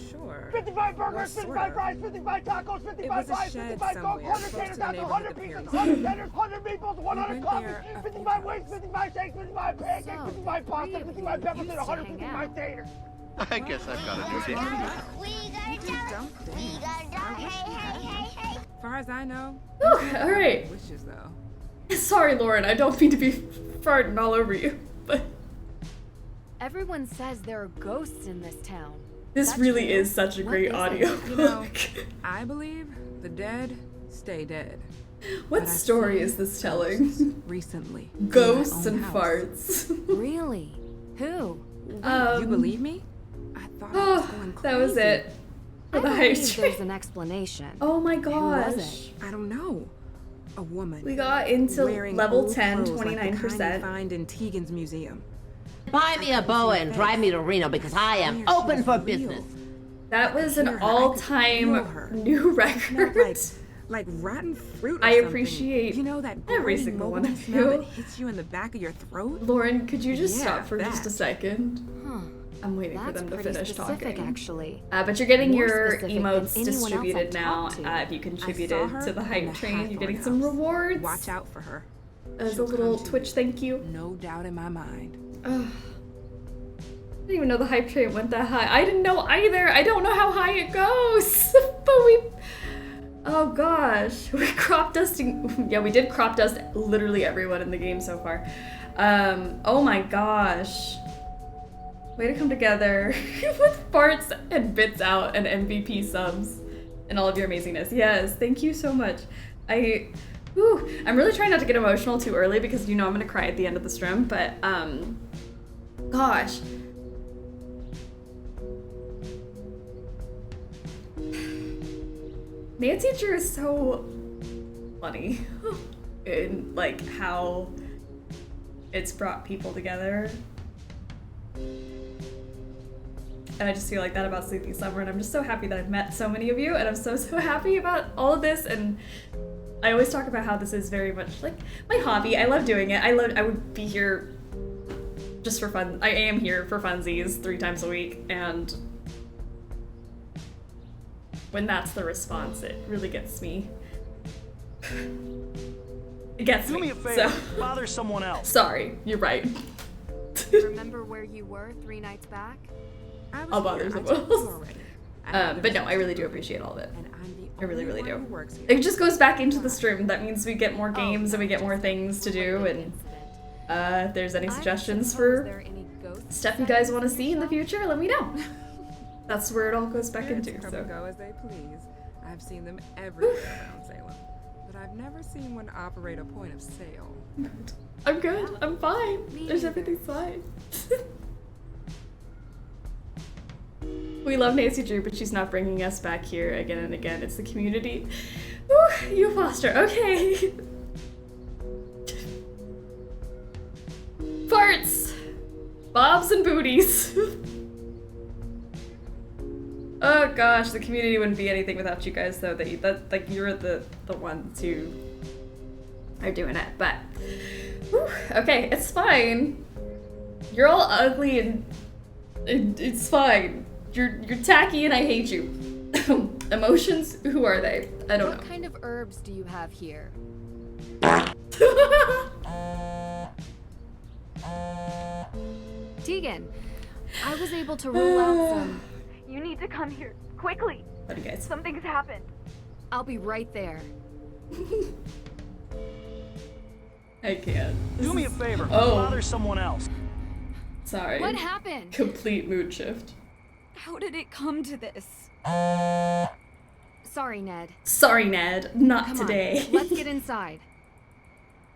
Sure. 55 burgers, 55 fries, 55 tacos, 55 pies, 55 cokes, 100 tater tots, 100 pizzas, 100 tenders, 100 meatballs, 100 coffees, 55 wings, 55 shakes, 55 pancakes, 55 pasta, 55 peppers, and 155 taters. I guess I've got a new daddy. As far as I know. All right. Wishes though. Sorry, Lauren. I don't mean to be farting all over you, but Everyone says there are ghosts in this town. this really is such a great audio. You know, I believe the dead stay dead. What story is this telling? Recently. Ghosts and farts. Really? Who? You believe me? I thought I was going crazy. That was it. For the I hype believe train. there's an explanation. Oh my Who gosh. was it? I don't know. A woman. We got into wearing level old 10, clothes like the kind you 29%. find in Tegan's museum. Buy me a boa and drive me to Reno because I am open for business. That was an all-time new record. Like rotten fruit or I something. appreciate you know that every grating single one moldy of smell you. that hits you in the back of your throat. Lauren, could you just Yeah, stop for just a that. second? Huh. I'm waiting for That's them to pretty finish specific, talking. actually. But you're getting More your specific than emotes anyone else distributed I've now. talked to. If you I saw contributed her to the in hype the train, you're Hathorn getting some house. rewards. Watch out for her. As a She'll little come to Twitch thank you. No doubt in my mind. Ugh. I didn't even know the hype train went that high. I didn't know either. I don't know how high it goes. But we... Oh gosh. We crop dusting... Yeah, we did crop dust literally everyone in the game so far. Oh my gosh. Way to come together with farts and bits out and MVP subs and all of your amazingness. Yes, thank you so much. I'm really trying not to get emotional too early because you know I'm gonna cry at the end of the stream, but gosh. Nancy Drew is so funny in like how it's brought people together. And I just feel like that about Sleuthy Summer, and I'm just so happy that I've met so many of you, and I'm so happy about all of this. And I always talk about how this is very much like my hobby. I love doing it. I would be here just for fun. I am here for funsies 3 times a week, and when that's the response, it really gets me. It gets me. Do me a favor, So. bother someone else. Sorry, you're right. Remember where you were 3 nights back? I'll bother someone else. But no, I really do appreciate all of it. I really, really do. It just goes back into the stream. That means we get more games and we get more things to do. And if there's any suggestions for stuff you guys want to see in the future, let me know. That's where it all goes back into. Come So. and go as they please. I've seen them everywhere around Salem. But I've never seen one operate a point of sale. I'm good. I'm fine. There's everything's fine. We love Nancy Drew, but she's not bringing us back here again and again. It's the community. Whew, you foster. Okay. Farts. Bobs and booties. Oh gosh, the community wouldn't be anything without you guys, though. Like you're the ones who are doing it. But whew, okay, it's fine. You're all ugly and it's fine. You're tacky and I hate you. Emotions? Who are they? I don't know. What kind of herbs do you have here? Tegan, I was able to rule out some. You need to come here, quickly. What do you guys? Something's happened. I'll be right there. I can't. Do me a favor. Oh. Bother someone else. Sorry. What happened? Complete mood shift. How did it come to this? Sorry, Ned. Sorry, Ned. Not Come today. On, let's get inside.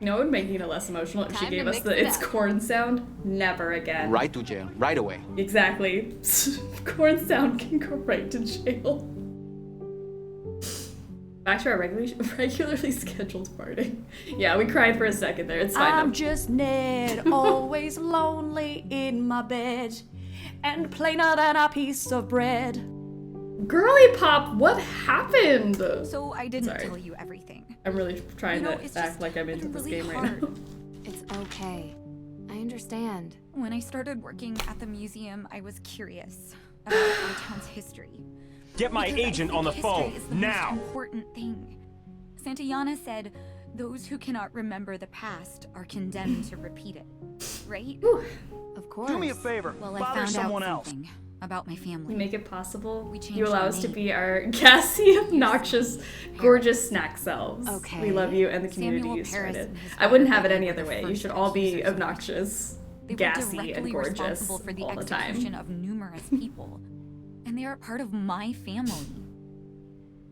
You know what would make Nina less emotional if she Time gave to us mix the it it's up. corn sound? Never again. Right to jail, right away. Exactly. Corn sound can go right to jail. Back to our regularly scheduled party. Yeah, we cried for a second there. It's fine. I'm though. just Ned, always lonely in my bed, and plainer than a piece of bread. Girly Pop, what happened? So I didn't Sorry. tell you everything. I'm really trying You know, to it's act just like I'm into this really game right hard. now. It's okay. I understand. When I started working at the museum, I was curious about our town's history. Get my Because I agent think on the history phone, is the now! most important thing. Santayana said, those who cannot remember the past are condemned to repeat it. Right? Of course. Do me a favor. Well, I Bother found someone out else. something about my family. You make it possible. We changed You allow our us to name. be our gassy, obnoxious, gorgeous snack selves. Okay. We love you and the community Samuel you Paris started. and his I wouldn't wife have it any were other the way. You first should all be accusers of obnoxious, They were gassy, and directly gorgeous responsible for the all the time. execution of numerous people. And they are part of my family.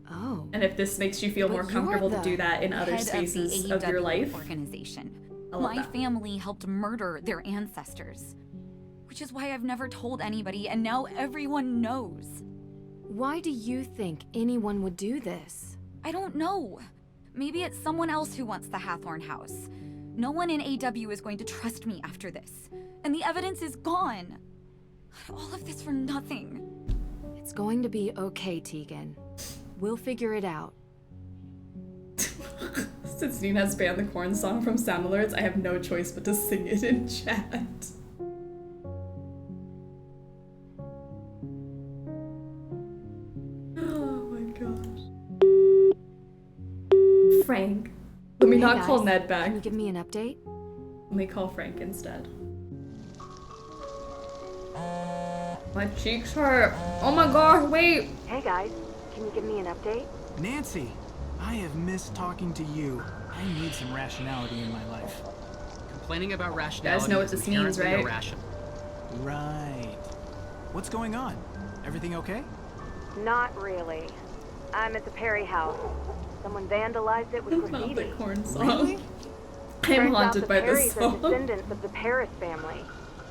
Oh. And if this makes you feel But more you're comfortable to the do that in other Head spaces of of the your AEW life, organization. I love My that. family helped murder their ancestors. Which is why I've never told anybody, and now everyone knows. Why do you think anyone would do this? I don't know. Maybe it's someone else who wants the Hathorn house. No one in AW is going to trust me after this. And the evidence is gone. All of this for nothing. It's going to be okay, Tegan. We'll figure it out. Since Nina's banned the corn song from Sound Alerts, I have no choice but to sing it in chat. Oh my gosh. Frank. Let me Hey, not call guys. Ned back. Can you give me an update? Let me call Frank instead. My cheeks hurt. Oh my gosh, wait. Hey guys, can you give me an update? Nancy, I have missed talking to you. I need some rationality in my life. Complaining about rationality know what is this means, inherently right? irrational. Right. What's going on? Everything okay? Not really. I'm at the Perry house. Someone vandalized it with Not graffiti. the corn song. Really? I'm Turns out haunted the by this Perrys are song. descendants of the Paris family,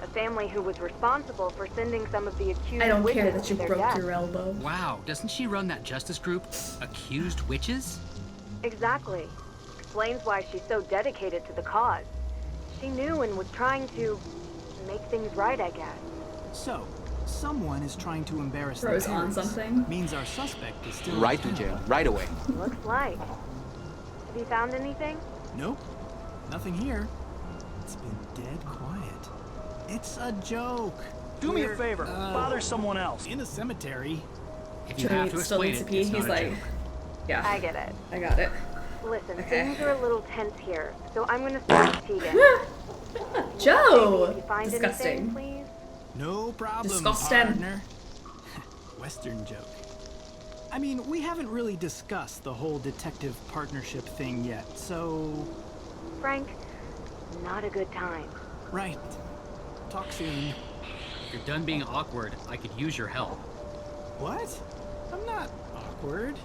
a family who was responsible for sending some of the accused I don't witches care that to you their broke death. your elbow. Wow, doesn't she run that justice group, Accused Witches? Exactly. Explains why she's so dedicated to the cause. She knew and was trying to make things right, I guess. So, someone is trying to embarrass Throws the on parents. something. Means our suspect is still Right in to town. jail, right away. Looks like. Have you found anything? Nope. Nothing here. It's been dead quiet. It's a joke. Do me a We're, favor. Bother someone else. In a cemetery. If you Joey have to still explain needs it, to pee. it's He's not a like, joke. yeah, I get it. I got it. Listen, Okay. things are a little tense here, so I'm gonna start with Tegan. Joe! If you find Disgusting. anything, please. No problem, Disgusting. partner. Western joke. I mean, we haven't really discussed the whole detective partnership thing yet, so... Frank, not a good time. Right. Talk soon. If you're done being awkward, I could use your help. What? I'm not awkward.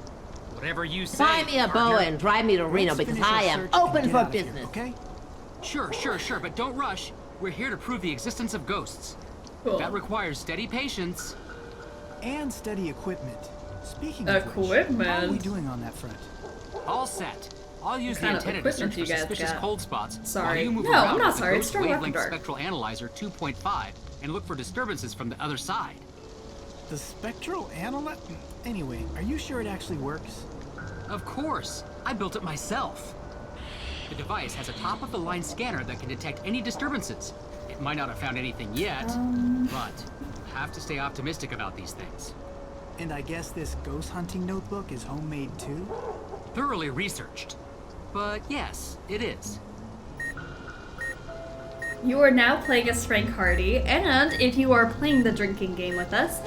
Whatever you say. Buy me a boa and drive me to Reno because I am open for business. Okay? Sure, but don't rush. We're here to prove the existence of ghosts. Cool. That requires steady patience. And steady equipment. Speaking of which, how are we doing on that front? All set. I'll use the What kind of antenna to search equipment do for you guys suspicious got? cold spots. Sorry. While you move No, around I'm not with the sorry. It's Ghost Star Wavelength Dark. Spectral Analyzer 2.5 and look for disturbances from the other side. The spectral analyzer? Anyway, are you sure it actually works? Of course. I built it myself. The device has a top-of-the-line scanner that can detect any disturbances. It might not have found anything yet, but you have to stay optimistic about these things. And I guess this ghost hunting notebook is homemade too? Thoroughly researched. But yes, it is. You are now playing as Frank Hardy, and if you are playing the drinking game with us,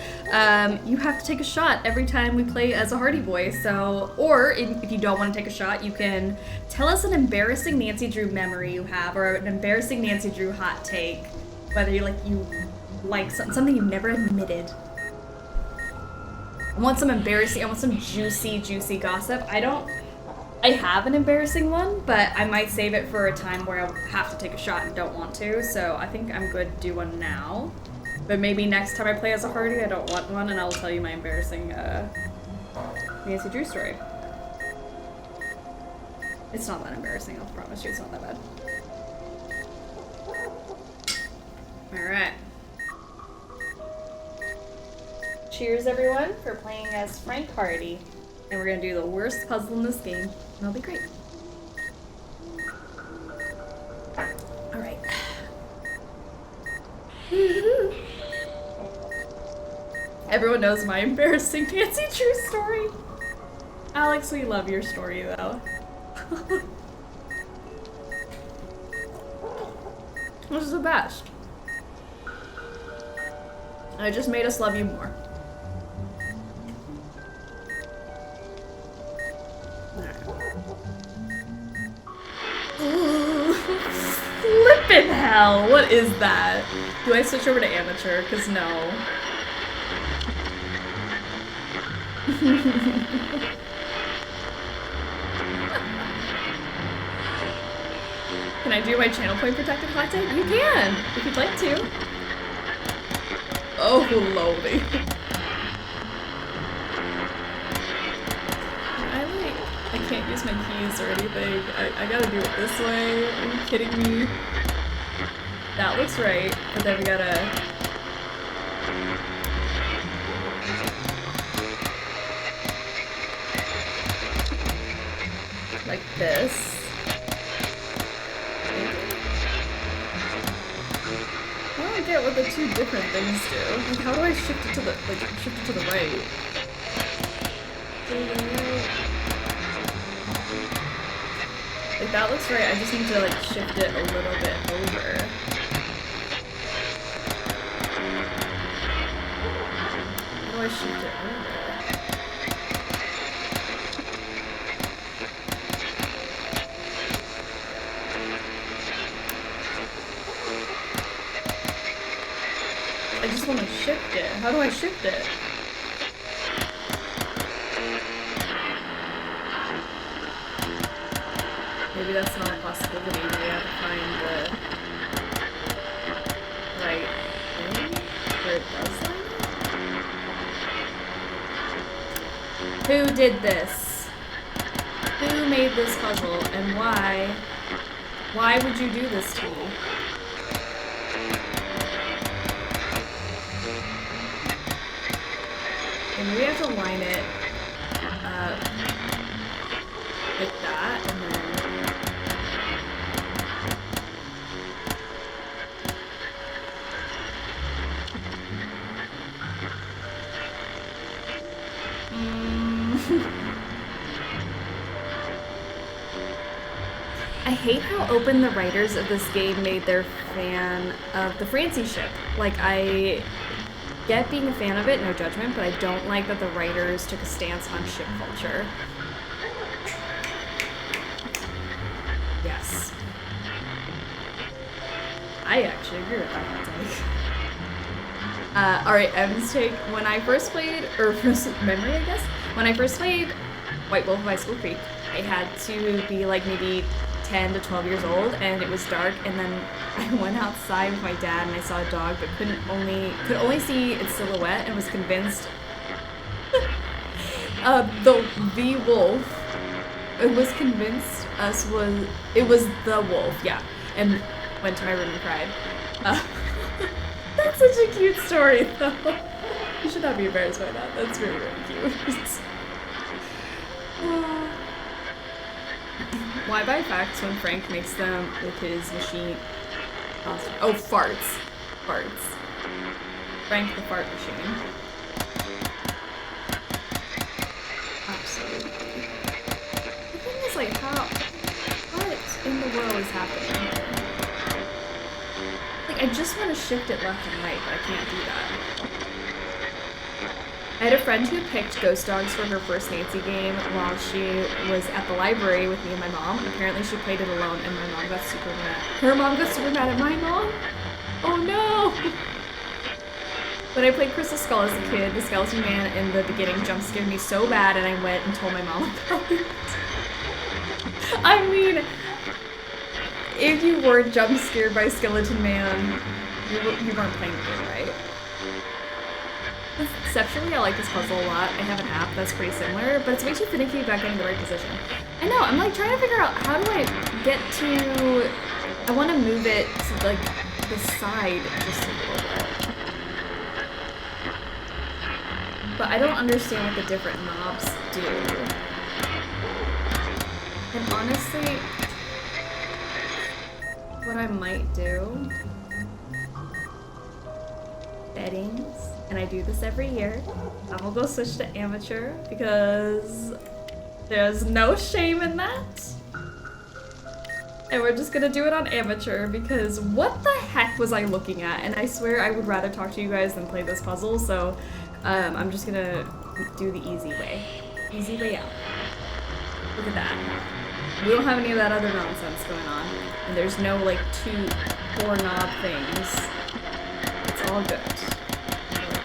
you have to take a shot every time we play as a Hardy boy. So, or if you don't want to take a shot, you can tell us an embarrassing Nancy Drew memory you have, or an embarrassing Nancy Drew hot take, whether you like something you've never admitted. I want some juicy gossip. I have an embarrassing one, but I might save it for a time where I have to take a shot and don't want to, so I think I'm good to do one now. But maybe next time I play as a Hardy, I don't want one, and I'll tell you my embarrassing Nancy Drew story. It's not that embarrassing, I'll promise you it's not that bad. Alright. Cheers everyone for playing as Frank Hardy. And we're gonna do the worst puzzle in this game, and it'll be great. Alright. Everyone knows my embarrassing Nancy Drew story. Alex, we love your story though. This is the best. And it just made us love you more. Ooh, flippin' hell, what is that? Do I switch over to amateur? Cause no. Can I do my channel point protected hot take? You can, if you'd like to. Oh, lordy. I can't use my keys or anything. I gotta do it this way. Are you kidding me? That looks right, but then we gotta... like this. I don't get what the two different things do. Like, how do I shift it to the, right? Like, that looks right, I just need to, like, shift it a little bit over. How do I shift it over? I just want to shift it. How do I shift it? Maybe that's not a possibility. Maybe I have to find the right thing where it does that. Who did this? Who made this puzzle and why? Why would you do this to me? And maybe I have to line it like that, and then... I hate how open the writers of this game made their fan of the Francie ship. Like, I get being a fan of it, no judgment, but I don't like that the writers took a stance on ship culture. Yes. I actually agree with that hot take. Alright, M's take. When I first played, or first memory, I guess, when I first played White Wolf of High School Creek. I had to be like maybe 10 to 12 years old, and it was dark, and then I went outside with my dad and I saw a dog, but could only see its silhouette, and was convinced the wolf. It was convinced it was the wolf, yeah, and went to my room and cried. That's such a cute story, though. You should not be embarrassed by that. That's very, very cute. Why buy facts when Frank makes them with his machine? Oh, farts. Farts. Frank the fart machine. Absolutely. The thing is, like, what in the world is happening here? Like, I just want to shift it left and right, but I can't do that. I had a friend who picked Ghost Dogs for her first Nancy game while she was at the library with me and my mom. Apparently she played it alone, and my mom got super mad. Her mom got super mad at my mom? Oh no! When I played Crystal Skull as a kid, the skeleton man in the beginning jump scared me so bad, and I went and told my mom about it. I mean, if you were jump scared by Skeleton Man, you weren't playing the game right. Conceptually, I like this puzzle a lot. I have an app that's pretty similar, but it's way too finicky about getting the right position. I know, I'm like trying to figure out how do I get to... I want to move it to like the side just a little bit. But I don't understand what the different knobs do. And honestly, what I might do... settings. And I do this every year. I'm gonna go switch to amateur because there's no shame in that. And we're just gonna do it on amateur because what the heck was I looking at? And I swear I would rather talk to you guys than play this puzzle, so I'm just gonna do the easy way. Easy way out. Look at that. We don't have any of that other nonsense going on. And there's no like 4 knob things. It's all good.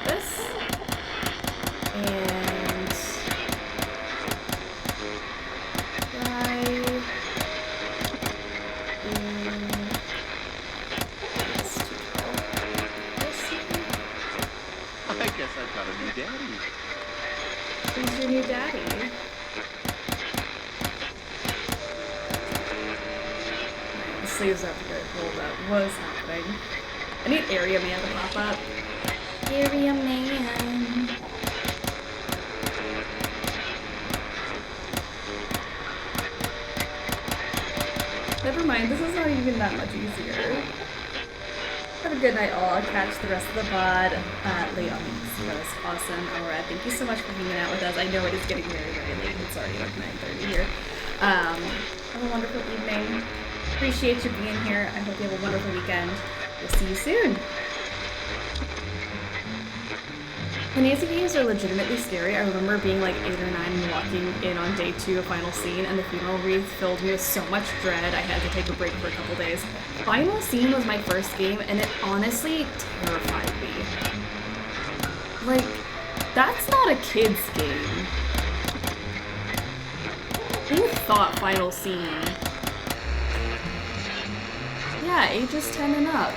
This and right I guess I've got a new daddy. Who's your new daddy? The sleeves have to get pulled up. What is happening? I need Area Man to pop up. Area Man. Never mind, this is not even that much easier. Have a good night all. I'll catch the rest of the VOD late on the East Coast. Awesome. Alright, thank you so much for hanging out with us. I know it is getting very, very late. It's already like 9:30 here. Have a wonderful evening. Appreciate you being here. I hope you have a wonderful weekend. We'll see you soon. The Nancy games are legitimately scary. I remember being like 8 or 9 and walking in on day 2 of Final Scene, and the funeral wreath filled me with so much dread I had to take a break for a couple days. Final Scene was my first game, and it honestly terrified me. Like, that's not a kid's game. Who thought Final Scene? Yeah, ages 10 and up.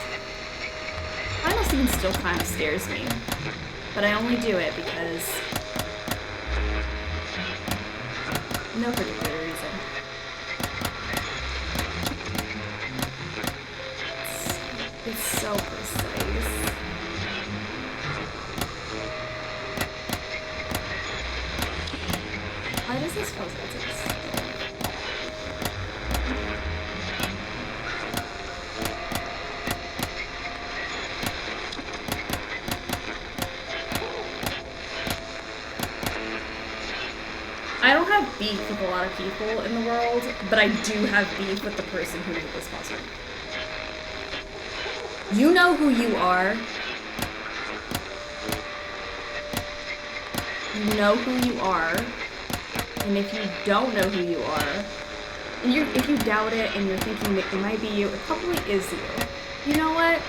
Final Scene still kind of scares me. But I only do it because... no particular reason. It's so precise. Why does this puzzle take so long? I don't have beef with a lot of people in the world, but I do have beef with the person who made this puzzle. You know who you are. You know who you are. And if you don't know who you are, and if you doubt it and you're thinking that it might be you, it probably is you. You know what?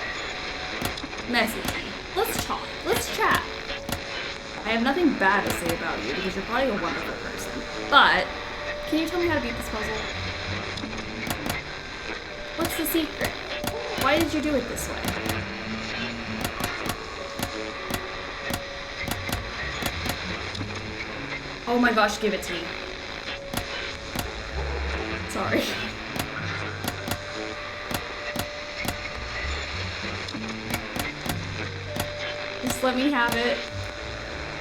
Message me. Let's talk. Let's chat. I have nothing bad to say about you because you're probably a wonderful person. But, can you tell me how to beat this puzzle? What's the secret? Why did you do it this way? Oh my gosh, give it to me. Sorry. Just let me have it.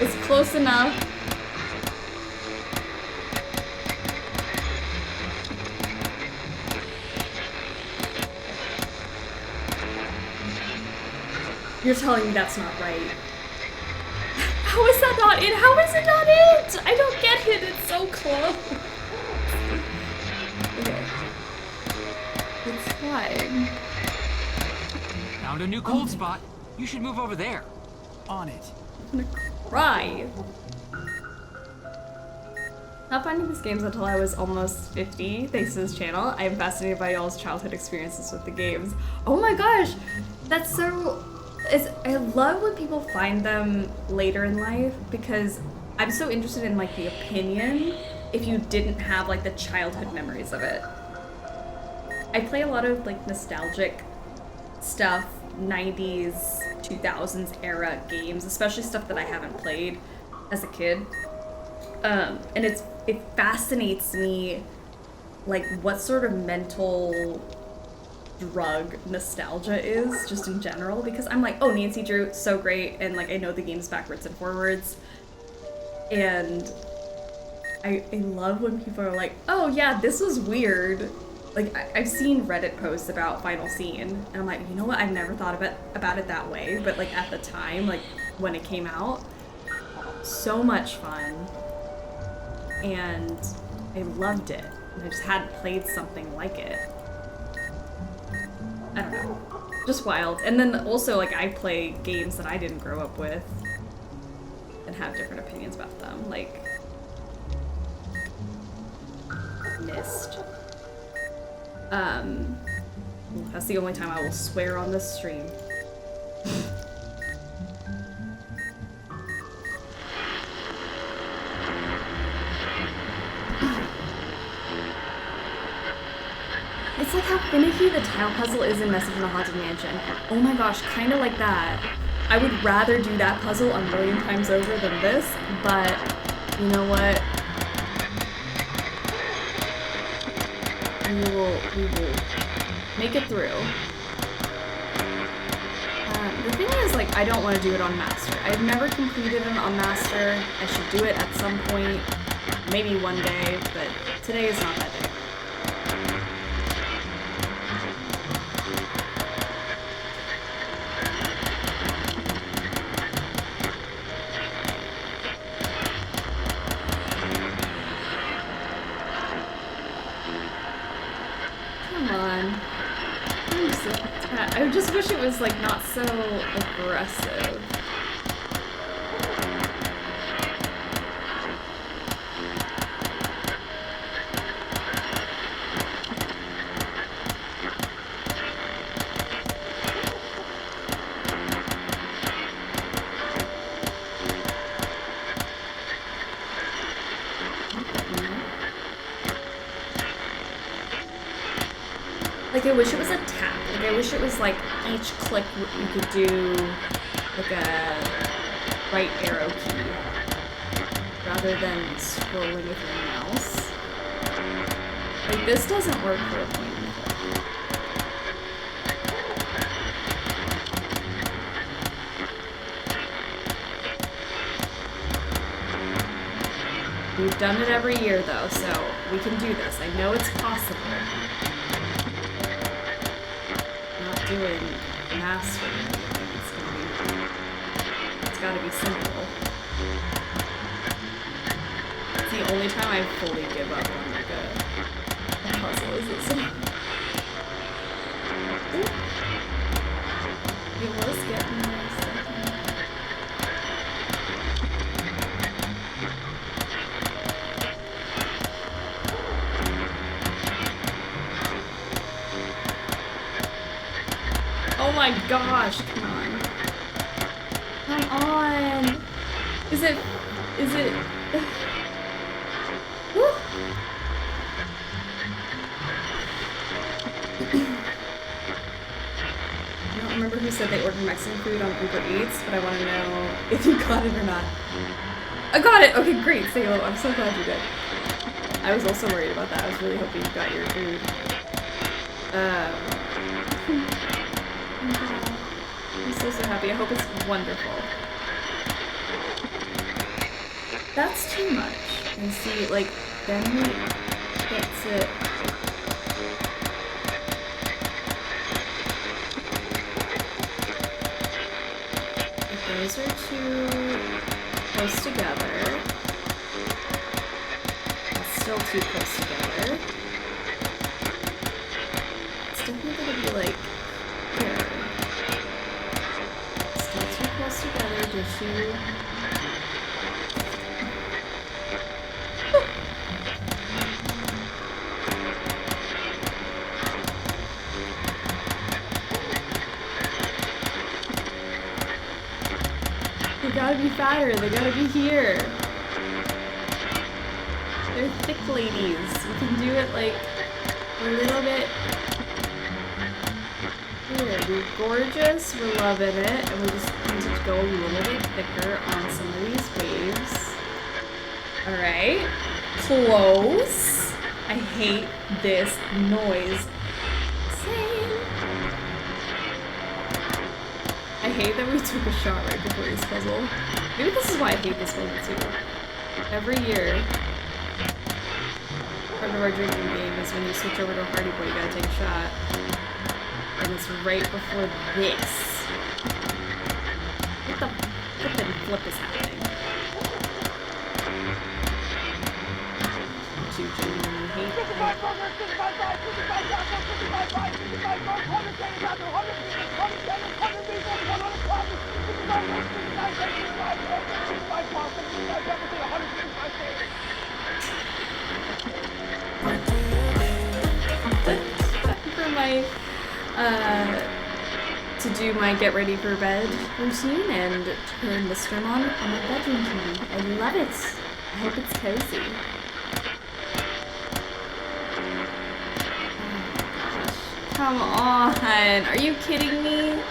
It's close enough. You're telling me that's not right. How is that not it? How is it not it? I don't get it. It's so close. Okay. It's fine. Found a new cold spot. You should move over there. On it. I'm gonna cry. Not finding these games until I was almost 50, thanks to this channel. I am fascinated by y'all's childhood experiences with the games. Oh my gosh, that's so... I love when people find them later in life because I'm so interested in like the opinion if you didn't have like the childhood memories of it. I play a lot of like nostalgic stuff, 90s, 2000s era games, especially stuff that I haven't played as a kid. And it fascinates me like what sort of mental drug nostalgia is just in general, because I'm like, oh, Nancy Drew, so great, and like I know the games backwards and forwards, and I love when people are like, oh yeah, this was weird. Like I've seen Reddit posts about Final Scene, and I'm like, you know what, I've never thought about it that way, but like at the time, like when it came out, so much fun, and I loved it, and I just hadn't played something like it. I don't know, just wild. And then also like I play games that I didn't grow up with and have different opinions about them, like Myst. That's the only time I will swear on this stream. It's like how finicky the tile puzzle is in Message in the Haunted Mansion. Oh my gosh, kind of like that. I would rather do that puzzle a million times over than this, but you know what? We will make it through. The thing is, like, I don't want to do it on Master. I've never completed it on Master. I should do it at some point, maybe one day, but today is not that day. I just wish it was like not so aggressive. Like I wish it was a tap. Like I wish it was like each click you could do like a right arrow key rather than scrolling with your mouse. Like this doesn't work for a point and click. We've done it every year though, so we can do this. I know it's possible. Doing Master, it's gotta be simple. It's the only time I fully give up on like a puzzle is this. It was getting there second. Oh my gosh, come on. Come on. Is it? Woo. I don't remember who said they ordered Mexican food on Uber Eats, but I want to know if you got it or not. I got it! Okay, great, Salo. I'm so glad you did. I was also worried about that. I was really hoping you got your food. I'm so happy. I hope it's wonderful. That's too much. And see, like, then we get to... If those are too close together. Still too close together. It's definitely gonna be like here. Still too close together. Just you. They gotta be fatter. They gotta be here. They're thick ladies. We can do it like a little bit. Here, we're gorgeous. We're loving it, and we just need to go a little bit thicker on some of these waves. All right, close. I hate this noise. Same. I hate that we took a shot right before this puzzle. Maybe this is why I hate this puzzle too. Every year. Part of our drinking game is when you switch over to Hardy Boy, you gotta take a shot. And it's right before this. What the flippin' flip is happening? Do you genuinely hate it? For my to do my get ready for bed routine and turn the stream on my bedroom TV. I love it. I hope it's cozy. Come on, are you kidding me?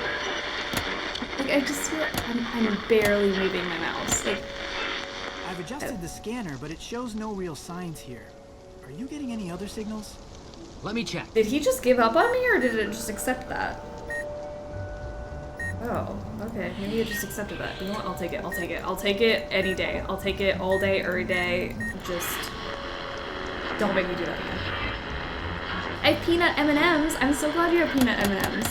Like, I just feel I'm barely moving my mouse. Like, I've adjusted the scanner, but it shows no real signs here. Are you getting any other signals? Let me check. Did he just give up on me, or did it just accept that? Oh, okay. Maybe it just accepted that. You know what? I'll take it. I'll take it. I'll take it any day. I'll take it all day, every day. Just don't make me do that again. I have peanut M&Ms. I'm so glad you have peanut M&Ms.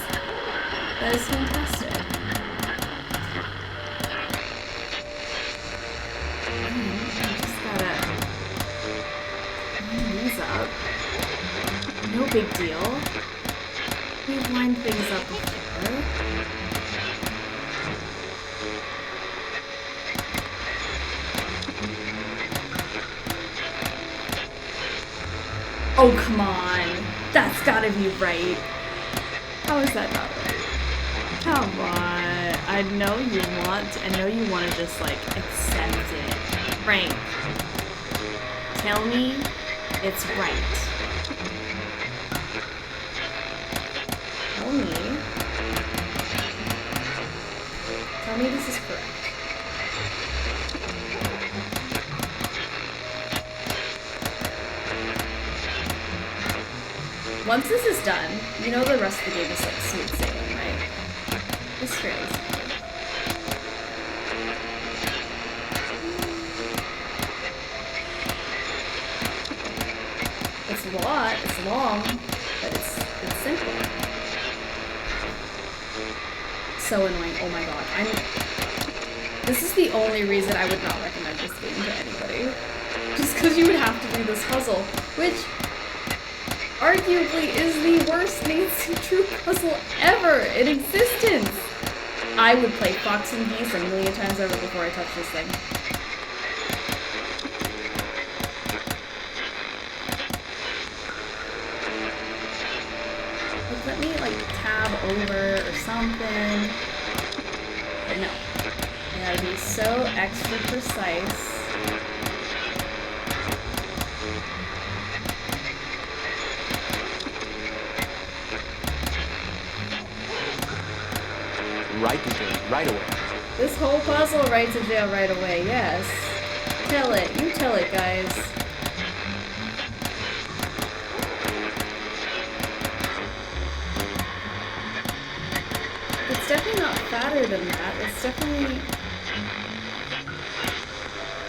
That is fantastic. I just gotta line these up. No big deal. We've lined things up before. Oh, come on. That's gotta be right. How is that not right? Come on. I know you want to just, like, accept it. Frank, tell me it's right. Tell me this is correct. Once this is done, you know the rest of the game is like smooth sailing, right? It's fairly simple. It's a lot, it's long, but it's simple. So annoying, oh my god. This is the only reason I would not recommend this game to anybody. Just because you would have to do this puzzle, which arguably is the worst Nancy Drew puzzle ever in existence. I would play Fox and Geese a million times over before I touch this thing. Like, let me like tab over or something. But no, I gotta be She's so extra precise. Right to jail, right away. This whole puzzle, right to jail right away, yes. Tell it, you tell it, guys. It's definitely not fatter than that. It's definitely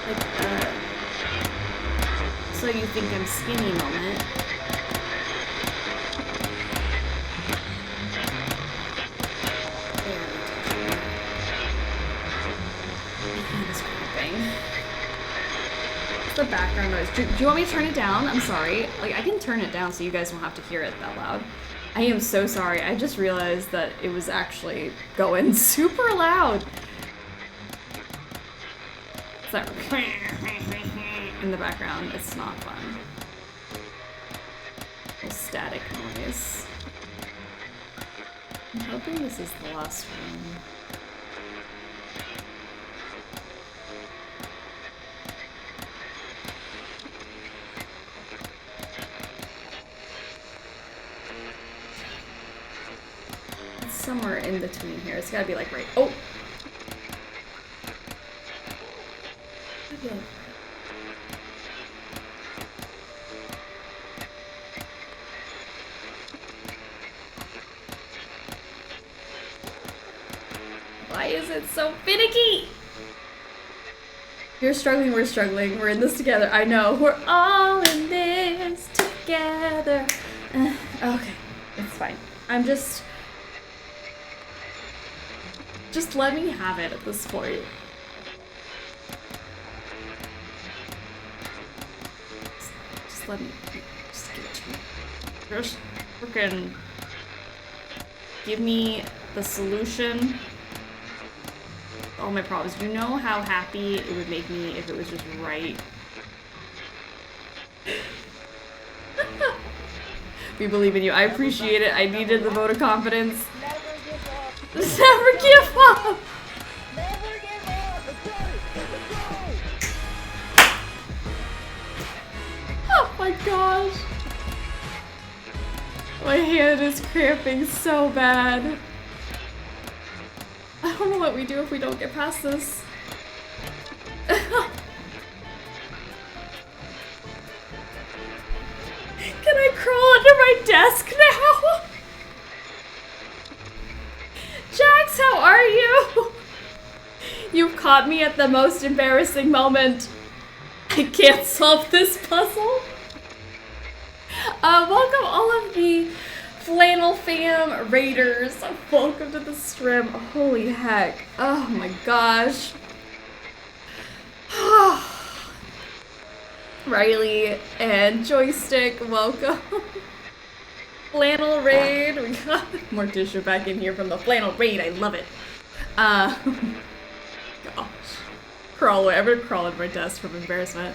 like so you think I'm skinny moment. The background noise. Do you want me to turn it down? I'm sorry. Like, I can turn it down so you guys won't have to hear it that loud. I am so sorry. I just realized that it was actually going super loud. It's that in the background. It's not fun. A static noise. I'm hoping this is the last one. Somewhere in between here. It's gotta be like right. Oh! Okay. Why is it so finicky? You're struggling, we're struggling. We're in this together. I know. We're all in this together. Okay. It's fine. I'm just let me have it at this point. Just let me, just give it to me. Just freaking give me the solution to all my problems. Do you know how happy it would make me if it was just right? We believe in you. I appreciate it. I needed the vote of confidence. Never give up! Oh my gosh. My hand is cramping so bad. I don't know what we do if we don't get past this. Can I crawl under my desk now? Jax, how are you? You've caught me at the most embarrassing moment. I can't solve this puzzle. Welcome all of the Flannel Fam Raiders. Welcome to the stream. Holy heck. Oh my gosh. Riley and Joystick, welcome. Flannel Raid. We got Morticia back in here from the Flannel Raid. I love it. Gosh. Crawl away. I'm gonna crawl under my desk from embarrassment.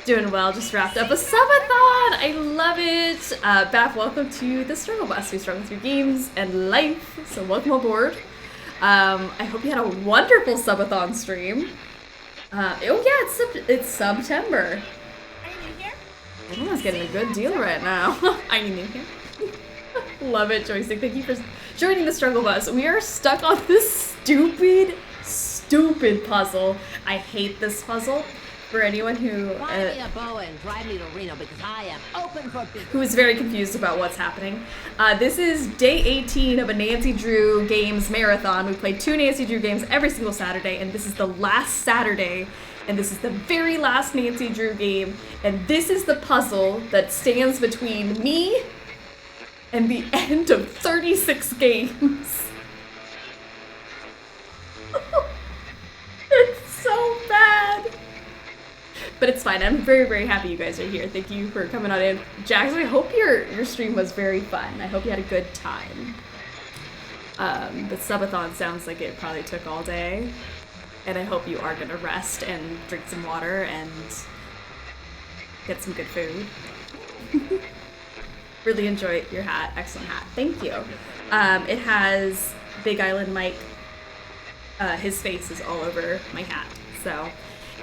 Doing well. Just wrapped up a subathon. I love it. Baph, welcome to the Struggle Bus. We struggle through games and life. So welcome aboard. I hope you had a wonderful subathon stream. Oh yeah, it's September. Everyone's getting a good deal right now. I need in here. Love it, Joystick. Thank you for joining the Struggle Bus. We are stuck on this stupid puzzle. I hate this puzzle. For anyone who Buy me a bow and drive me to Reno because I am open for business. Who is very confused about what's happening. This is day 18 of a Nancy Drew Games marathon. We play 2 Nancy Drew games every single Saturday, and this is the last Saturday, and this is the very last Nancy Drew game, and this is the puzzle that stands between me and the end of 36 games. It's so bad. But it's fine. I'm very, very happy you guys are here. Thank you for coming on in. Jackson, I hope your stream was very fun. I hope you had a good time. The subathon sounds like it probably took all day. And I hope you are going to rest and drink some water and get some good food. Really enjoy your hat. Excellent hat. Thank you. It has Big Island Mike his face is all over my hat. So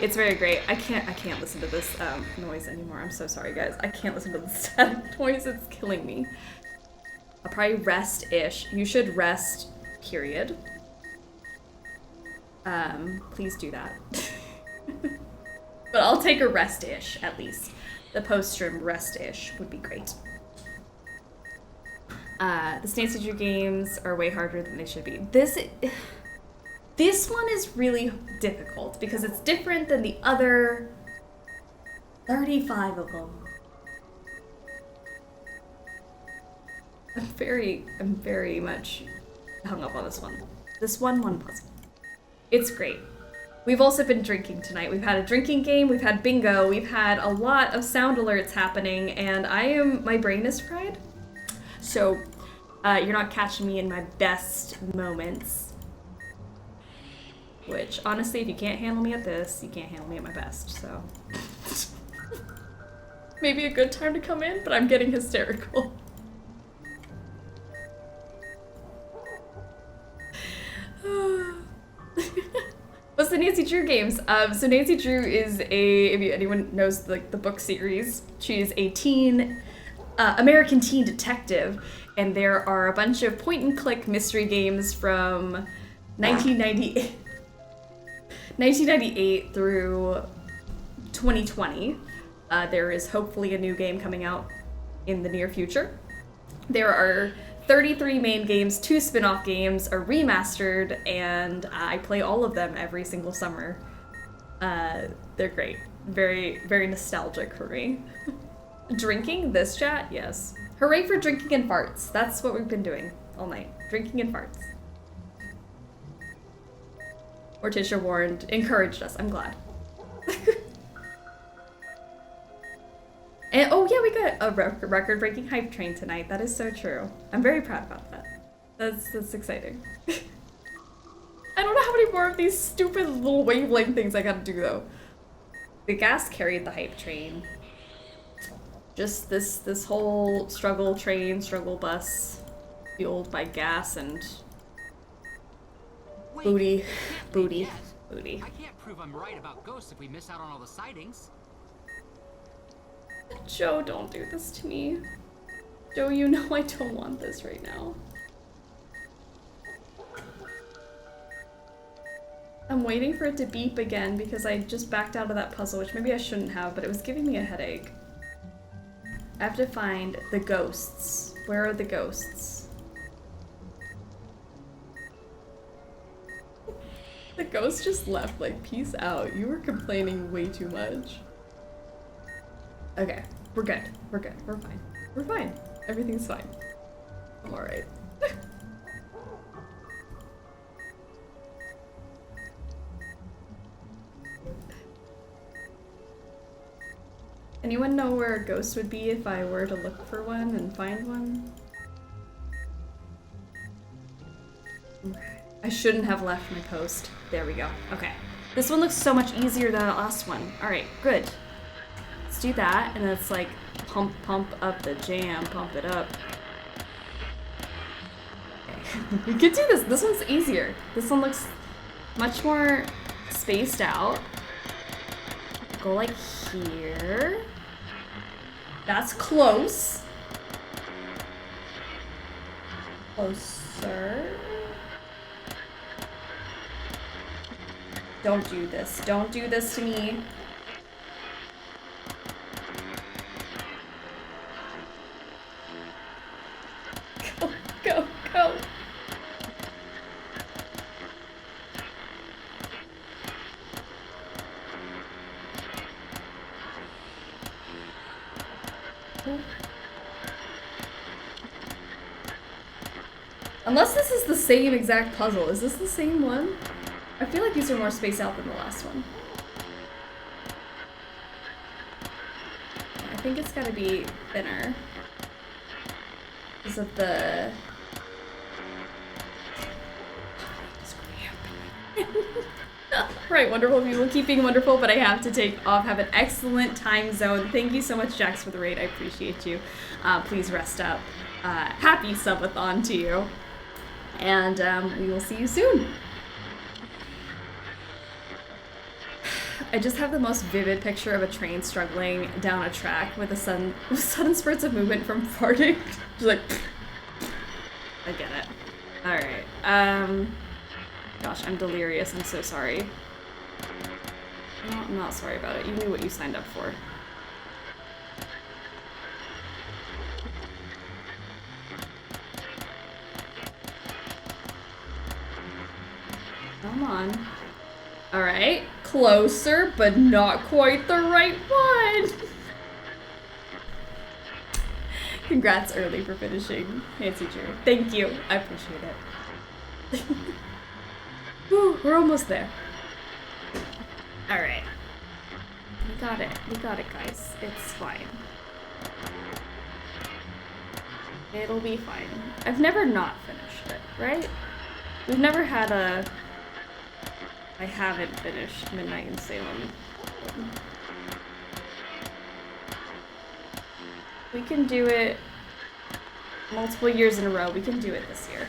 it's very great. I can't listen to this noise anymore. I'm so sorry, guys. I can't listen to the static noise. It's killing me. I'll probably rest-ish. You should rest, period. Please do that. But I'll take a rest-ish, at least. The post-stream rest-ish would be great. The Stance Teacher games are way harder than they should be. This one is really difficult because it's different than the other 35 of them. I'm very much hung up on this one. This one puzzle. It's great. We've also been drinking tonight. We've had a drinking game, we've had bingo, we've had a lot of sound alerts happening, and my brain is fried. So, you're not catching me in my best moments. Which, honestly, if you can't handle me at this, you can't handle me at my best, so. Maybe a good time to come in, but I'm getting hysterical. What's the Nancy Drew games? So Nancy Drew is if anyone knows the book series, she is a American teen detective, and there are a bunch of point-and-click mystery games from 1998 through 2020. There is hopefully a new game coming out in the near future. There are 33 main games, 2 spin-off games are remastered, and I play all of them every single summer. They're great. Very, very nostalgic for me. Drinking? This chat? Yes. Hooray for drinking and farts. That's what we've been doing all night. Drinking and farts. Morticia warned, encouraged us. I'm glad. And oh yeah, we got a record-breaking hype train tonight. That is so true. I'm very proud about that. That's exciting. I don't know how many more of these stupid little wavelength things I gotta do though. The gas carried the hype train. Just this whole struggle train, struggle bus, fueled by gas and booty. I can't prove I'm right about ghosts if we miss out on all the sightings. Joe, don't do this to me. Joe, you know I don't want this right now. I'm waiting for it to beep again because I just backed out of that puzzle, which maybe I shouldn't have, but it was giving me a headache. I have to find the ghosts. Where are the ghosts? The ghost just left, like, peace out. You were complaining way too much. Okay, we're good. We're good. We're fine. We're fine. Everything's fine. I'm alright. Anyone know where a ghost would be if I were to look for one and find one? Okay. I shouldn't have left my post. There we go. Okay. This one looks so much easier than the last one. Alright, good. Let's do that, and it's like pump up the jam, pump it up. Okay. We could do this. This one's easier. This one looks much more spaced out. Go like here. That's close. Closer. Don't do this. Don't do this to me. Go, go, go. Unless this is the same exact puzzle. Is this the same one? I feel like these are more spaced out than the last one. I think it's gotta be thinner. Because of the... Right, wonderful people, keep being wonderful, but I have to take off. Have an excellent time zone. Thank you so much, Jax, for the raid. I appreciate you. Please rest up. Happy subathon to you. And we will see you soon. I just have the most vivid picture of a train struggling down a track with sudden spurts of movement from farting. Just like, I get it. Alright, gosh, I'm delirious, I'm so sorry. No, I'm not sorry about it. You knew what you signed up for. Come on. Alright, closer, but not quite the right one. Congrats early for finishing, Nancy Drew. Thank you, I appreciate it. Whew, we're almost there. Alright. We got it guys. It's fine. It'll be fine. I've never not finished it, right? We've never had a... I haven't finished Midnight in Salem. We can do it multiple years in a row. We can do it this year.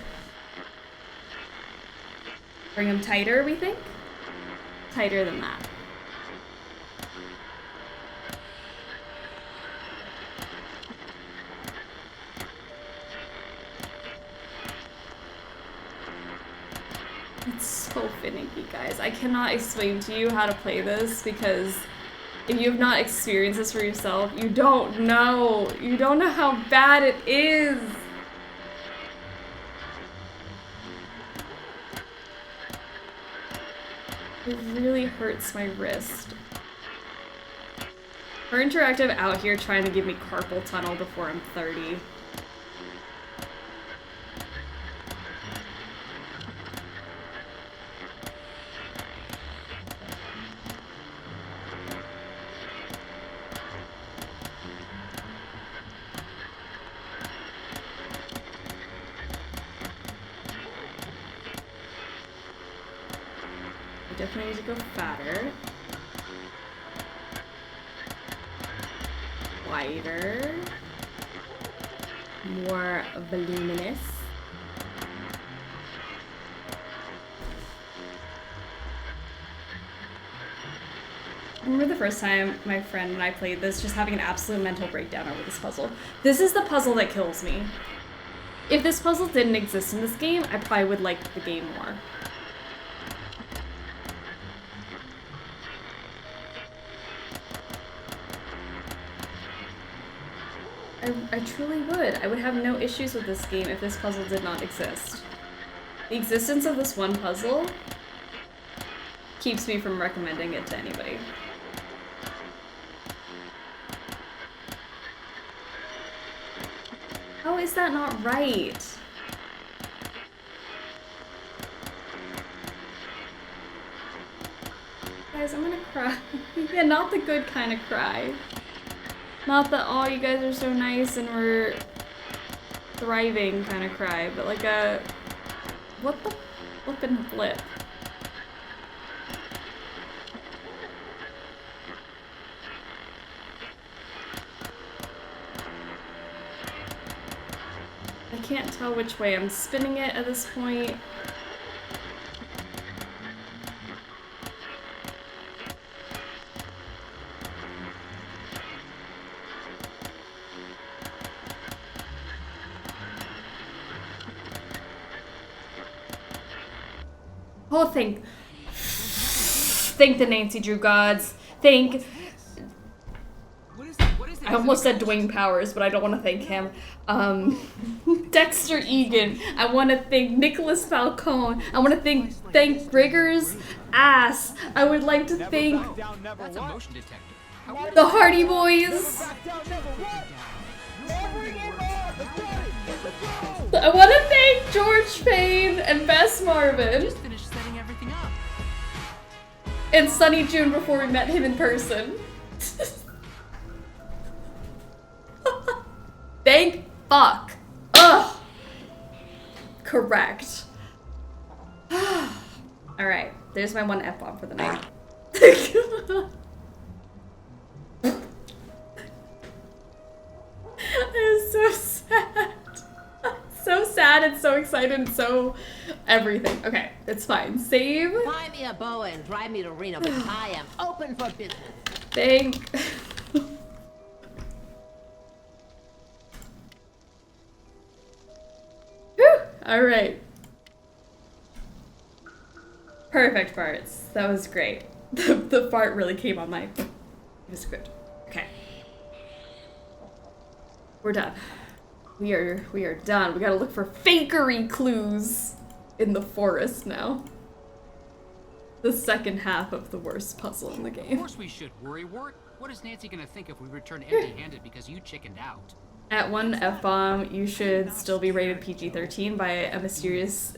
Bring them tighter, we think? Tighter than that. It's so finicky, guys. I cannot explain to you how to play this because if you have not experienced this for yourself, you don't know. You don't know how bad it is. It really hurts my wrist. Her Interactive out here trying to give me carpal tunnel before I'm 30. Definitely need to go fatter. Wider. More voluminous. I remember the first time my friend and I played this, just having an absolute mental breakdown over this puzzle. This is the puzzle that kills me. If this puzzle didn't exist in this game, I probably would like the game more. I truly would. I would have no issues with this game if this puzzle did not exist. The existence of this one puzzle keeps me from recommending it to anybody. How is that not right? Guys, I'm gonna cry. Yeah, not the good kind of cry. Not the, oh, you guys are so nice and we're thriving kind of cry, but like a, what the flippin' flip? I can't tell which way I'm spinning it at this point. Oh, thank the Nancy Drew gods. Thank... I almost said Dwayne Powers, but I don't want to thank him. Dexter Egan. I want to thank Nicholas Falcone. I want to thank Grigger's ass. I would like to thank the Hardy Boys. I want to thank George Payne and Bess Marvin. And Sunny June before we met him in person. Thank fuck. Ugh. Correct. Alright, there's my one F-bomb for the night. I am so sad. So sad and so so excited and so everything. Okay, it's fine. Save. Buy me a boa and drive me to Reno because I am open for business. Thank. Whew. All right. Perfect farts. That was great. The fart really came on my. It was good. Okay. We're done. We are done. We gotta look for fakery clues in the forest now. The second half of the worst puzzle in the game. Of course we should worry, Wart. What is Nancy gonna think if we return empty-handed because you chickened out? At one F-bomb, you should still be rated PG-13 by a mysterious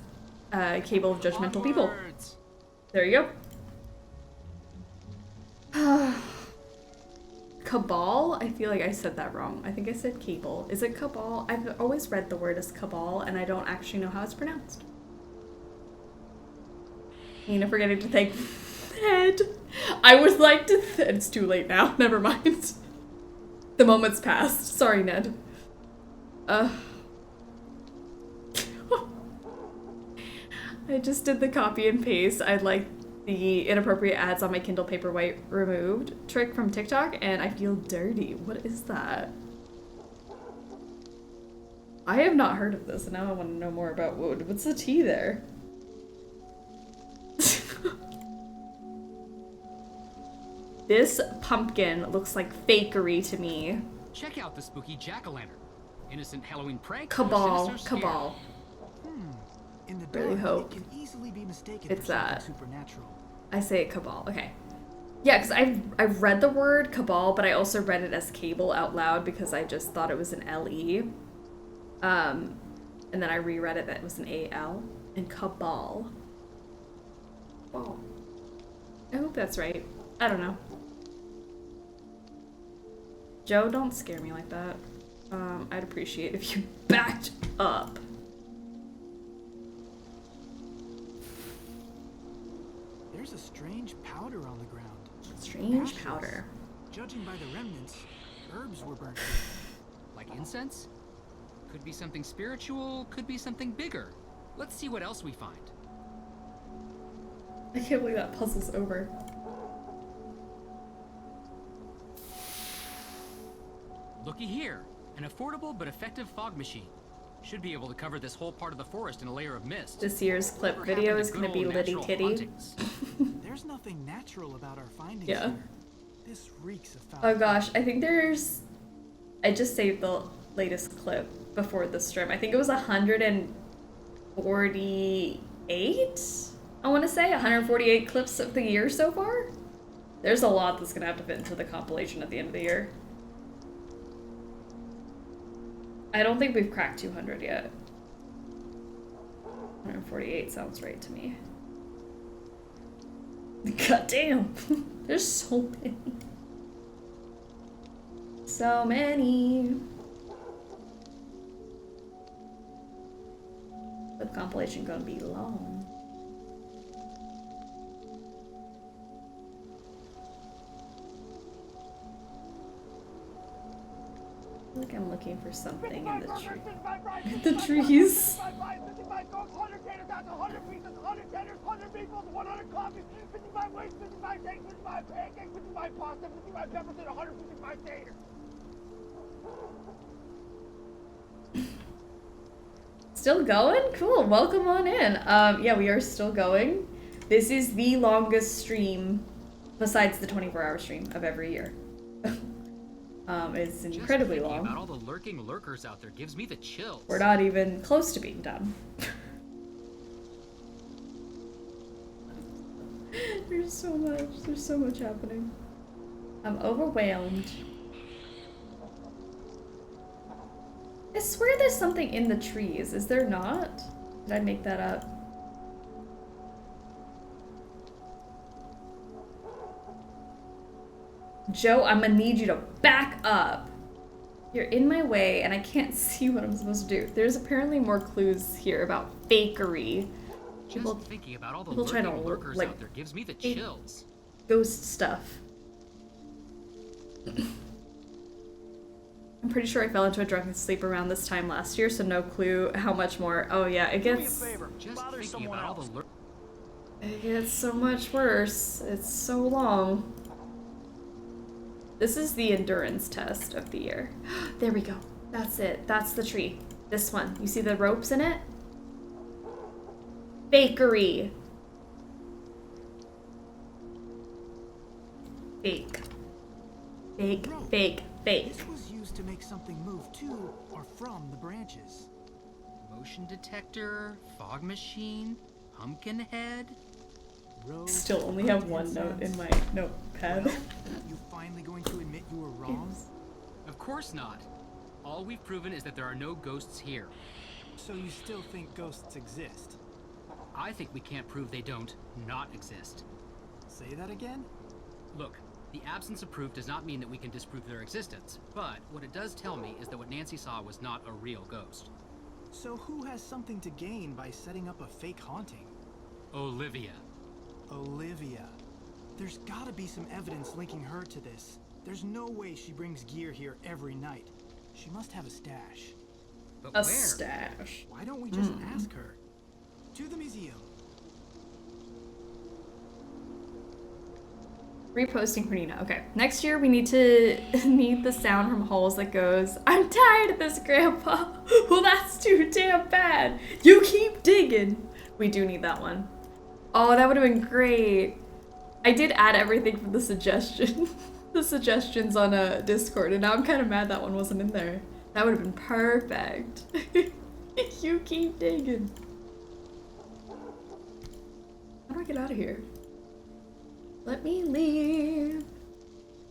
cable of judgmental people. There you go. Cabal? I feel like I said that wrong. I think I said cable. Is it cabal? I've always read the word as cabal, and I don't actually know how it's pronounced. Nina forgetting to thank Ned. I would like to it's too late now. Never mind. The moment's passed. Sorry, Ned. I just did the copy and paste. I'd like the inappropriate ads on my Kindle Paperwhite removed trick from TikTok, and I feel dirty. What is that? I have not heard of this, and now I want to know more about wood. What's the tea there? This pumpkin looks like fakery to me. Check out the spooky jack-o'-lantern. Innocent Halloween prank. Cabal. Sinister scare. Cabal. In the Really dark, hope it can easily be mistaken it's for something that. supernatural. I say cabal. Okay. Yeah, because I've read the word cabal, but I also read it as cable out loud because I just thought it was an L-E. And then I reread it that it was an A-L. And cabal. Wow. I hope that's right. I don't know. Joe, don't scare me like that. I'd appreciate if you backed up. There's a strange powder on the ground. Strange Ashes. powder. Judging by the remnants, herbs were burnt. Like incense? Could be something spiritual, could be something bigger. Let's see what else we find. I can't believe that puzzle's over. Looky here, an affordable but effective fog machine. Should be able to cover this whole part of the forest in a layer of mist. This year's clip video is going to be Liddy Kitty. There's nothing natural about our findings Yeah. here. This reeks of foul. Oh gosh, I think there's... I just saved the latest clip before the stream. I think it was 148? I want to say 148 clips of the year so far? There's a lot that's going to have to fit into the compilation at the end of the year. I don't think we've cracked 200 yet. 148 sounds right to me. God damn! There's so many. So many. The compilation gonna be long. I feel like I'm looking for something in the tree. The trees. 55 dogs, 100 tater tots, 100 pizzas, 100 tenders, 100 meatballs, 100 coffees, 55 wings, 55 steaks, 55 pancakes, 55 pasta, 55 peppers, and 155 taters. Still going? Cool, welcome on in. Yeah, we are still going. This is the longest stream, besides the 24-hour stream, of every year. It's incredibly Just thinking long. about all the lurking lurkers out there gives me the chills. We're not even close to being done. There's so much happening. I'm overwhelmed. I swear there's something in the trees, is there not? Did I make that up? Joe, I'm gonna need you to back up. You're in my way and I can't see what I'm supposed to do. There's apparently more clues here about fakery. Just thinking about all the people trying to, lurking lurkers like, out there gives me the fake chills. Ghost stuff. I'm pretty sure I fell into a drunken sleep around this time last year, so no clue how much more. Oh yeah, it gets... It gets so much worse. It's so long. This is the endurance test of the year. There we go. That's it. That's the tree. This one. You see the ropes in it? Bakery. Fake. Fake, fake, fake. This was used to make something move to or from the branches. Motion detector, fog machine, pumpkin head. Still only have one note in my notepad. You finally going to admit you were wrong? Of course not. All we've proven is that there are no ghosts here. So you still think ghosts exist? I think we can't prove they don't not exist. Say that again? Look, the absence of proof does not mean that we can disprove their existence, but what it does tell me is that what Nancy saw was not a real ghost. So who has something to gain by setting up a fake haunting? Olivia. Olivia. There's gotta be some evidence linking her to this. There's no way she brings gear here every night. She must have a stash. But a where? Stash. Why don't we just ask her? To the museum. Reposting for Nina. Okay. Next year we need the sound from Holes that goes, "I'm tired of this, Grandpa." Well, that's too damn bad. You keep digging. We do need that one. Oh, that would have been great. I did add everything from the suggestion. The suggestions on Discord, and now I'm kind of mad that one wasn't in there. That would have been perfect. You keep digging. How do I get out of here? Let me leave.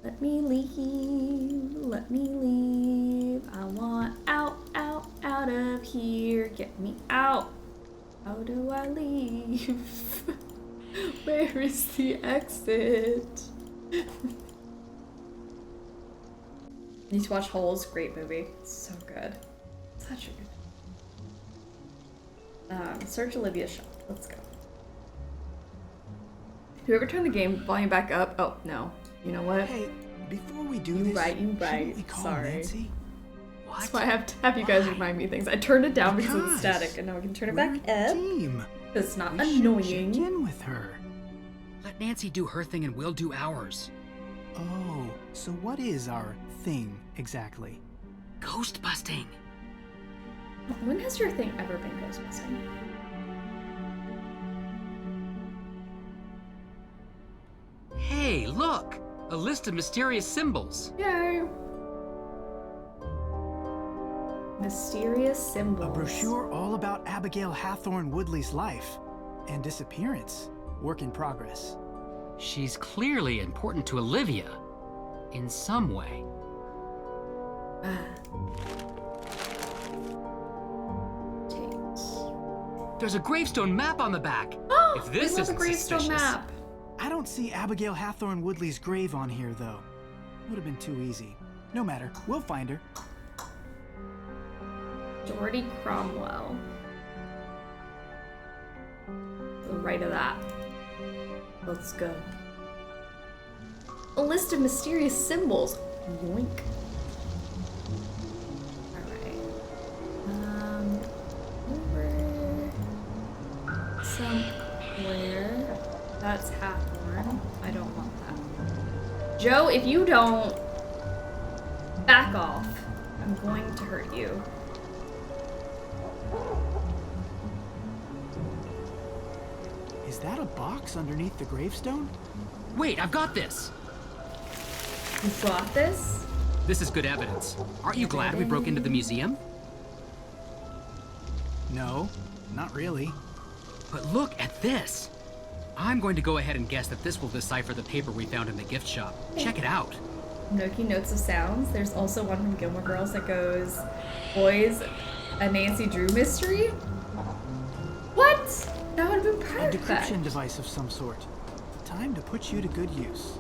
Let me leave. Let me leave. I want out, out, out of here. Get me out. How do I leave? Where is the exit? Need to watch Holes. Great movie. So good. Such a good. Search Olivia's shop. Let's go. Do you ever turn the game volume back up? Oh, no. You know what? Hey, before we do You this, right. shouldn't we call Sorry. Nancy? That's why I have to have you guys remind me things. I turned it down because it's static, and now we can turn it back up. Team. It's not We should annoying. check in with her. Let Nancy do her thing and we'll do ours. Oh, so what is our thing exactly? Ghost busting. When has your thing ever been ghostbusting? Hey, look! A list of mysterious symbols. Yay! Mysterious symbols. A brochure all about Abigail Hathorne Woodley's life and disappearance. Work in progress. She's clearly important to Olivia. In some way. There's a gravestone map on the back. Oh, if this isn't a gravestone suspicious. map. I don't see Abigail Hathorne Woodley's grave on here, though. Would have been too easy. No matter, we'll find her. Geordie Cromwell. To the right of that. Let's go. A list of mysterious symbols. Yoink. Alright. Over somewhere. That's Hathorne. I don't want that. Joe, if you don't back off, I'm going to hurt you. Is that a box underneath the gravestone? Wait, I've got this. You got this? This is good evidence. Aren't you glad we broke into the museum? No, not really. But look at this. I'm going to go ahead and guess that this will decipher the paper we found in the gift shop. Check it out. Noki Notes of Sounds. There's also one from Gilmore Girls that goes, "Boys, a Nancy Drew mystery?" What? That would have been perfect. A decryption device of some sort. Time to put you to good use.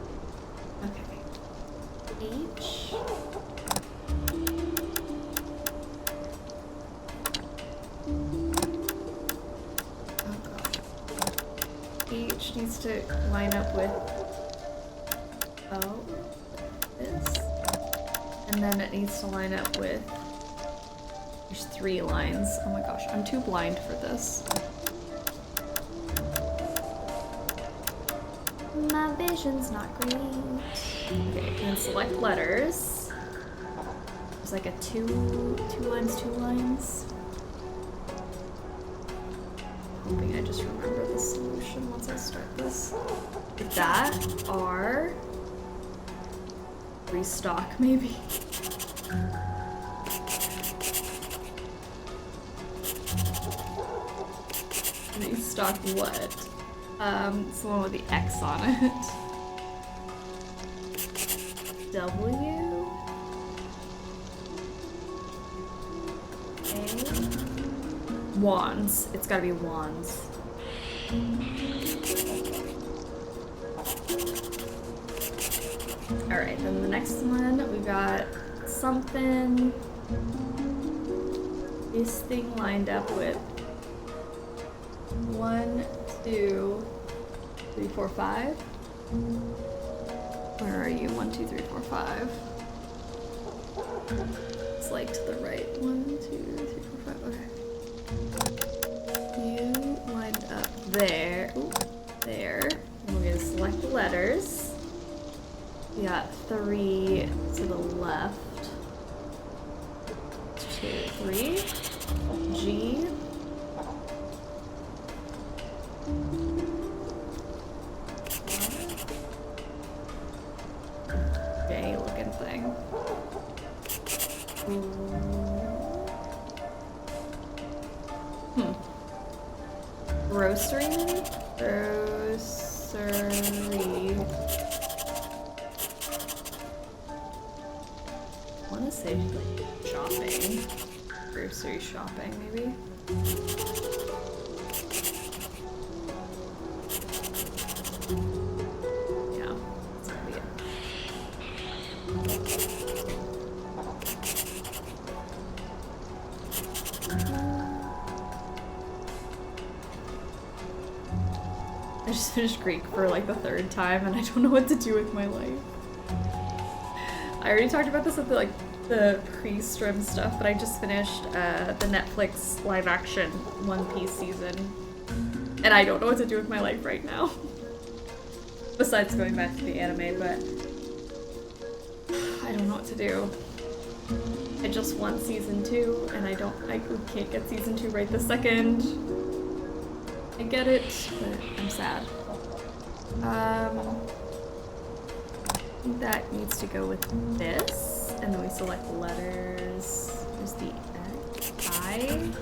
Okay. H. Oh god. H needs to line up with this. And then it needs to line up with, there's 3 lines. Oh my gosh, I'm too blind for this. My vision's not great. Okay, and select letters. There's like a two lines. Hoping I just remember the solution once I start this. With that, R. Restock, maybe. Restock what? It's the one with the X on it. W. A. Wands. It's gotta be wands. Alright, then the next one, we got something. This thing lined up with 1, 2, 3, 4, 5. Where are you? 1, 2, 3, 4, 5. It's like to the right. 1, 2, 3, 4, 5. Okay. You lined up there. Ooh, there. And we're gonna select the letters. We got 3 to the left. 2, 3. G. J looking thing. Grocery? Grocery. I wanna say like shopping. Grocery shopping, maybe? Yeah, that's gonna be it. I just finished Greek for like the 3rd time and I don't know what to do with my life. I already talked about this at the pre-stream stuff, but I just finished the Netflix live action One Piece season. And I don't know what to do with my life right now. Besides going back to the anime, but I don't know what to do. I just won season 2 and I can't get season 2 right this second. I get it, but I'm sad. I think that needs to go with this, and then we select letters. There's the I.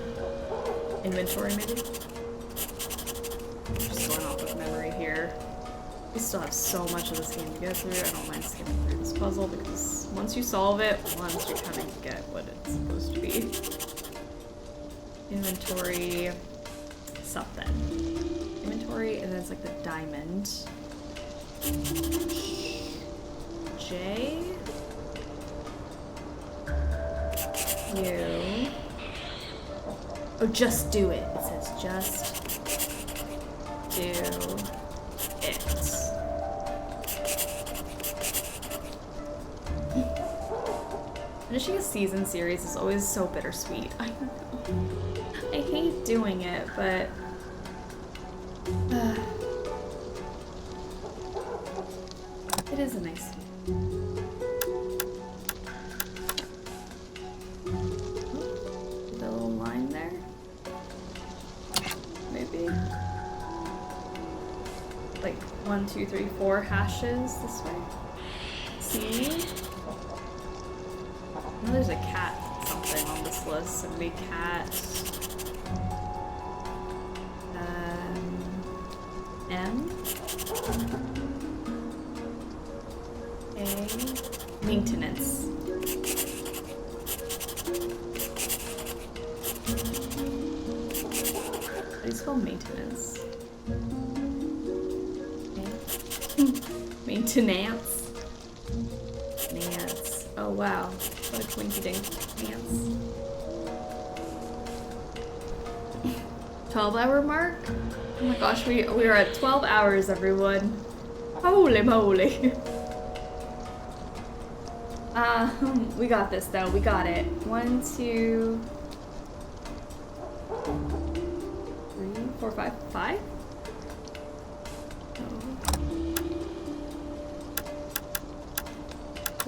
Inventory, maybe? Just going off of memory here. We still have so much of this game to get through. I don't mind skipping through this puzzle because once you solve it, once you kind of get what it's supposed to be. Inventory. Something. Inventory, and then it's like the diamond. J. U. Oh, just do it. It says just do it. Finishing a season series is always so bittersweet. I know. I hate doing it, but it is a nice the little line there. Maybe like 1, 2, 3, 4 hashes this way. C. I know there's a cat something on this list. So maybe cat. M. A. Maintenance. How do you spell maintenance? Maintenance. Nance. Oh wow. What a coinky-dink. Nance. 12-hour mark? Oh my gosh, we are at 12 hours, everyone. Holy moly. We got this though. We got it. 1, 2, 3, 4, 5. 5?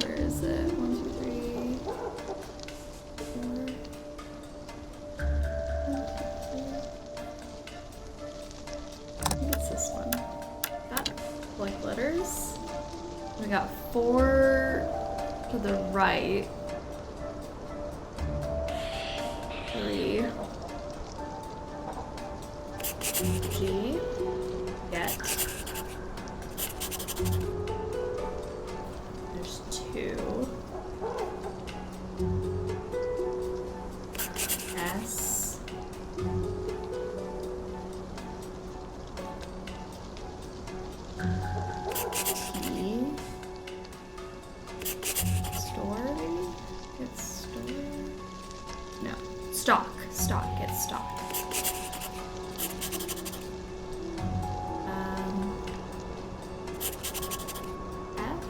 Where is it? 1, 2, 3, 4. I think it's this one. Got like letters. We got 4 to the right. 3. G. Get. There's 2. S. T. Story? Get story? No. Stock. Stock. Get stock. F?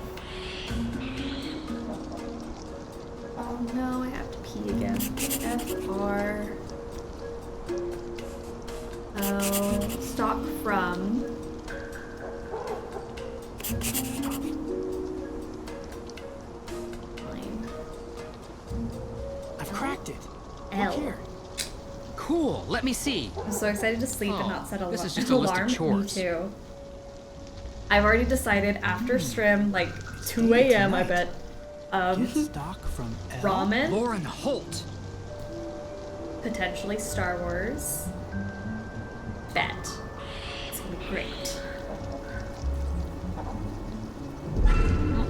Oh no, I have to pee again. F, R. Oh, stock from. I've cracked it. L. Look here. Cool. Let me see. I'm so excited to sleep and not set an this is just a list of alarm. chores. Me too. I've already decided after stream, like 2 a.m. I bet. Get stock from L. Ramen. Lauren Holt. Potentially Star Wars. Bet. It's gonna be great.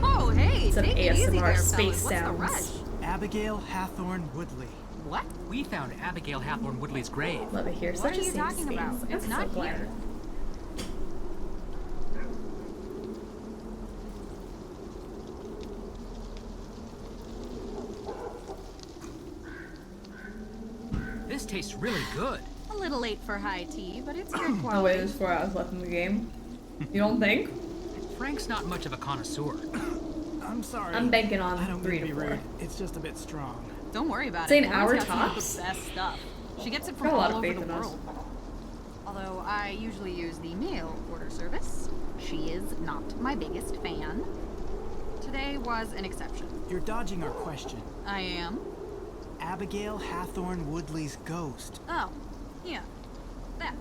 Oh, hey, Some take it easy ASMR there, space fellas. What's the sounds. rush? Abigail Hathorne Woodley. What? We found Abigail Hathorne Woodley's grave. Love it here. What Such are a you safe talking space. about? I'm It's so not glad. here. This tastes really good. A little late for high tea, but it's good Oh wait, quality. there's 4 hours left in the game. You don't think? Frank's not much of a connoisseur. I'm sorry. I'm banking on I don't 3 mean to to be 4. rude. It's just a bit strong. Don't worry about Say it. an Lauren's hour got some of tops? the best stuff. She gets it Got from a lot all of over faith the in us. world. Although I usually use the mail order service, she is not my biggest fan. Today was an exception. You're dodging our question. I am. Abigail Hathorne Woodley's ghost. Oh, yeah. That.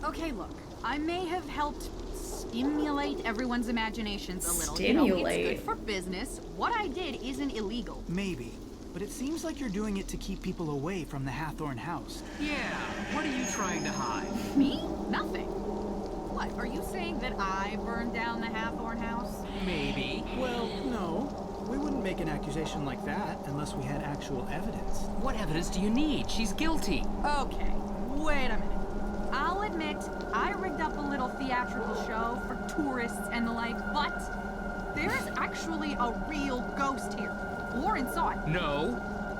Okay, look. I may have helped stimulate everyone's imaginations a little. You know, Stimulate? it's good for business. What I did isn't illegal. Maybe. But it seems like you're doing it to keep people away from the Hathorne house. Yeah. What are you trying to hide? Me? Nothing. What, are you saying that I burned down the Hathorne house? Maybe. Well, no. We wouldn't make an accusation like that unless we had actual evidence. What evidence do you need? She's guilty. Okay, wait a minute. I'll admit, I rigged up a little theatrical show for tourists and the like, but there's actually a real ghost here. Lauren saw it. No.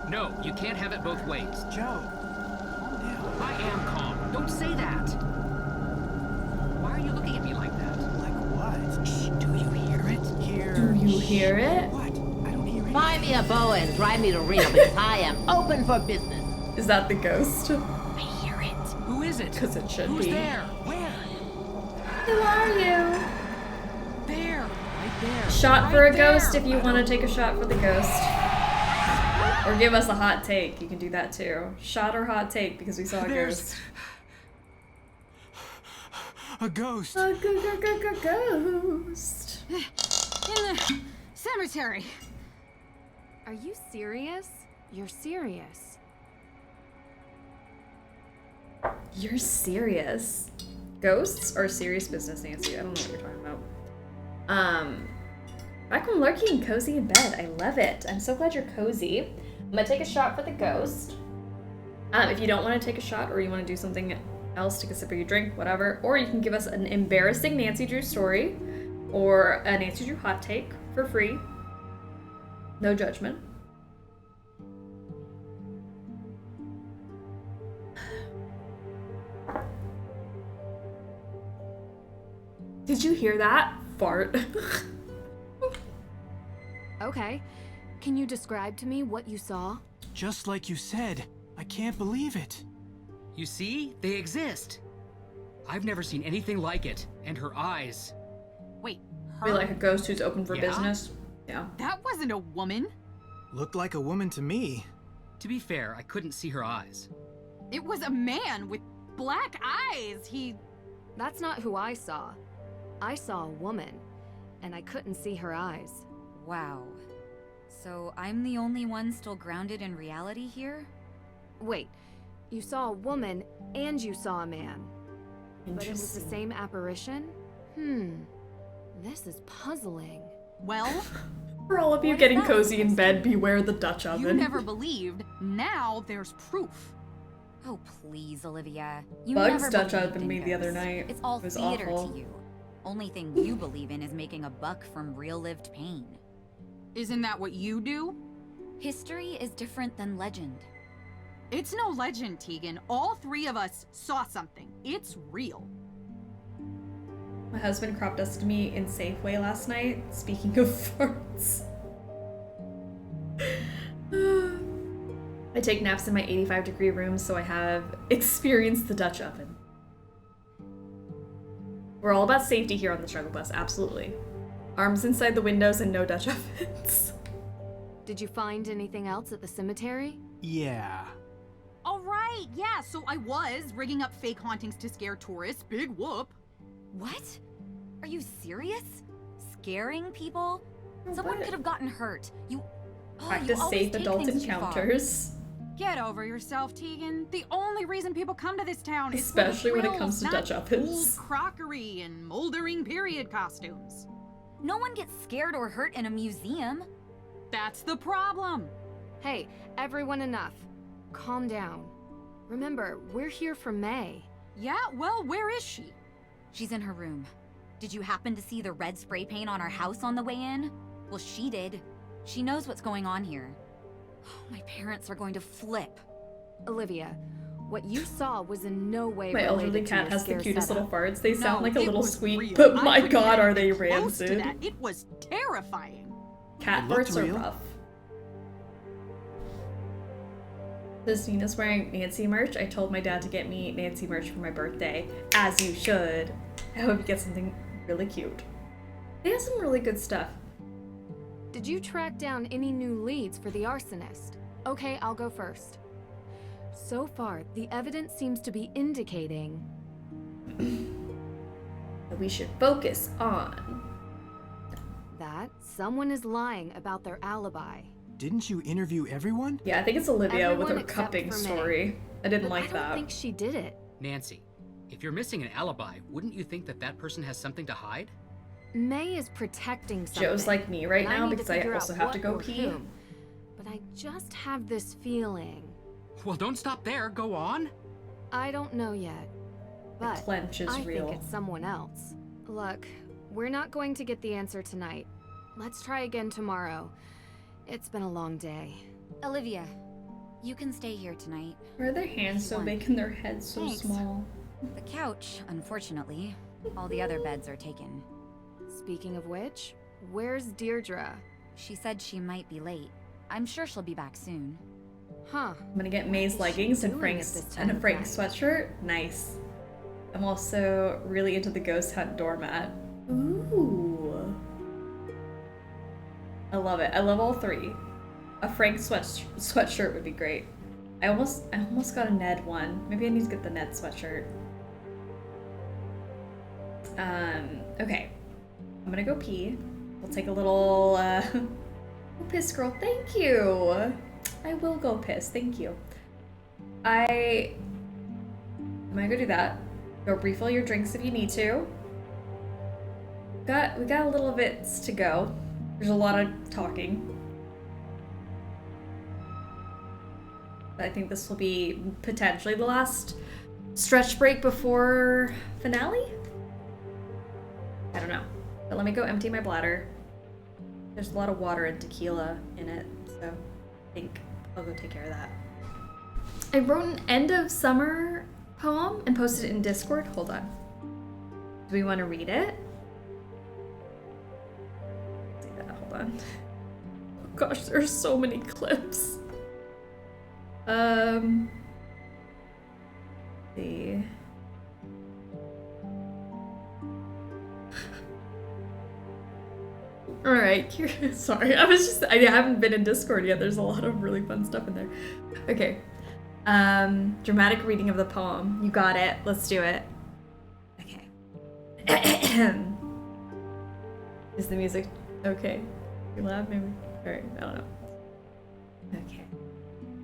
No, you can't have it both ways. Joe, calm down. I am calm. Don't say that. Why are you looking at me like that? Like what? Shh, do you hear it? Here. Do you hear it? What? I don't hear Buy me a boa and drive me to Reno because I am open for business. Is that the ghost? I hear it. Who is it? Because it should Who's be. there? Where? Who are you? There. Right there. Shot for a Right ghost there. if you want to take a shot for the ghost. Or give us a hot take. You can do that too. Shot or hot take because we saw a ghost. a ghost. A ghost. In the cemetery. Are you serious? You're serious. You're serious. Ghosts are serious business, Nancy. I don't know what you're talking about. Back when lurking and cozy in bed. I love it. I'm so glad you're cozy. I'm gonna take a shot for the ghost. If you don't want to take a shot or you want to do something else, take a sip of your drink, whatever. Or you can give us an embarrassing Nancy Drew story or a Nancy Drew hot take for free. No judgment. Did you hear that? Fart. Okay. Can you describe to me what you saw? Just like you said. I can't believe it. You see? They exist. I've never seen anything like it. And her eyes. Wait, Be like a ghost who's open for Yeah? business. Yeah. that wasn't a woman. Looked like a woman to me. To be fair, I couldn't see her eyes. It was a man with black eyes. That's not who I saw. I saw a woman, and I couldn't see her eyes. Wow. So I'm the only one still grounded in reality here? Wait, you saw a woman and you saw a man. But it was the same apparition? This is puzzling. Well, For all of you getting cozy in bed, beware the Dutch oven. you never believed. Now there's proof. Oh, please, Olivia. You Bugs never Dutch believed oven in me the other ghosts. night. It's all It was theater awful. to you. Only thing you believe in is making a buck from real-lived pain. Isn't that what you do? History is different than legend. It's no legend, Tegan. All three of us saw something. It's real. My husband crop dusted me in Safeway last night. Speaking of farts. I take naps in my 85-degree room, so I have experienced the Dutch oven. We're all about safety here on the Struggle Bus, absolutely. Arms inside the windows and no Dutch ovens. Did you find anything else at the cemetery? Yeah. All right, yeah, so I was rigging up fake hauntings to scare tourists. Big whoop. What? Are you serious? Scaring people? Someone could have gotten hurt. You Practice always safe take adult things too far. encounters. Get over yourself, Tegan. The only reason people come to this town is Especially for the when it thrills, comes to not Dutch ovens. old crockery and moldering period costumes. No one gets scared or hurt in a museum. That's the problem. Hey, everyone enough. Calm down. Remember, we're here for May. Yeah, well, where is she? She's in her room. Did you happen to see the red spray paint on our house on the way in? Well, she did. She knows what's going on here. My parents are going to flip. Olivia, what you saw was in no way My related elderly to cat your has the scare cutest setup. little farts. They sound No, like a it little was squeak, real. but I my couldn't god, get are they anything close to rancid. that. It was terrifying. Cat It looked farts are real. rough. This Nina's wearing Nancy merch. I told my dad to get me Nancy merch for my birthday, as you should. I hope you get something really cute. They have some really good stuff. Did you track down any new leads for the arsonist? Okay, I'll go first. So far, the evidence seems to be indicating That we should focus on. that someone is lying about their alibi. Didn't you interview everyone? Yeah, I think it's Olivia with Everyone her except cupping for May. story. I didn't But like I don't that. think she did it. Nancy, if you're missing an alibi, wouldn't you think that that person has something to hide? May is protecting something. Joe's like me right and now need to because I figure also out have to what go or pee. whom. But I just have this feeling. Well, don't stop there. Go on. I don't know yet. But clench is I real. think it's someone else. Look, we're not going to get the answer tonight. Let's try again tomorrow. It's been a long day. Olivia, you can stay here tonight. Why are their hands so big and their heads so Thanks. small? The couch, unfortunately. All the other beds are taken. Speaking of which, where's Deirdre? She said she might be late. I'm sure she'll be back soon. Huh. I'm gonna get May's leggings and doing at Frank's this time and a of Frank night? sweatshirt. Nice. I'm also really into the ghost hunt doormat. Ooh. I love it. I love all three. A Frank sweatshirt would be great. I almost got a Ned one. Maybe I need to get the Ned sweatshirt. Okay. I'm gonna go pee. We'll take a little oh, piss girl, thank you. I will go piss, thank you. I'm gonna go do that. Go refill your drinks if you need to. We got a little bits to go. There's a lot of talking. But I think this will be potentially the last stretch break before finale? I don't know. But let me go empty my bladder. There's a lot of water and tequila in it, so I think I'll go take care of that. I wrote an end of summer poem and posted it in Discord. Hold on. Do we want to read it? Let's see that. Hold on. gosh, there's so many clips. See. Alright, sorry, I haven't been in Discord yet. There's a lot of really fun stuff in there. Okay. Dramatic reading of the poem. You got it. Let's do it. Okay. Is the music okay? Too loud, maybe? Alright, I don't know. Okay.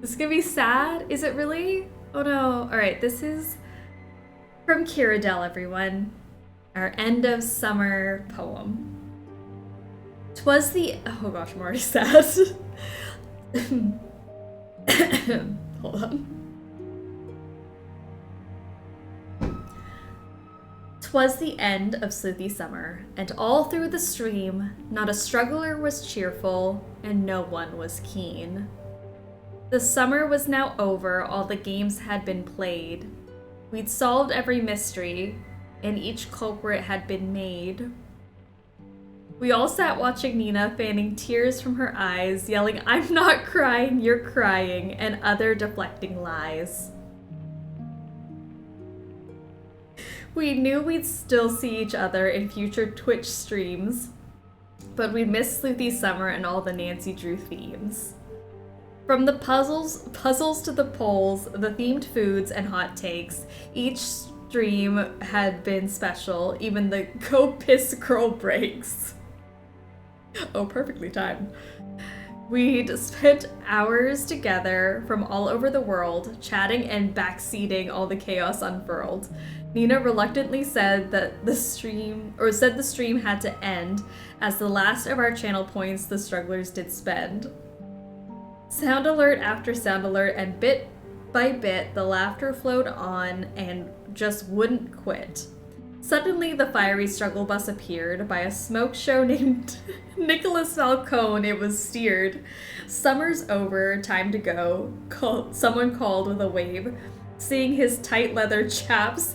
This is gonna be sad? Is it really? Oh no. Alright, this is from Kiradell, everyone. Our end of summer poem. 'Twas the... Oh gosh, I'm already sad. Hold on. 'Twas the end of Sleuthy Summer, and all through the stream, not a struggler was cheerful, and no one was keen. The summer was now over, all the games had been played. We'd solved every mystery, and each culprit had been made. We all sat watching Nina fanning tears from her eyes, yelling, "I'm not crying, you're crying," and other deflecting lies. We knew we'd still see each other in future Twitch streams, but we missed Sleuthy Summer and all the Nancy Drew themes. From the puzzles to the polls, the themed foods and hot takes, each stream had been special, even the go piss girl breaks. Oh, perfectly timed. We'd spent hours together from all over the world, chatting and backseating all the chaos unfurled. Nina reluctantly said that the stream had to end, as the last of our channel points the strugglers did spend. Sound alert after sound alert, and bit by bit the laughter flowed on and just wouldn't quit. Suddenly, the fiery struggle bus appeared. By a smoke show named Nicholas Falcone, it was steered. Summer's over, time to go. Someone called with a wave. Seeing his tight leather chaps,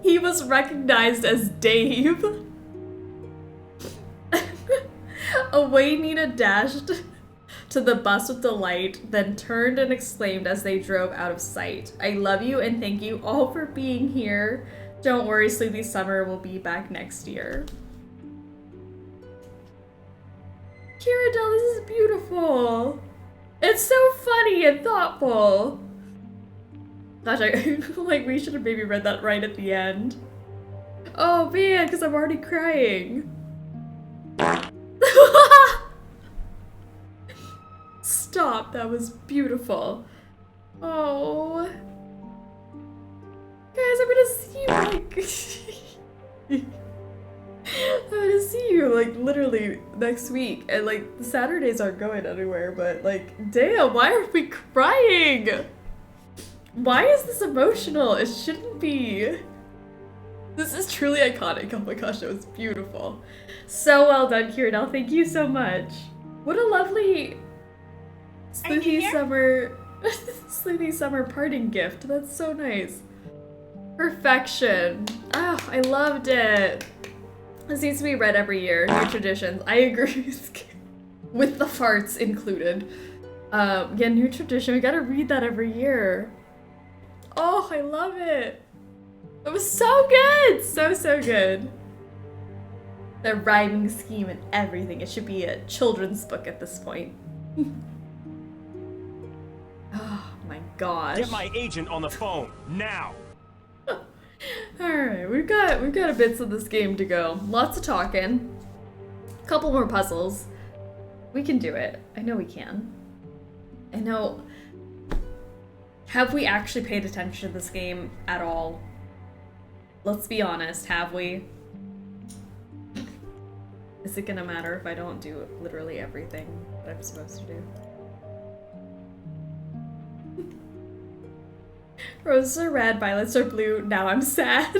he was recognized as Dave. Away Nina dashed to the bus with delight, then turned and exclaimed as they drove out of sight, "I love you and thank you all for being here. Don't worry, Sleuthy Summer will be back next year." Kiradell, this is beautiful. It's so funny and thoughtful. Gosh, like we should have maybe read that right at the end. Oh man, because I'm already crying. Stop, that was beautiful. Oh. Guys, I'm gonna see you like... I'm gonna see you like literally next week, and like Saturdays aren't going anywhere, but like, damn, why are we crying? Why is this emotional? It shouldn't be. This is truly iconic. Oh my gosh, that was beautiful. So well done, Kiradell. Thank you so much. What a lovely Sleuthy Summer Sleuthy Summer parting gift. That's so nice. Perfection. Oh, I loved it. This needs to be read every year. New traditions. I agree with the farts included. Yeah, new tradition. We gotta read that every year. Oh, I love it. It was so good. So good. The rhyming scheme and everything. It should be a children's book at this point. Oh my gosh. Get my agent on the phone now. Alright, we've got a bits of this game to go. Lots of talking. A couple more puzzles. We can do it. I know we can. I know. Have we actually paid attention to this game at all? Let's be honest, have we? Is it gonna matter if I don't do literally everything that I'm supposed to do? Roses are red, violets are blue, now I'm sad.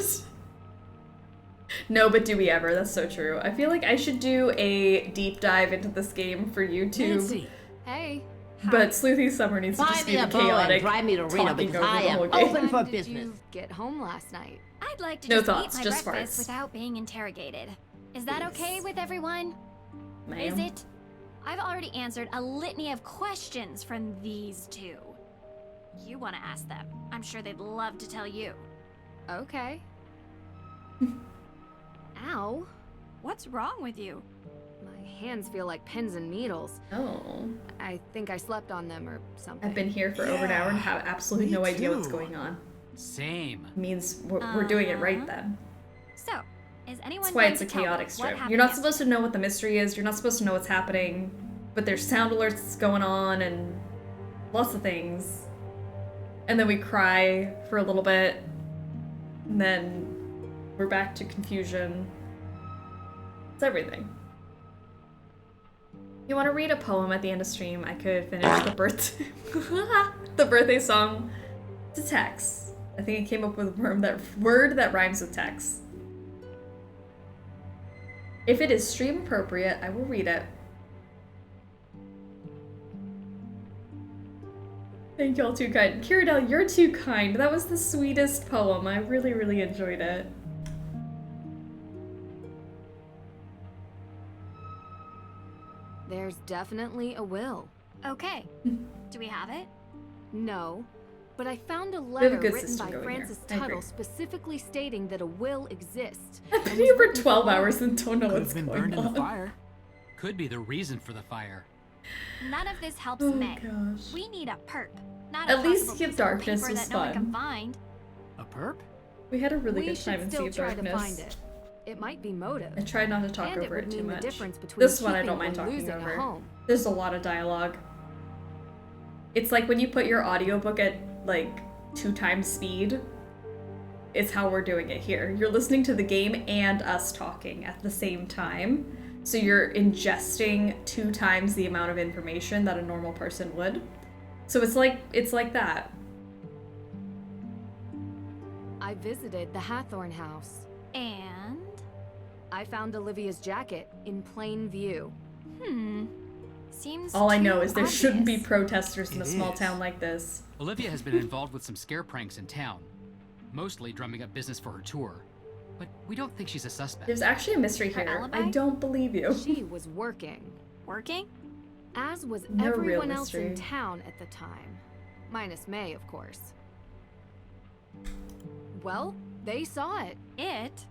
No, but do we ever? That's so true. I feel like I should do a deep dive into this game for YouTube. Nancy. Hey. But Sleuthy Summer needs to just be the chaotic drive me to Reno talking because over I the am whole game. open for Did business. you get home last night? I'd like to No just thoughts, eat my just breakfast farts. without being interrogated. Is that okay with everyone? Ma'am. Is it? I've already answered a litany of questions from these two. You want to ask them. I'm sure they'd love to tell you. Okay. Ow. What's wrong with you? My hands feel like pins and needles. Oh. I think I slept on them or something. I've been here for over an hour and have absolutely no idea what's going on. Same. Means we're doing it right then. So, is anyone That's why going it's a to tell me chaotic what strip. happened You're not yesterday? supposed to know what the mystery is. You're not supposed to know what's happening. But there's sound alerts going on and lots of things. And then we cry for a little bit. And then we're back to confusion. It's everything. You want to read a poem at the end of stream? I could finish the birthday song to Tex. I think I came up with a word that rhymes with Tex. If it is stream appropriate, I will read it. Thank y'all, too kind. Kiradel, you're too kind. That was the sweetest poem. I really, really enjoyed it. There's definitely a will. Okay. Do we have it? No. But I found a have a letter good written system by going Francis here. I agree. Tuttle specifically stating that a will exists. I've been here for 12 hours and don't know Could what's have been going burned in on. the fire. Could be the reason for the fire. None of this helps Oh, May. gosh. We need a perp. Not a At least possible Sea of piece Darkness paper was that no one can fun. find. A perp? We had a really We good time should in Sea still of try to Darkness. find it. It might be motive. I tried not to talk And over it it would too mean the much. difference between This one I keeping don't mind or talking losing a over. home. There's a lot of dialogue. It's like when you put your audiobook at like 2 times speed. It's how we're doing it here. You're listening to the game and us talking at the same time. So you're ingesting 2 times the amount of information that a normal person would. So it's like that. I visited the Hathorn house. And? I found Olivia's jacket in plain view. Seems All I too know is there shouldn't be obvious. protesters in a It small is. town like this. Olivia has been involved with some scare pranks in town, mostly drumming up business for her tour. But we don't think she's a suspect. There's actually a mystery Her here. alibi? I don't believe you. She was working. Working? As was No real everyone else in mystery. town at the time. Minus May, of course. Well, they saw it. It?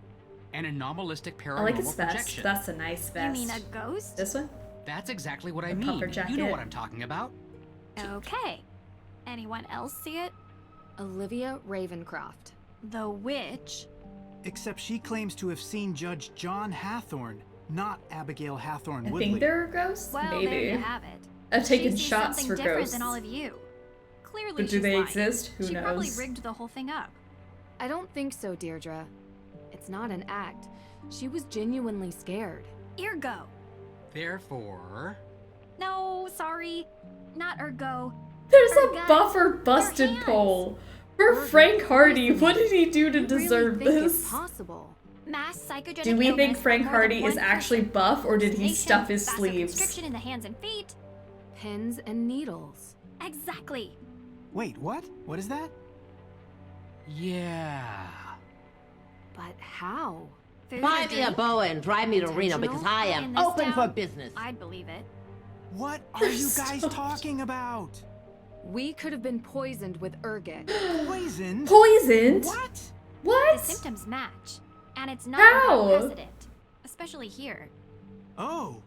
An anomalistic paranormal I like his vest. projection. That's a nice vest. You mean a ghost? This one? That's exactly what I A mean. puffer You know jacket. what I'm talking about. Okay. Anyone else see it? Olivia Ravencroft. The witch? Except she claims to have seen Judge John Hathorn, not Abigail Hathorn I Woodley. think there are ghosts? Well, Maybe. there you have it. I've taken She sees shots something for different ghosts. than all of you. Clearly, But do she's they lying. exist? Who she knows? probably rigged the whole thing up. I don't think so, Deirdre. It's not an act. She was genuinely scared. Ergo. Therefore, No, sorry. Not ergo. There's Her a guts. buffer Her busted hands. poll. For Frank Hardy, what did he do to deserve really think this? It's possible. Mass psychogenic Do we think illness Frank by more than Hardy is one actually person. buff, or did he Hallucination, stuff his sleeves? vasoconstriction in the hands and feet. Pins and needles. Exactly. Wait, what? What is that? yeah. But how? Food Buy or me a drink? boa and drive me to Reno because I In am this open town, for business. I'd believe it. What are you guys talking about? We could have been poisoned with ergot. Poisoned? Poisoned? What? The What? symptoms match. And it's not How? without precedent. Especially here. Oh,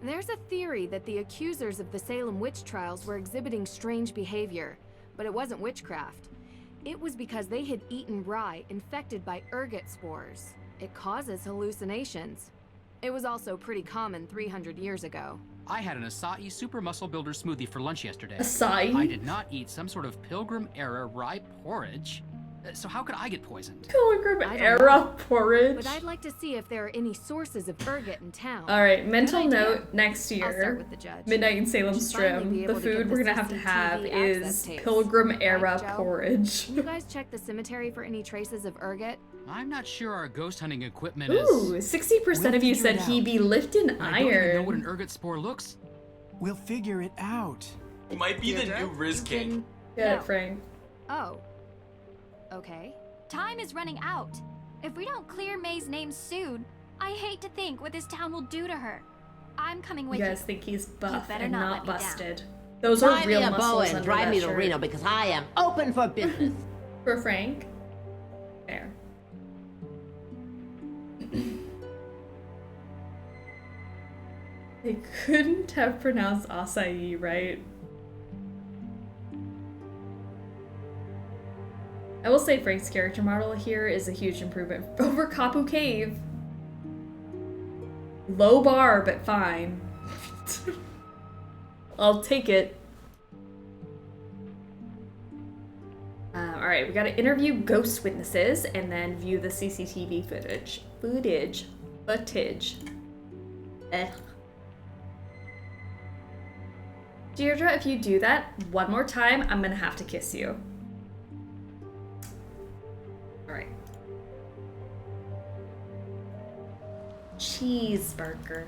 There's a theory that the accusers of the Salem witch trials were exhibiting strange behavior, but it wasn't witchcraft. It was because they had eaten rye infected by ergot spores. It causes hallucinations. It was also pretty common 300 years ago. I had an acai super muscle builder smoothie for lunch yesterday. Acai? I did not eat some sort of Pilgrim era rye porridge. So how could I get poisoned? Pilgrim I don't era know. porridge. But I'd like to see if there are any sources of ergot in town. Alright, mental Good idea. note next I'll start year. with the judge. Midnight in Salem Should finally Strim. be The able to food get we're the gonna have to have CCTV access is tapes. Pilgrim era Right, Joe? porridge. Can you guys check the cemetery for any traces of ergot? I'm not sure our ghost hunting equipment Ooh, is. 60% of you figure it said he out. be lifting I don't even know what an iron. ergot spore looks. we'll figure it out. Might be the Deirdre, new Riz you King. can- Get No. it, Frank. Oh. Okay. Time is running out. If we don't clear May's name soon, I hate to think what this town will do to her. I'm coming with You you. guys think he's buff better and not not let me down. busted. Those are Buy real me a bow muscles and under drive that me to shirt. Reno because I am open for business. For Frank. There. They couldn't have pronounced acai, right? I will say Frank's character model here is a huge improvement over Kapu Cave. Low bar, but fine. I'll take it. Alright, we gotta interview ghost witnesses and then view the CCTV footage. Deirdre, if you do that one more time, I'm gonna have to kiss you. Alright. Cheeseburger.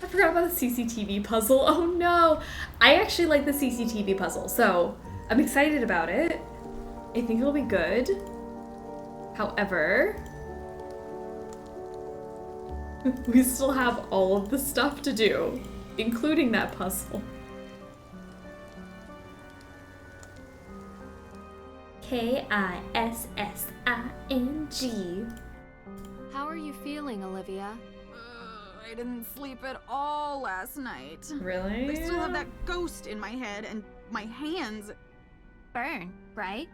I forgot about the CCTV puzzle. Oh no! I actually like the CCTV puzzle, so I'm excited about it. I think it'll be good. However, we still have all of the stuff to do, including that puzzle. K-I-S-S-I-N-G. How are you feeling, Olivia? I didn't sleep at all last night. Really? I still have that ghost in my head and my hands burn, right?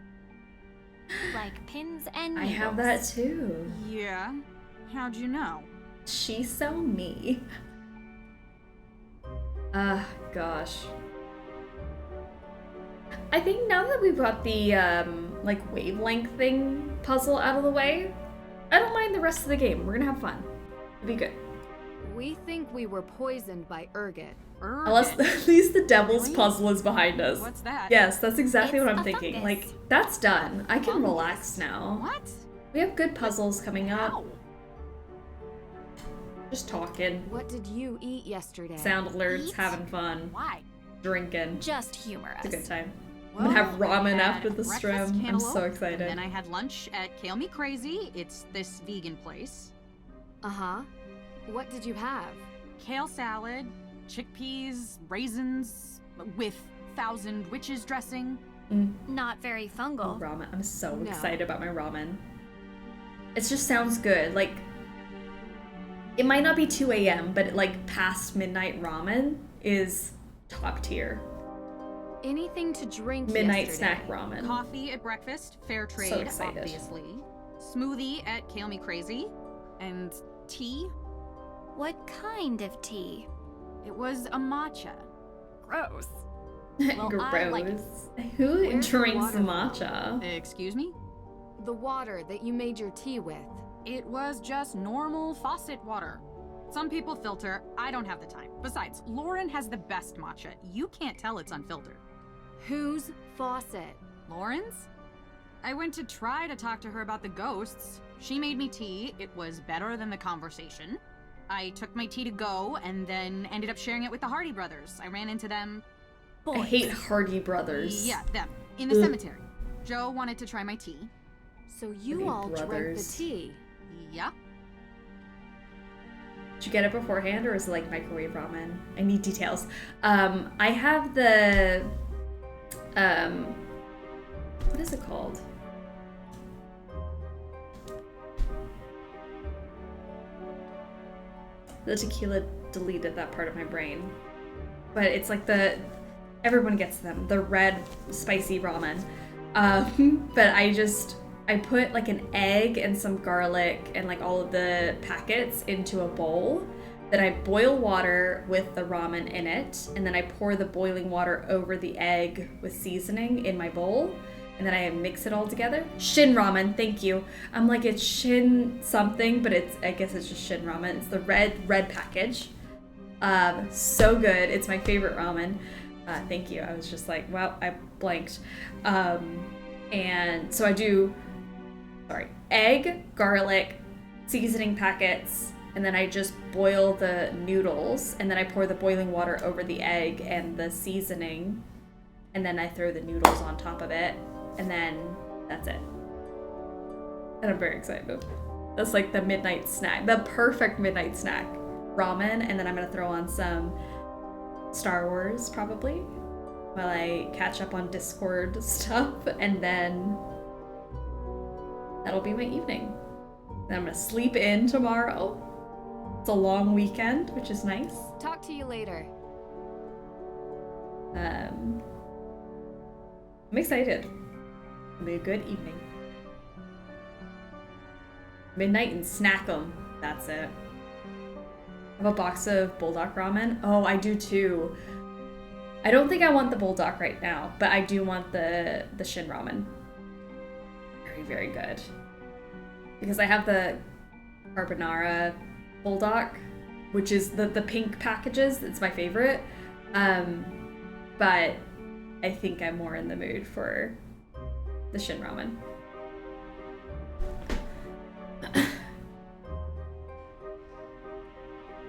Like pins and needles. I have that too. Yeah? How'd you know? She's so me. Gosh. I think now that we've got the, like, wavelength thing puzzle out of the way, I don't mind the rest of the game. We're gonna have fun. It'll be good. We think we were poisoned by Urgot. Unless at least the devil's puzzle is behind us. What's that? Yes, that's exactly It's what I'm a thinking. fungus. Like, that's done. I can relax now. What? We have good puzzles coming up. Ow. Just talking. What did you eat yesterday? Sound alerts, Eat? having fun, Why? drinking. Just humor us. It's a good time. Well, I'm gonna have ramen I had after the breakfast stream. I'm cantaloupe, so excited. And then I had lunch at Kale Me Crazy. It's this vegan place. Uh-huh. What did you have? Kale salad, chickpeas, raisins, with 1,000 witches dressing. Not very fungal. Ramen. I'm so No. excited about my ramen. It just sounds good. Like, it might not be 2 a.m., but like past midnight ramen is top tier. Anything to drink Midnight yesterday? snack ramen. Coffee at breakfast, fair trade, excited. obviously. Smoothie at Kale Me Crazy. And tea. What kind of tea? It was a matcha. Gross. Well, Gross. I like it. Who Where's the drinks water from? matcha? Excuse me? The water that you made your tea with. It was just normal faucet water. Some people filter. I don't have the time. Besides, Lauren has the best matcha. You can't tell it's unfiltered. Whose faucet? Lauren's? I went to try to talk to her about the ghosts. She made me tea. It was better than the conversation. I took my tea to go and then ended up sharing it with the Hardy brothers. I ran into them. I hate Hardy Brothers. Yeah, them. In the cemetery. Joe wanted to try my tea. So you all drank the brothers. tea. Yeah. Did you get it beforehand or is it like microwave ramen? I need details. I have the, what is it called? The tequila deleted that part of my brain. But it's like everyone gets them, the red spicy ramen. But I put like an egg and some garlic and like all of the packets into a bowl. Then I boil water with the ramen in it. And then I pour the boiling water over the egg with seasoning in my bowl. And then I mix it all together. Shin ramen, thank you. I'm like, it's Shin something, but I guess it's just Shin ramen. It's the red package. So good. It's my favorite ramen. Thank you. I was just like, wow, I blanked. And so I do, egg, garlic, seasoning packets, and then I just boil the noodles, and then I pour the boiling water over the egg and the seasoning, and then I throw the noodles on top of it, and then that's it. And I'm very excited. That's like the midnight snack, the perfect midnight snack. ramen, and then I'm gonna throw on some Star Wars probably while I catch up on Discord stuff, and then that'll be my evening. Then I'm gonna sleep in tomorrow. It's a long weekend, which is nice. Talk to you later. I'm excited. It'll be a good evening. Midnight and snack 'em. That's it. I have a box of bulldog ramen. Oh, I do too. I don't think I want the bulldog right now, but I do want the Shin ramen. Very, very good. Because I have the carbonara bulldog, which is the pink packages. It's my favorite. But I think I'm more in the mood for the Shin ramen.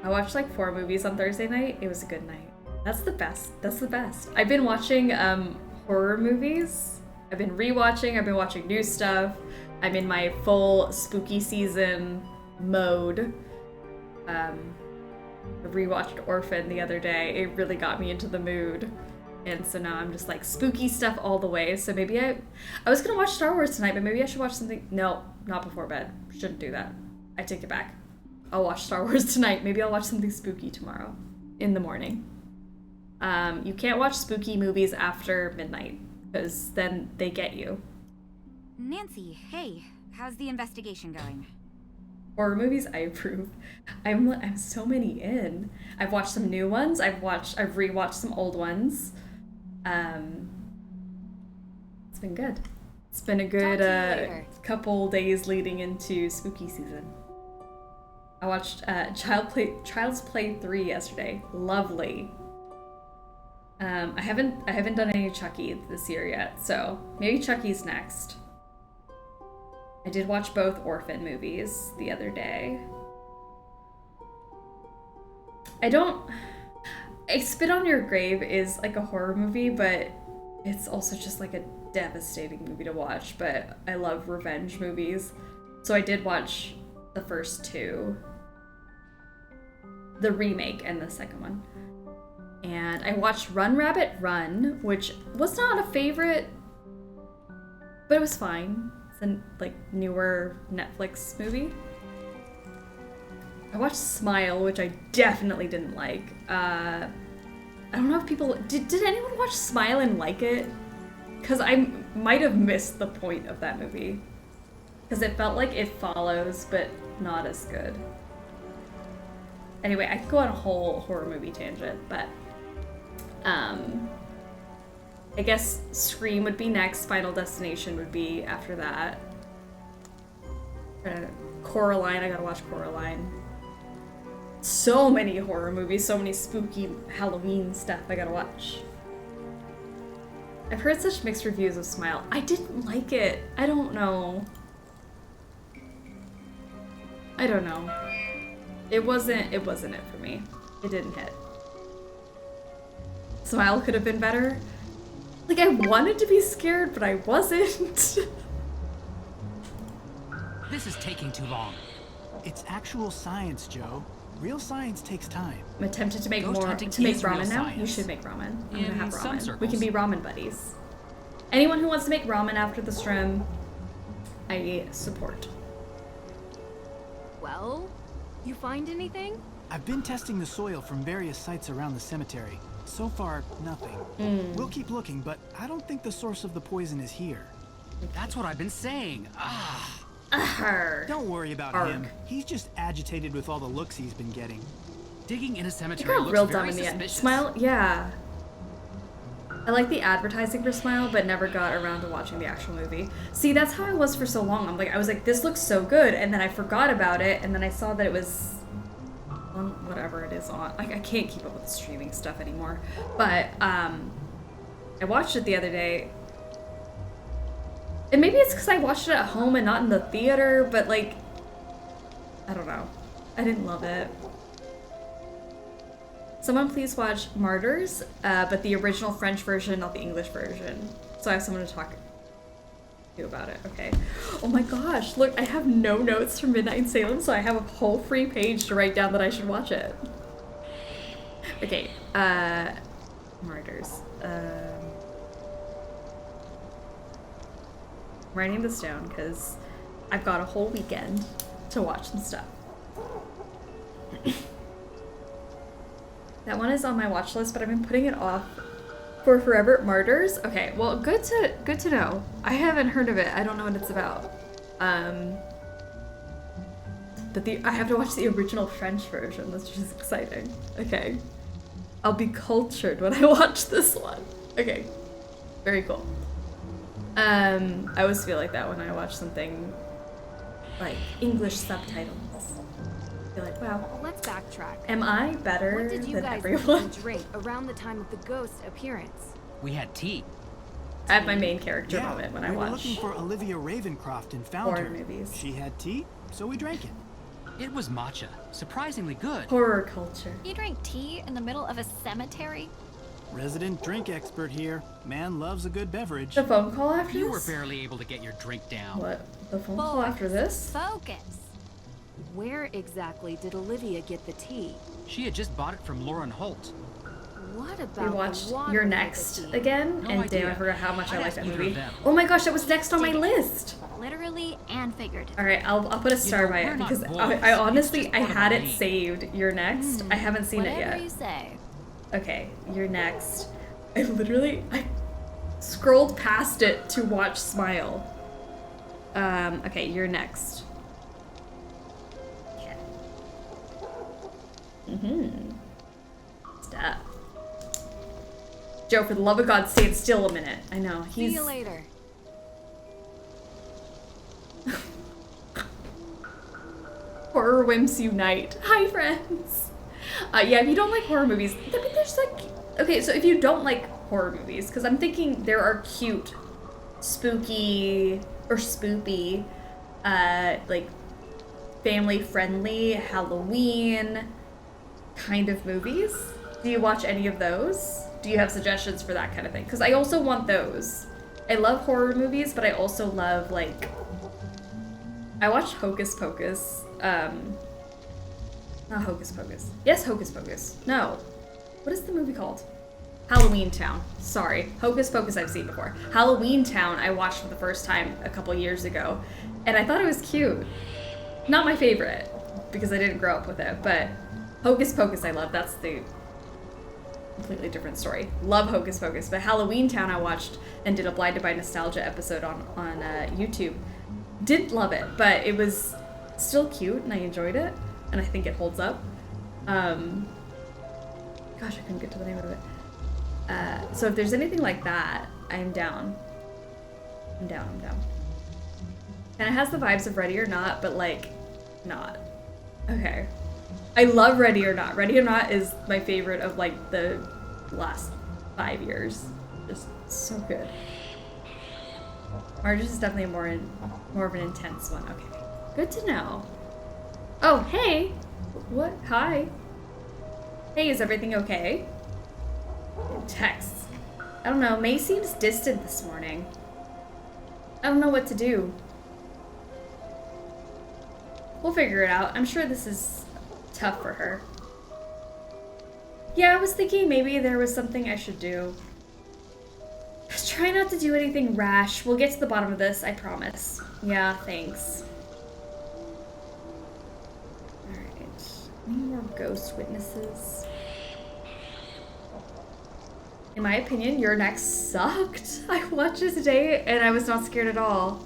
I watched like 4 movies on Thursday night. It was a good night. That's the best. That's the best. I've been watching horror movies. I've been rewatching. I've been watching new stuff. I'm in my full spooky season mode. I rewatched Orphan the other day. It really got me into the mood. And so now I'm just like spooky stuff all the way. So maybe I was gonna watch Star Wars tonight, but maybe I should watch something. No, not before bed. Shouldn't do that. I take it back. I'll watch Star Wars tonight. Maybe I'll watch something spooky tomorrow in the morning. You can't watch spooky movies after midnight because then they get you. Nancy, hey, how's the investigation going? Horror movies, I approve. I'm so many in. I've watched some new ones. I've rewatched some old ones. It's been good. It's been a good couple days leading into spooky season. I watched Child's Play 3 yesterday. Lovely. I haven't done any Chucky this year yet, so maybe Chucky's next. I did watch both Orphan movies the other day. Spit on Your Grave is like a horror movie, but it's also just like a devastating movie to watch, but I love revenge movies. So I did watch the first 2. The remake and the second one. And I watched Run Rabbit Run, which was not a favorite, but it was fine. It's a like newer Netflix movie. I watched Smile, which I definitely didn't like. I don't know if people did anyone watch Smile and like it? Because I might have missed the point of that movie. Because it felt like It Follows, but not as good. Anyway, I could go on a whole horror movie tangent, but I guess Scream would be next, Final Destination would be after that. Coraline, I gotta watch Coraline. So many horror movies, so many spooky Halloween stuff I gotta watch. I've heard such mixed reviews of Smile. I didn't like it. I don't know. It wasn't it for me. It didn't hit. Smile could have been better. Like, I wanted to be scared, but I wasn't. This is taking too long. It's actual science, Joe. Real science takes time. I'm attempted to make ramen now. You should make ramen. I'm gonna have ramen. We can be ramen buddies. Anyone who wants to make ramen after the stream, I support. Well, you find anything? I've been testing the soil from various sites around the cemetery. So far, nothing. We'll keep looking, but I don't think the source of the poison is here. That's what I've been saying. Don't worry about him. He's just agitated with all the looks he's been getting. Digging in a It cemetery got looks real very dumb in the end. suspicious. Smile, yeah. I like the advertising for Smile, but never got around to watching the actual movie. See, that's how I was for so long. I was like, this looks so good, and then I forgot about it, and then I saw that it was on whatever it is on. Like, I can't keep up with the streaming stuff anymore. But I watched it the other day. And maybe it's because I watched it at home and not in the theater, but like, I don't know. I didn't love it. Someone please watch Martyrs, but the original French version, not the English version. So I have someone to talk do about it. Okay. Oh my gosh, look, I have no notes from Midnight in Salem, so I have a whole free page to write down that I should watch it. Okay, Martyrs. I'm writing this down because I've got a whole weekend to watch some stuff. That one is on my watch list, but I've been putting it off for forever. Martyrs? Okay, well, good to know. I haven't heard of it. I don't know what it's about. But I have to watch the original French version. That's just exciting. Okay. I'll be cultured when I watch this one. Okay. Very cool. I always feel like that when I watch something like English subtitles. I feel like, wow. Let's backtrack. Am I better What did you than guys everyone? eat and drink around the time of the ghost's appearance? We had tea. I have my main character Yeah, moment when I we were watch looking for Olivia Ravencroft and found horror her. movies. She had tea, so we drank it. It was matcha. Surprisingly good. Horror culture. You drink tea in the middle of a cemetery? Resident drink expert here. Man loves a good beverage. The phone call after You were this? barely able to get your drink down. What? The phone call after this? Focus. Where exactly did Olivia get the tea? She had just bought it from Lauren Holt. What about We watched the water You're with the Next tea? again, No and idea. damn, I forgot how much I I'd liked ask that either movie. of them. Oh my gosh, that was next on my list. Literally and figuratively. All right, I'll put a star know, by we're it not because boys. I honestly It's just I part of had our it name. saved. You're Next. I haven't seen it Whatever yet. you say. Okay, You're Next. I scrolled past it to watch Smile. Okay, You're Next. Yeah. Stuff. Joe, for the love of God, stand still a minute. I know, See you later. Horror Wimps Unite. Hi, friends. Yeah, if you don't like horror movies, I mean, there's like... Okay, so if you don't like horror movies, because I'm thinking there are cute, spooky, or spoopy, like, family-friendly Halloween kind of movies. Do you watch any of those? Do you have suggestions for that kind of thing? Because I also want those. I love horror movies, but I also love, like... I watched Hocus Pocus. Not Hocus Pocus. Yes, Hocus Pocus. No. What is the movie called? Halloween Town. Sorry. Hocus Pocus I've seen before. Halloween Town I watched for the first time a couple years ago, and I thought it was cute. Not my favorite, because I didn't grow up with it, but Hocus Pocus I love. That's the completely different story. Love Hocus Pocus, but Halloween Town I watched and did a Blinded by Nostalgia episode on YouTube. Didn't love it, but it was still cute and I enjoyed it, and I think it holds up. Gosh, I couldn't get to the name of it. So if there's anything like that, I'm down. I'm down. And it has the vibes of Ready or Not, but like, not. Okay. I love Ready or Not. Ready or Not is my favorite of like the last 5 years. Just so good. Marge is definitely more of an intense one. Okay. Good to know. Oh, hey! What? Hi. Hey, is everything okay? Texts. I don't know, May seems distant this morning. I don't know what to do. We'll figure it out. I'm sure this is tough for her. Yeah, I was thinking maybe there was something I should do. Just try not to do anything rash. We'll get to the bottom of this, I promise. Yeah, thanks. Alright. Any more ghost witnesses? In my opinion, Your Next sucked. I watched it today and I was not scared at all.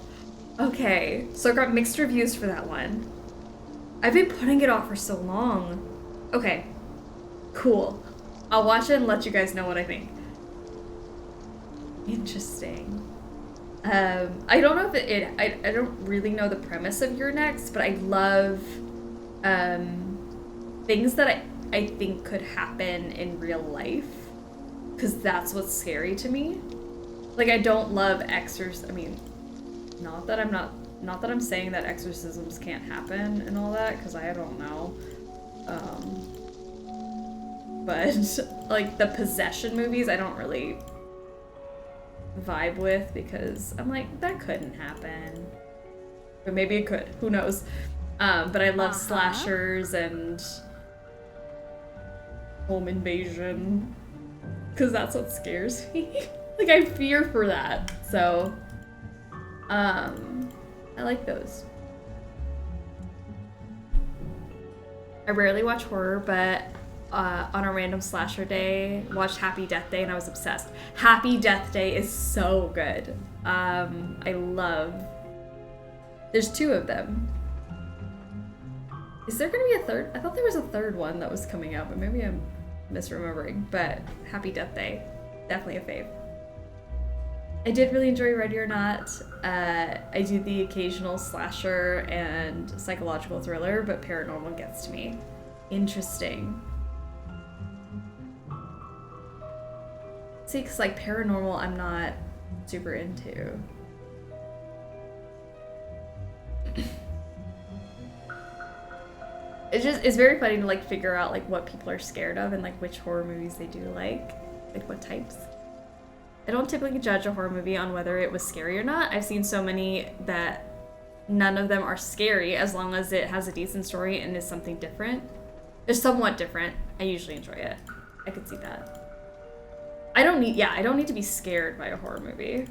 Okay, so I got mixed reviews for that one. I've been putting it off for so long. Okay, cool. I'll watch it and let you guys know what I think. Interesting. I don't know if I don't really know the premise of Your Next, but I love things that I think could happen in real life, because that's what's scary to me. Like, I don't love I mean, not that I'm saying that exorcisms can't happen and all that, because I don't know. But like the possession movies, I don't really vibe with because I'm like, that couldn't happen. But maybe it could. Who knows? But I love slashers and home invasion because that's what scares me. Like, I fear for that. So, I like those. I rarely watch horror, but on a random slasher day, watched Happy Death Day and I was obsessed. Happy Death Day is so good. I love... There's 2 of them. Is there gonna be a third? I thought there was a third one that was coming out, but maybe I'm misremembering. But Happy Death Day, definitely a fave. I did really enjoy Ready or Not. I do the occasional slasher and psychological thriller, but paranormal gets to me. Interesting. See, because like paranormal I'm not super into. It's very funny to like figure out like what people are scared of and like which horror movies they do like what types. I don't typically judge a horror movie on whether it was scary or not. I've seen so many that none of them are scary as long as it has a decent story and is something different. It's somewhat different. I usually enjoy it. I could see that. I don't need to be scared by a horror movie.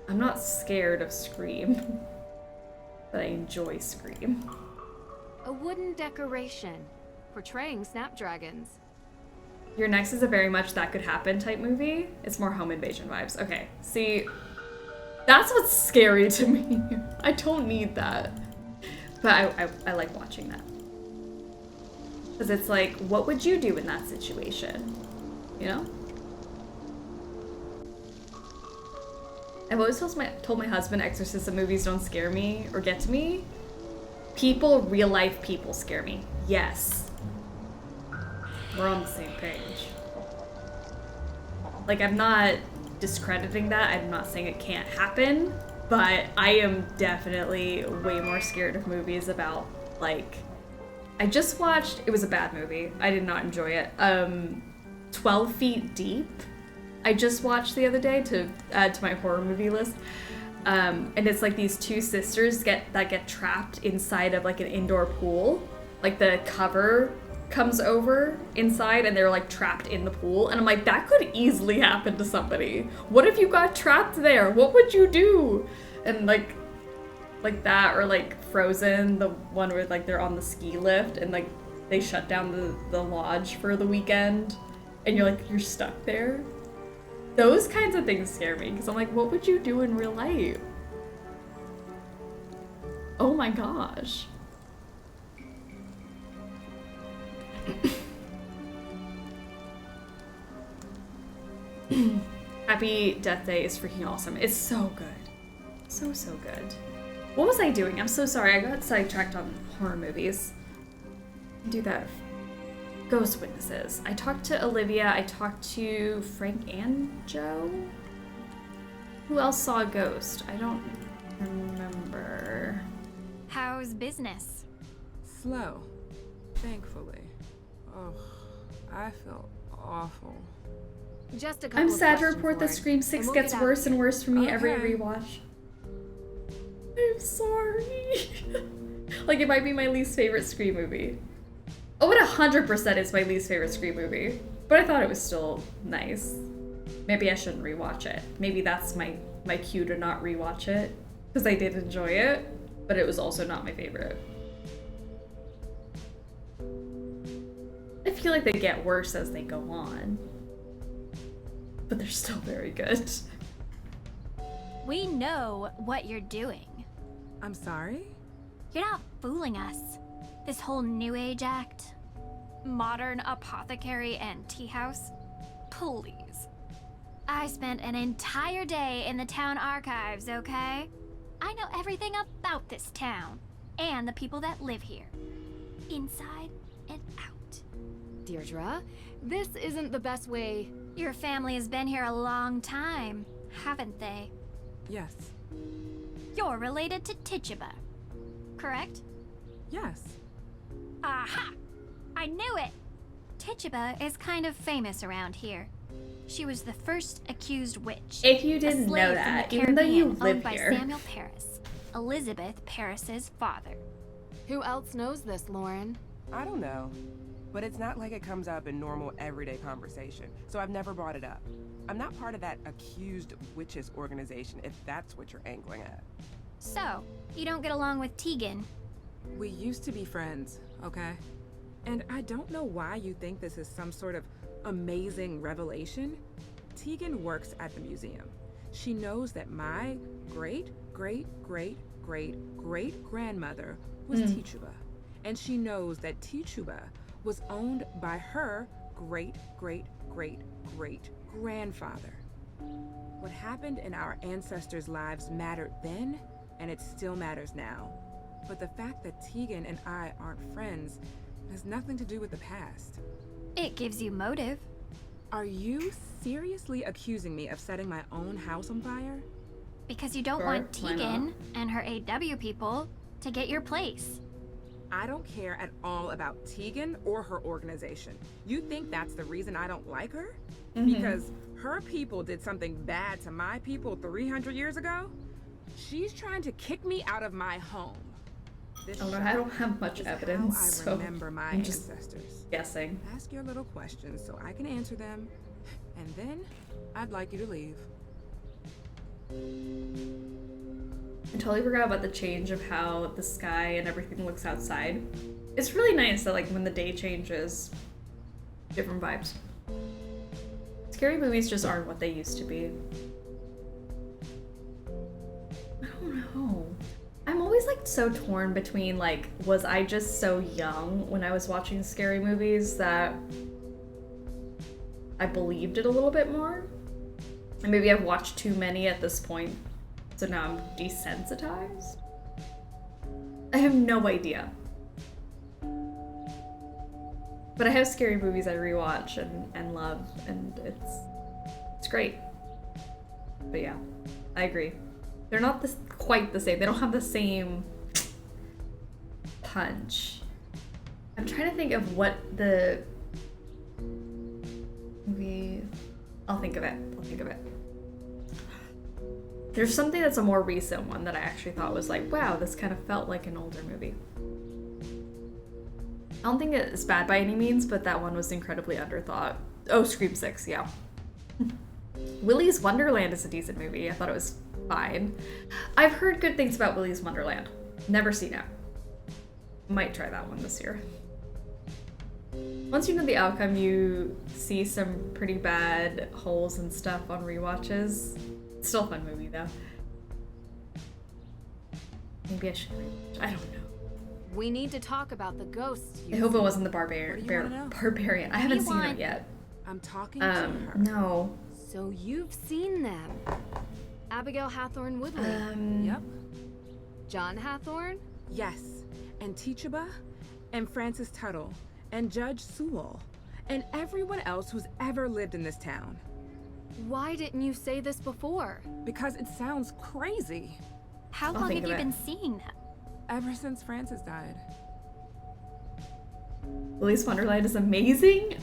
I'm not scared of Scream, but I enjoy Scream. A wooden decoration portraying snapdragons. Your next is a very much that could happen type movie. It's more home invasion vibes. Okay, see, that's what's scary to me. I don't need that. But I like watching that. Because it's like, what would you do in that situation? You know? I've always told my husband exorcism movies don't scare me or get to me. Real life people scare me. Yes. We're on the same page. Like, I'm not discrediting that. I'm not saying it can't happen, but I am definitely way more scared of movies about, like, I just watched, it was a bad movie. I did not enjoy it. 12 Feet Deep. I just watched the other day to add to my horror movie list. And it's like these 2 sisters that get trapped inside of like an indoor pool. Like the cover comes over inside and they're like trapped in the pool. And I'm like, that could easily happen to somebody. What if you got trapped there? What would you do? And like that, or like Frozen, the one where like they're on the ski lift and like they shut down the lodge for the weekend and you're stuck there. Those kinds of things scare me because I'm like, what would you do in real life? Oh my gosh. Happy Death Day is freaking awesome. It's so good. So good. What was I doing? I'm so sorry. I got sidetracked on horror movies. Do that. Ghost Witnesses. I talked to Olivia. I talked to Frank and Joe. Who else saw a ghost? I don't remember. How's business? Slow. Thankfully. Oh, I feel awful. Just a couple I'm of sad to questions, report that Lauren, Scream 6 and we'll gets get out worse of and here. worse for me every Okay. rewatch. I'm sorry. Like, it might be my least favorite Scream movie. Oh, it 100% is my least favorite Scream movie. But I thought it was still nice. Maybe I shouldn't rewatch it. Maybe that's my cue to not rewatch it. Because I did enjoy it, but it was also not my favorite. I feel like they get worse as they go on. But they're still very good. We know what you're doing. I'm sorry? You're not fooling us. This whole New Age act. Modern apothecary and tea house. Please. I spent an entire day in the town archives, okay? I know everything about this town. And the people that live here. Inside and out. Deirdre, this isn't the best way. Your family has been here a long time, haven't they? Yes. You're related to Tituba, correct? Yes. Aha! I knew it! Tituba is kind of famous around here. She was the first accused witch. If you a didn't slave know that, from the even though you Caribbean live owned by here. Samuel Paris, Elizabeth Paris's father. Who else knows this, Lauren? I don't know. But it's not like it comes up in normal, everyday conversation, so I've never brought it up. I'm not part of that accused witches organization, if that's what you're angling at. So, you don't get along with Tegan? We used to be friends, okay? And I don't know why you think this is some sort of amazing revelation. Tegan works at the museum. She knows that my great-great-great-great-grandmother was Tituba. And she knows that Tituba was owned by her great-great-great-great-grandfather. What happened in our ancestors' lives mattered then, and it still matters now. But the fact that Tegan and I aren't friends has nothing to do with the past. It gives you motive. Are you seriously accusing me of setting my own house on fire? Because you don't Sure, want why Tegan and her AW people to get your place. I don't care at all about Tegan or her organization. You think that's the reason I don't like her? Because her people did something bad to my people 300 years ago? She's trying to kick me out of my home. This I don't have much evidence, how I so remember my I'm just ancestors. guessing. Ask your little questions so I can answer them, and then I'd like you to leave. I totally forgot about the change of how the sky and everything looks outside. It's really nice that like when the day changes, different vibes. Scary movies just aren't what they used to be. I don't know. I'm always like so torn between like, was I just so young when I was watching scary movies that I believed it a little bit more? And maybe I've watched too many at this point, so now I'm desensitized? I have no idea. But I have scary movies I rewatch and love, and it's great. But yeah, I agree. They're not quite the same. They don't have the same punch. I'm trying to think of what the movie... I'll think of it. There's something that's a more recent one that I actually thought was like, wow, this kind of felt like an older movie. I don't think it's bad by any means, but that one was incredibly underthought. Oh, Scream 6, yeah. Willy's Wonderland is a decent movie. I thought it was fine. I've heard good things about Willy's Wonderland. Never seen it. Might try that one this year. Once you know the outcome, you see some pretty bad holes and stuff on rewatches. It's still a fun movie though. Maybe I should rewatch. I don't know. We need to talk about the ghosts. I hope it wasn't the Barbarian. I haven't seen it yet. I'm talking to her. No. So you've seen them. Abigail Hathorne Woodley. Yep. John Hathorne? Yes. And Tituba, and Francis Tuttle, and Judge Sewell, and everyone else who's ever lived in this town. Why didn't you say this before? Because it sounds crazy. How long have you been seeing them? Ever since Francis died. Willy's Wonderland is amazing.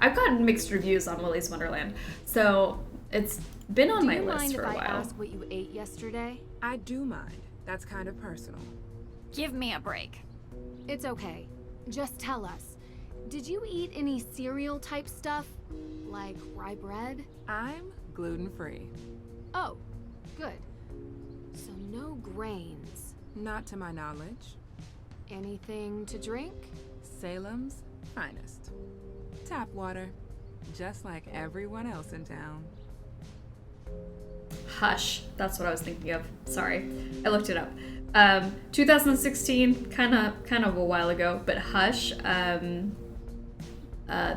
I've gotten mixed reviews on Willy's Wonderland, so it's been on my list for a while. Do you mind if I ask what you ate yesterday? I do mind. That's kind of personal. Give me a break. It's okay. Just tell us. Did you eat any cereal type stuff? Like rye bread? I'm gluten-free. Oh, good. So no grains. Not to my knowledge. Anything to drink? Salem's finest. Tap water. Just like everyone else in town. Hush. That's what I was thinking of. Sorry. I looked it up. 2016, kind of a while ago, but Hush, the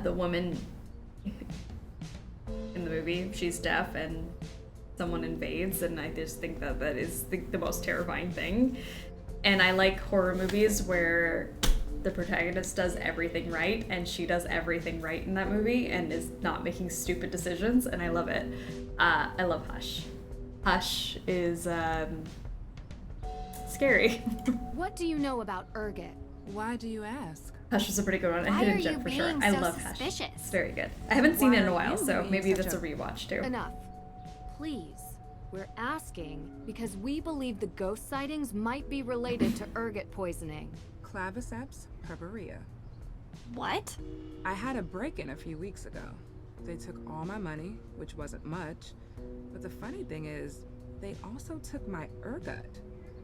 woman in the movie, she's deaf and someone invades, and I just think that is the most terrifying thing. And I like horror movies where the protagonist does everything right, and she does everything right in that movie and is not making stupid decisions, and I love it. I love Hush. Hush is scary. What do you know about Urget? Why do you ask? Hush was a pretty good one. A Why hidden are gem you for sure. being I so love Hush. suspicious? It's very good. I haven't seen it in a Why are while, you so being maybe such that's a a- rewatch too. Enough. Please. We're asking because we believe the ghost sightings might be related to ergot poisoning. Claviceps purpurea. What? I had a break-in a few weeks ago. They took all my money, which wasn't much. But the funny thing is, they also took my ergot.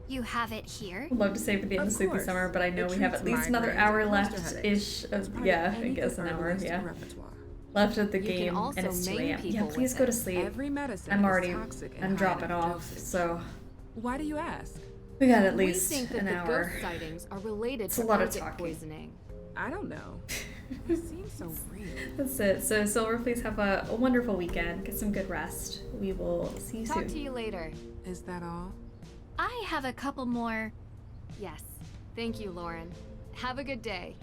You have it here? I'd love to say for the end of Sleuthy course. Summer, but I know It we have treats at least another migraines hour and cluster left-ish. headaches. It's part of Yeah, I any guess an good hour, herbalist yeah. repertoire. Left at the You can game, also and it's 2 maim a.m. Yeah, people please with go to it. sleep. Every medicine I'm is already, toxic in I'm high dropping enough off, dosage. so Why do you ask? we got at We least think that an the hour. ghost sightings are related It's to a lot of ergot talking. poisoning. I don't know. It seems so real. That's it. So Silver, please have a wonderful weekend. Get some good rest. We will see you Talk soon. to you later. Is that all? I have a couple more. Yes. Thank you, Lauren. Have a good day.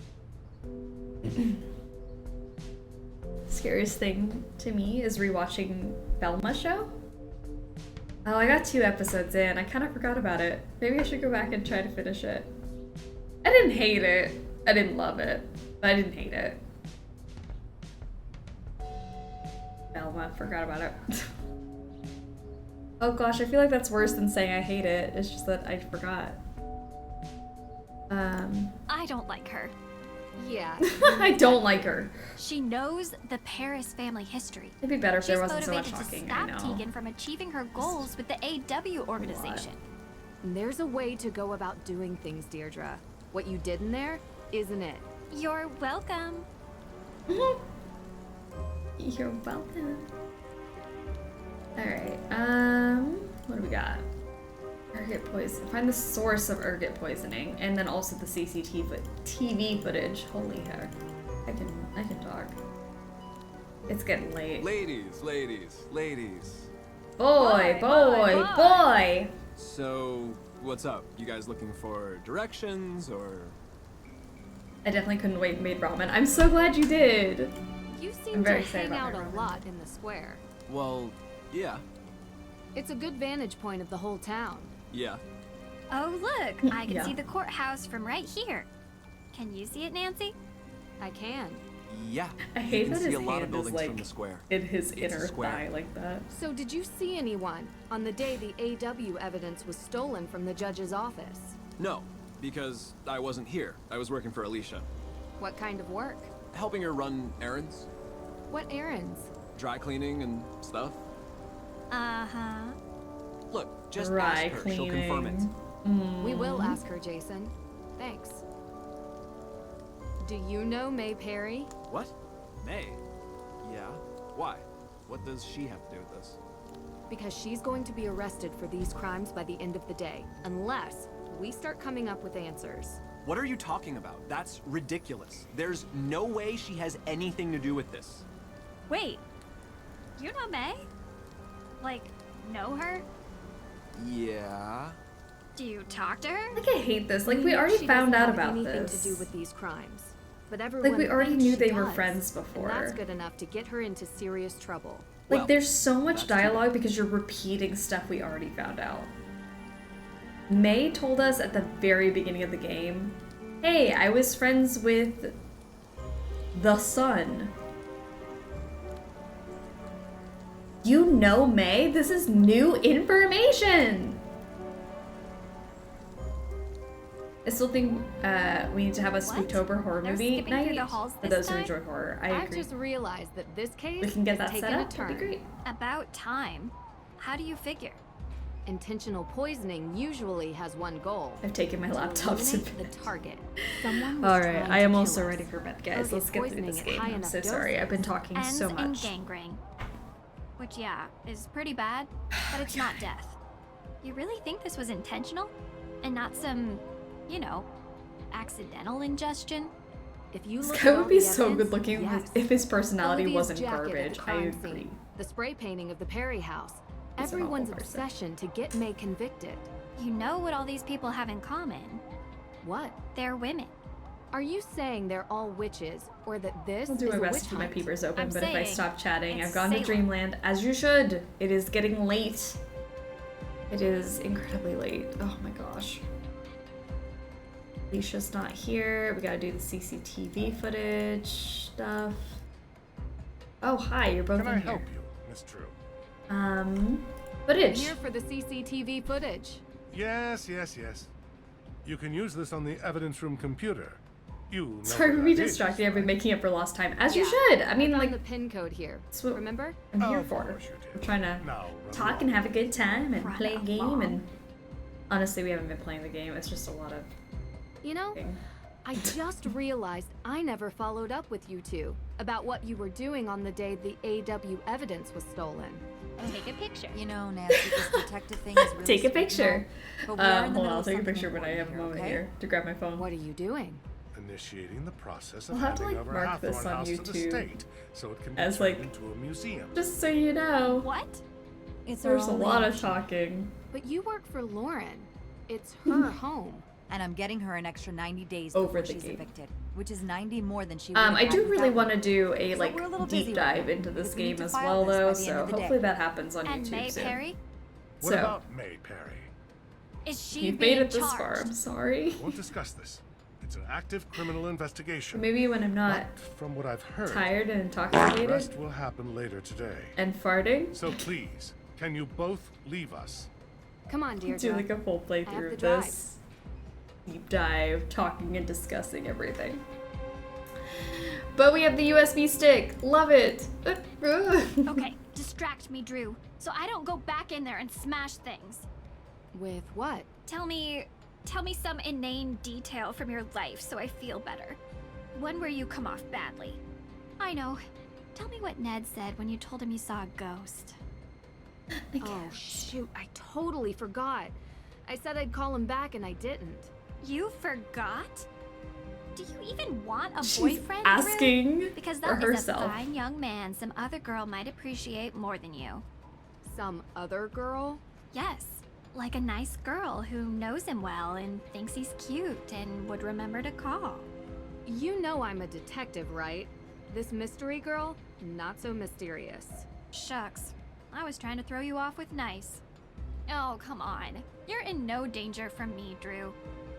Scariest thing to me is rewatching Velma show. Oh, I got 2 episodes in. I kind of forgot about it. Maybe I should go back and try to finish it. I didn't hate it. I didn't love it, but I didn't hate it. Velma, forgot about it. Oh gosh, I feel like that's worse than saying I hate it. It's just that I forgot. I don't like her. Yeah. I don't like her. She knows the Paris family history. It'd be better if She's there wasn't so much motivated talking, I to know. stop Tegan from achieving her goals with the AW organization. There's a way to go about doing things, Deirdre. What you did in there isn't it. You're welcome. You're welcome. Alright, what do we got? Ergot poison. Find the source of ergot poisoning, and then also the CCTV footage. Holy heck. I can talk. It's getting late. Ladies. Boy! So, what's up? You guys looking for directions, or? I definitely couldn't wait and made ramen. I'm so glad you did! You I'm seem to very excited hang about out my a ramen. lot in the square. Well, yeah. It's a good vantage point of the whole town. Yeah. Oh, look, I can Yeah. see the courthouse from right here. Can you see it, Nancy? I can. Yeah. I hate you that can his see a lot of hand is buildings like from the square. in his It's a inner square. thigh like that. So did you see anyone on the day the AW evidence was stolen from the judge's office? No, because I wasn't here. I was working for Alicia. What kind of work? Helping her run errands. What errands? Dry cleaning and stuff. Uh-huh. Look, just Dry ask her. She'll confirm it. cleaning. We will ask her, Jason. Thanks. Do you know May Perry? What? May? Yeah. Why? What does she have to do with this? Because she's going to be arrested for these crimes by the end of the day, unless we start coming up with answers. What are you talking about? That's ridiculous. There's no way she has anything to do with this. Wait, you know May? Like, know her? Yeah. Do you talk to her? Like, I hate this. Like, we know already she found doesn't out have about anything this. to do with these crimes. But everyone Like, we already thinks knew she they were does, friends before. And that's good enough to get her into serious trouble. Like, Well, there's so much that's too dialogue because you're repeating stuff we already found out. May told us at the very beginning of the game, hey, I was friends with the son. You know May? This is new information! I still think we need to have a Spooktober horror They're movie skipping through night the halls for this those who time? enjoy horror. I I've agree. just realized that this case We can get has that set taken a up. That'd be turn. great. About time. How do you figure? Intentional poisoning usually has one goal. I've taken my to laptop to eliminate bed. the target. Someone was Alright, trying I to am kill also us. ready for bed, guys. Ergot Let's get through poisoning this at game. high I'm enough so sorry. I've been doses talking Ends so in much. gangrene. Which, yeah, is pretty bad, but it's not death. You really think this was intentional? And not some, you know, accidental ingestion? If you This look guy at all would be the so evidence, good looking yes. if his personality Olivia's wasn't jacket at the garbage. I crime agree. scene, the spray painting of the Perry house. He's an Everyone's awful person. obsession to get May convicted. You know what all these people have in common? What? They're women. Are you saying they're all witches, or that this I'll do is my a best witch to keep my hunt? peepers open, I'm but if I saying stop chatting, it's I've gone to Salem. dreamland, as you should. It is getting late. It is incredibly late. Oh my gosh. Alicia's not here. We gotta do the CCTV footage stuff. Oh, hi, you're both Can in I here. help you, Miss True? Footage. Here for the CCTV footage. Yes. You can use this on the evidence room computer. You know Sorry, where we that is, distracted. I've been making up for lost time, as you Yeah, should. I mean, found like, the pin code here. Remember? I'm here Of for. course you did. We're trying to Now, run talk along. and have a good time and Run play a game. along. And honestly, we haven't been playing the game. It's just a lot of. You know, I just realized I never followed up with you two about what you were doing on the day the AW evidence was stolen. Take a picture. You know, Nancy, this detective thing is really Take a sweet and picture. all, but we are in the Hold on, middle I'll of take a something picture when I have a important moment okay? here to grab my phone. What are you doing? Initiating the process I'll of have to, handing like, over mark this Hathorne on House to the YouTube state, so it can be as, turned like, into a museum. Just so you know. What? It's There's a our only lot of option. talking. But you work for Lauren. It's her home. And I'm getting her an extra 90 days Over before the she's gate. evicted, which is 90 more than she I would've do had really without want to me. do a So like we're a little busy deep right dive now, into this because we need game to as file well, this by though. the end So of the day. hopefully that happens on And YouTube May soon. Perry? What So about May Perry? Is she you've being made it this charged? far. I'm sorry. Won't discuss this. It's an active criminal investigation. Maybe when I'm not But from what I've heard, tired and the intoxicated rest will happen later today. and farting. So please, can you both leave us? Come on, Deirdre. Do like a full I have playthrough the of drive. this. Deep dive, talking and discussing everything. But we have the USB stick. Love it. Okay, distract me, Drew, so I don't go back in there and smash things. With what? Tell me some inane detail from your life so I feel better. One where you come off badly. I know. Tell me what Ned said when you told him you saw a ghost. Oh, shoot. I totally forgot. I said I'd call him back and I didn't. You forgot? Do you even want a She's boyfriend, asking Drew? Because for that is herself. a fine young man some other girl might appreciate more than you. Some other girl? Yes, like a nice girl who knows him well and thinks he's cute and would remember to call. You know I'm a detective, right? This mystery girl, not so mysterious. Shucks, I was trying to throw you off with nice. Oh, come on. You're in no danger from me, Drew.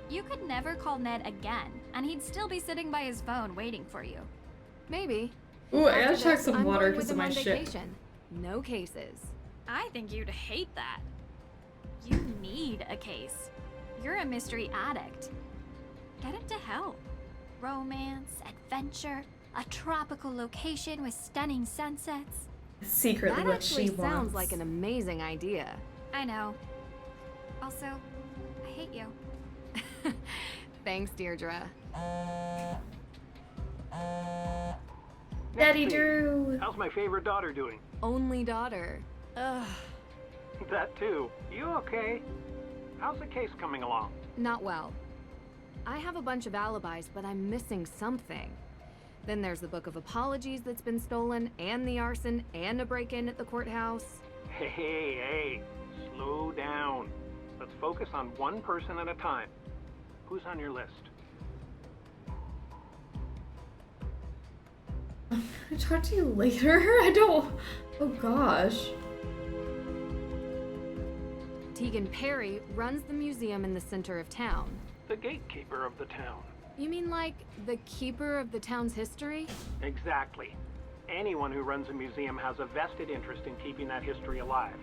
You could never call Ned again, and he'd still be sitting by his phone waiting for you. Maybe. Ooh, I After gotta chug this, some I'm water going because with of him my on shit. vacation. No cases. I think you'd hate that. You need a case. You're a mystery addict. Get him to help. Romance, adventure, a tropical location with stunning sunsets. Secretly That what actually she wants. sounds like an amazing idea. I know. Also, I hate you. Thanks, Deirdre. Daddy Next, Drew. How's my favorite daughter doing? Only daughter. Ugh. That too. You okay? How's the case coming along? Not well. I have a bunch of alibis, but I'm missing something. Then there's the book of apologies that's been stolen, and the arson, and a break-in at the courthouse. Hey, slow down. Let's focus on one person at a time. Who's on your list? I'll talk to you later. I don't. Oh gosh. Tegan Perry runs the museum in the center of town. The gatekeeper of the town. You mean like the keeper of the town's history? Exactly. Anyone who runs a museum has a vested interest in keeping that history alive.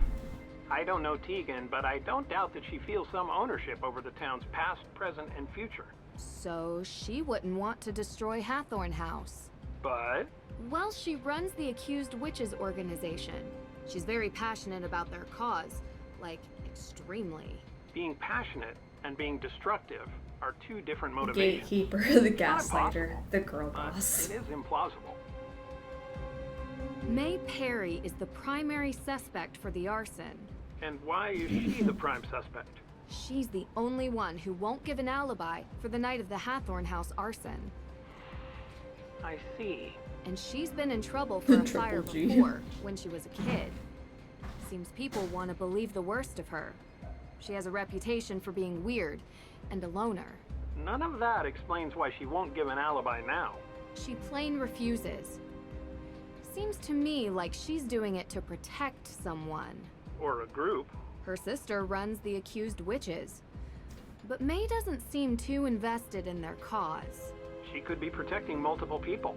I don't know Tegan, but I don't doubt that she feels some ownership over the town's past, present, and future. So she wouldn't want to destroy Hathorne House. But Well, she runs the Accused Witches organization. She's very passionate about their cause. Like, extremely. being passionate and being destructive are two different motivations. Gatekeeper, the Not gaslighter, impossible, the girl but boss. it is implausible. May Perry is the primary suspect for the arson. And why is she the prime suspect? She's the only one who won't give an alibi for the night of the Hathorne House arson. I see. And she's been in trouble for a Triple fire G. before, when she was a kid. Seems people want to believe the worst of her. She has a reputation for being weird and a loner. None of that explains why she won't give an alibi now. She plain refuses. Seems to me like she's doing it to protect someone. Or a group. Her sister runs the Accused Witches. But May doesn't seem too invested in their cause. She could be protecting multiple people.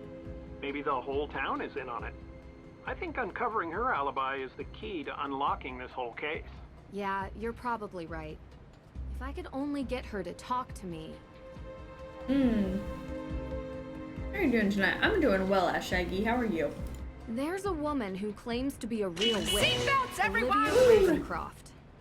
Maybe the whole town is in on it. I think uncovering her alibi is the key to unlocking this whole case. Yeah, you're probably right. If I could only get her to talk to me. How are you doing tonight? I'm doing well, Ash Shaggy. How are you? There's a woman who claims to be a real witch. Seatbelts, everyone! Olivia Ravencroft.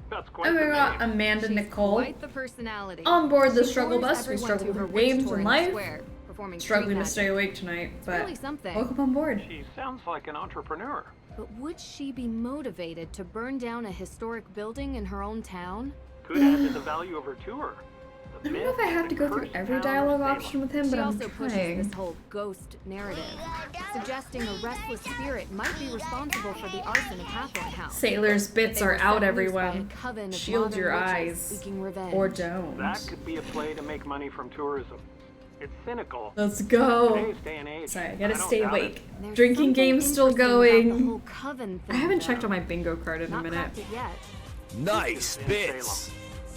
That's quite And we the got name. Amanda She's Nicole. quite the personality. On board the She struggle bores bus, we everyone struggle to her through witch games tour and in the life. square, performing Struggling street to stay magic. awake tonight, but really something. welcome on board. She sounds like an entrepreneur. But would she be motivated to burn down a historic building in her own town? Could add to the value of her tour. I don't know if I have to go through every dialogue option with him, She but I'm also pushes trying. this whole ghost narrative, suggesting a restless spirit might be responsible for the arson of Hathorn House. Sailor's bits They are were set out, loose by a everyone. coven of Shield modern your witches eyes. seeking revenge. Or don't. That could be a play to make money from tourism. It's cynical. Let's go. Today's day and age, Sorry, I gotta don't stay doubt it. awake. There's Drinking something game's still interesting about the going. whole coven I thing, haven't though. checked on my bingo card in a Not minute. cracked it yet. Nice bits.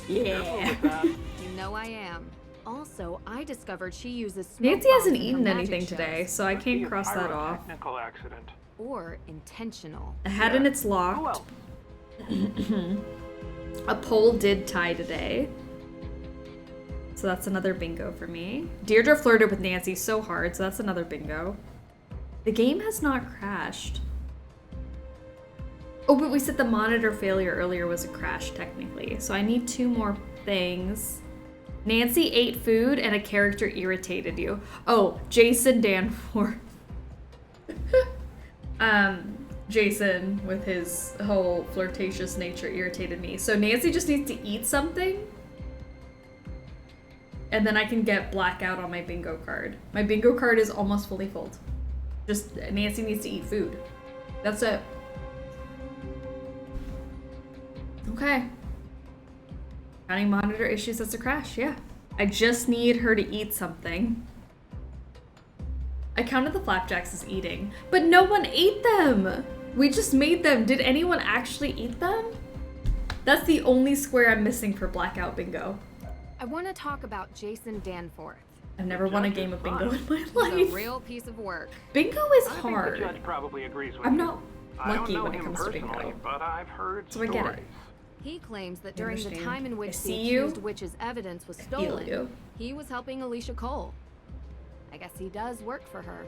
Yeah. You know I am. Also, I discovered she uses smoke Nancy hasn't bombs in her eaten magic anything shows. today, so I can't cross that off. Technical accident. Or intentional. I had and it's locked. A poll did tie today. So that's another bingo for me. Deirdre flirted with Nancy so hard, so that's another bingo. The game has not crashed. Oh, but we said the monitor failure earlier was a crash, technically. So I need 2 more things. Nancy ate food and a character irritated you. Oh, Jason Danforth. Jason, with his whole flirtatious nature, irritated me. So Nancy just needs to eat something. And then I can get blackout on my bingo card. My bingo card is almost fully filled. Just Nancy needs to eat food. That's it. Okay. Counting monitor issues, that's a crash, yeah. I just need her to eat something. I counted the flapjacks as eating, but no one ate them. We just made them. Did anyone actually eat them? That's the only square I'm missing for blackout bingo. I want to talk about Jason Danforth. I've never won a game of bingo in my He's life. a real piece of work. Bingo is I think hard. the judge probably agrees with I'm you. not I don't lucky know when it him comes to personally, bingo. but I've heard So I stories. get it. He claims that during the understand. time in I which the see you. accused witch's evidence was I feel stolen, you. he was helping Alicia Cole. I guess he does work for her.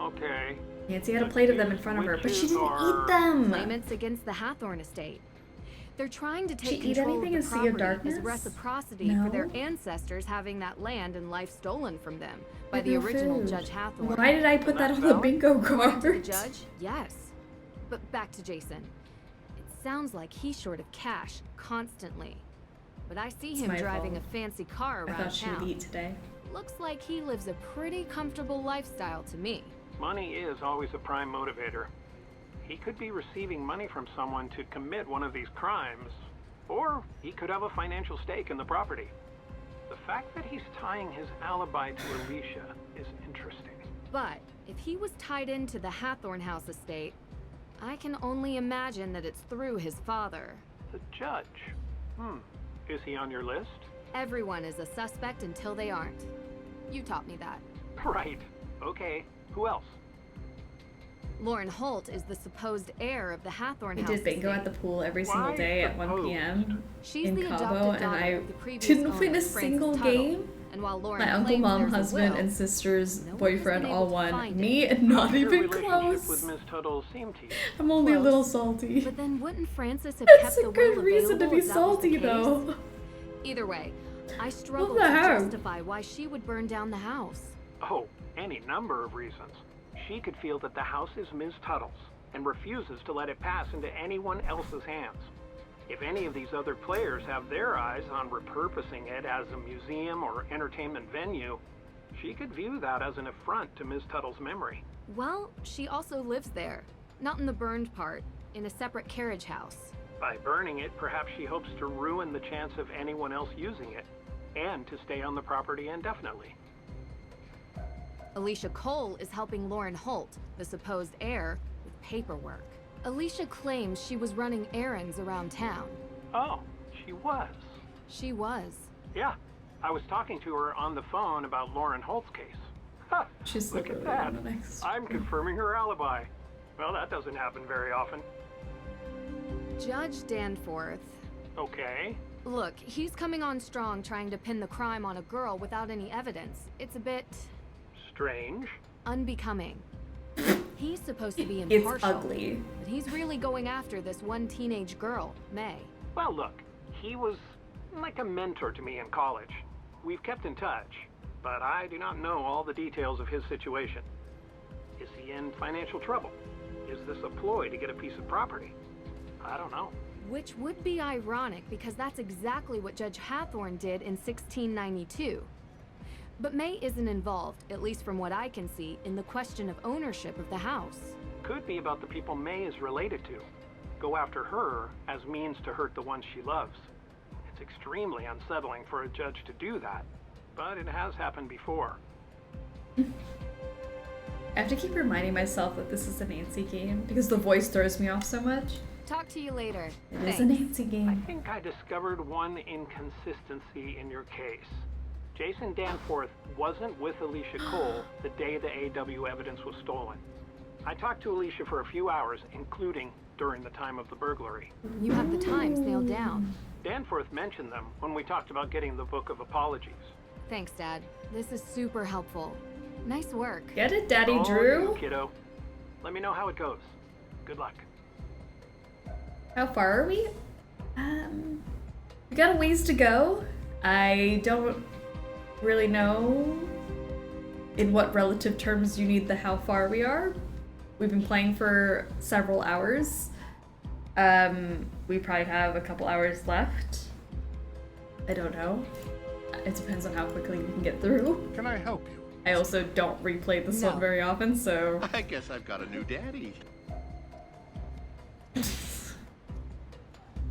Okay. Nancy had a plate of them in front of her, but she didn't eat them. Claimants against the Hathorn estate. They're trying to take She eat control of anything the in Sea of property Darkness? as reciprocity No. for their ancestors having that land and life stolen from them by With the no original food. Judge Hathorn. Why did I put that on the bingo According to card? the judge, yes. But back to Jason. It sounds like he's short of cash constantly. But I see It's him my driving fault. a fancy car I around thought she town. would eat today. Looks like he lives a pretty comfortable lifestyle to me. Money is always a prime motivator. He could be receiving money from someone to commit one of these crimes, or he could have a financial stake in the property. The fact that he's tying his alibi to Alicia is interesting. But if he was tied into the Hathorn House estate, I can only imagine that it's through his father. The judge. Is he on your list? Everyone is a suspect until they aren't. You taught me that. Right. Okay. Who else? Lauren Holt is the supposed heir of the Hathorn We House did bingo estate. at the pool every single Why day at 1 supposed? p.m. She's in the Cabo, adopted and daughter I of the previous didn't owner, win a Francis single Tuttle. game. And while Lauren My uncle, claims mom, there's a husband, will, and sister's no one has boyfriend been all able to won. find Me, it. and not How's your even relationship close. with Ms. Tuttle seem to you? I'm only a Close. little salty. But then wouldn't Francis have That's kept a the good will reason to available be if that was the salty, case? though. Either way, I struggle the to heck? justify why she would burn down the house. Oh, any number of reasons. She could feel that the house is Ms. Tuttle's and refuses to let it pass into anyone else's hands. If any of these other players have their eyes on repurposing it as a museum or entertainment venue, she could view that as an affront to Ms. Tuttle's memory. Well, she also lives there. Not in the burned part, in a separate carriage house. By burning it, perhaps she hopes to ruin the chance of anyone else using it, and to stay on the property indefinitely. Alicia Cole is helping Lauren Holt, the supposed heir, with paperwork. Alicia claims she was running errands around town. Oh, she was. She was. Yeah, I was talking to her on the phone about Lauren Holt's case. Ha! She's Look at that. I'm confirming her alibi. Well, that doesn't happen very often. Judge Danforth. Okay. Look, he's coming on strong trying to pin the crime on a girl without any evidence. It's a bit... strange. Unbecoming. He's supposed to be It's impartial. ugly. But he's really going after this one teenage girl, May. Well, look, he was like a mentor to me in college. We've kept in touch, but I do not know all the details of his situation. Is he in financial trouble? Is this a ploy to get a piece of property? I don't know. Which would be ironic because that's exactly what Judge Hathorne did in 1692. But May isn't involved, at least from what I can see, in the question of ownership of the house. Could be about the people May is related to. Go after her as means to hurt the ones she loves. It's extremely unsettling for a judge to do that, but it has happened before. I have to keep reminding myself that this is a Nancy game because the voice throws me off so much. Talk to you later. It is a Nancy game. I think I discovered one inconsistency in your case. Jason Danforth wasn't with Alicia Cole the day the AW evidence was stolen. I talked to Alicia for a few hours, including during the time of the burglary. You have the times nailed down. Danforth mentioned them when we talked about getting the Book of Apologies. Thanks, Dad. This is super helpful. Nice work. Get it, Daddy Oh, Drew? you kiddo. Let me know how it goes. Good luck. How far are we? We got a ways to go. I don't really know in what relative terms you need the how far we are. We've been playing for several hours. We probably have a couple hours left. I don't know. It depends on how quickly we can get through. Can I help you? I also don't replay this one very often, so... I guess I've got a new daddy.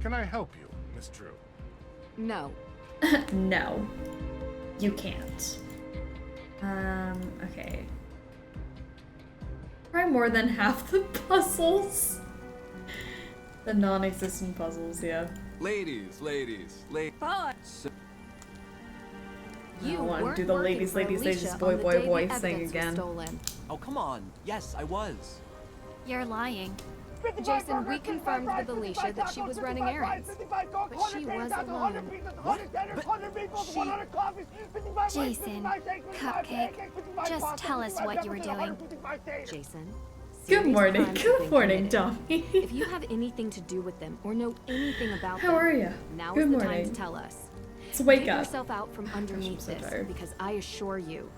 Can I help you, Miss Drew? No. No. You can't. Okay. Probably more than half the puzzles. The non-existent puzzles, yeah. Ladies. I don't want to do the ladies, they just boy thing again. Oh, come on. Yes, I was. You're lying. Jason, we confirmed with Alicia that she was running errands. But she was alone. Jason, Cupcake, just tell us what you were doing. Jason? Good morning, Tommy. If you have anything to do with them or know anything about them, How are you? Now Good is the time morning. to tell us. So wake Get up. yourself out from underneath so this, tired. because I assure you,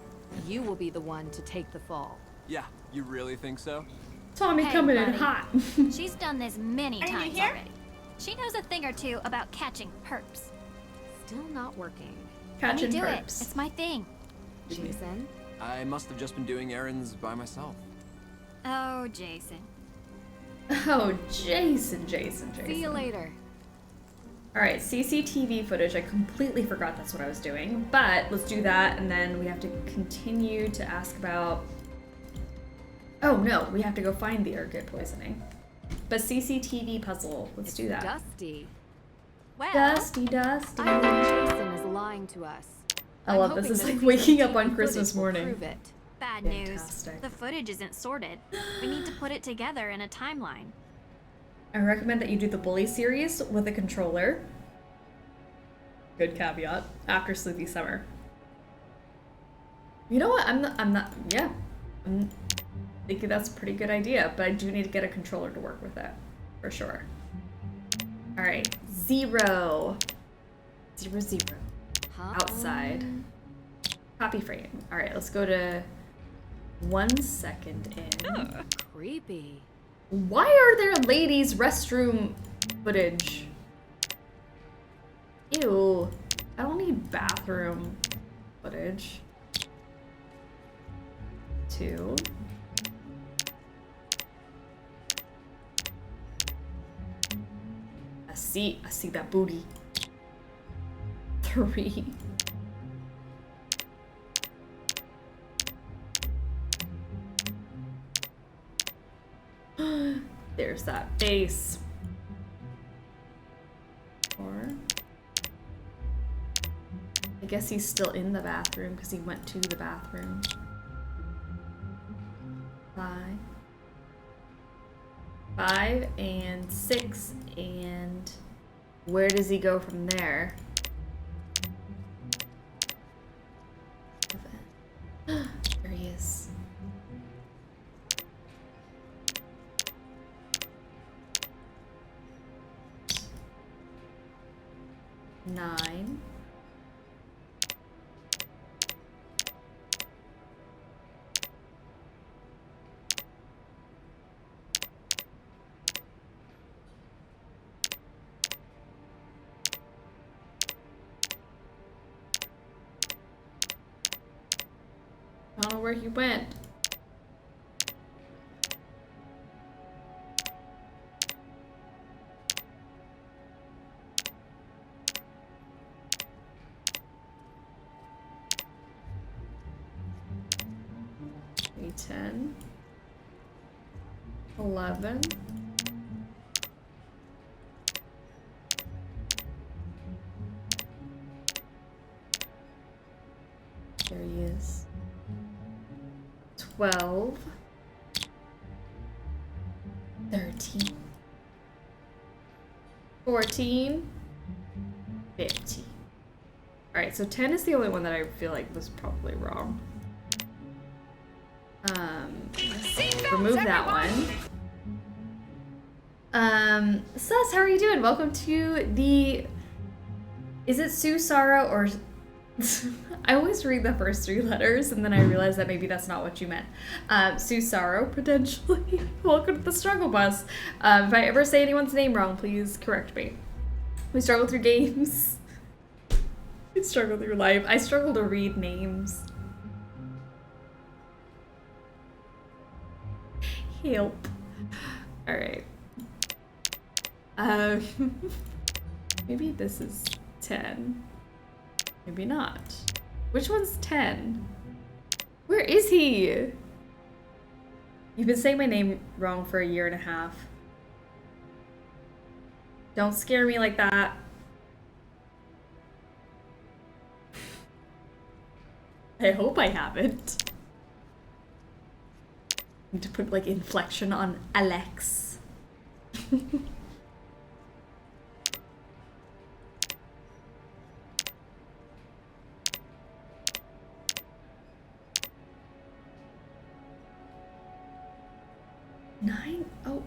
you will be the one to take the fall. Yeah, you really think so? Tommy Hey, coming in buddy. hot. She's done this many Are you times here? already. She knows a thing or two about catching perps. Still not working. Let me Catching do it. perps. It's my thing. Jason? I must have just been doing errands by myself. Oh, Jason. Oh, Jason. See you later. Alright, CCTV footage. I completely forgot that's what I was doing. But let's do that, and then we have to continue to ask about... Oh no, we have to go find the ergot poisoning. But CCTV puzzle, let's do that. Dusty. Well, Dusty. I think Jason is lying to us. I love this. It's like waking up on Christmas morning. Prove it. bad Fantastic. news. The footage isn't sorted. We need to put it together in a timeline. I recommend that you do the Bully series with a controller. Good caveat. After Sleuthy Summer. You know what? I'm thinking that's a pretty good idea, but I do need to get a controller to work with it. For sure. Alright. 0. 0, 0. Outside. Copy frame. Alright, let's go to 1 second in. Creepy. Why are there ladies' restroom footage? Ew. I don't need bathroom footage. 2. I see that booty. 3. There's that face. 4. guess he's still in the bathroom because he went to the bathroom. 5 and 6, and where does he go from there? There he is. Nine. I don't know where he went. Maybe 10, 11. There he is. 12, 13, 14, 15. Alright, so 10 is the only one that I feel like was probably wrong. Remove that one. Sus, how are you doing? Welcome to the... Is it Sue Sorrow or... I always read the first 3 letters and then I realize that maybe that's not what you meant. Sue Sorrow, potentially. Welcome to the struggle bus. If I ever say anyone's name wrong, please correct me. We struggle through games. We struggle through life. I struggle to read names. Help. Alright. Maybe this is 10. Maybe not. Which one's 10? Where is he? You've been saying my name wrong for 1.5 years. Don't scare me like that. I hope I haven't. Need to put like inflection on Alex. Nine? Oh,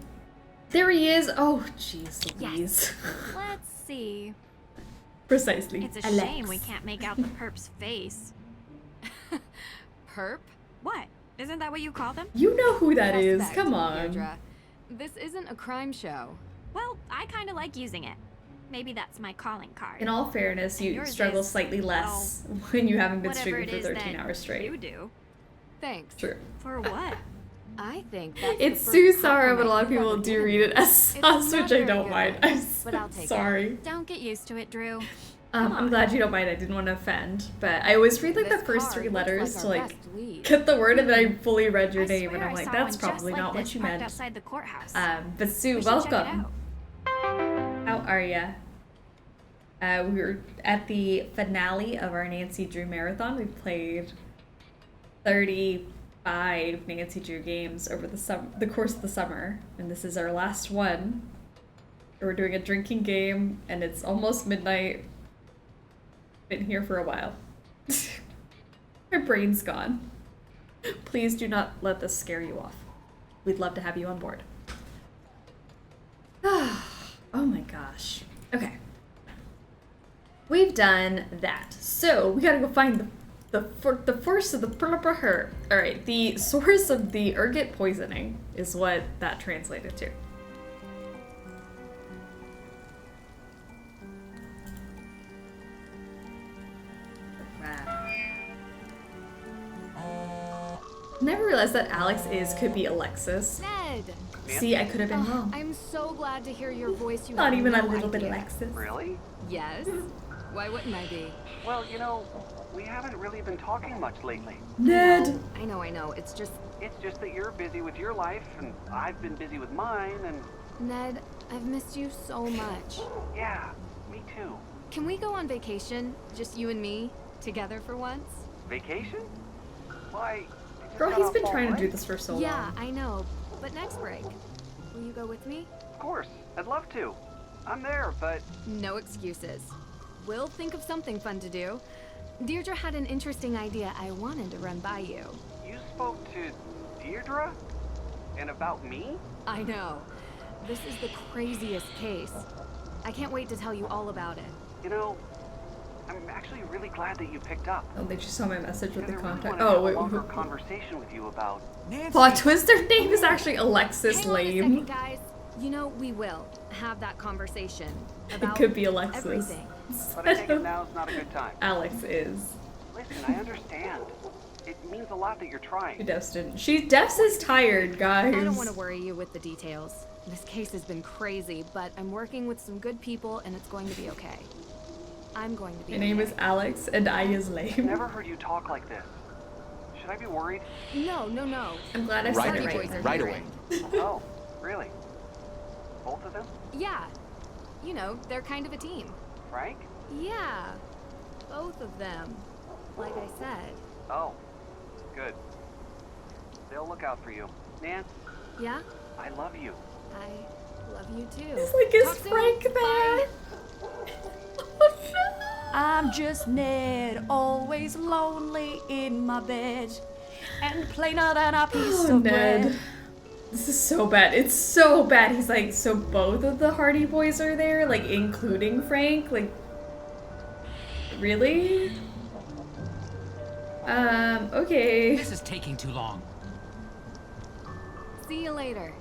there he is. Oh, jeez Louise. Yes. Let's see. Precisely. It's a Alex. shame we can't make out the perp's face. Perp? What? Isn't that what you call them? You know who that is. Suspect, Come on. Deirdre. This isn't a crime show. Well, I kind of like using it. Maybe that's my calling card. In all fairness, you Yours struggle is, slightly less when you haven't been whatever streaming it for is 13 that hours straight. You do. Thanks. True. For what? I think that's It's the Sue first Sorrow, but a lot of compliment people you've do ever read it as given. sus, It's which not I very don't good, mind. I'm But I'll take sorry. it. Don't get used to it, Drew. I'm glad you don't mind. I didn't want to offend, but I always read like the This first card 3 looks letters like to our like best lead. get the word, and then I fully read your I name, swear and I'm I like, saw that's one probably just not like what this you parked meant. outside the courthouse. But Sue, We should check it welcome. How are ya? We were at the finale of our Nancy Drew marathon. We played 35 Nancy Drew games over the course of the summer, and this is our last one. We're doing a drinking game, and it's almost midnight. Been here for a while. My brain's gone. Please do not let this scare you off. We'd love to have you on board. Oh my gosh. Okay. We've done that. So we gotta go find the source of the Alright, the source of the ergot poisoning is what that translated to. Never realized that Alex could be Alexis. Ned! See, I could have been wrong. I'm so glad to hear your voice. You Not have even no a little bit idea. Alexis. Really? Yes. Why wouldn't I be? Well, you know, we haven't really been talking much lately. Ned! I know. It's just that you're busy with your life, and I've been busy with mine, and... Ned, I've missed you so much. Yeah, me too. Can we go on vacation? Just you and me? Together for once? Vacation? Why? Girl, he's been trying to do this for so long. Yeah, I know. But next break. Will you go with me? Of course. I'd love to. I'm there, but... No excuses. We'll think of something fun to do. Deirdre had an interesting idea I wanted to run by you. You spoke to Deirdre? And about me? I know. This is the craziest case. I can't wait to tell you all about it. You know, I'm actually really glad that you picked up. Oh, they just saw my message with the contact. Oh, wait. A longer conversation with you about... Plot twist, their name is actually Alexis Lame. Hang on a second, guys. You know, we will have that conversation about It could be Alexis. everything. But I think now's not a good time. Alex is. Listen, I understand. It means a lot that you're trying. Devs didn't. Devs is tired, guys. I don't want to worry you with the details. This case has been crazy, but I'm working with some good people and it's going to be okay. I'm going to be My name is Alex and I is Lame. I've never heard you talk like this. Should I be worried? No. I'm glad I said it right away. Oh, really? Both of them? Yeah. You know, they're kind of a team. Frank? Yeah. Both of them. Like I said. Oh, good. They'll look out for you. Nan? Yeah? I love you. I love you too. It's like, is Talk soon. Frank there? I'm just Ned, always lonely in my bed, and plainer than a piece of Ned. bread. This is so bad. It's so bad. He's like, so both of the Hardy Boys are there, like including Frank? Like, really? Okay. This is taking too long. See you later.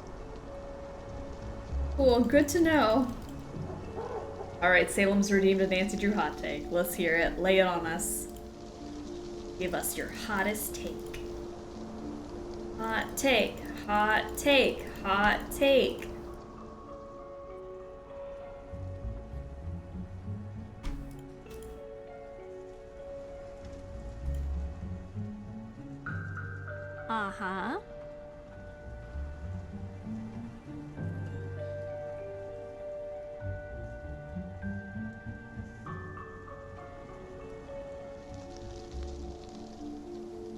Cool, good to know. Alright, Salem's redeemed a Nancy Drew hot take. Let's hear it. Lay it on us. Give us your hottest take. Hot take, hot take, hot take. Uh-huh.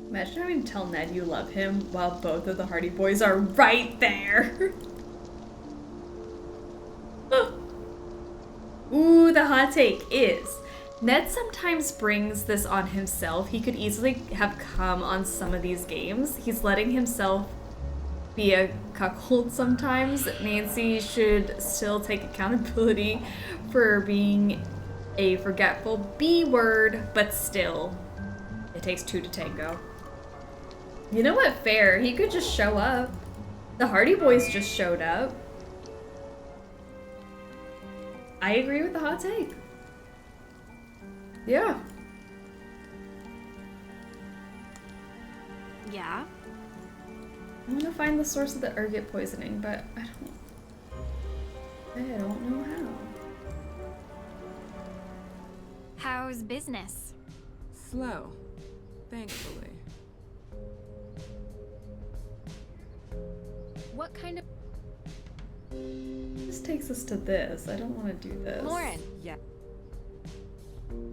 Imagine having to tell Ned you love him while both of the Hardy Boys are right there. Ooh, the hot take is Ned sometimes brings this on himself. He could easily have come on some of these games. He's letting himself be a cuckold sometimes. Nancy should still take accountability for being a forgetful B word, but still, it takes two to tango. You know what? Fair. He could just show up. The Hardy Boys just showed up. I agree with the hot take. Yeah. Yeah? I want to find the source of the ergot poisoning, but I don't know how. How's business? Slow, thankfully. What kind of... This takes us to this. I don't want to do this. Lauren. Yeah.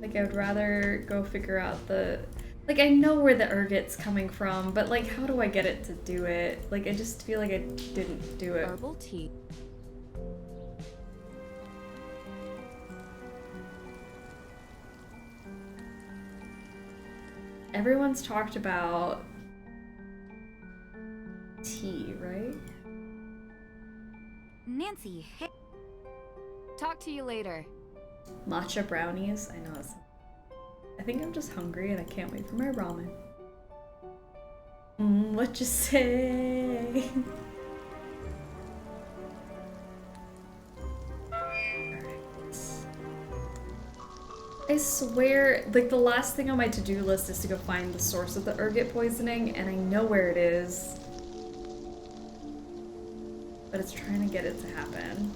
Like, I would rather go figure out the... Like, I know where the ergot's coming from, but, like, how do I get it to do it? Like, I just feel like I didn't do it. Herbal tea. Everyone's talked about tea, right? Nancy, hey. Talk to you later. Matcha brownies. I know it's... I think I'm just hungry and I can't wait for my ramen. What you say? I swear, like, the last thing on my to-do list is to go find the source of the ergot poisoning, and I know where it is. But it's trying to get it to happen.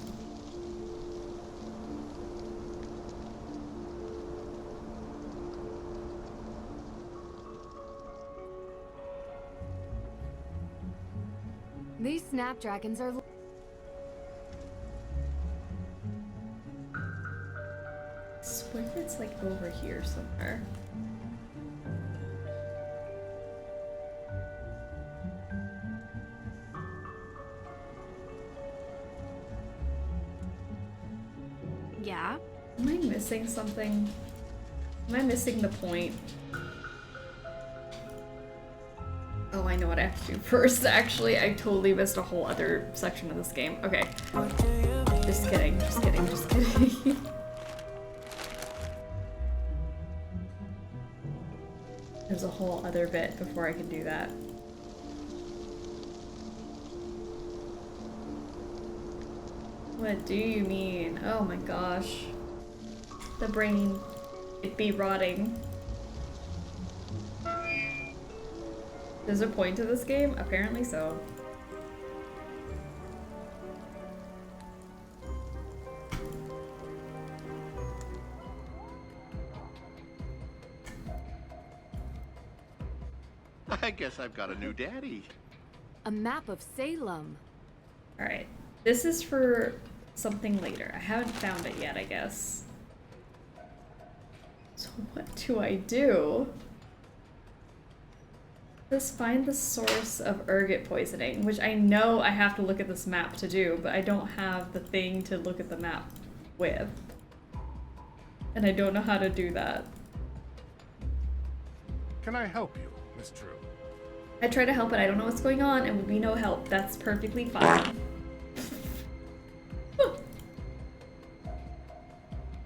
These snapdragons are... I swear it's like over here somewhere. Yeah? Am I missing something? Am I missing the point? Oh, I know what I have to do first, actually. I totally missed a whole other section of this game. Okay. Just kidding, just kidding, just kidding. There's a whole other bit before I can do that. What do you mean? Oh my gosh. The brain, it be rotting. Is there a point to this game? Apparently so. I guess I've got a new daddy. A map of Salem. Alright. This is for something later. I haven't found it yet, I guess. So what do I do? Let's find the source of ergot poisoning, which I know I have to look at this map to do, but I don't have the thing to look at the map with. And I don't know how to do that. Can I help you, Miss Drew? I try to help, but I don't know what's going on and would be no help. That's perfectly fine.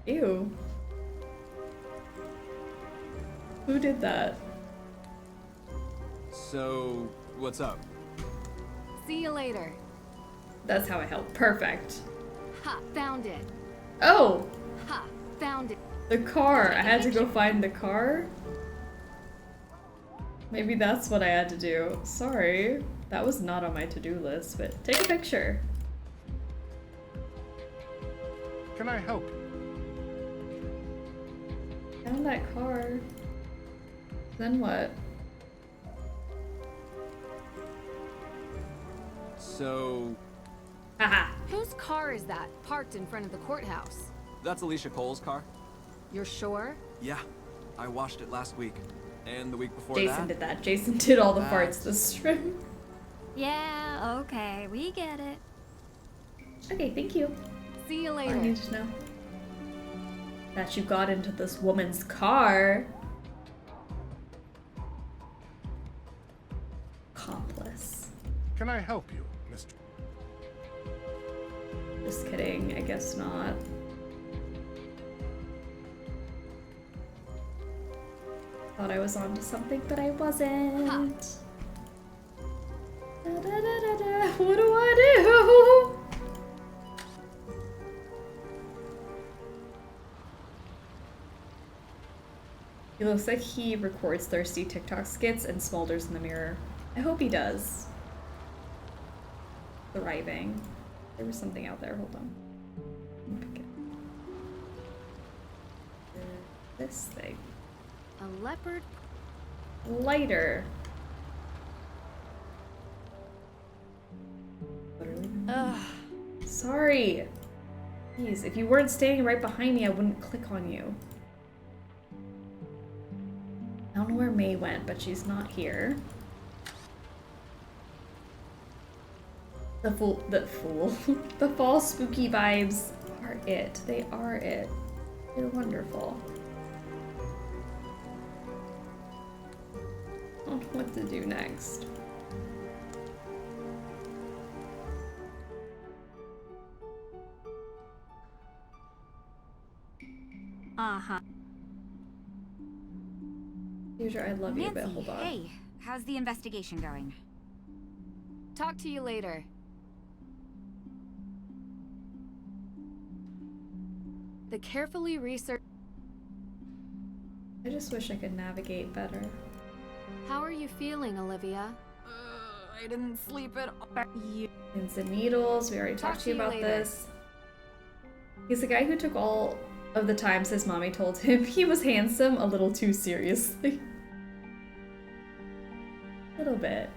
Ew. Who did that? So, what's up? See you later. That's how I help. Perfect. Ha, found it. Oh! Ha, found it. The car. I had to go find the car? Maybe that's what I had to do. Sorry. That was not on my to-do list, but take a picture. Can I help you? Found that car. Then what? So... Haha. Whose car is that, parked in front of the courthouse? That's Alicia Cole's car? You're sure? Yeah. I washed it last week. And the week before Jason did that. Jason did all the parts this stream. Yeah, okay, we get it. Okay, thank you. See you I later. need to know that you got into this woman's car. Accomplice. Can I help you, Mr. Just kidding, I guess not. Thought I was onto something, but I wasn't. Da, da, da, da, da. What do I do? He looks like he records thirsty TikTok skits and smolders in the mirror. I hope he does. Thriving. There was something out there. Hold on. Let me pick it. This thing. A leopard. Lighter. Ugh. Sorry. Please, if you weren't standing right behind me, I wouldn't click on you. I don't know where May went, but she's not here. The fall spooky vibes are it. They are it. They're wonderful. I don't know what to do next. Uh-huh. Future, I love you, but Nancy, hold on. hey, how's the investigation going? Talk to you later. The carefully researched... I just wish I could navigate better. How are you feeling, Olivia? I didn't sleep at all. Pins and needles, we already talked to you about this. He's the guy who took all of the times his mommy told him he was handsome a little too seriously. A little bit.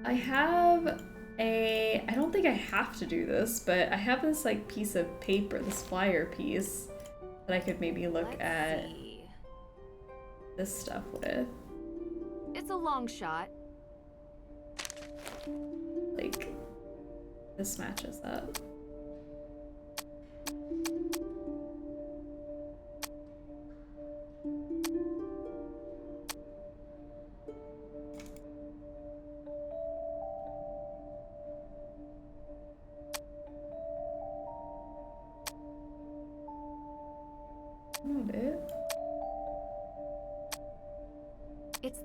I have I don't think I have to do this, but I have this like piece of paper, this flyer piece, that I could maybe look at this stuff with. It's a long shot. Like, this matches up.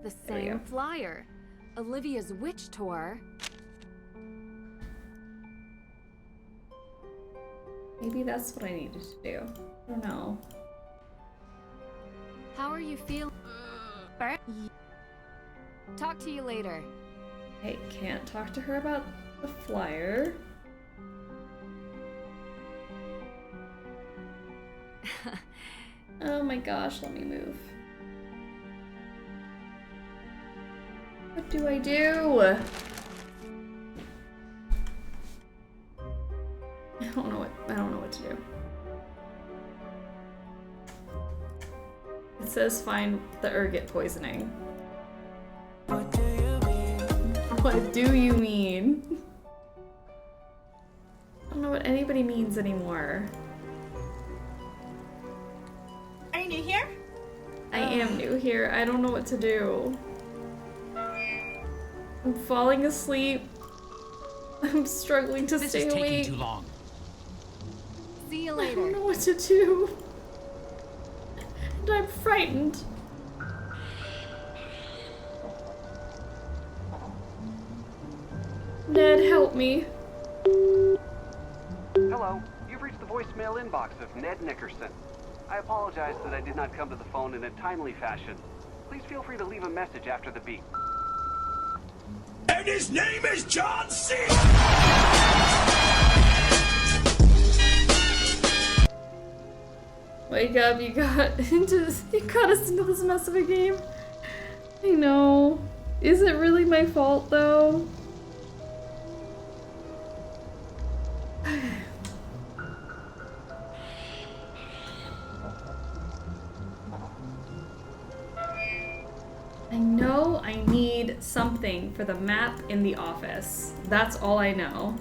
the There we same go. flyer. Olivia's witch tour. Maybe that's what I needed to do. I don't know. How are you feeling? Talk to you later. I can't talk to her about the flyer. Oh my gosh, let me move. What do I do? I don't know what to do. It says find the ergot poisoning. What do you mean? What do you mean? I don't know what anybody means anymore. Are you new here? I am new here. I don't know what to do. I'm falling asleep. I'm struggling to stay awake. This is taking too long. See you I later. don't know what to do. And I'm frightened. Ned, help me. Hello, you've reached the voicemail inbox of Ned Nickerson. I apologize that I did not come to the phone in a timely fashion. Please feel free to leave a message after the beep. And his name is John C. Wake up, you got us into this mess of a game. I know. Is it really my fault though? I know I need something for the map in the office. That's all I know.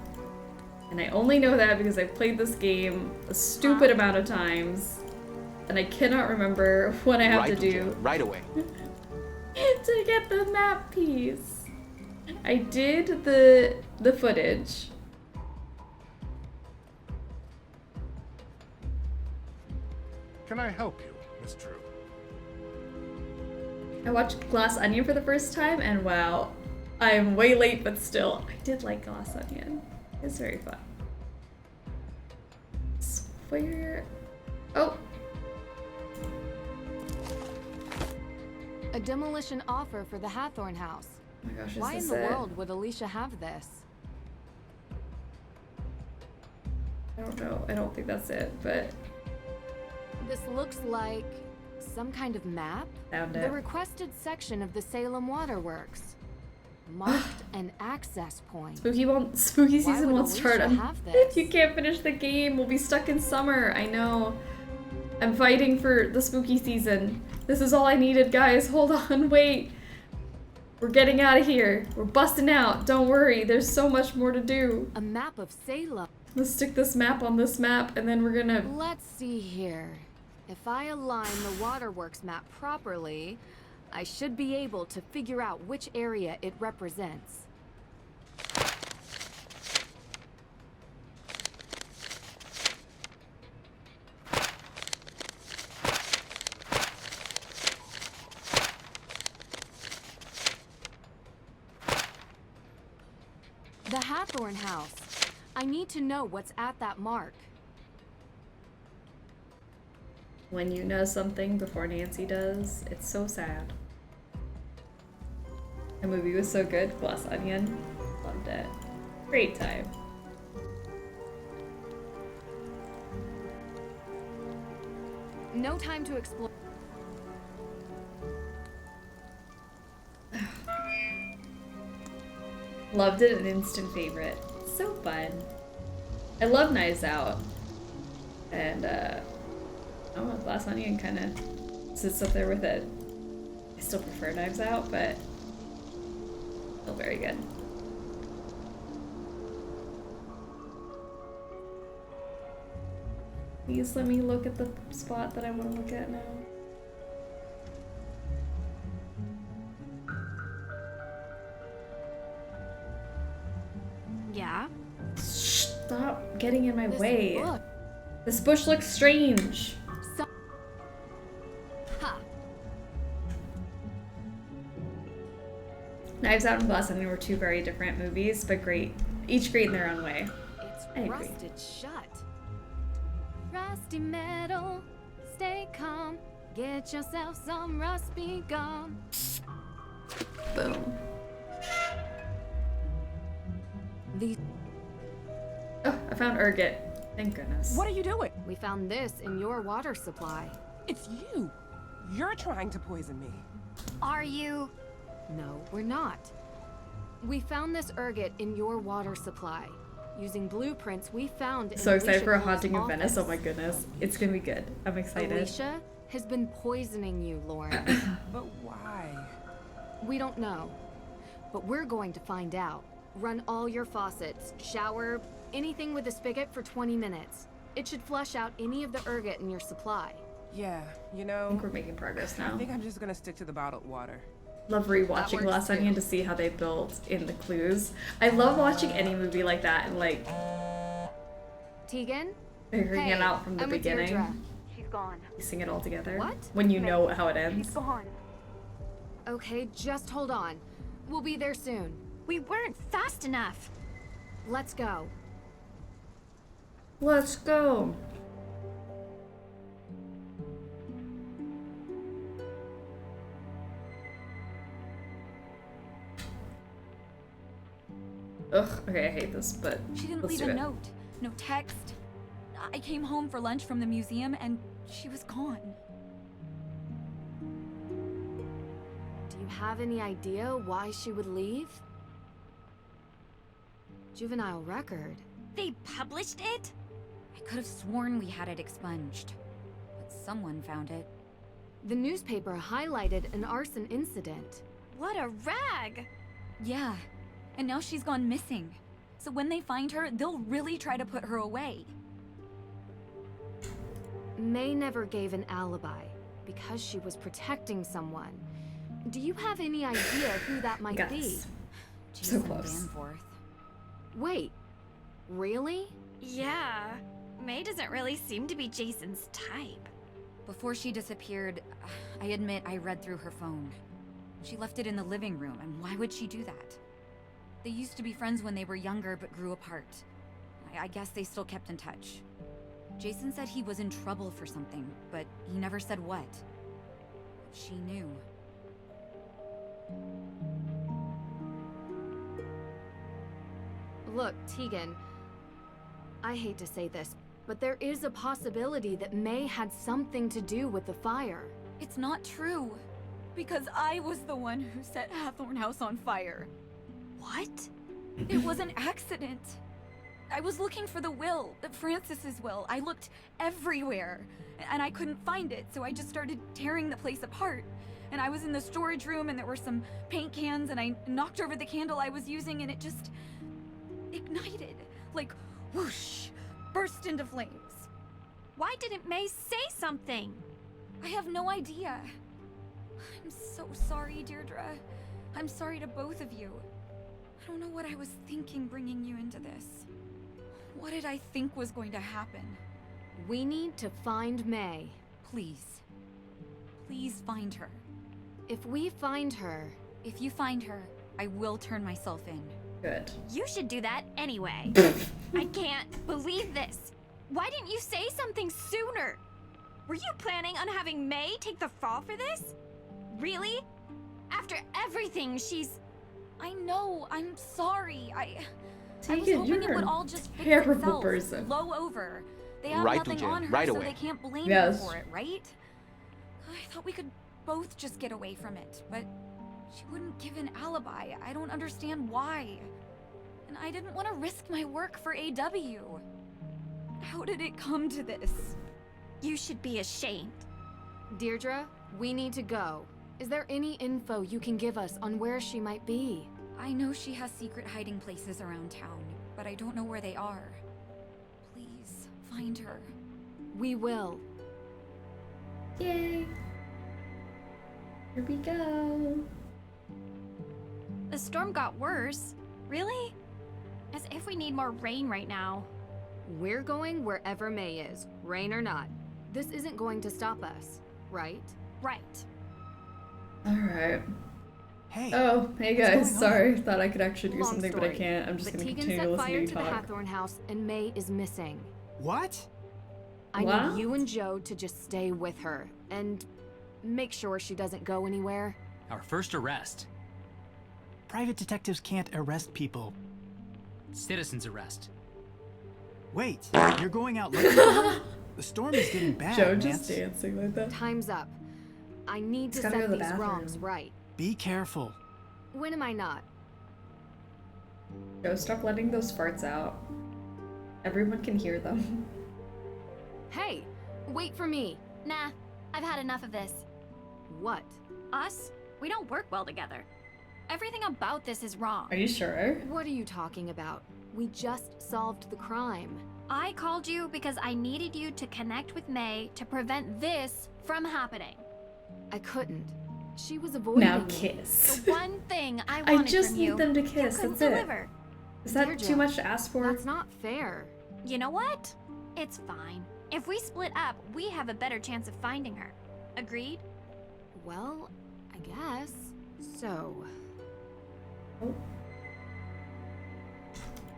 And I only know that because I've played this game a stupid amount of times. And I cannot remember what I have to do. Right away. To get the map piece. I did the footage. Can I help you, Miss True? I watched Glass Onion for the first time, and wow, I am way late, but still, I did like Glass Onion. It's very fun. Where? Oh. A demolition offer for the Hathorn house. Oh my gosh, is Why in this the it? world would Alicia have this? I don't know. I don't think that's it, but This looks like some kind of map. Found The it. requested section of the Salem Waterworks. Marked an access point. spooky Why season would won't start. Alicia have this? You can't finish the game. We'll be stuck in summer. I know. I'm fighting for the spooky season. This is all I needed, guys. Hold on, wait. We're getting out of here. We're busting out. Don't worry. There's so much more to do. A map of Salem. Let's stick this map on this map, and then we're gonna. Let's see here. If I align the Waterworks map properly, I should be able to figure out which area it represents. The Hathorn house. I need to know what's at that mark. When you know something before Nancy does, it's so sad. The movie was so good. Glass Onion. Loved it. Great time. No time to explore. Loved it, an instant favorite. So fun. I love Knives Out. And, I don't know, Glass Onion kind of sits up there with it. I still prefer Knives Out, but still very good. Please let me look at the spot that I want to look at now. Yeah? Stop getting in my This way. book. This bush looks strange. Ha. Knives Out and Glass Onion were two very different movies, but great. Each great in their own way. I agree. Rusted shut. Rusty metal, stay calm. Get yourself some rusty gum. Boom. Oh, I found ergot. Thank goodness. What are you doing? We found this in your water supply. It's you. You're trying to poison me. Are you? No, we're not. We found this ergot in your water supply. Using blueprints we found in So excited for a Alicia Haunting of Cole's Venice. Oh office. my goodness. It's gonna be good. I'm excited. Alicia has been poisoning you, Lauren. But why? We don't know. But we're going to find out. Run all your faucets, shower, anything with a spigot for 20 minutes. It should flush out any of the ergot in your supply. Yeah, you know, I think we're making progress now. I think I'm just gonna stick to the bottled water. Love rewatching Glass Onion to see how they built in the clues. I love watching any movie like that and like Tegan? figuring it out from the I'm with beginning. Deirdre. She's gone. Piecing it all together. What? When you know how it ends. She's gone. Okay, just hold on. We'll be there soon. We weren't fast enough. Let's go. Let's go. Ugh, okay, I hate this, but She didn't let's leave do a it. note, no text. I came home for lunch from the museum and she was gone. Do you have any idea why she would leave? Juvenile record. They published it? I could have sworn we had it expunged, but someone found it. The newspaper highlighted an arson incident. What a rag! Yeah, and now she's gone missing. So when they find her, they'll really try to put her away. May never gave an alibi because she was protecting someone. Do you have any idea who that might be? Yes. So Jason close. Danforth. Wait, really? Yeah. May doesn't really seem to be Jason's type. Before she disappeared, I admit I read through her phone. She left it in the living room, and why would she do that? They used to be friends when they were younger, but grew apart. I guess they still kept in touch. Jason said he was in trouble for something, but he never said what. She knew. Look, Tegan, I hate to say this, but there is a possibility that May had something to do with the fire. It's not true. Because I was the one who set Hathorn House on fire. What? It was an accident. I was looking for the will, Francis's will. I looked everywhere, and I couldn't find it, so I just started tearing the place apart. And I was in the storage room, and there were some paint cans, and I knocked over the candle I was using, and it just ignited. Like, whoosh, burst into flames. Why didn't May say something? I have no idea. I'm so sorry, Deirdre. I'm sorry to both of you. I don't know what I was thinking bringing you into this. What did I think was going to happen? We need to find May. Please. Please find her. If we find her... If you find her, I will turn myself in. Good. You should do that anyway. I can't believe this. Why didn't you say something sooner? Were you planning on having May take the fall for this? Really? After everything she's... I know, I'm sorry. I was Tegan, hoping it you're would a all just fix terrible itself. person. Blow over. They have Right, nothing Tuja, on her, right so away. they can't blame Yes. her for it, right? I thought we could both just get away from it, but she wouldn't give an alibi. I don't understand why. And I didn't want to risk my work for AW. How did it come to this? You should be ashamed. Deirdre, we need to go. Is there any info you can give us on where she might be? I know she has secret hiding places around town, but I don't know where they are. Please, find her. We will. Yay. Here we go. The storm got worse. Really? As if we need more rain right now. We're going wherever May is, rain or not. This isn't going to stop us, right? Right. Alright. Hey. Oh, hey what's guys. going on? Sorry, thought I could actually do Long something, but I story. can't. I'm just But gonna Tegan continue to set listen to fire you to the talk. Hathorn house, and May is missing. What? I What? need you and Joe to just stay with her and make sure she doesn't go anywhere. Our first arrest. Private detectives can't arrest people. Citizen's arrest. Wait, you're going out looking for her? The storm is getting bad, Joe Nance. just dancing like that. Time's up. I need to He's gotta go set to the these bathroom. wrongs right. Be careful. When am I not? Joe, stop letting those farts out. Everyone can hear them. Hey, wait for me. Nah, I've had enough of this. What? Us? We don't work well together. Everything about this is wrong. Are you sure? What are you talking about? We just solved the crime. I called you because I needed you to connect with May to prevent this from happening. I couldn't. She was avoiding Now me. kiss. The one thing I I wanted just from need you, them to you kiss. couldn't That's it. deliver. Is that Dear too Joe, much to ask for? That's not fair. You know what? It's fine. If we split up, we have a better chance of finding her. Agreed? Well, I guess. So. Oh.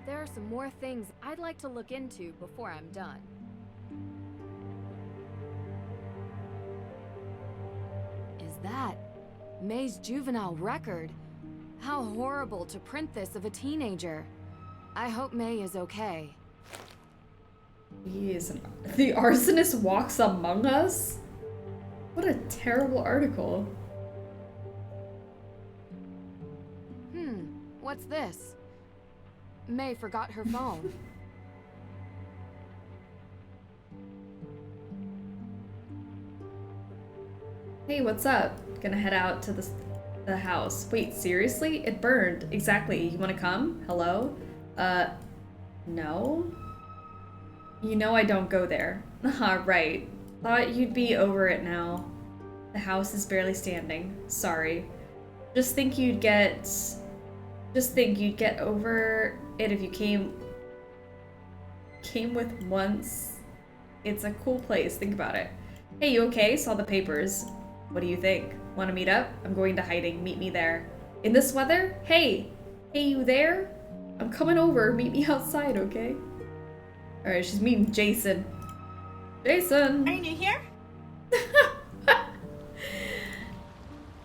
There are some more things I'd like to look into before I'm done. Is that May's juvenile record? How horrible to print this of a teenager. I hope May is okay. He is the arsonist walks among us? What a terrible article. What's this? May forgot her phone. Hey, what's up? Gonna head out to the house. Wait, seriously? It burned. Exactly. You wanna come? Hello? No? You know I don't go there. Haha, right. Thought you'd be over it now. The house is barely standing. Sorry. Just think you'd get over it if you came with once. It's a cool place. Think about it. Hey, you okay? Saw the papers. What do you think? Want to meet up? I'm going to hiding. Meet me there. In this weather? Hey! Hey, you there? I'm coming over. Meet me outside, okay? Alright, she's meeting Jason. Jason! Are you here?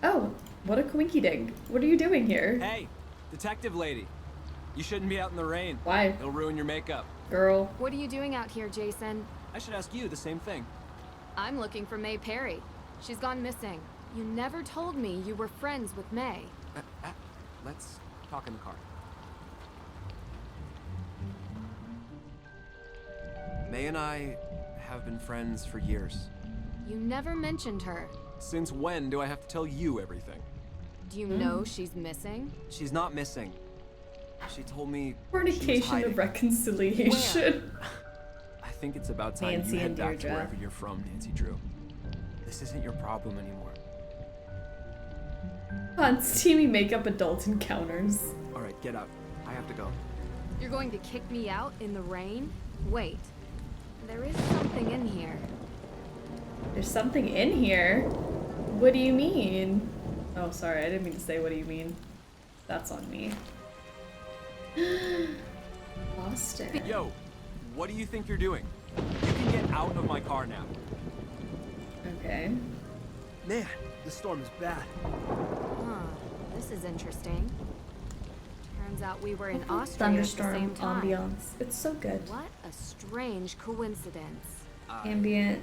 Oh, what a coinky dink. What are you doing here? Hey, detective lady. You shouldn't be out in the rain. Why? It'll ruin your makeup. Girl. What are you doing out here, Jason? I should ask you the same thing. I'm looking for May Perry. She's gone missing. You never told me you were friends with May. Let's talk in the car. May and I have been friends for years. You never mentioned her. Since when do I have to tell you everything? Do you know she's missing? She's not missing. She told me she was Fornication hiding. of reconciliation. I think it's about time Nancy you head and back to Deirdre. wherever you're from, Nancy Drew. This isn't your problem anymore. On steamy makeup adult encounters. All right, get out. I have to go. You're going to kick me out in the rain? Wait. There is something in here. There's something in here? What do you mean? Oh, sorry, I didn't mean to say what do you mean. That's on me. Lost it. Yo, what do you think you're doing? You can get out of my car now. Okay. Man, the storm is bad. Huh. This is interesting. Turns out we were in Austria at the Thunderstorm same time. ambiance. It's so good. What a strange coincidence. Ambient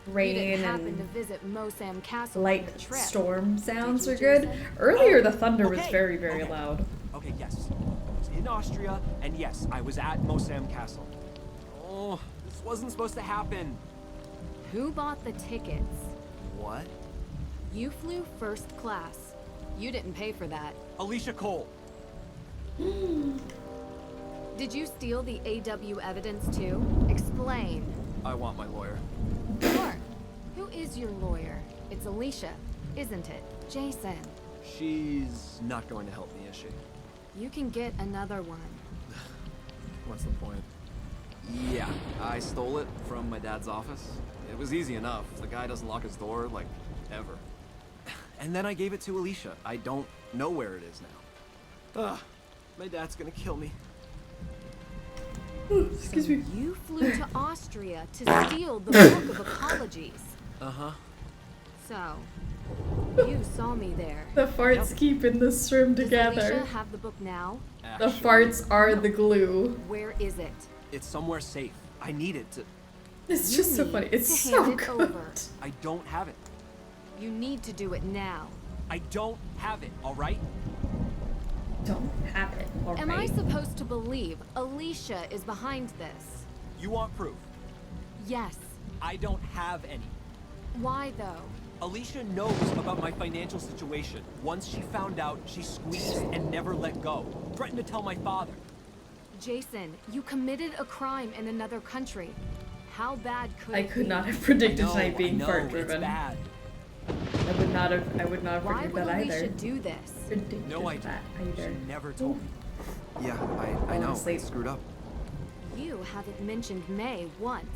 You rain didn't happen to and visit Mosam Castle on light the trip. storm sounds Did are you, good. Jason? Earlier, the thunder was Okay, very, very loud. Okay, yes. I was in Austria, and yes, I was at Mosam Castle. Oh, this wasn't supposed to happen. Who bought the tickets? What? You flew first class. You didn't pay for that. Alicia Cole. Did you steal the AW evidence too? Explain. I want my lawyer. Sure. Who is your lawyer? It's Alicia, isn't it? Jason. She's not going to help me, is she? You can get another one. What's the point? Yeah, I stole it from my dad's office. It was easy enough. The guy doesn't lock his door, like, ever. And then I gave it to Alicia. I don't know where it is now. Ugh, my dad's gonna kill me. Excuse me. You flew to Austria to steal the Book of Apologies. Uh-huh. So, you saw me there. The farts keeping this room together. Does Alicia have the book now? The farts are the glue. Where is it? It's somewhere safe. I need it to... It's just so funny. It's so good. Over. I don't have it. You need to do it now. I don't have it, all right? Don't have it, all right? Am I supposed to believe Alicia is behind this? You want proof? Yes. I don't have any. Why though? Alicia knows about my financial situation. Once she found out, she squeezed and never let go. Threatened to tell my father. Jason, you committed a crime in another country. How bad could I it could be? not have predicted tonight being I know, fart it's driven. bad. I would not have predicted Why would that Alicia either. do this? Predicted No idea. that either. She never told me. Yeah, I know. I screwed up. You haven't mentioned May once.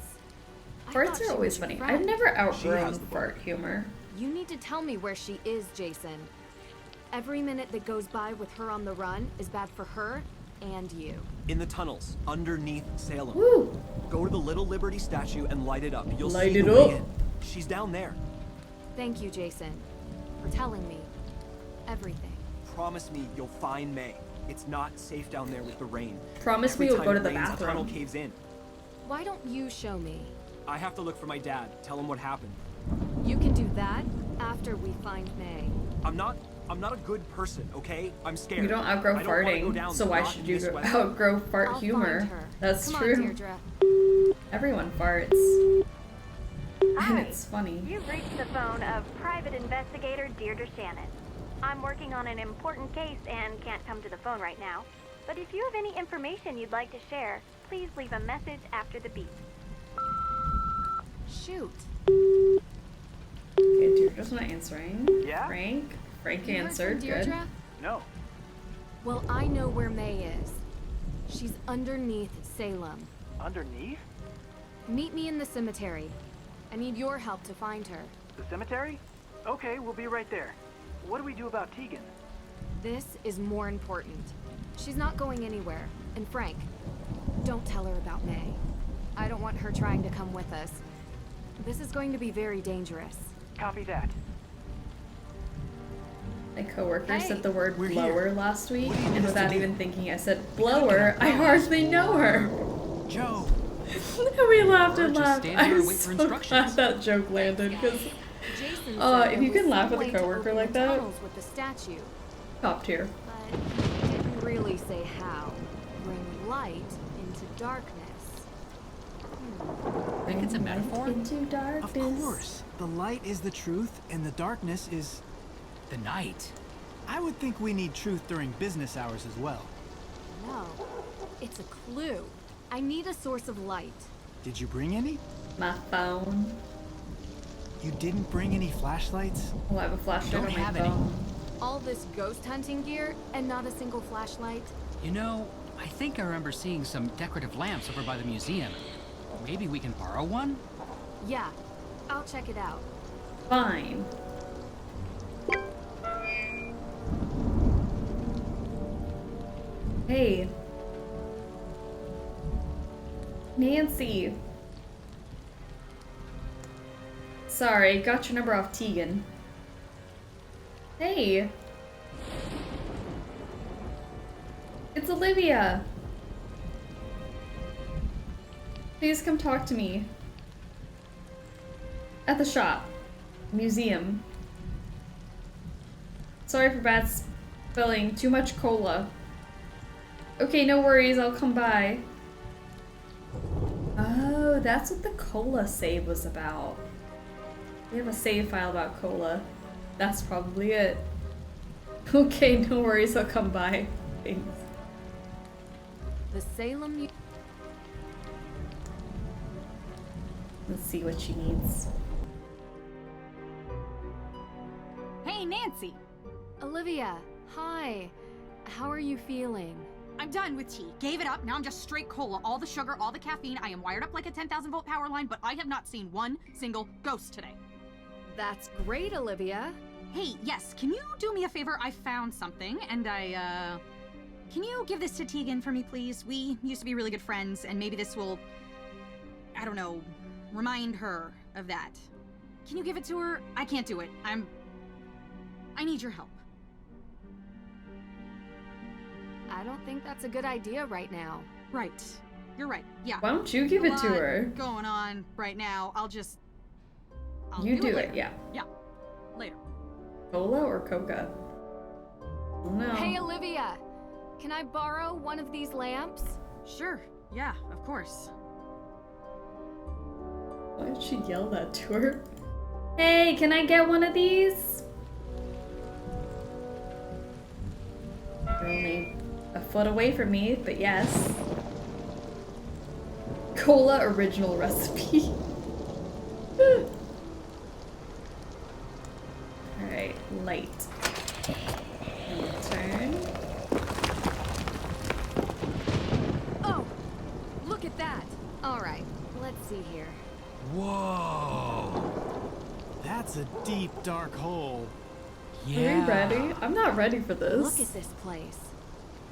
I Farts thought she are always was your funny. friend. I've never She outgrown has the book. fart humor. You need to tell me where she is, Jason. Every minute that goes by with her on the run is bad for her and you. In the tunnels, underneath Salem. Woo! Go to the Little Liberty statue and light it up. You'll Light see it the way up. in. She's down there. Thank you, Jason, for telling me everything. Promise me you'll find May. It's not safe down there with the rain. Promise Every me you'll time go to it the rains, the tunnel bathroom. caves in. Why don't you show me? I have to look for my dad. Tell him what happened. You can do that after we find May. I'm not a good person, okay? I'm scared. You don't outgrow I don't wanna go farting, down so there, why not should in you this weather. outgrow fart I'll humor? find her. That's Come true. on, Deirdre. Everyone farts. And Hi. it's funny. You've reached the phone of private investigator Deirdre Shannon. I'm working on an important case and can't come to the phone right now. But if you have any information you'd like to share, please leave a message after the beep. Shoot. Okay, Deirdre's not answering. Yeah? Frank You heard answered. from Good. Deirdre? No. Well, I know where May is. She's underneath Salem. Underneath? Meet me in the cemetery. I need your help to find her. The cemetery? Okay, we'll be right there. What do we do about Tegan? This is more important. She's not going anywhere. And Frank, don't tell her about May. I don't want her trying to come with us. This is going to be very dangerous. Copy that. My coworker Hey, said the word we're blower here. last week, What do you need and us to without do? even thinking, I said, blower? I hardly know her. Joe. We laughed and Just laughed. stand here I'm and wait for so instructions. glad that joke landed, because Jason if you can laugh at a coworker like that, with the statue, top tier. but he didn't really say how. Bring light into darkness. Think it's a metaphor? Into darkness. Of course. The light is the truth, and the darkness is... The night. I would think we need truth during business hours as well. No, it's a clue. I need a source of light. Did you bring any? My phone. You didn't bring any flashlights? Oh, I have a flashlight Don't on my have any. phone. All this ghost hunting gear and not a single flashlight? You know, I think I remember seeing some decorative lamps over by the museum. Maybe we can borrow one? Yeah, I'll check it out. Fine. Hey. Nancy. Sorry, got your number off Tegan. Hey. It's Olivia. Please come talk to me. At the shop. Museum. Sorry for bad spelling. Too much cola. Okay, no worries. I'll come by. Oh, that's what the cola save was about. We have a save file about cola. That's probably it. Okay, no worries. I'll come by. Thanks. The Salem... Let's see what she needs. Hey, Nancy! Olivia, hi. How are you feeling? I'm done with tea. Gave it up. Now I'm just straight cola. All the sugar, all the caffeine. I am wired up like a 10,000 volt power line, but I have not seen one single ghost today. That's great, Olivia. Hey, yes, can you do me a favor? I found something, and can you give this to Tegan for me, please? We used to be really good friends, and maybe this will, I don't know, remind her of that. Can you give it to her? I can't do it. I need your help. I don't think that's a good idea right now. Right. You're right. Yeah. Why don't you give it to her? Going on right now. I'll You do later. it, yeah. Yeah. Later. Cola or Coca? Oh, no. Hey, Olivia! Can I borrow one of these lamps? Sure. Yeah, of course. Why did she yell that to her? Hey, can I get one of these? You're only a foot away from me, but yes. Cola original recipe. Alright, light. Turn. Oh! Look at that! Alright, let's see here. Whoa! That's a deep, dark hole. Are you ready? I'm not ready for this. Look at this place.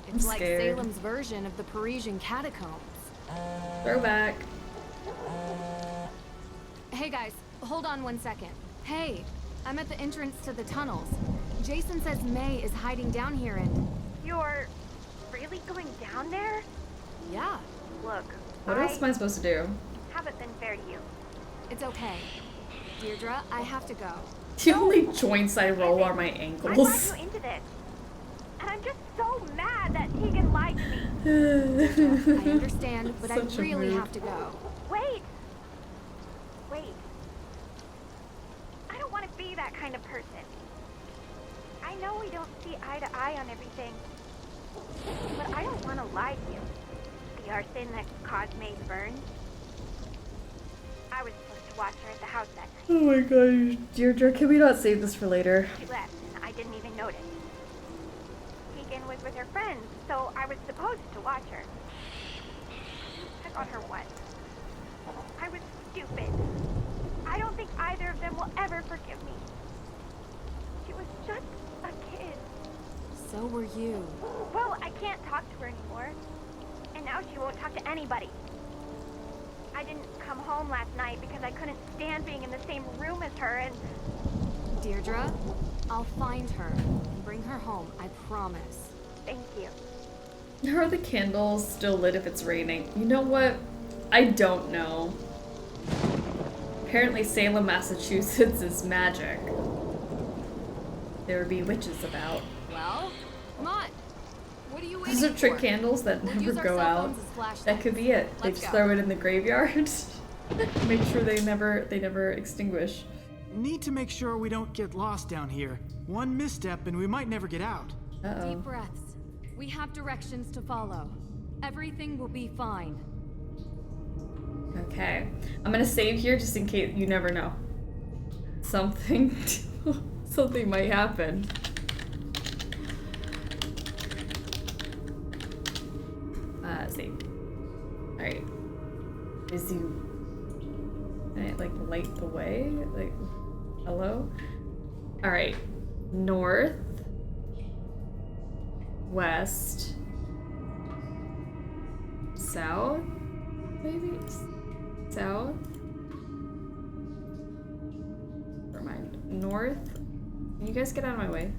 I'm It's like scared. Salem's version of the Parisian catacombs. Throwback. Hey guys, hold on 1 second. Hey, I'm at the entrance to the tunnels. Jason says May is hiding down here and... You're really going down there? Yeah. Look, What else am I supposed to do? haven't been fair to you. It's okay. Deirdre, I have to go. The only joints I roll are my I brought ankles. you into this. And I'm just so mad that Tegan lied to me. I understand, but I Such a really mood. Oh, have to go. Wait. Wait. I don't want to be that kind of person. I know we don't see eye to eye on everything. But I don't want to lie to you. The arson that caused May's burn. I was supposed to watch her at the house that night. Oh my gosh, Deirdre, can we not save this for later? She left, and I didn't even notice. Tegan was with her friends, so I was supposed to watch her. I got her once. I was stupid. I don't think either of them will ever forgive me. She was just a kid. So were you. Well, I can't talk to her anymore. And now she won't talk to anybody. I didn't come home last night because I couldn't stand being in the same room as her and... Deirdre, I'll find her and bring her home, I promise. Thank you. Are the candles still lit if it's raining? You know what? I don't know. Apparently Salem, Massachusetts is magic. There would be witches about. Well, come on. What are you waiting These are trick for? candles that We'll never use our go cell out. phones as flashlights. That could be it. They Let's just go. throw it in the graveyard. Make sure they never extinguish. Need to make sure we don't get lost down here. One misstep and we might never get out. Deep breaths. We have directions to follow. Everything will be fine. Okay. I'm gonna save here just in case, you never know. Something might happen. Save. Alright. Is you... Can I, like, light the way? Like, hello? Alright. North. West. South? Maybe? South? Never mind. North? Can you guys get out of my way?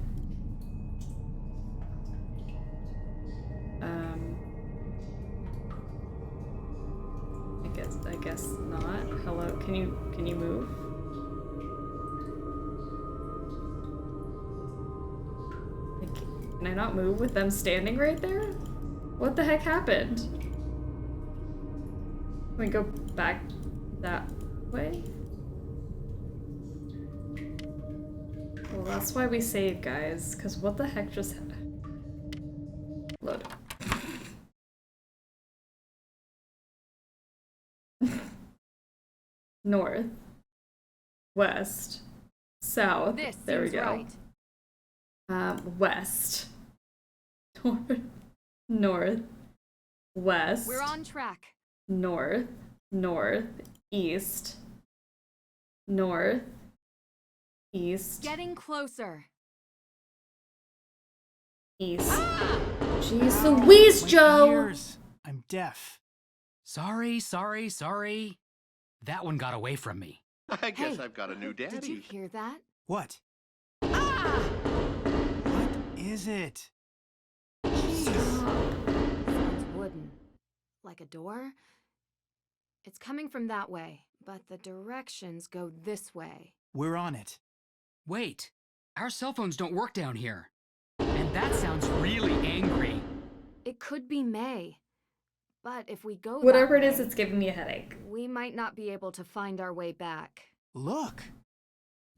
I guess not. Hello? Can you move? Can I not move with them standing right there? What the heck happened? Can we go back that way? Well, that's why we save, guys. Because what the heck just... Load. North. West. South. This there we seems go. right. West. North. West. We're on track. North. North. East. North. East. Getting closer. East. Jeez Louise, Joe! Ears. I'm deaf. Sorry. That one got away from me. I guess Hey, I've got a new daddy. Did you hear that? What? What is it? Sounds wooden. Like a door? It's coming from that way, but the directions go this way. We're on it. Wait, our cell phones don't work down here. And that sounds really angry. It could be May. But if we go Whatever that it is, way, it's giving me a headache. we might not be able to find our way back. Look.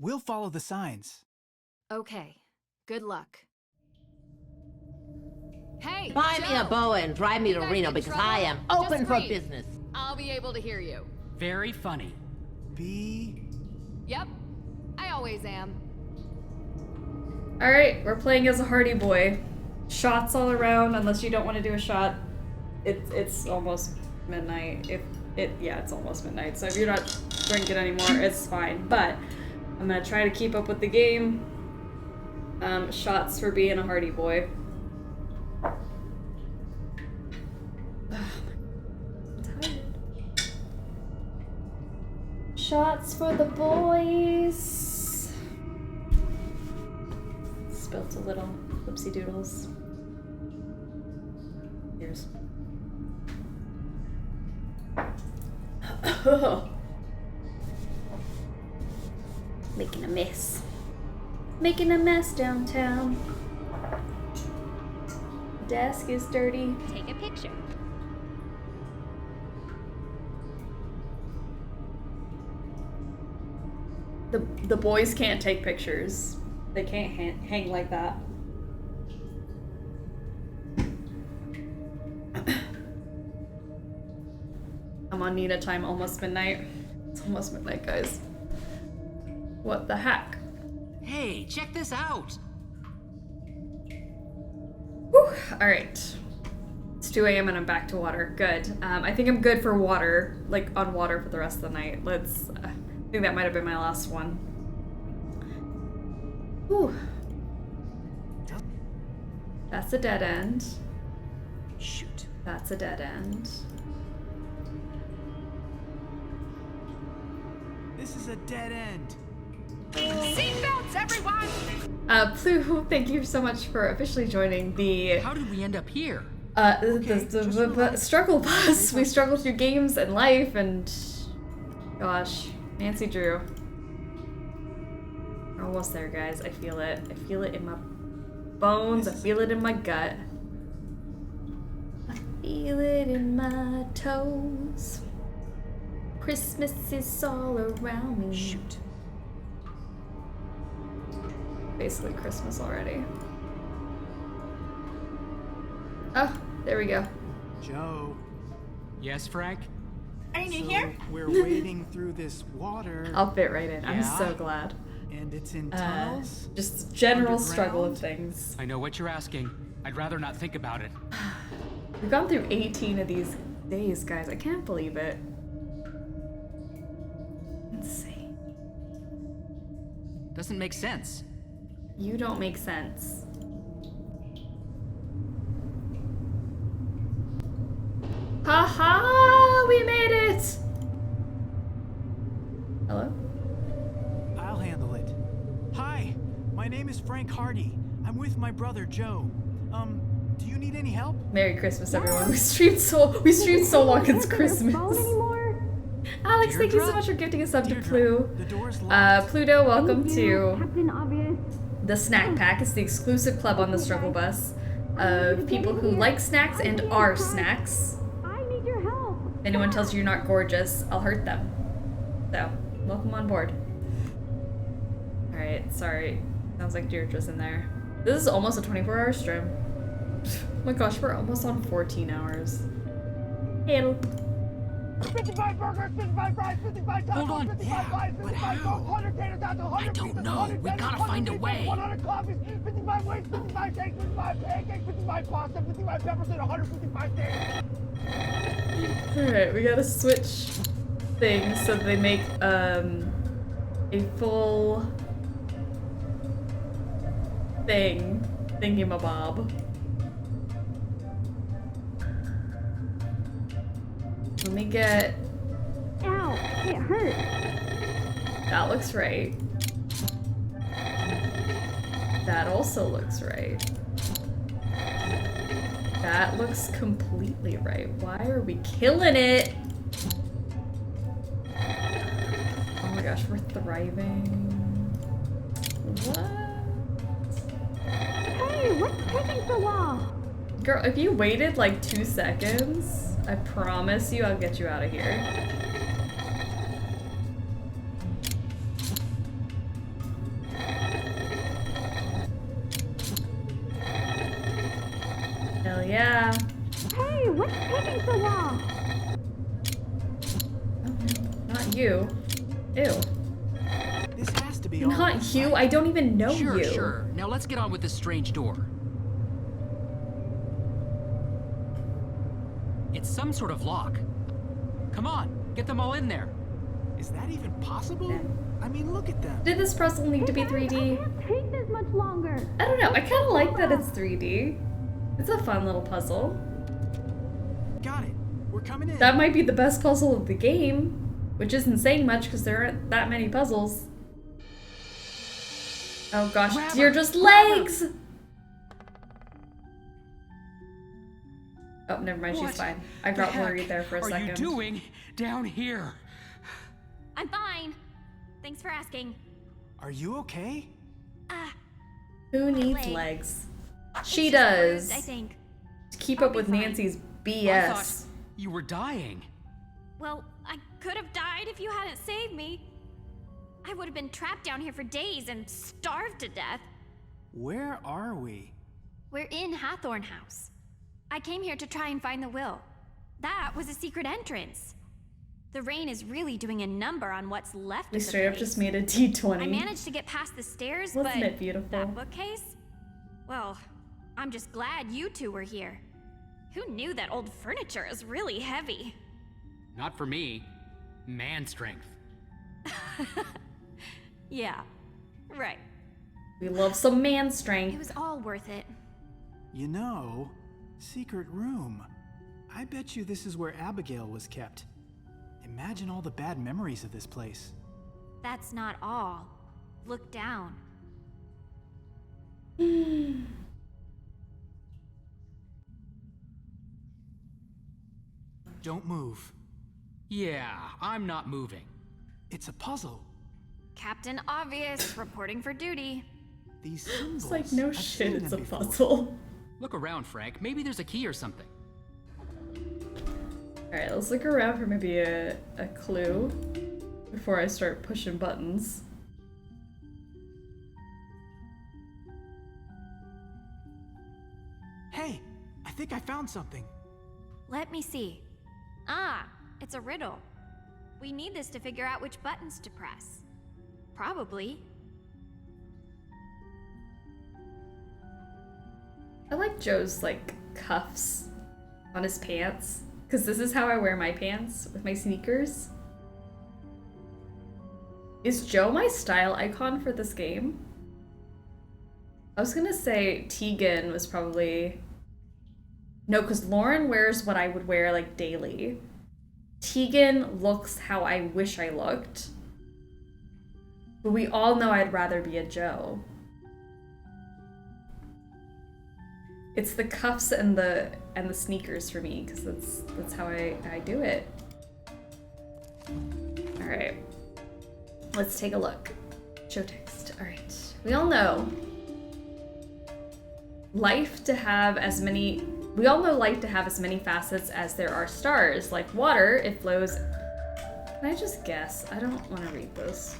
We'll follow the signs. Okay, good luck. Hey, Buy me a Joe! boa and drive me to You guys Reno in because trouble? I am Just open for scream. business. I'll be able to hear you. Very funny. Yep, I always am. Alright, we're playing as a hardy boy. Shots all around, unless you don't want to do a shot. It's almost midnight. Yeah, it's almost midnight. So if you're not drinking anymore, it's fine. But I'm gonna try to keep up with the game. Shots for being a hardy boy. I'm tired. Shots for the boys. Spilt a little. Whoopsie doodles. Here's. Making a mess. Making a mess downtown. Desk is dirty. Take a picture. The boys can't take pictures. They can't hang like that. I'm on Nina time, almost midnight. It's almost midnight, guys. What the heck? Hey, check this out. Whew. All right. It's 2 a.m. and I'm back to water. Good. I think I'm good for water, like on water for the rest of the night. Let's. I think that might have been my last one. Whew. That's a dead end. Shoot. That's a dead end. This is a dead end. Seatbelts, everyone! Plu, thank you so much for officially joining the. How did we end up here? The struggle bus. We struggle through games and life and. Gosh, Nancy Drew. We're almost there, guys. I feel it. I feel it in my bones. I feel it in my gut. I feel it in my toes. Christmas is all around me. Shoot. Basically Christmas already. Oh, there we go. Joe. Yes, Frank? Ain't it here? We're wading through this water. I'll fit right in. I'm Yeah? so glad. And it's in tunnels? Just general struggle of things. I know what you're asking. I'd rather not think about it. We've gone through 18 of these days, guys. I can't believe it. Let's see. Doesn't make sense. You don't make sense. Haha! We made it! Hello? I'll handle it. Hi, my name is Frank Hardy. I'm with my brother Joe. Do you need any help? Merry Christmas, everyone. We streamed so long it's Christmas. Alex, thank you so much for gifting a sub to Plu. Pluto, welcome to the Snack Pack. It's the exclusive club on the struggle bus of people who like snacks and are snacks. If anyone tells you you're not gorgeous, I'll hurt them. So, welcome on board. Alright, sorry. Sounds like Deirdre's in there. This is almost a 24-hour stream. Oh my gosh, we're almost on 14 hours. Hello. 55 burgers, 55 fries, 55 tacos, Hold on. 55 pies, 55 Coke, 100 tater tots, 100 pizzas, know. 100 We tenders, gotta 100 find a meatballs, way. 100 coffees, 55 wings, 55 cakes, 55 pancakes, 55 pasta, 55 peppers, and 155 steaks. Alright, we gotta switch things so they make a full Thingamabob. Let me get... Ow, it hurt. That looks right. That also looks right. That looks completely right. Why are we killing it? Oh my gosh, we're thriving. What? Hey, what's taking so long? Girl, if you waited like 2 seconds, I promise you I'll get you out of here. Hell yeah. Hey, what's taking so long? Not you. Ew. This has to be Not you. I don't even know Sure, you. sure. Now let's get on with this strange door. It's some sort of lock. Come on, get them all in there. Is that even possible? I mean, look at them. Did this puzzle need to be 3D? Take this much longer. I don't know. I kind of like that it's 3D. It's a fun little puzzle. Got it. We're coming in. That might be the best puzzle of the game, which isn't saying much because there aren't that many puzzles. Oh gosh, you're just legs! Oh, never mind, she's fine. I got worried there for a second. What are you doing down here? I'm fine. Thanks for asking. Are you okay? Who needs legs? She does. I think. To keep up with Nancy's BS. I thought you were dying. Well, I could have died if you hadn't saved me. I would have been trapped down here for days and starved to death. Where are we? We're in Hathorn House. I came here to try and find the will. That was a secret entrance. The rain is really doing a number on what's left We of the straight up place. just made a D20. I managed to get past the stairs, Wasn't but it beautiful? that bookcase? Well, I'm just glad you two were here. Who knew that old furniture is really heavy? Not for me. Man strength. Yeah, right. We love some man strength. It was all worth it. You know, secret room. I bet you this is where Abigail was kept. Imagine all the bad memories of this place. That's not all. Look down. Don't move. Yeah, I'm not moving. It's a puzzle. Captain Obvious, reporting for duty. These symbols. It's like, no I've shit, seen it's them a before. puzzle. Look around, Frank. Maybe there's a key or something. Alright, let's look around for maybe a clue before I start pushing buttons. Hey, I think I found something. Let me see. Ah, it's a riddle. We need this to figure out which buttons to press. Probably. I like Joe's, like, cuffs on his pants. Because this is how I wear my pants, with my sneakers. Is Joe my style icon for this game? I was gonna say Tegan was probably... No, because Lauren wears what I would wear, like, daily. Tegan looks how I wish I looked. But we all know I'd rather be a Joe. It's the cuffs and the sneakers for me, because that's how I do it. Alright. Let's take a look. Show text. Alright. We all know life to have as many facets as there are stars. Like water, it flows. Can I just guess? I don't want to read this.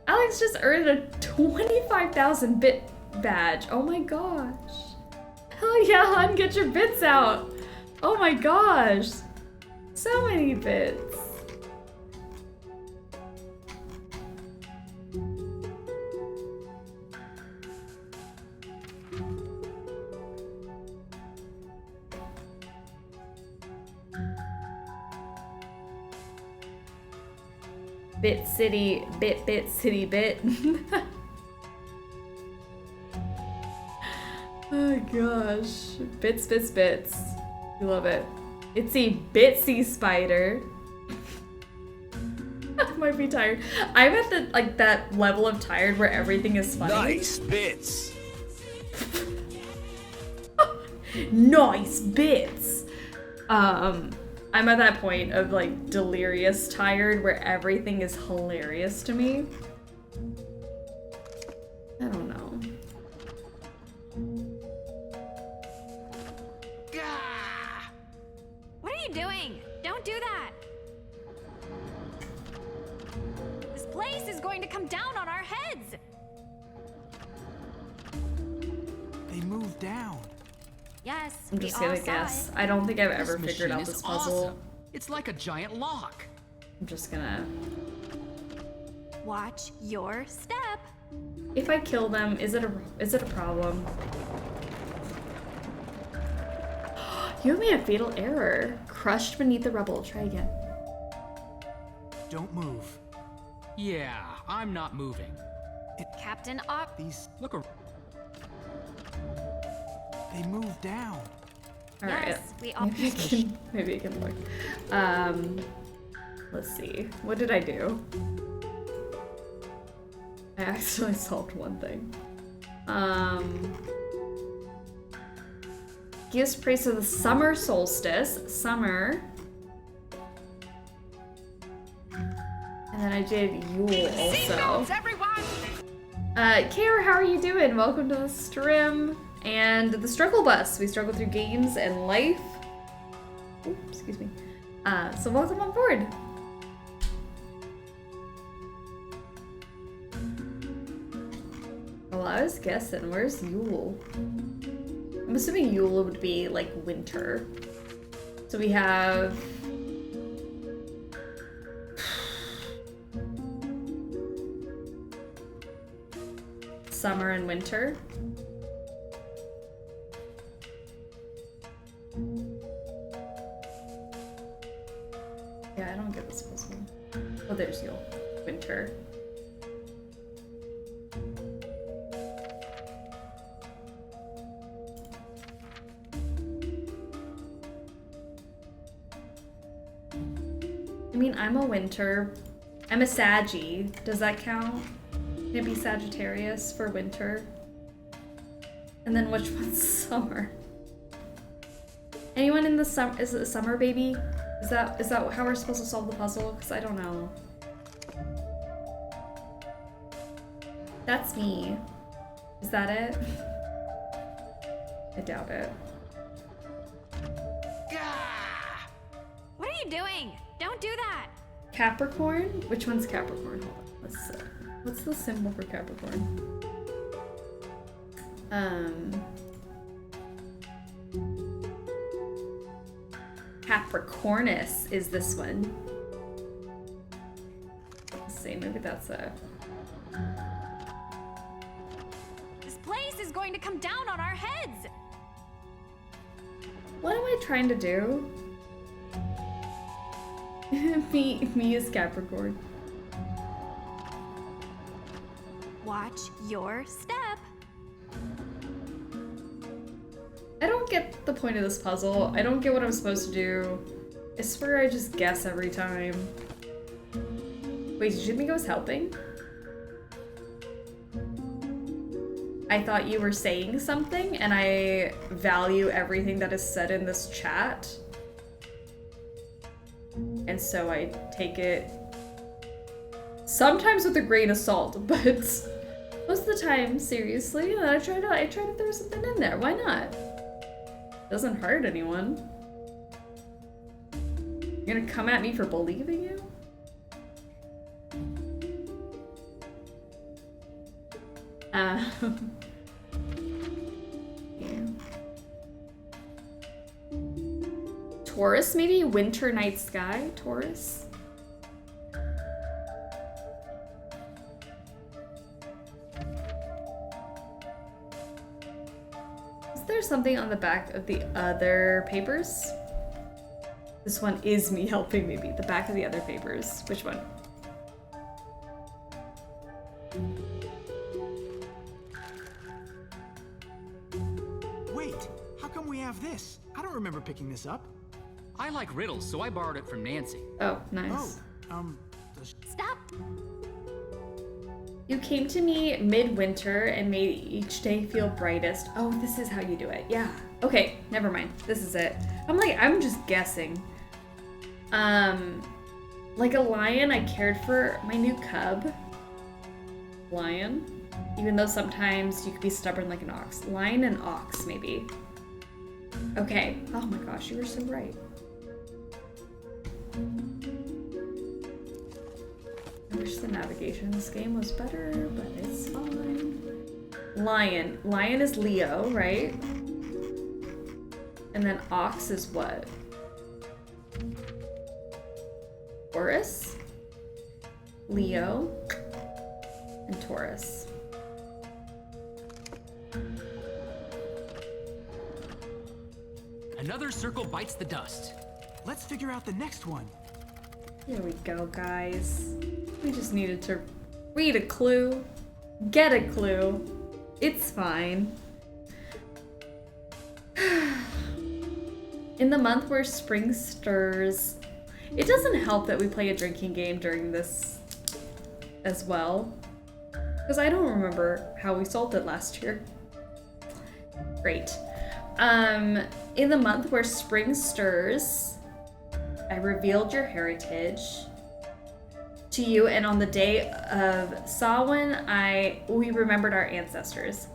Alex just earned a 25,000 bit badge. Oh my gosh. Hell yeah, hon, get your bits out. Oh my gosh. So many bits. Bit city, bit city, bit. Oh gosh. Bits, bits, bits. I love it. Itsy bitsy spider. I might be tired. I'm at the that level of tired where everything is funny. Nice bits. Nice bits. I'm at that point of like delirious tired where everything is hilarious to me. I don't know. What are you doing? Don't do that! This place is going to come down on our heads! They moved down. Yes, I'm just gonna guess. I don't think I've ever figured out this puzzle. Awesome. It's like a giant lock. I'm just gonna... Watch your step. If I kill them, is it a problem? You made a fatal error. Crushed beneath the rubble. Try again. Don't move. Yeah, I'm not moving. Captain Op. These look around. They moved down. All right. Yes, we all. Maybe I can look. Let's see. What did I do? I actually solved one thing. Gives praise to the summer solstice. Summer. And then I did Yule also. Kara, how are you doing? Welcome to the stream. And the struggle bus. We struggle through games and life. Ooh, excuse me. So welcome on board. Well, I was guessing, where's Yule? I'm assuming Yule would be like winter. So we have summer and winter. Yeah, I don't get this puzzle. Oh, there's Yule. Winter. I mean, I'm a winter. I'm a Saggy. Does that count? Can it be Sagittarius for winter? And then which one's summer? Anyone in the summer? Is it a summer baby? Is that how we're supposed to solve the puzzle? Because I don't know. That's me. Is that it? I doubt it. What are you doing? Don't do that. Capricorn? Which one's Capricorn? Hold on. Let's see. What's the symbol for Capricorn? Capricornus is this one. Let's see, maybe that's a... This place is going to come down on our heads. What am I trying to do? me is Capricorn. Watch your step. I don't get the point of this puzzle. I don't get what I'm supposed to do. I swear I just guess every time. Wait, did you think I was helping? I thought you were saying something, and I value everything that is said in this chat. And so I take it sometimes with a grain of salt, but most of the time, seriously, I try to throw something in there. Why not? Doesn't hurt anyone. You're gonna come at me for believing you? Yeah. Taurus, maybe? Winter night sky? Taurus? Is there something on the back of the other papers? This one is me helping, maybe. The back of the other papers. Which one? Wait, how come we have this? I don't remember picking this up. I like riddles, so I borrowed it from Nancy. Oh, nice. Stop! You came to me midwinter and made each day feel brightest. Oh, this is how you do it. Yeah. Okay, never mind. This is it. I'm just guessing. Like a lion, I cared for my new cub. Lion. Even though sometimes you could be stubborn like an ox. Lion and ox, maybe. Okay. Oh my gosh, you were so right. I wish the navigation in this game was better, but it's fine. Lion. Lion is Leo, right? And then ox is what? Taurus? Leo? And Taurus. Another circle bites the dust. Let's figure out the next one. Here we go, guys. We just needed to read a clue, get a clue. It's fine. In the month where spring stirs, it doesn't help that we play a drinking game during this as well, because I don't remember how we solved it last year. Great. In the month where spring stirs, I revealed your heritage to you, and on the day of Samhain, we remembered our ancestors.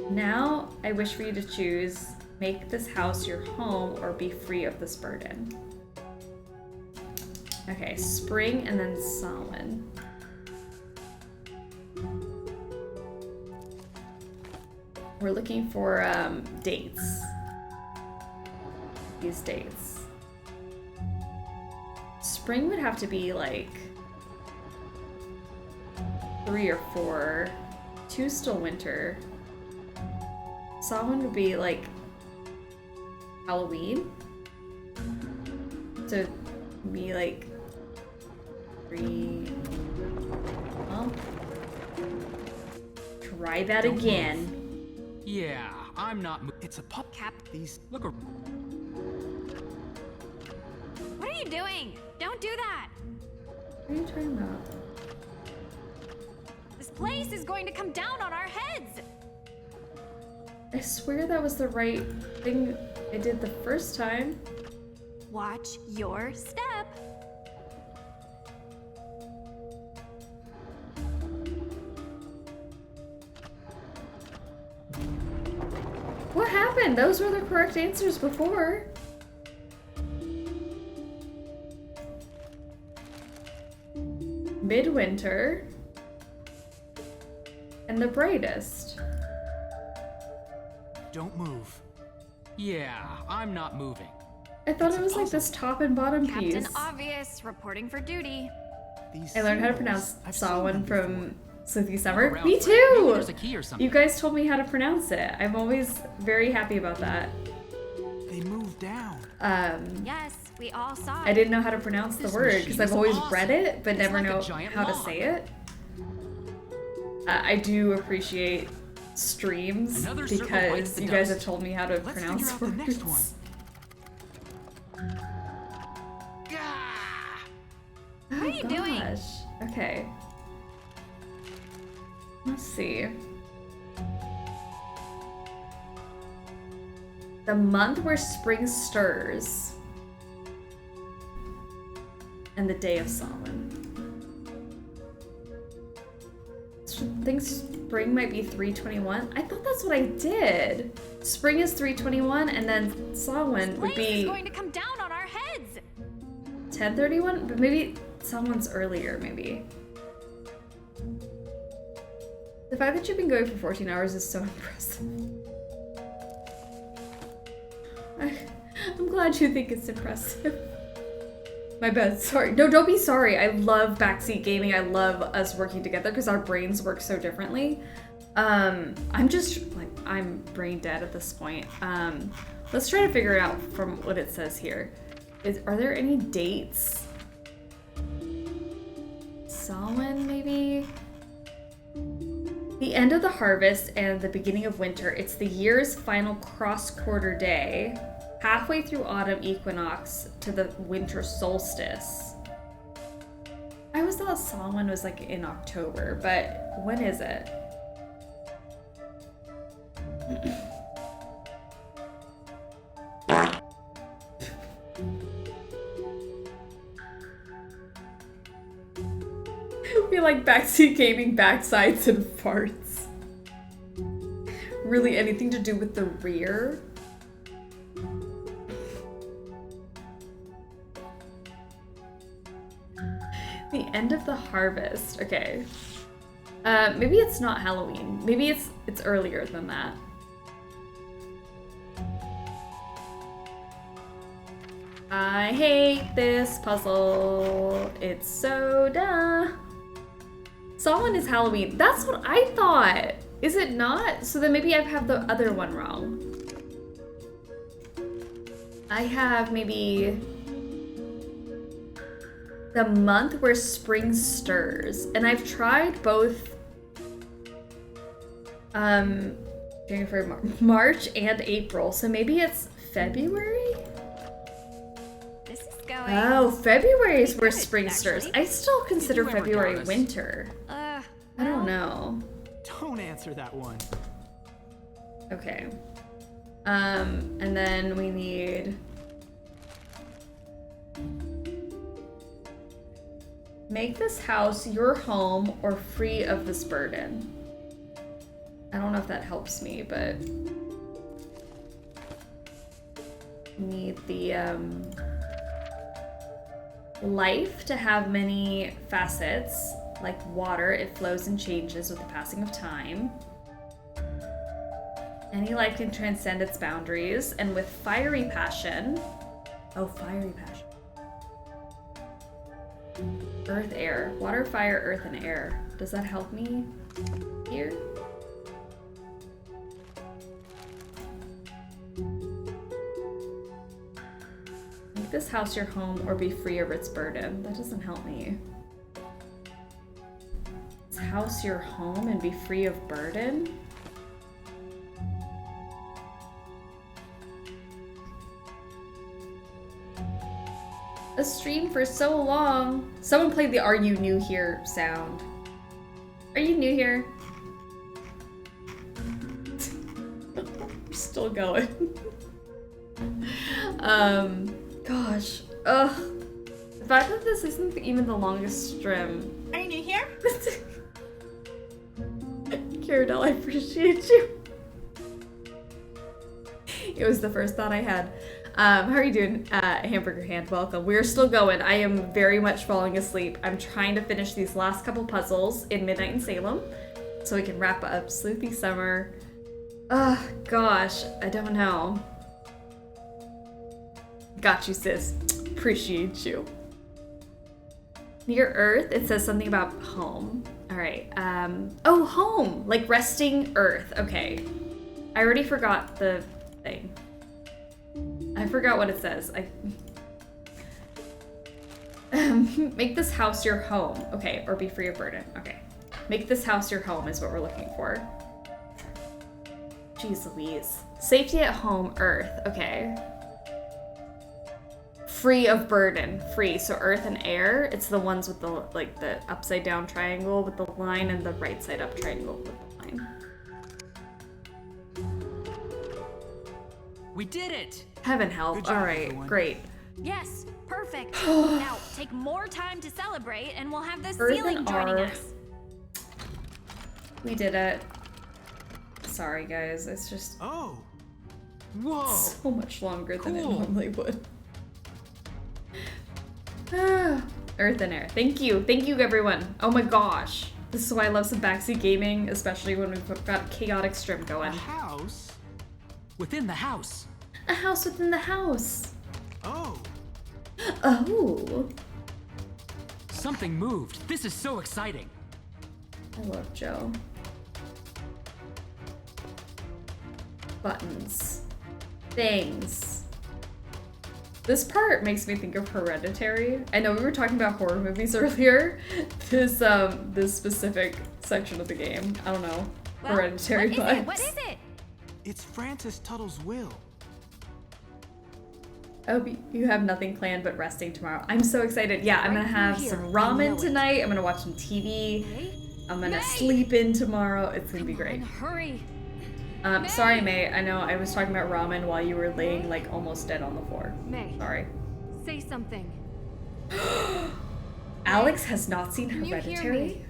Now, I wish for you to choose, make this house your home or be free of this burden. Okay, spring and then Samhain. We're looking for dates. These dates. Spring would have to be like 3 or 4. 2 still winter. Samhain would be like Halloween. So be like 3. Well, try that again. Yeah, I'm not. It's a pup. Cap. These. Look. What are you doing? Don't do that! What are you talking about? This place is going to come down on our heads! I swear that was the right thing I did the first time. Watch your step. What happened? Those were the correct answers before. Midwinter. And the brightest. Don't move. Yeah, I'm not moving. I thought it was like this top and bottom piece. Captain Obvious, reporting for duty. I learned how to pronounce Samhain from Sleuthy Summer. Around. Me Maybe too! there's a key or something. You guys told me how to pronounce it. I'm always very happy about that. They moved down. Yes, we all saw it. I didn't know how to pronounce the word because I've always read it but never know how to say it. I do appreciate streams because you guys have told me how to pronounce words. The next one. What are you doing? Okay. Let's see. The month where spring stirs. And the day of Samhain. I think spring might be 321. I thought that's what I did. Spring is 321 and then Samhain would be is going to come down on our heads. 1031, but maybe someone's earlier, maybe. The fact that you've been going for 14 hours is so impressive. I'm glad you think it's impressive. My bad, sorry. No, don't be sorry. I love backseat gaming. I love us working together because our brains work so differently. I'm just, like, I'm brain dead at this point. Let's try to figure it out from what it says here. Are there any dates? Samhain, maybe? The end of the harvest and the beginning of winter. It's the year's final cross-quarter day, halfway through autumn equinox to the winter solstice. I always thought Samhain was like in October, but when is it? We like backseat gaming, backsides, and farts. Really anything to do with the rear? The end of the harvest. Okay. Maybe it's not Halloween. Maybe it's earlier than that. I hate this puzzle. It's so dumb. Samhain is Halloween. That's what I thought. Is it not? So then maybe I have the other one wrong. I have maybe the month where spring stirs. And I've tried both January, March and April. So maybe it's February? This is going. Oh, February is where spring stirs. I still consider February winter. I don't know. Don't answer that one. Okay. And then we need make this house your home or free of this burden. I don't know if that helps me, but need the life to have many facets. Like water, it flows and changes with the passing of time. Any life can transcend its boundaries, and with fiery passion. Oh, fiery passion. Earth, air. Water, fire, earth, and air. Does that help me here? Make this house your home or be free of its burden. That doesn't help me. House your home and be free of burden? A stream for so long. Someone played the "Are you new here" sound. Are you new here? We're still going. Gosh. Ugh. The fact that this isn't even the longest stream. Are you new here? Caradel, I appreciate you. It was the first thought I had. How are you doing, Hamburger Hand? Welcome. We're still going. I am very much falling asleep. I'm trying to finish these last couple puzzles in Midnight in Salem so we can wrap up Sleuthy Summer. Ugh, gosh, I don't know. Got you, sis. Appreciate you. Near Earth, it says something about home. All right. Oh, home, like resting Earth. Okay. I already forgot the thing. I forgot what it says. Make this house your home. Okay, or be free of burden. Okay. Make this house your home is what we're looking for. Jeez Louise. Safety at home, Earth. Okay. Free of burden. Free. So earth and air, it's the ones with the like the upside down triangle with the line and the right side up triangle with the line. We did it! Heaven help. All right, everyone. Great. Yes, perfect. Now take more time to celebrate and we'll have the ceiling joining us. We did it. Sorry guys, it's just whoa, so much longer than it normally would. Earth and air. Thank you everyone. Oh my gosh, this is why I love some backseat gaming, especially when we've got a chaotic stream going. A house within the house. A house within the house. Oh. Oh. Something moved. This is so exciting. I love Joe. Buttons. Things. This part makes me think of Hereditary. I know we were talking about horror movies earlier. This specific section of the game. I don't know. Well, Hereditary what is vibes. it? What is it? It's Francis Tuttle's will. Oh, you have nothing planned but resting tomorrow. I'm so excited. Yeah, I'm gonna have some ramen tonight. I'm gonna watch some TV. I'm gonna sleep in tomorrow. It's gonna be great. Hurry. Sorry, May. I know I was talking about ramen while you were laying like almost dead on the floor. May. Sorry. Say something. Alex has not seen Can you hear Hereditary. me?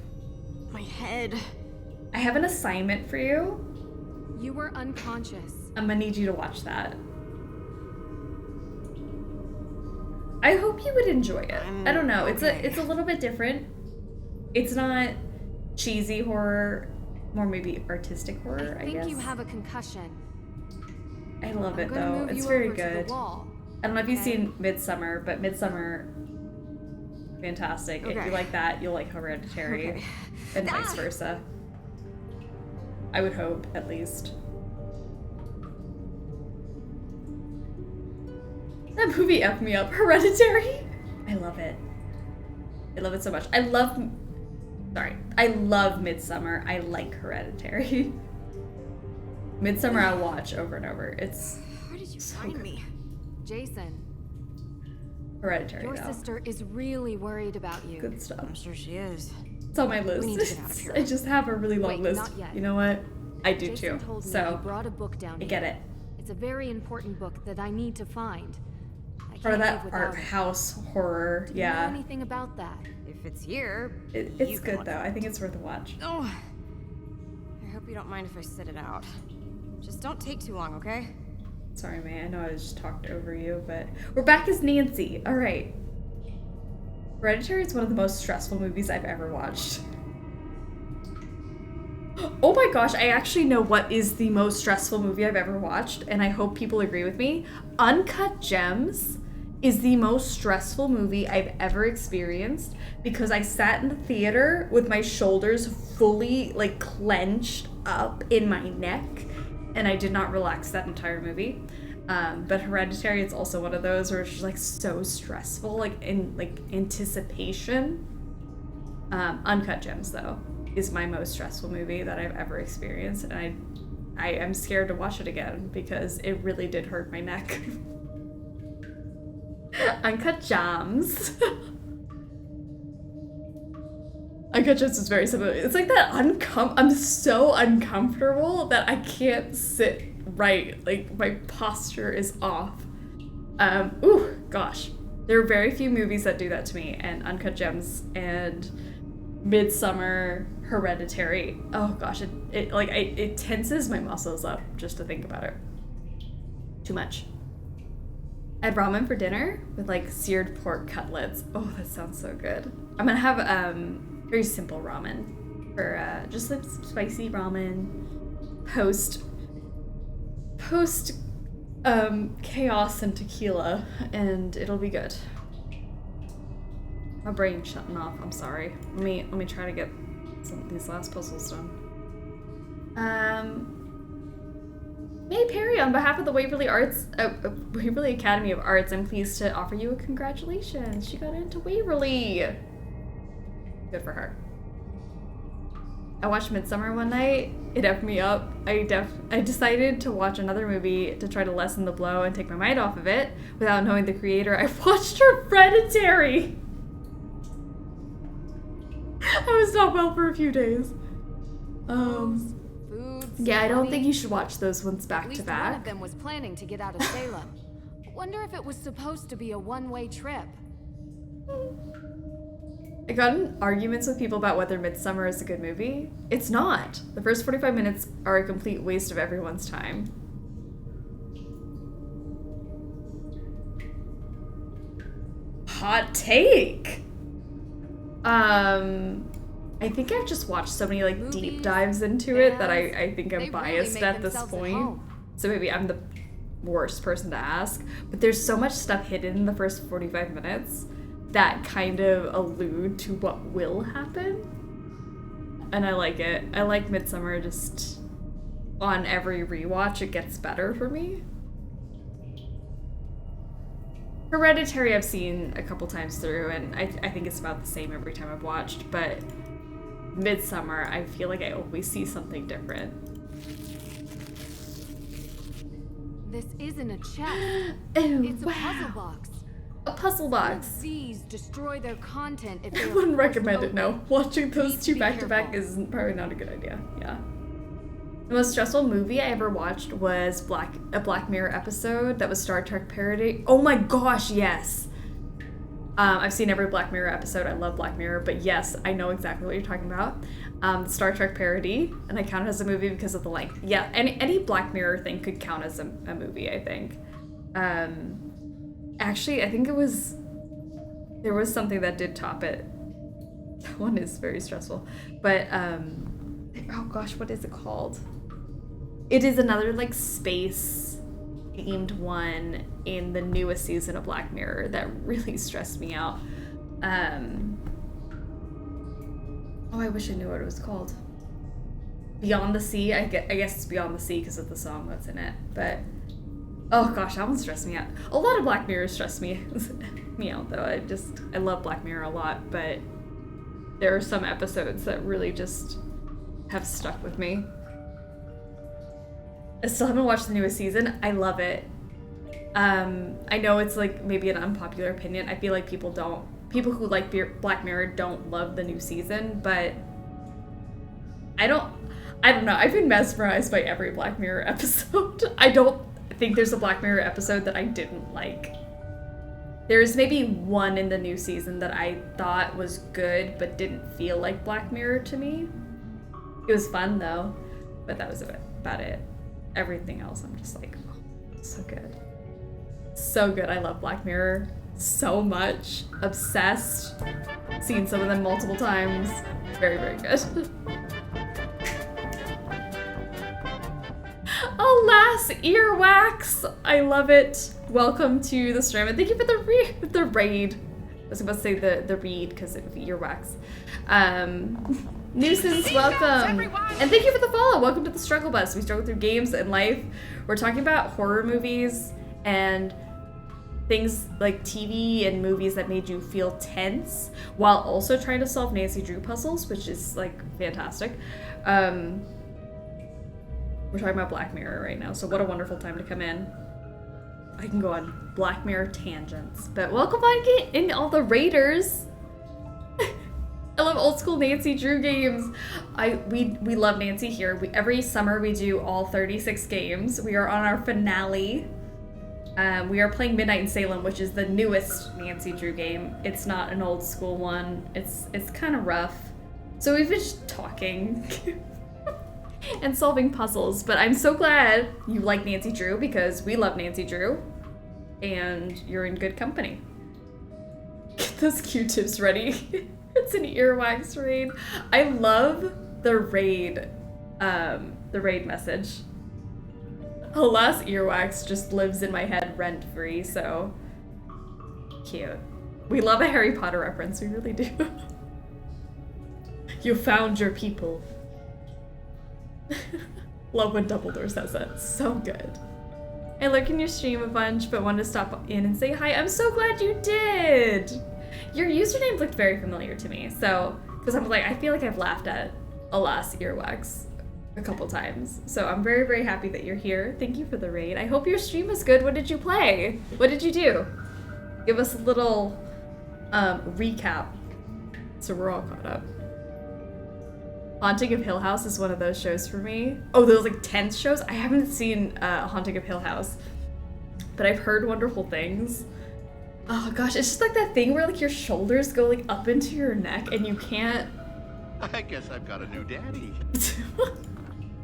My head. I have an assignment for you. You were unconscious. I'm gonna need you to watch that. I hope you would enjoy it. I don't know. It's a little bit different. It's not cheesy horror, more maybe artistic horror, I guess. I think you have a concussion. I love it I'm gonna though. move It's you very over to the good. wall, I don't know if you've seen Midsummer, but Midsummer, fantastic. If you like that, you'll like Hereditary, and vice versa. I would hope, at least. That movie effed me up. Hereditary. I love it. I love it so much. I love Midsummer. I like Hereditary. Midsummer I'll watch over and over. It's Where did you find me? Jason. Hereditary Your though. sister is really worried about you. Good stuff. I'm sure she is. It's on my list. We need to get out of here. I just have a really long Wait, list. not yet. You know what? I do Jason too. told me So you brought a book down I here. get it. It's a very important book that I need to find. I Part of can't that live without art it. house horror. Do you know Yeah. anything about that? If it's here, It's good though. I think it's worth a watch. Oh, I hope you don't mind if I sit it out. Just don't take too long, okay? Sorry, May. I know I just talked over you, but we're back as Nancy. All right. Hereditary is one of the most stressful movies I've ever watched. Oh my gosh, I actually know what is the most stressful movie I've ever watched, and I hope people agree with me. Uncut Gems is the most stressful movie I've ever experienced because I sat in the theater with my shoulders fully like clenched up in my neck, and I did not relax that entire movie. But Hereditary, it's also one of those where it's just like so stressful, like in like anticipation. Uncut Gems though is my most stressful movie that I've ever experienced, and I am scared to watch it again because it really did hurt my neck. Uncut Gems. Uncut Gems is very similar. It's like that I'm so uncomfortable that I can't sit right. Like my posture is off. Ooh, gosh. There are very few movies that do that to me, and Uncut Gems and Midsummer, Hereditary. Oh gosh, it tenses my muscles up just to think about it. Too much. I had ramen for dinner with like seared pork cutlets. Oh, that sounds so good. I'm gonna have very simple ramen for just like spicy ramen post chaos and tequila, and it'll be good. My brain's shutting off. I'm sorry. Let me try to get some of these last puzzles done. May Perry, on behalf of the Waverly Academy of Arts, I'm pleased to offer you a congratulations. She got into Waverly. Good for her. I watched Midsummer one night. It effed me up. I decided to watch another movie to try to lessen the blow and take my mind off of it without knowing the creator. I watched Hereditary. I was not well for a few days. Yeah, I don't think you should watch those ones back to One of back. them was planning to get out of Salem. Wonder if it was supposed to be a one-way trip. I got in arguments with people about whether Midsummer is a good movie. It's not. The first 45 minutes are a complete waste of everyone's time. Hot take. I think I've just watched so many like deep dives into it that I think I'm biased at this point. So maybe I'm the worst person to ask. But there's so much stuff hidden in the first 45 minutes that kind of allude to what will happen. And I like it. I like Midsummer. Just on every rewatch, it gets better for me. Hereditary I've seen a couple times through, and I think it's about the same every time I've watched, but Midsummer, I feel like I always see something different. This isn't a chest. Oh, it's a puzzle box. A puzzle box. These destroy their content if they I wouldn't recommend it, no. Watching those two back-to-back is probably not a good idea, yeah. The most stressful movie I ever watched was a Black Mirror episode that was Star Trek parody. Oh my gosh, yes! I've seen every Black Mirror episode. I love Black Mirror, but yes, I know exactly what you're talking about. The Star Trek parody, and I count it as a movie because of the length. Yeah, any Black Mirror thing could count as a movie, I think. Actually, I think there was something that did top it. That one is very stressful. But, oh gosh, what is it called? It is another, like, space-themed one in the newest season of Black Mirror that really stressed me out. Oh, I wish I knew what it was called. Beyond the Sea. I guess it's Beyond the Sea because of the song that's in it. But, oh gosh, that one stressed me out. A lot of Black Mirror stressed me out, though. I love Black Mirror a lot, but there are some episodes that really just have stuck with me. I still haven't watched the newest season. I love it. I know it's like maybe an unpopular opinion. I feel like people who like Black Mirror don't love the new season, but I don't know. I've been mesmerized by every Black Mirror episode. I don't think there's a Black Mirror episode that I didn't like. There's maybe one in the new season that I thought was good, but didn't feel like Black Mirror to me. It was fun though, but that was about it. Everything else, I'm just like, oh, so good. So good. I love Black Mirror so much. Obsessed. Seen some of them multiple times. Very, very good. Alas, earwax. I love it. Welcome to the stream, and thank you for the raid. I was about to say the read because it would be earwax. Nuisance, welcome. And thank you for the follow. Welcome to the Struggle Bus. We struggle through games and life. We're talking about horror movies and things like TV and movies that made you feel tense while also trying to solve Nancy Drew puzzles, which is like fantastic. We're talking about Black Mirror right now, so what a wonderful time to come in. I can go on Black Mirror tangents, but welcome on in all the raiders. I love old school Nancy Drew games. We love Nancy here. Every summer we do all 36 games. We are on our finale. We are playing Midnight in Salem, which is the newest Nancy Drew game. It's not an old school one. It's kind of rough. So we've been just talking and solving puzzles, but I'm so glad you like Nancy Drew because we love Nancy Drew and you're in good company. Get those Q-tips ready. It's an earwax raid. I love the raid message. Alas, earwax just lives in my head rent-free, so cute. We love a Harry Potter reference, we really do. You found your people. Love when Dumbledore says that. So good. I look in your stream a bunch, but wanted to stop in and say hi. I'm so glad you did! Your username looked very familiar to me, so, because I'm like, I feel like I've laughed at Alas Earwax a couple times. So I'm very, very happy that you're here. Thank you for the raid. I hope your stream was good. What did you play? What did you do? Give us a little recap so we're all caught up. Haunting of Hill House is one of those shows for me. Oh, those like tense shows? I haven't seen Haunting of Hill House, but I've heard wonderful things. Oh gosh, it's just like that thing where like your shoulders go like up into your neck and you can't. I guess I've got a new daddy.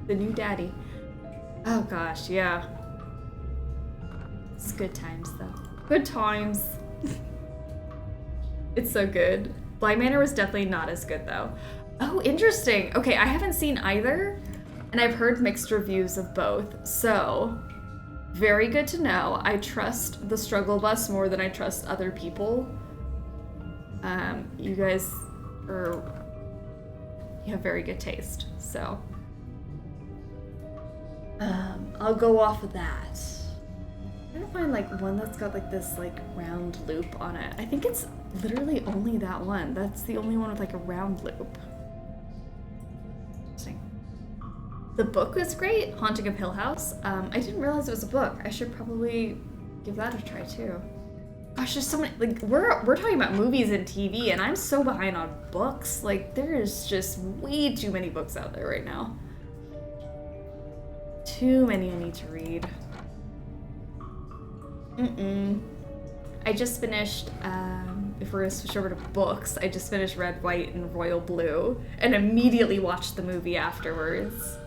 The new daddy. Oh gosh, yeah. It's good times though. Good times. It's so good. Blind Manor was definitely not as good though. Oh, interesting. Okay, I haven't seen either, and I've heard mixed reviews of both, so very good to know. I trust the Struggle Bus more than I trust other people. You guys you have very good taste, so I'll go off of that. I'm trying to find like one that's got like this like round loop on it. I think it's literally only that one. That's the only one with like a round loop. Interesting. The book was great, Haunting of Hill House. I didn't realize it was a book. I should probably give that a try too. Gosh, there's so many, like, we're talking about movies and TV, and I'm so behind on books. Like, there is just way too many books out there right now. Too many I need to read. I just finished, if we're gonna switch over to books, I just finished Red, White, and Royal Blue, and immediately watched the movie afterwards.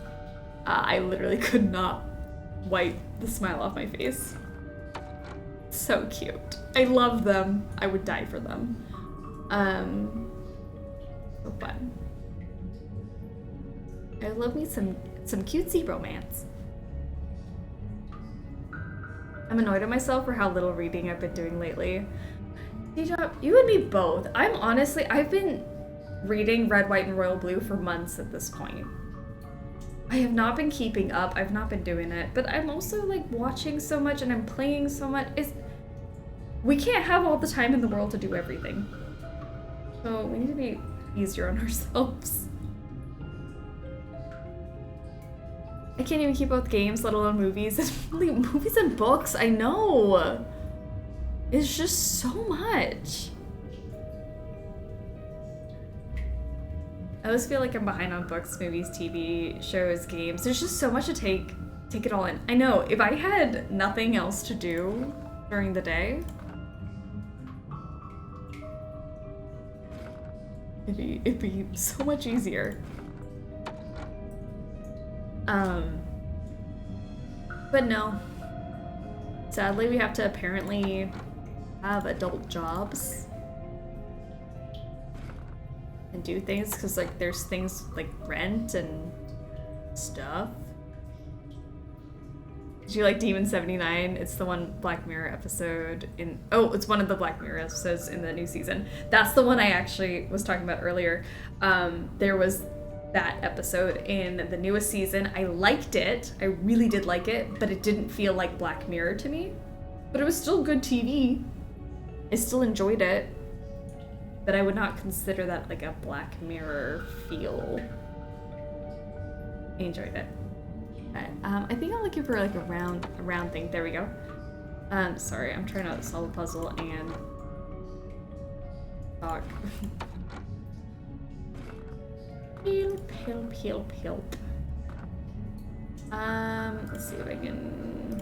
I literally could not wipe the smile off my face. So cute. I love them. I would die for them. So fun. I love me some cutesy romance. I'm annoyed at myself for how little reading I've been doing lately. You and me both. I've been reading Red, White, and Royal Blue for months at this point. I have not been keeping up. I've not been doing it, but I'm also like watching so much and I'm playing so much. We can't have all the time in the world to do everything. So we need to be easier on ourselves. I can't even keep up with games, let alone movies. Movies and books, I know. It's just so much. I always feel like I'm behind on books, movies, TV, shows, games. There's just so much to take it all in. I know, if I had nothing else to do during the day, it'd be so much easier. But no. Sadly, we have to apparently have adult jobs and do things because like there's things like rent and stuff. Did you like Demon 79? It's the one Black Mirror episode in it's one of the Black Mirror episodes in the new season. That's the one I actually was talking about earlier. There was that episode in the newest season. I liked it. I really did like it, but it didn't feel like Black Mirror to me. But it was still good TV. I still enjoyed it. But I would not consider that like a Black Mirror feel. I enjoyed it. I think I'm looking for like a round thing. There we go. Sorry, I'm trying to solve a puzzle and talk. Help. Let's see if I can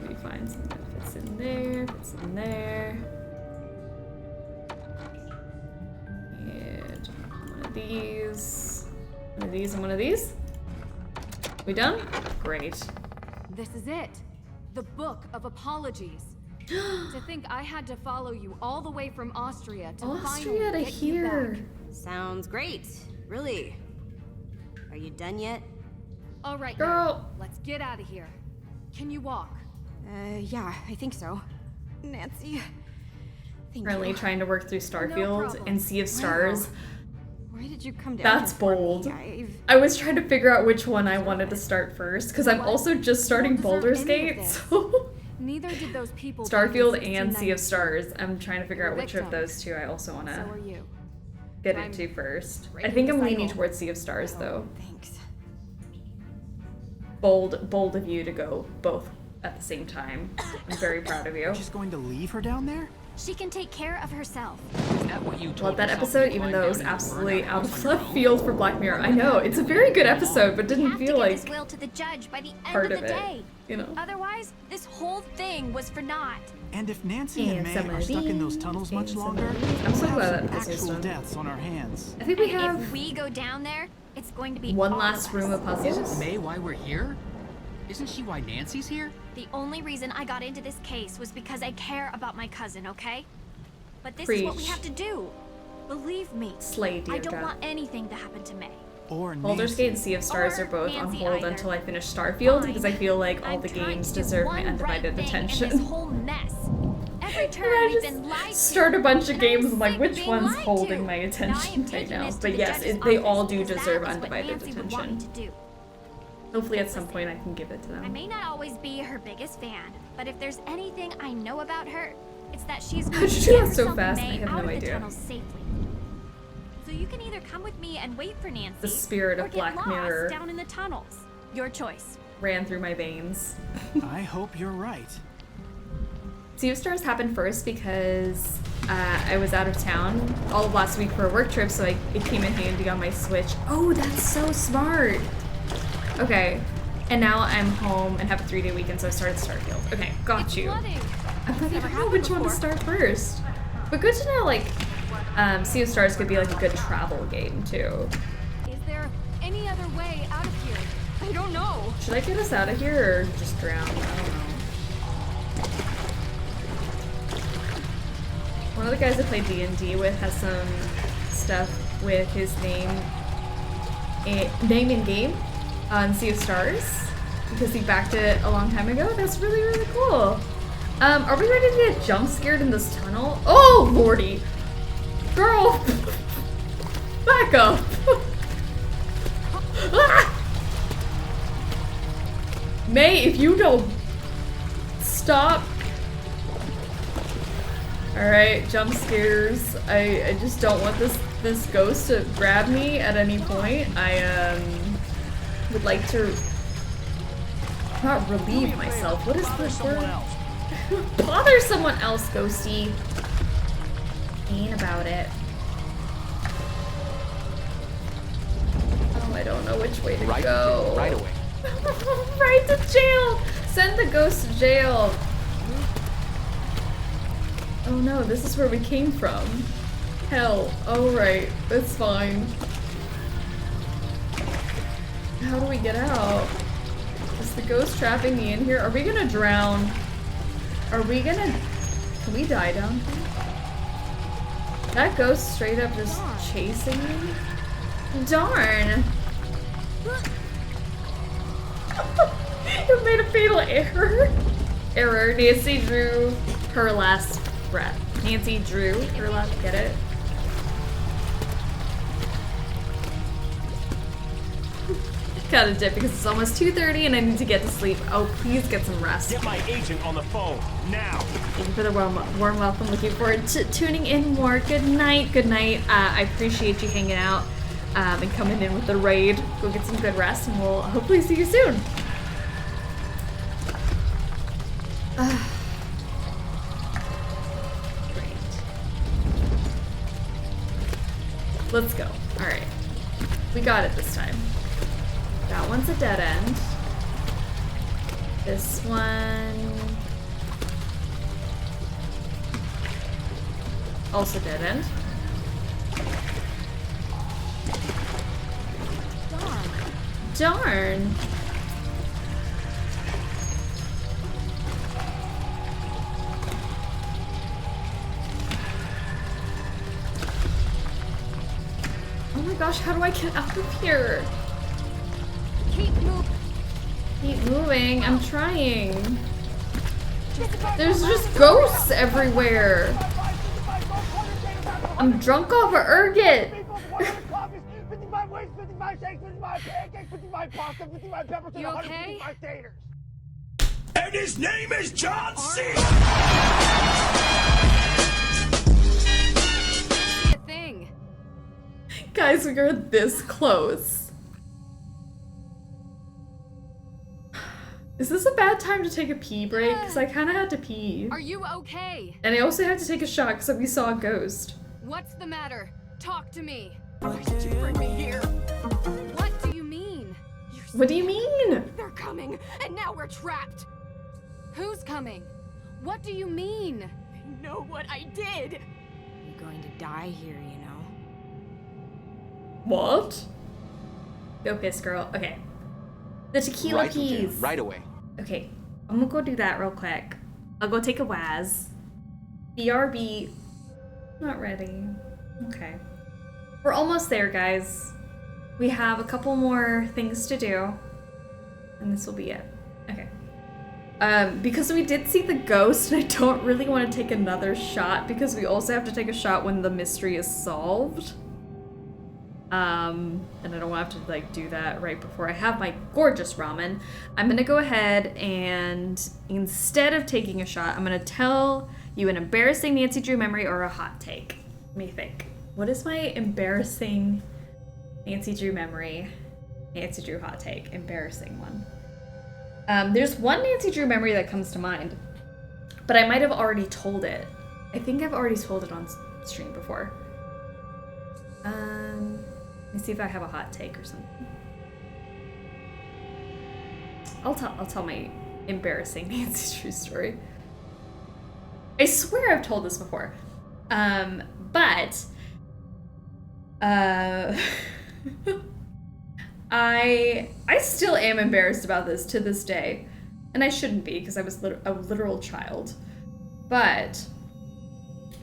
maybe find something that fits in there, And one of these, and one of these. We done? Great. This is it. The Book of Apologies. To think I had to follow you all the way from Austria to finally get you back. Sounds great. Really? Are you done yet? All right, girl. Let's get out of here. Can you walk? Yeah, I think so. Nancy. Currently trying to work through Starfield and Sea of Stars. Why did you come down? That's bold. I was trying to figure out which one I wanted to start first because I'm also just starting Baldur's Gate. So neither did those people. Starfield and Sea of Stars. I'm trying to figure out which of those two I also want to get into first. I think I'm leaning towards Sea of Stars though. Thanks. Bold of you to go both at the same time. I'm very proud of you. You're just going to leave her down there? She can take care of herself. Is that what you told Love that episode, even though it was absolutely out of left field for Black Mirror. I know, it's a very good episode, but didn't feel like this will to the judge by the end part of the of it, day. you know? Otherwise, this whole thing was for naught. And if Nancy and May are stuck in those tunnels much longer, I'm so we'll glad have that some puzzle's actual done. deaths on our hands. I think we And have if we go down there, it's going to be one all last of room us. of puzzles. Isn't May why we're here? Isn't she why Nancy's here? The only reason I got into this case was because I care about my cousin, okay? But this is what we have to do. Believe me. Slay, dear I don't God. want anything to happen to May. Or Baldur's Gate and Sea of Stars Or are both on Nancy hold either. until I finish Starfield Fine. because I feel like all I'm the trying games to do deserve my one undivided right thing in attention. this whole mess. Every turn I we've just been lied to. start a bunch of And games I'm and like sick which being one's lied holding to. my And I am attention right taking now. this to But the yes, judge's they office all do because deserve that was what undivided Nancy would want me attention. to do. Hopefully at some point I can give it to I them. may not always be her biggest fan, but if there's anything I know about her, it's that she's How'd going to you do get that so herself fast? and I May have out no of the idea. tunnels safely. So you can either come with me and wait for Nancy, The spirit or of get Black lost Mirror down in the tunnels. Your choice. ran through my veins. I hope you're right. Sea of Stars happened first because I was out of town all of last week for a work trip, so it came in handy on my Switch. Oh, that's so smart. Okay, and now I'm home and have a 3-day weekend, so I started Starfield. Okay, got you. I'm like, I don't know which one to start first. But good to know, like, Sea of Stars could be like a good travel game too. Is there any other way out of here? I don't know. Should I get us out of here or just drown? I don't know. One of the guys I played D&D with has some stuff with his name in game on Sea of Stars because he backed it a long time ago. That's really, really cool. Are we ready to get jump scared in this tunnel? Oh, lordy. Girl! Back up! Ah! May, if you don't stop. Alright, jump scares. I just don't want this ghost to grab me at any point. I would like to not relieve myself. What is this word? Bother someone else, ghosty. Ain't about it. Oh, I don't know which way to go. Right away. Right to jail! Send the ghost to jail. Oh no, this is where we came from. Hell. Alright, that's fine. How do we get out? Is the ghost trapping me in here? Are we gonna drown? Are we gonna... Can we die down here? That ghost straight up just chasing me? Darn! You made a fatal error. Nancy drew her last breath. Nancy drew her last. Get it? Gotta dip because it's almost 2:30 and I need to get to sleep. Oh, please get some rest. Get my agent on the phone now. Thank you for the warm welcome. Looking forward to tuning in more. Good night. Good night. I appreciate you hanging out and coming in with the raid. Go get some good rest and we'll hopefully see you soon. Great. Let's go. Alright. We got it this time. That one's a dead end. This one... also dead end. Darn. Oh my gosh, how do I get out of here? Keep moving. Keep moving. I'm trying. There's just ghosts everywhere. I'm drunk off of ergot. 55 wings, 55 shakes, 55 pancakes, 55 pasta, 55 peppers, and 155 taters. And his name is John C. Thing. Guys, we are this close. Is this a bad time to take a pee break? Because I kind of had to pee. Are you okay? And I also had to take a shot because we saw a ghost. What's the matter? Talk to me. Why did you bring me here? What do you mean? What do you mean? They're coming, and now we're trapped. Who's coming? What do you mean? I know what I did. You're going to die here, you know. What? Go piss, girl. Okay. The tequila Right, keys. Lieutenant, right away. Okay, I'm gonna go do that real quick. I'll go take a Waz. BRB. Not ready. Okay. We're almost there, guys. We have a couple more things to do. And this will be it. Okay. Because we did see the ghost, and I don't really want to take another shot because we also have to take a shot when the mystery is solved. And I don't want to have to like do that right before I have my gorgeous ramen. I'm gonna go ahead and instead of taking a shot, I'm gonna tell you an embarrassing Nancy Drew memory or a hot take. Let me think. What is my embarrassing Nancy Drew memory? Nancy Drew hot take. Embarrassing one. There's one Nancy Drew memory that comes to mind, but I might have already told it. I think I've already told it on stream before. Let me see if I have a hot take or something. I'll tell my embarrassing Nancy Drew story. I swear I've told this before. But I still am embarrassed about this to this day. And I shouldn't be because I was a literal child. But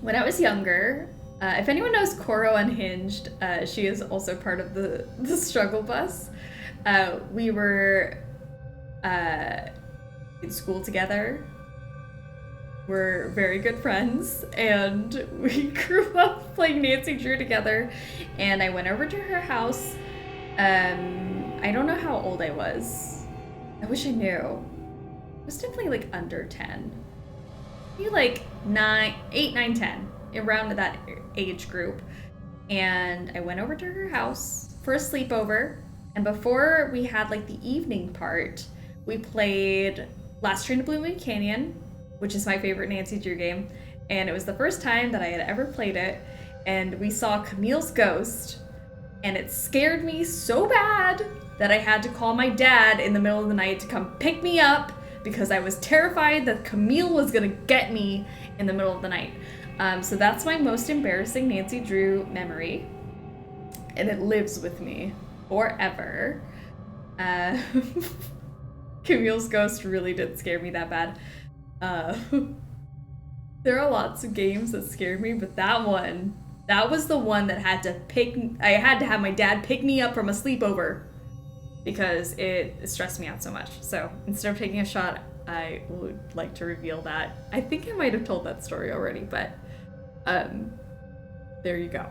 when I was younger, if anyone knows Coro Unhinged, she is also part of the struggle bus. We were in school together. We're very good friends, and we grew up playing Nancy Drew together. And I went over to her house. I don't know how old I was. I wish I knew. I was definitely like under 10. Maybe like 8, 9, 10. Around that age group. And I went over to her house for a sleepover. And before we had like the evening part, we played Last Train to Blue Moon Canyon, which is my favorite Nancy Drew game. And it was the first time that I had ever played it. And we saw Camille's ghost. And it scared me so bad that I had to call my dad in the middle of the night to come pick me up because I was terrified that Camille was gonna get me in the middle of the night. So that's my most embarrassing Nancy Drew memory. And it lives with me forever. Camille's ghost really did scare me that bad. There are lots of games that scared me, but that was the one that I had to have my dad pick me up from a sleepover because it stressed me out so much. So instead of taking a shot, I would like to reveal that. I think I might have told that story already, but there you go.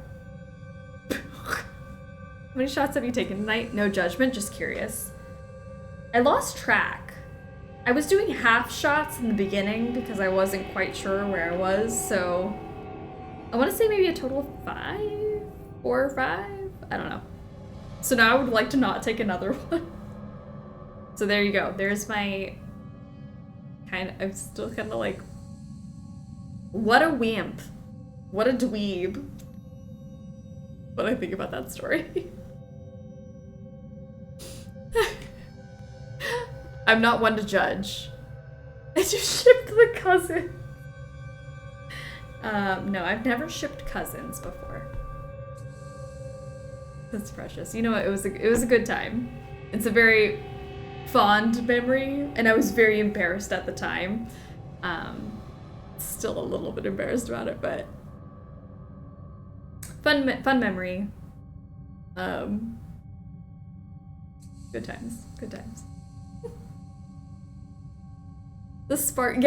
How many shots have you taken tonight? No judgment, just curious. I lost track. I was doing half shots in the beginning because I wasn't quite sure where I was, so I want to say maybe a total of 5, 4 or 5. I don't know. So now I would like to not take another one. So there you go. There's my I'm still kind of like, what a wimp. What a dweeb. What I think about that story. I'm not one to judge. I just shipped the cousin. No, I've never shipped cousins before. That's precious. You know what? It was a good time. It's a very fond memory, and I was very embarrassed at the time. Still a little bit embarrassed about it, but fun memory. Good times. The sparkles,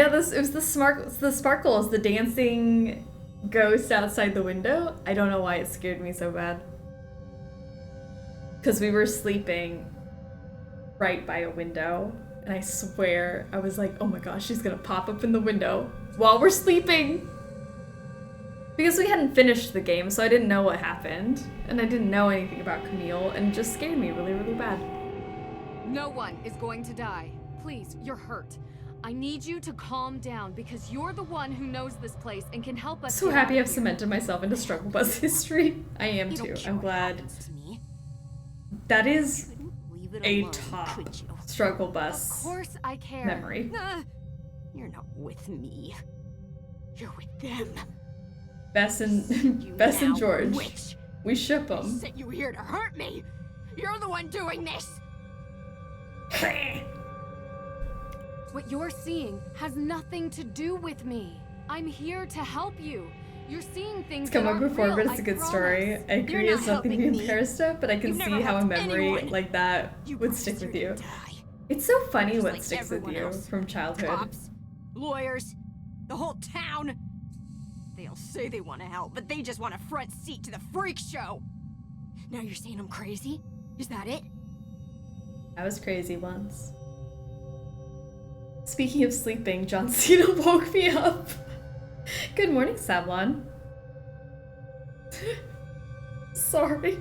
the dancing ghost outside the window. I don't know why it scared me so bad. Because we were sleeping right by a window, and I swear I was like, oh my gosh, she's gonna pop up in the window while we're sleeping. Because we hadn't finished the game, so I didn't know what happened, and I didn't know anything about Camille, and it just scared me really, really bad. No one is going to die. Please, you're hurt. I need you to calm down because you're the one who knows this place and can help us. So happy I've cemented myself into struggle bus history. I am too. I'm glad. That is a top struggle bus. Of course I care. Memory. You're not with me. You're with them. Bess and George. Witch. We ship them. I sent you here to hurt me. You're the one doing this. What you're seeing has nothing to do with me. I'm here to help you. You're seeing things. It's come up before, real, but it's a good story. I agree it's nothing to be embarrassed of, but I can see how a memory like that would stick with you. It's so funny what sticks with you from childhood. Cops, lawyers, the whole town. They all say they want to help, but they just want a front seat to the freak show. Now you're saying I'm crazy? Is that it? I was crazy once. Speaking of sleeping, John Cena woke me up. Good morning, Sablon. Sorry.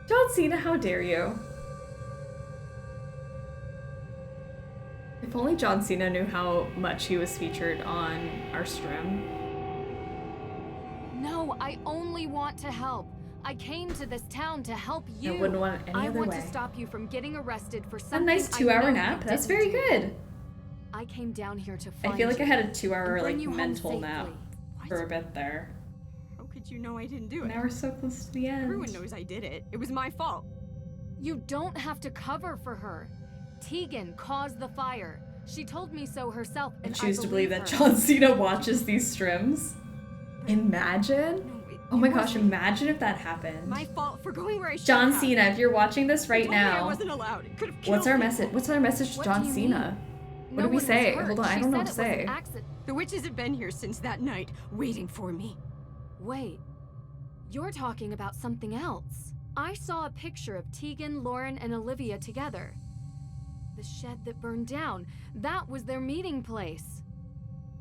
John Cena, how dare you? If only John Cena knew how much he was featured on our stream. No, I only want to help. I came to this town to help you. I wouldn't want it any other way. I want to stop you from getting arrested for A something. nice 2-hour nap. That's very good. I came down here to find I feel like I you had a 2-hour and bring like you home mental safely. nap for a bit there. How could you know I didn't do it? Now we're so close to the end. Everyone knows I did it. It was my fault. You don't have to cover for her. Tegan caused the fire. She told me so herself, I and choose to believe that her. John Cena watches these streams. Imagine. Oh my gosh, imagine if that happened. My fault for going where I should John have. Cena, if you're watching this right You told me I now, wasn't allowed. It could have what's killed our me. message? What's our message to What John do you Cena? mean? What do we say? Hold on, I don't know what to say. The witches have been here since that night, waiting for me. Wait, you're talking about something else. I saw a picture of Tegan, Lauren, and Olivia together. The shed that burned down, that was their meeting place.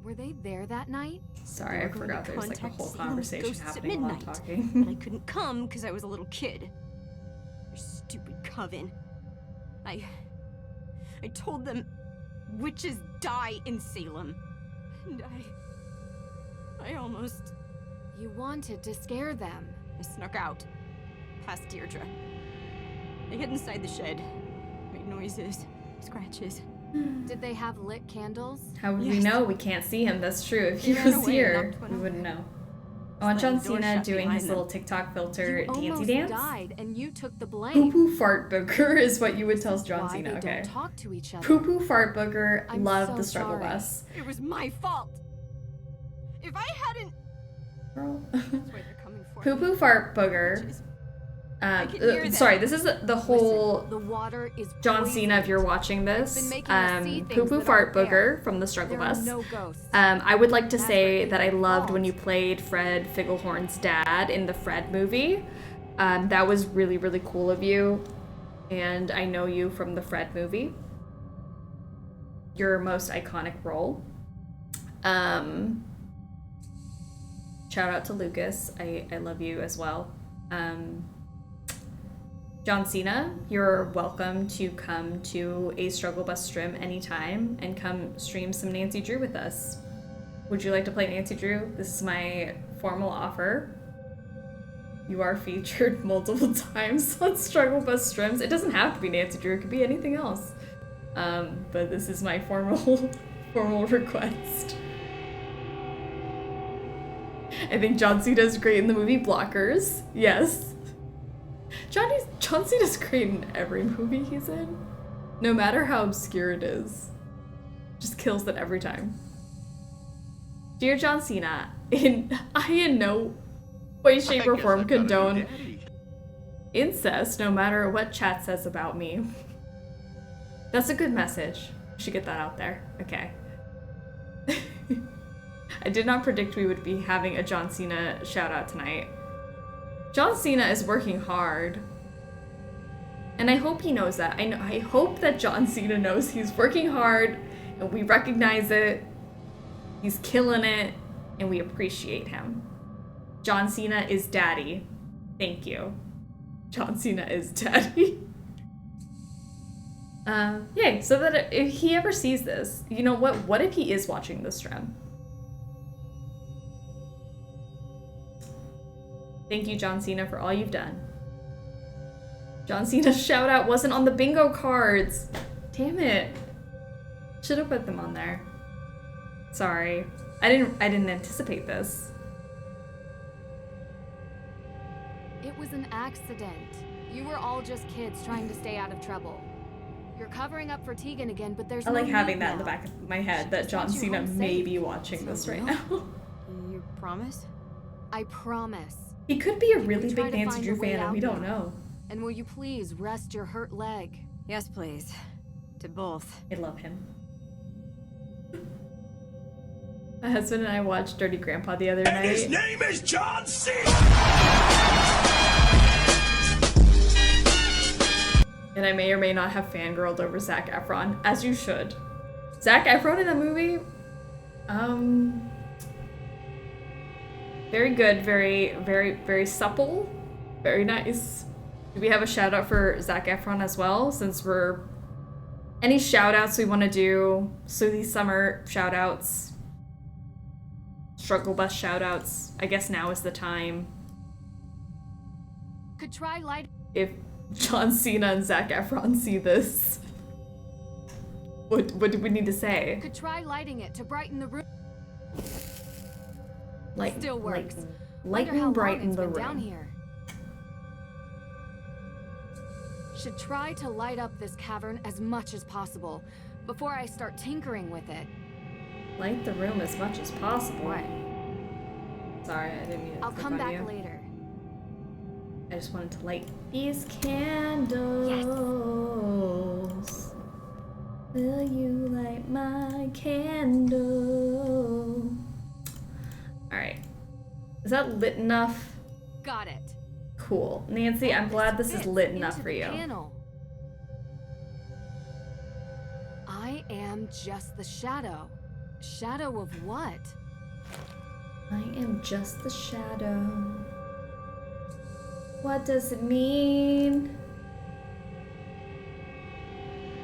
Were they there that night? Sorry, I forgot there's like a whole Salem's conversation ghosts at happening while I'm midnight, talking. but I couldn't come because I was a little kid. Your stupid coven. I told them witches die in Salem. And I almost... You wanted to scare them. I snuck out, past Deirdre. I hid inside the shed, made noises, scratches. Did they have lit candles? How would we know? We can't see him. That's true. If he They ran was away and here, knocked one we over. wouldn't know. I want Slammed John the door Cena shut doing behind his them. little TikTok filter You dancey almost dance. died, and you took the blame. Poo poo fart booger is what you would tell John Why Cena. they Okay. don't talk to each other. Poo poo fart booger. I'm Love so the struggle sorry. bus. It was my fault. If I hadn't... Girl. That's why they're coming for Poo me. poo fart booger. can hear them. Sorry, this is the whole The water is John poison. Cena. If you're watching I've this, been making us see poo things poo that fart aren't there. booger from the struggle There are bus. no ghosts. I would like to That's say what that I they loved when thought. you played Fred Figglehorn's dad in the Fred movie. That was really, really cool of you. And I know you from the Fred movie. Your most iconic role. Shout out to Lucas. I love you as well. John Cena, you're welcome to come to a Struggle Bus stream anytime and come stream some Nancy Drew with us. Would you like to play Nancy Drew? This is my formal offer. You are featured multiple times on Struggle Bus streams. It doesn't have to be Nancy Drew, it could be anything else. But this is my formal request. I think John Cena's great in the movie Blockers. Yes. John Cena's great in every movie he's in. No matter how obscure it is. Just kills it every time. Dear John Cena, I in no way, shape, or form condone incest, no matter what chat says about me. That's a good message. Should get that out there. Okay. I did not predict we would be having a John Cena shout out tonight. John Cena is working hard. And I hope he knows that. I hope that John Cena knows he's working hard and we recognize it. He's killing it and we appreciate him. John Cena is daddy. Thank you. John Cena is daddy. Yay, so that if he ever sees this, you know what if he is watching this stream? Thank you, John Cena, for all you've done. John Cena's shout out wasn't on the bingo cards. Damn it. Should have put them on there. Sorry. I didn't anticipate this. It was an accident. You were all just kids trying to stay out of trouble. You're covering up for Tegan again, but there's I like no having need that in the now. back of my head that just John wants you Cena home may safe. be watching this right real? now. You promise? I promise. He could be a You really can try big to Nancy find Drew a way fan and out we don't now. know. And will you please rest your hurt leg? Yes, please. To both. I love him. My husband and I watched Dirty Grandpa the other night. His name is John C. And I may or may not have fangirled over Zac Efron, as you should. Zac Efron in that movie, very good, very supple, very nice. Do we have a shout out for Zac Efron as well? Since we're any shout outs we want to do, Sleuthy Summer shout outs, Struggle Bus shout outs. I guess now is the time. Could try light. If John Cena and Zac Efron see this, what do we need to say? Could try lighting it to brighten the room. Still works. Light Wonder how and brighten long it's the been room. down here. Should try to light up this cavern as much as possible before I start tinkering with it. Light the room as much as possible. What? Sorry, I didn't mean to I'll click come on back you. later. I just wanted to light these candles. Will you light my candle? Alright. Is that lit enough? Got it. Cool. Nancy, I'm glad this is lit enough for you. Panel. I am just the shadow. Shadow of what? I am just the shadow. What does it mean?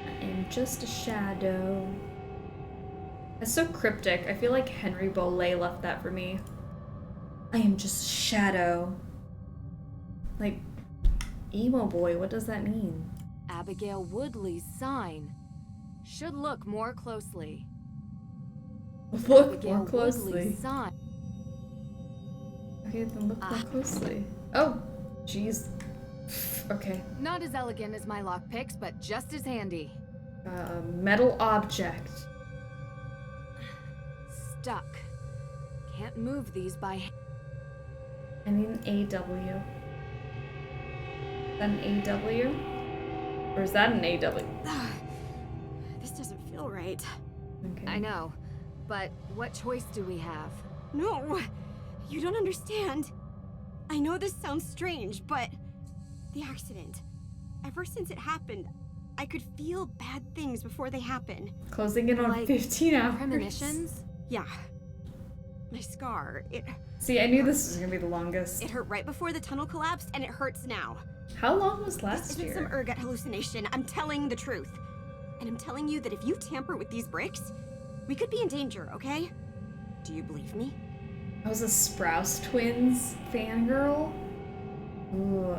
I am just a shadow. That's so cryptic. I feel like Henry Bollé left that for me. I am just a shadow. Like, emo boy, what does that mean? Abigail Woodley's sign. Should look more closely. Look Abigail more closely. Woodley's sign. Okay, then look more closely. Oh, jeez. Okay. Not as elegant as my lockpicks, but just as handy. Metal object. Stuck. Can't move these by hand. I need an AW. Is that an AW? Or is that an AW? This doesn't feel right. Okay. I know, but what choice do we have? No, you don't understand. I know this sounds strange, but the accident, ever since it happened, I could feel bad things before they happen. Closing in on Like 15 hours. premonitions? Yeah. My scar, it... See, I knew this was gonna be the longest. It hurt right before the tunnel collapsed, and it hurts now. How long was This last isn't year? some ergot hallucination. I'm telling the truth. And I'm telling you that if you tamper with these bricks, we could be in danger, okay? Do you believe me? I was a Sprouse Twins fangirl. Ooh,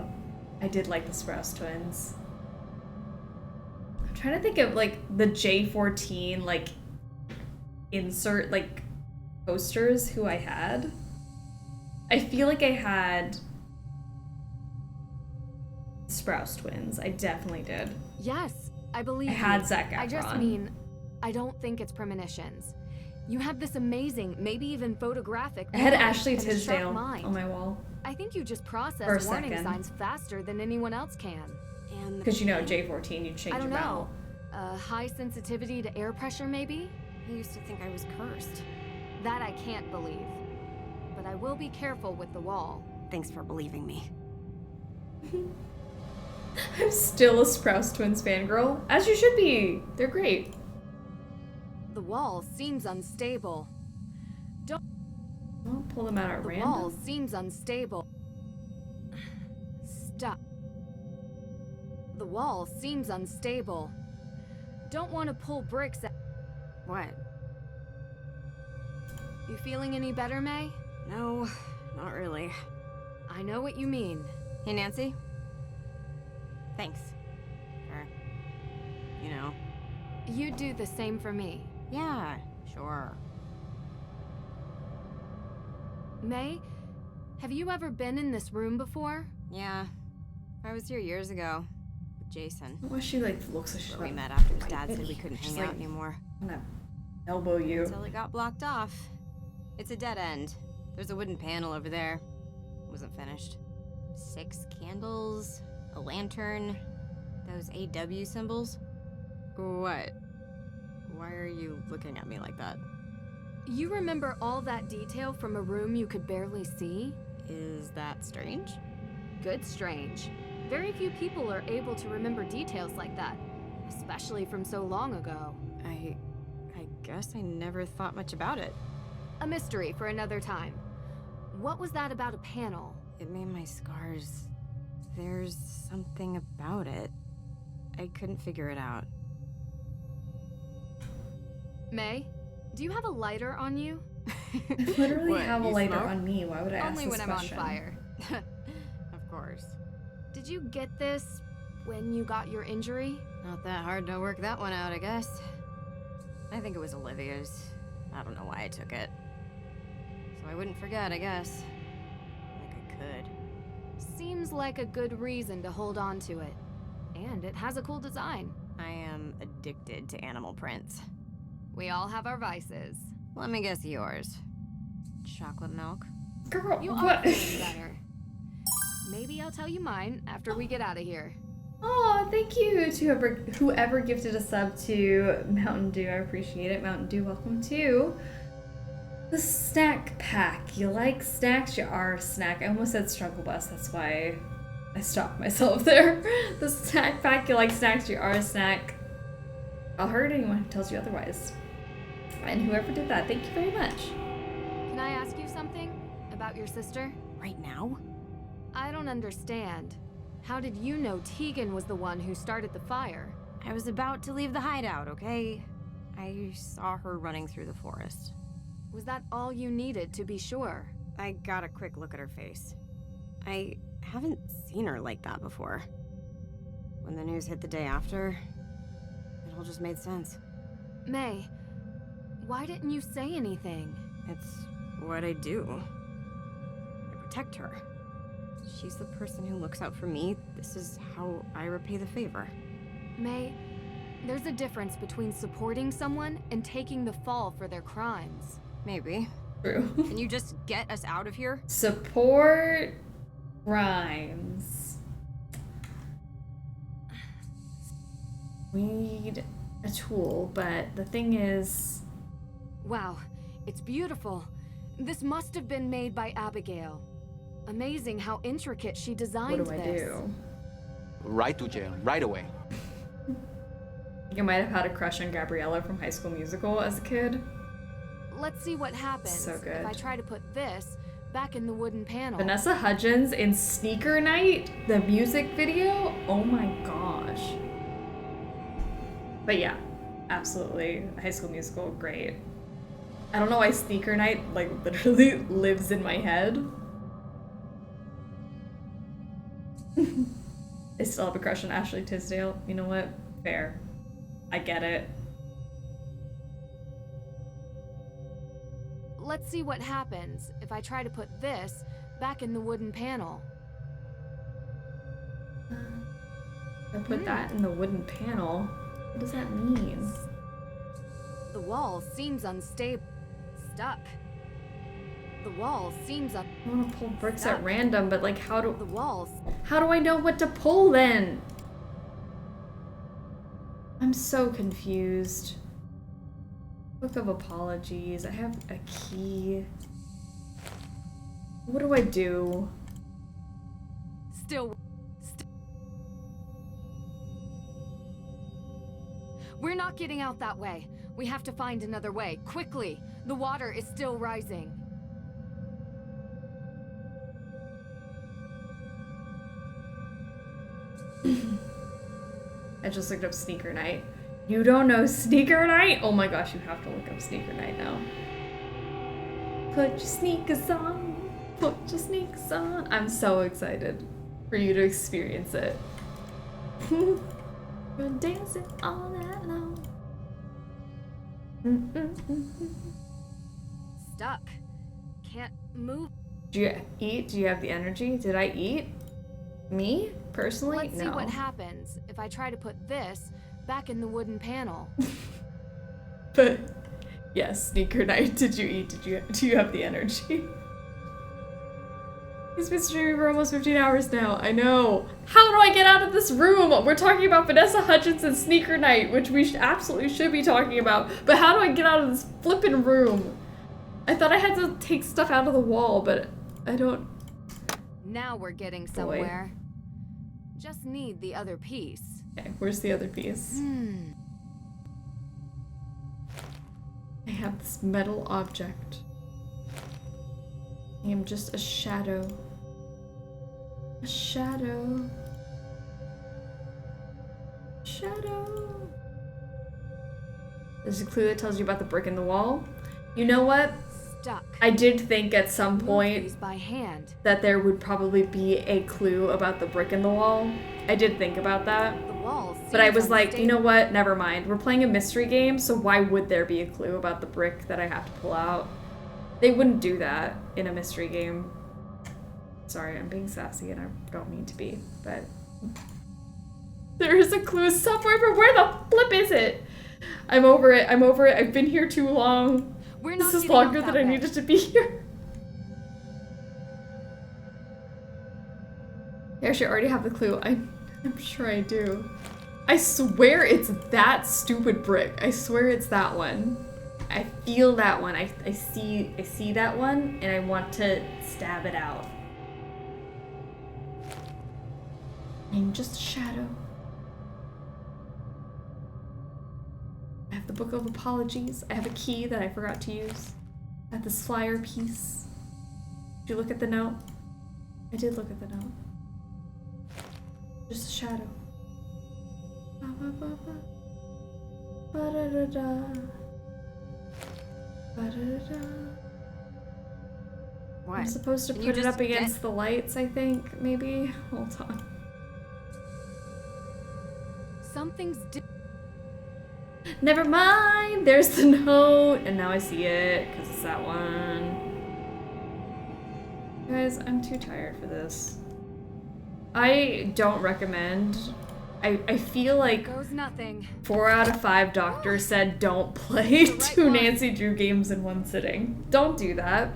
I did like the Sprouse Twins. I'm trying to think of like the J14 like insert like posters who I had. I feel like I had Sprouse Twins. I definitely did. Yes, I believe I had you. Zac I just Efron. mean, I don't think it's premonitions. You have this amazing, maybe even photographic I had mind Ashley and a sharp Tisdale mind. on my wall. I think you just For a process warning second. signs faster than anyone else can. And Because you know J14, you change I don't them know. out. High sensitivity to air pressure, maybe? I used to think I was cursed. That I can't believe. But I will be careful with the wall. Thanks for believing me. I'm still a Sprouse Twins fangirl, as you should be. They're great. The wall seems unstable. I'll pull them out at The random. wall seems unstable. Stop. The wall seems unstable. Don't want to pull bricks out. What? You feeling any better, May? No, not really. I know what you mean. Hey, Nancy? Thanks. For, you know. You do the same for me. Yeah, sure. May, have you ever been in this room before? Yeah. I was here years ago. With Jason. Why she like looks like she's We like, met after his dad said we couldn't She's hang out like, anymore. I'm gonna elbow you. Until it got blocked off. It's a dead end. There's a wooden panel over there. Wasn't finished. 6 candles, a lantern, those AW symbols. What? Why are you looking at me like that? You remember all that detail from a room you could barely see? Is that strange? Good strange. Very few people are able to remember details like that, especially from so long ago. I guess I never thought much about it. A mystery for another time. What was that about a panel? It made my scars. There's something about it. I couldn't figure it out. May, do you have a lighter on you? I literally What, have a you lighter smoke? on me. Why would I ask Only this when question? I'm on fire. Of course. Did you get this when you got your injury? Not that hard to work that one out, I guess. I think it was Olivia's. I don't know why I took it. So I wouldn't forget, I guess. Like I could. Seems like a good reason to hold on to it. And it has a cool design. I am addicted to animal prints. We all have our vices. Let me guess yours. Chocolate milk? Girl, You what? are feeling better. Maybe I'll tell you mine after we get out of here. Oh, thank you to whoever gifted a sub to Mountain Dew. I appreciate it. Mountain Dew, welcome to the snack pack. You like snacks? You are a snack. I almost said struggle bus. That's why I stopped myself there. The snack pack. You like snacks? You are a snack. I'll hurt anyone who tells you otherwise. And whoever did that, thank you very much. Can I ask you something about your sister? Right now? I don't understand. How did you know Tegan was the one who started the fire? I was about to leave the hideout, okay? I saw her running through the forest. Was that all you needed to be sure? I got a quick look at her face. I haven't seen her like that before. When the news hit the day after, it all just made sense. May, why didn't you say anything? It's what I do. I protect her. She's the person who looks out for me. This is how I repay the favor. May, there's a difference between supporting someone and taking the fall for their crimes. Maybe. True. Can you just get us out of here? Support rhymes. We need a tool, but the thing is... Wow, it's beautiful. This must have been made by Abigail. Amazing how intricate she designed this. What do I do? Right to jail, right away. You might have had a crush on Gabriella from High School Musical as a kid. Let's see what happens So good. if I try to put this back in the wooden panel. Vanessa Hudgens in Sneaker Night, the music video. Oh my gosh. But yeah, absolutely. High School Musical, great. I don't know why Sneaker Night like literally lives in my head. I still have a crush on Ashley Tisdale. You know what? Fair. I get it. Let's see what happens if I try to put this back in the wooden panel. I put that in the wooden panel. What does that mean? The wall seems unstable. Stuck. The wall seems I want to pull bricks stuck. at random, but like how do The walls. How do I know what to pull then? I'm so confused. Book of Apologies. I have a key. What do I do? Still. We're not getting out that way. We have to find another way. Quickly. The water is still rising. I just looked up Sneaker Night. You don't know Sneaker Night? Oh my gosh, you have to look up Sneaker Night now. Put your sneakers on. Put your sneakers on. I'm so excited for you to experience it. We're dancing all night long. Stuck. Can't move. Do you eat? Do you have the energy? Did I eat? Me? Personally? Let's no. see what happens if I try to put this back in the wooden panel. But yes, Sneaker Night. Did you eat? Do you have the energy? He's been streaming for almost 15 hours now. I know. How do I get out of this room? We're talking about Vanessa Hudgens and Sneaker Night, which we absolutely should be talking about. But how do I get out of this flippin' room? I thought I had to take stuff out of the wall, but I don't. Now we're getting somewhere. Just need the other piece. Okay, where's the other piece? I have this metal object. I am just a shadow. A shadow. Shadow. There's a clue that tells you about the brick in the wall. You know what? Stuck. I did think at some point by hand. that there would probably be a clue about the brick in the wall. I did think about that. The wall. But I was like, you know what? Never mind. We're playing a mystery game, so why would there be a clue about the brick that I have to pull out? They wouldn't do that in a mystery game. Sorry, I'm being sassy and I don't mean to be, but there is a clue somewhere, but where the flip is it? I'm over it. I'm over it. I've been here too long. This is longer than I needed to be here. I actually already have the clue. I'm sure I do. I swear it's that stupid brick. I swear it's that one. I feel that one. I see that one and I want to stab it out. I'm just a shadow. I have the Book of Apologies. I have a key that I forgot to use. I have this flyer piece. Did you look at the note? I did look at the note. Just a shadow. Ba ba ba ba. Ba da da da. Ba da da da. What? I'm supposed to Can you put it just up against the lights, I think, maybe? Hold on. Something's Never mind! There's the note! And now I see it, because it's that one. Guys, I'm too tired for this. I don't recommend. I feel like goes nothing. 4 out of 5 doctors said don't play 2 Nancy Drew games in one sitting. Don't do that.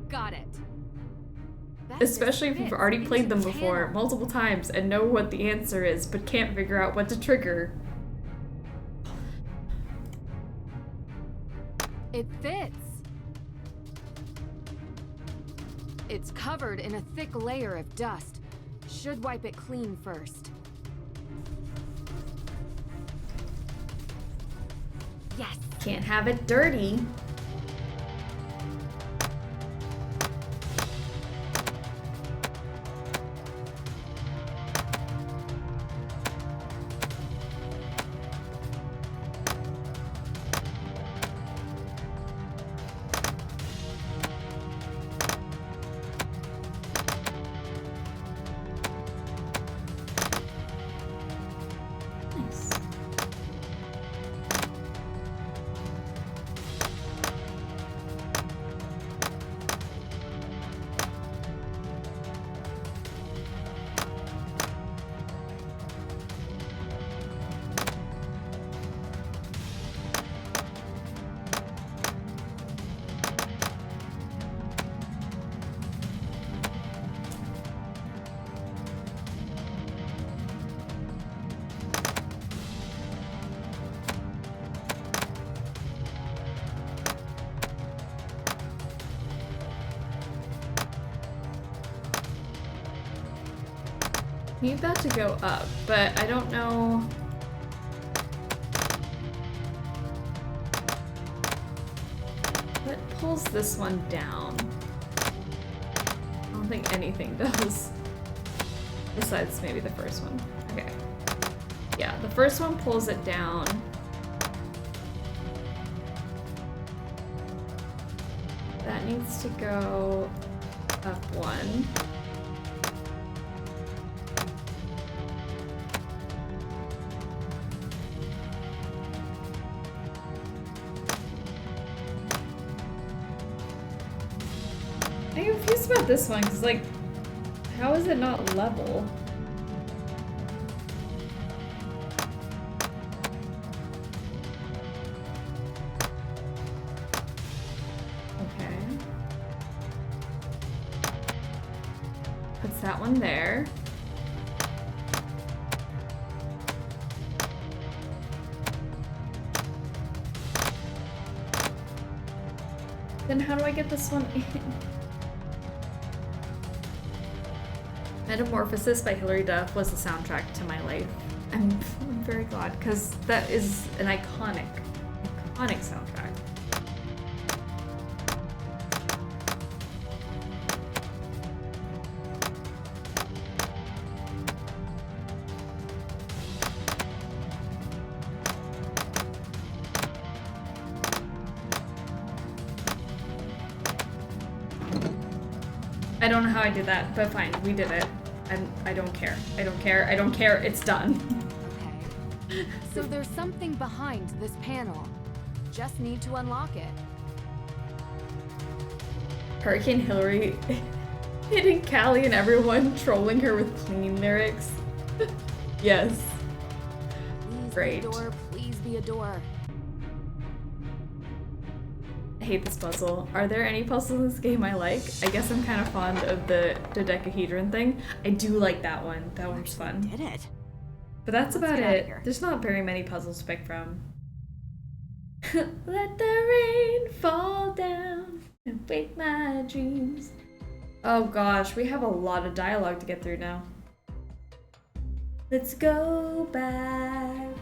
Got it. Especially if you've already played them before multiple times and know what the answer is, but can't figure out what to trigger. It fits. It's covered in a thick layer of dust. Should wipe it clean first. Yes. Can't have it dirty. Need that to go up, but I don't know. What pulls this one down? I don't think anything does. Besides maybe the first one. Okay. Yeah, the first one pulls it down. That needs to go up 1. I'm confused about this one, because, like, how is it not level? Okay. Puts that one there. Then how do I get this one in? Metamorphosis by Hilary Duff was the soundtrack to my life. I'm very glad, because that is an iconic soundtrack. I don't know how I did that, but fine, we did it. I don't care. I don't care. I don't care. It's done. Okay. So there's something behind this panel. Just need to unlock it. Hurricane Hillary hitting Callie and everyone trolling her with clean lyrics. Yes. Please Great. be a door. Please be a door. I hate this puzzle. Are there any puzzles in this game I like? I guess I'm kind of fond of the dodecahedron thing. I do like that one. That one's fun. Did it? But that's Let's about get outta it. here. There's not very many puzzles to pick from. Let the rain fall down and wake my dreams. Oh gosh, we have a lot of dialogue to get through now. Let's go back.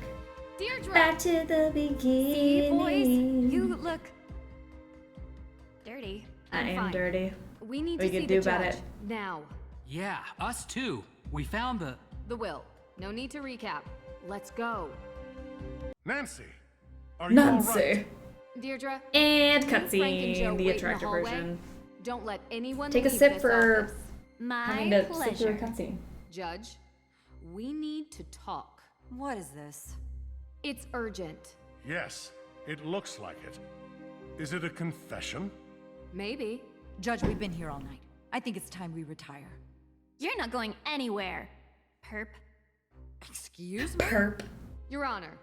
Deirdre! Back to the beginning. See, boys, you look dirty. I I'm am fine. dirty. We need What to are you see gonna the do about judge it? now. Yeah, us too. We found the will. No need to recap. Let's go. Nancy, are you all Nancy. right? Deirdre. And you, Frank and Joe cutscene, the wait in attractive hallway. version. Don't let anyone Take a leave sip this for office. having to sit through a cutscene. Judge, we need to talk. What is this? It's urgent. Yes, it looks like it. Is it a confession? Maybe. Judge, we've been here all night. I think it's time we retire. You're not going anywhere, perp. Excuse me? Perp. Your Honor,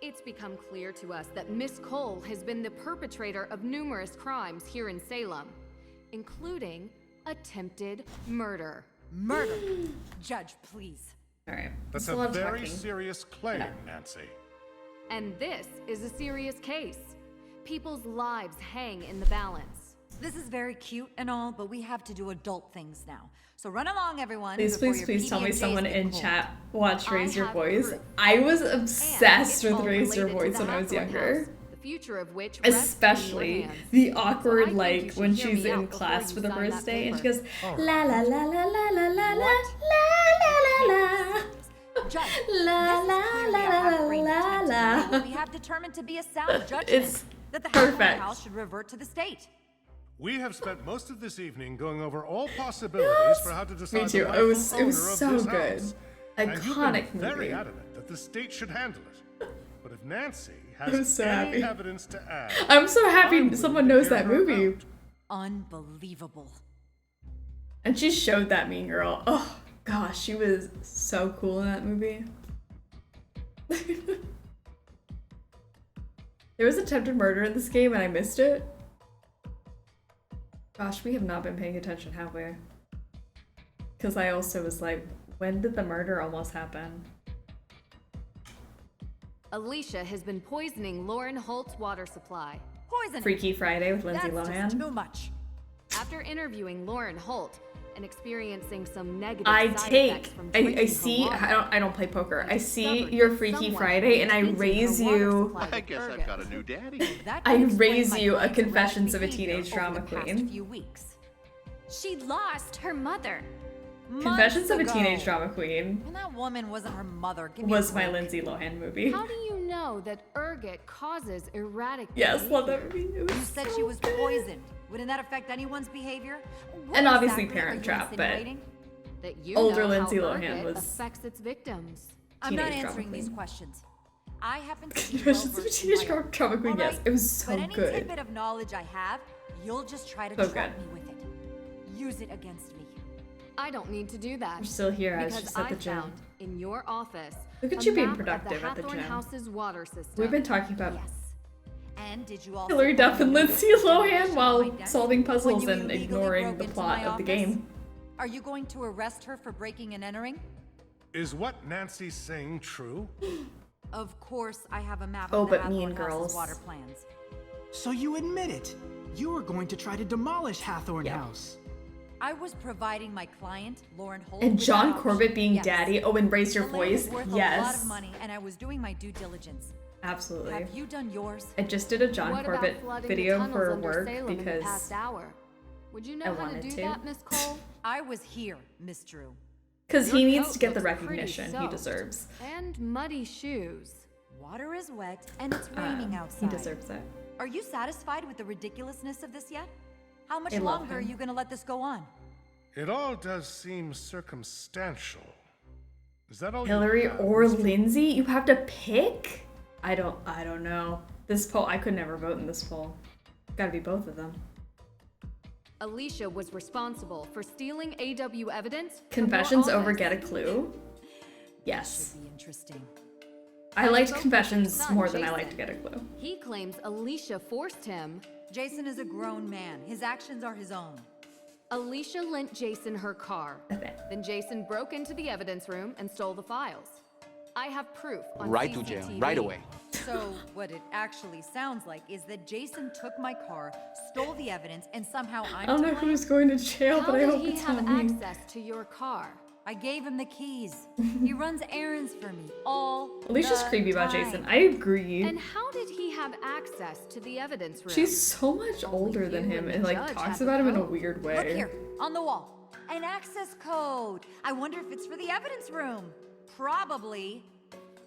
it's become clear to us that Miss Cole has been the perpetrator of numerous crimes here in Salem, including attempted murder. Murder? Judge, please. All right. That's a a lot of very talking. serious claim, Nancy. And this is a serious case. People's lives hang in the balance. This is very cute and all, but we have to do adult things now. So run along, everyone. Please, before please, your please tell me PB&Js someone get in cold. chat watched Raise Your have Voice. proof. I was obsessed And with it's all Raise Your related to Voice the when I was Hathorne younger. house, the future of which rests in your Especially hands. the So I awkward, think like, you should when hear she's me in out before class you for the sign first that day and she paper. goes, la la la la la la la la la la Judge, la this la is clearly la a la half-brained la attempt to la. do what we have determined to be a sound judgment. It's that the Hathorne perfect. house should revert to the state. We have spent most of this evening going over all possibilities for how to decide Me too. the It was rightful owner of so this good. house. And you've Iconic been very movie. adamant that the state should handle it. But if Nancy I'm has so any happy. evidence to add, I'm so happy I'm someone willing knows to hear that her movie. out. Unbelievable. And she showed that Mean Girl. Oh gosh, she was so cool in that movie. There was attempted murder in this game and I missed it. Gosh, we have not been paying attention, have we? Because I also was like, when did the murder almost happen? Alicia has been poisoning Lauren Holt's water supply. Poison. Freaky Friday with Lindsay That's Lohan. just too much. After interviewing Lauren Holt and experiencing some negative I side effects from I drinking her see, water, I don't play poker. I see discovered your that Freaky someone Friday and I had raise tainted her water you, supply I with guess I've ergot. got a new daddy. That I can explain raise my you a client's Confessions of a erratic Teenage behavior over Drama the past Queen. few weeks. She lost her mother. Confessions of a Months Teenage ago. Drama Queen And that woman wasn't her mother. Give me was a my break. Lindsay Lohan movie. How do you know that ergot causes erratic Yes, behavior? love that movie. It was You said so she was good. poisoned. Wouldn't that affect anyone's behavior? What And obviously exactly are Parent you Trap, but insinuating? That you older know Lindsay how Lohan ergot was affects its victims. I'm not Teenage Drama answering these Queen. questions. I happen to be Confessions of a well-versed in Teenage my own. Drama Queen, yes. Alright? It was so But any good. tidbit of knowledge I have, you'll just try to So trap good. me with it. Use it against me. I don't need to do that. You're still here, I was because just at the I gym. found in your office Look at a you being map productive of at the Hathorne gym. House's water system. We've been talking about Yes. And did you also Hilary Duff and find Lindsay evidence Lohan of my while desk solving when puzzles you and illegally ignoring broke the into plot my of the office? game. Are you going to arrest her for breaking and entering? Is what Nancy's saying true? Of course, I have a map Oh, of the but Mean Hathorne House's Girls. water plans. So you admit it. You were going to try to demolish Hathorne House. I was providing my client, Lauren Holt. And John Corbett being Yes. daddy. Oh, and raise your The lady voice. was worth a lot Yes. of money, and I was doing my due diligence. Absolutely. Have you done yours? I just did a John What Corbett about flooding video the tunnels for under work Salem in the because past hour? Would you I know how to wanted do to. that, Miss Cole? I was here, Miss Drew. Because he Your needs coat to get the looks pretty recognition he soaked. deserves. And muddy shoes. Water is wet, and it's raining outside. He deserves it. Are you satisfied with the ridiculousness of this yet? How much I love longer are him. you going to let this go on? It all does seem circumstantial. Is that all? Hillary you have, or Miss Drew? Lindsay? You have to pick? I don't know. This poll, I could never vote in this poll. Gotta be both of them. Alicia was responsible for stealing AW evidence. from Confessions your over office. Get a Clue? Yes. Should be interesting. I liked spoke with Confessions your son, more than I Jason. liked Get a Clue. He claims Alicia forced him. Jason is a grown man. His actions are his own. Alicia lent Jason her car. Then Jason broke into the evidence room and stole the files. I have proof on Right CCTV. to jail, right away. So, what it actually sounds like is that Jason took my car, stole the evidence, and somehow I'm I don't know to blame? who's going to jail, How but I did hope he it's have not me. access to your car? I gave him the keys. He runs errands for me all Alicia's the creepy about time. Jason. I agree. And how did he have access to the evidence room? She's so much older than him and like Judge talks had about the him in a code. weird way. Look here, on the wall. An access code. I wonder if it's for the evidence room. Probably.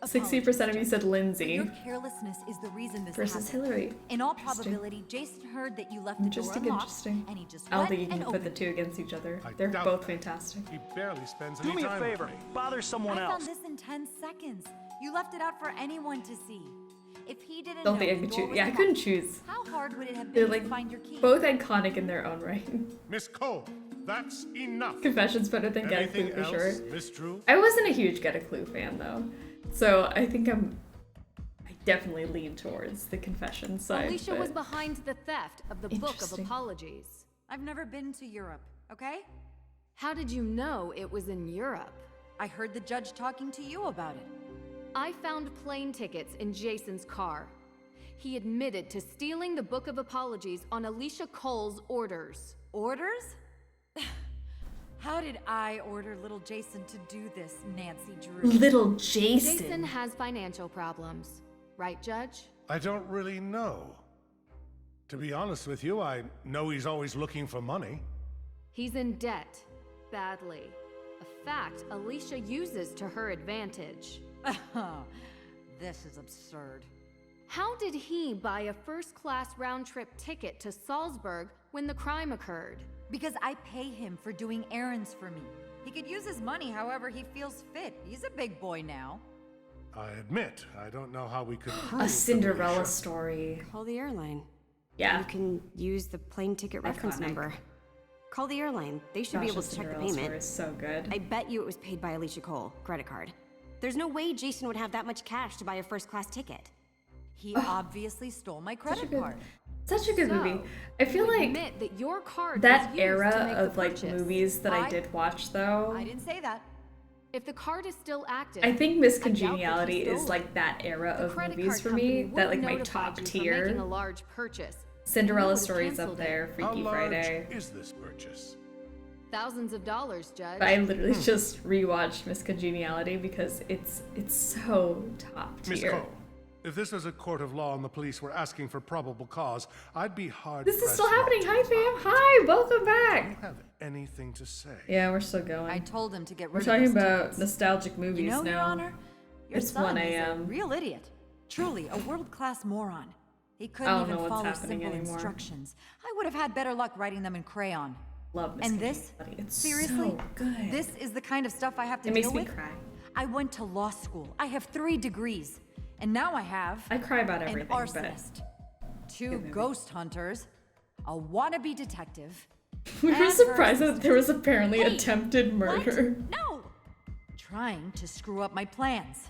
60% of you said Your Lindsay carelessness is the reason this versus happened. Hillary. In all Interesting. probability, Jason heard that you left the door Interesting, unlocked, interesting. and he just I don't went think you and can put the opened two against each other. I They're doubt both it. fantastic. He barely spends Do any me a time favor. with me. Bother someone I else. found this in 10 seconds. You left it out for anyone to see. If he didn't Don't know think I the could door choose. was Yeah, I locked, couldn't choose. How hard would it have They're been like to find your key? both iconic in their own right. Miss Cole, that's enough. Confessions better than Get a Anything Clue for else, sure. Miss Drew? I wasn't a huge Get a Clue fan though, so I think I definitely lean towards the Confession side. Alicia but was behind the theft of the Book of Interesting. Apologies. I've never been to Europe, okay? How did you know it was in Europe? I heard the judge talking to you about it. I found plane tickets in Jason's car. He admitted to stealing the Book of Apologies on Alicia Cole's orders. Orders? How did I order little Jason to do this, Nancy Drew? Little Jason. Jason has financial problems. Right, Judge? I don't really know. To be honest with you, I know he's always looking for money. He's in debt. Badly. A fact Alicia uses to her advantage. This is absurd. How did he buy a first-class round-trip ticket to Salzburg when the crime occurred? Because I pay him for doing errands for me. He could use his money however he feels fit. He's a big boy now. I admit, I don't know how we could prove A that Cinderella Alicia- story. Call the airline. Yeah. You can use the plane ticket reference Iconic. number. Call the airline. They should be Gosh, able the to check the Cinderella payment. story is so good. I bet you it was paid by Alicia Cole, credit card. There's no way Jason would have that much cash to buy a first-class ticket. He obviously stole my credit card. Such a good movie. I feel you like admit that your card that was used to era make of the like purchase. movies that I did watch though. I didn't say that. If the card is still active, I think I Miss doubt that he Congeniality is stole like it. that era The of credit movies card for company me. would That have like my notified top you for tier. making a large purchase. Cinderella You would've Stories up canceled it. there, How Freaky large Friday. is this purchase? Thousands of dollars, Judge. But I literally just rewatched Miss Congeniality because it's so top Miss tier. Cole, if this was a court of law and the police were asking for probable cause, I'd be hard This is pressed still not happening. to Hi fam. Hi, welcome Do back. you have anything to say? Yeah, we're still going. I told him to get We're rid talking of those about tickets. nostalgic movies You know, now. Your Honor, your It's son 1 is a a.m. real idiot. Truly, a world-class moron. He I couldn't don't even know what's follow happening simple anymore. instructions. I would have had better luck writing them in crayon. Love Miss And this, Congeniality. It's seriously, so good. this is the kind of stuff I have to It deal makes me with. cry. I went to law school. I have 3 degrees, and now I have I cry about an everything, but arsonist, 2 ghost hunters, a wannabe detective. we were and surprised her that there was apparently Hey, attempted murder. What? No! Trying to screw up my plans.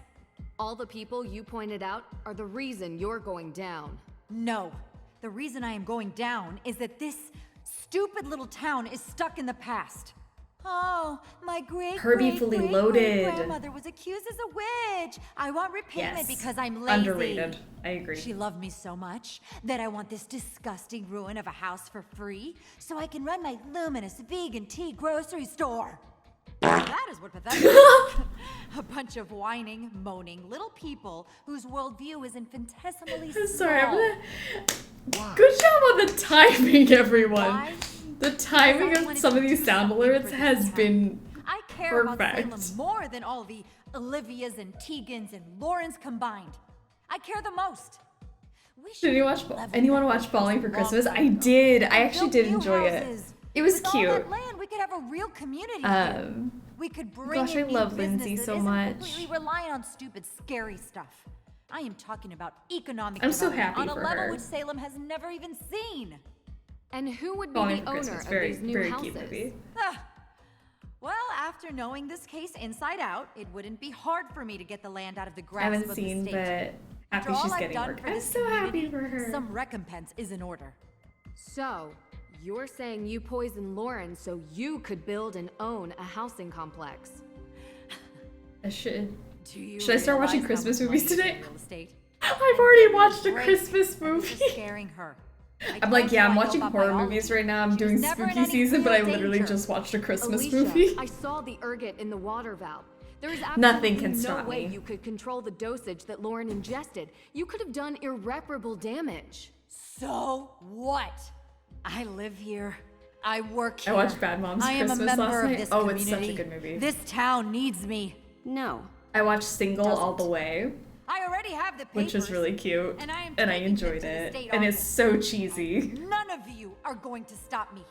All the people you pointed out are the reason you're going down. No. The reason I am going down is that this stupid little town is stuck in the past. Oh, my Herbie Fully Loaded. grandmother was accused as a witch. I want repayment Yes. because I'm lazy. Underrated. I agree. She loved me so much that I want this disgusting ruin of a house for free so I can run my luminous vegan tea grocery store. That is what pathetic is. A bunch of whining, moaning little people whose worldview is infinitesimally small. Sorry, I'm gonna... Good job on the timing, everyone. Why? The timing of some of these sound alerts has been I care about perfect. Salem more than all the Olivias and Tegans and Laurens combined. I care the most. Did anyone watch Falling for Christmas? I did. I actually did enjoy it. It was With cute. all that land, we could have a real community here. We could bring gosh, in I new love business Lindsay that so isn't much. completely reliant on stupid, scary stuff. I am talking about economic I'm so development happy on a for level her. which Salem has never even seen. And who would be Falling the for owner Christmas. of Very, these new very houses? cute movie. Well, after knowing this case inside out, it wouldn't be hard for me to get the land out of the I grasp haven't of seen, the state. but After happy all she's I've getting done work. for I'm this so happy community, for her. some recompense is in order. So, you're saying you poisoned Lauren so you could build and own a housing complex? I should. Do you Should I start watching realize how Christmas much movies money is in today? real estate? I've already watched a Great. Christmas And this is movie. scaring her. I'm like, yeah, I'm I know watching about horror biology. movies right now. I'm She was doing never in spooky any season, but real I literally danger. just watched a Christmas Alicia, movie. I saw the ergot in the water valve. There is Nothing absolutely can no stop way me. you could control the dosage that Lauren ingested. You could have done irreparable damage. So what? I live here. I work I here. watched Bad Moms I am Christmas a member last of night. this Oh, community. it's such a good movie. This town needs me. No. I watched Single All the Way, I already have the papers. which was really cute, and I am and I taking enjoyed them to the it. state And it's office. so cheesy. None of you are going to stop me.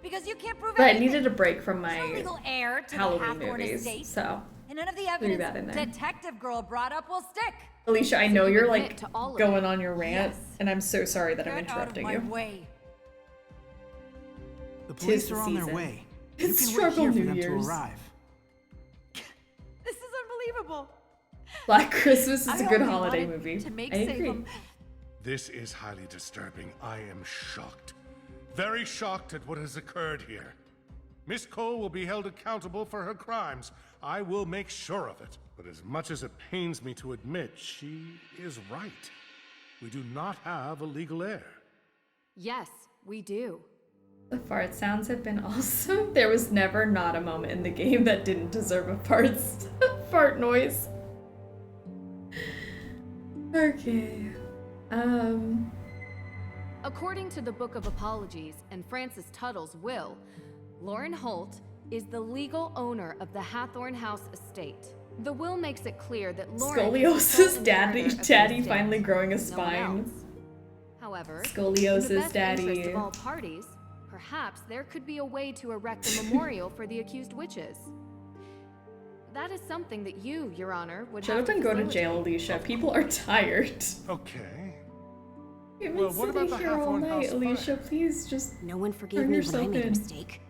Because you can't prove But I anything. needed a break from There's no my legal heir to the Halloween Hathorne movies, estate. so And none of the threw evidence that in there. Detective Girl brought up will stick. Alicia, I know you you're admit like to all of going it. on your rant, Yes. and I'm so sorry that I'm Get out of interrupting my you. way. The police the are on their season. way. It's You can wait struggle here for New them Year's. to arrive. This is unbelievable. Black Christmas is I a good only holiday wanted movie. To make I agree. Salem. This is highly disturbing. I am shocked. Very shocked at what has occurred here. Miss Cole will be held accountable for her crimes. I will make sure of it. But as much as it pains me to admit, she is right. We do not have a legal heir. Yes, we do. The fart sounds have been awesome. There was never not a moment in the game that didn't deserve a fart noise. Okay. According to the Book of Apologies and Francis Tuttle's will, Lauren Holt is the legal owner of the Hathorne House estate. The will makes it clear that Lauren is the sole Scoliosis daddy inheritor of the daddy estate, finally growing a no one spine. else. However, Scoliosis in the best daddy. interest of all parties, perhaps there could be a way to erect a memorial for the accused witches. That is something that you, Your Honor, would Shut have up and go to facilitate. jail, Alicia. People are tired. Okay. You've Well, been what about sitting the here all Hathorne night, House fire? Alicia. Please just No one forgave turn me when I yourself made a in. mistake.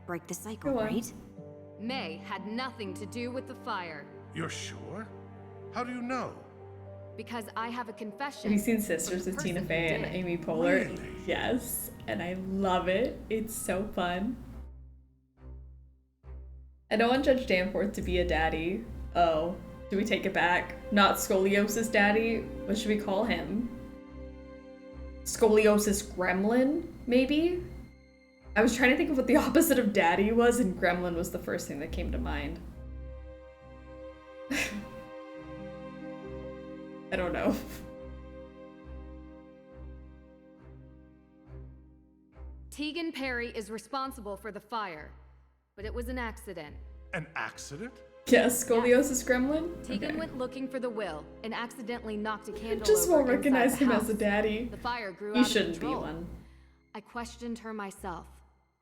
Break the cycle, Go on. right? May had nothing to do with the fire, You're sure? How do you know? because I have a confession. Have you seen from the Sisters with person Tina who Fey and did. Amy Poehler? Really? Yes, and I love it. It's so fun. I don't want Judge Danforth to be a daddy. Oh, do we take it back? Not Scoliosis Daddy? What should we call him? Scoliosis Gremlin, maybe? I was trying to think of what the opposite of daddy was, and Gremlin was the first thing that came to mind. I don't know. Tegan Perry is responsible for the fire, but it was an accident. An accident? Yes, Scoliosis Gremlin? Tegan Okay. went looking for the will and accidentally knocked a candle Just over won't recognize inside the him as a house. daddy. The fire grew He out shouldn't of be control. one. I questioned her myself.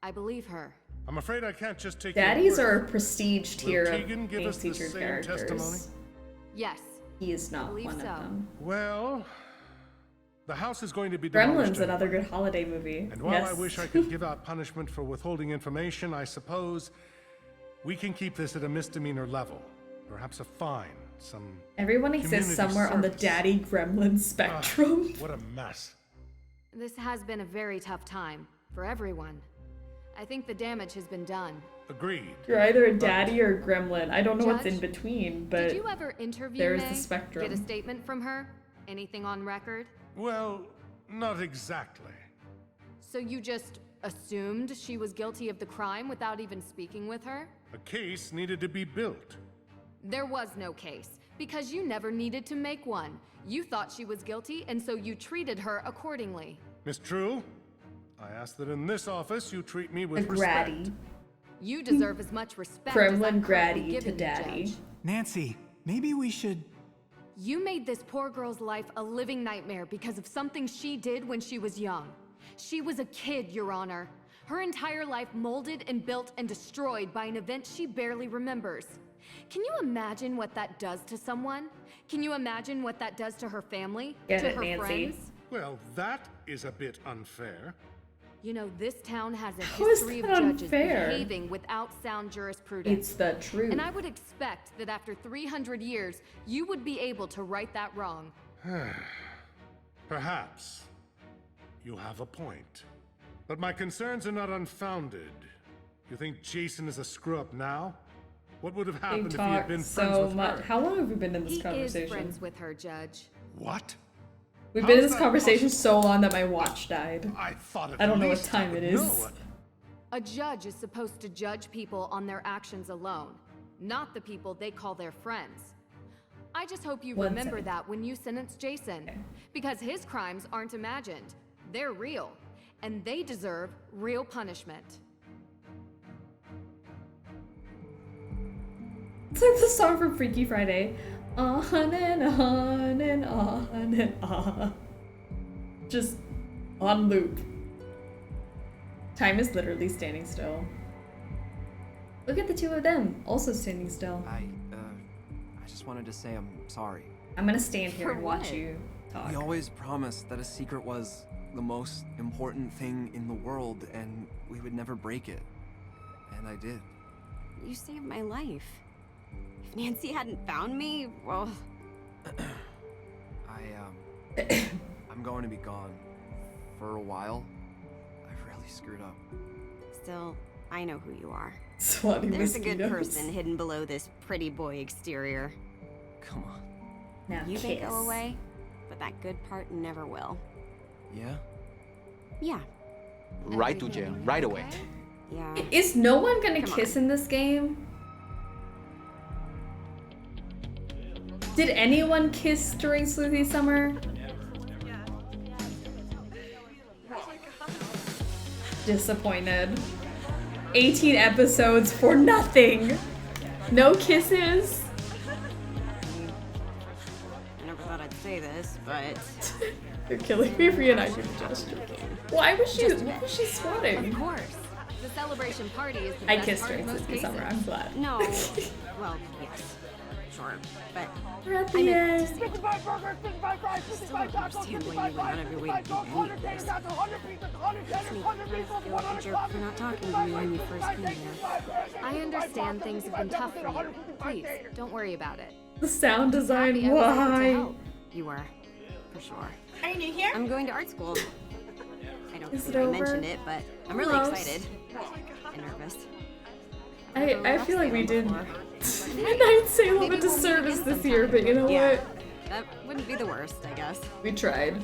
I believe her. I'm afraid I can't just take Daddies your are word a prestige tier Will of Tegan give main us the featured same characters. testimony? Yes. He is I not believe one so. of them. Well, the house is going to be demolished. Gremlin's another good holiday movie. And while yes. I wish I could give out punishment for withholding information, I suppose we can keep this at a misdemeanor level. Perhaps a fine, some Everyone exists community somewhere on the service. daddy gremlin spectrum. What a mess. This has been a very tough time for everyone. I think the damage has been done. Agreed. You're either a daddy or a gremlin. I don't know what's Judge, in between, but did you ever interview there's May? the spectrum. Get a statement from her? Anything on record? Well, not exactly. So you just assumed she was guilty of the crime without even speaking with her? A case needed to be built. There was no case, because you never needed to make one. You thought she was guilty, and so you treated her accordingly. Miss True, I ask that in this office you treat me with A respect. gratty. You deserve as much respect Gremlin as I'm currently gratty to giving you, daddy. Judge. Nancy, maybe we should... You made this poor girl's life a living nightmare because of something she did when she was young. She was a kid, Your Honor. Her entire life molded and built and destroyed by an event she barely remembers. Can you imagine what that does to someone? Can you imagine what that does to her family? Get to it, her Nancy. friends? Well, that is a bit unfair. You know, this town has a How is history of that judges unfair? behaving without sound jurisprudence. It's the truth. And I would expect that after 300 years, you would be able to right that wrong. Perhaps. You have a point. But my concerns are not unfounded. You think Jason is a screw-up now? What would have They happened if he had talk been so friends with much. her? How long have we been in this He conversation? is friends with her, Judge. What? We've How been in is this that conversation so long that my watch died. I thought I don't know what least time I it would is. know. A judge is supposed to judge people on their actions alone, not the people they call their friends. I just hope you One remember second. that when you sentence Jason, because his crimes aren't imagined. They're real, and they deserve real punishment. It's like the song from Freaky Friday. On and on and on and on. Just on loop. Time is literally standing still. Look at the two of them, also standing still. I just wanted to say I'm sorry. I'm gonna stand here For and watch what? you talk. We always promised that a secret was the most important thing in the world, and we would never break it. And I did. You saved my life. If Nancy hadn't found me, well... I'm going to be gone for a while. I've really screwed up. Still, I know who you are. Swatty There's a good mosquitoes. person hidden below this pretty boy exterior. Come on. Now You kiss. may go away, but that good part never will. Yeah? Yeah. Right to jail, right away. Yeah. Is no one gonna Come kiss in this game? Did anyone kiss during Sleuthy Summer? Disappointed. 18 episodes for nothing. No kisses. I never thought I'd say this, but... You're killing me for your knife gesture. Why was she swatting? Of course. The celebration party is the I best kissed part during of most Sleuthy cases. Summer, I'm glad. No. Well, yes. Sure. But We're at I the meant end. to say, 55 burgers, 55 fries, 55 tacos, 55 fries, 55 cokes, 100 taters, 100 pizzas, 100 tenders, 100 meatballs, 100 jerk for not talking to me when you first came here. I understand things have been tough for you. Please, don't worry about it. The sound design, Happy I was able to why? help. You were, for sure. Are you new here? I'm going to art school. I don't Is think it I over? mentioned it, but I'm really Almost. excited. And nervous. I feel like we did Before. Midnight Salem Maybe a we'll meet disservice again this year, but you know Yeah. what? That wouldn't be the worst, I guess. We tried.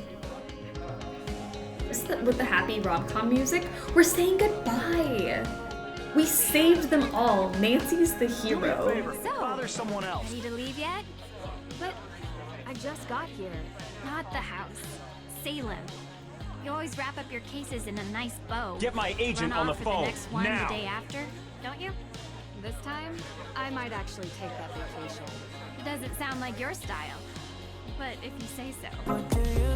With the happy rom-com music, we're saying goodbye. We saved them all. Nancy's the hero. So, someone else. ready to leave yet? But I just got here. Not the house. Salem. You always wrap up your cases in a nice bow. Get my agent Run on the off for phone, the next one now. the day after, don't you? This time, I might actually take that vacation. Doesn't sound like your style. But if you say so.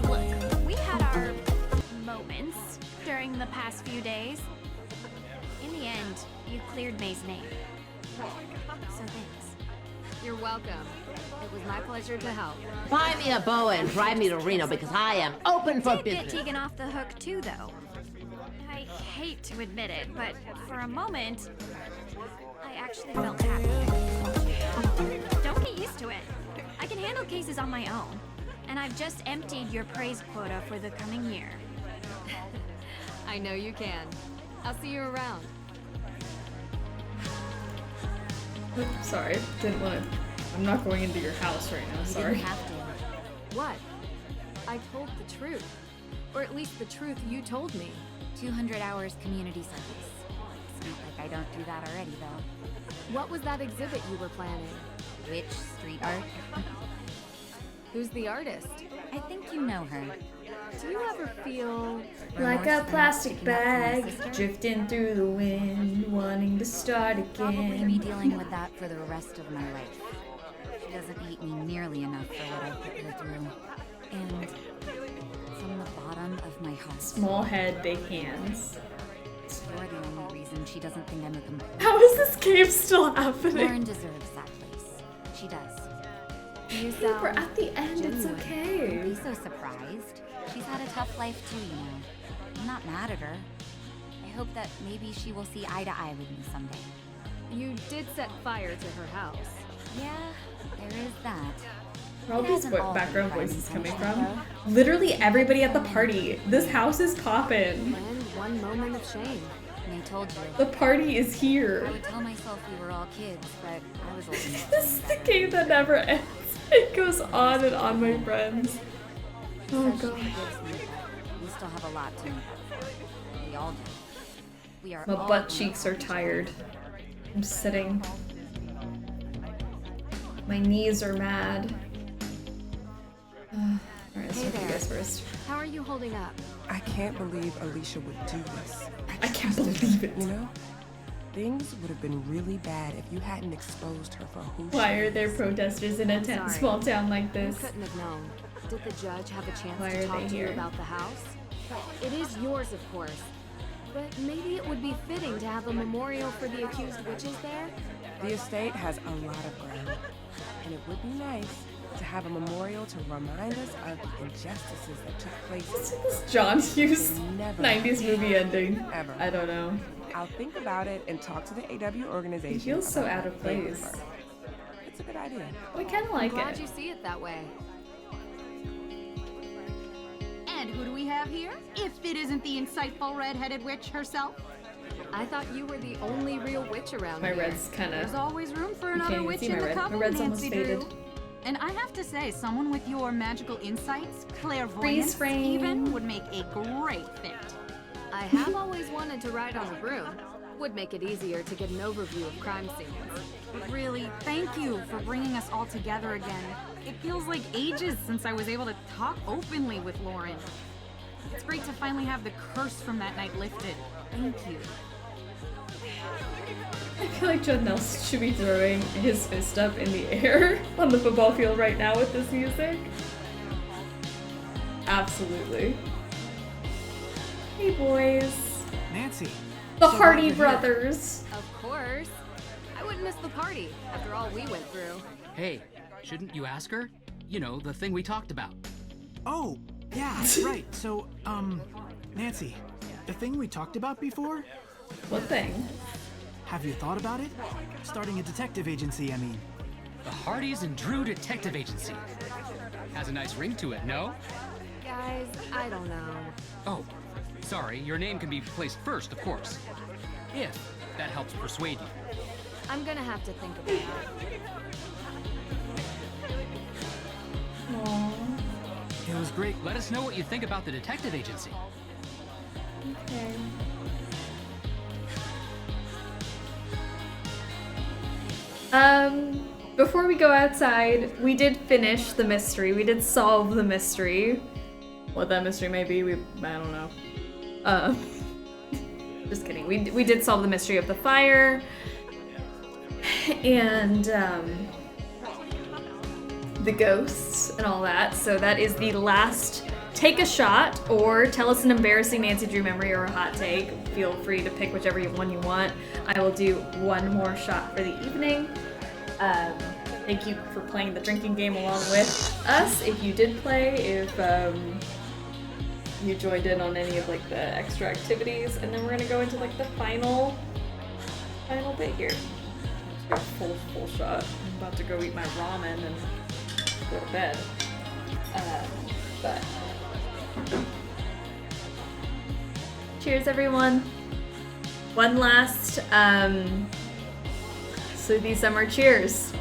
Look, we had our moments during the past few days. In the end, you cleared May's name. So thanks. You're welcome. It was my pleasure to help. Buy me a boa and drive me to Reno because I am open for Did get business. Tegan off the hook too, though. I hate to admit it, but for a moment, I actually felt happy. Don't get used to it. I can handle cases on my own, and I've just emptied your praise quota for the coming year. I know you can. I'll see you around. Oops, sorry, didn't want to. I'm not going into your house right now. Sorry. You didn't have to. What? I told the truth. Or at least the truth you told me. 200 hours community service. It's not like I don't do that already, though. What was that exhibit you were planning? Which street art? Who's the artist? I think you know her. Do you ever feel like a plastic bag drifting through the wind, wanting to start again? Probably be dealing with that for the rest of my life. She doesn't hate me nearly enough for what I put her through. And from the bottom of my heart, Small head, big hands. you're the only reason she doesn't think I'm a complete. How is this game still happening? Lauren deserves that place. She does. You We're at the end, it's Don't okay. be so surprised. She's had a tough life too, you know. I'm not mad at her. I hope that maybe she will see eye to eye with me someday. You did set fire to her house. Yeah, there is that. Where all these Hasn't all background been voices coming intentional, from? Literally everybody at the party. This house is poppin'. And one moment of shame. And I told you. The party is here. I would tell myself we were all kids, but I was old enough. This is the game that never ends. It goes on and on, my friends. Oh Says she god. forgives me, but we still have a lot to make up for. We all do. We are My all butt grown cheeks up. are tired. I'm sitting. My knees are mad. Alright, let's Hey look at you there. guys first. How are you holding up? I can't believe Alicia would do this. I can't believe it. You know? Things would have been really bad if you hadn't exposed her for who Why she are there is. protesters in a Sorry. small town like You this? couldn't have known. Did the judge have a chance Why to are talk they to you here? about the house? It is yours, of course. But maybe it would be fitting to have a memorial for the accused witches there? The estate has a lot of ground, and it would be nice to have a memorial to remind us of the injustices that took place. This John Hughes Never 90s movie ending. Ever. I don't know. I'll think about it and talk to the AW organization. It feels so about out of what they place. prefer. It's a good idea. We kind of like Glad it. you see it that way. And who do we have here? If it isn't the insightful red-headed witch herself. I thought you were the only real witch around My here. red's kind There's of. always room for You another can't even witch see in my the red. My coven, red's almost Nancy faded. Drew. And I have to say, someone with your magical insights, Freeze clairvoyance frame. even, would make a great fit. I have always wanted to ride on a broom. Would make it easier to get an overview of crime scenes. But really, thank you for bringing us all together again. It feels like ages since I was able to talk openly with Lauren. It's great to finally have the curse from that night lifted. Thank you. I feel like John Nelson should be throwing his fist up in the air on the football field right now with this music. Absolutely. Hey, boys. Nancy. The so Hardy glad you're here. brothers. Of course. I wouldn't miss the party after all we went through. Hey, shouldn't you ask her? You know, the thing we talked about. Oh, yeah, right. So, Nancy, the thing we talked about before? What thing? Have you thought about it? Starting a detective agency, I mean. The Hardys and Drew Detective Agency. Has a nice ring to it, no? Guys, I don't know. Oh, sorry, your name can be placed first, of course. If that helps persuade you. I'm gonna have to think about it. Aww. It was great. Let us know what you think about the detective agency. Okay. Before we go outside, we did finish the mystery. We did solve the mystery. What that mystery may be, I don't know. Just kidding. We did solve the mystery of the fire. And, the ghosts and all that. So that is the last. Take a shot or tell us an embarrassing Nancy Drew memory or a hot take. Feel free to pick whichever one you want. I will do one more shot for the evening. Thank you for playing the drinking game along with us. If you did play, if you joined in on any of like the extra activities, and then we're gonna go into like the final bit here. Full shot. I'm about to go eat my ramen and go to bed. But cheers, everyone. One last Sleuthy Summer, cheers.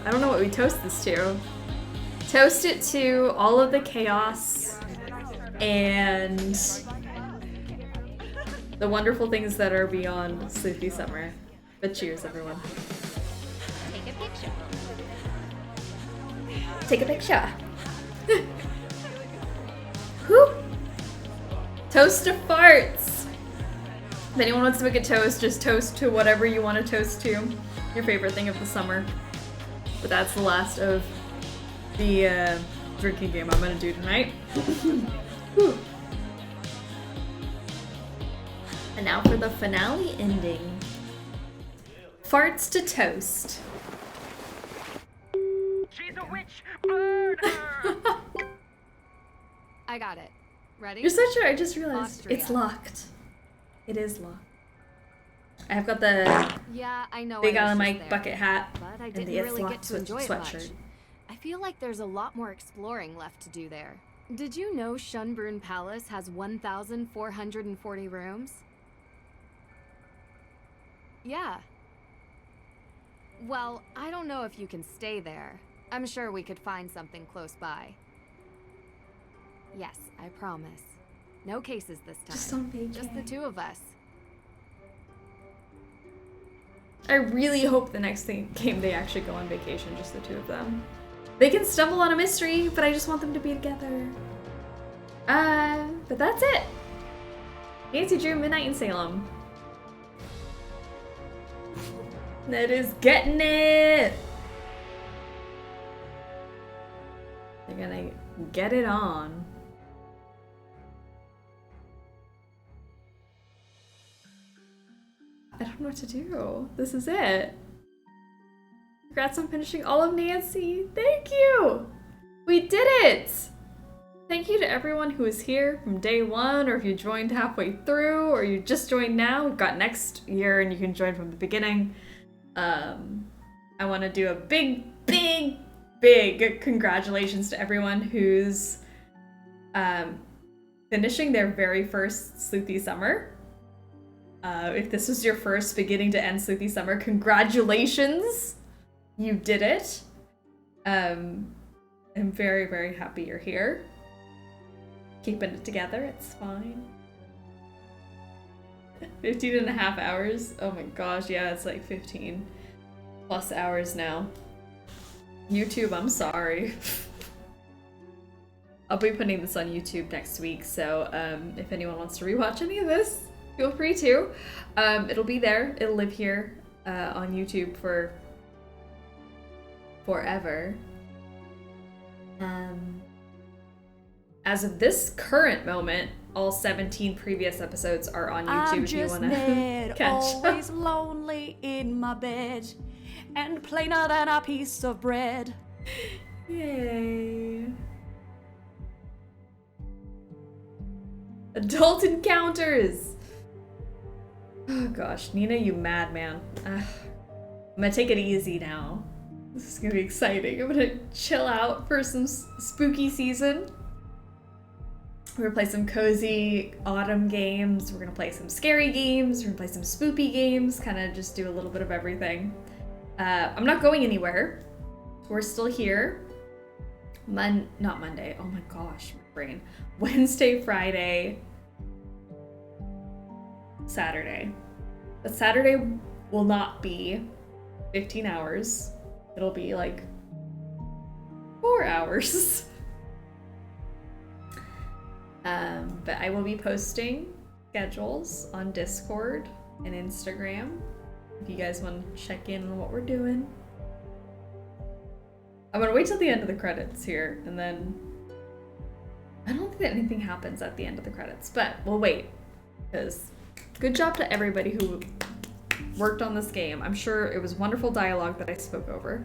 I don't know what we toast this to. Toast it to all of the chaos and the wonderful things that are beyond Sleuthy Summer. But cheers, everyone. Take a picture. Take a picture. Whew. Toast to farts. If anyone wants to make a toast, just toast to whatever you want to toast to. Your favorite thing of the summer. But that's the last of the drinking game I'm gonna do tonight. Whew. And now for the finale ending. Farts to toast. She's a witch! Burn her! I got it. Ready? You're such a, I just realized Austria. it's locked. It is locked. I've got the Yeah, I know. big I was on just my there, bucket hat but I and didn't the It's really get Locked to enjoy it much. sweatshirt. I feel like there's a lot more exploring left to do there. Did you know Schönbrunn Palace has 1,440 rooms? Yeah. Well, I don't know if you can stay there. I'm sure we could find something close by. Yes, I promise. No cases this time. Just on vacay. Just the two of us. I really hope the next game they actually go on vacation, just the two of them. They can stumble on a mystery, but I just want them to be together. But that's it. Nancy Drew, Midnight in Salem. Ned is getting it. They're gonna get it on. I don't know what to do. This is it. Congrats on finishing all of Nancy. Thank you. We did it. Thank you to everyone who was here from day one, or if you joined halfway through, or you just joined now. We've got next year and you can join from the beginning. I want to do a big congratulations to everyone who's finishing their very first Sleuthy Summer. If this was your first beginning to end Sleuthy Summer, congratulations! You did it. I'm very, very happy you're here. Keeping it together, it's fine. 15 and a half hours? Oh my gosh, yeah, it's like 15 plus hours now. YouTube, I'm sorry. I'll be putting this on YouTube next week, so if anyone wants to rewatch any of this, feel free to. It'll be there. It'll live here on YouTube for forever. As of this current moment, all 17 previous episodes are on YouTube I'm if you just want to Ned, catch always lonely in my bed, and plainer than a piece of bread. Yay. Adult encounters! Oh gosh, Nina, you madman. I'm gonna take it easy now. This is gonna be exciting. I'm gonna chill out for some spooky season. We're gonna play some cozy autumn games. We're gonna play some scary games. We're gonna play some spoopy games. Kind of just do a little bit of everything. I'm not going anywhere. We're still here. Not Monday. Oh my gosh, my brain. Wednesday, Friday, Saturday. But Saturday will not be 15 hours. It'll be like 4 hours. But I will be posting schedules on Discord and Instagram if you guys want to check in on what we're doing. I'm gonna wait till the end of the credits here, and then I don't think that anything happens at the end of the credits, but we'll wait, because good job to everybody who worked on this game. I'm sure it was wonderful dialogue that I spoke over.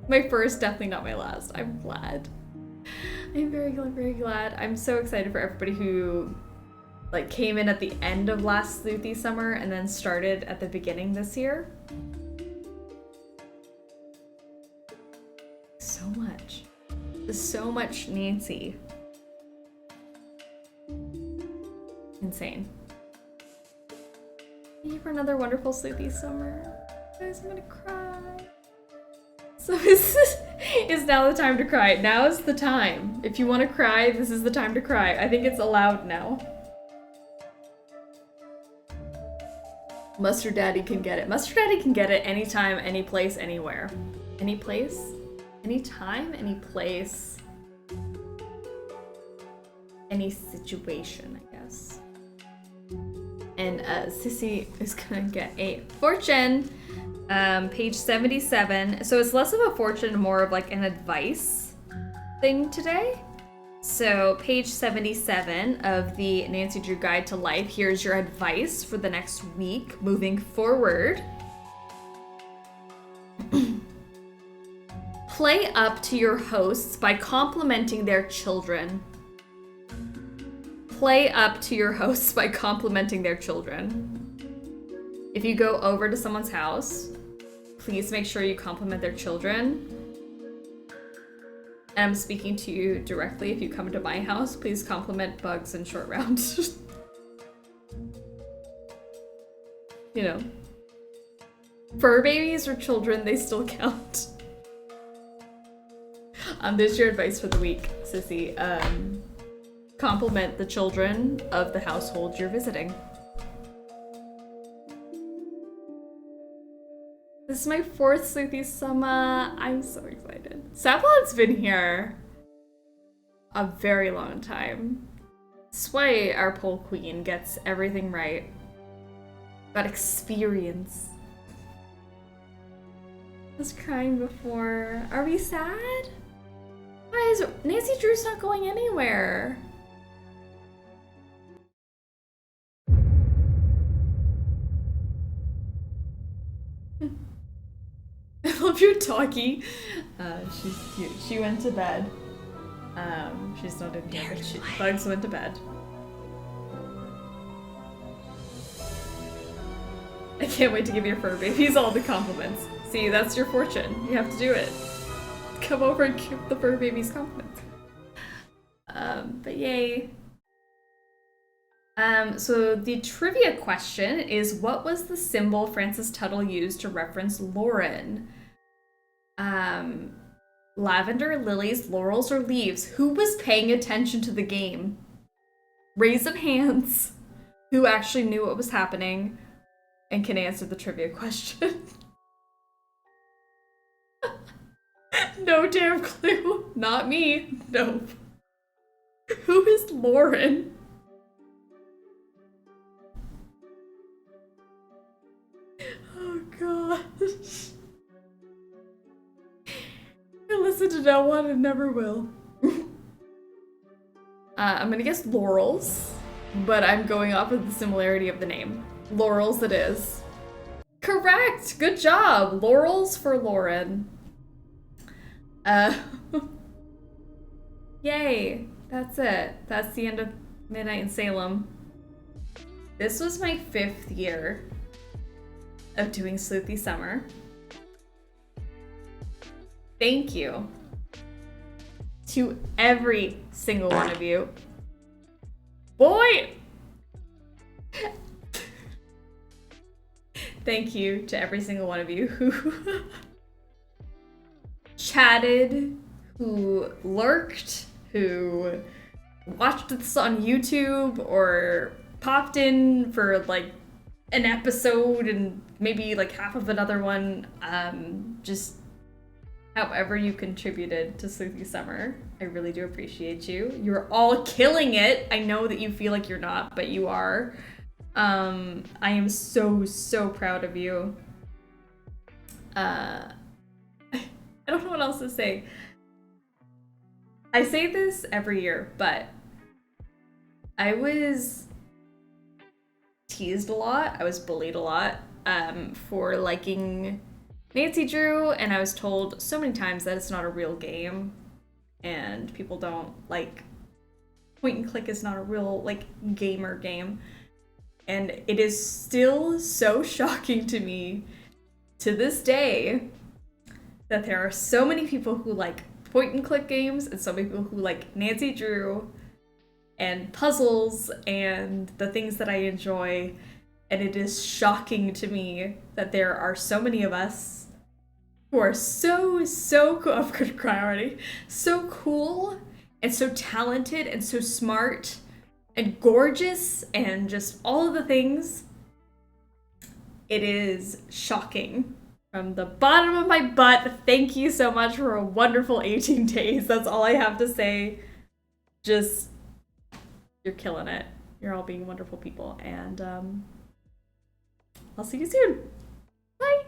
My first, definitely not my last. I'm glad. I'm very, very glad. I'm so excited for everybody who like came in at the end of last Sleuthy Summer and then started at the beginning this year. So much Nancy. Insane. for another wonderful Sleuthy Summer. Guys, I'm gonna cry. So is now the time to cry. Now is the time. If you want to cry, this is the time to cry. I think it's allowed now. Mustard Daddy can get it. Mustard Daddy can get it anytime, any place, anywhere. Any place? Anytime, any place. Any situation, I guess. And Sissy is gonna get a fortune. Page 77. So it's less of a fortune, more of like an advice thing today. So page 77 of the Nancy Drew Guide to Life. Here's your advice for the next week moving forward. Play up to your hosts by complimenting their children. Play up to your hosts by complimenting their children. If you go over to someone's house, please make sure you compliment their children. And I'm speaking to you directly. If you come to my house, please compliment Bugs and Short Round. You know. Fur babies or children, they still count. There's your advice for the week, Sissy. Compliment the children of the household you're visiting. This is my 4th Sleuthy Summer. I'm so excited. Savlon's been here a very long time. That's why our pole queen gets everything right. Got experience. I was crying before. Are we sad? Guys, Nancy Drew's not going anywhere. I love your doggy. She's cute. She went to bed. She's not in here, but Bugs went to bed. I can't wait to give your fur babies all the compliments. See, that's your fortune. You have to do it. Come over and give the fur babies compliments. But yay. So the trivia question is, what was the symbol Francis Tuttle used to reference Lauren? Lavender, lilies, laurels, or leaves? Who was paying attention to the game? Raise of hands. Who actually knew what was happening and can answer the trivia question? No damn clue. Not me. Nope. Who is Lauren? Oh gosh. I listen to no one and never will. I'm gonna guess laurels, but I'm going off of the similarity of the name. Laurels it is. Correct! Good job! Laurels for Lauren. Yay! That's it. That's the end of Midnight in Salem. This was my 5th year of doing Sleuthy Summer. Thank you to every single one of you. Boy! Thank you to every single one of you who chatted, who lurked, who watched this on YouTube or popped in for like an episode and maybe like half of another one. Just however you contributed to Sleuthy Summer. I really do appreciate you. You're all killing it. I know that you feel like you're not, but you are. I am so proud of you. I don't know what else to say. I say this every year, but I was teased a lot. I was bullied a lot for liking Nancy Drew, and I was told so many times that it's not a real game and people don't like point and click is not a real like gamer game. And it is still so shocking to me to this day that there are so many people who like point and click games and so many people who like Nancy Drew and puzzles and the things that I enjoy. And it is shocking to me that there are so many of us who are so cool. I'm gonna cry already. So cool and so talented and so smart and gorgeous and just all of the things. It is shocking. From the bottom of my butt, thank you so much for a wonderful 18 days. That's all I have to say. Just, you're killing it. You're all being wonderful people. And I'll see you soon. Bye.